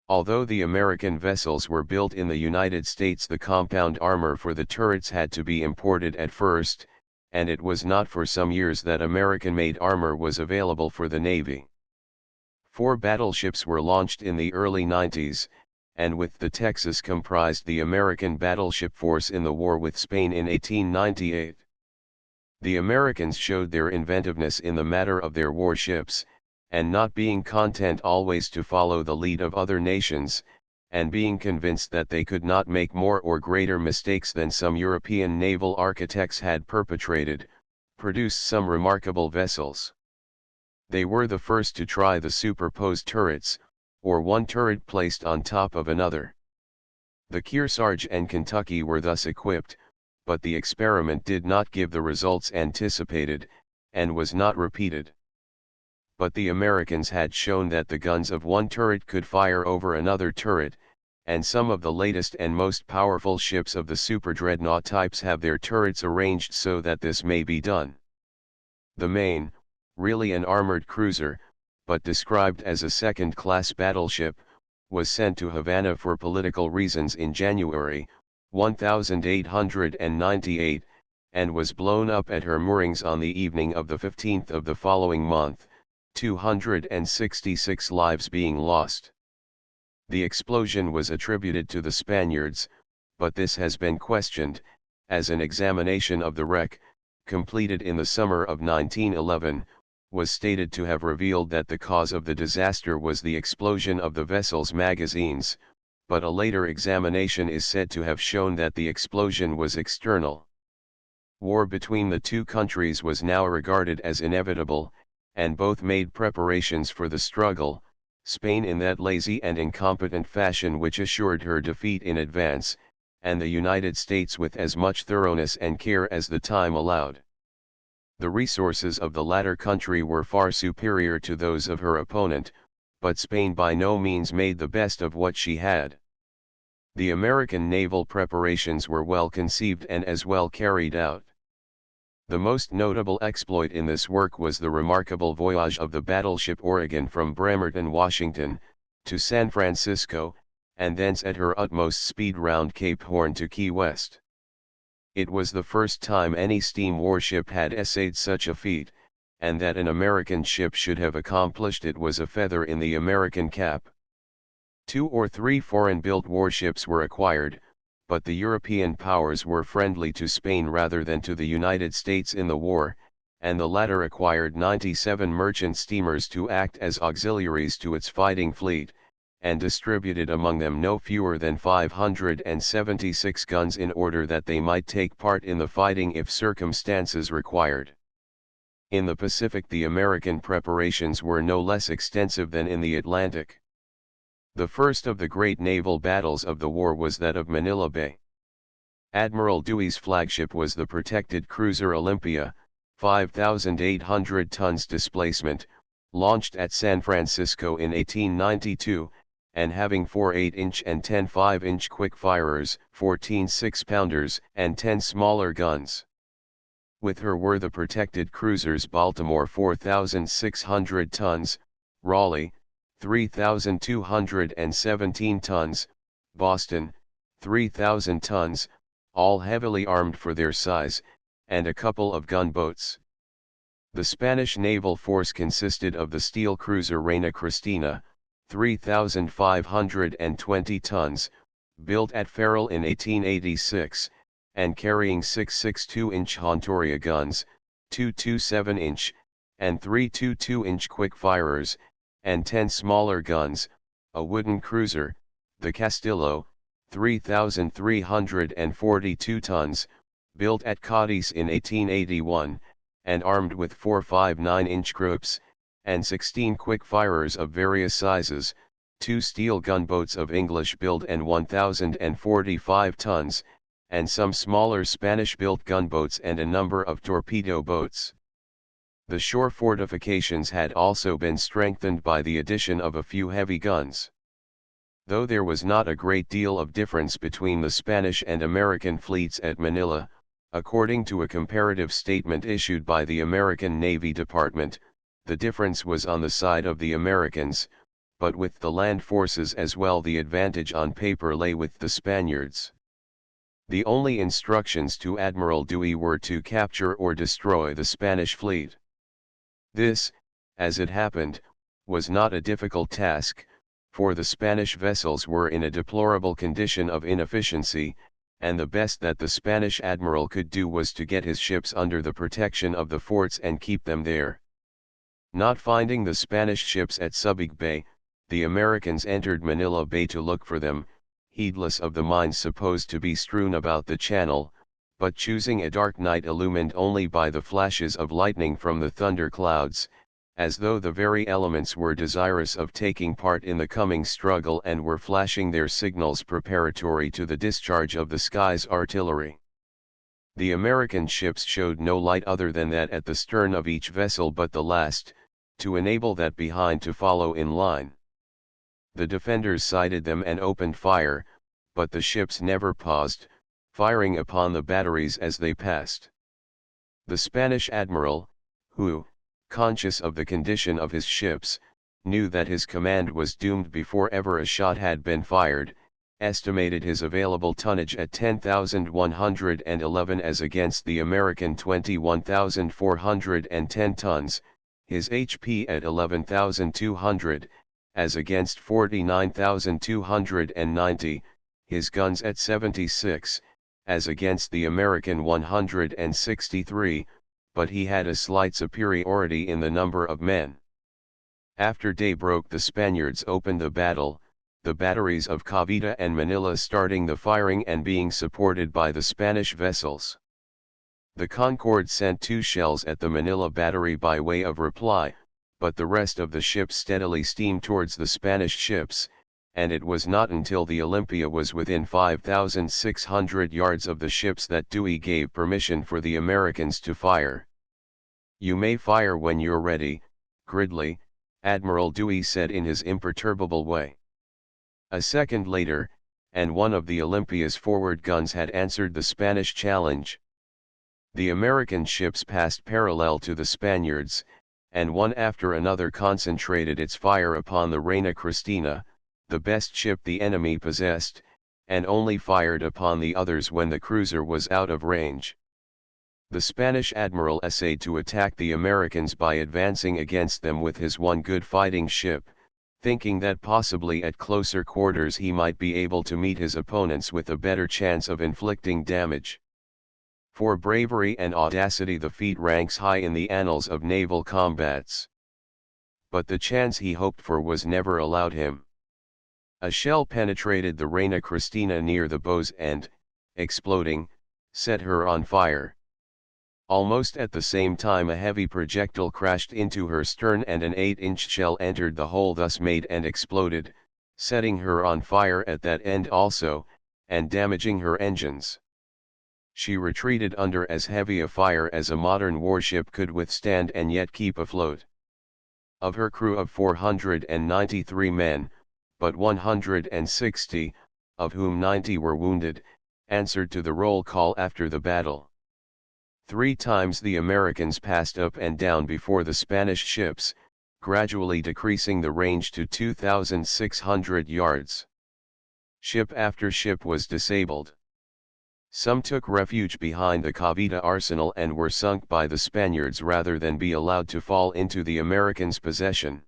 Although the American vessels were built in the United States, the compound armor for the turrets had to be imported at first, and it was not for some years that American-made armor was available for the Navy. 4 battleships were launched in the early 90s, and with the Texas comprised the American battleship force in the war with Spain in 1898. The Americans showed their inventiveness in the matter of their warships, and not being content always to follow the lead of other nations, and being convinced that they could not make more or greater mistakes than some European naval architects had perpetrated, produced some remarkable vessels. They were the first to try the superposed turrets, or one turret placed on top of another. The Kearsarge and Kentucky were thus equipped, but the experiment did not give the results anticipated, and was not repeated. But the Americans had shown that the guns of one turret could fire over another turret, and some of the latest and most powerful ships of the superdreadnought types have their turrets arranged so that this may be done. The Maine, really an armored cruiser, but described as a second-class battleship, was sent to Havana for political reasons in January, 1898, and was blown up at her moorings on the evening of the 15th of the following month, 266 lives being lost. The explosion was attributed to the Spaniards, but this has been questioned, as an examination of the wreck, completed in the summer of 1911, was stated to have revealed that the cause of the disaster was the explosion of the vessel's magazines, but a later examination is said to have shown that the explosion was external. War between the two countries was now regarded as inevitable, and both made preparations for the struggle, Spain in that lazy and incompetent fashion which assured her defeat in advance, and the United States with as much thoroughness and care as the time allowed. The resources of the latter country were far superior to those of her opponent, but Spain by no means made the best of what she had. The American naval preparations were well conceived and as well carried out. The most notable exploit in this work was the remarkable voyage of the battleship Oregon from Bremerton, Washington, to San Francisco, and thence at her utmost speed round Cape Horn to Key West. It was the first time any steam warship had essayed such a feat, and that an American ship should have accomplished it was a feather in the American cap. 2 or 3 foreign-built warships were acquired, but the European powers were friendly to Spain rather than to the United States in the war, and the latter acquired 97 merchant steamers to act as auxiliaries to its fighting fleet, and distributed among them no fewer than 576 guns in order that they might take part in the fighting if circumstances required. In the Pacific the American preparations were no less extensive than in the Atlantic. The first of the great naval battles of the war was that of Manila Bay. Admiral Dewey's flagship was the protected cruiser Olympia, 5,800 tons displacement, launched at San Francisco in 1892, and having 4 8-inch and 10 5-inch quick-firers, 14 6-pounders, and 10 smaller guns. With her were the protected cruisers Baltimore 4,600 tons, Raleigh, 3,217 tons, Boston, 3,000 tons, all heavily armed for their size, and a couple of gunboats. The Spanish naval force consisted of the steel cruiser Reina Cristina, 3,520 tons, built at Ferrol in 1886, and carrying 6 6.2-inch Hontoria guns, 2 2.7-inch, and 3 2.2-inch quick-firers, and 10 smaller guns, a wooden cruiser, the Castillo, 3,342 tons, built at Cadiz in 1881, and armed with 4 5.9-inch groups, and 16 quick-firers of various sizes, 2 steel gunboats of English build and 1,045 tons, and some smaller Spanish-built gunboats and a number of torpedo boats. The shore fortifications had also been strengthened by the addition of a few heavy guns. Though there was not a great deal of difference between the Spanish and American fleets at Manila, according to a comparative statement issued by the American Navy Department, the difference was on the side of the Americans, but with the land forces as well the advantage on paper lay with the Spaniards. The only instructions to Admiral Dewey were to capture or destroy the Spanish fleet. This, as it happened, was not a difficult task, for the Spanish vessels were in a deplorable condition of inefficiency, and the best that the Spanish admiral could do was to get his ships under the protection of the forts and keep them there. Not finding the Spanish ships at Subic Bay, the Americans entered Manila Bay to look for them, heedless of the mines supposed to be strewn about the channel, but choosing a dark night illumined only by the flashes of lightning from the thunder clouds, as though the very elements were desirous of taking part in the coming struggle and were flashing their signals preparatory to the discharge of the sky's artillery. The American ships showed no light other than that at the stern of each vessel but the last, to enable that behind to follow in line. The defenders sighted them and opened fire, but the ships never paused, firing upon the batteries as they passed. The Spanish admiral, who, conscious of the condition of his ships, knew that his command was doomed before ever a shot had been fired, estimated his available tonnage at 10,111 as against the American 21,410 tons, his HP at 11,200, as against 49,290, his guns at 76, as against the American 163, but he had a slight superiority in the number of men. After day broke the Spaniards opened the battle, the batteries of Cavite and Manila starting the firing and being supported by the Spanish vessels. The Concord sent 2 shells at the Manila battery by way of reply, but the rest of the ships steadily steamed towards the Spanish ships, and it was not until the Olympia was within 5,600 yards of the ships that Dewey gave permission for the Americans to fire. "You may fire when you're ready, Gridley," Admiral Dewey said in his imperturbable way. A second later, and one of the Olympia's forward guns had answered the Spanish challenge. The American ships passed parallel to the Spaniards, and one after another concentrated its fire upon the Reina Cristina, the best ship the enemy possessed, and only fired upon the others when the cruiser was out of range. The Spanish admiral essayed to attack the Americans by advancing against them with his one good fighting ship, thinking that possibly at closer quarters he might be able to meet his opponents with a better chance of inflicting damage. For bravery and audacity the feat ranks high in the annals of naval combats. But the chance he hoped for was never allowed him. A shell penetrated the Reina Cristina near the bow's end, exploding, set her on fire. Almost at the same time a heavy projectile crashed into her stern and an 8-inch shell entered the hole thus made and exploded, setting her on fire at that end also, and damaging her engines. She retreated under as heavy a fire as a modern warship could withstand and yet keep afloat. Of her crew of 493 men, but 160, of whom 90 were wounded, answered to the roll call after the battle. 3 times the Americans passed up and down before the Spanish ships, gradually decreasing the range to 2,600 yards. Ship after ship was disabled. Some took refuge behind the Cavite arsenal and were sunk by the Spaniards rather than be allowed to fall into the Americans' possession.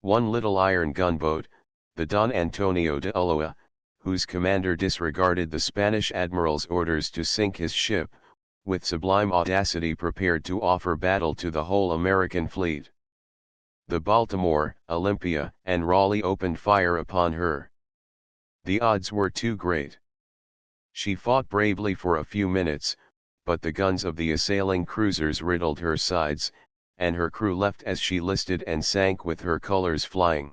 One little iron gunboat, the Don Antonio de Ulloa, whose commander disregarded the Spanish admiral's orders to sink his ship, with sublime audacity prepared to offer battle to the whole American fleet. The Baltimore, Olympia, and Raleigh opened fire upon her. The odds were too great. She fought bravely for a few minutes, but the guns of the assailing cruisers riddled her sides, and her crew left as she listed and sank with her colors flying.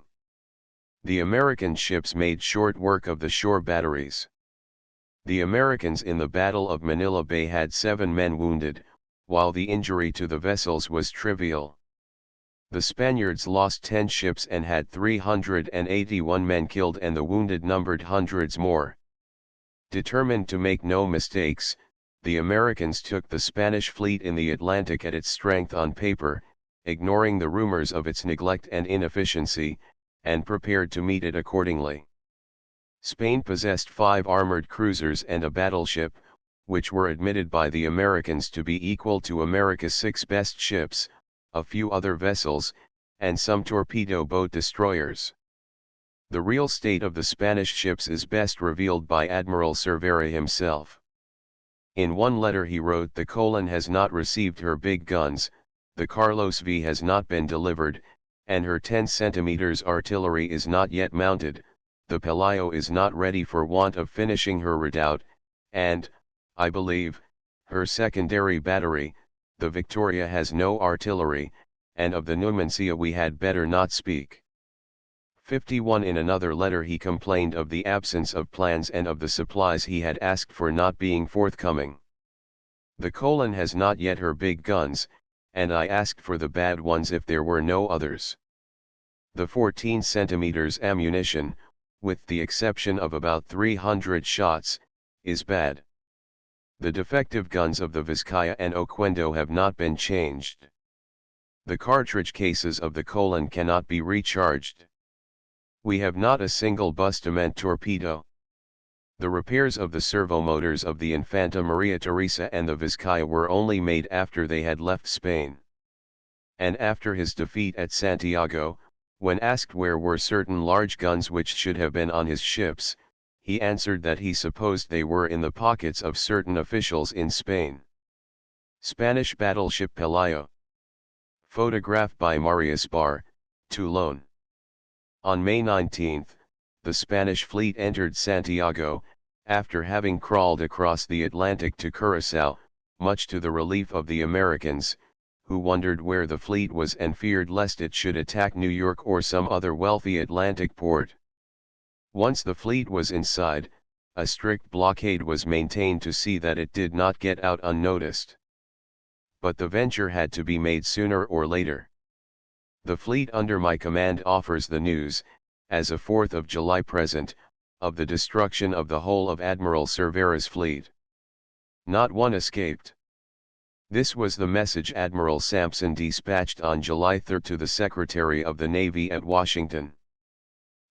The American ships made short work of the shore batteries. The Americans in the Battle of Manila Bay had 7 men wounded, while the injury to the vessels was trivial. The Spaniards lost 10 ships and had 381 men killed, and the wounded numbered hundreds more. Determined to make no mistakes, the Americans took the Spanish fleet in the Atlantic at its strength on paper, ignoring the rumors of its neglect and inefficiency, and prepared to meet it accordingly. Spain possessed 5 armored cruisers and a battleship, which were admitted by the Americans to be equal to America's 6 best ships, a few other vessels, and some torpedo boat destroyers. The real state of the Spanish ships is best revealed by Admiral Cervera himself. In one letter he wrote, "The Colon has not received her big guns, the Carlos V has not been delivered, and her 10 centimeters artillery is not yet mounted, the Pelayo is not ready for want of finishing her redoubt, and, I believe, her secondary battery, the Victoria has no artillery, and of the Numancia we had better not speak." 51. In another letter he complained of the absence of plans and of the supplies he had asked for not being forthcoming. "The Colon has not yet her big guns, and I asked for the bad ones if there were no others. The 14 centimeters ammunition, with the exception of about 300 shots, is bad. The defective guns of the Vizcaya and Oquendo have not been changed. The cartridge cases of the Colon cannot be recharged. We have not a single Bustamante torpedo. The repairs of the servomotors of the Infanta Maria Teresa and the Vizcaya were only made after they had left Spain." And after his defeat at Santiago, when asked where were certain large guns which should have been on his ships, he answered that he supposed they were in the pockets of certain officials in Spain. Spanish battleship Pelayo. Photograph by Marius Barr, Toulon. On May 19, the Spanish fleet entered Santiago, after having crawled across the Atlantic to Curaçao, much to the relief of the Americans, who wondered where the fleet was and feared lest it should attack New York or some other wealthy Atlantic port. Once the fleet was inside, a strict blockade was maintained to see that it did not get out unnoticed. But the venture had to be made sooner or later. The fleet under my command offers the news, as a 4th of July present, of the destruction of the whole of Admiral Cervera's fleet. Not one escaped. This was the message Admiral Sampson dispatched on July 3 to the Secretary of the Navy at Washington.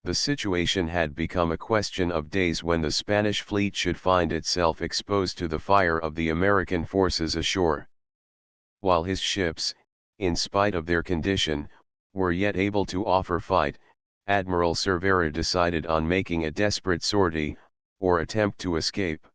The situation had become a question of days when the Spanish fleet should find itself exposed to the fire of the American forces ashore. While his ships, in spite of their condition, were yet able to offer fight, Admiral Cervera decided on making a desperate sortie, or attempt to escape.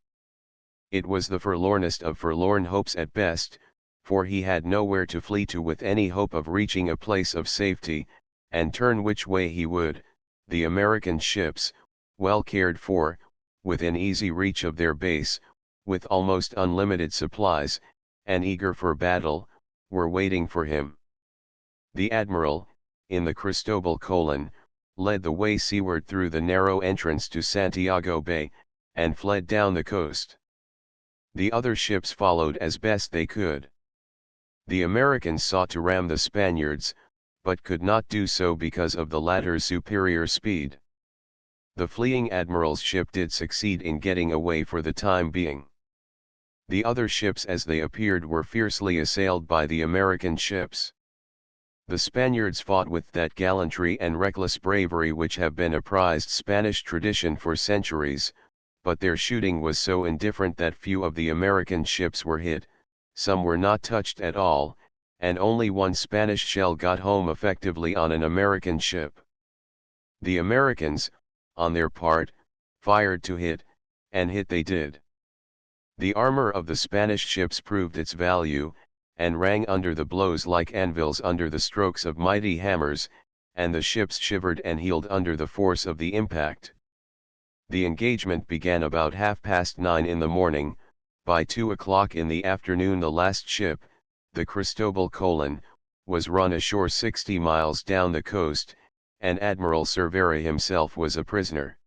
It was the forlornest of forlorn hopes at best, for he had nowhere to flee to with any hope of reaching a place of safety, and turn which way he would. The American ships, well cared for, within easy reach of their base, with almost unlimited supplies, and eager for battle, were waiting for him. The admiral, in the Cristobal Colon, led the way seaward through the narrow entrance to Santiago Bay, and fled down the coast. The other ships followed as best they could. The Americans sought to ram the Spaniards, but could not do so because of the latter's superior speed. The fleeing admiral's ship did succeed in getting away for the time being. The other ships as they appeared were fiercely assailed by the American ships. The Spaniards fought with that gallantry and reckless bravery which have been a prized Spanish tradition for centuries, but their shooting was so indifferent that few of the American ships were hit, some were not touched at all, and only one Spanish shell got home effectively on an American ship. The Americans, on their part, fired to hit, and hit they did. The armor of the Spanish ships proved its value, and rang under the blows like anvils under the strokes of mighty hammers, and the ships shivered and heeled under the force of the impact. The engagement began about 9:30 in the morning. By 2 o'clock in the afternoon the last ship, the Cristobal Colon, was run ashore 60 miles down the coast, and Admiral Cervera himself was a prisoner.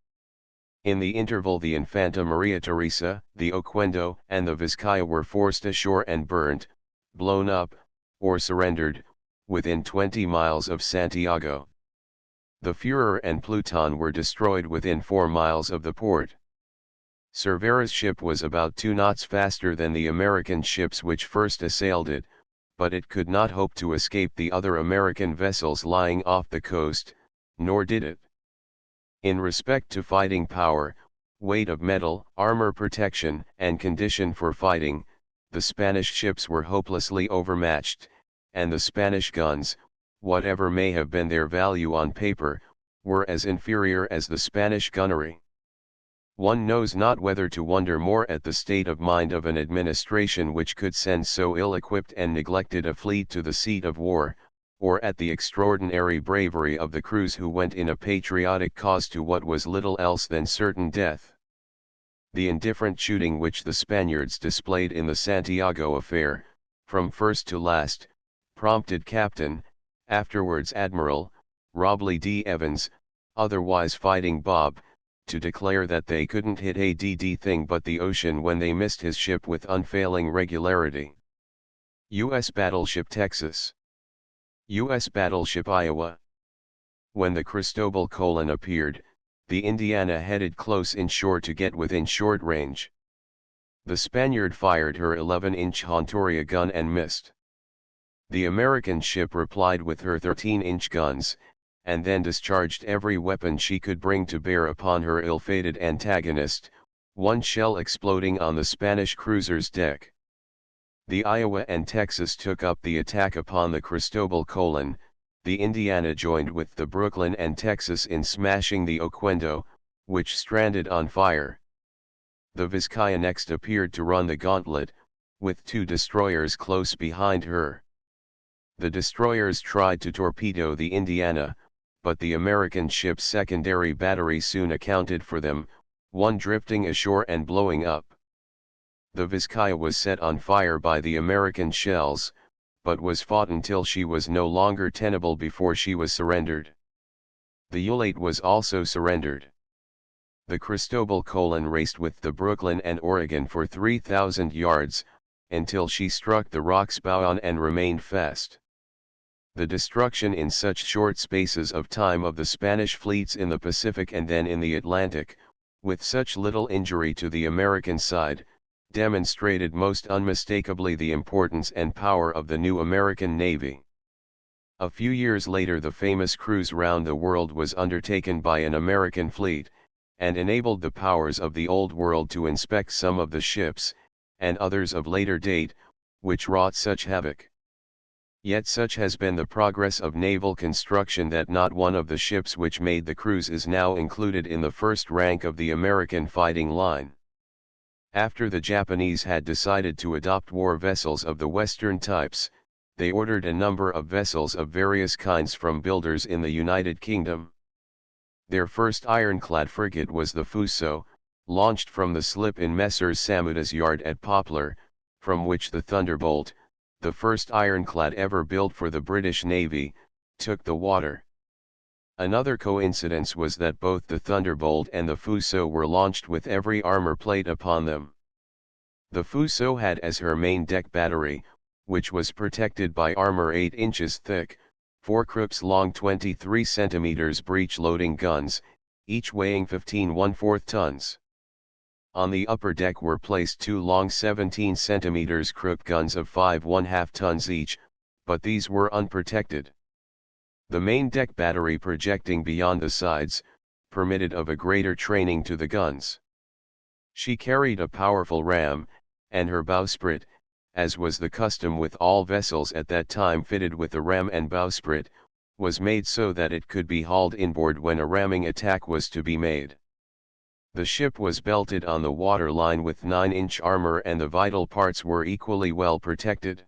In the interval the Infanta Maria Teresa, the Oquendo, and the Vizcaya were forced ashore and burnt, blown up, or surrendered, within 20 miles of Santiago. The Führer and Pluton were destroyed within 4 miles of the port. Cervera's ship was about 2 knots faster than the American ships which first assailed it, but it could not hope to escape the other American vessels lying off the coast, nor did it. In respect to fighting power, weight of metal, armor protection, and condition for fighting, the Spanish ships were hopelessly overmatched, and the Spanish guns, whatever may have been their value on paper, were as inferior as the Spanish gunnery. One knows not whether to wonder more at the state of mind of an administration which could send so ill-equipped and neglected a fleet to the seat of war, or at the extraordinary bravery of the crews who went in a patriotic cause to what was little else than certain death. The indifferent shooting which the Spaniards displayed in the Santiago affair, from first to last, prompted Captain, afterwards Admiral, Robley D. Evans, otherwise Fighting Bob, to declare that they couldn't hit a thing but the ocean when they missed his ship with unfailing regularity. U.S. Battleship Texas. U.S. Battleship Iowa. When the Cristobal Colon appeared, the Indiana headed close inshore to get within short range. The Spaniard fired her 11-inch Hontoria gun and missed. The American ship replied with her 13-inch guns, and then discharged every weapon she could bring to bear upon her ill-fated antagonist, one shell exploding on the Spanish cruiser's deck. The Iowa and Texas took up the attack upon the Cristobal Colon. The Indiana joined with the Brooklyn and Texas in smashing the Oquendo, which stranded on fire. The Vizcaya next appeared to run the gauntlet, with 2 destroyers close behind her. The destroyers tried to torpedo the Indiana, but the American ship's secondary battery soon accounted for them, one drifting ashore and blowing up. The Vizcaya was set on fire by the American shells, but was fought until she was no longer tenable before she was surrendered. The Ulate was also surrendered. The Cristobal Colon raced with the Brooklyn and Oregon for 3,000 yards, until she struck the rock's bow on and remained fast. The destruction in such short spaces of time of the Spanish fleets in the Pacific and then in the Atlantic, with such little injury to the American side, demonstrated most unmistakably the importance and power of the new American Navy. A few years later the famous cruise round the world was undertaken by an American fleet, and enabled the powers of the Old World to inspect some of the ships, and others of later date, which wrought such havoc. Yet such has been the progress of naval construction that not one of the ships which made the cruise is now included in the first rank of the American fighting line. After the Japanese had decided to adopt war vessels of the Western types, they ordered a number of vessels of various kinds from builders in the United Kingdom. Their first ironclad frigate was the Fuso, launched from the slip in Messrs. Samuda's yard at Poplar, from which the Thunderbolt, the first ironclad ever built for the British Navy, took the water. Another coincidence was that both the Thunderbolt and the Fuso were launched with every armor plate upon them. The Fuso had as her main deck battery, which was protected by armor 8 inches thick, 4 crypts long 23 centimeters breech-loading guns, each weighing 15¼ tons. On the upper deck were placed 2 long 17 centimeters crypt guns of 5½ tons each, but these were unprotected. The main deck battery projecting beyond the sides, permitted of a greater training to the guns. She carried a powerful ram, and her bowsprit, as was the custom with all vessels at that time fitted with a ram and bowsprit, was made so that it could be hauled inboard when a ramming attack was to be made. The ship was belted on the water line with 9-inch armor and the vital parts were equally well protected.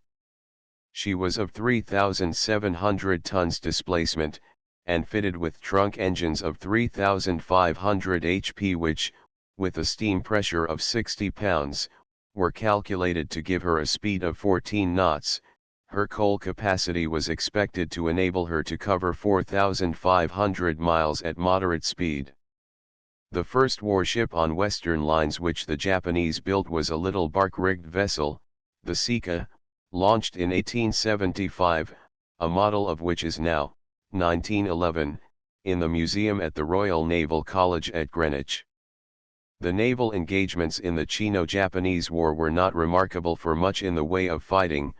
She was of 3,700 tons displacement, and fitted with trunk engines of 3,500 HP which, with a steam pressure of 60 pounds, were calculated to give her a speed of 14 knots. Her coal capacity was expected to enable her to cover 4,500 miles at moderate speed. The first warship on Western lines which the Japanese built was a little bark-rigged vessel, the Sika, launched in 1875, a model of which is now, 1911, in the museum at the Royal Naval College at Greenwich. The naval engagements in the Chino-Japanese War were not remarkable for much in the way of fighting,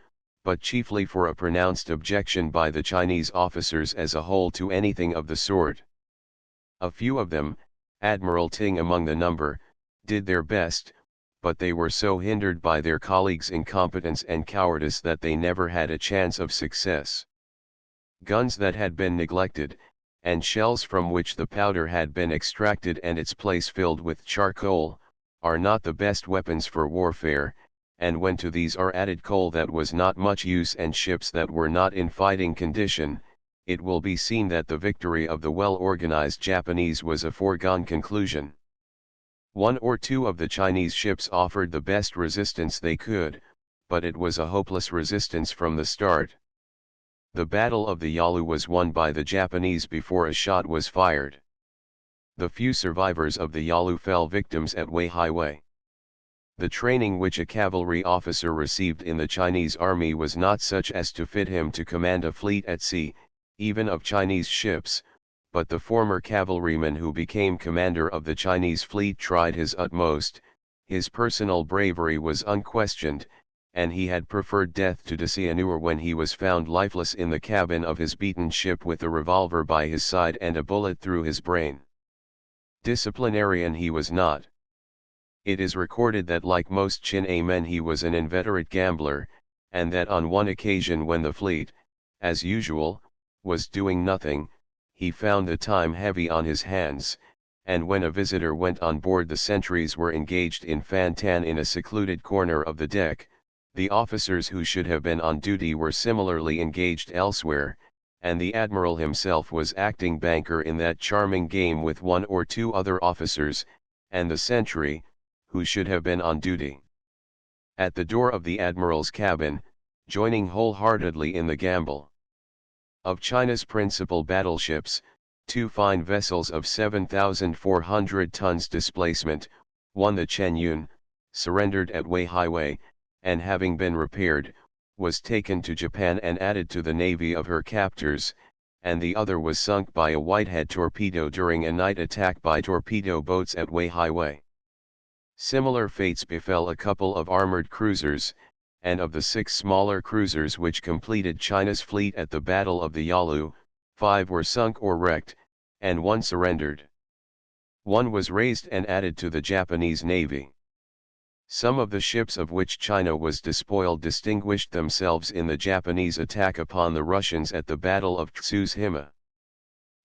but chiefly for a pronounced objection by the Chinese officers as a whole to anything of the sort. A few of them, Admiral Ting among the number, did their best, but they were so hindered by their colleagues' incompetence and cowardice that they never had a chance of success. Guns that had been neglected, and shells from which the powder had been extracted and its place filled with charcoal, are not the best weapons for warfare, and when to these are added coal that was not much use and ships that were not in fighting condition, it will be seen that the victory of the well-organized Japanese was a foregone conclusion. One or two of the Chinese ships offered the best resistance they could, but it was a hopeless resistance from the start. The Battle of the Yalu was won by the Japanese before a shot was fired. The few survivors of the Yalu fell victims at Wei Highway. The training which a cavalry officer received in the Chinese army was not such as to fit him to command a fleet at sea, even of Chinese ships, but the former cavalryman who became commander of the Chinese fleet tried his utmost. His personal bravery was unquestioned, and he had preferred death to dishonor when he was found lifeless in the cabin of his beaten ship with a revolver by his side and a bullet through his brain. Disciplinarian he was not. It is recorded that like most Chin-A men he was an inveterate gambler, and that on one occasion when the fleet, as usual, was doing nothing, he found the time heavy on his hands, and when a visitor went on board the sentries were engaged in fan-tan in a secluded corner of the deck. The officers who should have been on duty were similarly engaged elsewhere, and the admiral himself was acting banker in that charming game with one or two other officers, and the sentry, who should have been on duty at the door of the admiral's cabin, joining wholeheartedly in the gamble. Of China's principal battleships, two fine vessels of 7,400 tons displacement, one the Chen Yun, surrendered at Wei Highway, and having been repaired, was taken to Japan and added to the navy of her captors, and the other was sunk by a Whitehead torpedo during a night attack by torpedo boats at Wei Highway. Similar fates befell a couple of armored cruisers, and of the 6 smaller cruisers which completed China's fleet at the Battle of the Yalu, 5 were sunk or wrecked, and 1 surrendered. 1 was raised and added to the Japanese navy. Some of the ships of which China was despoiled distinguished themselves in the Japanese attack upon the Russians at the Battle of Tsushima.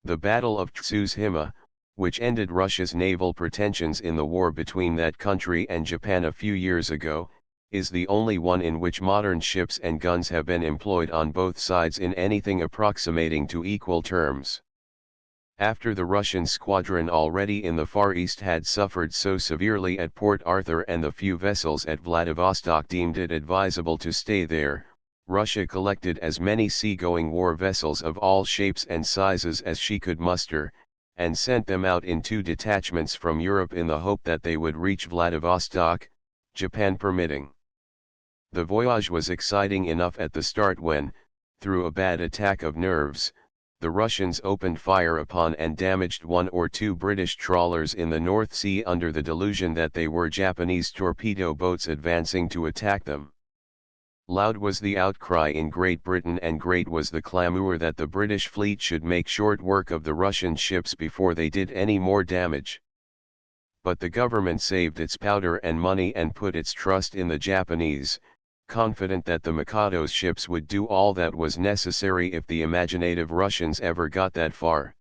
The Battle of Tsushima, which ended Russia's naval pretensions in the war between that country and Japan a few years ago, is the only one in which modern ships and guns have been employed on both sides in anything approximating to equal terms. After the Russian squadron already in the Far East had suffered so severely at Port Arthur and the few vessels at Vladivostok deemed it advisable to stay there, Russia collected as many seagoing war vessels of all shapes and sizes as she could muster, and sent them out in 2 detachments from Europe in the hope that they would reach Vladivostok, Japan permitting. The voyage was exciting enough at the start when, through a bad attack of nerves, the Russians opened fire upon and damaged 1 or 2 British trawlers in the North Sea under the delusion that they were Japanese torpedo boats advancing to attack them. Loud was the outcry in Great Britain and great was the clamour that the British fleet should make short work of the Russian ships before they did any more damage. But the government saved its powder and money and put its trust in the Japanese, confident that the Mikado's ships would do all that was necessary if the imaginative Russians ever got that far.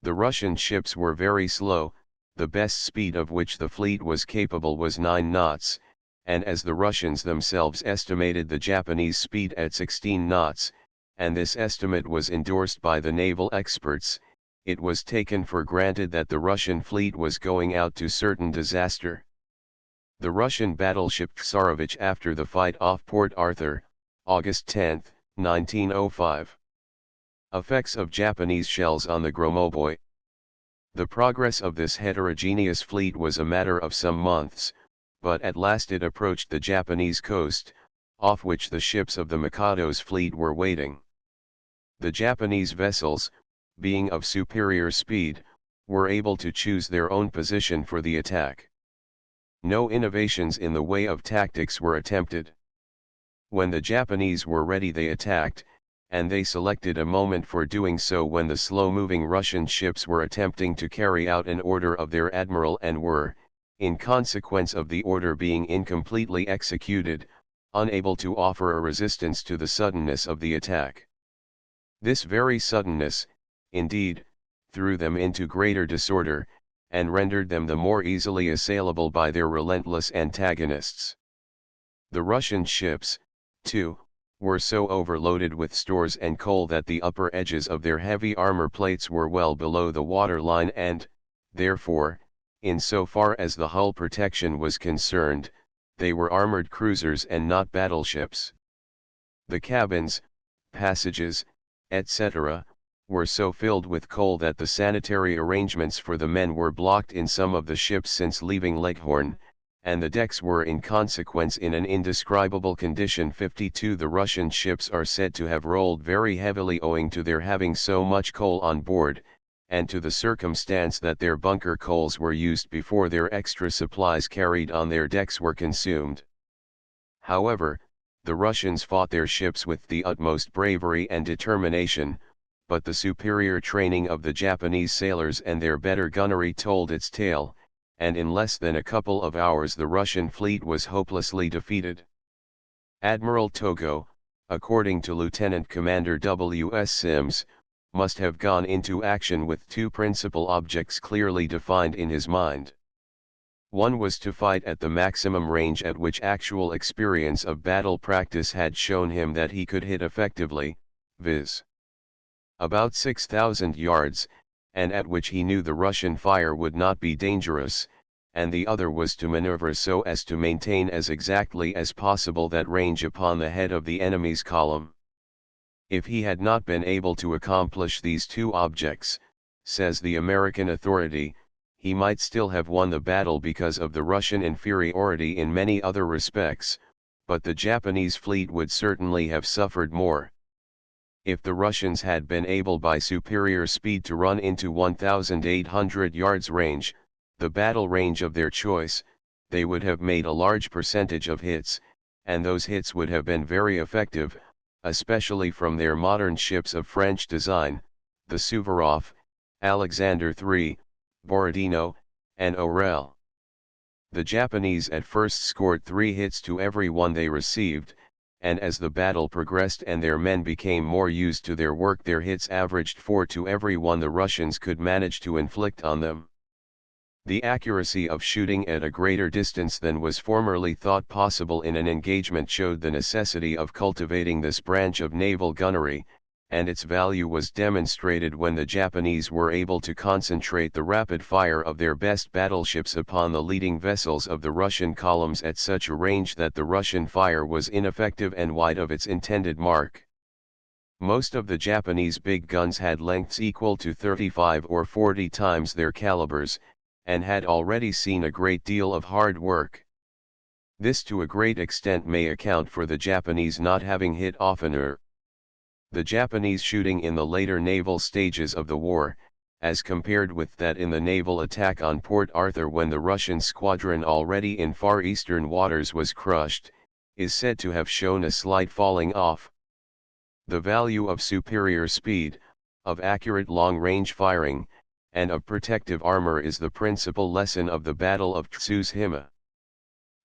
The Russian ships were very slow, the best speed of which the fleet was capable was 9 knots, and as the Russians themselves estimated the Japanese speed at 16 knots, and this estimate was endorsed by the naval experts, it was taken for granted that the Russian fleet was going out to certain disaster. The Russian battleship Tsarevich after the fight off Port Arthur, August 10, 1905. Effects of Japanese shells on the Gromoboy. The progress of this heterogeneous fleet was a matter of some months, but at last it approached the Japanese coast, off which the ships of the Mikado's fleet were waiting. The Japanese vessels, being of superior speed, were able to choose their own position for the attack. No innovations in the way of tactics were attempted. When the Japanese were ready they attacked, and they selected a moment for doing so when the slow-moving Russian ships were attempting to carry out an order of their admiral and were, in consequence of the order being incompletely executed, unable to offer a resistance to the suddenness of the attack. This very suddenness, indeed, threw them into greater disorder, and rendered them the more easily assailable by their relentless antagonists. The Russian ships, too, were so overloaded with stores and coal that the upper edges of their heavy armor plates were well below the water line and, therefore, in so far as the hull protection was concerned, they were armored cruisers and not battleships. The cabins, passages, etc., were so filled with coal that the sanitary arrangements for the men were blocked in some of the ships since leaving Leghorn, and the decks were in consequence in an indescribable condition. 52 The Russian ships are said to have rolled very heavily owing to their having so much coal on board, and to the circumstance that their bunker coals were used before their extra supplies carried on their decks were consumed. However, the Russians fought their ships with the utmost bravery and determination, but the superior training of the Japanese sailors and their better gunnery told its tale, and in less than a couple of hours the Russian fleet was hopelessly defeated. Admiral Togo, according to Lieutenant Commander W.S. Sims, must have gone into action with 2 principal objects clearly defined in his mind. One was to fight at the maximum range at which actual experience of battle practice had shown him that he could hit effectively, viz. about 6,000 yards, and at which he knew the Russian fire would not be dangerous, and the other was to maneuver so as to maintain as exactly as possible that range upon the head of the enemy's column. If he had not been able to accomplish these two objects, says the American authority, he might still have won the battle because of the Russian inferiority in many other respects, but the Japanese fleet would certainly have suffered more. If the Russians had been able by superior speed to run into 1,800 yards range, the battle range of their choice, they would have made a large percentage of hits, and those hits would have been very effective, especially from their modern ships of French design, the Suvorov, Alexander III, Borodino, and Orel. The Japanese at first scored 3 hits to every one they received, and as the battle progressed and their men became more used to their work, their hits averaged 4 to every one the Russians could manage to inflict on them. The accuracy of shooting at a greater distance than was formerly thought possible in an engagement showed the necessity of cultivating this branch of naval gunnery, and its value was demonstrated when the Japanese were able to concentrate the rapid fire of their best battleships upon the leading vessels of the Russian columns at such a range that the Russian fire was ineffective and wide of its intended mark. Most of the Japanese big guns had lengths equal to 35 or 40 times their calibers, and had already seen a great deal of hard work. This to a great extent may account for the Japanese not having hit oftener. The Japanese shooting in the later naval stages of the war, as compared with that in the naval attack on Port Arthur when the Russian squadron already in Far Eastern waters was crushed, is said to have shown a slight falling off. The value of superior speed, of accurate long-range firing, and of protective armor is the principal lesson of the Battle of Tsushima.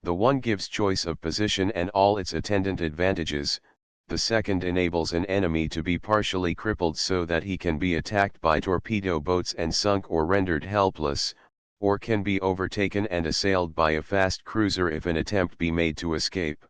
The one gives choice of position and all its attendant advantages, the second enables an enemy to be partially crippled so that he can be attacked by torpedo boats and sunk or rendered helpless, or can be overtaken and assailed by a fast cruiser if an attempt be made to escape.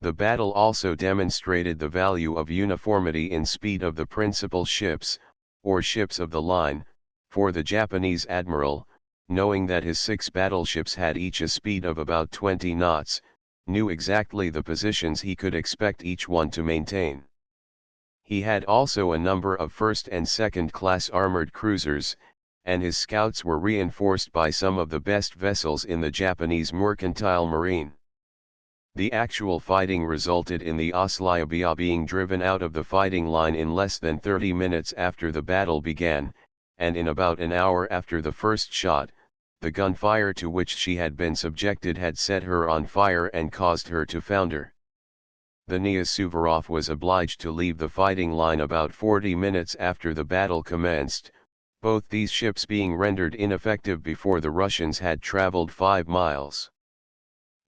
The battle also demonstrated the value of uniformity in speed of the principal ships, or ships of the line, for the Japanese admiral, knowing that his 6 battleships had each a speed of about 20 knots, knew exactly the positions he could expect each one to maintain. He had also a number of first and second class armored cruisers, and his scouts were reinforced by some of the best vessels in the Japanese mercantile marine. The actual fighting resulted in the Osliabia being driven out of the fighting line in less than 30 minutes after the battle began, and in about an hour after the first shot, the gunfire to which she had been subjected had set her on fire and caused her to founder. The Nia Suvorov was obliged to leave the fighting line about 40 minutes after the battle commenced, both these ships being rendered ineffective before the Russians had traveled 5 miles.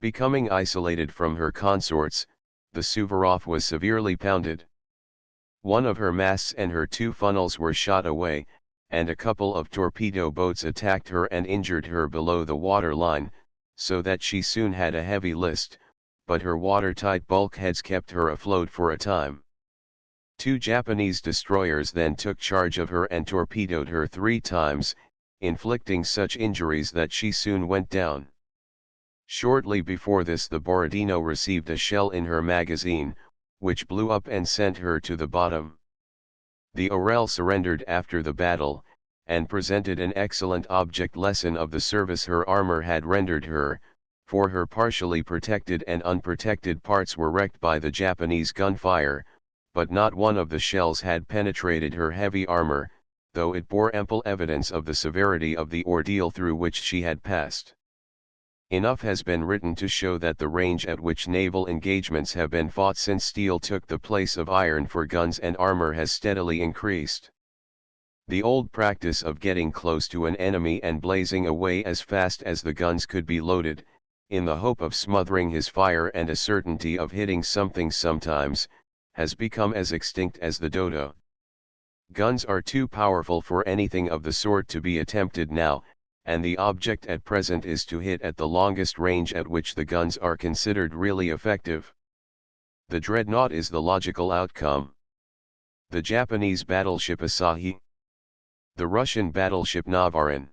Becoming isolated from her consorts, the Suvorov was severely pounded. One of her masts and her 2 funnels were shot away, and a couple of torpedo boats attacked her and injured her below the water line, so that she soon had a heavy list, but her watertight bulkheads kept her afloat for a time. 2 Japanese destroyers then took charge of her and torpedoed her 3 times, inflicting such injuries that she soon went down. Shortly before this the Borodino received a shell in her magazine, which blew up and sent her to the bottom. The Orel surrendered after the battle, and presented an excellent object lesson of the service her armor had rendered her, for her partially protected and unprotected parts were wrecked by the Japanese gunfire, but not one of the shells had penetrated her heavy armor, though it bore ample evidence of the severity of the ordeal through which she had passed. Enough has been written to show that the range at which naval engagements have been fought since steel took the place of iron for guns and armor has steadily increased. The old practice of getting close to an enemy and blazing away as fast as the guns could be loaded, in the hope of smothering his fire and a certainty of hitting something sometimes, has become as extinct as the dodo. Guns are too powerful for anything of the sort to be attempted now, and the object at present is to hit at the longest range at which the guns are considered really effective. The dreadnought is the logical outcome. The Japanese battleship Asahi. The Russian battleship Navarin.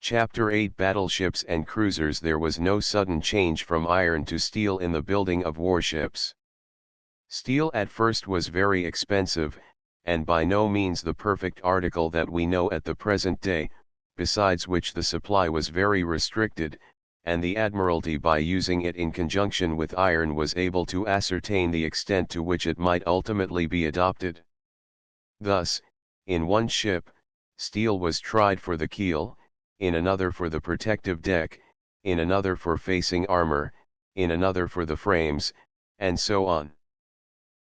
Chapter 8 Battleships and Cruisers. There was no sudden change from iron to steel in the building of warships. Steel at first was very expensive, and by no means the perfect article that we know at the present day, besides which the supply was very restricted, and the Admiralty by using it in conjunction with iron was able to ascertain the extent to which it might ultimately be adopted. Thus, in one ship, steel was tried for the keel, in another for the protective deck, in another for facing armor, in another for the frames, and so on.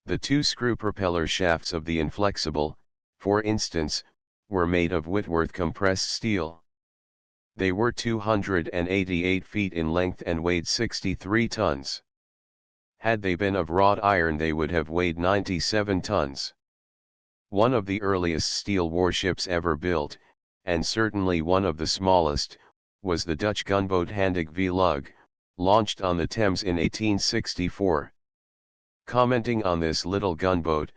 The two screw propeller shafts of the Inflexible, for instance, were made of Whitworth compressed steel. They were 288 feet in length and weighed 63 tons. Had they been of wrought iron they would have weighed 97 tons. One of the earliest steel warships ever built, and certainly one of the smallest, was the Dutch gunboat Handig v. Lug, launched on the Thames in 1864. Commenting on this little gunboat,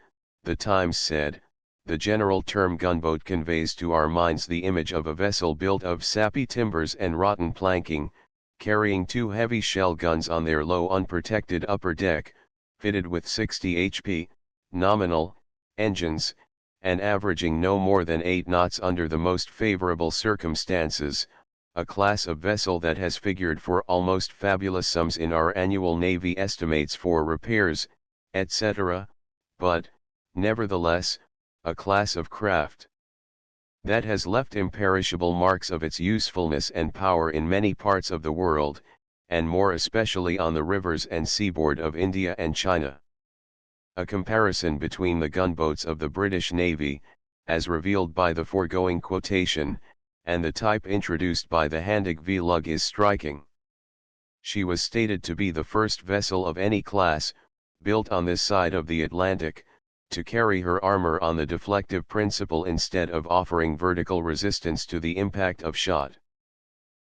the Times said, "The general term gunboat conveys to our minds the image of a vessel built of sappy timbers and rotten planking, carrying two heavy shell guns on their low unprotected upper deck, fitted with 60 HP, nominal, engines, and averaging no more than 8 knots under the most favorable circumstances, a class of vessel that has figured for almost fabulous sums in our annual Navy estimates for repairs, etc., but, nevertheless, a class of craft that has left imperishable marks of its usefulness and power in many parts of the world, and more especially on the rivers and seaboard of India and China." A comparison between the gunboats of the British Navy, as revealed by the foregoing quotation, and the type introduced by the Handig v. Lug is striking. She was stated to be the first vessel of any class, built on this side of the Atlantic, to carry her armor on the deflective principle instead of offering vertical resistance to the impact of shot.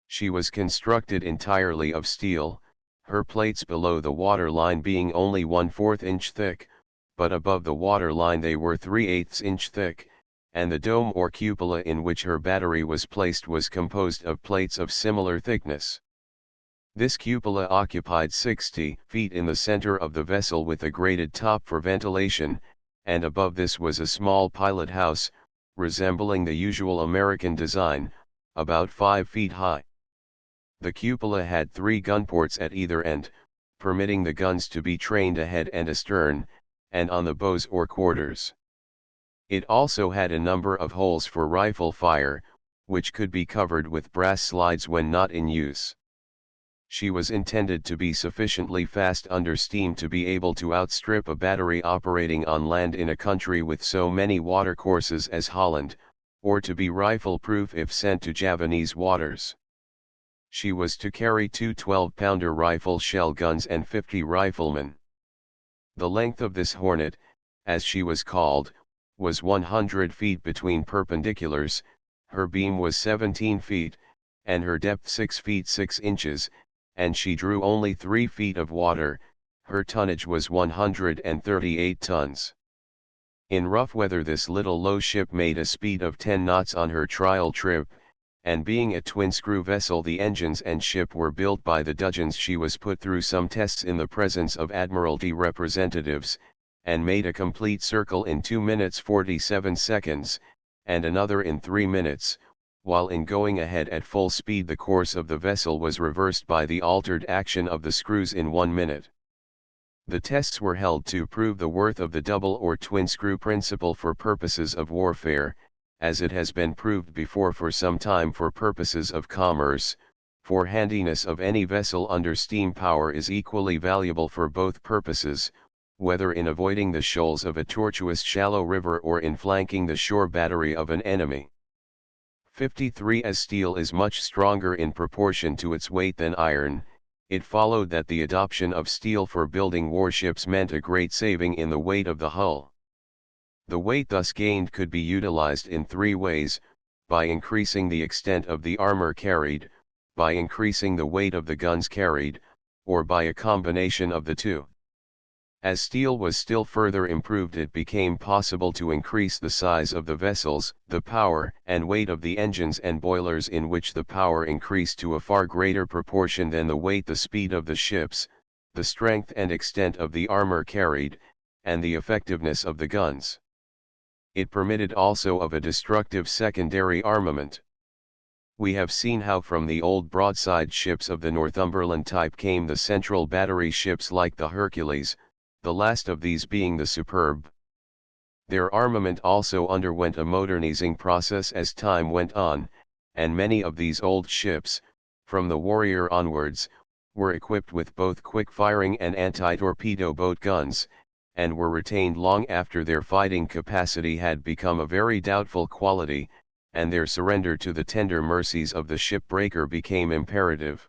She was constructed entirely of steel, her plates below the waterline being only 1/4 inch thick, but above the waterline they were 3/8 inch thick, and the dome or cupola in which her battery was placed was composed of plates of similar thickness. This cupola occupied 60 feet in the center of the vessel with a grated top for ventilation, and above this was a small pilot house, resembling the usual American design, about 5 feet high. The cupola had 3 gun ports at either end, permitting the guns to be trained ahead and astern, and on the bows or quarters. It also had a number of holes for rifle fire, which could be covered with brass slides when not in use. She was intended to be sufficiently fast under steam to be able to outstrip a battery operating on land in a country with so many watercourses as Holland, or to be rifle-proof if sent to Javanese waters. She was to carry 2 12-pounder rifle shell guns and 50 riflemen. The length of this Hornet, as she was called, was 100 feet between perpendiculars, her beam was 17 feet, and her depth 6 feet 6 inches, and she drew only 3 feet of water. Her tonnage was 138 tons. In rough weather this little low ship made a speed of 10 knots on her trial trip, and being a twin-screw vessel the engines and ship were built by the Dudgeons. She was put through some tests in the presence of Admiralty representatives, and made a complete circle in 2 minutes 47 seconds, and another in 3 minutes, while in going ahead at full speed the course of the vessel was reversed by the altered action of the screws in 1 minute. The tests were held to prove the worth of the double or twin-screw principle for purposes of warfare, as it has been proved before for some time for purposes of commerce, for handiness of any vessel under steam power is equally valuable for both purposes, whether in avoiding the shoals of a tortuous shallow river or in flanking the shore battery of an enemy. 53 As steel is much stronger in proportion to its weight than iron, it followed that the adoption of steel for building warships meant a great saving in the weight of the hull. The weight thus gained could be utilized in 3 ways: by increasing the extent of the armor carried, by increasing the weight of the guns carried, or by a combination of the two. As steel was still further improved, it became possible to increase the size of the vessels, the power and weight of the engines and boilers, in which the power increased to a far greater proportion than the weight, the speed of the ships, the strength and extent of the armor carried, and the effectiveness of the guns. It permitted also of a destructive secondary armament. We have seen how from the old broadside ships of the Northumberland type came the central battery ships like the Hercules, the last of these being the Superb. Their armament also underwent a modernizing process as time went on, and many of these old ships, from the Warrior onwards, were equipped with both quick-firing and anti-torpedo boat guns, and were retained long after their fighting capacity had become a very doubtful quality, and their surrender to the tender mercies of the shipbreaker became imperative.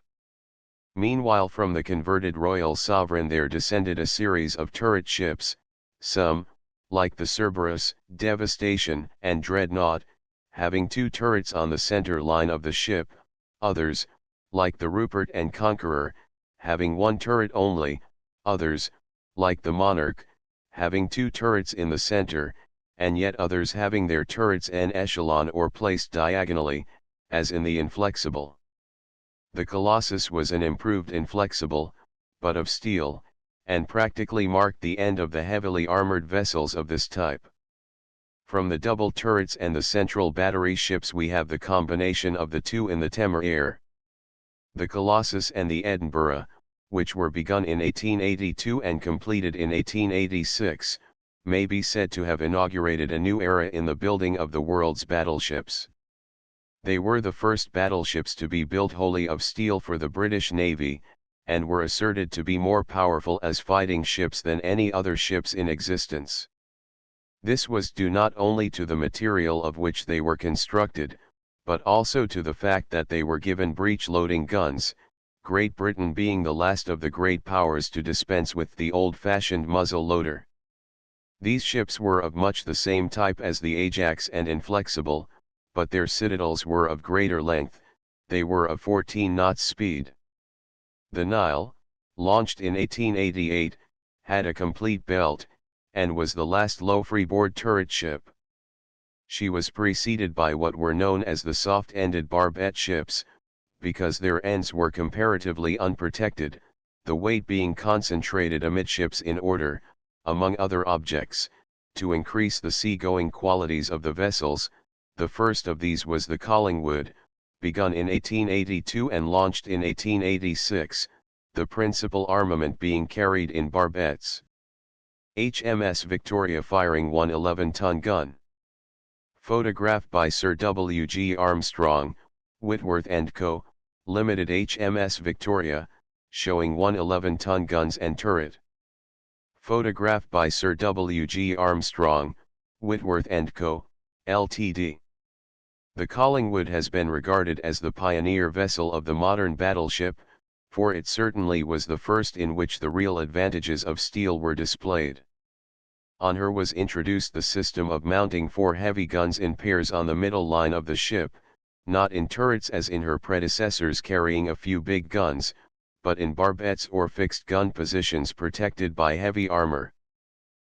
Meanwhile, from the converted Royal Sovereign there descended a series of turret ships, some, like the Cerberus, Devastation, and Dreadnought, having 2 turrets on the center line of the ship, others, like the Rupert and Conqueror, having 1 turret only, others, like the Monarch, having 2 turrets in the center, and yet others having their turrets en echelon or placed diagonally, as in the Inflexible. The Colossus was an improved Inflexible, but of steel, and practically marked the end of the heavily armored vessels of this type. From the double turrets and the central battery ships we have the combination of the 2 in the Temeraire. The Colossus and the Edinburgh, which were begun in 1882 and completed in 1886, may be said to have inaugurated a new era in the building of the world's battleships. They were the first battleships to be built wholly of steel for the British Navy, and were asserted to be more powerful as fighting ships than any other ships in existence. This was due not only to the material of which they were constructed, but also to the fact that they were given breech-loading guns, Great Britain being the last of the great powers to dispense with the old-fashioned muzzle-loader. These ships were of much the same type as the Ajax and Inflexible, but their citadels were of greater length, they were of 14 knots speed. The Nile, launched in 1888, had a complete belt, and was the last low freeboard turret ship. She was preceded by what were known as the soft-ended barbette ships, because their ends were comparatively unprotected, the weight being concentrated amidships in order, among other objects, to increase the sea-going qualities of the vessels. The first of these was the Collingwood, begun in 1882 and launched in 1886, the principal armament being carried in barbettes. HMS Victoria firing one 11-ton gun. Photograph by Sir W. G. Armstrong, Whitworth & Co., Limited. HMS Victoria, showing 1 11-ton guns and turret. Photograph by Sir W. G. Armstrong, Whitworth & Co., Ltd. The Collingwood has been regarded as the pioneer vessel of the modern battleship, for it certainly was the first in which the real advantages of steel were displayed. On her was introduced the system of mounting 4 heavy guns in pairs on the middle line of the ship, not in turrets as in her predecessors carrying a few big guns, but in barbettes or fixed gun positions protected by heavy armor.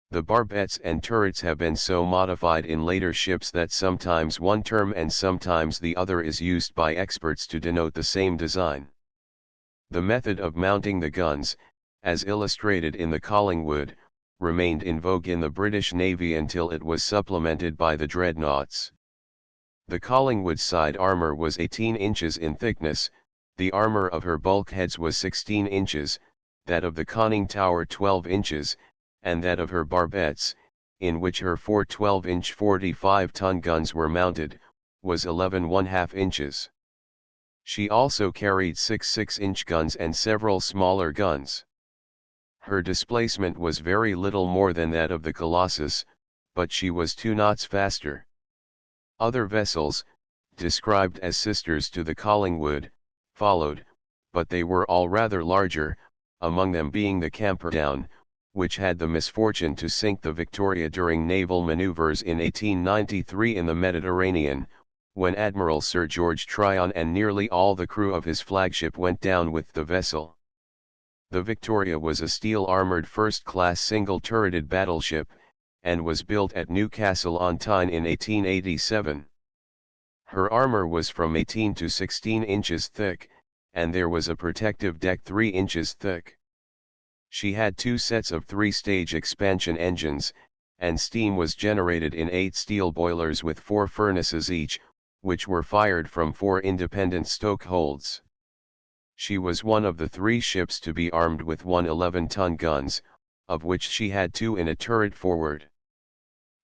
The barbettes and turrets have been so modified in later ships that sometimes one term and sometimes the other is used by experts to denote the same design. The method of mounting the guns, as illustrated in the Collingwood, remained in vogue in the British Navy until it was supplemented by the dreadnoughts. The Collingwood's side armor was 18 inches in thickness, the armor of her bulkheads was 16 inches, that of the conning tower 12 inches, and that of her barbettes, in which her 4 12-inch 45-ton guns were mounted, was 11½ inches. She also carried 6 6-inch guns and several smaller guns. Her displacement was very little more than that of the Colossus, but she was 2 knots faster. Other vessels, described as sisters to the Collingwood, followed, but they were all rather larger, among them being the Camperdown, which had the misfortune to sink the Victoria during naval maneuvers in 1893 in the Mediterranean, when Admiral Sir George Tryon and nearly all the crew of his flagship went down with the vessel. The Victoria was a steel-armored first-class single-turreted battleship, and was built at Newcastle-on-Tyne in 1887. Her armor was from 18 to 16 inches thick, and there was a protective deck 3 inches thick. She had 2 sets of 3-stage expansion engines, and steam was generated in 8 steel boilers with 4 furnaces each, which were fired from 4 independent stoke holds. She was one of the 3 ships to be armed with 1 11-ton guns, of which she had 2 in a turret forward.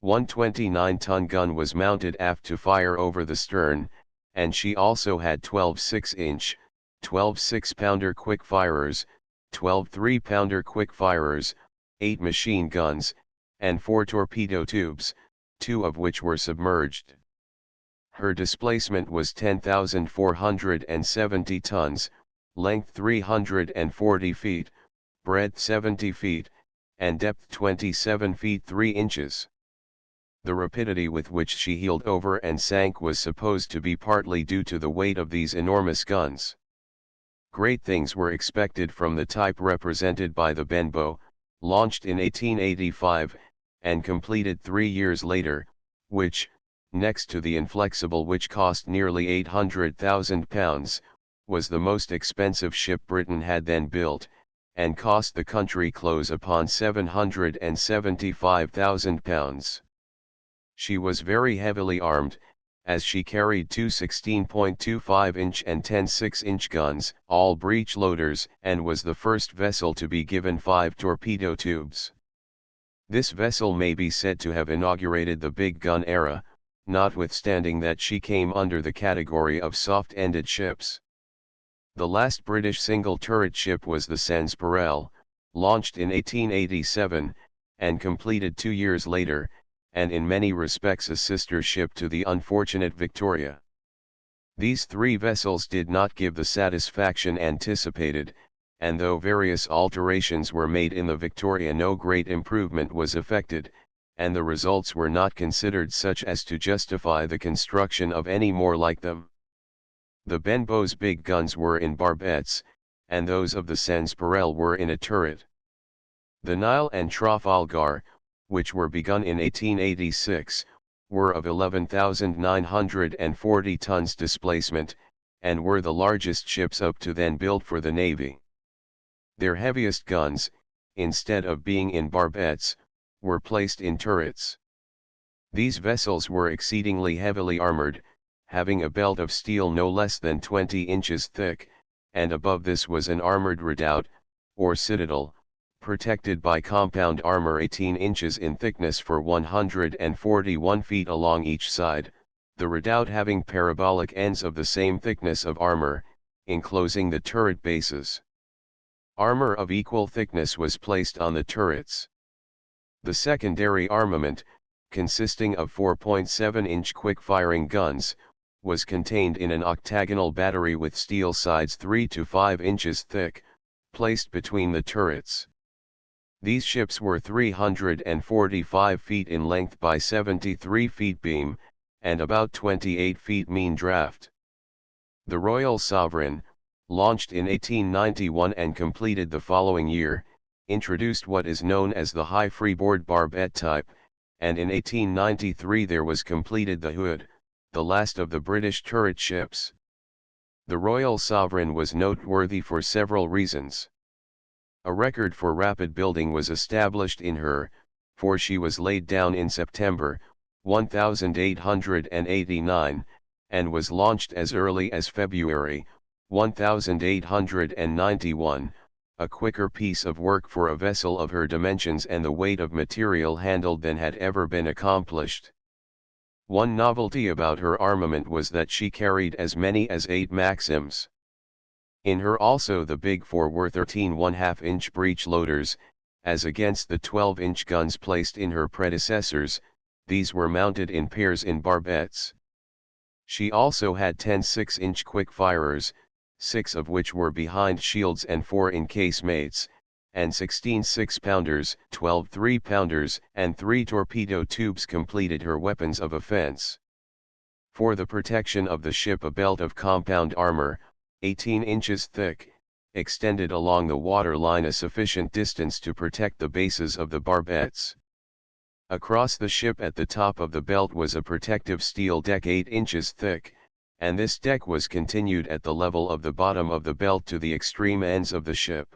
One 29-ton gun was mounted aft to fire over the stern, and she also had 12 6-inch, 12 6-pounder quick firers, 12 3-pounder quick firers, 8 machine guns, and 4 torpedo tubes, 2 of which were submerged. Her displacement was 10,470 tons, length 340 feet, breadth 70 feet, and depth 27 feet 3 inches. The rapidity with which she heeled over and sank was supposed to be partly due to the weight of these enormous guns. Great things were expected from the type represented by the Benbow, launched in 1885, and completed 3 years later, which, next to the Inflexible which cost nearly £800,000, was the most expensive ship Britain had then built, and cost the country close upon £775,000. She was very heavily armed, as she carried 2 16.25-inch and 10 6-inch guns, all breech loaders, and was the first vessel to be given 5 torpedo tubes. This vessel may be said to have inaugurated the big gun era, notwithstanding that she came under the category of soft-ended ships. The last British single-turret ship was the Sanspareil, launched in 1887, and completed 2 years later, and in many respects a sister ship to the unfortunate Victoria. These 3 vessels did not give the satisfaction anticipated, and though various alterations were made in the Victoria, no great improvement was effected, and the results were not considered such as to justify the construction of any more like them. The Benbow's big guns were in barbettes, and those of the Sanspareil were in a turret. The Nile and Trafalgar, which were begun in 1886, were of 11,940 tons displacement, and were the largest ships up to then built for the Navy. Their heaviest guns, instead of being in barbettes, were placed in turrets. These vessels were exceedingly heavily armored, having a belt of steel no less than 20 inches thick, and above this was an armored redoubt, or citadel, protected by compound armor 18 inches in thickness for 141 feet along each side, the redoubt having parabolic ends of the same thickness of armor, enclosing the turret bases. Armor of equal thickness was placed on the turrets. The secondary armament, consisting of 4.7-inch quick-firing guns, was contained in an octagonal battery with steel sides 3 to 5 inches thick, placed between the turrets. These ships were 345 feet in length by 73 feet beam, and about 28 feet mean draft. The Royal Sovereign, launched in 1891 and completed the following year, introduced what is known as the high freeboard barbette type, and in 1893 there was completed the Hood, the last of the British turret ships. The Royal Sovereign was noteworthy for several reasons. A record for rapid building was established in her, for she was laid down in September, 1889, and was launched as early as February, 1891, a quicker piece of work for a vessel of her dimensions and the weight of material handled than had ever been accomplished. One novelty about her armament was that she carried as many as 8 Maxims. In her also the big 4 were 13.5-inch breech loaders, as against the 12-inch guns placed in her predecessors. These were mounted in pairs in barbettes. She also had 10 6-inch quick firers, 6 of which were behind shields and 4 in casemates, and 16 6-pounders, 12 3-pounders, and 3 torpedo tubes completed her weapons of offense. For the protection of the ship a belt of compound armor, 18 inches thick, extended along the waterline a sufficient distance to protect the bases of the barbettes. Across the ship at the top of the belt was a protective steel deck 8 inches thick, and this deck was continued at the level of the bottom of the belt to the extreme ends of the ship.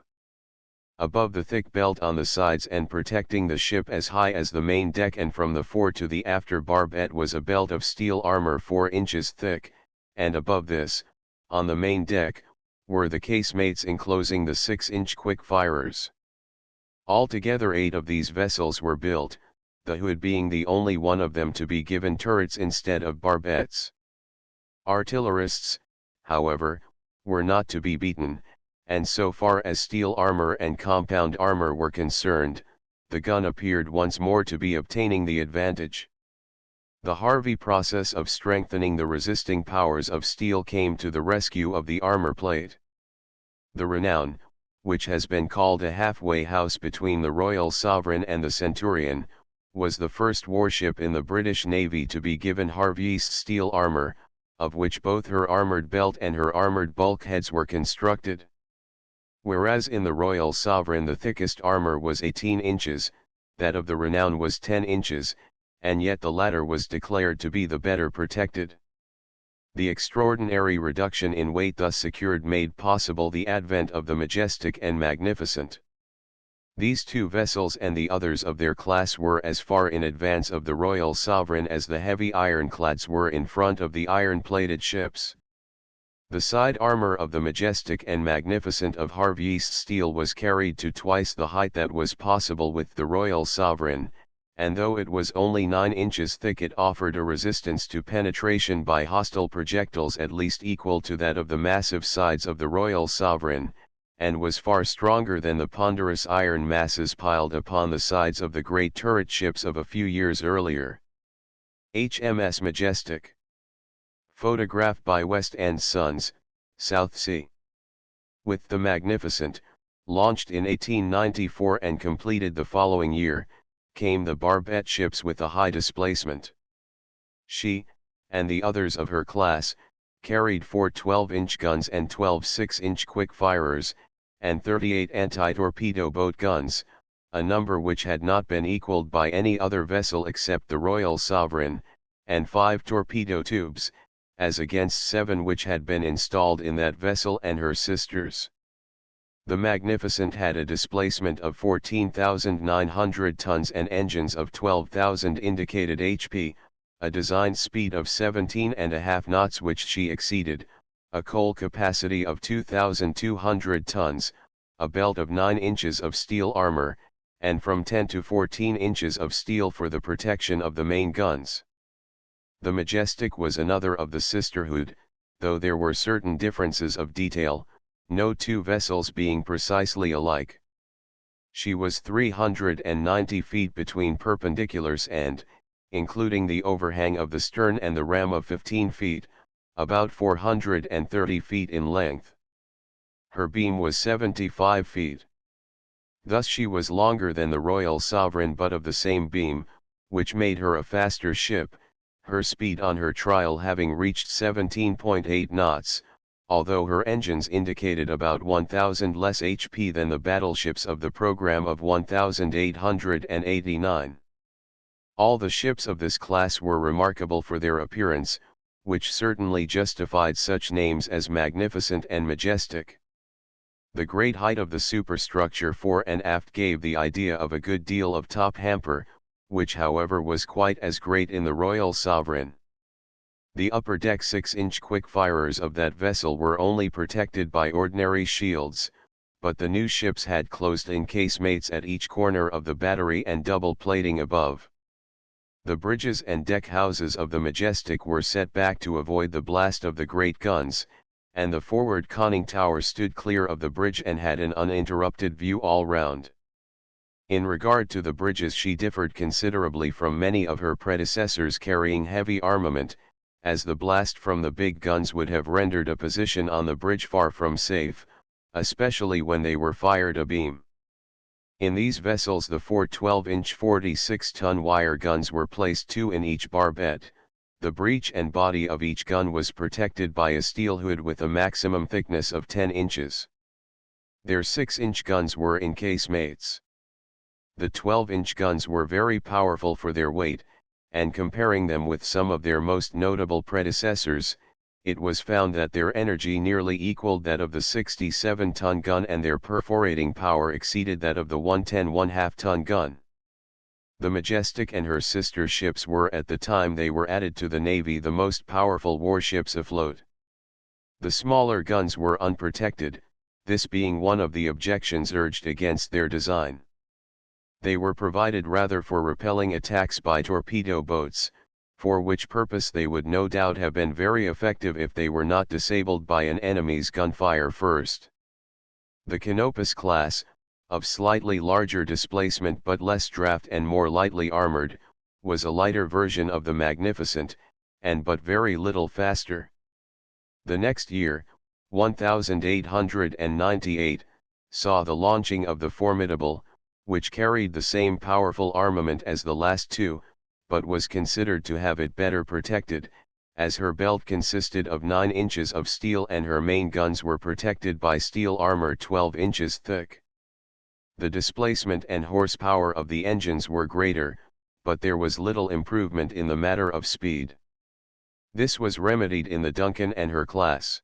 Above the thick belt on the sides and protecting the ship as high as the main deck and from the fore to the after barbette was a belt of steel armor 4 inches thick, and above this, on the main deck, were the casemates enclosing the 6-inch quick firers. Altogether 8 of these vessels were built, the Hood being the only one of them to be given turrets instead of barbettes. Artillerists, however, were not to be beaten, and so far as steel armor and compound armor were concerned, the gun appeared once more to be obtaining the advantage. The Harvey process of strengthening the resisting powers of steel came to the rescue of the armor plate. The Renown, which has been called a halfway house between the Royal Sovereign and the Centurion, was the first warship in the British Navy to be given Harvey's steel armor, of which both her armored belt and her armored bulkheads were constructed. Whereas in the Royal Sovereign the thickest armor was 18 inches, that of the Renown was 10 inches, and yet the latter was declared to be the better protected. The extraordinary reduction in weight thus secured made possible the advent of the Majestic and Magnificent. These two vessels and the others of their class were as far in advance of the Royal Sovereign as the heavy ironclads were in front of the iron-plated ships. The side armor of the Majestic and Magnificent of Harvey's steel was carried to twice the height that was possible with the Royal Sovereign, and though it was only 9 inches thick it offered a resistance to penetration by hostile projectiles at least equal to that of the massive sides of the Royal Sovereign, and was far stronger than the ponderous iron masses piled upon the sides of the great turret ships of a few years earlier. HMS Majestic. Photograph by West End Sons, South Sea. With the Magnificent, launched in 1894 and completed the following year, came the barbette ships with a high displacement. She, and the others of her class, carried 4 12-inch guns and 12 6-inch quick firers, and 38 anti-torpedo boat guns, a number which had not been equaled by any other vessel except the Royal Sovereign, and 5 torpedo tubes, as against 7 which had been installed in that vessel and her sisters. The Magnificent had a displacement of 14,900 tons and engines of 12,000 indicated HP, a design speed of 17.5 knots which she exceeded, a coal capacity of 2,200 tons, a belt of 9 inches of steel armor, and from 10 to 14 inches of steel for the protection of the main guns. The Majestic was another of the sisterhood, though there were certain differences of detail, no two vessels being precisely alike. She was 390 feet between perpendiculars and, including the overhang of the stern and the ram of 15 feet, about 430 feet in length. Her beam was 75 feet. Thus she was longer than the Royal Sovereign but of the same beam, which made her a faster ship, her speed on her trial having reached 17.8 knots, although her engines indicated about 1,000 less HP than the battleships of the program of 1,889. All the ships of this class were remarkable for their appearance, which certainly justified such names as Magnificent and Majestic. The great height of the superstructure fore and aft gave the idea of a good deal of top hamper, which however was quite as great in the Royal Sovereign. The upper deck 6-inch quick firers of that vessel were only protected by ordinary shields, but the new ships had closed-in casemates at each corner of the battery and double plating above. The bridges and deck houses of the Majestic were set back to avoid the blast of the great guns, and the forward conning tower stood clear of the bridge and had an uninterrupted view all round. In regard to the bridges she differed considerably from many of her predecessors carrying heavy armament, as the blast from the big guns would have rendered a position on the bridge far from safe, especially when they were fired abeam. In these vessels the 4 12-inch 46-ton wire guns were placed 2 in each barbette. The breech and body of each gun was protected by a steel hood with a maximum thickness of 10 inches. Their 6-inch guns were in casemates. The 12-inch guns were very powerful for their weight, and comparing them with some of their most notable predecessors, it was found that their energy nearly equaled that of the 67-ton gun and their perforating power exceeded that of the 110.5-ton gun. The Majestic and her sister ships were at the time they were added to the Navy the most powerful warships afloat. The smaller guns were unprotected, this being one of the objections urged against their design. They were provided rather for repelling attacks by torpedo boats, for which purpose they would no doubt have been very effective if they were not disabled by an enemy's gunfire first. The Canopus class, of slightly larger displacement but less draft and more lightly armored, was a lighter version of the Magnificent, and but very little faster. The next year, 1898, saw the launching of the Formidable, which carried the same powerful armament as the last two, but was considered to have it better protected, as her belt consisted of 9 inches of steel and her main guns were protected by steel armor 12 inches thick. The displacement and horsepower of the engines were greater, but there was little improvement in the matter of speed. This was remedied in the Duncan and her class.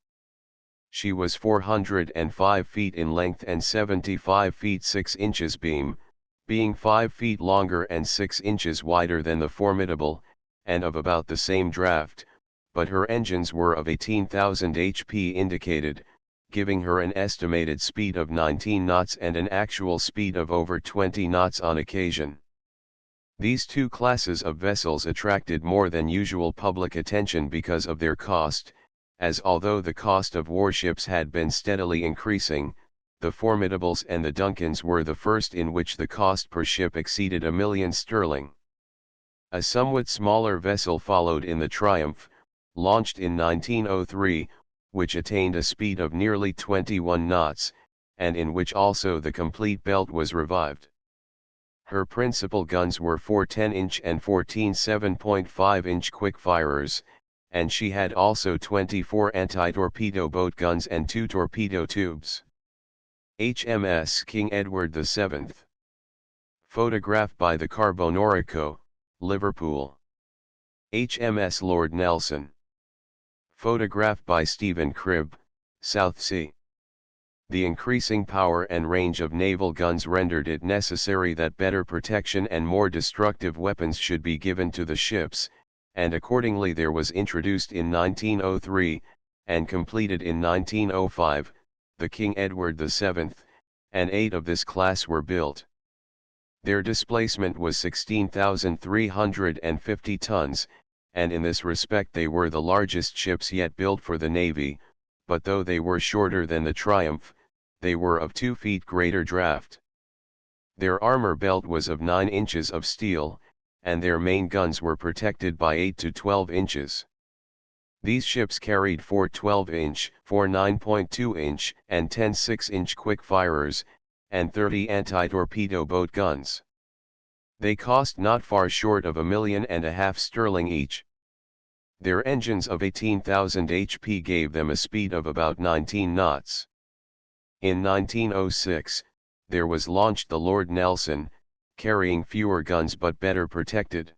She was 405 feet in length and 75 feet 6 inches beam, being 5 feet longer and 6 inches wider than the Formidable, and of about the same draft, but her engines were of 18,000 HP indicated, giving her an estimated speed of 19 knots and an actual speed of over 20 knots on occasion. These two classes of vessels attracted more than usual public attention because of their cost, as although the cost of warships had been steadily increasing, the Formidables and the Duncans were the first in which the cost per ship exceeded £1,000,000. A somewhat smaller vessel followed in the Triumph, launched in 1903, which attained a speed of nearly 21 knots, and in which also the complete belt was revived. Her principal guns were 4 10-inch and 14 7.5-inch quick-firers, and she had also 24 anti-torpedo boat guns and 2 torpedo tubes. HMS King Edward VII. Photographed by the Carbonorico, Liverpool. HMS Lord Nelson. Photographed by Stephen Cribb, South Sea. The increasing power and range of naval guns rendered it necessary that better protection and more destructive weapons should be given to the ships, and accordingly there was introduced in 1903, and completed in 1905, the King Edward VII, and 8 of this class were built. Their displacement was 16,350 tons, and in this respect they were the largest ships yet built for the Navy, but though they were shorter than the Triumph, they were of 2 feet greater draft. Their armor belt was of 9 inches of steel, and their main guns were protected by 8 to 12 inches. These ships carried 4 12-inch, 4 9.2-inch, and 10 6-inch quick-firers, and 30 anti-torpedo boat guns. They cost not far short of £1,500,000 each. Their engines of 18,000 HP gave them a speed of about 19 knots. In 1906, there was launched the Lord Nelson, carrying fewer guns but better protected.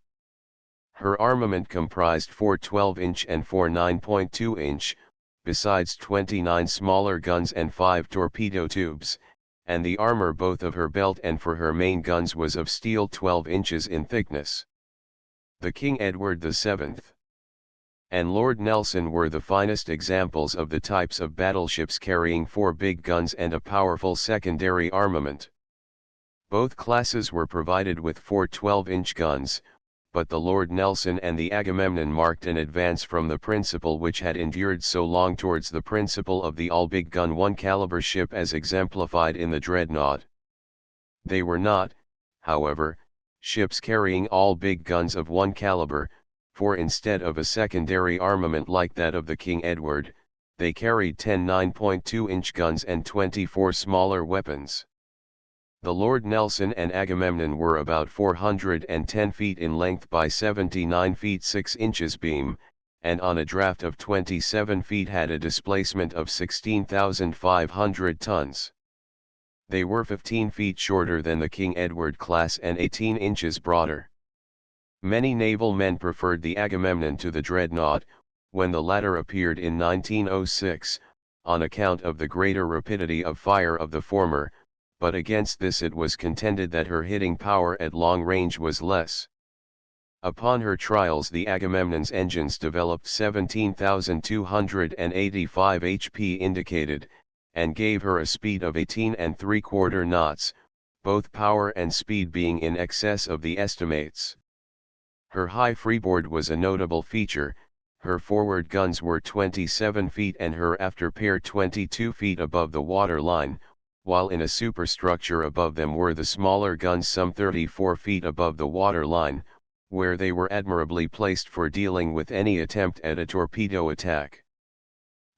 Her armament comprised 4 12-inch and 4 9.2-inch, besides 29 smaller guns and 5 torpedo tubes, and the armor both of her belt and for her main guns was of steel 12 inches in thickness. The King Edward VII and Lord Nelson were the finest examples of the types of battleships carrying 4 big guns and a powerful secondary armament. Both classes were provided with 4 12-inch guns, but the Lord Nelson and the Agamemnon marked an advance from the principle which had endured so long towards the principle of the all-big gun 1 caliber ship as exemplified in the Dreadnought. They were not, however, ships carrying all big guns of 1 caliber, for instead of a secondary armament like that of the King Edward, they carried 10 9.2-inch guns and 24 smaller weapons. The Lord Nelson and Agamemnon were about 410 feet in length by 79 feet 6 inches beam, and on a draft of 27 feet had a displacement of 16,500 tons. They were 15 feet shorter than the King Edward class and 18 inches broader. Many naval men preferred the Agamemnon to the Dreadnought, when the latter appeared in 1906, on account of the greater rapidity of fire of the former, but against this it was contended that her hitting power at long range was less. Upon her trials the Agamemnon's engines developed 17,285 HP indicated, and gave her a speed of 18¾ knots, both power and speed being in excess of the estimates. Her high freeboard was a notable feature. Her forward guns were 27 feet and her after pair 22 feet above the water line, while in a superstructure above them were the smaller guns some 34 feet above the water line, where they were admirably placed for dealing with any attempt at a torpedo attack.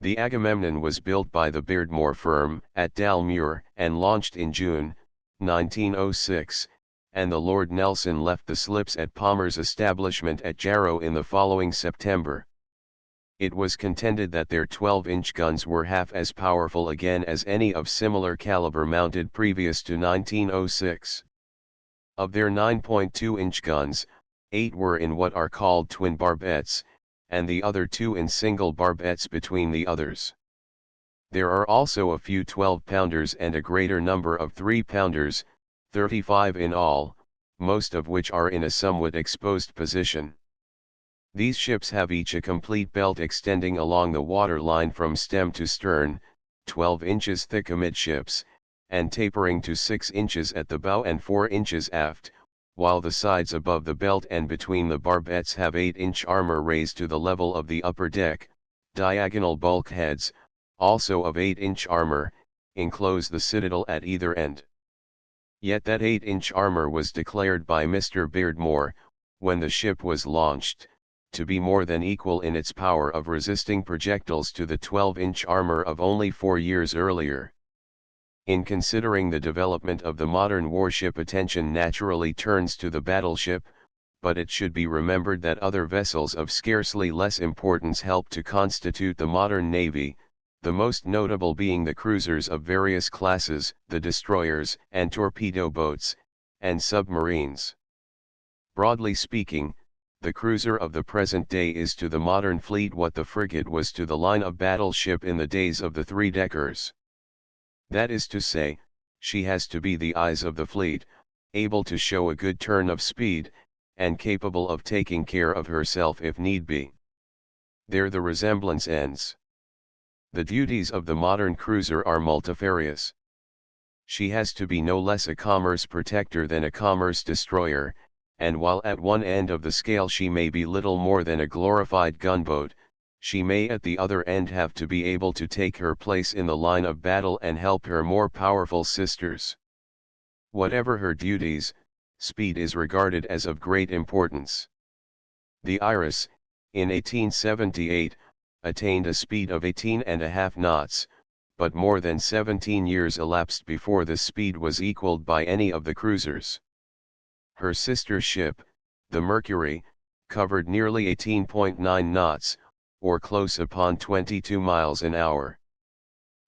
The Agamemnon was built by the Beardmore firm at Dalmuir and launched in June, 1906, and the Lord Nelson left the slips at Palmer's establishment at Jarrow in the following September. It was contended that their 12-inch guns were half as powerful again as any of similar caliber mounted previous to 1906. Of their 9.2-inch guns, 8 were in what are called twin barbettes, and the other 2 in single barbettes between the others. There are also a few 12-pounders and a greater number of 3-pounders, 35 in all, most of which are in a somewhat exposed position. These ships have each a complete belt extending along the water line from stem to stern, 12 inches thick amidships, and tapering to 6 inches at the bow and 4 inches aft, while the sides above the belt and between the barbettes have 8-inch armor raised to the level of the upper deck. Diagonal bulkheads, also of 8-inch armor, enclose the citadel at either end. Yet that 8-inch armor was declared by Mr. Beardmore, when the ship was launched, to be more than equal in its power of resisting projectiles to the 12-inch armor of only 4 years earlier. In considering the development of the modern warship, attention naturally turns to the battleship, but it should be remembered that other vessels of scarcely less importance help to constitute the modern navy, the most notable being the cruisers of various classes, the destroyers and torpedo boats, and submarines. Broadly speaking, the cruiser of the present day is to the modern fleet what the frigate was to the line of battle ship in the days of the three-deckers. That is to say, she has to be the eyes of the fleet, able to show a good turn of speed, and capable of taking care of herself if need be. There the resemblance ends. The duties of the modern cruiser are multifarious. She has to be no less a commerce protector than a commerce destroyer, and while at one end of the scale she may be little more than a glorified gunboat, she may at the other end have to be able to take her place in the line of battle and help her more powerful sisters. Whatever her duties, speed is regarded as of great importance. The Iris, in 1878, attained a speed of 18½ knots, but more than 17 years elapsed before this speed was equaled by any of the cruisers. Her sister ship, the Mercury, covered nearly 18.9 knots, or close upon 22 miles an hour.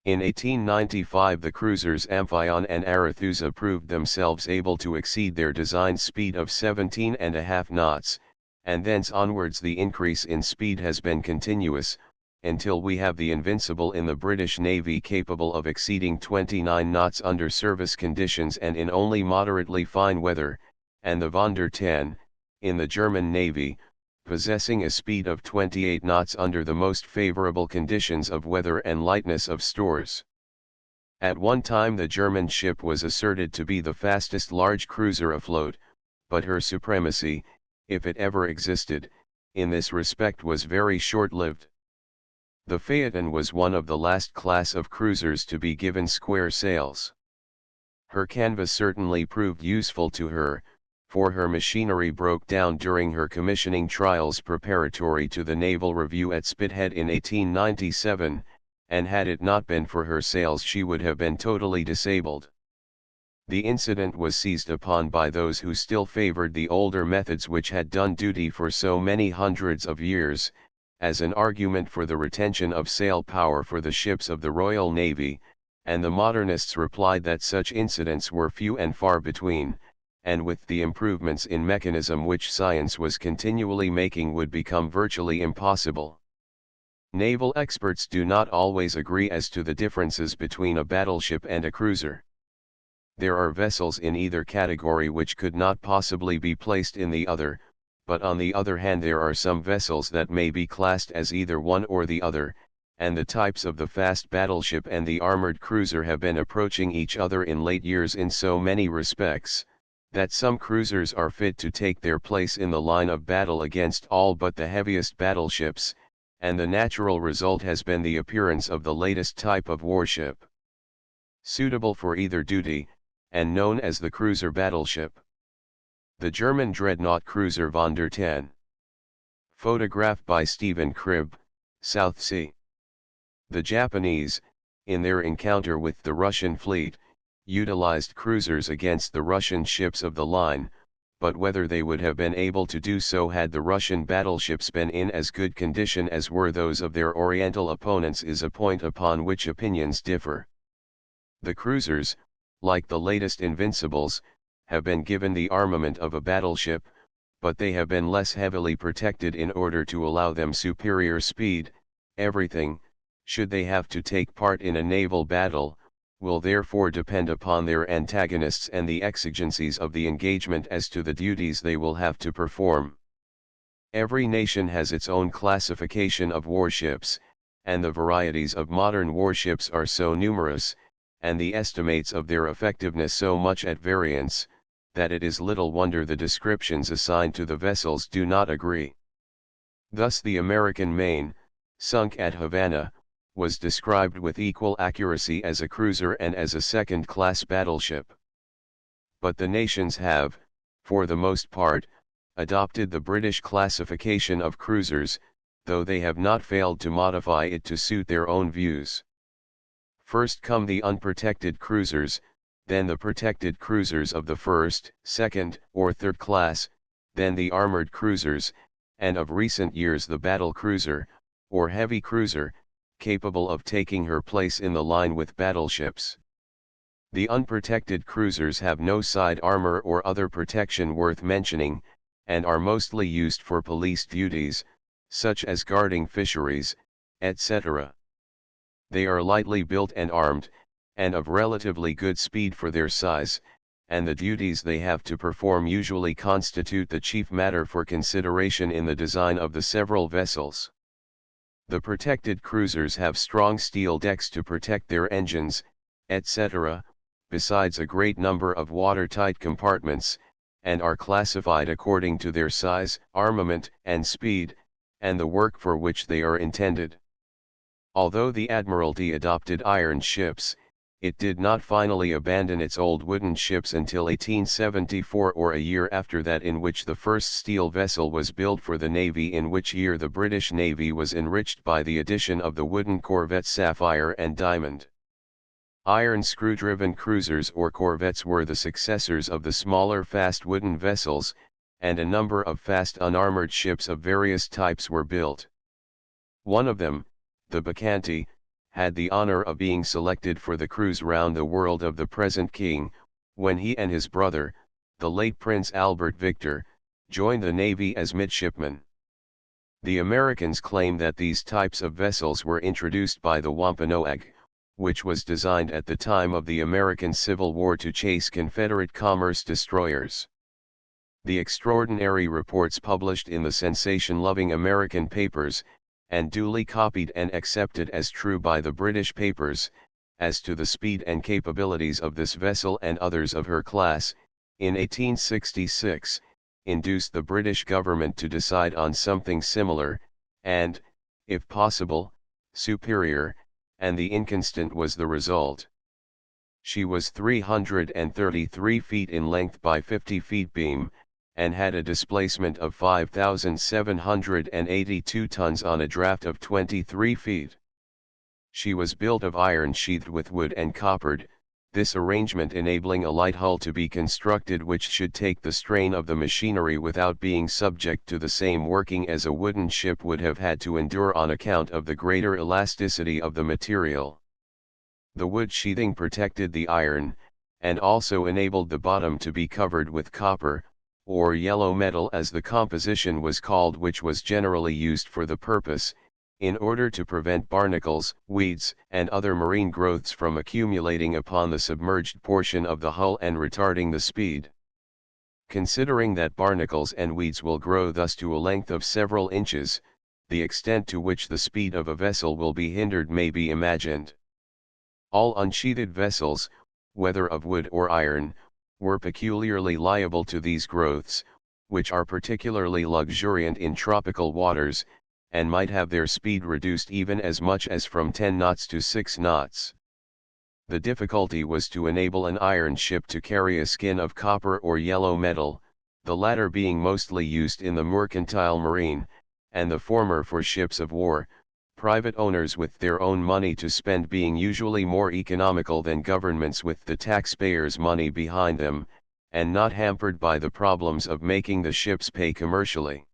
In 1895 the cruisers Amphion and Arethusa proved themselves able to exceed their design speed of 17½ knots, and thence onwards the increase in speed has been continuous, until we have the Invincible in the British Navy capable of exceeding 29 knots under service conditions and in only moderately fine weather, and the Von der Ten, in the German Navy, possessing a speed of 28 knots under the most favorable conditions of weather and lightness of stores. At one time the German ship was asserted to be the fastest large cruiser afloat, but her supremacy, if it ever existed, in this respect was very short-lived. The Phaeton was one of the last class of cruisers to be given square sails. Her canvas certainly proved useful to her, for her machinery broke down during her commissioning trials preparatory to the Naval Review at Spithead in 1897, and had it not been for her sails she would have been totally disabled. The incident was seized upon by those who still favored the older methods which had done duty for so many hundreds of years, as an argument for the retention of sail power for the ships of the Royal Navy, and the modernists replied that such incidents were few and far between, and with the improvements in mechanism which science was continually making would become virtually impossible. Naval experts do not always agree as to the differences between a battleship and a cruiser. There are vessels in either category which could not possibly be placed in the other, but on the other hand there are some vessels that may be classed as either one or the other, and the types of the fast battleship and the armored cruiser have been approaching each other in late years in so many respects, that some cruisers are fit to take their place in the line of battle against all but the heaviest battleships, and the natural result has been the appearance of the latest type of warship, suitable for either duty, and known as the cruiser battleship. The German dreadnought cruiser von der Ten. Photograph by Stephen Cribb, South Sea. The Japanese, in their encounter with the Russian fleet, utilized cruisers against the Russian ships of the line, but whether they would have been able to do so had the Russian battleships been in as good condition as were those of their Oriental opponents is a point upon which opinions differ. The cruisers, like the latest Invincibles, have been given the armament of a battleship, but they have been less heavily protected in order to allow them superior speed. Everything, should they have to take part in a naval battle, will therefore depend upon their antagonists and the exigencies of the engagement as to the duties they will have to perform. Every nation has its own classification of warships, and the varieties of modern warships are so numerous, and the estimates of their effectiveness so much at variance, that it is little wonder the descriptions assigned to the vessels do not agree. Thus the American Maine, sunk at Havana, was described with equal accuracy as a cruiser and as a second-class battleship. But the nations have, for the most part, adopted the British classification of cruisers, though they have not failed to modify it to suit their own views. First come the unprotected cruisers, then the protected cruisers of the first, second, or third class, then the armored cruisers, and of recent years the battle cruiser, or heavy cruiser, capable of taking her place in the line with battleships. The unprotected cruisers have no side armor or other protection worth mentioning, and are mostly used for police duties, such as guarding fisheries, etc. They are lightly built and armed, and of relatively good speed for their size, and the duties they have to perform usually constitute the chief matter for consideration in the design of the several vessels. The protected cruisers have strong steel decks to protect their engines, etc., besides a great number of watertight compartments, and are classified according to their size, armament, and speed, and the work for which they are intended. Although the Admiralty adopted iron ships, it did not finally abandon its old wooden ships until 1874, or a year after that, in which the first steel vessel was built for the Navy, in which year the British Navy was enriched by the addition of the wooden corvette Sapphire and Diamond. Iron screw-driven cruisers or corvettes were the successors of the smaller fast wooden vessels, and a number of fast unarmored ships of various types were built. One of them, the Bacchante, had the honor of being selected for the cruise round the world of the present king, when he and his brother, the late Prince Albert Victor, joined the Navy as midshipmen. The Americans claim that these types of vessels were introduced by the Wampanoag, which was designed at the time of the American Civil War to chase Confederate commerce destroyers. The extraordinary reports published in the sensation-loving American papers, and duly copied and accepted as true by the British papers, as to the speed and capabilities of this vessel and others of her class, in 1866, induced the British government to decide on something similar, and, if possible, superior, and the inconstant was the result. She was 333 feet in length by 50 feet beam, and had a displacement of 5,782 tons on a draft of 23 feet. She was built of iron sheathed with wood and coppered, this arrangement enabling a light hull to be constructed which should take the strain of the machinery without being subject to the same working as a wooden ship would have had to endure on account of the greater elasticity of the material. The wood sheathing protected the iron, and also enabled the bottom to be covered with copper, or yellow metal as the composition was called, which was generally used for the purpose, in order to prevent barnacles, weeds, and other marine growths from accumulating upon the submerged portion of the hull and retarding the speed. Considering that barnacles and weeds will grow thus to a length of several inches, the extent to which the speed of a vessel will be hindered may be imagined. All unsheathed vessels, whether of wood or iron, were peculiarly liable to these growths, which are particularly luxuriant in tropical waters, and might have their speed reduced even as much as from 10 knots to 6 knots. The difficulty was to enable an iron ship to carry a skin of copper or yellow metal, the latter being mostly used in the mercantile marine, and the former for ships of war, private owners with their own money to spend being usually more economical than governments with the taxpayers' money behind them, and not hampered by the problems of making the ships pay commercially.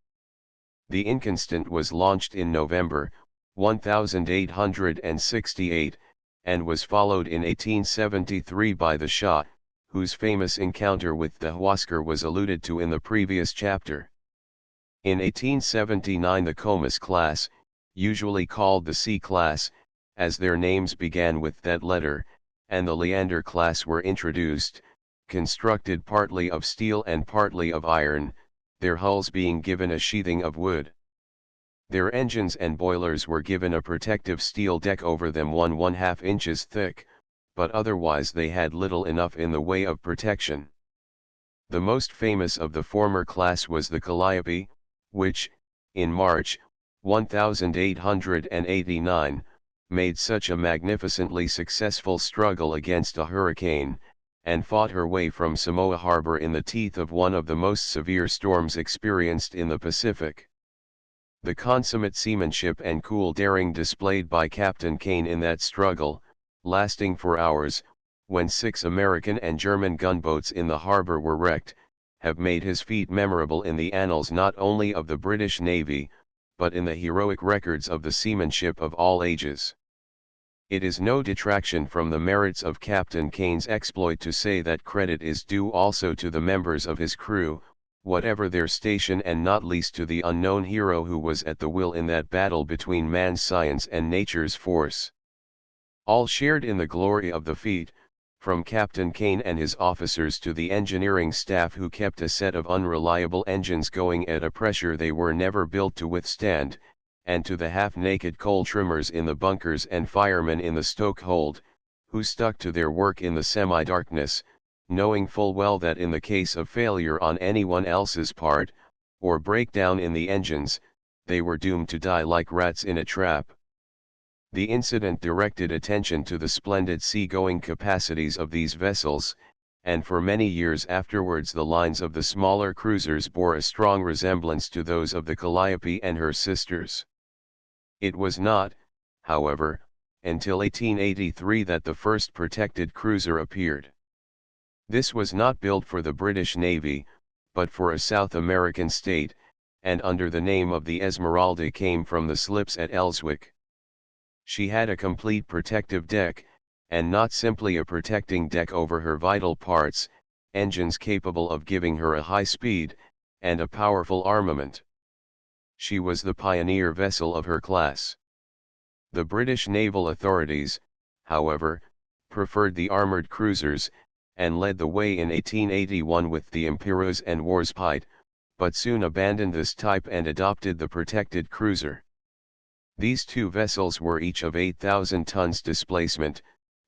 The Inconstant was launched in November, 1868, and was followed in 1873 by the Shah, whose famous encounter with the Huascar was alluded to in the previous chapter. In 1879 the Comus class, usually called the C class, as their names began with that letter, and the Leander class were introduced, constructed partly of steel and partly of iron, their hulls being given a sheathing of wood. Their engines and boilers were given a protective steel deck over them 1½ inches thick, but otherwise they had little enough in the way of protection. The most famous of the former class was the Calliope, which, in March, 1889, made such a magnificently successful struggle against a hurricane, and fought her way from Samoa Harbor in the teeth of one of the most severe storms experienced in the Pacific. The consummate seamanship and cool daring displayed by Captain Kane in that struggle, lasting for hours, when 6 American and German gunboats in the harbor were wrecked, have made his feat memorable in the annals not only of the British Navy, but in the heroic records of the seamanship of all ages. It is no detraction from the merits of Captain Kane's exploit to say that credit is due also to the members of his crew, whatever their station, and not least to the unknown hero who was at the wheel in that battle between man's science and nature's force. All shared in the glory of the feat, from Captain Kane and his officers to the engineering staff who kept a set of unreliable engines going at a pressure they were never built to withstand, and to the half-naked coal trimmers in the bunkers and firemen in the stoke hold, who stuck to their work in the semi-darkness, knowing full well that in the case of failure on anyone else's part, or breakdown in the engines, they were doomed to die like rats in a trap. The incident directed attention to the splendid sea-going capacities of these vessels, and for many years afterwards the lines of the smaller cruisers bore a strong resemblance to those of the Calliope and her sisters. It was not, however, until 1883 that the first protected cruiser appeared. This was not built for the British Navy, but for a South American state, and under the name of the Esmeralda came from the slips at Ellswick. She had a complete protective deck, and not simply a protecting deck over her vital parts, engines capable of giving her a high speed, and a powerful armament. She was the pioneer vessel of her class. The British naval authorities, however, preferred the armored cruisers, and led the way in 1881 with the Imperieuse and Warspite, but soon abandoned this type and adopted the protected cruiser. These two vessels were each of 8,000 tons displacement,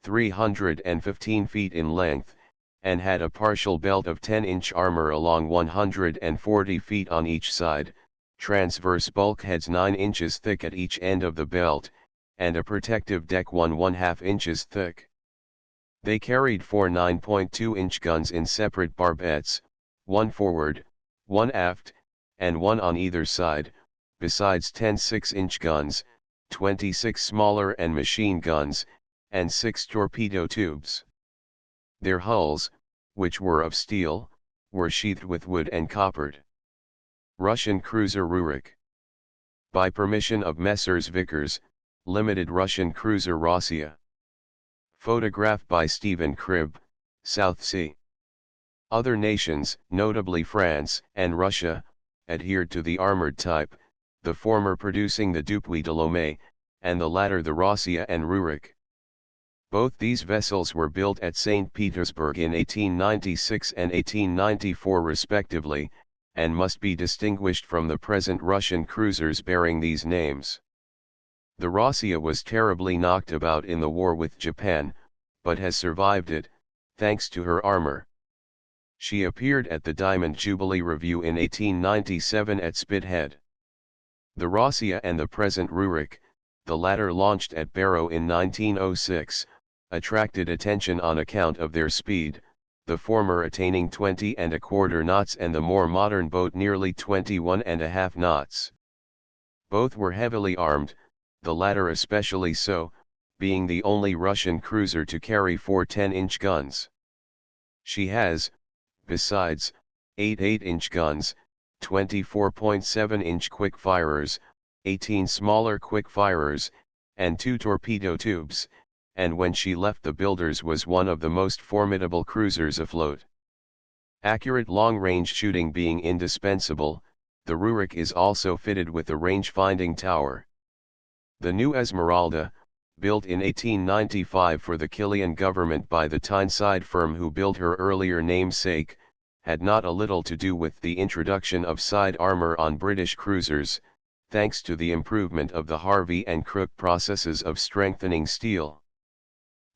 315 feet in length, and had a partial belt of 10-inch armor along 140 feet on each side, transverse bulkheads 9 inches thick at each end of the belt, and a protective deck 1½ inches thick. They carried 4 9.2-inch guns in separate barbettes, one forward, one aft, and one on either side, besides 10 6-inch guns, 26 smaller and machine guns, and 6 torpedo tubes. Their hulls, which were of steel, were sheathed with wood and coppered. Russian cruiser Rurik. By permission of Messrs. Vickers, Limited, Russian cruiser Rossiya. Photographed by Stephen Cribb, South Sea. Other nations, notably France and Russia, adhered to the armored type, the former producing the Dupuis de Lomé, and the latter the Rossiya and Rurik. Both these vessels were built at St. Petersburg in 1896 and 1894 respectively, and must be distinguished from the present Russian cruisers bearing these names. The Rossiya was terribly knocked about in the war with Japan, but has survived it, thanks to her armor. She appeared at the Diamond Jubilee Review in 1897 at Spithead. The Rossiya and the present Rurik, the latter launched at Barrow in 1906, attracted attention on account of their speed, the former attaining 20¼ knots and the more modern boat nearly 21½ knots. Both were heavily armed, the latter especially so, being the only Russian cruiser to carry 4 10-inch guns. She has, besides, 8 8-inch guns, 24.7-inch quick-firers, 18 smaller quick-firers, and 2 torpedo tubes, and when she left the builders was one of the most formidable cruisers afloat. Accurate long-range shooting being indispensable, the Rurik is also fitted with a range-finding tower. The new Esmeralda, built in 1895 for the Chilean government by the Tyneside firm who built her earlier namesake, had not a little to do with the introduction of side armor on British cruisers, thanks to the improvement of the Harvey and Crook processes of strengthening steel.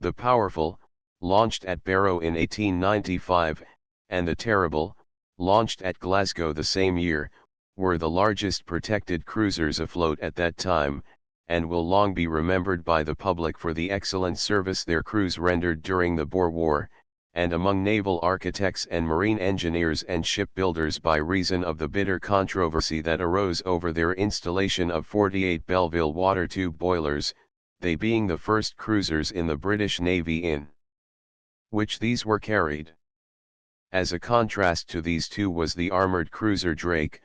The Powerful, launched at Barrow in 1895, and the Terrible, launched at Glasgow the same year, were the largest protected cruisers afloat at that time, and will long be remembered by the public for the excellent service their crews rendered during the Boer War, and among naval architects and marine engineers and shipbuilders by reason of the bitter controversy that arose over their installation of 48 Belleville water tube boilers, they being the first cruisers in the British Navy in which these were carried. As a contrast to these two was the armoured cruiser Drake,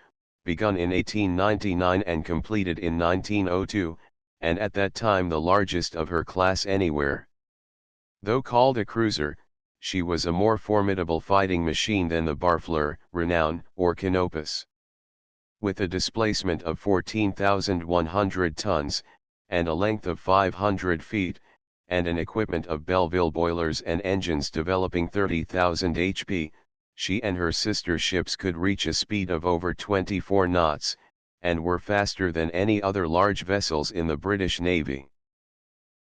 begun in 1899 and completed in 1902, and at that time the largest of her class anywhere. Though called a cruiser, she was a more formidable fighting machine than the Barfleur, Renown, or Canopus. With a displacement of 14,100 tons, and a length of 500 feet, and an equipment of Belleville boilers and engines developing 30,000 HP, she and her sister ships could reach a speed of over 24 knots, and were faster than any other large vessels in the British Navy.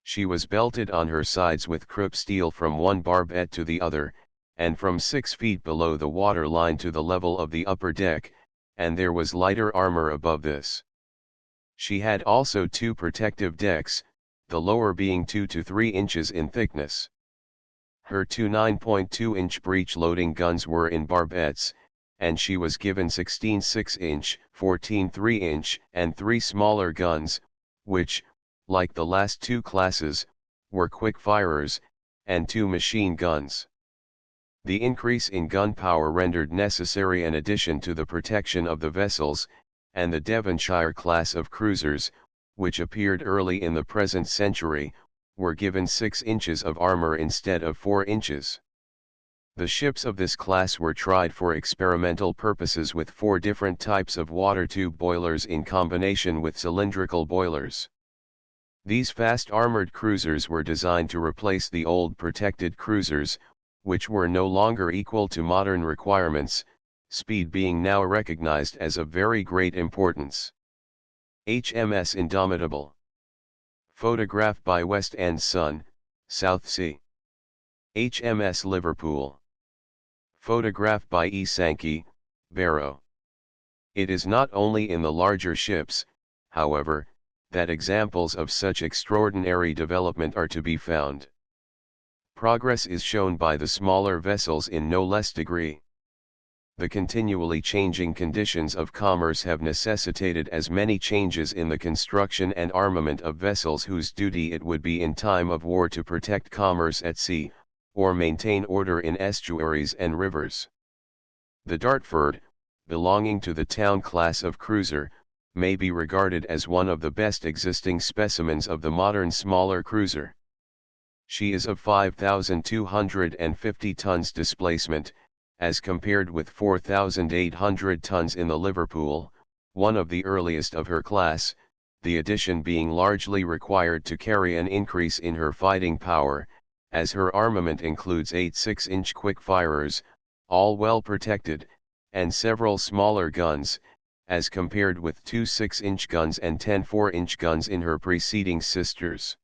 She was belted on her sides with Krupp steel from one barbette to the other, and from 6 feet below the water line to the level of the upper deck, and there was lighter armor above this. She had also 2 protective decks, the lower being 2 to 3 inches in thickness. Her 2 9.2-inch breech-loading guns were in barbettes, and she was given 16 6-inch, 14 3-inch, and 3 smaller guns, which, like the last 2 classes, were quick-firers, and 2 machine guns. The increase in gun power rendered necessary an addition to the protection of the vessels, and the Devonshire class of cruisers, which appeared early in the present century, were given 6 inches of armor instead of 4 inches. The ships of this class were tried for experimental purposes with 4 different types of water tube boilers in combination with cylindrical boilers. These fast armored cruisers were designed to replace the old protected cruisers, which were no longer equal to modern requirements, speed being now recognized as of very great importance. HMS Indomitable. Photographed by West End Sun, South Sea. HMS Liverpool. Photographed by E. Sankey, Barrow. It is not only in the larger ships, however, that examples of such extraordinary development are to be found. Progress is shown by the smaller vessels in no less degree. The continually changing conditions of commerce have necessitated as many changes in the construction and armament of vessels whose duty it would be in time of war to protect commerce at sea, or maintain order in estuaries and rivers. The Dartford, belonging to the town class of cruiser, may be regarded as one of the best existing specimens of the modern smaller cruiser. She is of 5,250 tons displacement, as compared with 4,800 tons in the Liverpool, one of the earliest of her class, the addition being largely required to carry an increase in her fighting power, as her armament includes 8 6-inch quick-firers, all well protected, and several smaller guns, as compared with 2 6-inch guns and 10 4-inch guns in her preceding sisters.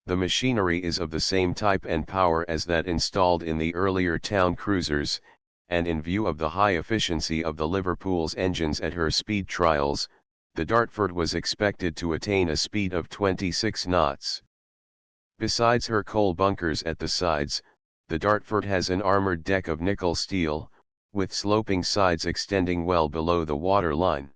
The machinery is of the same type and power as that installed in the earlier town cruisers, and in view of the high efficiency of the Liverpool's engines at her speed trials, the Dartford was expected to attain a speed of 26 knots. Besides her coal bunkers at the sides, the Dartford has an armored deck of nickel steel, with sloping sides extending well below the water line.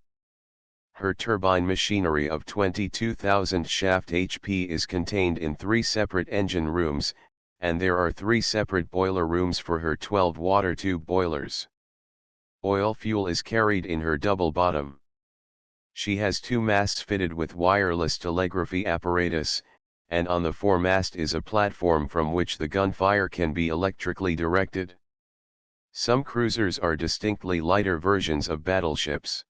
Her turbine machinery of 22,000 shaft HP is contained in 3 separate engine rooms, and there are 3 separate boiler rooms for her 12 water tube boilers. Oil fuel is carried in her double bottom. She has 2 masts fitted with wireless telegraphy apparatus, and on the foremast is a platform from which the gunfire can be electrically directed. Some cruisers are distinctly lighter versions of battleships.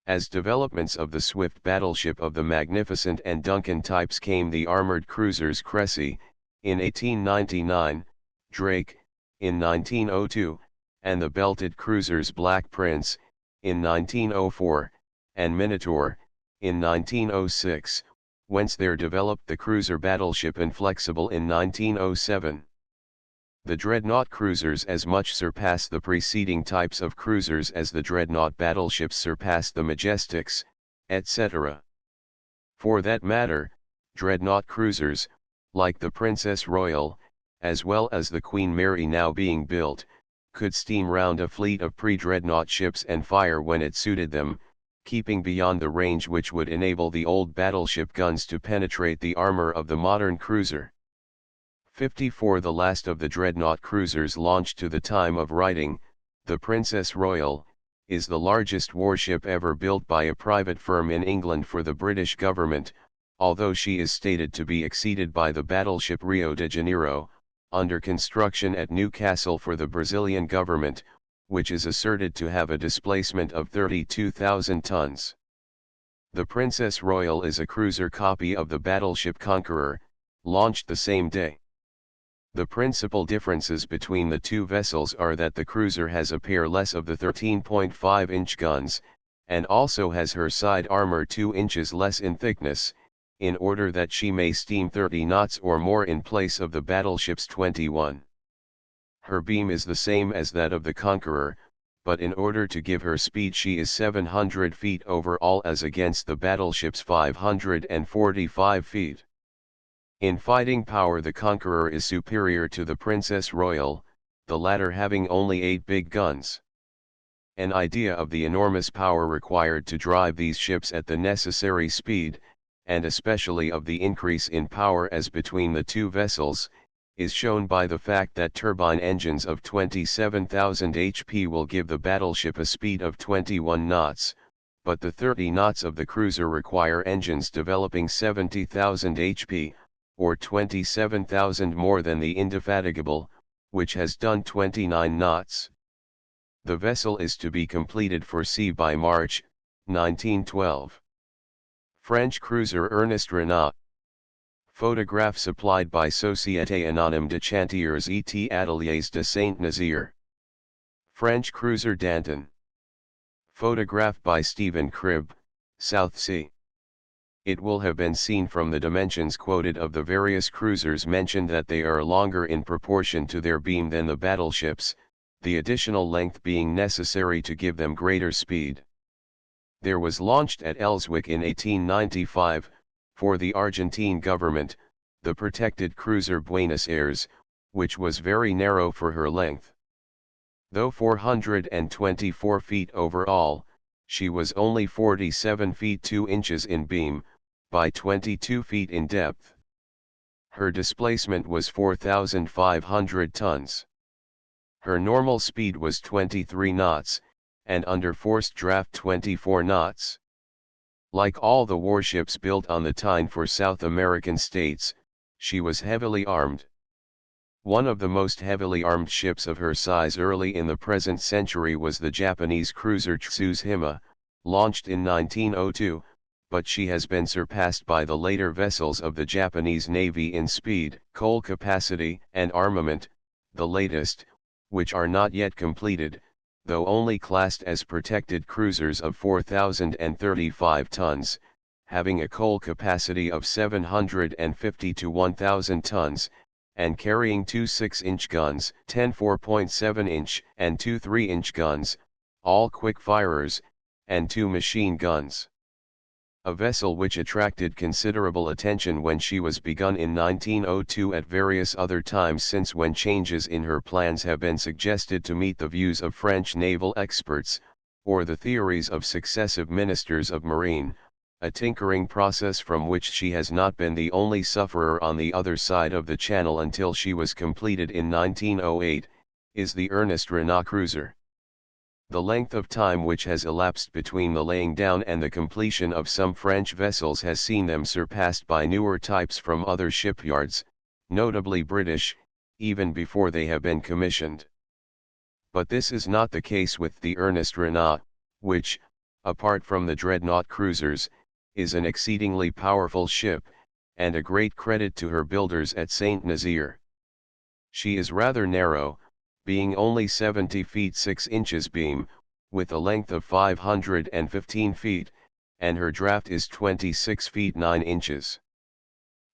As developments of the swift battleship of the Magnificent and Duncan types came the armored cruisers Cressy, in 1899, Drake, in 1902, and the belted cruisers Black Prince, in 1904, and Minotaur, in 1906, whence there developed the cruiser battleship Inflexible in 1907. The dreadnought cruisers as much surpass the preceding types of cruisers as the dreadnought battleships surpass the Majestics, etc. For that matter, dreadnought cruisers, like the Princess Royal, as well as the Queen Mary now being built, could steam round a fleet of pre-dreadnought ships and fire when it suited them, keeping beyond the range which would enable the old battleship guns to penetrate the armor of the modern cruiser. 54 The last of the dreadnought cruisers launched to the time of writing, the Princess Royal, is the largest warship ever built by a private firm in England for the British government, although she is stated to be exceeded by the battleship Rio de Janeiro, under construction at Newcastle for the Brazilian government, which is asserted to have a displacement of 32,000 tons. The Princess Royal is a cruiser copy of the battleship Conqueror, launched the same day. The principal differences between the two vessels are that the cruiser has a pair less of the 13.5-inch guns, and also has her side armor 2 inches less in thickness, in order that she may steam 30 knots or more in place of the battleship's 21. Her beam is the same as that of the Conqueror, but in order to give her speed she is 700 feet over all as against the battleship's 545 feet. In fighting power the Conqueror is superior to the Princess Royal, the latter having only 8 big guns. An idea of the enormous power required to drive these ships at the necessary speed, and especially of the increase in power as between the two vessels, is shown by the fact that turbine engines of 27,000 HP will give the battleship a speed of 21 knots, but the 30 knots of the cruiser require engines developing 70,000 HP, or 27,000 more than the Indefatigable, which has done 29 knots. The vessel is to be completed for sea by March, 1912. French cruiser Ernest Renault. Photograph supplied by Société Anonyme de Chantiers et Ateliers de Saint-Nazaire. French cruiser Danton. Photograph by Stephen Cribb, South Sea. It will have been seen from the dimensions quoted of the various cruisers mentioned that they are longer in proportion to their beam than the battleships, the additional length being necessary to give them greater speed. There was launched at Elswick in 1895, for the Argentine government, the protected cruiser Buenos Aires, which was very narrow for her length. Though 424 feet overall, she was only 47 feet 2 inches in beam, by 22 feet in depth. Her displacement was 4,500 tons. Her normal speed was 23 knots, and under forced draft 24 knots. Like all the warships built on the Tyne for South American states, She was heavily armed. One of the most heavily armed ships of her size early in the present century was the Japanese cruiser Tsushima, launched in 1902, but she has been surpassed by the later vessels of the Japanese Navy in speed, coal capacity, and armament, the latest, which are not yet completed, though only classed as protected cruisers of 4,035 tons, having a coal capacity of 750 to 1,000 tons, and carrying two 6-inch guns, 10 4.7-inch and two 3-inch guns, all quick firers, and two machine guns. A vessel which attracted considerable attention when she was begun in 1902 at various other times since, when changes in her plans have been suggested to meet the views of French naval experts, or the theories of successive ministers of marine, a tinkering process from which she has not been the only sufferer on the other side of the Channel until she was completed in 1908, is the Ernest Renan cruiser. The length of time which has elapsed between the laying down and the completion of some French vessels has seen them surpassed by newer types from other shipyards, notably British, even before they have been commissioned. But this is not the case with the Ernest Renan, which, apart from the dreadnought cruisers, is an exceedingly powerful ship, and a great credit to her builders at Saint Nazaire. She is rather narrow, being only 70 feet 6 inches beam, with a length of 515 feet, and her draft is 26 feet 9 inches.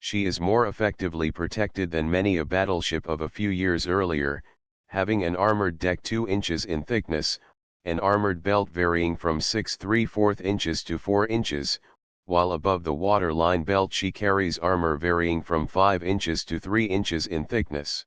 She is more effectively protected than many a battleship of a few years earlier, having an armored deck 2 inches in thickness, an armored belt varying from 6 3/4 inches to 4 inches, while above the waterline belt she carries armor varying from 5 inches to 3 inches in thickness.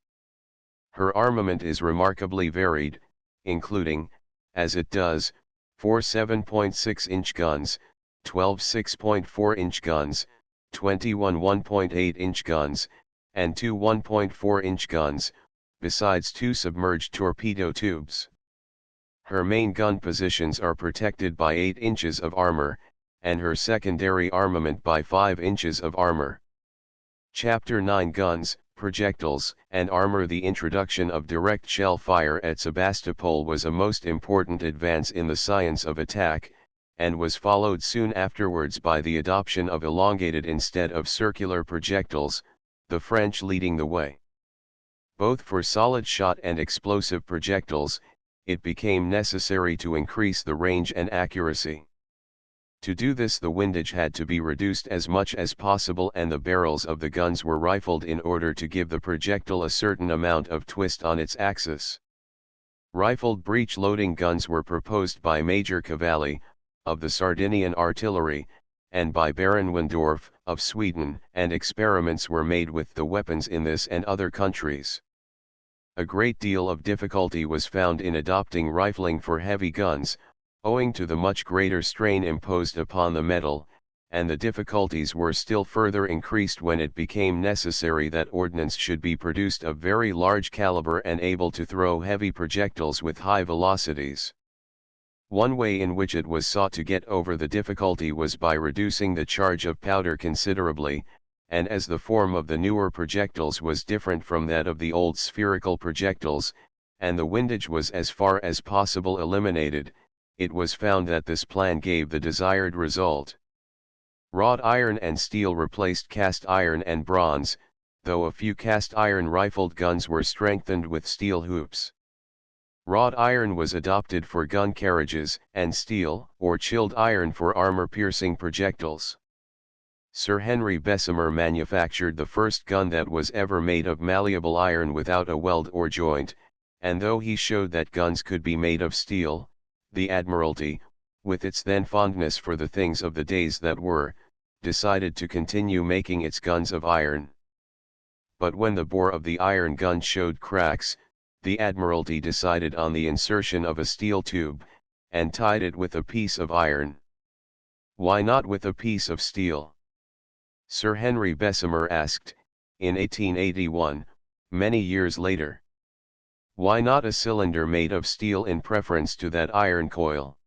Her armament is remarkably varied, including, as it does, 4 7.6-inch guns, 12 6.4-inch guns, 21 1.8-inch guns, and 2 1.4-inch guns, besides 2 submerged torpedo tubes. Her main gun positions are protected by 8 inches of armor, and her secondary armament by 5 inches of armor. Chapter 9 Guns, Projectiles, and Armor. The introduction of direct shell fire at Sebastopol was a most important advance in the science of attack, and was followed soon afterwards by the adoption of elongated instead of circular projectiles, the French leading the way. Both for solid shot and explosive projectiles, it became necessary to increase the range and accuracy. To do this, the windage had to be reduced as much as possible, and the barrels of the guns were rifled in order to give the projectile a certain amount of twist on its axis. Rifled breech-loading guns were proposed by Major Cavalli, of the Sardinian artillery, and by Baron Windorf, of Sweden, and experiments were made with the weapons in this and other countries. A great deal of difficulty was found in adopting rifling for heavy guns, owing to the much greater strain imposed upon the metal, and the difficulties were still further increased when it became necessary that ordnance should be produced of very large caliber and able to throw heavy projectiles with high velocities. One way in which it was sought to get over the difficulty was by reducing the charge of powder considerably, and as the form of the newer projectiles was different from that of the old spherical projectiles, and the windage was as far as possible eliminated, it was found that this plan gave the desired result. Wrought iron and steel replaced cast iron and bronze, though a few cast iron rifled guns were strengthened with steel hoops. Wrought iron was adopted for gun carriages, and steel or chilled iron for armor-piercing projectiles. Sir Henry Bessemer manufactured the first gun that was ever made of malleable iron without a weld or joint, and though he showed that guns could be made of steel, the Admiralty, with its then fondness for the things of the days that were, decided to continue making its guns of iron. But when the bore of the iron gun showed cracks, the Admiralty decided on the insertion of a steel tube, and tied it with a piece of iron. Why not with a piece of steel? Sir Henry Bessemer asked, in 1881, many years later. Why not a cylinder made of steel in preference to that iron coil?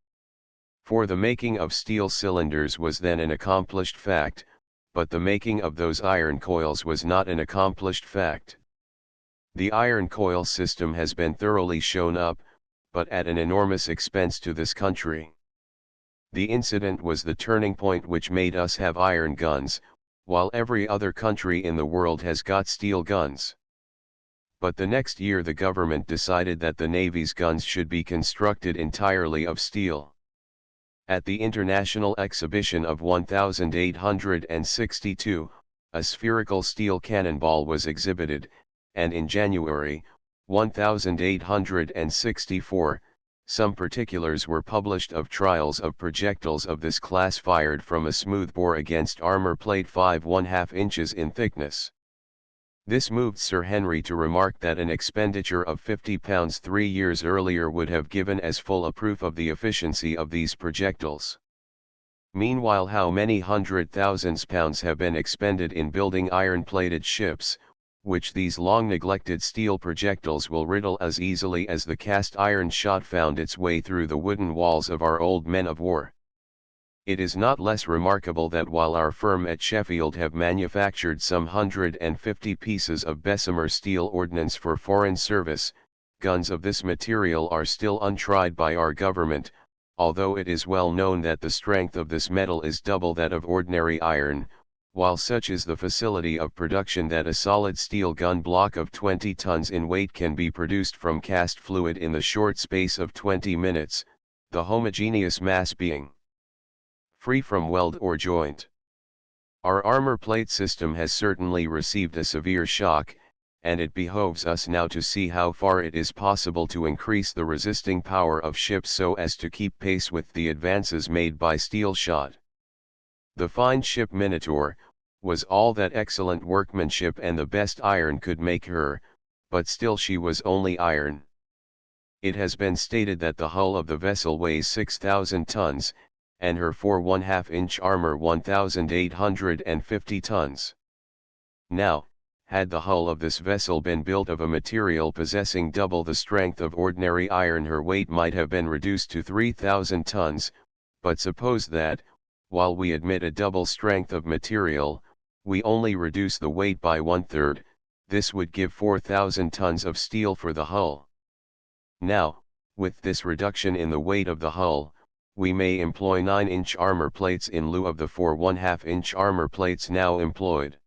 For the making of steel cylinders was then an accomplished fact, but the making of those iron coils was not an accomplished fact. The iron coil system has been thoroughly shown up, but at an enormous expense to this country. The incident was the turning point which made us have iron guns, while every other country in the world has got steel guns. But the next year the government decided that the Navy's guns should be constructed entirely of steel. At the International Exhibition of 1862, a spherical steel cannonball was exhibited, and in January, 1864, some particulars were published of trials of projectiles of this class fired from a smoothbore against armor plate 5½ inches in thickness. This moved Sir Henry to remark that an expenditure of £50 3 years earlier would have given as full a proof of the efficiency of these projectiles. Meanwhile, how many £100,000s have been expended in building iron-plated ships, which these long-neglected steel projectiles will riddle as easily as the cast-iron shot found its way through the wooden walls of our old men of war. It is not less remarkable that while our firm at Sheffield have manufactured some 150 pieces of Bessemer steel ordnance for foreign service, guns of this material are still untried by our government, although it is well known that the strength of this metal is double that of ordinary iron, while such is the facility of production that a solid steel gun block of 20 tons in weight can be produced from cast fluid in the short space of 20 minutes, the homogeneous mass being free from weld or joint. Our armor plate system has certainly received a severe shock, and it behoves us now to see how far it is possible to increase the resisting power of ships so as to keep pace with the advances made by steel shot. The fine ship Minotaur was all that excellent workmanship and the best iron could make her, but still she was only iron. It has been stated that the hull of the vessel weighs 6,000 tons, and her 4½ inch armor 1,850 tons. Now, had the hull of this vessel been built of a material possessing double the strength of ordinary iron, her weight might have been reduced to 3,000 tons, but suppose that, while we admit a double strength of material, we only reduce the weight by 1/3, this would give 4,000 tons of steel for the hull. Now, with this reduction in the weight of the hull, we may employ 9-inch armor plates in lieu of the 4½ inch armor plates now employed.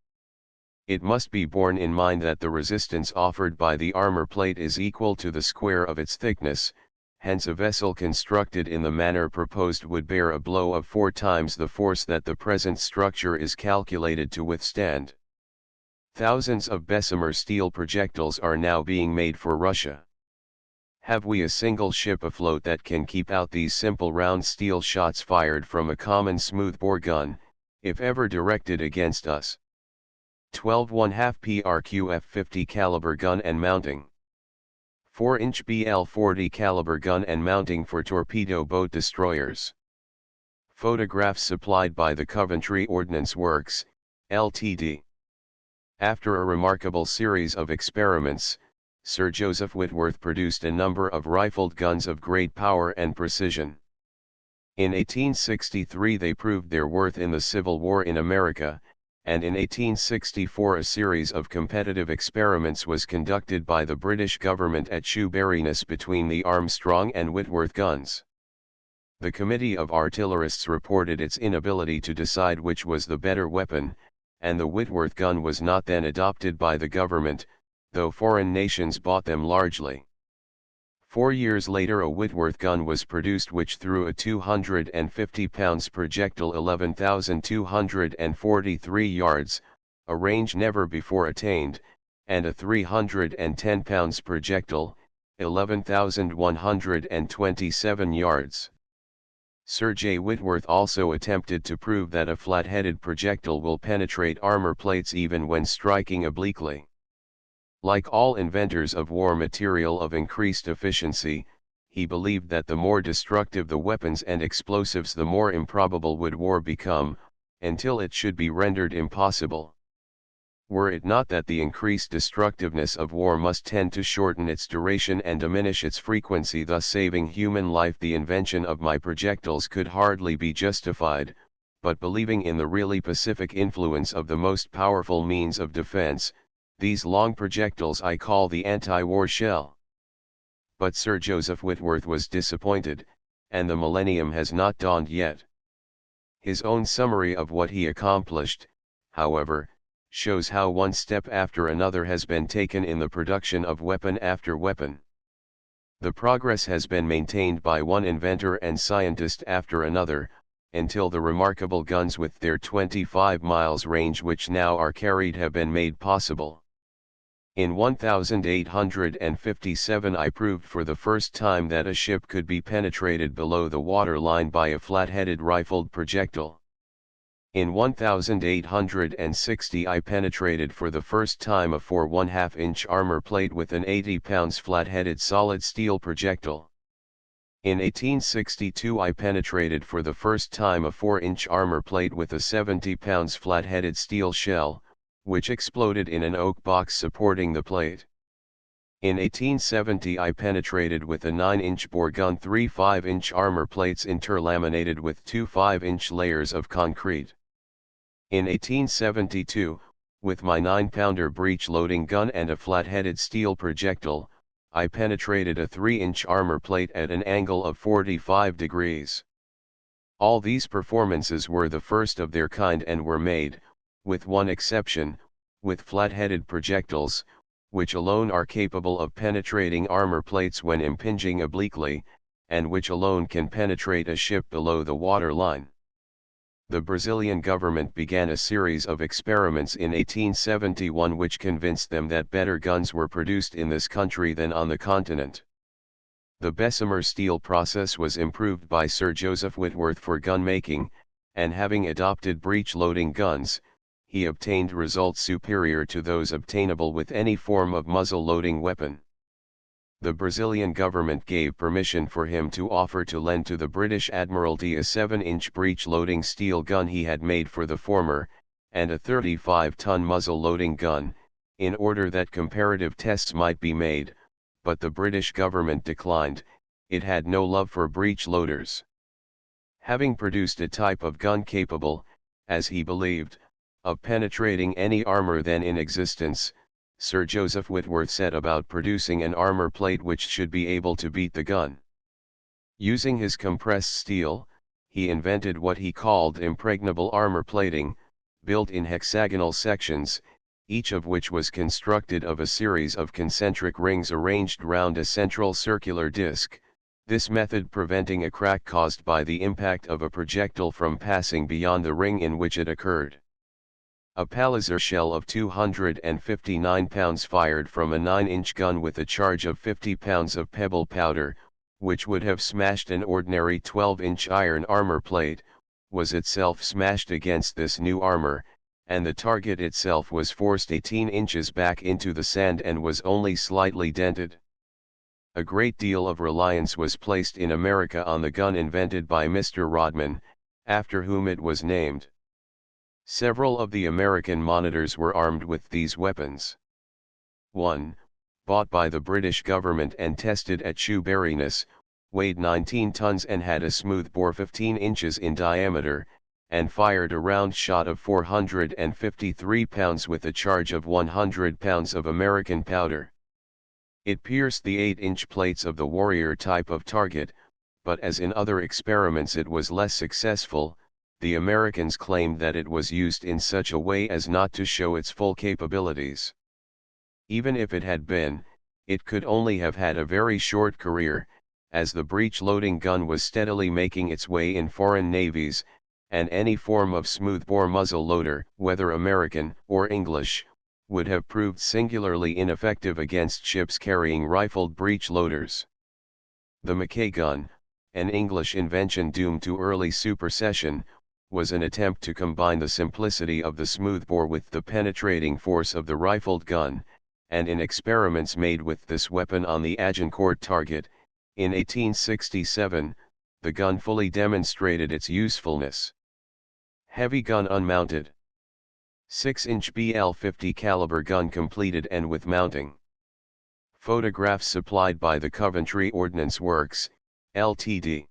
It must be borne in mind that the resistance offered by the armor plate is equal to the square of its thickness, hence a vessel constructed in the manner proposed would bear a blow of 4 times the force that the present structure is calculated to withstand. Thousands of Bessemer steel projectiles are now being made for Russia. Have we a single ship afloat that can keep out these simple round steel shots fired from a common smoothbore gun, if ever directed against us? 12½ PRQF 50 caliber gun and mounting. 4-inch BL 40 caliber gun and mounting for torpedo boat destroyers. Photographs supplied by the Coventry Ordnance Works, Ltd. After a remarkable series of experiments, Sir Joseph Whitworth produced a number of rifled guns of great power and precision. In 1863 they proved their worth in the Civil War in America, and in 1864 a series of competitive experiments was conducted by the British government at Shoeburyness between the Armstrong and Whitworth guns. The Committee of Artillerists reported its inability to decide which was the better weapon, and the Whitworth gun was not then adopted by the government, though foreign nations bought them largely. 4 years later a Whitworth gun was produced which threw a 250 pounds projectile 11,243 yards, a range never before attained, and a 310 pounds projectile, 11,127 yards. Sir J. Whitworth also attempted to prove that a flat-headed projectile will penetrate armor plates even when striking obliquely. Like all inventors of war material of increased efficiency, he believed that the more destructive the weapons and explosives the more improbable would war become, until it should be rendered impossible. Were it not that the increased destructiveness of war must tend to shorten its duration and diminish its frequency, thus saving human life, the invention of my projectiles could hardly be justified, but believing in the really pacific influence of the most powerful means of defense, these long projectiles I call the anti-war shell. But Sir Joseph Whitworth was disappointed, and the millennium has not dawned yet. His own summary of what he accomplished, however, shows how one step after another has been taken in the production of weapon after weapon. The progress has been maintained by one inventor and scientist after another, until the remarkable guns with their 25 miles range which now are carried have been made possible. In 1857 I proved for the first time that a ship could be penetrated below the water line by a flat-headed rifled projectile. In 1860 I penetrated for the first time a 4½ inch armor plate with an 80 pounds flat-headed solid steel projectile. In 1862 I penetrated for the first time a 4-inch armor plate with a 70 pounds flat-headed steel shell, which exploded in an oak box supporting the plate. In 1870 I penetrated with a 9-inch bore gun 3 5-inch armor plates interlaminated with 2 5-inch layers of concrete. In 1872, with my 9-pounder breech-loading gun and a flat-headed steel projectile, I penetrated a 3-inch armor plate at an angle of 45 degrees. All these performances were the first of their kind and were made, with one exception, with flat-headed projectiles, which alone are capable of penetrating armor plates when impinging obliquely, and which alone can penetrate a ship below the water line. The Brazilian government began a series of experiments in 1871 which convinced them that better guns were produced in this country than on the continent. The Bessemer steel process was improved by Sir Joseph Whitworth for gun making, and having adopted breech-loading guns, he obtained results superior to those obtainable with any form of muzzle-loading weapon. The Brazilian government gave permission for him to offer to lend to the British Admiralty a 7-inch breech-loading steel gun he had made for the former, and a 35-ton muzzle-loading gun, in order that comparative tests might be made, but the British government declined. It had no love for breech-loaders. Having produced a type of gun capable, as he believed, of penetrating any armor then in existence, Sir Joseph Whitworth set about producing an armor plate which should be able to beat the gun. Using his compressed steel, he invented what he called impregnable armor plating, built in hexagonal sections, each of which was constructed of a series of concentric rings arranged round a central circular disc, this method preventing a crack caused by the impact of a projectile from passing beyond the ring in which it occurred. A Palliser shell of 259 pounds fired from a 9-inch gun with a charge of 50 pounds of pebble powder, which would have smashed an ordinary 12-inch iron armor plate, was itself smashed against this new armor, and the target itself was forced 18 inches back into the sand and was only slightly dented. A great deal of reliance was placed in America on the gun invented by Mr. Rodman, after whom it was named. Several of the American monitors were armed with these weapons. One, bought by the British government and tested at Shoeburyness, weighed 19 tons and had a smooth bore 15 inches in diameter, and fired a round shot of 453 pounds with a charge of 100 pounds of American powder. It pierced the 8-inch plates of the Warrior type of target, but as in other experiments it was less successful. The Americans claimed that it was used in such a way as not to show its full capabilities. Even if it had been, it could only have had a very short career, as the breech-loading gun was steadily making its way in foreign navies, and any form of smoothbore muzzle loader, whether American or English, would have proved singularly ineffective against ships carrying rifled breech-loaders. The Mackay gun, an English invention doomed to early supersession, was an attempt to combine the simplicity of the smoothbore with the penetrating force of the rifled gun, and in experiments made with this weapon on the Agincourt target, in 1867, the gun fully demonstrated its usefulness. Heavy gun unmounted. 6-inch BL-50 caliber gun completed and with mounting. Photographs supplied by the Coventry Ordnance Works, Ltd.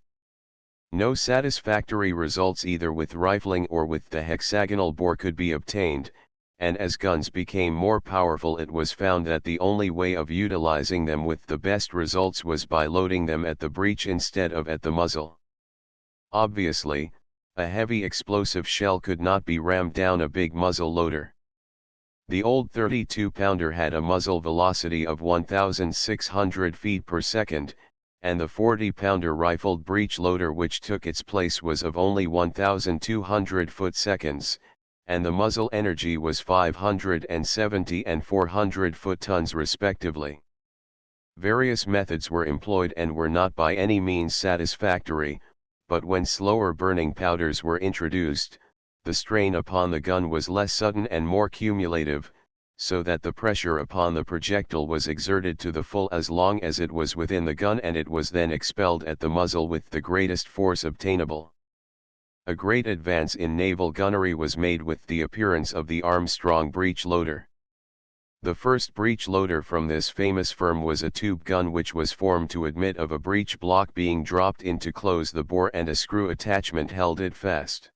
No satisfactory results either with rifling or with the hexagonal bore could be obtained, and as guns became more powerful it was found that the only way of utilizing them with the best results was by loading them at the breech instead of at the muzzle. Obviously, a heavy explosive shell could not be rammed down a big muzzle loader. The old 32-pounder had a muzzle velocity of 1,600 feet per second, and the 40-pounder rifled breech loader which took its place was of only 1,200 foot-seconds, and the muzzle energy was 570 and 400 foot-tons respectively. Various methods were employed and were not by any means satisfactory, but when slower burning powders were introduced, the strain upon the gun was less sudden and more cumulative, so that the pressure upon the projectile was exerted to the full as long as it was within the gun, and it was then expelled at the muzzle with the greatest force obtainable. A great advance in naval gunnery was made with the appearance of the Armstrong breech loader. The first breech loader from this famous firm was a tube gun which was formed to admit of a breech block being dropped in to close the bore, and a screw attachment held it fast.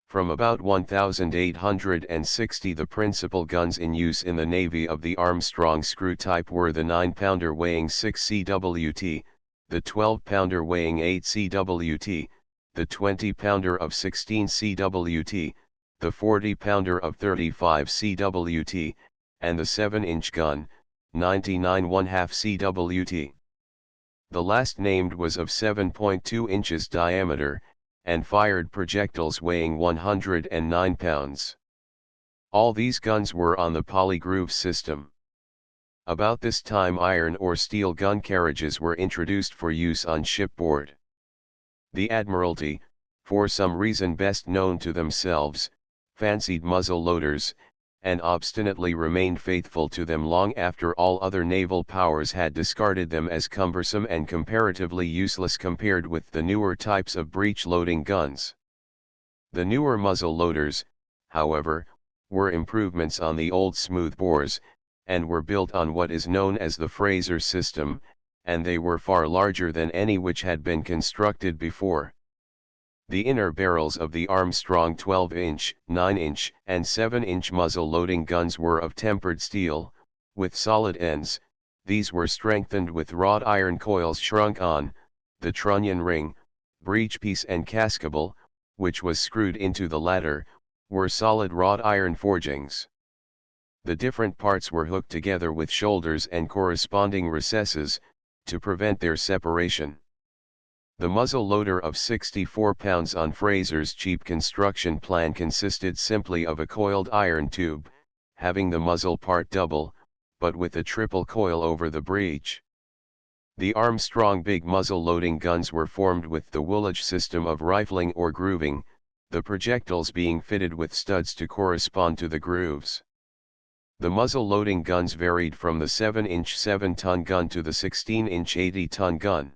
From about 1860 the principal guns in use in the Navy of the Armstrong screw type were the 9-pounder weighing 6 cwt, the 12-pounder weighing 8 cwt, the 20-pounder of 16 cwt, the 40-pounder of 35 cwt, and the 7-inch gun, 99 1/2 cwt. The last named was of 7.2 inches diameter, and fired projectiles weighing 109 pounds. All these guns were on the polygroove system. About this time iron or steel gun carriages were introduced for use on shipboard. The Admiralty, for some reason best known to themselves, fancied muzzle loaders, and obstinately remained faithful to them long after all other naval powers had discarded them as cumbersome and comparatively useless compared with the newer types of breech-loading guns. The newer muzzle loaders, however, were improvements on the old smoothbores, and were built on what is known as the Fraser system, and they were far larger than any which had been constructed before. The inner barrels of the Armstrong 12-inch, 9-inch, and 7-inch muzzle-loading guns were of tempered steel, with solid ends. These were strengthened with wrought iron coils shrunk on, the trunnion ring, breechpiece and cascable, which was screwed into the latter, were solid wrought iron forgings. The different parts were hooked together with shoulders and corresponding recesses, to prevent their separation. The muzzle loader of 64 pounds on Fraser's cheap construction plan consisted simply of a coiled iron tube, having the muzzle part double, but with a triple coil over the breech. The Armstrong big muzzle loading guns were formed with the Woolwich system of rifling or grooving, the projectiles being fitted with studs to correspond to the grooves. The muzzle loading guns varied from the 7-inch 7-ton gun to the 16-inch 80-ton gun.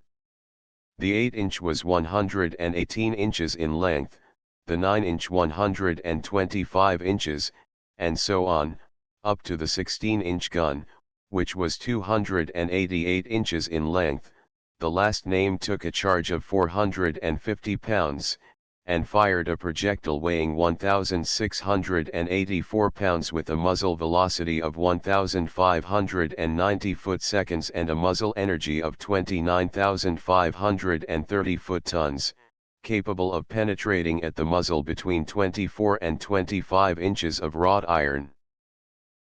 The 8-inch was 118 inches in length, the 9-inch 125 inches, and so on, up to the 16-inch gun, which was 288 inches in length. The last named took a charge of 450 pounds, and fired a projectile weighing 1,684 pounds with a muzzle velocity of 1,590 foot-seconds and a muzzle energy of 29,530 foot-tons, capable of penetrating at the muzzle between 24 and 25 inches of wrought iron.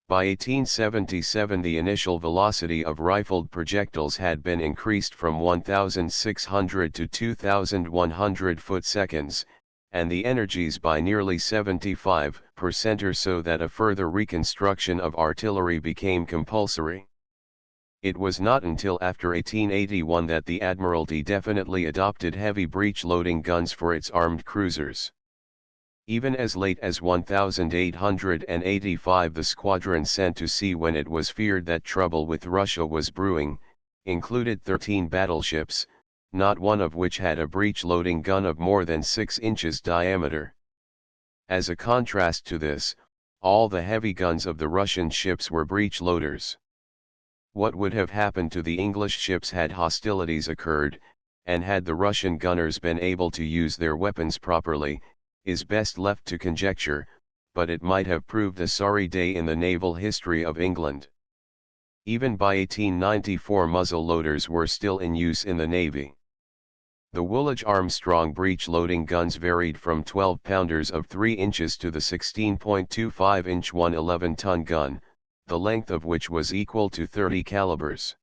By 1877 the initial velocity of rifled projectiles had been increased from 1,600 to 2,100 foot-seconds, and the energies by nearly 75% or so, that a further reconstruction of artillery became compulsory. It was not until after 1881 that the Admiralty definitely adopted heavy breech-loading guns for its armed cruisers. Even as late as 1885 the squadron sent to sea, when it was feared that trouble with Russia was brewing, included 13 battleships, not one of which had a breech-loading gun of more than 6 inches diameter. As a contrast to this, all the heavy guns of the Russian ships were breech-loaders. What would have happened to the English ships had hostilities occurred, and had the Russian gunners been able to use their weapons properly, is best left to conjecture, but it might have proved a sorry day in the naval history of England. Even by 1894 muzzle loaders were still in use in the Navy. The Woolwich Armstrong breech-loading guns varied from 12-pounders of 3 inches to the 16.25-inch 111-ton gun, the length of which was equal to 30 calibers.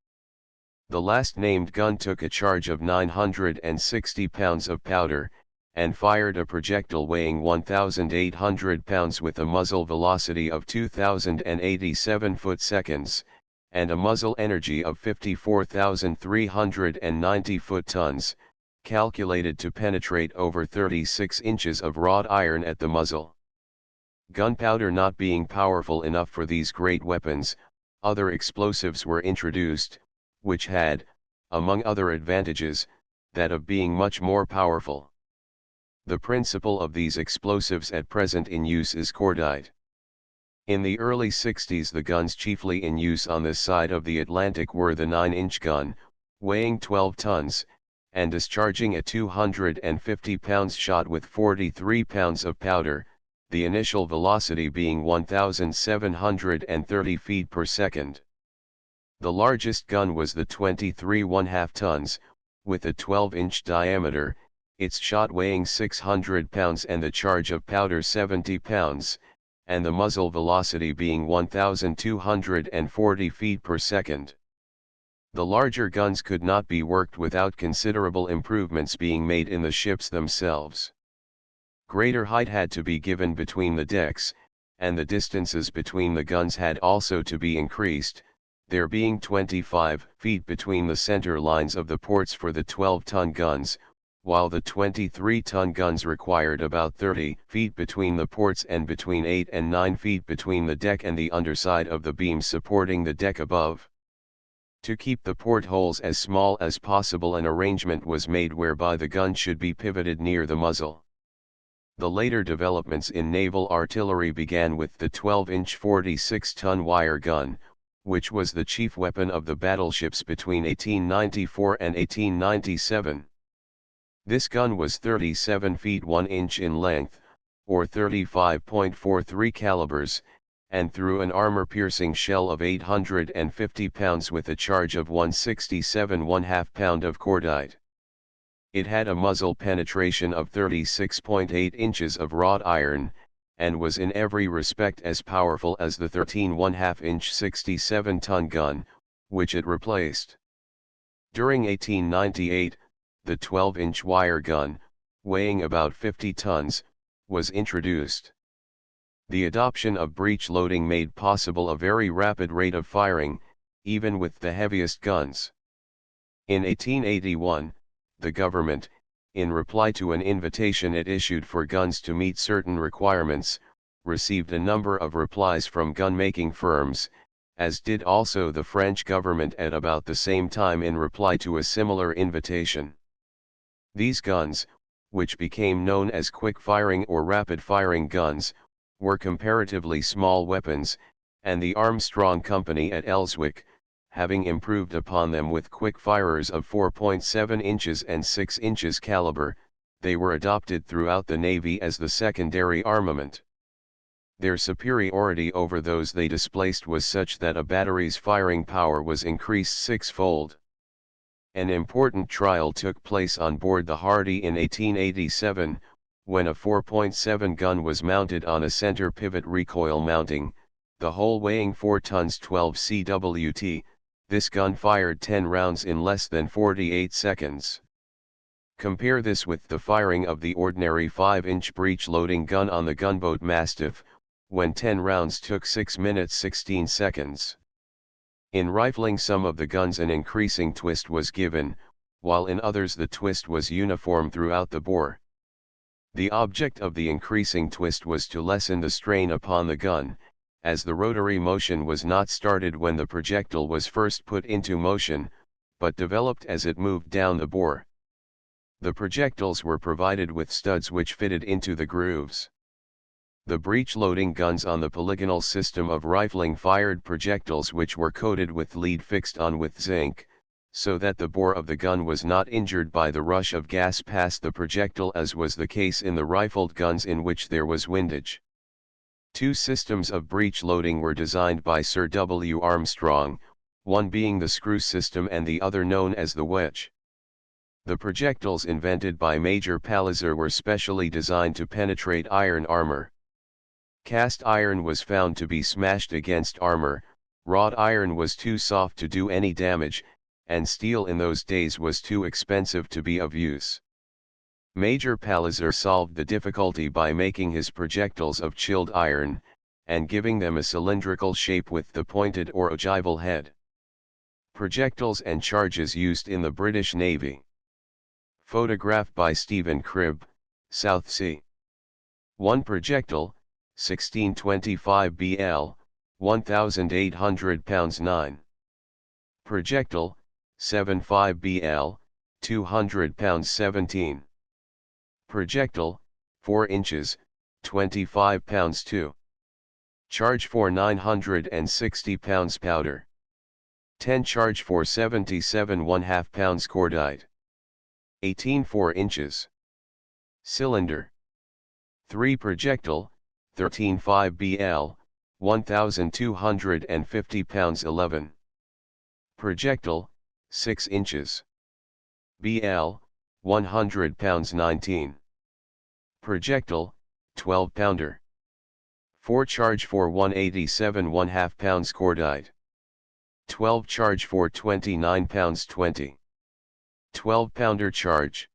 The last named gun took a charge of 960 pounds of powder, and fired a projectile weighing 1,800 pounds with a muzzle velocity of 2,087 foot-seconds, and a muzzle energy of 54,390 foot-tons, calculated to penetrate over 36 inches of wrought iron at the muzzle. Gunpowder not being powerful enough for these great weapons, other explosives were introduced, which had, among other advantages, that of being much more powerful. The principal of these explosives at present in use is cordite. In the early 60s the guns chiefly in use on this side of the Atlantic were the 9-inch gun, weighing 12 tons, and discharging a 250 pounds shot with 43 pounds of powder, the initial velocity being 1,730 feet per second. The largest gun was the 23 1/2 tons, with a 12-inch diameter, its shot weighing 600 pounds and the charge of powder 70 pounds, and the muzzle velocity being 1,240 feet per second. The larger guns could not be worked without considerable improvements being made in the ships themselves. Greater height had to be given between the decks, and the distances between the guns had also to be increased, there being 25 feet between the center lines of the ports for the 12-ton guns, while the 23-ton guns required about 30 feet between the ports and between 8 and 9 feet between the deck and the underside of the beams supporting the deck above. To keep the portholes as small as possible, an arrangement was made whereby the gun should be pivoted near the muzzle. The later developments in naval artillery began with the 12-inch 46-ton wire gun, which was the chief weapon of the battleships between 1894 and 1897. This gun was 37 feet 1 inch in length, or 35.43 calibers, and threw an armor-piercing shell of 850 pounds with a charge of 167 1/2 pound of cordite. It had a muzzle penetration of 36.8 inches of wrought iron, and was in every respect as powerful as the 13 1/2 inch 67-ton gun, which it replaced. During 1898, the 12-inch wire gun, weighing about 50 tons, was introduced. The adoption of breech loading made possible a very rapid rate of firing, even with the heaviest guns. In 1881, the government, in reply to an invitation it issued for guns to meet certain requirements, received a number of replies from gun-making firms, as did also the French government at about the same time in reply to a similar invitation. These guns, which became known as quick-firing or rapid-firing guns, were comparatively small weapons, and the Armstrong Company at Elswick, having improved upon them with quick firers of 4.7 inches and 6 inches caliber, they were adopted throughout the Navy as the secondary armament. Their superiority over those they displaced was such that a battery's firing power was increased six-fold. An important trial took place on board the Hardy in 1887, when a 4.7 gun was mounted on a center pivot recoil mounting, the whole weighing 4 tons 12 cwt. This gun fired 10 rounds in less than 48 seconds. Compare this with the firing of the ordinary 5-inch breech-loading gun on the gunboat Mastiff, when 10 rounds took 6 minutes 16 seconds. In rifling some of the guns an increasing twist was given, while in others the twist was uniform throughout the bore. The object of the increasing twist was to lessen the strain upon the gun, as the rotary motion was not started when the projectile was first put into motion, but developed as it moved down the bore. The projectiles were provided with studs which fitted into the grooves. The breech-loading guns on the polygonal system of rifling fired projectiles which were coated with lead fixed on with zinc, so that the bore of the gun was not injured by the rush of gas past the projectile, as was the case in the rifled guns in which there was windage. Two systems of breech loading were designed by Sir W. Armstrong, one being the screw system and the other known as the wedge. The projectiles invented by Major Palliser were specially designed to penetrate iron armor. Cast iron was found to be smashed against armor, wrought iron was too soft to do any damage, and steel in those days was too expensive to be of use. Major Palliser solved the difficulty by making his projectiles of chilled iron, and giving them a cylindrical shape with the pointed or ogival head. Projectiles and charges used in the British Navy. Photograph by Stephen Cribb, South Sea. 1 projectile, 1625 BL, 1,800 pounds 9. Projectile, 75 BL, 200 pounds 17. Projectile, 4 inches, 25 pounds 2. Charge for 960 pounds powder. 10 charge for 77 1/2 pounds cordite. 18 4 inches. Cylinder. 3 projectile, 13 5 BL, 1,250 pounds 11. Projectile, 6 inches. BL, 100 pounds 19. Projectile, 12 pounder. 4 charge for 187 1/2 pounds cordite. 12 charge for 29 pounds 20. 12 pounder charge.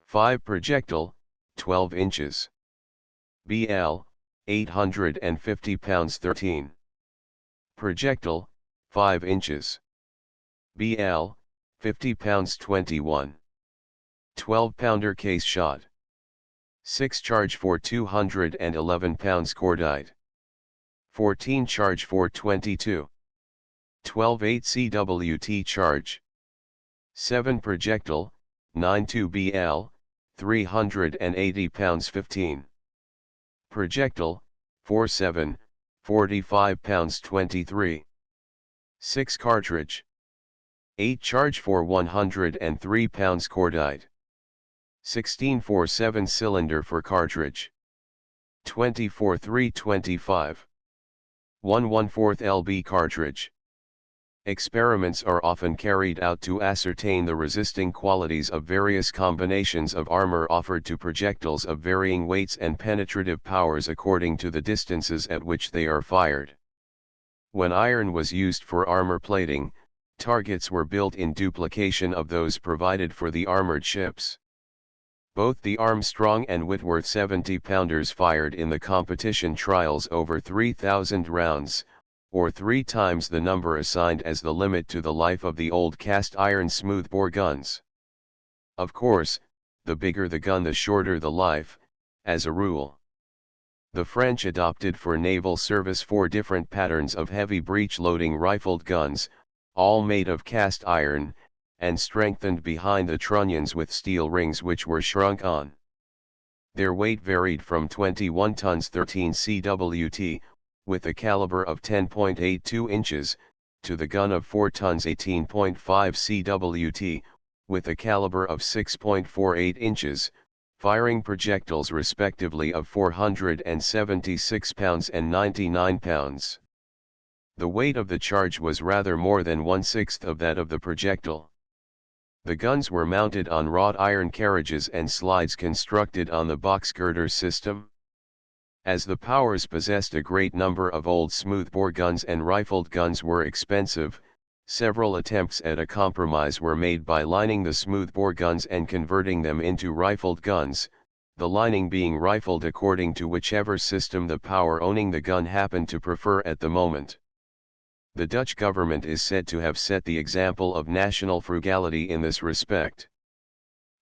5 projectile, 12 inches. BL, 850 pounds 13. Projectile, 5 inches. BL, 50 pounds 21. 12 pounder case shot. 6 charge for 211 pounds cordite. 14 charge for 22. 12 8 CWT charge. 7 projectile, 9 2 BL, 380 pounds 15. Projectile, 4 7, 45 pounds 23. 6 cartridge. 8 charge for 103 pounds cordite. 16 4 7 cylinder for cartridge. 24 3 25. 1 1/4 lb cartridge. Experiments are often carried out to ascertain the resisting qualities of various combinations of armor offered to projectiles of varying weights and penetrative powers according to the distances at which they are fired. When iron was used for armor plating, targets were built in duplication of those provided for the armored ships. Both the Armstrong and Whitworth 70-pounders fired in the competition trials over 3,000 rounds, or 3 times the number assigned as the limit to the life of the old cast-iron smoothbore guns. Of course, the bigger the gun the shorter the life, as a rule. The French adopted for naval service 4 different patterns of heavy breech-loading rifled guns, all made of cast iron, and strengthened behind the trunnions with steel rings which were shrunk on. Their weight varied from 21 tons 13 cwt, with a caliber of 10.82 inches, to the gun of 4 tons 18.5 cwt, with a caliber of 6.48 inches, firing projectiles respectively of 476 pounds and 99 pounds. The weight of the charge was rather more than 1/6 of that of the projectile. The guns were mounted on wrought iron carriages and slides constructed on the box girder system. As the powers possessed a great number of old smoothbore guns and rifled guns were expensive, several attempts at a compromise were made by lining the smoothbore guns and converting them into rifled guns, the lining being rifled according to whichever system the power owning the gun happened to prefer at the moment. The Dutch government is said to have set the example of national frugality in this respect.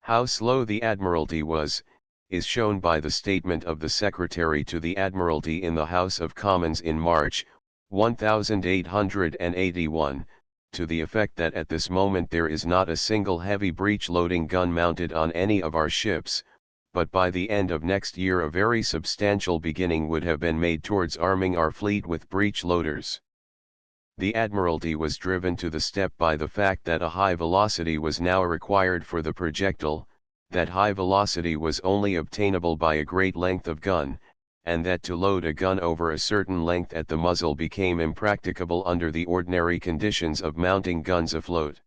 How slow the Admiralty was, is shown by the statement of the Secretary to the Admiralty in the House of Commons in March, 1881, to the effect that at this moment there is not a single heavy breech-loading gun mounted on any of our ships, but by the end of next year a very substantial beginning would have been made towards arming our fleet with breech-loaders. The Admiralty was driven to the step by the fact that a high velocity was now required for the projectile, that high velocity was only obtainable by a great length of gun, and that to load a gun over a certain length at the muzzle became impracticable under the ordinary conditions of mounting guns afloat.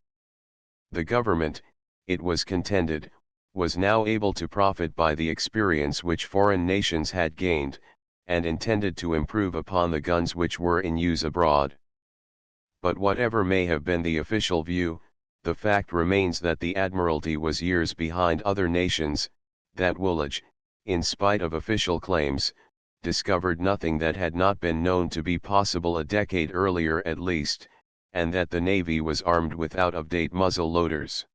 The government, it was contended, was now able to profit by the experience which foreign nations had gained, and intended to improve upon the guns which were in use abroad. But whatever may have been the official view, the fact remains that the Admiralty was years behind other nations, that Woolwich, in spite of official claims, discovered nothing that had not been known to be possible a decade earlier at least, and that the Navy was armed with out-of-date muzzle loaders.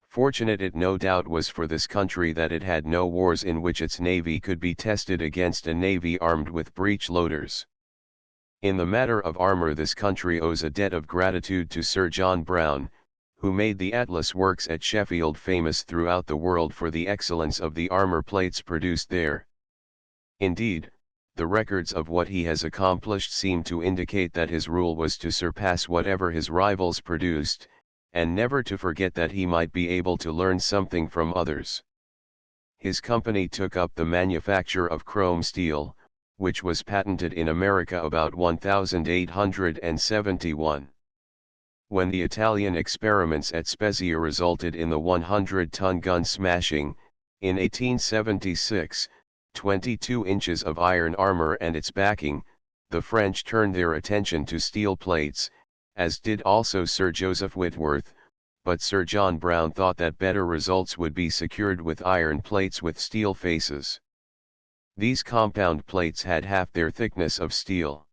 Fortunate it no doubt was for this country that it had no wars in which its Navy could be tested against a Navy armed with breech loaders. In the matter of armor this country owes a debt of gratitude to Sir John Brown, who made the Atlas Works at Sheffield famous throughout the world for the excellence of the armor plates produced there. Indeed, the records of what he has accomplished seem to indicate that his rule was to surpass whatever his rivals produced, and never to forget that he might be able to learn something from others. His company took up the manufacture of chrome steel, which was patented in America about 1871. When the Italian experiments at Spezia resulted in the 100-ton gun smashing, in 1876, 22 inches of iron armor and its backing, the French turned their attention to steel plates, as did also Sir Joseph Whitworth, but Sir John Brown thought that better results would be secured with iron plates with steel faces. These compound plates had half their thickness of steel.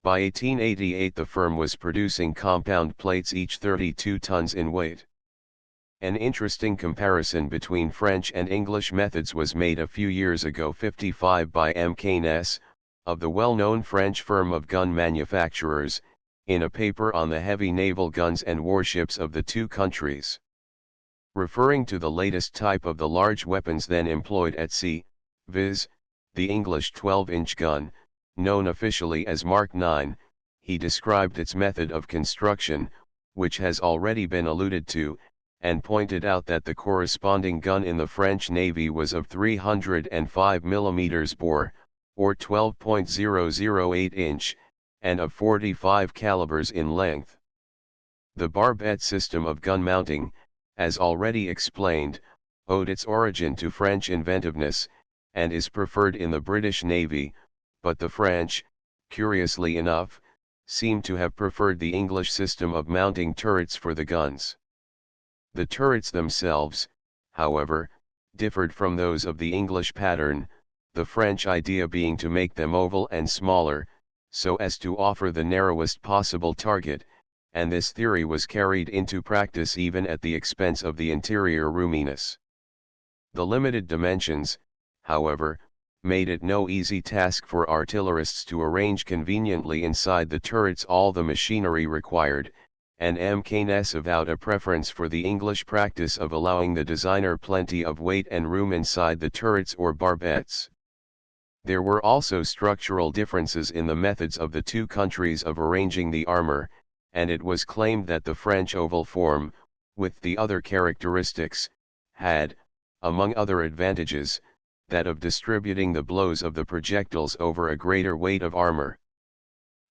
By 1888 the firm was producing compound plates each 32 tons in weight. An interesting comparison between French and English methods was made a few years ago 55 by M. Keynes, of the well-known French firm of gun manufacturers, in a paper on the heavy naval guns and warships of the two countries. Referring to the latest type of the large weapons then employed at sea, viz., the English 12-inch gun, known officially as Mark IX, he described its method of construction, which has already been alluded to, and pointed out that the corresponding gun in the French Navy was of 305 mm bore, or 12.008 inch, and of 45 calibers in length. The barbette system of gun mounting, as already explained, owed its origin to French inventiveness, and is preferred in the British Navy, but the French, curiously enough, seem to have preferred the English system of mounting turrets for the guns. The turrets themselves, however, differed from those of the English pattern, the French idea being to make them oval and smaller, so as to offer the narrowest possible target, and this theory was carried into practice even at the expense of the interior roominess. The limited dimensions, however, made it no easy task for artillerists to arrange conveniently inside the turrets all the machinery required, and M. Keynes avowed a preference for the English practice of allowing the designer plenty of weight and room inside the turrets or barbettes. There were also structural differences in the methods of the two countries of arranging the armor, and it was claimed that the French oval form, with the other characteristics, had, among other advantages, that of distributing the blows of the projectiles over a greater weight of armor.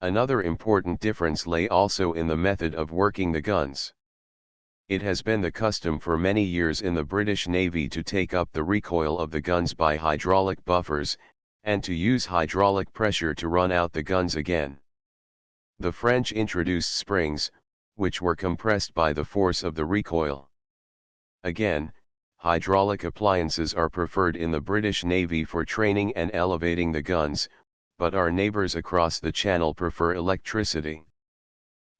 Another important difference lay also in the method of working the guns. It has been the custom for many years in the British Navy to take up the recoil of the guns by hydraulic buffers, and to use hydraulic pressure to run out the guns again. The French introduced springs, which were compressed by the force of the recoil. Again, hydraulic appliances are preferred in the British Navy for training and elevating the guns, but our neighbors across the Channel prefer electricity.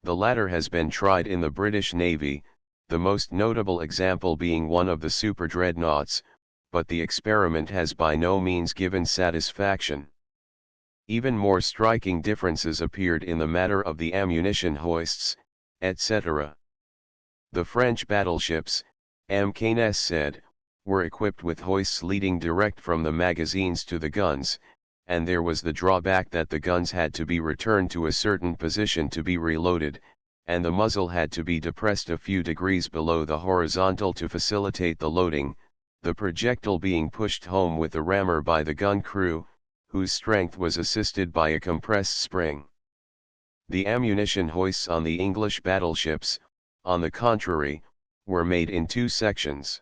The latter has been tried in the British Navy, the most notable example being one of the super dreadnoughts, but the experiment has by no means given satisfaction. Even more striking differences appeared in the matter of the ammunition hoists, etc. The French battleships, M. Keynes said, were equipped with hoists leading direct from the magazines to the guns, and there was the drawback that the guns had to be returned to a certain position to be reloaded, and the muzzle had to be depressed a few degrees below the horizontal to facilitate the loading, the projectile being pushed home with the rammer by the gun crew, whose strength was assisted by a compressed spring. The ammunition hoists on the English battleships, on the contrary, were made in two sections.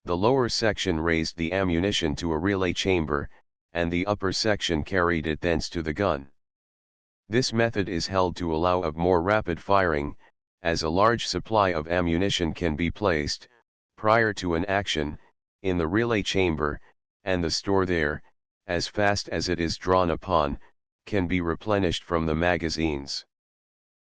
The lower section raised the ammunition to a relay chamber, and the upper section carried it thence to the gun. This method is held to allow of more rapid firing, as a large supply of ammunition can be placed, prior to an action, in the relay chamber, and the store there, as fast as it is drawn upon, can be replenished from the magazines.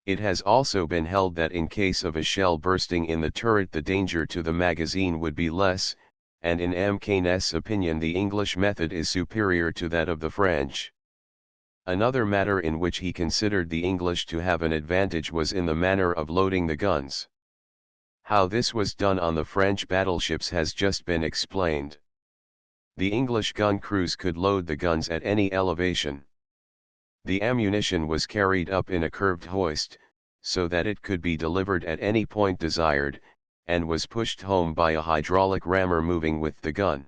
It has also been held that in case of a shell bursting in the turret the danger to the magazine would be less, and in M. Keynes' opinion the English method is superior to that of the French. Another matter in which he considered the English to have an advantage was in the manner of loading the guns. How this was done on the French battleships has just been explained. The English gun crews could load the guns at any elevation. The ammunition was carried up in a curved hoist, so that it could be delivered at any point desired, and was pushed home by a hydraulic rammer moving with the gun.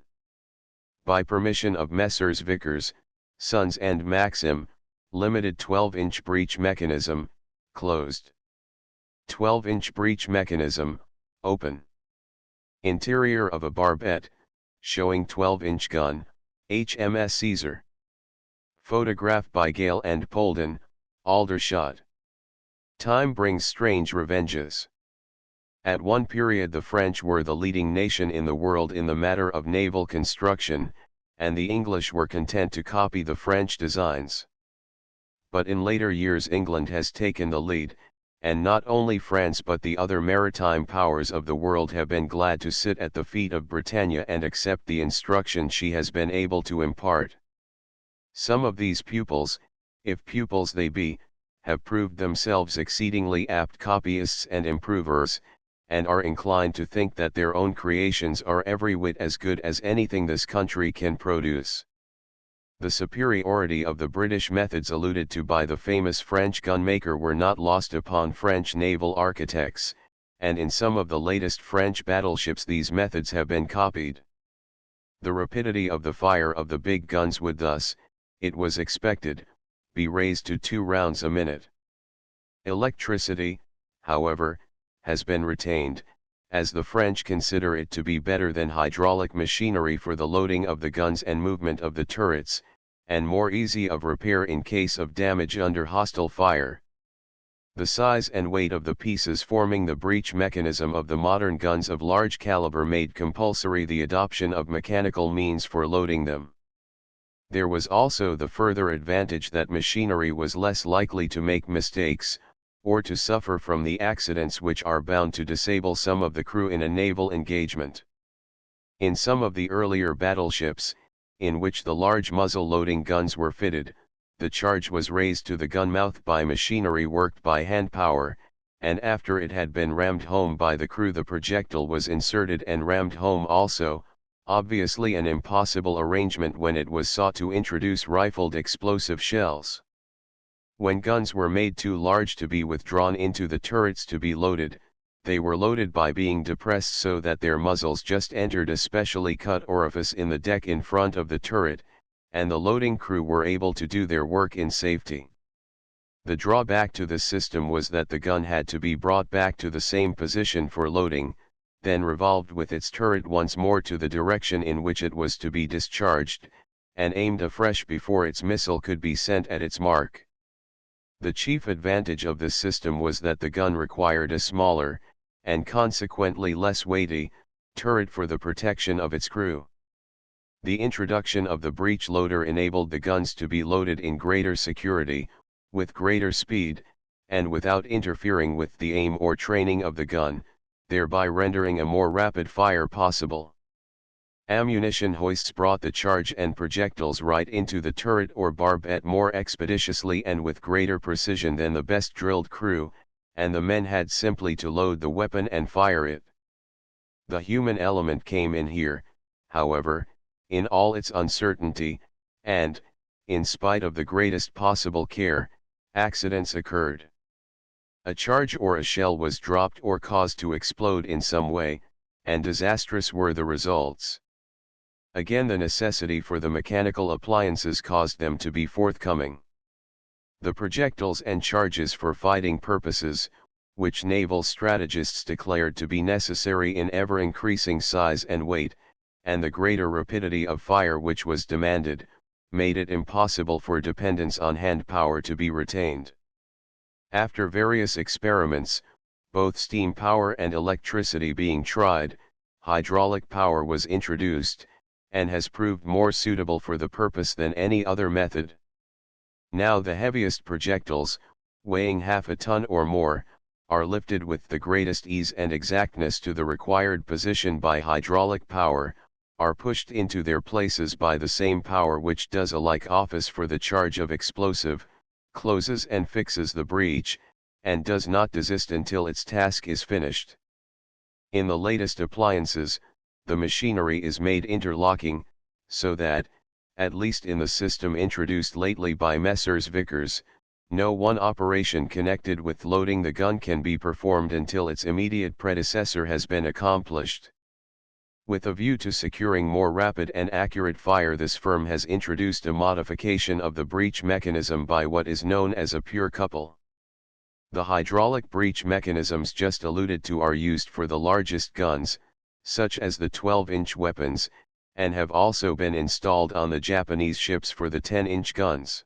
By permission of Messrs. Vickers, Sons and Maxim, Limited 12-inch breech mechanism, closed. 12-inch breech mechanism, open. Interior of a barbette, showing 12-inch gun, HMS Caesar. Photograph by Gale and Polden, Aldershot. Time brings strange revenges. At one period the French were the leading nation in the world in the matter of naval construction, and the English were content to copy the French designs. But in later years England has taken the lead, and not only France but the other maritime powers of the world have been glad to sit at the feet of Britannia and accept the instruction she has been able to impart. Some of these pupils, if pupils they be, have proved themselves exceedingly apt copyists and improvers, and are inclined to think that their own creations are every whit as good as anything this country can produce. The superiority of the British methods alluded to by the famous French gunmaker were not lost upon French naval architects, and in some of the latest French battleships these methods have been copied. The rapidity of the fire of the big guns would thus, it was expected, be raised to 2 rounds a minute. Electricity, however, has been retained, as the French consider it to be better than hydraulic machinery for the loading of the guns and movement of the turrets, and more easy of repair in case of damage under hostile fire. The size and weight of the pieces forming the breech mechanism of the modern guns of large caliber made compulsory the adoption of mechanical means for loading them. There was also the further advantage that machinery was less likely to make mistakes, or to suffer from the accidents which are bound to disable some of the crew in a naval engagement. In some of the earlier battleships, in which the large muzzle-loading guns were fitted, the charge was raised to the gun mouth by machinery worked by hand power, and after it had been rammed home by the crew the projectile was inserted and rammed home also, obviously an impossible arrangement when it was sought to introduce rifled explosive shells. When guns were made too large to be withdrawn into the turrets to be loaded, they were loaded by being depressed so that their muzzles just entered a specially cut orifice in the deck in front of the turret, and the loading crew were able to do their work in safety. The drawback to this system was that the gun had to be brought back to the same position for loading, then revolved with its turret once more to the direction in which it was to be discharged, and aimed afresh before its missile could be sent at its mark. The chief advantage of this system was that the gun required a smaller, and consequently less weighty, turret for the protection of its crew. The introduction of the breech loader enabled the guns to be loaded in greater security, with greater speed, and without interfering with the aim or training of the gun, thereby rendering a more rapid fire possible. Ammunition hoists brought the charge and projectiles right into the turret or barbette more expeditiously and with greater precision than the best drilled crew, and the men had simply to load the weapon and fire it. The human element came in here, however, in all its uncertainty, and, in spite of the greatest possible care, accidents occurred. A charge or a shell was dropped or caused to explode in some way, and disastrous were the results. Again, the necessity for the mechanical appliances caused them to be forthcoming. The projectiles and charges for fighting purposes, which naval strategists declared to be necessary in ever-increasing size and weight, and the greater rapidity of fire which was demanded, made it impossible for dependence on hand power to be retained. After various experiments, both steam power and electricity being tried, hydraulic power was introduced, and has proved more suitable for the purpose than any other method. Now the heaviest projectiles, weighing half a ton or more, are lifted with the greatest ease and exactness to the required position by hydraulic power, are pushed into their places by the same power which does a like office for the charge of explosive, closes and fixes the breech, and does not desist until its task is finished. In the latest appliances, the machinery is made interlocking, so that, at least in the system introduced lately by Messrs. Vickers, no one operation connected with loading the gun can be performed until its immediate predecessor has been accomplished. With a view to securing more rapid and accurate fire, this firm has introduced a modification of the breech mechanism by what is known as a pure couple. The hydraulic breech mechanisms just alluded to are used for the largest guns, such as the 12-inch weapons, and have also been installed on the Japanese ships for the 10-inch guns.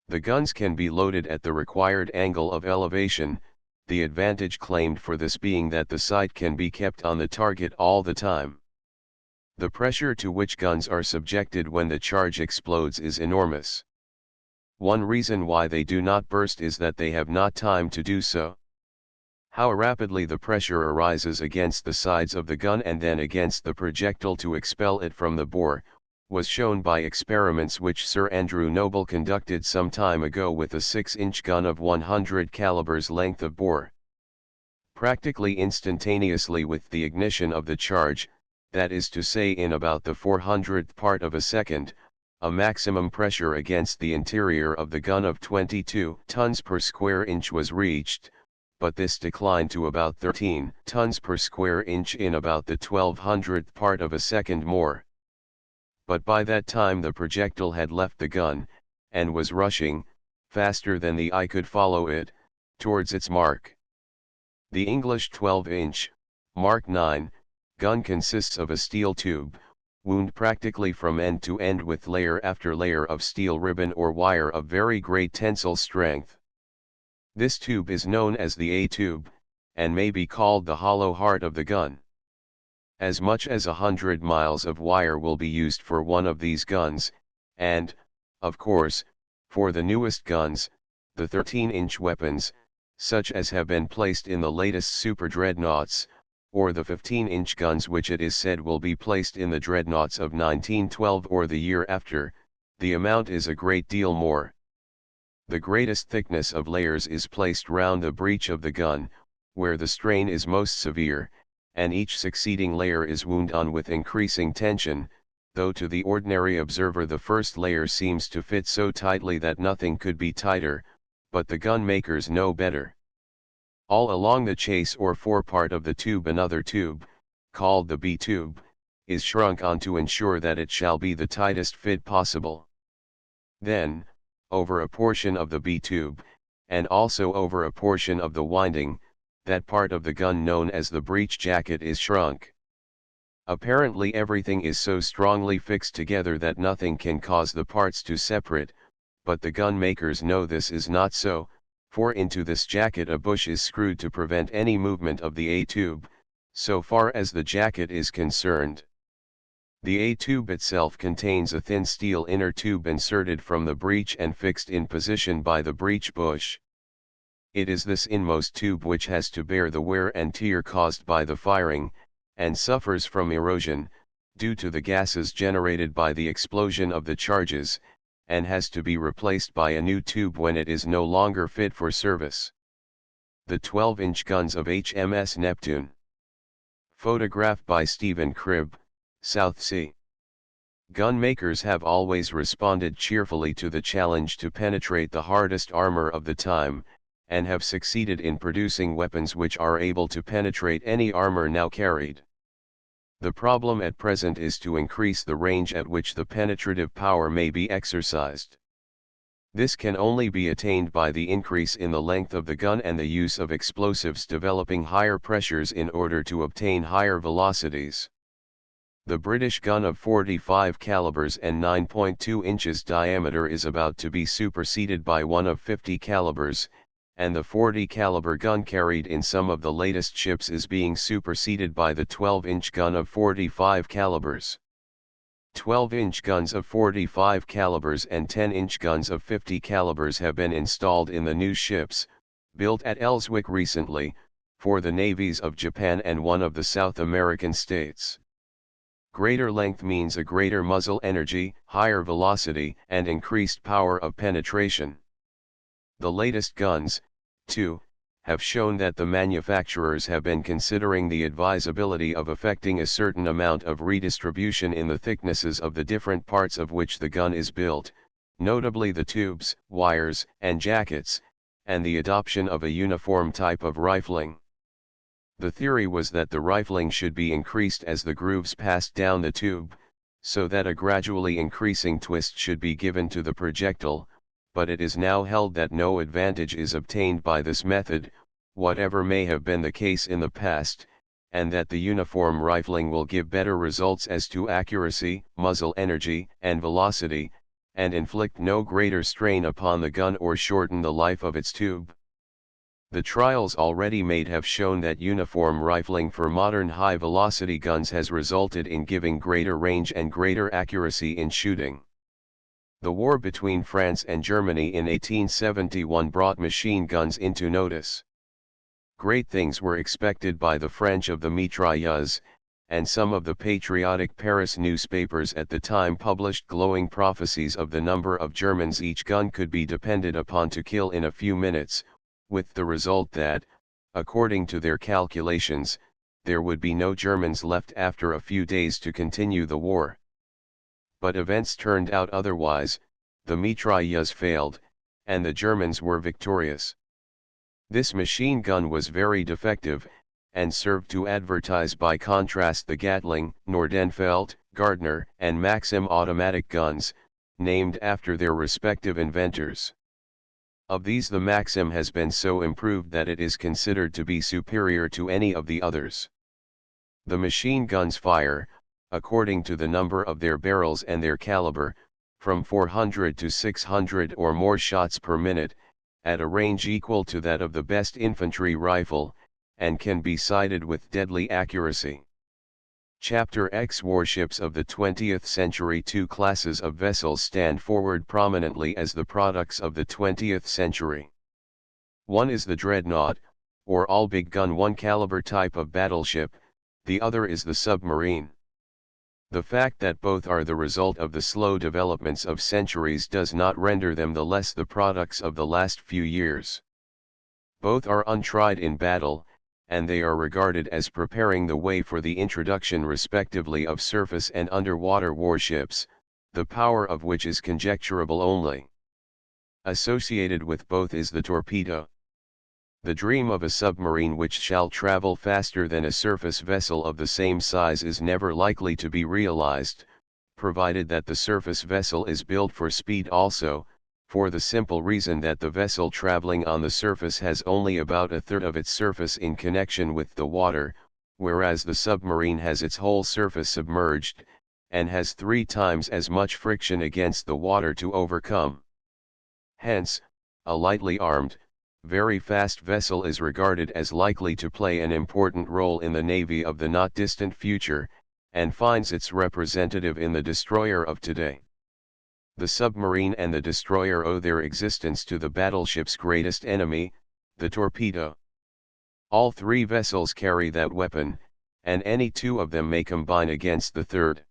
The guns can be loaded at the required angle of elevation, the advantage claimed for this being that the sight can be kept on the target all the time. The pressure to which guns are subjected when the charge explodes is enormous. One reason why they do not burst is that they have not time to do so. How rapidly the pressure arises against the sides of the gun and then against the projectile to expel it from the bore, was shown by experiments which Sir Andrew Noble conducted some time ago with a 6-inch gun of 100 calibers length of bore. Practically instantaneously with the ignition of the charge, that is to say in about the 400th part of a second, a maximum pressure against the interior of the gun of 22 tons per square inch was reached, but this declined to about 13 tons per square inch in about the 1200th part of a second more. But by that time the projectile had left the gun, and was rushing, faster than the eye could follow it, towards its mark. The English 12-inch, Mark 9, gun consists of a steel tube, wound practically from end to end with layer after layer of steel ribbon or wire of very great tensile strength. This tube is known as the A-tube, and may be called the hollow heart of the gun. As much as 100 miles of wire will be used for one of these guns, and, of course, for the newest guns, the 13-inch weapons, such as have been placed in the latest super dreadnoughts, or the 15-inch guns which it is said will be placed in the dreadnoughts of 1912 or the year after, the amount is a great deal more. The greatest thickness of layers is placed round the breech of the gun, where the strain is most severe, and each succeeding layer is wound on with increasing tension, though to the ordinary observer the first layer seems to fit so tightly that nothing could be tighter, but the gun makers know better. All along the chase or forepart of the tube another tube, called the B-tube, is shrunk on to ensure that it shall be the tightest fit possible. Then, over a portion of the B-tube, and also over a portion of the winding, that part of the gun known as the breech jacket is shrunk. Apparently everything is so strongly fixed together that nothing can cause the parts to separate, but the gun makers know this is not so, for into this jacket a bush is screwed to prevent any movement of the A-tube, so far as the jacket is concerned. The A-tube itself contains a thin steel inner tube inserted from the breech and fixed in position by the breech bush. It is this inmost tube which has to bear the wear and tear caused by the firing, and suffers from erosion, due to the gases generated by the explosion of the charges, and has to be replaced by a new tube when it is no longer fit for service. The 12-inch guns of HMS Neptune. Photograph by Stephen Cribb, South Sea. Gun makers have always responded cheerfully to the challenge to penetrate the hardest armor of the time, and have succeeded in producing weapons which are able to penetrate any armor now carried. The problem at present is to increase the range at which the penetrative power may be exercised. This can only be attained by the increase in the length of the gun and the use of explosives developing higher pressures in order to obtain higher velocities. The British gun of 45 calibers and 9.2 inches diameter is about to be superseded by one of 50 calibers, and the 40 caliber gun carried in some of the latest ships is being superseded by the 12-inch gun of 45 calibers. 12-inch guns of 45 calibers and 10-inch guns of 50 calibers have been installed in the new ships, built at Ellswick recently, for the navies of Japan and one of the South American states. Greater length means a greater muzzle energy, higher velocity, and increased power of penetration. The latest guns, too, have shown that the manufacturers have been considering the advisability of effecting a certain amount of redistribution in the thicknesses of the different parts of which the gun is built, notably the tubes, wires, and jackets, and the adoption of a uniform type of rifling. The theory was that the rifling should be increased as the grooves passed down the tube, so that a gradually increasing twist should be given to the projectile, but it is now held that no advantage is obtained by this method, whatever may have been the case in the past, and that the uniform rifling will give better results as to accuracy, muzzle energy, and velocity, and inflict no greater strain upon the gun or shorten the life of its tube. The trials already made have shown that uniform rifling for modern high-velocity guns has resulted in giving greater range and greater accuracy in shooting. The war between France and Germany in 1871 brought machine guns into notice. Great things were expected by the French of the mitrailleuse, and some of the patriotic Paris newspapers at the time published glowing prophecies of the number of Germans each gun could be depended upon to kill in a few minutes, with the result that, according to their calculations, there would be no Germans left after a few days to continue the war. But events turned out otherwise, the mitrailleuse failed, and the Germans were victorious. This machine gun was very defective, and served to advertise by contrast the Gatling, Nordenfeldt, Gardner, and Maxim automatic guns, named after their respective inventors. Of these the Maxim has been so improved that it is considered to be superior to any of the others. The machine guns fire, according to the number of their barrels and their caliber, from 400 to 600 or more shots per minute, at a range equal to that of the best infantry rifle, and can be sighted with deadly accuracy. Chapter X Warships of the 20th century. Two classes of vessels stand forward prominently as the products of the 20th century. One is the dreadnought, or all-big gun 1 caliber type of battleship, the other is the submarine. The fact that both are the result of the slow developments of centuries does not render them the less the products of the last few years. Both are untried in battle, and they are regarded as preparing the way for the introduction respectively of surface and underwater warships, the power of which is conjecturable only. Associated with both is the torpedo. The dream of a submarine which shall travel faster than a surface vessel of the same size is never likely to be realized, provided that the surface vessel is built for speed also, for the simple reason that the vessel traveling on the surface has only about a third of its surface in connection with the water, whereas the submarine has its whole surface submerged, and has 3 times as much friction against the water to overcome. Hence, a lightly armed, very fast vessel is regarded as likely to play an important role in the navy of the not distant future, and finds its representative in the destroyer of today. The submarine and the destroyer owe their existence to the battleship's greatest enemy, the torpedo. All 3 vessels carry that weapon, and any 2 of them may combine against the third.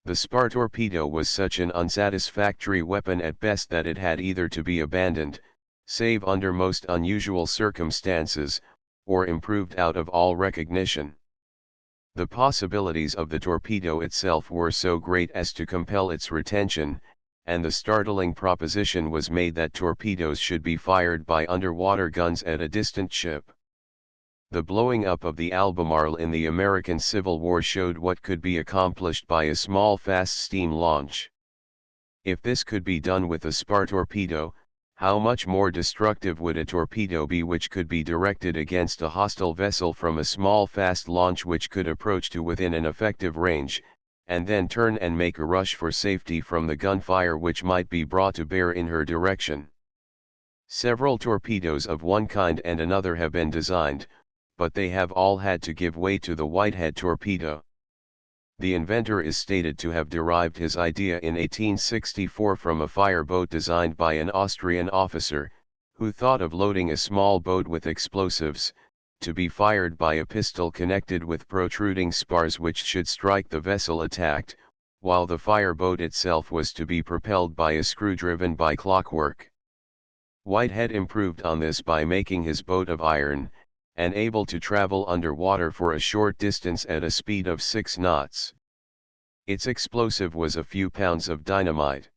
The spar torpedo was such an unsatisfactory weapon at best that it had either to be abandoned, save under most unusual circumstances, or improved out of all recognition. The possibilities of the torpedo itself were so great as to compel its retention, and the startling proposition was made that torpedoes should be fired by underwater guns at a distant ship. The blowing up of the Albemarle in the American Civil War showed what could be accomplished by a small fast steam launch. If this could be done with a spar torpedo, how much more destructive would a torpedo be which could be directed against a hostile vessel from a small fast launch which could approach to within an effective range, and then turn and make a rush for safety from the gunfire which might be brought to bear in her direction. Several torpedoes of one kind and another have been designed, but they have all had to give way to the Whitehead torpedo. The inventor is stated to have derived his idea in 1864 from a fireboat designed by an Austrian officer, who thought of loading a small boat with explosives, to be fired by a pistol connected with protruding spars which should strike the vessel attacked, while the fireboat itself was to be propelled by a screw driven by clockwork. Whitehead improved on this by making his boat of iron, and able to travel underwater for a short distance at a speed of 6 knots. Its explosive was a few pounds of dynamite.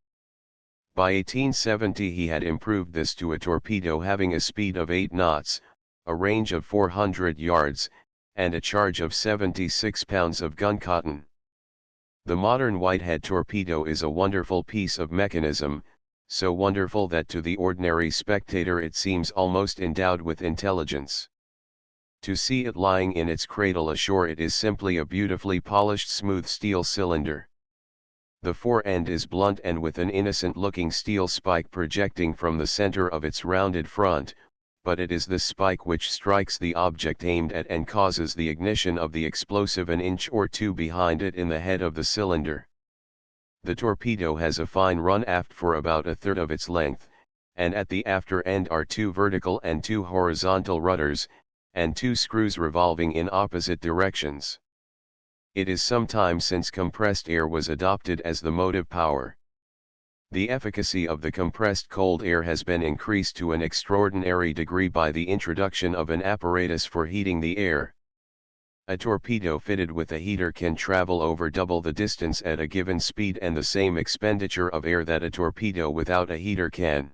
By 1870 he had improved this to a torpedo having a speed of 8 knots, a range of 400 yards, and a charge of 76 pounds of gun cotton. The modern Whitehead torpedo is a wonderful piece of mechanism, so wonderful that to the ordinary spectator it seems almost endowed with intelligence. To see it lying in its cradle ashore, it is simply a beautifully polished smooth steel cylinder. The fore end is blunt and with an innocent-looking steel spike projecting from the center of its rounded front, but it is this spike which strikes the object aimed at and causes the ignition of the explosive an inch or two behind it in the head of the cylinder. The torpedo has a fine run aft for about a third of its length, and at the after end are 2 vertical and 2 horizontal rudders, and 2 screws revolving in opposite directions. It is some time since compressed air was adopted as the motive power. The efficacy of the compressed cold air has been increased to an extraordinary degree by the introduction of an apparatus for heating the air. A torpedo fitted with a heater can travel over double the distance at a given speed and the same expenditure of air that a torpedo without a heater can.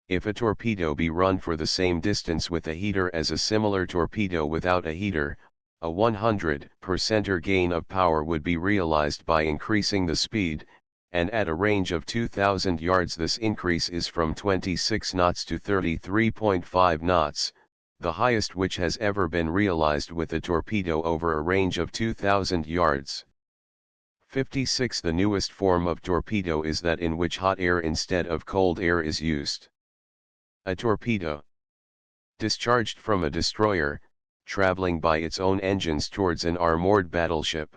If a torpedo be run for the same distance with a heater as a similar torpedo without a heater, a 100% gain of power would be realized by increasing the speed, and at a range of 2,000 yards this increase is from 26 knots to 33.5 knots, the highest which has ever been realized with a torpedo over a range of 2,000 yards. 56. The newest form of torpedo is that in which hot air instead of cold air is used. A torpedo, discharged from a destroyer, traveling by its own engines towards an armored battleship.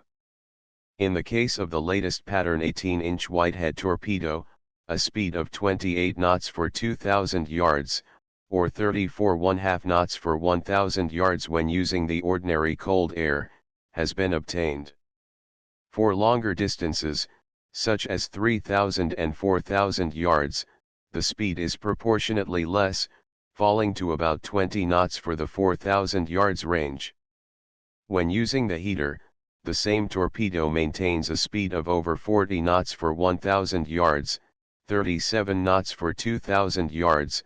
In the case of the latest pattern 18-inch Whitehead torpedo, a speed of 28 knots for 2,000 yards, or 34½ knots for 1,000 yards when using the ordinary cold air, has been obtained. For longer distances, such as 3,000 and 4,000 yards, the speed is proportionately less, falling to about 20 knots for the 4,000 yards range. When using the heater, the same torpedo maintains a speed of over 40 knots for 1,000 yards, 37 knots for 2,000 yards,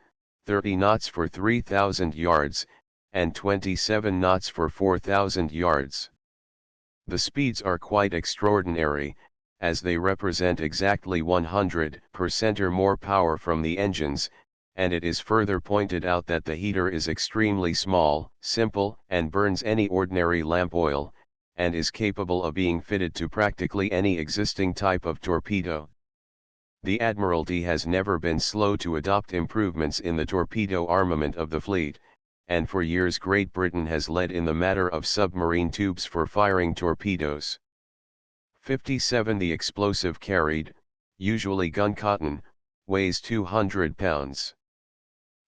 30 knots for 3,000 yards, and 27 knots for 4,000 yards. The speeds are quite extraordinary, as they represent exactly 100% or more power from the engines, and it is further pointed out that the heater is extremely small, simple, and burns any ordinary lamp oil, and is capable of being fitted to practically any existing type of torpedo. The Admiralty has never been slow to adopt improvements in the torpedo armament of the fleet, and for years Great Britain has led in the matter of submarine tubes for firing torpedoes. 57. The explosive carried, usually gun cotton, weighs 200 pounds.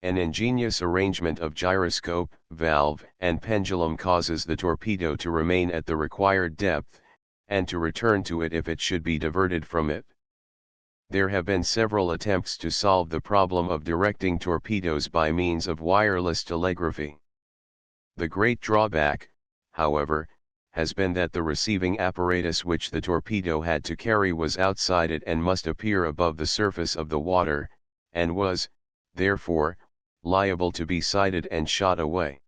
An ingenious arrangement of gyroscope, valve, and pendulum causes the torpedo to remain at the required depth, and to return to it if it should be diverted from it. There have been several attempts to solve the problem of directing torpedoes by means of wireless telegraphy. The great drawback, however, has been that the receiving apparatus which the torpedo had to carry was outside it and must appear above the surface of the water, and was, therefore, liable to be sighted and shot away.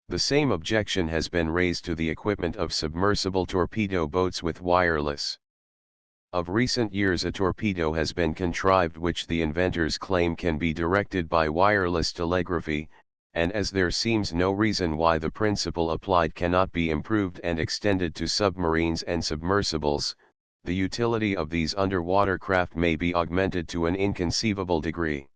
The same objection has been raised to the equipment of submersible torpedo boats with wireless. Of recent years a torpedo has been contrived which the inventors claim can be directed by wireless telegraphy, and as there seems no reason why the principle applied cannot be improved and extended to submarines and submersibles, the utility of these underwater craft may be augmented to an inconceivable degree.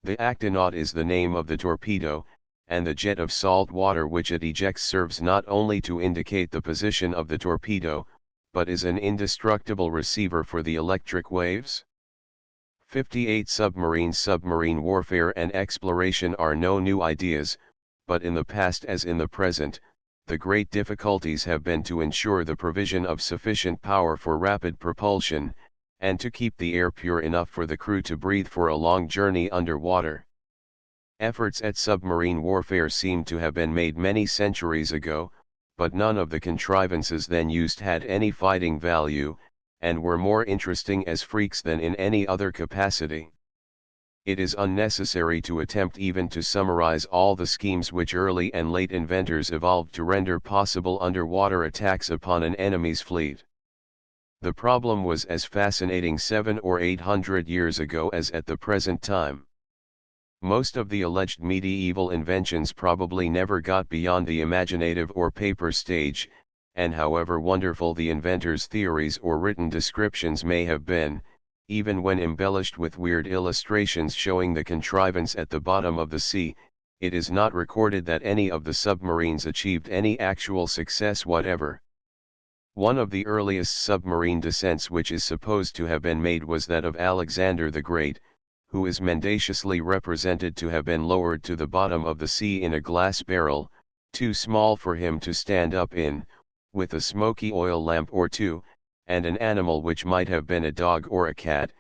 The actinaut is the name of the torpedo, and the jet of salt water which it ejects serves not only to indicate the position of the torpedo, but is an indestructible receiver for the electric waves. 58 Submarine warfare and exploration are no new ideas, but in the past as in the present, the great difficulties have been to ensure the provision of sufficient power for rapid propulsion, and to keep the air pure enough for the crew to breathe for a long journey underwater. Efforts at submarine warfare seem to have been made many centuries ago, but none of the contrivances then used had any fighting value, and were more interesting as freaks than in any other capacity. It is unnecessary to attempt even to summarize all the schemes which early and late inventors evolved to render possible underwater attacks upon an enemy's fleet. The problem was as fascinating 700 or 800 years ago as at the present time. Most of the alleged medieval inventions probably never got beyond the imaginative or paper stage, and however wonderful the inventor's theories or written descriptions may have been, even when embellished with weird illustrations showing the contrivance at the bottom of the sea, it is not recorded that any of the submarines achieved any actual success whatever. One of the earliest submarine descents which is supposed to have been made was that of Alexander the Great, who is mendaciously represented to have been lowered to the bottom of the sea in a glass barrel, too small for him to stand up in, with a smoky oil lamp or two, and an animal which might have been a dog or a cat.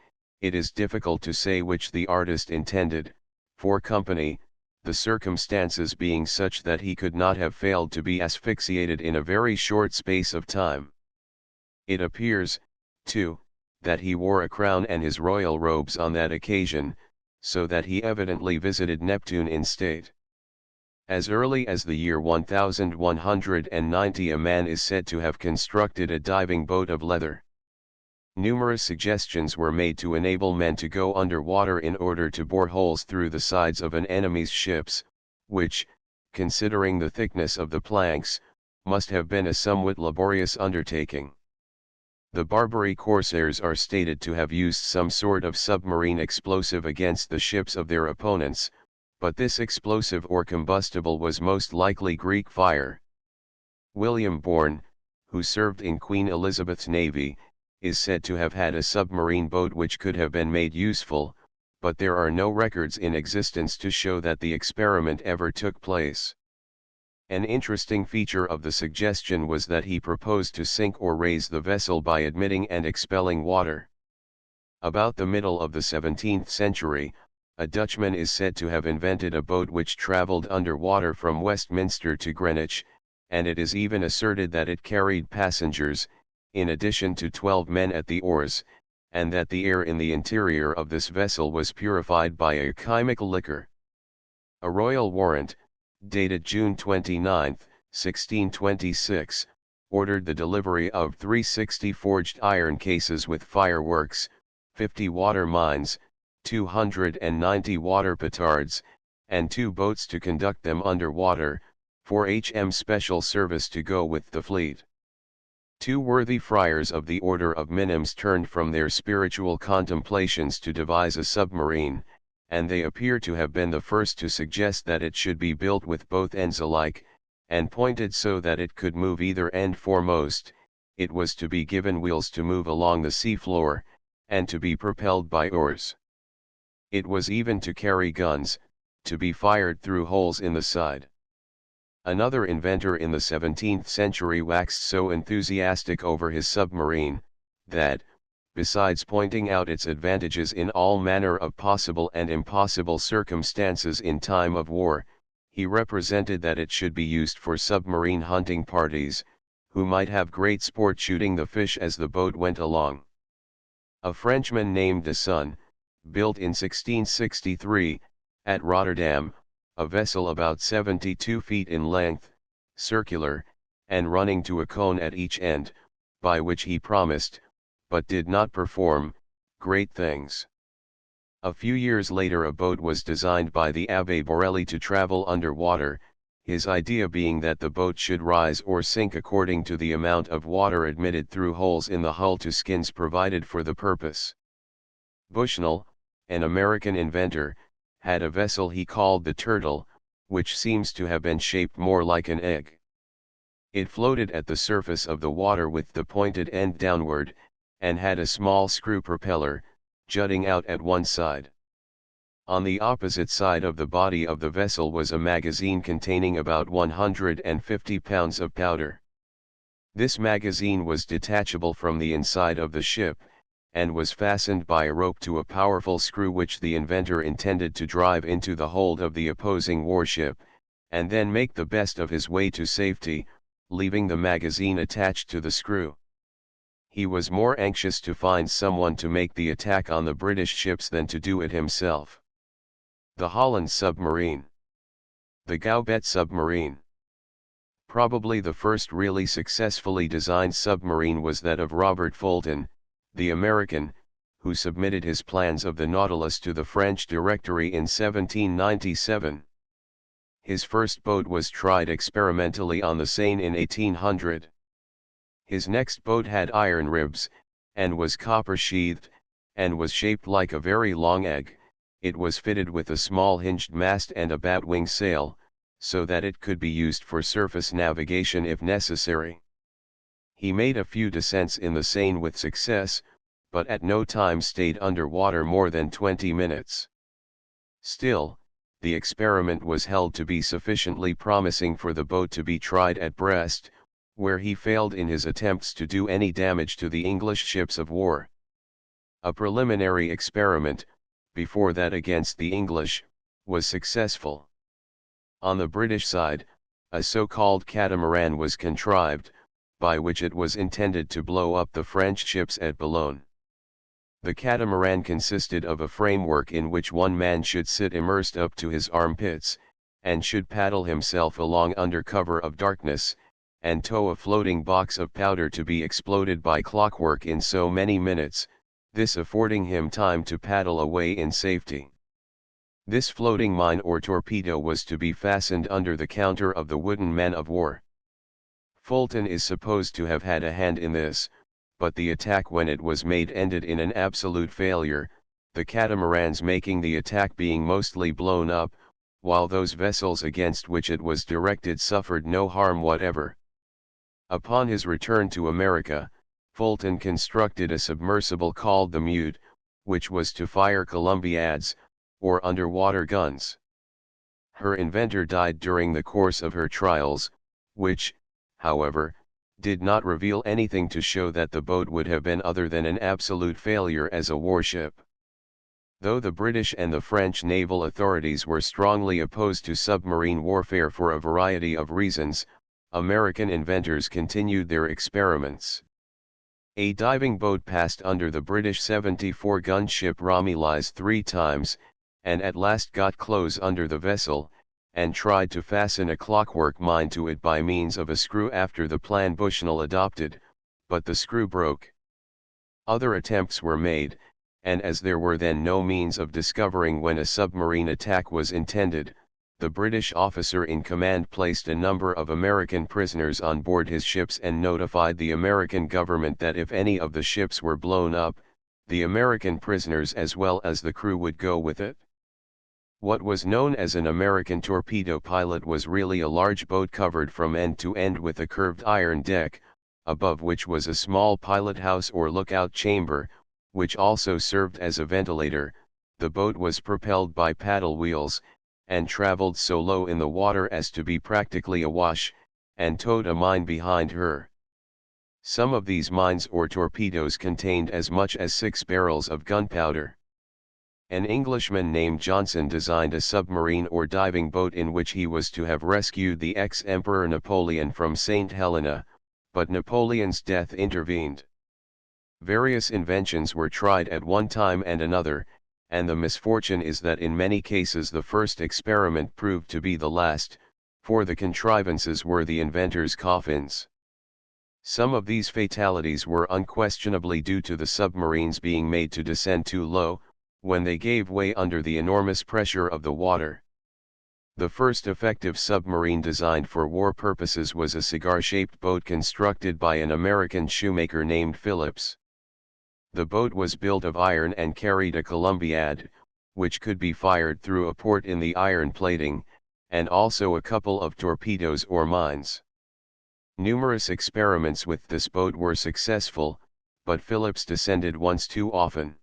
It is difficult to say which the artist intended, for company, the circumstances being such that he could not have failed to be asphyxiated in a very short space of time. It appears, too, that he wore a crown and his royal robes on that occasion, so that he evidently visited Neptune in state. As early as the year 1190 a man is said to have constructed a diving boat of leather. Numerous suggestions were made to enable men to go underwater in order to bore holes through the sides of an enemy's ships, which, considering the thickness of the planks, must have been a somewhat laborious undertaking. The Barbary corsairs are stated to have used some sort of submarine explosive against the ships of their opponents, but this explosive or combustible was most likely Greek fire. William Bourne, who served in Queen Elizabeth's navy, is said to have had a submarine boat which could have been made useful, but there are no records in existence to show that the experiment ever took place. An interesting feature of the suggestion was that he proposed to sink or raise the vessel by admitting and expelling water. About the middle of the 17th century, a Dutchman is said to have invented a boat which travelled underwater from Westminster to Greenwich, and it is even asserted that it carried passengers, in addition to 12 men at the oars, and that the air in the interior of this vessel was purified by a chemical liquor. A royal warrant, dated June 29, 1626, ordered the delivery of 360 forged iron cases with fireworks, 50 water mines, 290 water petards, and 2 boats to conduct them underwater, 4 HM special service to go with the fleet. 2 worthy friars of the Order of Minims turned from their spiritual contemplations to devise a submarine, and they appear to have been the first to suggest that it should be built with both ends alike, and pointed so that it could move either end foremost. It was to be given wheels to move along the sea floor, and to be propelled by oars. It was even to carry guns, to be fired through holes in the side. Another inventor in the 17th century waxed so enthusiastic over his submarine, that, besides pointing out its advantages in all manner of possible and impossible circumstances in time of war, he represented that it should be used for submarine hunting parties, who might have great sport shooting the fish as the boat went along. A Frenchman named de Sun, built in 1663, at Rotterdam, a vessel about 72 feet in length, circular, and running to a cone at each end, by which he promised, but did not perform, great things. A few years later a boat was designed by the Abbé Borelli to travel underwater, his idea being that the boat should rise or sink according to the amount of water admitted through holes in the hull to skins provided for the purpose. Bushnell, an American inventor, had a vessel he called the Turtle, which seems to have been shaped more like an egg. It floated at the surface of the water with the pointed end downward, and had a small screw propeller, jutting out at one side. On the opposite side of the body of the vessel was a magazine containing about 150 pounds of powder. This magazine was detachable from the inside of the ship, and was fastened by a rope to a powerful screw which the inventor intended to drive into the hold of the opposing warship, and then make the best of his way to safety, leaving the magazine attached to the screw. He was more anxious to find someone to make the attack on the British ships than to do it himself. The Holland submarine. The Gaubet submarine. Probably the first really successfully designed submarine was that of Robert Fulton, the American, who submitted his plans of the Nautilus to the French Directory in 1797. His first boat was tried experimentally on the Seine in 1800. His next boat had iron ribs, and was copper-sheathed, and was shaped like a very long egg. It was fitted with a small hinged mast and a batwing sail, so that it could be used for surface navigation if necessary. He made a few descents in the Seine with success, but at no time stayed under water more than 20 minutes. Still, the experiment was held to be sufficiently promising for the boat to be tried at Brest, where he failed in his attempts to do any damage to the English ships of war. A preliminary experiment, before that against the English, was successful. On the British side, a so-called catamaran was contrived, by which it was intended to blow up the French ships at Boulogne. The catamaran consisted of a framework in which one man should sit immersed up to his armpits, and should paddle himself along under cover of darkness, and tow a floating box of powder to be exploded by clockwork in so many minutes, this affording him time to paddle away in safety. This floating mine or torpedo was to be fastened under the counter of the wooden man of war. Fulton is supposed to have had a hand in this, but the attack when it was made ended in an absolute failure, the catamarans making the attack being mostly blown up, while those vessels against which it was directed suffered no harm whatever. Upon his return to America, Fulton constructed a submersible called the Mute, which was to fire Columbiads, or underwater guns. Her inventor died during the course of her trials, which, however, did not reveal anything to show that the boat would have been other than an absolute failure as a warship. Though the British and the French naval authorities were strongly opposed to submarine warfare for a variety of reasons, American inventors continued their experiments. A diving boat passed under the British 74-gun ship Ramillies 3 times, and at last got close under the vessel, and tried to fasten a clockwork mine to it by means of a screw after the plan Bushnell adopted, but the screw broke. Other attempts were made, and as there were then no means of discovering when a submarine attack was intended, the British officer in command placed a number of American prisoners on board his ships and notified the American government that if any of the ships were blown up, the American prisoners as well as the crew would go with it. What was known as an American torpedo pilot was really a large boat covered from end to end with a curved iron deck, above which was a small pilot house or lookout chamber, which also served as a ventilator. The boat was propelled by paddle wheels, and traveled so low in the water as to be practically awash, and towed a mine behind her. Some of these mines or torpedoes contained as much as 6 barrels of gunpowder. An Englishman named Johnson designed a submarine or diving boat in which he was to have rescued the ex-Emperor Napoleon from St. Helena, but Napoleon's death intervened. Various inventions were tried at one time and another, and the misfortune is that in many cases the first experiment proved to be the last, for the contrivances were the inventor's coffins. Some of these fatalities were unquestionably due to the submarines being made to descend too low, when they gave way under the enormous pressure of the water. The first effective submarine designed for war purposes was a cigar-shaped boat constructed by an American shoemaker named Phillips. The boat was built of iron and carried a columbiad, which could be fired through a port in the iron plating, and also a couple of torpedoes or mines. Numerous experiments with this boat were successful, but Phillips descended once too often.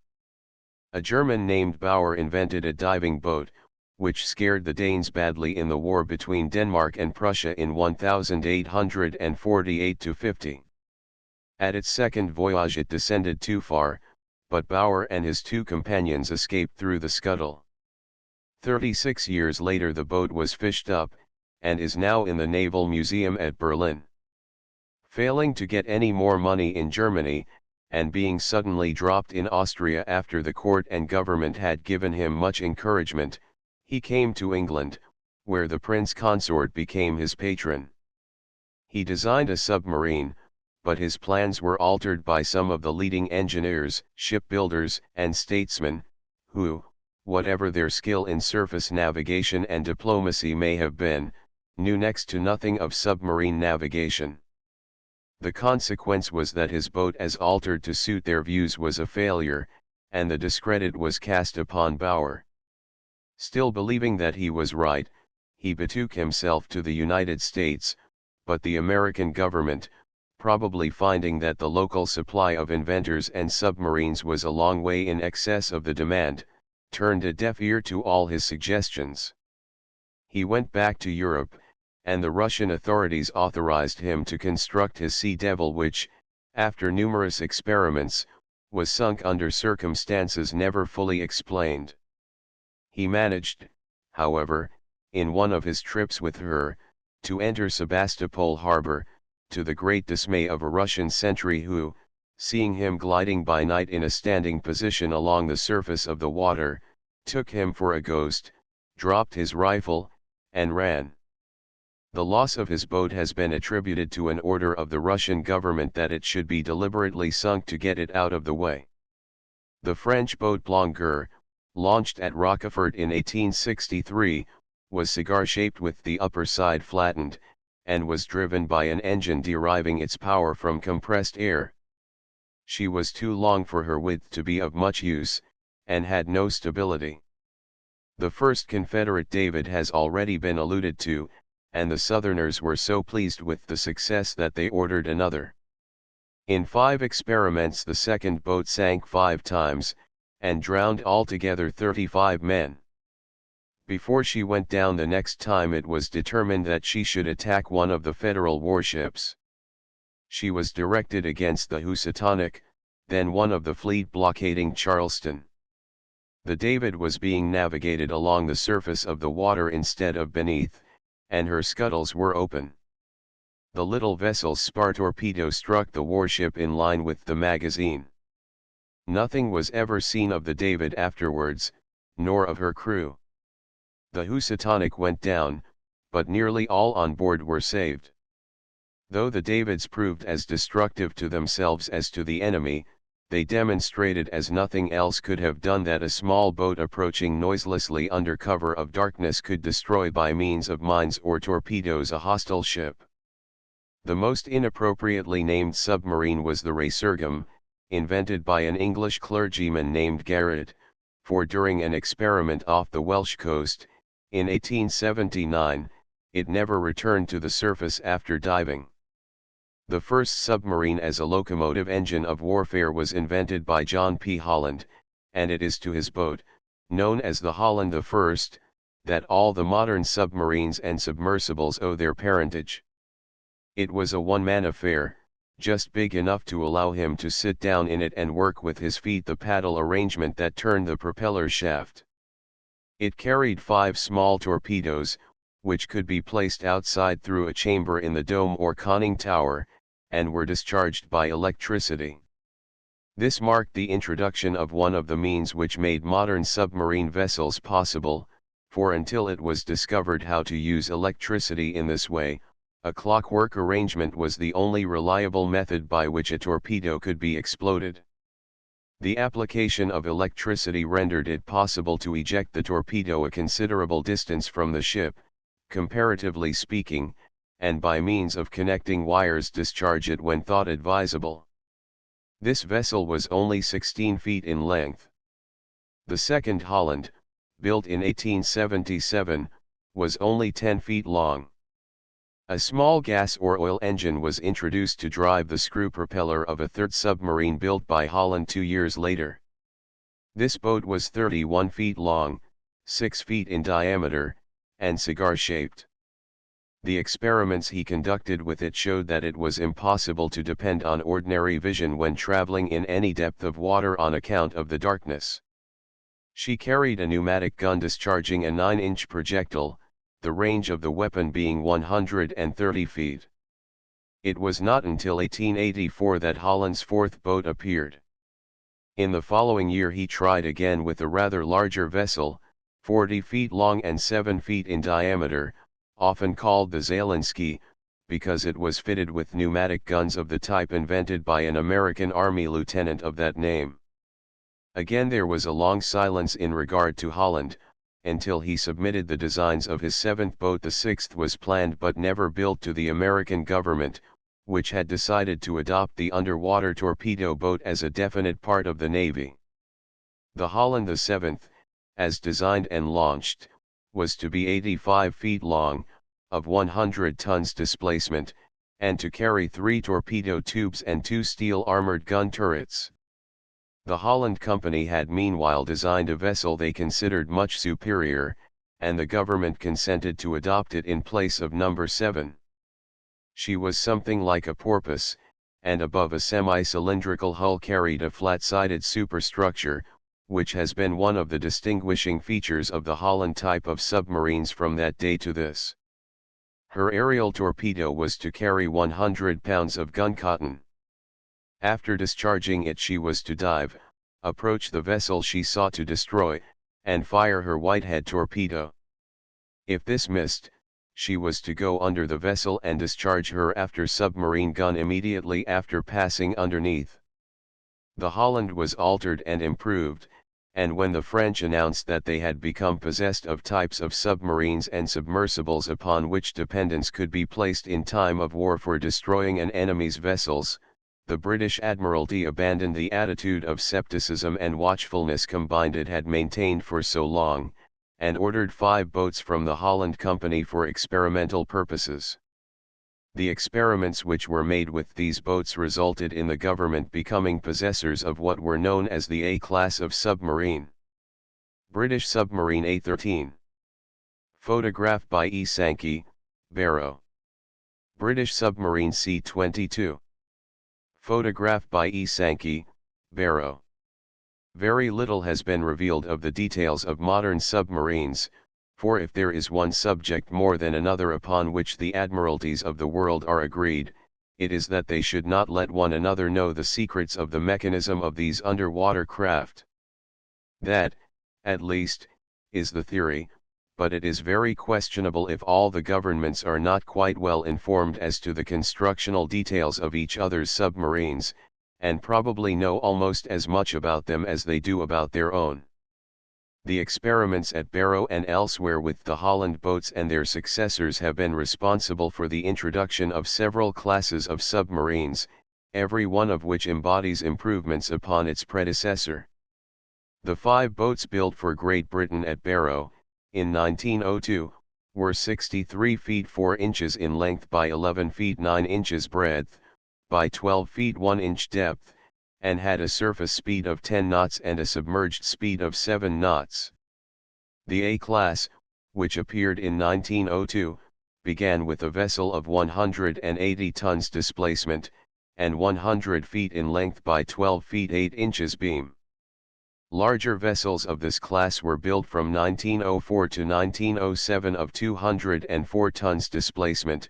A German named Bauer invented a diving boat, which scared the Danes badly in the war between Denmark and Prussia in 1848–50. At its second voyage it descended too far, but Bauer and his two companions escaped through the scuttle. 36 years later the boat was fished up, and is now in the Naval Museum at Berlin. Failing to get any more money in Germany, and being suddenly dropped in Austria after the court and government had given him much encouragement, he came to England, where the Prince Consort became his patron. He designed a submarine, but his plans were altered by some of the leading engineers, shipbuilders, and statesmen, who, whatever their skill in surface navigation and diplomacy may have been, knew next to nothing of submarine navigation. The consequence was that his boat as altered to suit their views was a failure, and the discredit was cast upon Bauer. Still believing that he was right, he betook himself to the United States, but the American government, probably finding that the local supply of inventors and submarines was a long way in excess of the demand, turned a deaf ear to all his suggestions. He went back to Europe, and the Russian authorities authorized him to construct his Sea Devil, which, after numerous experiments, was sunk under circumstances never fully explained. He managed, however, in one of his trips with her, to enter Sebastopol harbor, to the great dismay of a Russian sentry who, seeing him gliding by night in a standing position along the surface of the water, took him for a ghost, dropped his rifle, and ran. The loss of his boat has been attributed to an order of the Russian government that it should be deliberately sunk to get it out of the way. The French boat Plongeur, launched at Rochefort in 1863, was cigar-shaped with the upper side flattened, and was driven by an engine deriving its power from compressed air. She was too long for her width to be of much use, and had no stability. The first Confederate David has already been alluded to, and the Southerners were so pleased with the success that they ordered another. In 5 experiments the second boat sank 5 times, and drowned altogether 35 men. Before she went down the next time it was determined that she should attack one of the Federal warships. She was directed against the Housatonic, then one of the fleet blockading Charleston. The David was being navigated along the surface of the water instead of beneath, and her scuttles were open. The little vessel's spar torpedo struck the warship in line with the magazine. Nothing was ever seen of the David afterwards, nor of her crew. The Housatonic went down, but nearly all on board were saved. Though the Davids proved as destructive to themselves as to the enemy, they demonstrated as nothing else could have done that a small boat approaching noiselessly under cover of darkness could destroy by means of mines or torpedoes a hostile ship. The most inappropriately named submarine was the Resurgam, invented by an English clergyman named Garrett, for during an experiment off the Welsh coast, in 1879, it never returned to the surface after diving. The first submarine as a locomotive engine of warfare was invented by John P. Holland, and it is to his boat, known as the Holland I, that all the modern submarines and submersibles owe their parentage. It was a one-man affair, just big enough to allow him to sit down in it and work with his feet the paddle arrangement that turned the propeller shaft. It carried 5 small torpedoes, which could be placed outside through a chamber in the dome or conning tower, and were discharged by electricity. This marked the introduction of one of the means which made modern submarine vessels possible, for until it was discovered how to use electricity in this way, a clockwork arrangement was the only reliable method by which a torpedo could be exploded. The application of electricity rendered it possible to eject the torpedo a considerable distance from the ship, comparatively speaking, and by means of connecting wires discharge it when thought advisable. This vessel was only 16 feet in length. The second Holland, built in 1877, was only 10 feet long. A small gas or oil engine was introduced to drive the screw propeller of a third submarine built by Holland 2 years later. This boat was 31 feet long, 6 feet in diameter, and cigar-shaped. The experiments he conducted with it showed that it was impossible to depend on ordinary vision when traveling in any depth of water on account of the darkness. She carried a pneumatic gun discharging a 9-inch projectile, the range of the weapon being 130 feet. It was not until 1884 that Holland's fourth boat appeared. In the following year he tried again with a rather larger vessel, 40 feet long and 7 feet in diameter, often called the Zalinski, because it was fitted with pneumatic guns of the type invented by an American Army lieutenant of that name. Again there was a long silence in regard to Holland, until he submitted the designs of his seventh boat. The sixth was planned but never built to the American government, which had decided to adopt the underwater torpedo boat as a definite part of the Navy. The Holland the seventh, as designed and launched, was to be 85 feet long, of 100 tons displacement, and to carry 3 torpedo tubes and 2 steel armored gun turrets. The Holland Company had meanwhile designed a vessel they considered much superior, and the government consented to adopt it in place of number 7. She was something like a porpoise, and above a semi-cylindrical hull carried a flat-sided superstructure, which has been one of the distinguishing features of the Holland type of submarines from that day to this. Her aerial torpedo was to carry 100 pounds of gun cotton. After discharging it she was to dive, approach the vessel she sought to destroy, and fire her Whitehead torpedo. If this missed, she was to go under the vessel and discharge her after submarine gun immediately after passing underneath. The Holland was altered and improved, and when the French announced that they had become possessed of types of submarines and submersibles upon which dependence could be placed in time of war for destroying an enemy's vessels, the British Admiralty abandoned the attitude of skepticism and watchfulness combined it had maintained for so long, and ordered 5 boats from the Holland Company for experimental purposes. The experiments which were made with these boats resulted in the government becoming possessors of what were known as the A class of submarine. British submarine A-13. Photograph by E. Sankey, Barrow. British submarine C-22. Photograph by E. Sankey, Barrow. Very little has been revealed of the details of modern submarines, for if there is one subject more than another upon which the admiralties of the world are agreed, it is that they should not let one another know the secrets of the mechanism of these underwater craft. That, at least, is the theory, but it is very questionable if all the governments are not quite well informed as to the constructional details of each other's submarines, and probably know almost as much about them as they do about their own. The experiments at Barrow and elsewhere with the Holland boats and their successors have been responsible for the introduction of several classes of submarines, every one of which embodies improvements upon its predecessor. The 5 boats built for Great Britain at Barrow, in 1902, were 63 feet 4 inches in length by 11 feet 9 inches breadth, by 12 feet 1 inch depth, and had a surface speed of 10 knots and a submerged speed of 7 knots. The A-class, which appeared in 1902, began with a vessel of 180 tons displacement, and 100 feet in length by 12 feet 8 inches beam. Larger vessels of this class were built from 1904 to 1907 of 204 tons displacement,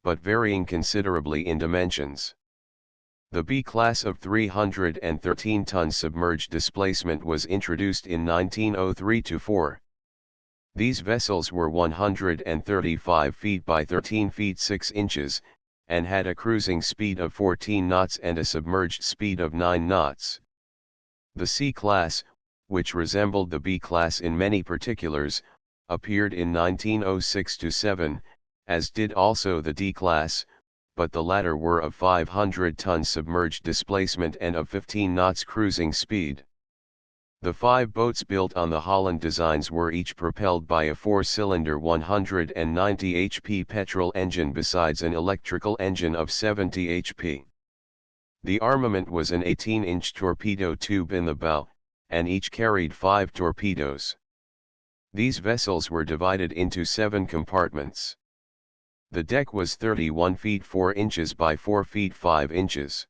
but varying considerably in dimensions. The B-class of 313-ton submerged displacement was introduced in 1903-4. These vessels were 135 feet by 13 feet 6 inches, and had a cruising speed of 14 knots and a submerged speed of 9 knots. The C-class, which resembled the B-class in many particulars, appeared in 1906-7, as did also the D-class, but the latter were of 500-ton submerged displacement and of 15 knots cruising speed. The 5 boats built on the Holland designs were each propelled by a 4-cylinder 190 HP petrol engine besides an electrical engine of 70 HP. The armament was an 18-inch torpedo tube in the bow, and each carried 5 torpedoes. These vessels were divided into 7 compartments. The deck was 31 feet 4 inches by 4 feet 5 inches.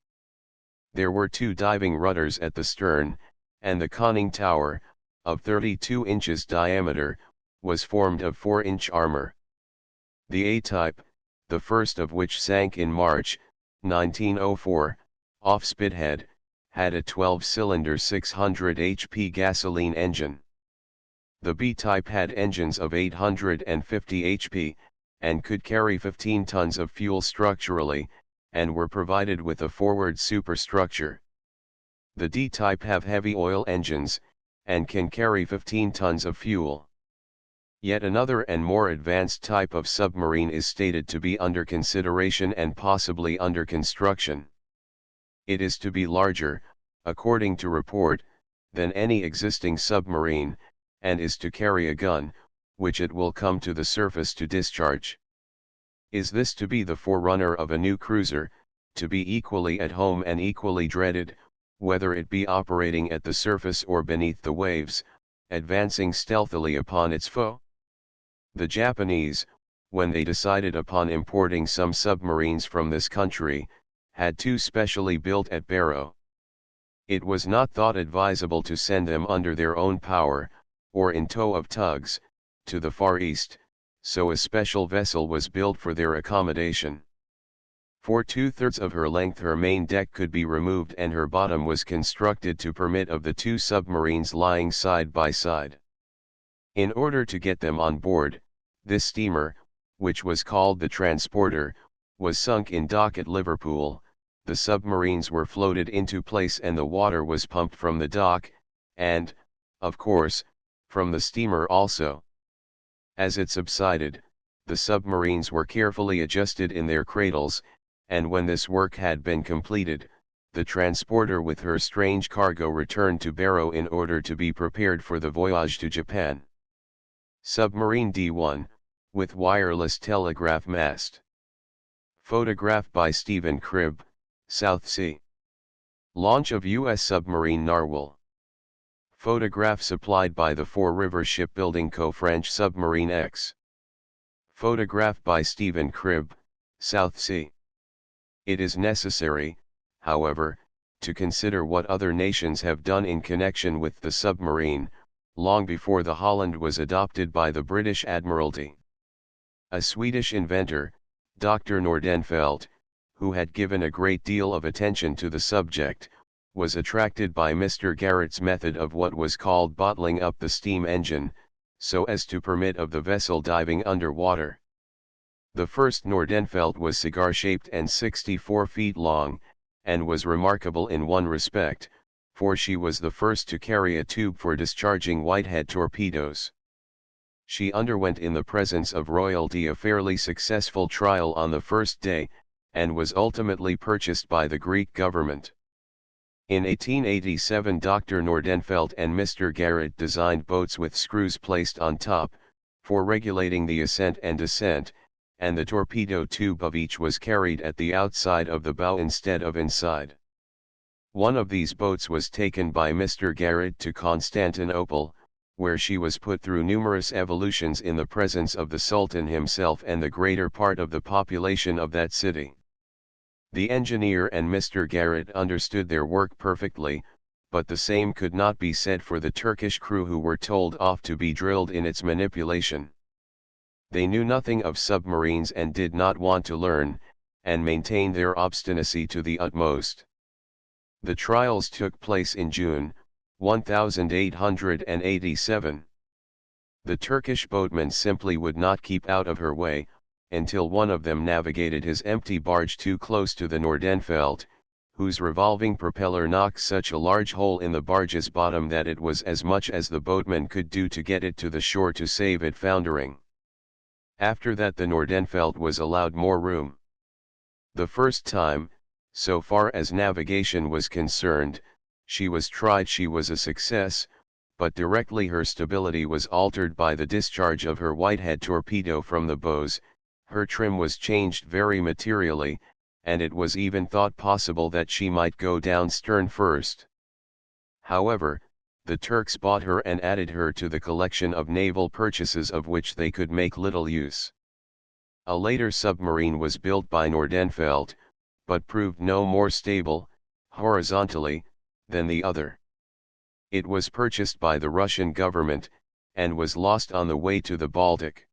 There were 2 diving rudders at the stern, and the conning tower, of 32 inches diameter, was formed of 4-inch armor. The A-type, the first of which sank in March, 1904, off Spithead, had a 12-cylinder 600 HP gasoline engine. The B-type had engines of 850 HP, and could carry 15 tons of fuel structurally, and were provided with a forward superstructure. The D-type have heavy oil engines, and can carry 15 tons of fuel. Yet another and more advanced type of submarine is stated to be under consideration and possibly under construction. It is to be larger, according to report, than any existing submarine, and is to carry a gun, which it will come to the surface to discharge. Is this to be the forerunner of a new cruiser, to be equally at home and equally dreaded, whether it be operating at the surface or beneath the waves, advancing stealthily upon its foe? The Japanese, when they decided upon importing some submarines from this country, had 2 specially built at Barrow. It was not thought advisable to send them under their own power, or in tow of tugs, to the Far East, so a special vessel was built for their accommodation. For 2/3 of her length her main deck could be removed and her bottom was constructed to permit of the 2 submarines lying side by side. In order to get them on board, this steamer, which was called the Transporter, was sunk in dock at Liverpool, the submarines were floated into place and the water was pumped from the dock, and, of course, from the steamer also. As it subsided, the submarines were carefully adjusted in their cradles, and when this work had been completed, the Transporter with her strange cargo returned to Barrow in order to be prepared for the voyage to Japan. Submarine D1, with wireless telegraph mast. Photograph by Stephen Cribb, South Sea. Launch of U.S. submarine Narwhal. Photograph supplied by the Four River Shipbuilding Co. French Submarine X. Photograph by Stephen Cribb, South Sea. It is necessary, however, to consider what other nations have done in connection with the submarine, long before the Holland was adopted by the British Admiralty. A Swedish inventor, Dr. Nordenfeldt, who had given a great deal of attention to the subject, was attracted by Mr. Garrett's method of what was called bottling up the steam engine, so as to permit of the vessel diving under water. The first Nordenfeldt was cigar-shaped and 64 feet long, and was remarkable in one respect, for she was the first to carry a tube for discharging Whitehead torpedoes. She underwent in the presence of royalty a fairly successful trial on the first day, and was ultimately purchased by the Greek government. In 1887 Dr. Nordenfeldt and Mr. Garrett designed boats with screws placed on top, for regulating the ascent and descent, and the torpedo tube of each was carried at the outside of the bow instead of inside. One of these boats was taken by Mr. Garrett to Constantinople, where she was put through numerous evolutions in the presence of the Sultan himself and the greater part of the population of that city. The engineer and Mr. Garrett understood their work perfectly, but the same could not be said for the Turkish crew who were told off to be drilled in its manipulation. They knew nothing of submarines and did not want to learn, and maintained their obstinacy to the utmost. The trials took place in June, 1887. The Turkish boatmen simply would not keep out of her way, until one of them navigated his empty barge too close to the Nordenfeldt, whose revolving propeller knocked such a large hole in the barge's bottom that it was as much as the boatmen could do to get it to the shore to save it foundering. After that the Nordenfeldt was allowed more room. The first time, so far as navigation was concerned, she was tried, she was a success, but directly her stability was altered by the discharge of her Whitehead torpedo from the bows, her trim was changed very materially, and it was even thought possible that she might go down stern first. However, the Turks bought her and added her to the collection of naval purchases of which they could make little use. A later submarine was built by Nordenfeldt, but proved no more stable, horizontally, than the other. It was purchased by the Russian government, and was lost on the way to the Baltic.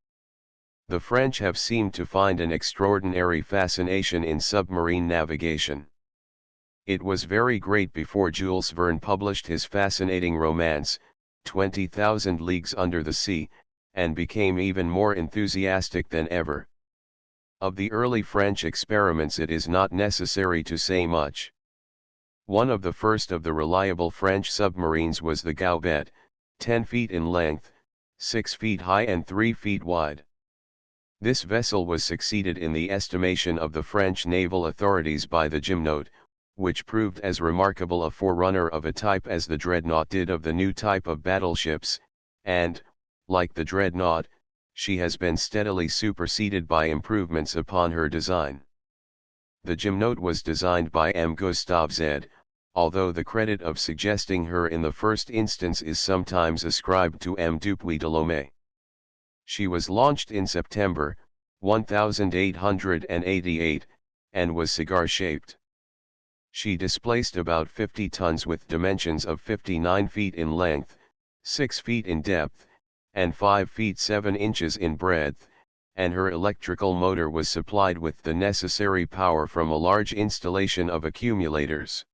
The French have seemed to find an extraordinary fascination in submarine navigation. It was very great before Jules Verne published his fascinating romance, 20,000 Leagues Under the Sea, and became even more enthusiastic than ever. Of the early French experiments it is not necessary to say much. One of the first of the reliable French submarines was the Gaubet, 10 feet in length, 6 feet high and 3 feet wide. This vessel was succeeded in the estimation of the French naval authorities by the Gymnote, which proved as remarkable a forerunner of a type as the Dreadnought did of the new type of battleships, and, like the Dreadnought, she has been steadily superseded by improvements upon her design. The Gymnote was designed by M. Gustave Z, although the credit of suggesting her in the first instance is sometimes ascribed to M. Dupuy de Lomé. She was launched in September, 1888, and was cigar-shaped. She displaced about 50 tons with dimensions of 59 feet in length, 6 feet in depth, and 5 feet 7 inches in breadth, and her electrical motor was supplied with the necessary power from a large installation of accumulators.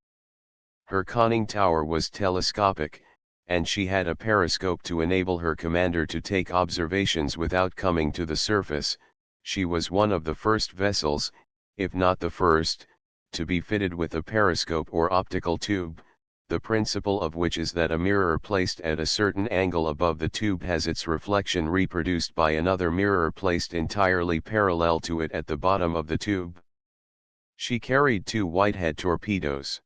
Her conning tower was telescopic, and she had a periscope to enable her commander to take observations without coming to the surface. She was one of the first vessels, if not the first, to be fitted with a periscope or optical tube, the principle of which is that a mirror placed at a certain angle above the tube has its reflection reproduced by another mirror placed entirely parallel to it at the bottom of the tube. She carried 2 Whitehead torpedoes.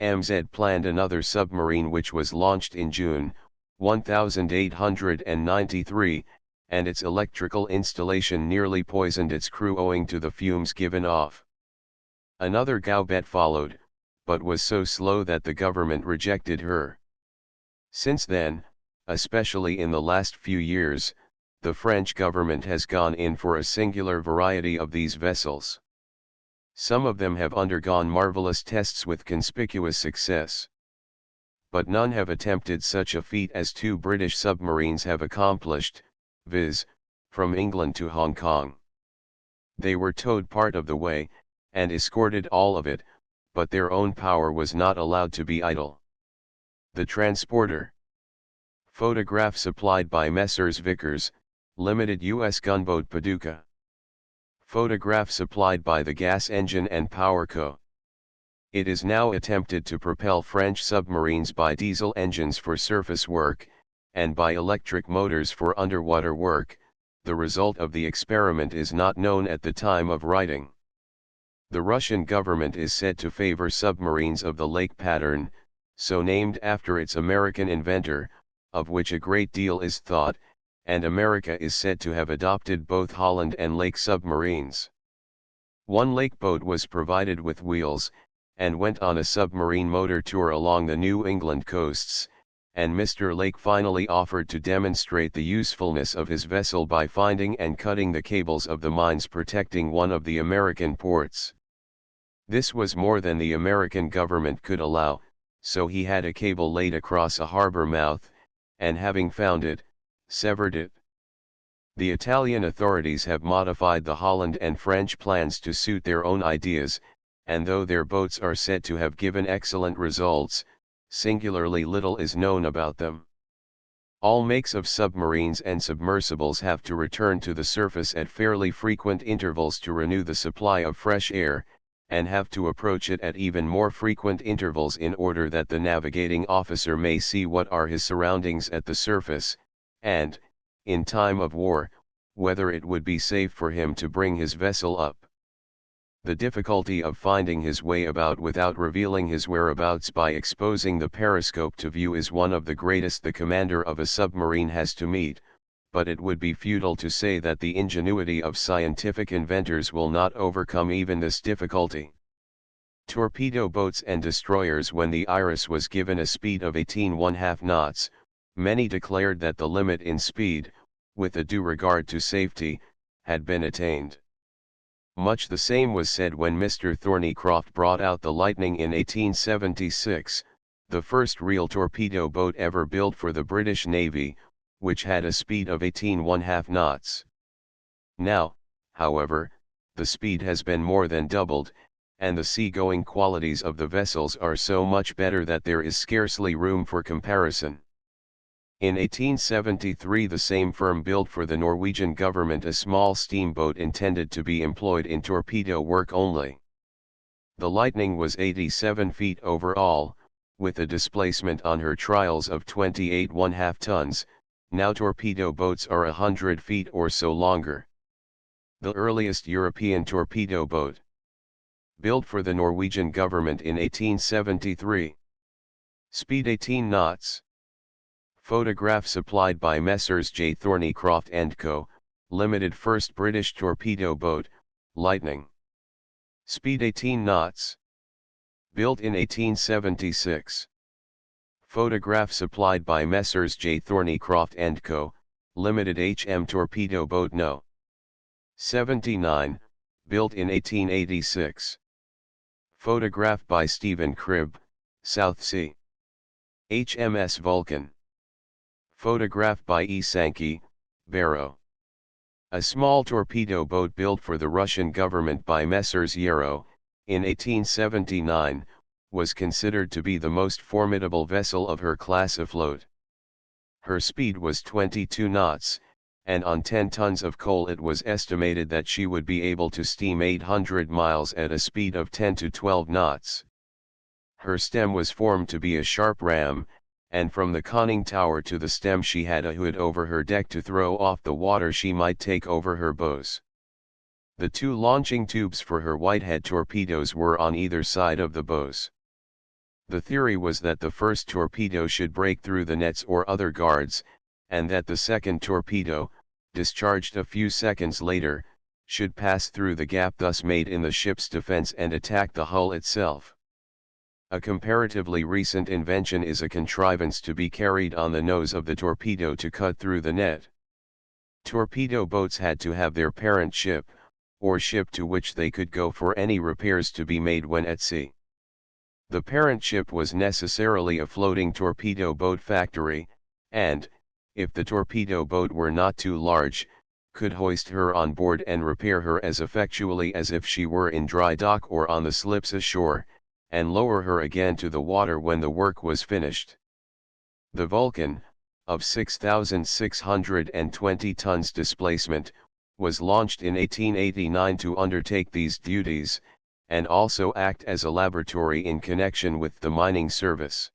MZ planned another submarine which was launched in June, 1893, and its electrical installation nearly poisoned its crew owing to the fumes given off. Another Gaubet followed, but was so slow that the government rejected her. Since then, especially in the last few years, the French government has gone in for a singular variety of these vessels. Some of them have undergone marvelous tests with conspicuous success. But none have attempted such a feat as 2 British submarines have accomplished, viz., from England to Hong Kong. They were towed part of the way, and escorted all of it, but their own power was not allowed to be idle. The Transporter. Photograph supplied by Messrs. Vickers, Limited, U.S. Gunboat Paducah. Photograph supplied by the Gas Engine and Power Co. It is now attempted to propel French submarines by diesel engines for surface work, and by electric motors for underwater work. The result of the experiment is not known at the time of writing. The Russian government is said to favor submarines of the Lake pattern, so named after its American inventor, of which a great deal is thought, and America is said to have adopted both Holland and Lake submarines. One Lake boat was provided with wheels, and went on a submarine motor tour along the New England coasts, and Mr. Lake finally offered to demonstrate the usefulness of his vessel by finding and cutting the cables of the mines protecting one of the American ports. This was more than the American government could allow, so he had a cable laid across a harbor mouth, and having found it, severed it. The Italian authorities have modified the Holland and French plans to suit their own ideas, and though their boats are said to have given excellent results, singularly little is known about them. All makes of submarines and submersibles have to return to the surface at fairly frequent intervals to renew the supply of fresh air, and have to approach it at even more frequent intervals in order that the navigating officer may see what are his surroundings at the surface, and, in time of war, whether it would be safe for him to bring his vessel up. The difficulty of finding his way about without revealing his whereabouts by exposing the periscope to view is one of the greatest the commander of a submarine has to meet, but it would be futile to say that the ingenuity of scientific inventors will not overcome even this difficulty. Torpedo boats and destroyers. When the Iris was given a speed of 18½ knots, many declared that the limit in speed, with a due regard to safety, had been attained. Much the same was said when Mr. Thornycroft brought out the Lightning in 1876, the first real torpedo boat ever built for the British Navy, which had a speed of 18½ knots. Now, however, the speed has been more than doubled, and the sea-going qualities of the vessels are so much better that there is scarcely room for comparison. In 1873 the same firm built for the Norwegian government a small steamboat intended to be employed in torpedo work only. The Lightning was 87 feet overall, with a displacement on her trials of 28½ tons, now torpedo boats are 100 feet or so longer. The earliest European torpedo boat. Built for the Norwegian government in 1873. Speed 18 knots. Photograph supplied by Messrs. J. Thornycroft & Co., Limited. First British torpedo boat, Lightning. Speed 18 knots. Built in 1876. Photograph supplied by Messrs. J. Thornycroft & Co., Limited. HM torpedo boat No. 79, built in 1886. Photograph by Stephen Cribb, South Sea. HMS Vulcan. Photograph by E. Sankey, Barrow. A small torpedo boat built for the Russian government by Messrs. Yarrow, in 1879, was considered to be the most formidable vessel of her class afloat. Her speed was 22 knots, and on 10 tons of coal it was estimated that she would be able to steam 800 miles at a speed of 10 to 12 knots. Her stem was formed to be a sharp ram, and from the conning tower to the stem she had a hood over her deck to throw off the water she might take over her bows. The 2 launching tubes for her Whitehead torpedoes were on either side of the bows. The theory was that the first torpedo should break through the nets or other guards, and that the second torpedo, discharged a few seconds later, should pass through the gap thus made in the ship's defense and attack the hull itself. A comparatively recent invention is a contrivance to be carried on the nose of the torpedo to cut through the net. Torpedo boats had to have their parent ship, or ship to which they could go for any repairs to be made when at sea. The parent ship was necessarily a floating torpedo boat factory, and, if the torpedo boat were not too large, could hoist her on board and repair her as effectually as if she were in dry dock or on the slips ashore, and lower her again to the water when the work was finished. The Vulcan, of 6,620 tons displacement, was launched in 1889 to undertake these duties, and also act as a laboratory in connection with the mining service.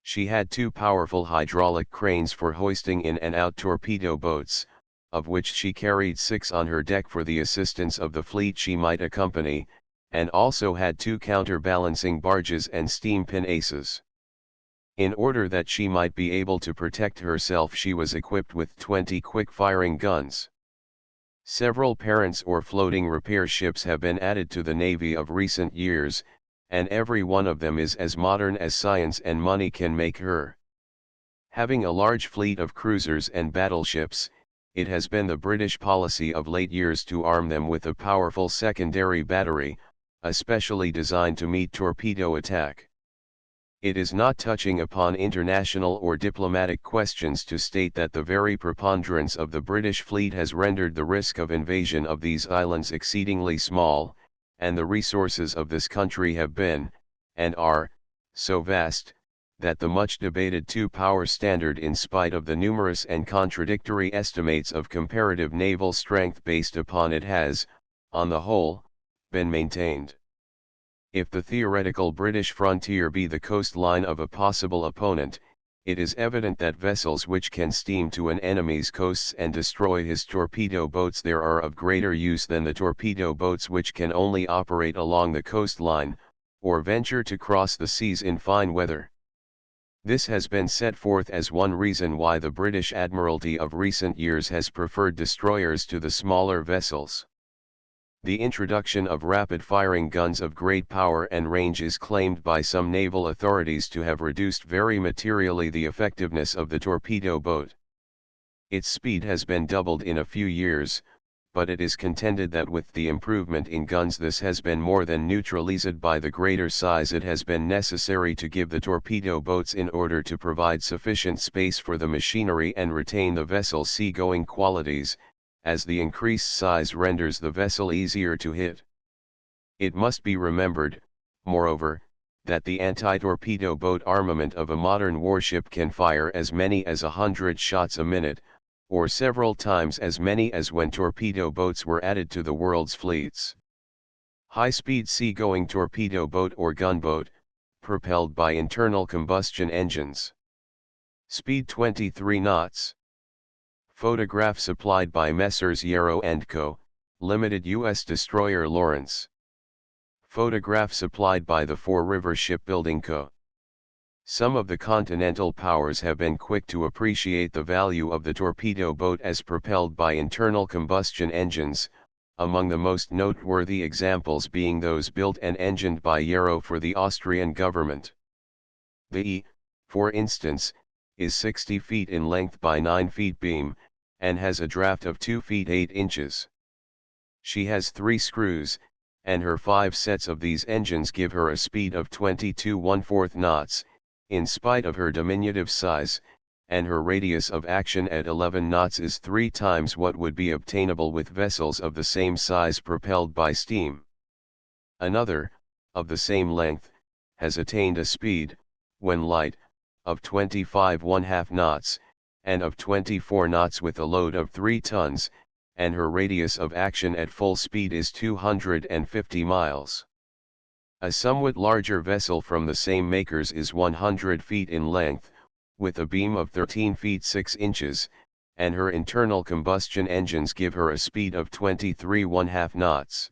She had 2 powerful hydraulic cranes for hoisting in and out torpedo boats, of which she carried 6 on her deck for the assistance of the fleet she might accompany, and also had 2 counterbalancing barges and steam pinnaces. In order that she might be able to protect herself, she was equipped with 20 quick-firing guns. Several parents or floating repair ships have been added to the Navy of recent years, and every one of them is as modern as science and money can make her. Having a large fleet of cruisers and battleships, it has been the British policy of late years to arm them with a powerful secondary battery, especially designed to meet torpedo attack. It is not touching upon international or diplomatic questions to state that the very preponderance of the British fleet has rendered the risk of invasion of these islands exceedingly small, and the resources of this country have been, and are, so vast, that the much debated two-power standard, in spite of the numerous and contradictory estimates of comparative naval strength based upon it, has, on the whole, been maintained. If the theoretical British frontier be the coastline of a possible opponent, it is evident that vessels which can steam to an enemy's coasts and destroy his torpedo boats there are of greater use than the torpedo boats which can only operate along the coastline, or venture to cross the seas in fine weather. This has been set forth as one reason why the British Admiralty of recent years has preferred destroyers to the smaller vessels. The introduction of rapid-firing guns of great power and range is claimed by some naval authorities to have reduced very materially the effectiveness of the torpedo boat. Its speed has been doubled in a few years, but it is contended that with the improvement in guns this has been more than neutralized by the greater size it has been necessary to give the torpedo boats in order to provide sufficient space for the machinery and retain the vessel's sea-going qualities, as the increased size renders the vessel easier to hit. It must be remembered, moreover, that the anti-torpedo boat armament of a modern warship can fire as many as 100 shots a minute, or several times as many as when torpedo boats were added to the world's fleets. High-speed sea-going torpedo boat or gunboat, propelled by internal combustion engines. Speed 23 knots. Photograph supplied by Messrs. Yarrow & Co., Limited, U.S. Destroyer Lawrence. Photograph supplied by the Four River Shipbuilding Co. Some of the continental powers have been quick to appreciate the value of the torpedo boat as propelled by internal combustion engines, among the most noteworthy examples being those built and engined by Yarrow for the Austrian government. The E, for instance, is 60 feet in length by 9 feet beam, and has a draft of 2 feet 8 inches. She has 3 screws, and her 5 sets of these engines give her a speed of 22 1/4 knots, in spite of her diminutive size, and her radius of action at 11 knots is 3 times what would be obtainable with vessels of the same size propelled by steam. Another, of the same length, has attained a speed, when light, of 25 1/2 knots, and of 24 knots with a load of 3 tons, and her radius of action at full speed is 250 miles. A somewhat larger vessel from the same makers is 100 feet in length, with a beam of 13 feet 6 inches, and her internal combustion engines give her a speed of 23 1/2 knots.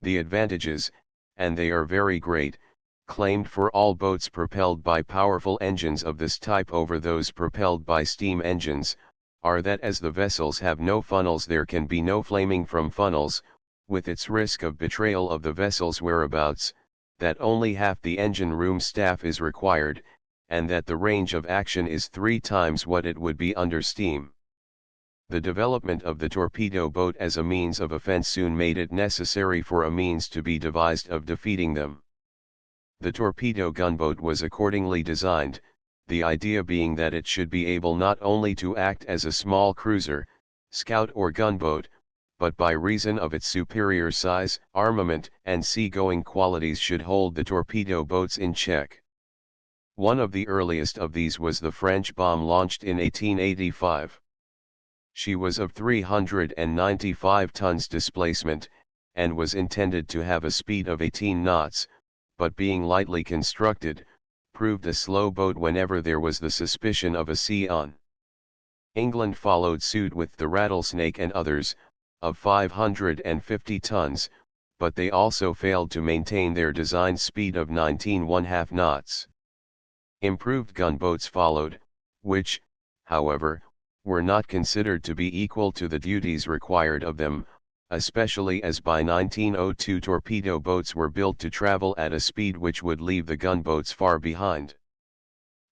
The advantages, and they are very great, claimed for all boats propelled by powerful engines of this type over those propelled by steam engines, are that as the vessels have no funnels there can be no flaming from funnels, with its risk of betrayal of the vessel's whereabouts, that only half the engine room staff is required, and that the range of action is 3 times what it would be under steam. The development of the torpedo boat as a means of offense soon made it necessary for a means to be devised of defeating them. The torpedo gunboat was accordingly designed, the idea being that it should be able not only to act as a small cruiser, scout or gunboat, but by reason of its superior size, armament, and sea-going qualities should hold the torpedo boats in check. One of the earliest of these was the French bomb launched in 1885. She was of 395 tons displacement, and was intended to have a speed of 18 knots, but being lightly constructed, proved a slow boat whenever there was the suspicion of a sea on. England followed suit with the Rattlesnake and others, of 550 tons, but they also failed to maintain their design speed of 19 1/2 knots. Improved gunboats followed, which, however, were not considered to be equal to the duties required of them, especially as by 1902 torpedo boats were built to travel at a speed which would leave the gunboats far behind.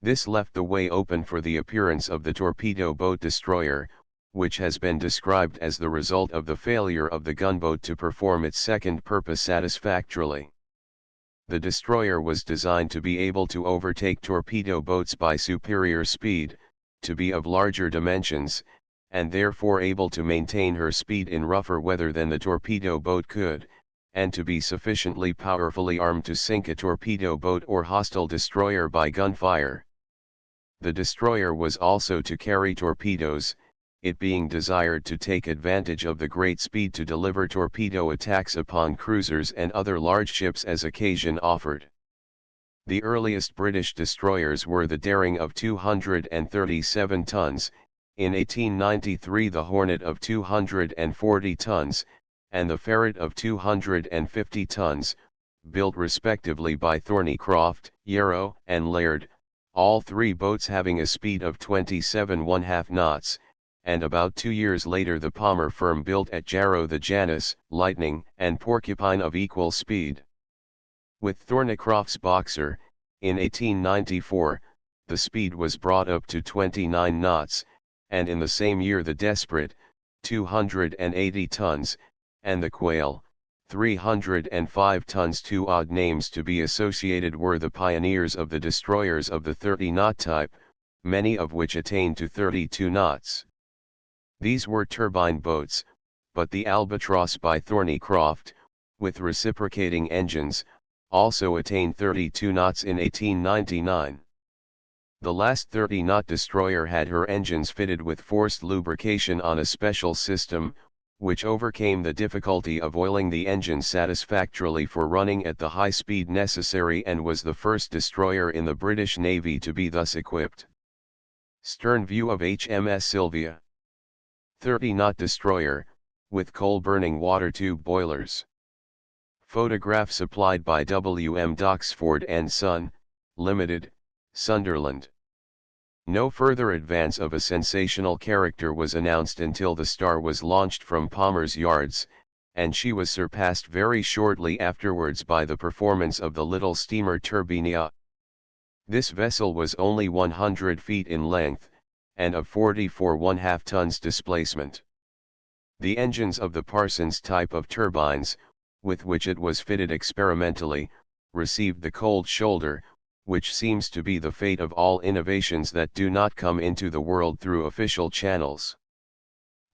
This left the way open for the appearance of the torpedo boat destroyer, which has been described as the result of the failure of the gunboat to perform its second purpose satisfactorily. The destroyer was designed to be able to overtake torpedo boats by superior speed, to be of larger dimensions, and therefore able to maintain her speed in rougher weather than the torpedo boat could, and to be sufficiently powerfully armed to sink a torpedo boat or hostile destroyer by gunfire. The destroyer was also to carry torpedoes, it being desired to take advantage of the great speed to deliver torpedo attacks upon cruisers and other large ships as occasion offered. The earliest British destroyers were the Daring of 237 tons, in 1893 the Hornet of 240 tons, and the Ferret of 250 tons, built respectively by Thornycroft, Yarrow, and Laird, all three boats having a speed of 27½ knots, and about 2 years later the Palmer firm built at Jarrow the Janus, Lightning, and Porcupine of equal speed. With Thornycroft's Boxer, in 1894, the speed was brought up to 29 knots, and in the same year the Desperate, 280 tons, and the Quail, 305 tons. Two odd names to be associated were the pioneers of the destroyers of the 30-knot type, many of which attained to 32 knots. These were turbine boats, but the Albatross by Thornycroft, with reciprocating engines, also attained 32 knots in 1899. The last 30-knot destroyer had her engines fitted with forced lubrication on a special system, which overcame the difficulty of oiling the engine satisfactorily for running at the high speed necessary and was the first destroyer in the British Navy to be thus equipped. Stern view of HMS Sylvia. 30-knot destroyer, with coal-burning water tube boilers. Photograph supplied by W.M. Doxford and Son, Limited, Sunderland. No further advance of a sensational character was announced until the Star was launched from Palmer's yards, and she was surpassed very shortly afterwards by the performance of the little steamer Turbinia. This vessel was only 100 feet in length, and of 44½ tons displacement. The engines of the Parsons type of turbines, with which it was fitted experimentally, received the cold shoulder, which seems to be the fate of all innovations that do not come into the world through official channels.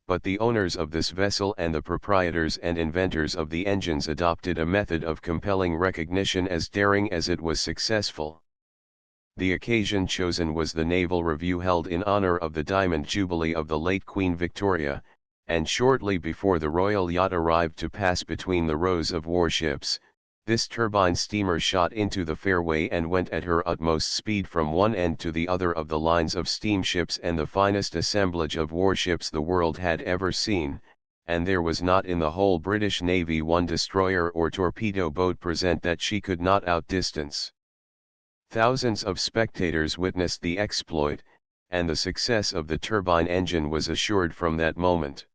But the owners of this vessel and the proprietors and inventors of the engines adopted a method of compelling recognition as daring as it was successful. The occasion chosen was the Naval Review held in honor of the Diamond Jubilee of the late Queen Victoria, and shortly before the royal yacht arrived to pass between the rows of warships, this turbine steamer shot into the fairway and went at her utmost speed from one end to the other of the lines of steamships and the finest assemblage of warships the world had ever seen, and there was not in the whole British Navy one destroyer or torpedo boat present that she could not outdistance. Thousands of spectators witnessed the exploit, and the success of the turbine engine was assured from that moment.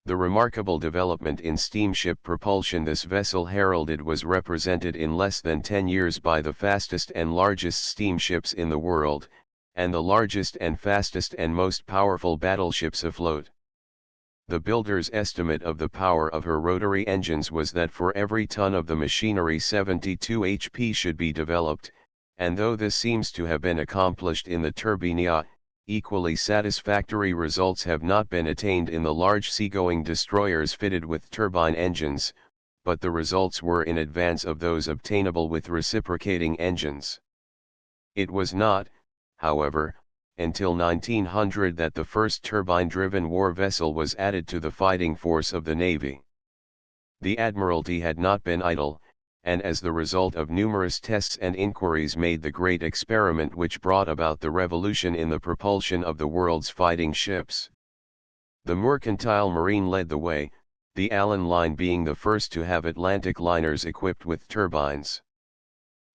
The remarkable development in steamship propulsion this vessel heralded was represented in less than 10 years by the fastest and largest steamships in the world, and the largest and fastest and most powerful battleships afloat. The builder's estimate of the power of her rotary engines was that for every ton of the machinery 72 HP should be developed, and though this seems to have been accomplished in the Turbinia, equally satisfactory results have not been attained in the large seagoing destroyers fitted with turbine engines, but the results were in advance of those obtainable with reciprocating engines. It was not, however, until 1900 that the first turbine-driven war vessel was added to the fighting force of the Navy. The Admiralty had not been idle, and as the result of numerous tests and inquiries made the great experiment which brought about the revolution in the propulsion of the world's fighting ships. The mercantile marine led the way, the Allen Line being the first to have Atlantic liners equipped with turbines.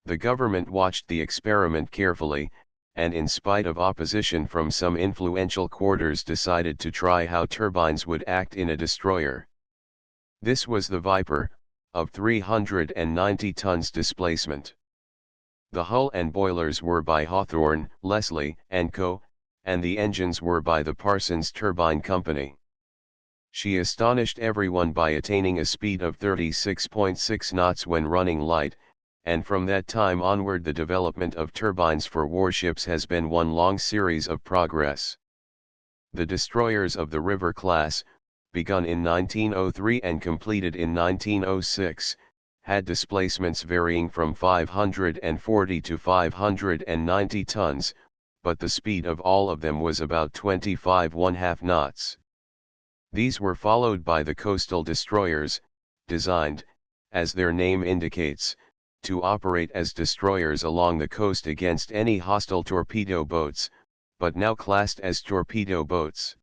The government watched the experiment carefully, and in spite of opposition from some influential quarters decided to try how turbines would act in a destroyer. This was the Viper, of 390 tons displacement. The hull and boilers were by Hawthorne, Leslie, & Co., and the engines were by the Parsons Turbine Company. She astonished everyone by attaining a speed of 36.6 knots when running light, and from that time onward the development of turbines for warships has been one long series of progress. The destroyers of the River class, begun in 1903 and completed in 1906, had displacements varying from 540 to 590 tons, but the speed of all of them was about 25½ knots. These were followed by the coastal destroyers, designed, as their name indicates, to operate as destroyers along the coast against any hostile torpedo boats, but now classed as torpedo boats.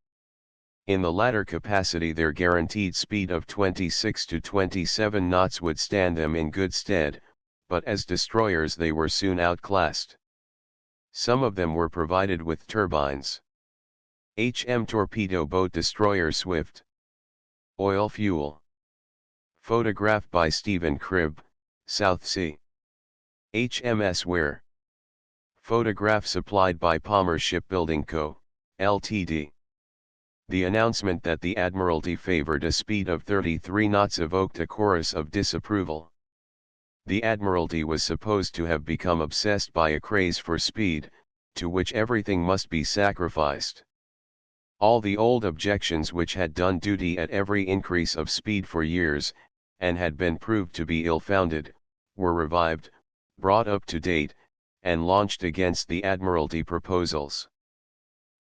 In the latter capacity their guaranteed speed of 26 to 27 knots would stand them in good stead, but as destroyers they were soon outclassed. Some of them were provided with turbines. HM Torpedo Boat Destroyer Swift. Oil fuel. Photograph by Stephen Cribb, South Sea. HMS Ware. Photograph supplied by Palmer Shipbuilding Co., Ltd. The announcement that the Admiralty favored a speed of 33 knots evoked a chorus of disapproval. The Admiralty was supposed to have become obsessed by a craze for speed, to which everything must be sacrificed. All the old objections which had done duty at every increase of speed for years, and had been proved to be ill-founded, were revived, brought up to date, and launched against the Admiralty proposals.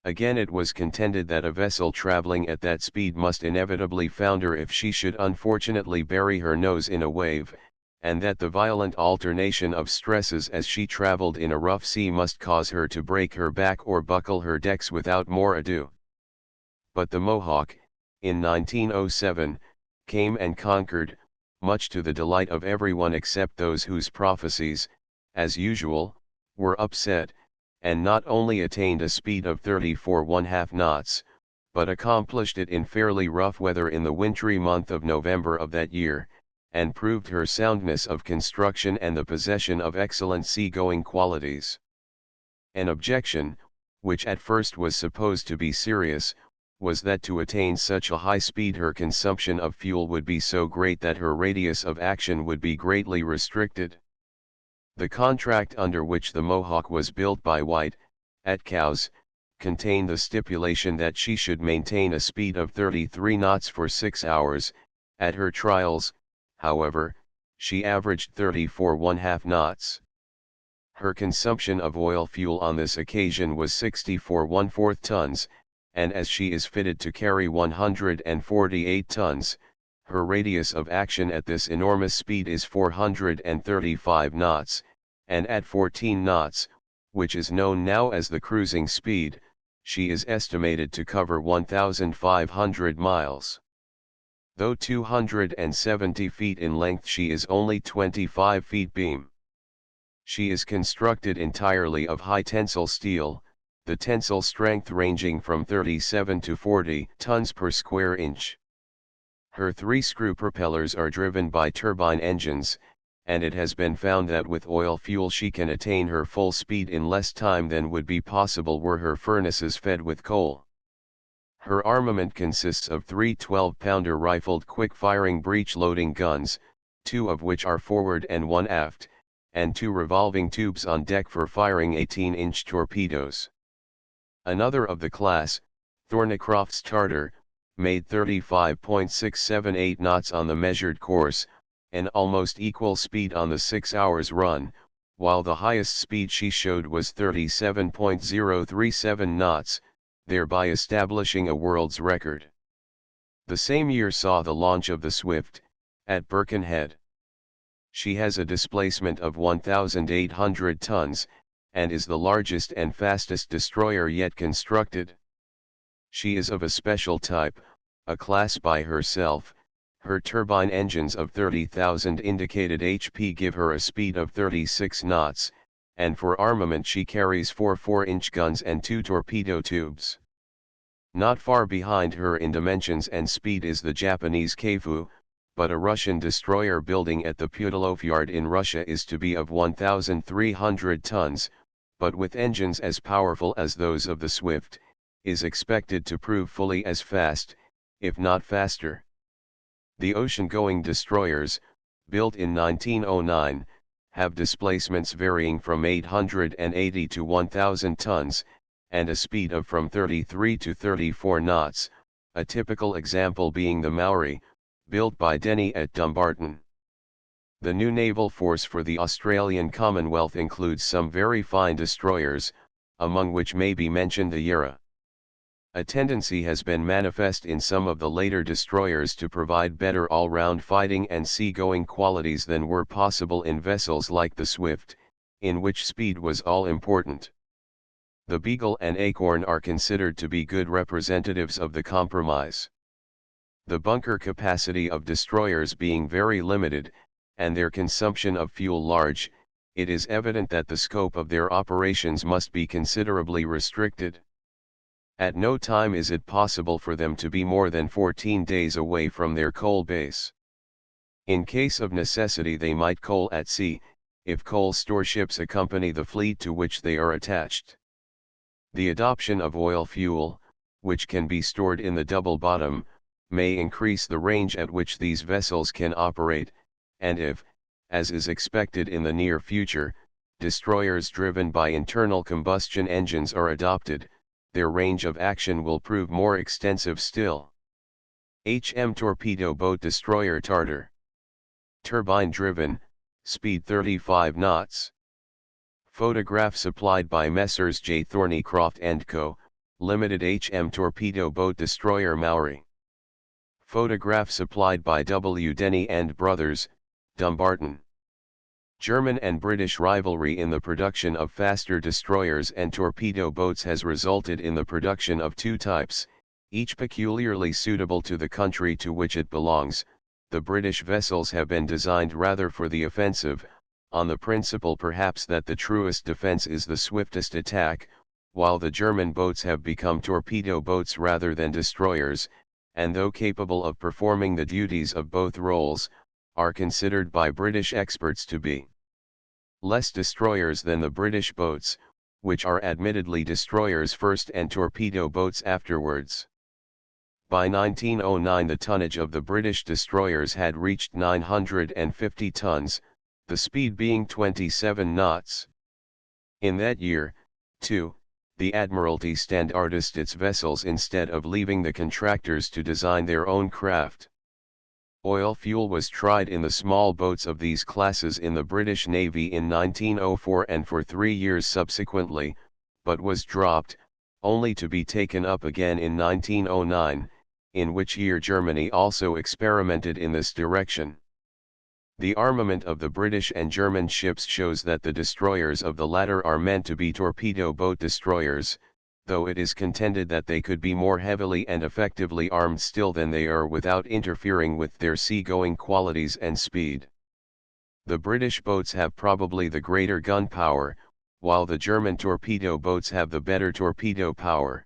Again it was contended that a vessel traveling at that speed must inevitably founder if she should unfortunately bury her nose in a wave, and that the violent alternation of stresses as she traveled in a rough sea must cause her to break her back or buckle her decks without more ado. But the Mohawk, in 1907, came and conquered, much to the delight of everyone except those whose prophecies, as usual, were upset, and not only attained a speed of 34½ knots, but accomplished it in fairly rough weather in the wintry month of November of that year, and proved her soundness of construction and the possession of excellent sea-going qualities. An objection, which at first was supposed to be serious, was that to attain such a high speed her consumption of fuel would be so great that her radius of action would be greatly restricted. The contract under which the Mohawk was built by White, at Cowes, contained the stipulation that she should maintain a speed of 33 knots for 6 hours. At her trials, however, she averaged 34½ knots. Her consumption of oil fuel on this occasion was 64¼ tons, and as she is fitted to carry 148 tons, her radius of action at this enormous speed is 435 knots, and at 14 knots, which is known now as the cruising speed, she is estimated to cover 1,500 miles. Though 270 feet in length, she is only 25 feet beam. She is constructed entirely of high tensile steel, the tensile strength ranging from 37 to 40 tons per square inch. Her 3-screw propellers are driven by turbine engines, and it has been found that with oil fuel she can attain her full speed in less time than would be possible were her furnaces fed with coal. Her armament consists of 3 12-pounder rifled quick-firing breech-loading guns, 2 of which are forward and 1 aft, and 2 revolving tubes on deck for firing 18-inch torpedoes. Another of the class, Thornycroft's Tartar, made 35.678 knots on the measured course, an almost equal speed on the 6 hours run, while the highest speed she showed was 37.037 knots, thereby establishing a world's record. The same year saw the launch of the Swift, at Birkenhead. She has a displacement of 1,800 tons, and is the largest and fastest destroyer yet constructed. She is of a special type, a class by herself. Her turbine engines of 30,000 indicated HP give her a speed of 36 knots, and for armament she carries 4 4-inch guns and 2 torpedo tubes. Not far behind her in dimensions and speed is the Japanese Keifu, but a Russian destroyer building at the Putilov yard in Russia is to be of 1,300 tons, but with engines as powerful as those of the Swift, is expected to prove fully as fast, if not faster. The ocean-going destroyers, built in 1909, have displacements varying from 880 to 1,000 tons, and a speed of from 33 to 34 knots, a typical example being the Maori, built by Denny at Dumbarton. The new naval force for the Australian Commonwealth includes some very fine destroyers, among which may be mentioned the Yara. A tendency has been manifest in some of the later destroyers to provide better all-round fighting and sea-going qualities than were possible in vessels like the Swift, in which speed was all important. The Beagle and Acorn are considered to be good representatives of the compromise. The bunker capacity of destroyers being very limited, and their consumption of fuel large, it is evident that the scope of their operations must be considerably restricted. At no time is it possible for them to be more than 14 days away from their coal base. In case of necessity they might coal at sea, if coal store ships accompany the fleet to which they are attached. The adoption of oil fuel, which can be stored in the double bottom, may increase the range at which these vessels can operate, and if, as is expected in the near future, destroyers driven by internal combustion engines are adopted, their range of action will prove more extensive still. HM Torpedo Boat Destroyer Tartar. Turbine-driven, speed 35 knots. Photograph supplied by Messrs. J. Thornycroft & Co., Limited. HM Torpedo Boat Destroyer Maori. Photograph supplied by W. Denny and Brothers, Dumbarton. German and British rivalry in the production of faster destroyers and torpedo boats has resulted in the production of two types, each peculiarly suitable to the country to which it belongs. The British vessels have been designed rather for the offensive, on the principle perhaps that the truest defense is the swiftest attack, while the German boats have become torpedo boats rather than destroyers, and though capable of performing the duties of both roles, are considered by British experts to be less destroyers than the British boats, which are admittedly destroyers first and torpedo boats afterwards. By 1909 the tonnage of the British destroyers had reached 950 tons, the speed being 27 knots. In that year, too, the Admiralty standardized its vessels instead of leaving the contractors to design their own craft. Oil fuel was tried in the small boats of these classes in the British Navy in 1904 and for 3 years subsequently, but was dropped, only to be taken up again in 1909, in which year Germany also experimented in this direction. The armament of the British and German ships shows that the destroyers of the latter are meant to be torpedo boat destroyers, though it is contended that they could be more heavily and effectively armed still than they are without interfering with their sea-going qualities and speed. The British boats have probably the greater gun power, while the German torpedo boats have the better torpedo power.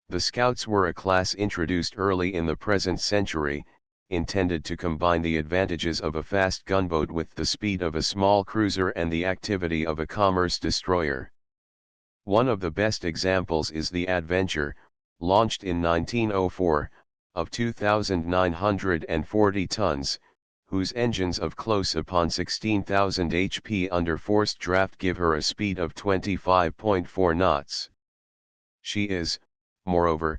The Scouts were a class introduced early in the present century, intended to combine the advantages of a fast gunboat with the speed of a small cruiser and the activity of a commerce destroyer. One of the best examples is the Adventure, launched in 1904, of 2,940 tons, whose engines of close upon 16,000 HP under forced draft give her a speed of 25.4 knots. She is, moreover,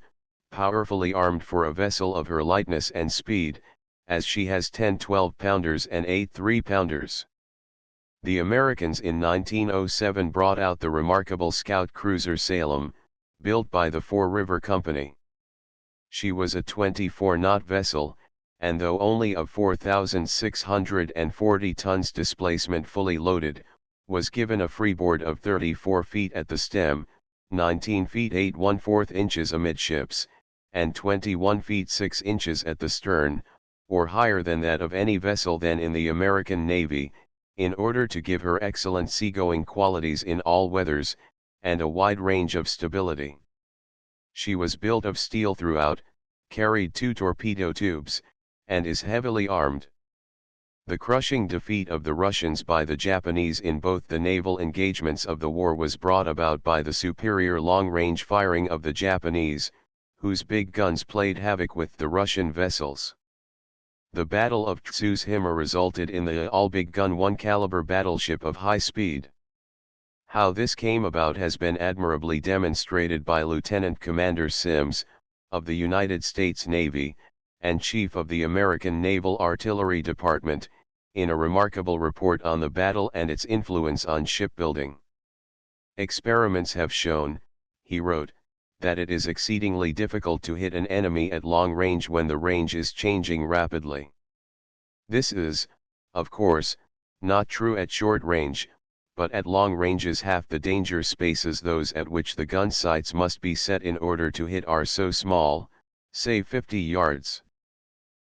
powerfully armed for a vessel of her lightness and speed, as she has 10 12-pounders and 8 3-pounders. The Americans in 1907 brought out the remarkable scout cruiser Salem, built by the Four River Company. She was a 24-knot vessel, and though only of 4,640 tons displacement fully loaded, was given a freeboard of 34 feet at the stem, 19 feet 8 1/4 inches amidships, and 21 feet 6 inches at the stern, or higher than that of any vessel then in the American Navy, in order to give her excellent seagoing qualities in all weathers, and a wide range of stability. She was built of steel throughout, carried 2 torpedo tubes, and is heavily armed. The crushing defeat of the Russians by the Japanese in both the naval engagements of the war was brought about by the superior long-range firing of the Japanese, whose big guns played havoc with the Russian vessels. The Battle of Tsushima resulted in the all-big gun 1 caliber battleship of high speed. How this came about has been admirably demonstrated by Lieutenant Commander Sims, of the United States Navy, and Chief of the American Naval Artillery Department, in a remarkable report on the battle and its influence on shipbuilding. "Experiments have shown," he wrote, "that it is exceedingly difficult to hit an enemy at long range when the range is changing rapidly. This is, of course, not true at short range, but at long ranges half the danger spaces those at which the gun sights must be set in order to hit are so small, say 50 yards.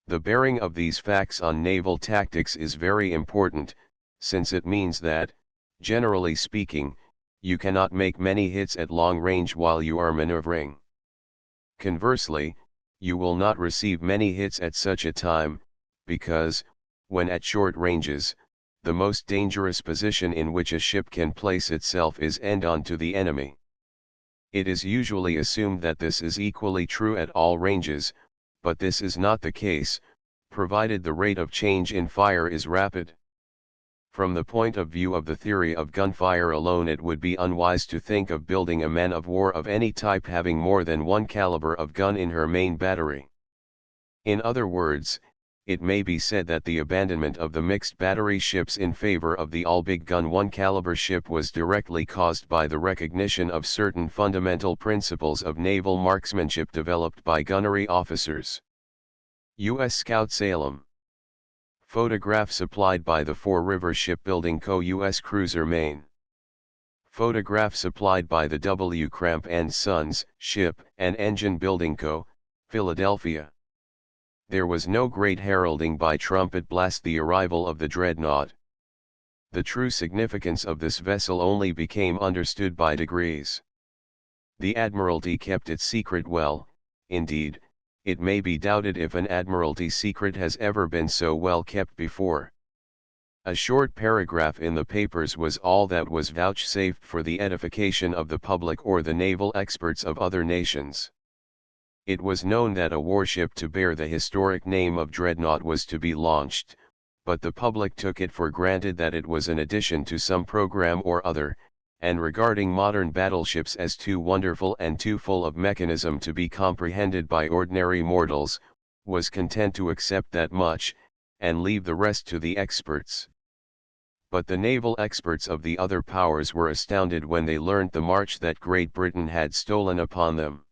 The bearing of these facts on naval tactics is very important, since it means that, generally speaking, you cannot make many hits at long range while you are maneuvering. Conversely, you will not receive many hits at such a time, because, when at short ranges, the most dangerous position in which a ship can place itself is end-on to the enemy. It is usually assumed that this is equally true at all ranges, but this is not the case, provided the rate of change in fire is rapid. From the point of view of the theory of gunfire alone, it would be unwise to think of building a man of war of any type having more than one caliber of gun in her main battery. In other words, it may be said that the abandonment of the mixed battery ships in favor of the all-big gun one-caliber ship was directly caused by the recognition of certain fundamental principles of naval marksmanship developed by gunnery officers. U.S. Scout Salem. Photograph supplied by the Four River Shipbuilding Co. U.S. Cruiser Maine. Photograph supplied by the W. Cramp and Sons Ship and Engine Building Co., Philadelphia. There was no great heralding by trumpet blast the arrival of the dreadnought. The true significance of this vessel only became understood by degrees. The Admiralty kept its secret well. Indeed, it may be doubted if an Admiralty secret has ever been so well kept before. A short paragraph in the papers was all that was vouchsafed for the edification of the public or the naval experts of other nations. It was known that a warship to bear the historic name of Dreadnought was to be launched, but the public took it for granted that it was an addition to some program or other, and regarding modern battleships as too wonderful and too full of mechanism to be comprehended by ordinary mortals, was content to accept that much, and leave the rest to the experts. But the naval experts of the other powers were astounded when they learnt the march that Great Britain had stolen upon them.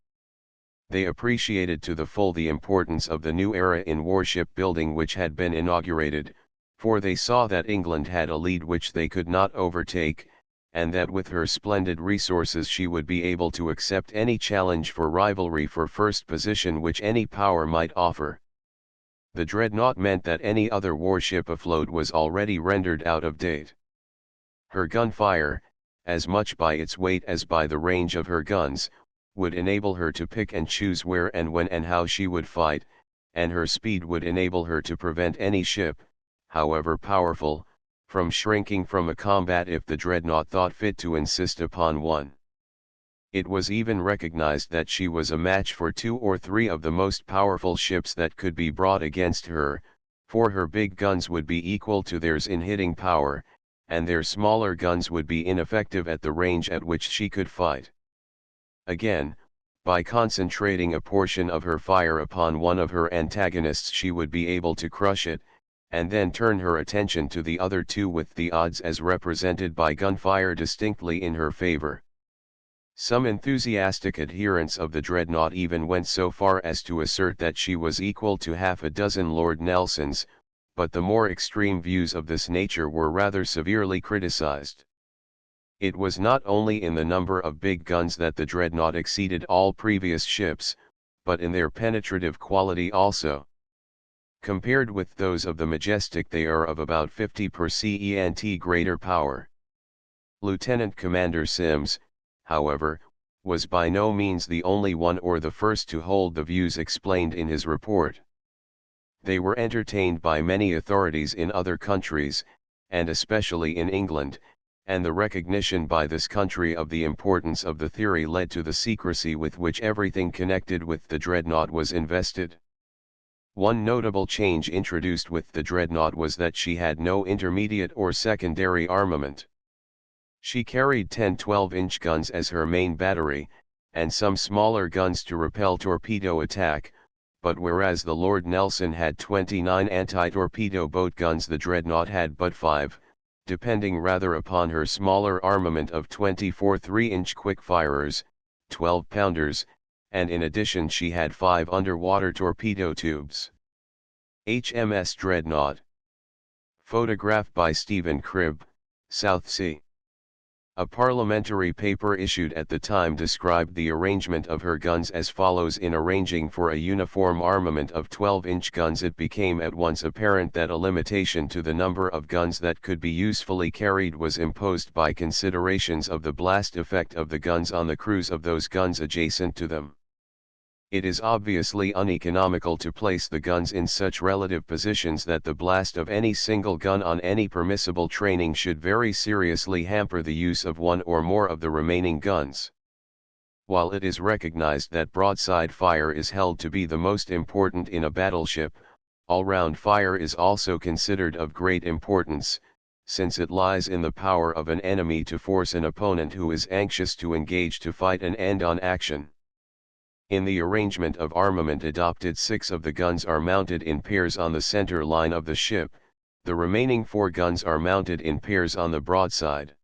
They appreciated to the full the importance of the new era in warship building which had been inaugurated, for they saw that England had a lead which they could not overtake, and that with her splendid resources she would be able to accept any challenge for rivalry for first position which any power might offer. The dreadnought meant that any other warship afloat was already rendered out of date. Her gunfire, as much by its weight as by the range of her guns, would enable her to pick and choose where and when and how she would fight, and her speed would enable her to prevent any ship, however powerful, from shrinking from a combat if the dreadnought thought fit to insist upon one. It was even recognized that she was a match for 2 or 3 of the most powerful ships that could be brought against her, for her big guns would be equal to theirs in hitting power, and their smaller guns would be ineffective at the range at which she could fight. Again, by concentrating a portion of her fire upon one of her antagonists she would be able to crush it, and then turn her attention to the other 2 with the odds as represented by gunfire distinctly in her favor. Some enthusiastic adherents of the dreadnought even went so far as to assert that she was equal to half a dozen Lord Nelsons, but the more extreme views of this nature were rather severely criticized. It was not only in the number of big guns that the dreadnought exceeded all previous ships, but in their penetrative quality also. Compared with those of the Majestic they are of about 50% greater power. Lieutenant Commander Sims, however, was by no means the only one or the first to hold the views explained in his report. They were entertained by many authorities in other countries, and especially in England, and the recognition by this country of the importance of the theory led to the secrecy with which everything connected with the dreadnought was invested. One notable change introduced with the dreadnought was that she had no intermediate or secondary armament. She carried 10 12-inch guns as her main battery, and some smaller guns to repel torpedo attack, but whereas the Lord Nelson had 29 anti-torpedo boat guns, the Dreadnought had but 5, depending rather upon her smaller armament of 24 3-inch quick-firers, 12-pounders, and in addition she had 5 underwater torpedo tubes. HMS Dreadnought. Photograph by Stephen Cribb, South Sea. A parliamentary paper issued at the time described the arrangement of her guns as follows: in arranging for a uniform armament of 12-inch guns, it became at once apparent that a limitation to the number of guns that could be usefully carried was imposed by considerations of the blast effect of the guns on the crews of those guns adjacent to them. It is obviously uneconomical to place the guns in such relative positions that the blast of any single gun on any permissible training should very seriously hamper the use of one or more of the remaining guns. While it is recognized that broadside fire is held to be the most important in a battleship, all-round fire is also considered of great importance, since it lies in the power of an enemy to force an opponent who is anxious to engage to fight an end-on action. In the arrangement of armament adopted, 6 of the guns are mounted in pairs on the center line of the ship, the remaining 4 guns are mounted in pairs on the broadside.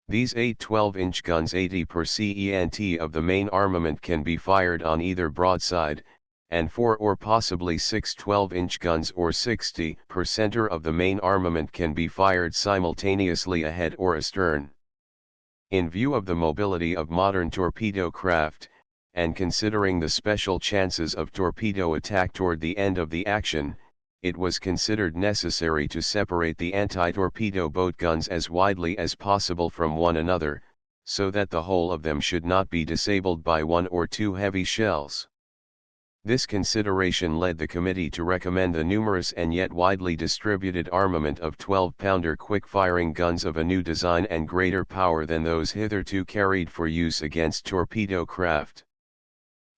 These 8 12-inch guns 80% of the main armament can be fired on either broadside, and 4 or possibly 6 12-inch guns or 60% of the main armament can be fired simultaneously ahead or astern. In view of the mobility of modern torpedo craft, and considering the special chances of torpedo attack toward the end of the action, it was considered necessary to separate the anti-torpedo boat guns as widely as possible from one another, so that the whole of them should not be disabled by 1 or 2 heavy shells. This consideration led the committee to recommend the numerous and yet widely distributed armament of 12-pounder quick-firing guns of a new design and greater power than those hitherto carried for use against torpedo craft.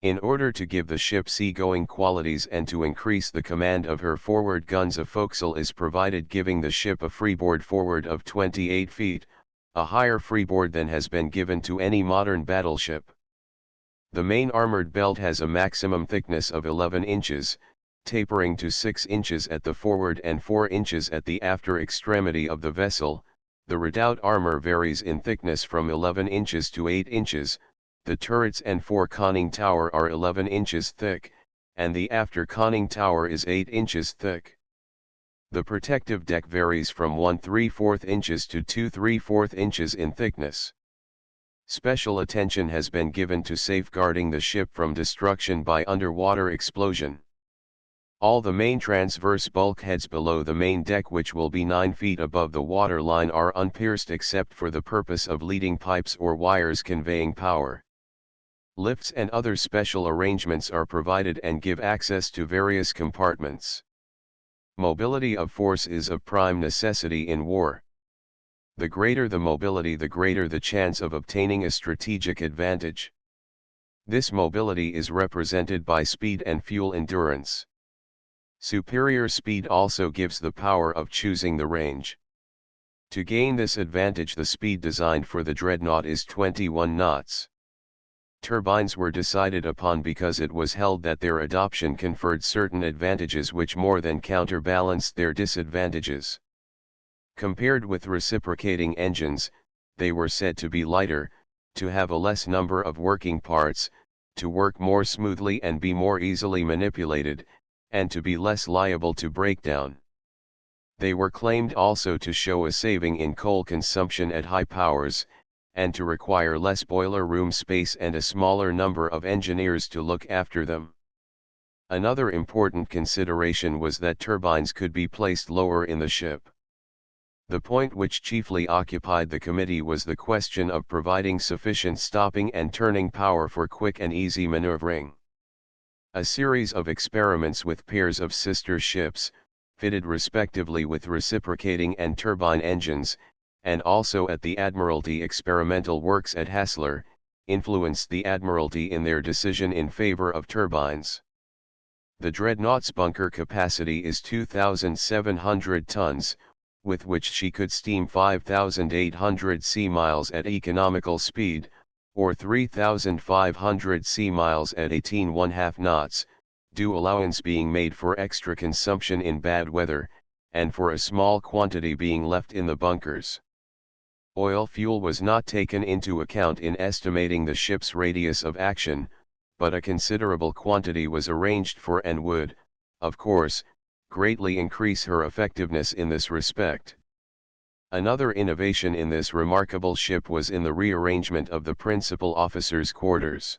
In order to give the ship sea-going qualities and to increase the command of her forward guns, a forecastle is provided, giving the ship a freeboard forward of 28 feet, a higher freeboard than has been given to any modern battleship. The main armored belt has a maximum thickness of 11 inches, tapering to 6 inches at the forward and 4 inches at the after extremity of the vessel. The redoubt armor varies in thickness from 11 inches to 8 inches. The turrets and fore conning tower are 11 inches thick, and the after conning tower is 8 inches thick. The protective deck varies from 1 3/4 inches to 2 3/4 inches in thickness. Special attention has been given to safeguarding the ship from destruction by underwater explosion. All the main transverse bulkheads below the main deck, which will be 9 feet above the water line, are unpierced except for the purpose of leading pipes or wires conveying power. Lifts and other special arrangements are provided and give access to various compartments. Mobility of force is of prime necessity in war. The greater the mobility, the greater the chance of obtaining a strategic advantage. This mobility is represented by speed and fuel endurance. Superior speed also gives the power of choosing the range. To gain this advantage, the speed designed for the Dreadnought is 21 knots. Turbines were decided upon because it was held that their adoption conferred certain advantages which more than counterbalanced their disadvantages. Compared with reciprocating engines, they were said to be lighter, to have a less number of working parts, to work more smoothly and be more easily manipulated, and to be less liable to breakdown. They were claimed also to show a saving in coal consumption at high powers, and to require less boiler room space and a smaller number of engineers to look after them. Another important consideration was that turbines could be placed lower in the ship. The point which chiefly occupied the committee was the question of providing sufficient stopping and turning power for quick and easy maneuvering. A series of experiments with pairs of sister ships, fitted respectively with reciprocating and turbine engines, and also at the Admiralty experimental works at Haslar, influenced the Admiralty in their decision in favor of turbines. The Dreadnought's bunker capacity is 2,700 tons, with which she could steam 5,800 sea miles at economical speed, or 3,500 sea miles at 18½ knots, due allowance being made for extra consumption in bad weather, and for a small quantity being left in the bunkers. Oil fuel was not taken into account in estimating the ship's radius of action, but a considerable quantity was arranged for and would, of course, greatly increase her effectiveness in this respect. Another innovation in this remarkable ship was in the rearrangement of the principal officers' quarters.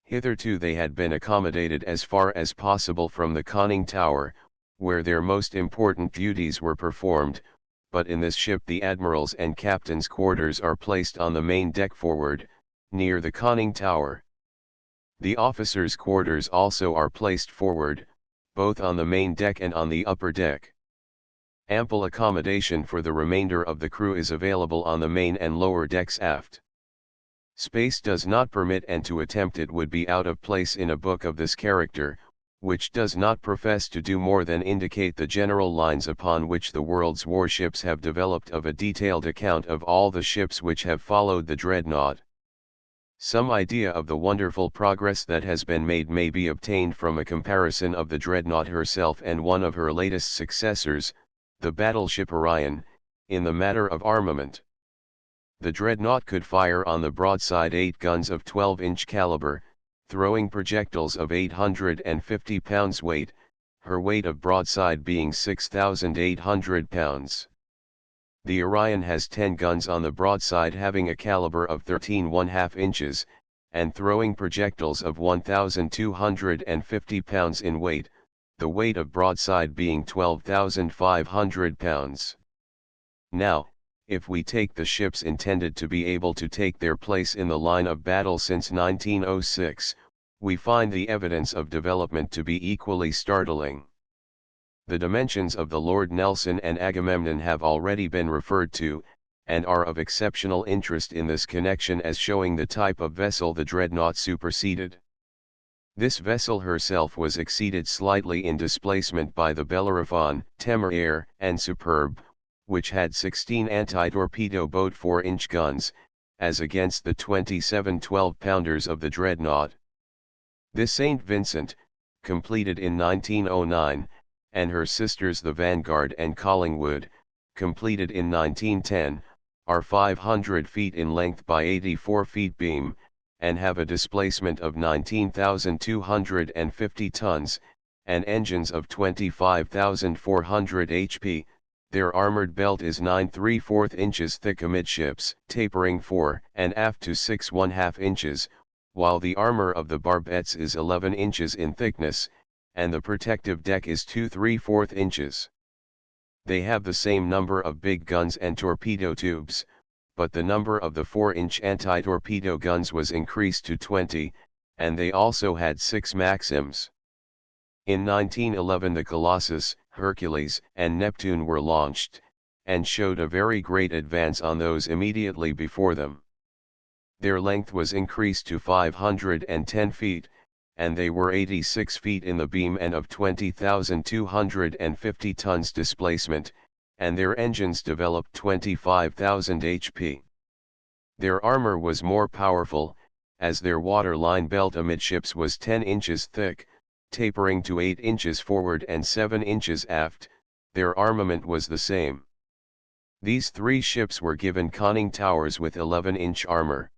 Hitherto they had been accommodated as far as possible from the conning tower, where their most important duties were performed, but in this ship the admiral's and captain's quarters are placed on the main deck forward, near the conning tower. The officers' quarters also are placed forward, both on the main deck and on the upper deck. Ample accommodation for the remainder of the crew is available on the main and lower decks aft. Space does not permit, and to attempt it would be out of place in a book of this character, which does not profess to do more than indicate the general lines upon which the world's warships have developed of a detailed account of all the ships which have followed the dreadnought. Some idea of the wonderful progress that has been made may be obtained from a comparison of the dreadnought herself and one of her latest successors, the battleship Orion, in the matter of armament. The dreadnought could fire on the broadside 8 guns of 12-inch caliber, throwing projectiles of 850 pounds weight, her weight of broadside being 6,800 pounds. The Orion has 10 guns on the broadside having a caliber of 13½ inches, and throwing projectiles of 1,250 pounds in weight, the weight of broadside being 12,500 pounds. Now, if we take the ships intended to be able to take their place in the line of battle since 1906, we find the evidence of development to be equally startling. The dimensions of the Lord Nelson and Agamemnon have already been referred to, and are of exceptional interest in this connection as showing the type of vessel the dreadnought superseded. This vessel herself was exceeded slightly in displacement by the Bellerophon, Temeraire, and Superbe, which had 16 anti-torpedo boat 4-inch guns, as against the 27 12-pounders of the dreadnought. The St. Vincent, completed in 1909, and her sisters the Vanguard and Collingwood, completed in 1910, are 500 feet in length by 84 feet beam, and have a displacement of 19,250 tons, and engines of 25,400 HP. Their armored belt is 9 3/4 inches thick amidships, tapering fore and aft to 6 1/2 inches, while the armor of the barbettes is 11 inches in thickness, and the protective deck is 2 3/4 inches. They have the same number of big guns and torpedo tubes, but the number of the 4-inch anti-torpedo guns was increased to 20, and they also had 6 Maxims. In 1911 the Colossus, Hercules, and Neptune were launched, and showed a very great advance on those immediately before them. Their length was increased to 510 feet, and they were 86 feet in the beam and of 20,250 tons displacement, and their engines developed 25,000 HP. Their armor was more powerful, as their waterline belt amidships was 10 inches thick, tapering to 8 inches forward and 7 inches aft. Their armament was the same. These 3 ships were given conning towers with 11-inch armor.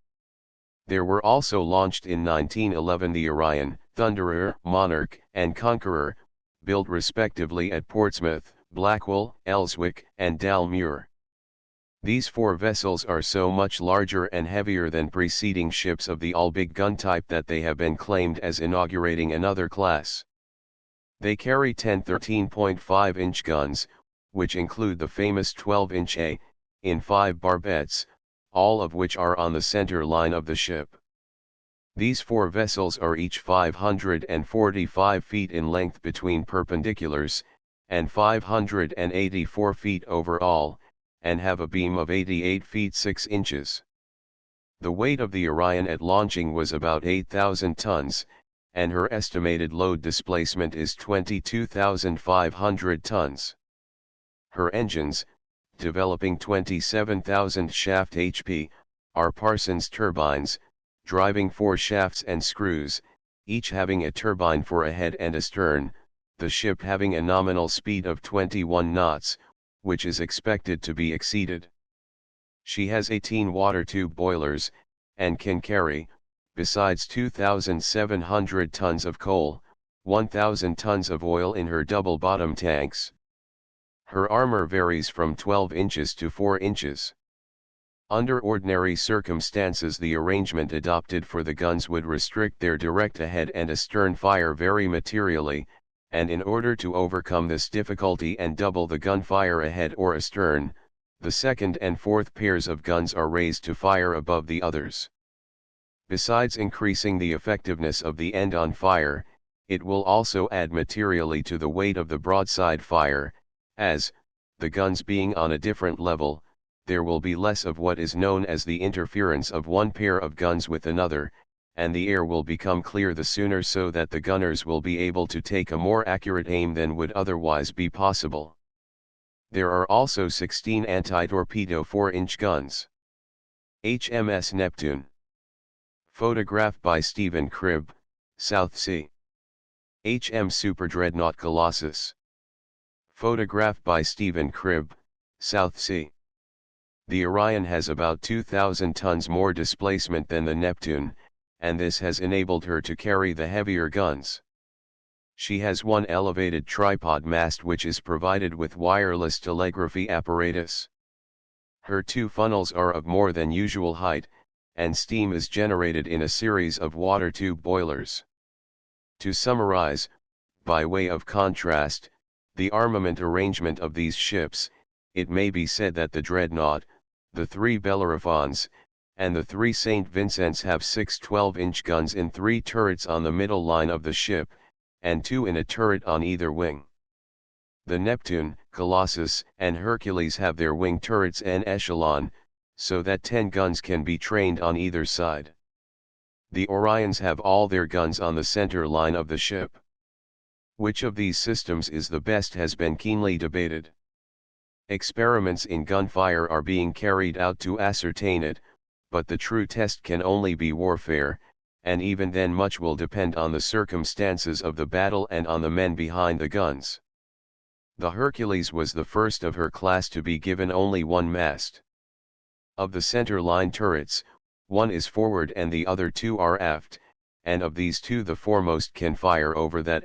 There were also launched in 1911 the Orion, Thunderer, Monarch, and Conqueror, built respectively at Portsmouth, Blackwell, Elswick, and Dalmuir. These 4 vessels are so much larger and heavier than preceding ships of the all-big gun type that they have been claimed as inaugurating another class. They carry 10 13.5-inch guns, which include the famous 12-inch A, in 5 barbettes, all of which are on the center line of the ship. These 4 vessels are each 545 feet in length between perpendiculars, and 584 feet overall, and have a beam of 88 feet 6 inches. The weight of the Orion at launching was about 8,000 tons, and her estimated load displacement is 22,500 tons. Her engines, developing 27,000 shaft HP, are Parsons turbines, driving 4 shafts and screws, each having a turbine for a head and a stern, the ship having a nominal speed of 21 knots, which is expected to be exceeded. She has 18 water tube boilers, and can carry, besides 2,700 tons of coal, 1,000 tons of oil in her double bottom tanks. Her armor varies from 12 inches to 4 inches. Under ordinary circumstances, the arrangement adopted for the guns would restrict their direct ahead and astern fire very materially, and in order to overcome this difficulty and double the gunfire ahead or astern, the second and fourth pairs of guns are raised to fire above the others. Besides increasing the effectiveness of the end-on fire, it will also add materially to the weight of the broadside fire, as, the guns being on a different level, there will be less of what is known as the interference of one pair of guns with another, and the air will become clear the sooner, so that the gunners will be able to take a more accurate aim than would otherwise be possible. There are also 16 anti-torpedo 4-inch guns. HMS Neptune. Photograph by Stephen Cribb, South Sea. HM Superdreadnought Colossus. Photograph by Stephen Cribb, South Sea. The Orion has about 2,000 tons more displacement than the Neptune, and this has enabled her to carry the heavier guns. She has one elevated tripod mast which is provided with wireless telegraphy apparatus. Her 2 funnels are of more than usual height, and steam is generated in a series of water tube boilers. To summarize, by way of contrast, the armament arrangement of these ships, it may be said that the Dreadnought, the 3 Bellerophons, and the 3 St. Vincents have 6 12-inch guns in 3 turrets on the middle line of the ship, and 2 in a turret on either wing. The Neptune, Colossus, and Hercules have their wing turrets en echelon, so that 10 guns can be trained on either side. The Orions have all their guns on the center line of the ship. Which of these systems is the best has been keenly debated. Experiments in gunfire are being carried out to ascertain it, but the true test can only be warfare, and even then much will depend on the circumstances of the battle and on the men behind the guns. The Hercules was the first of her class to be given only 1 mast. Of the center line turrets, 1 is forward and the other 2 are aft, and of these 2 the foremost can fire over that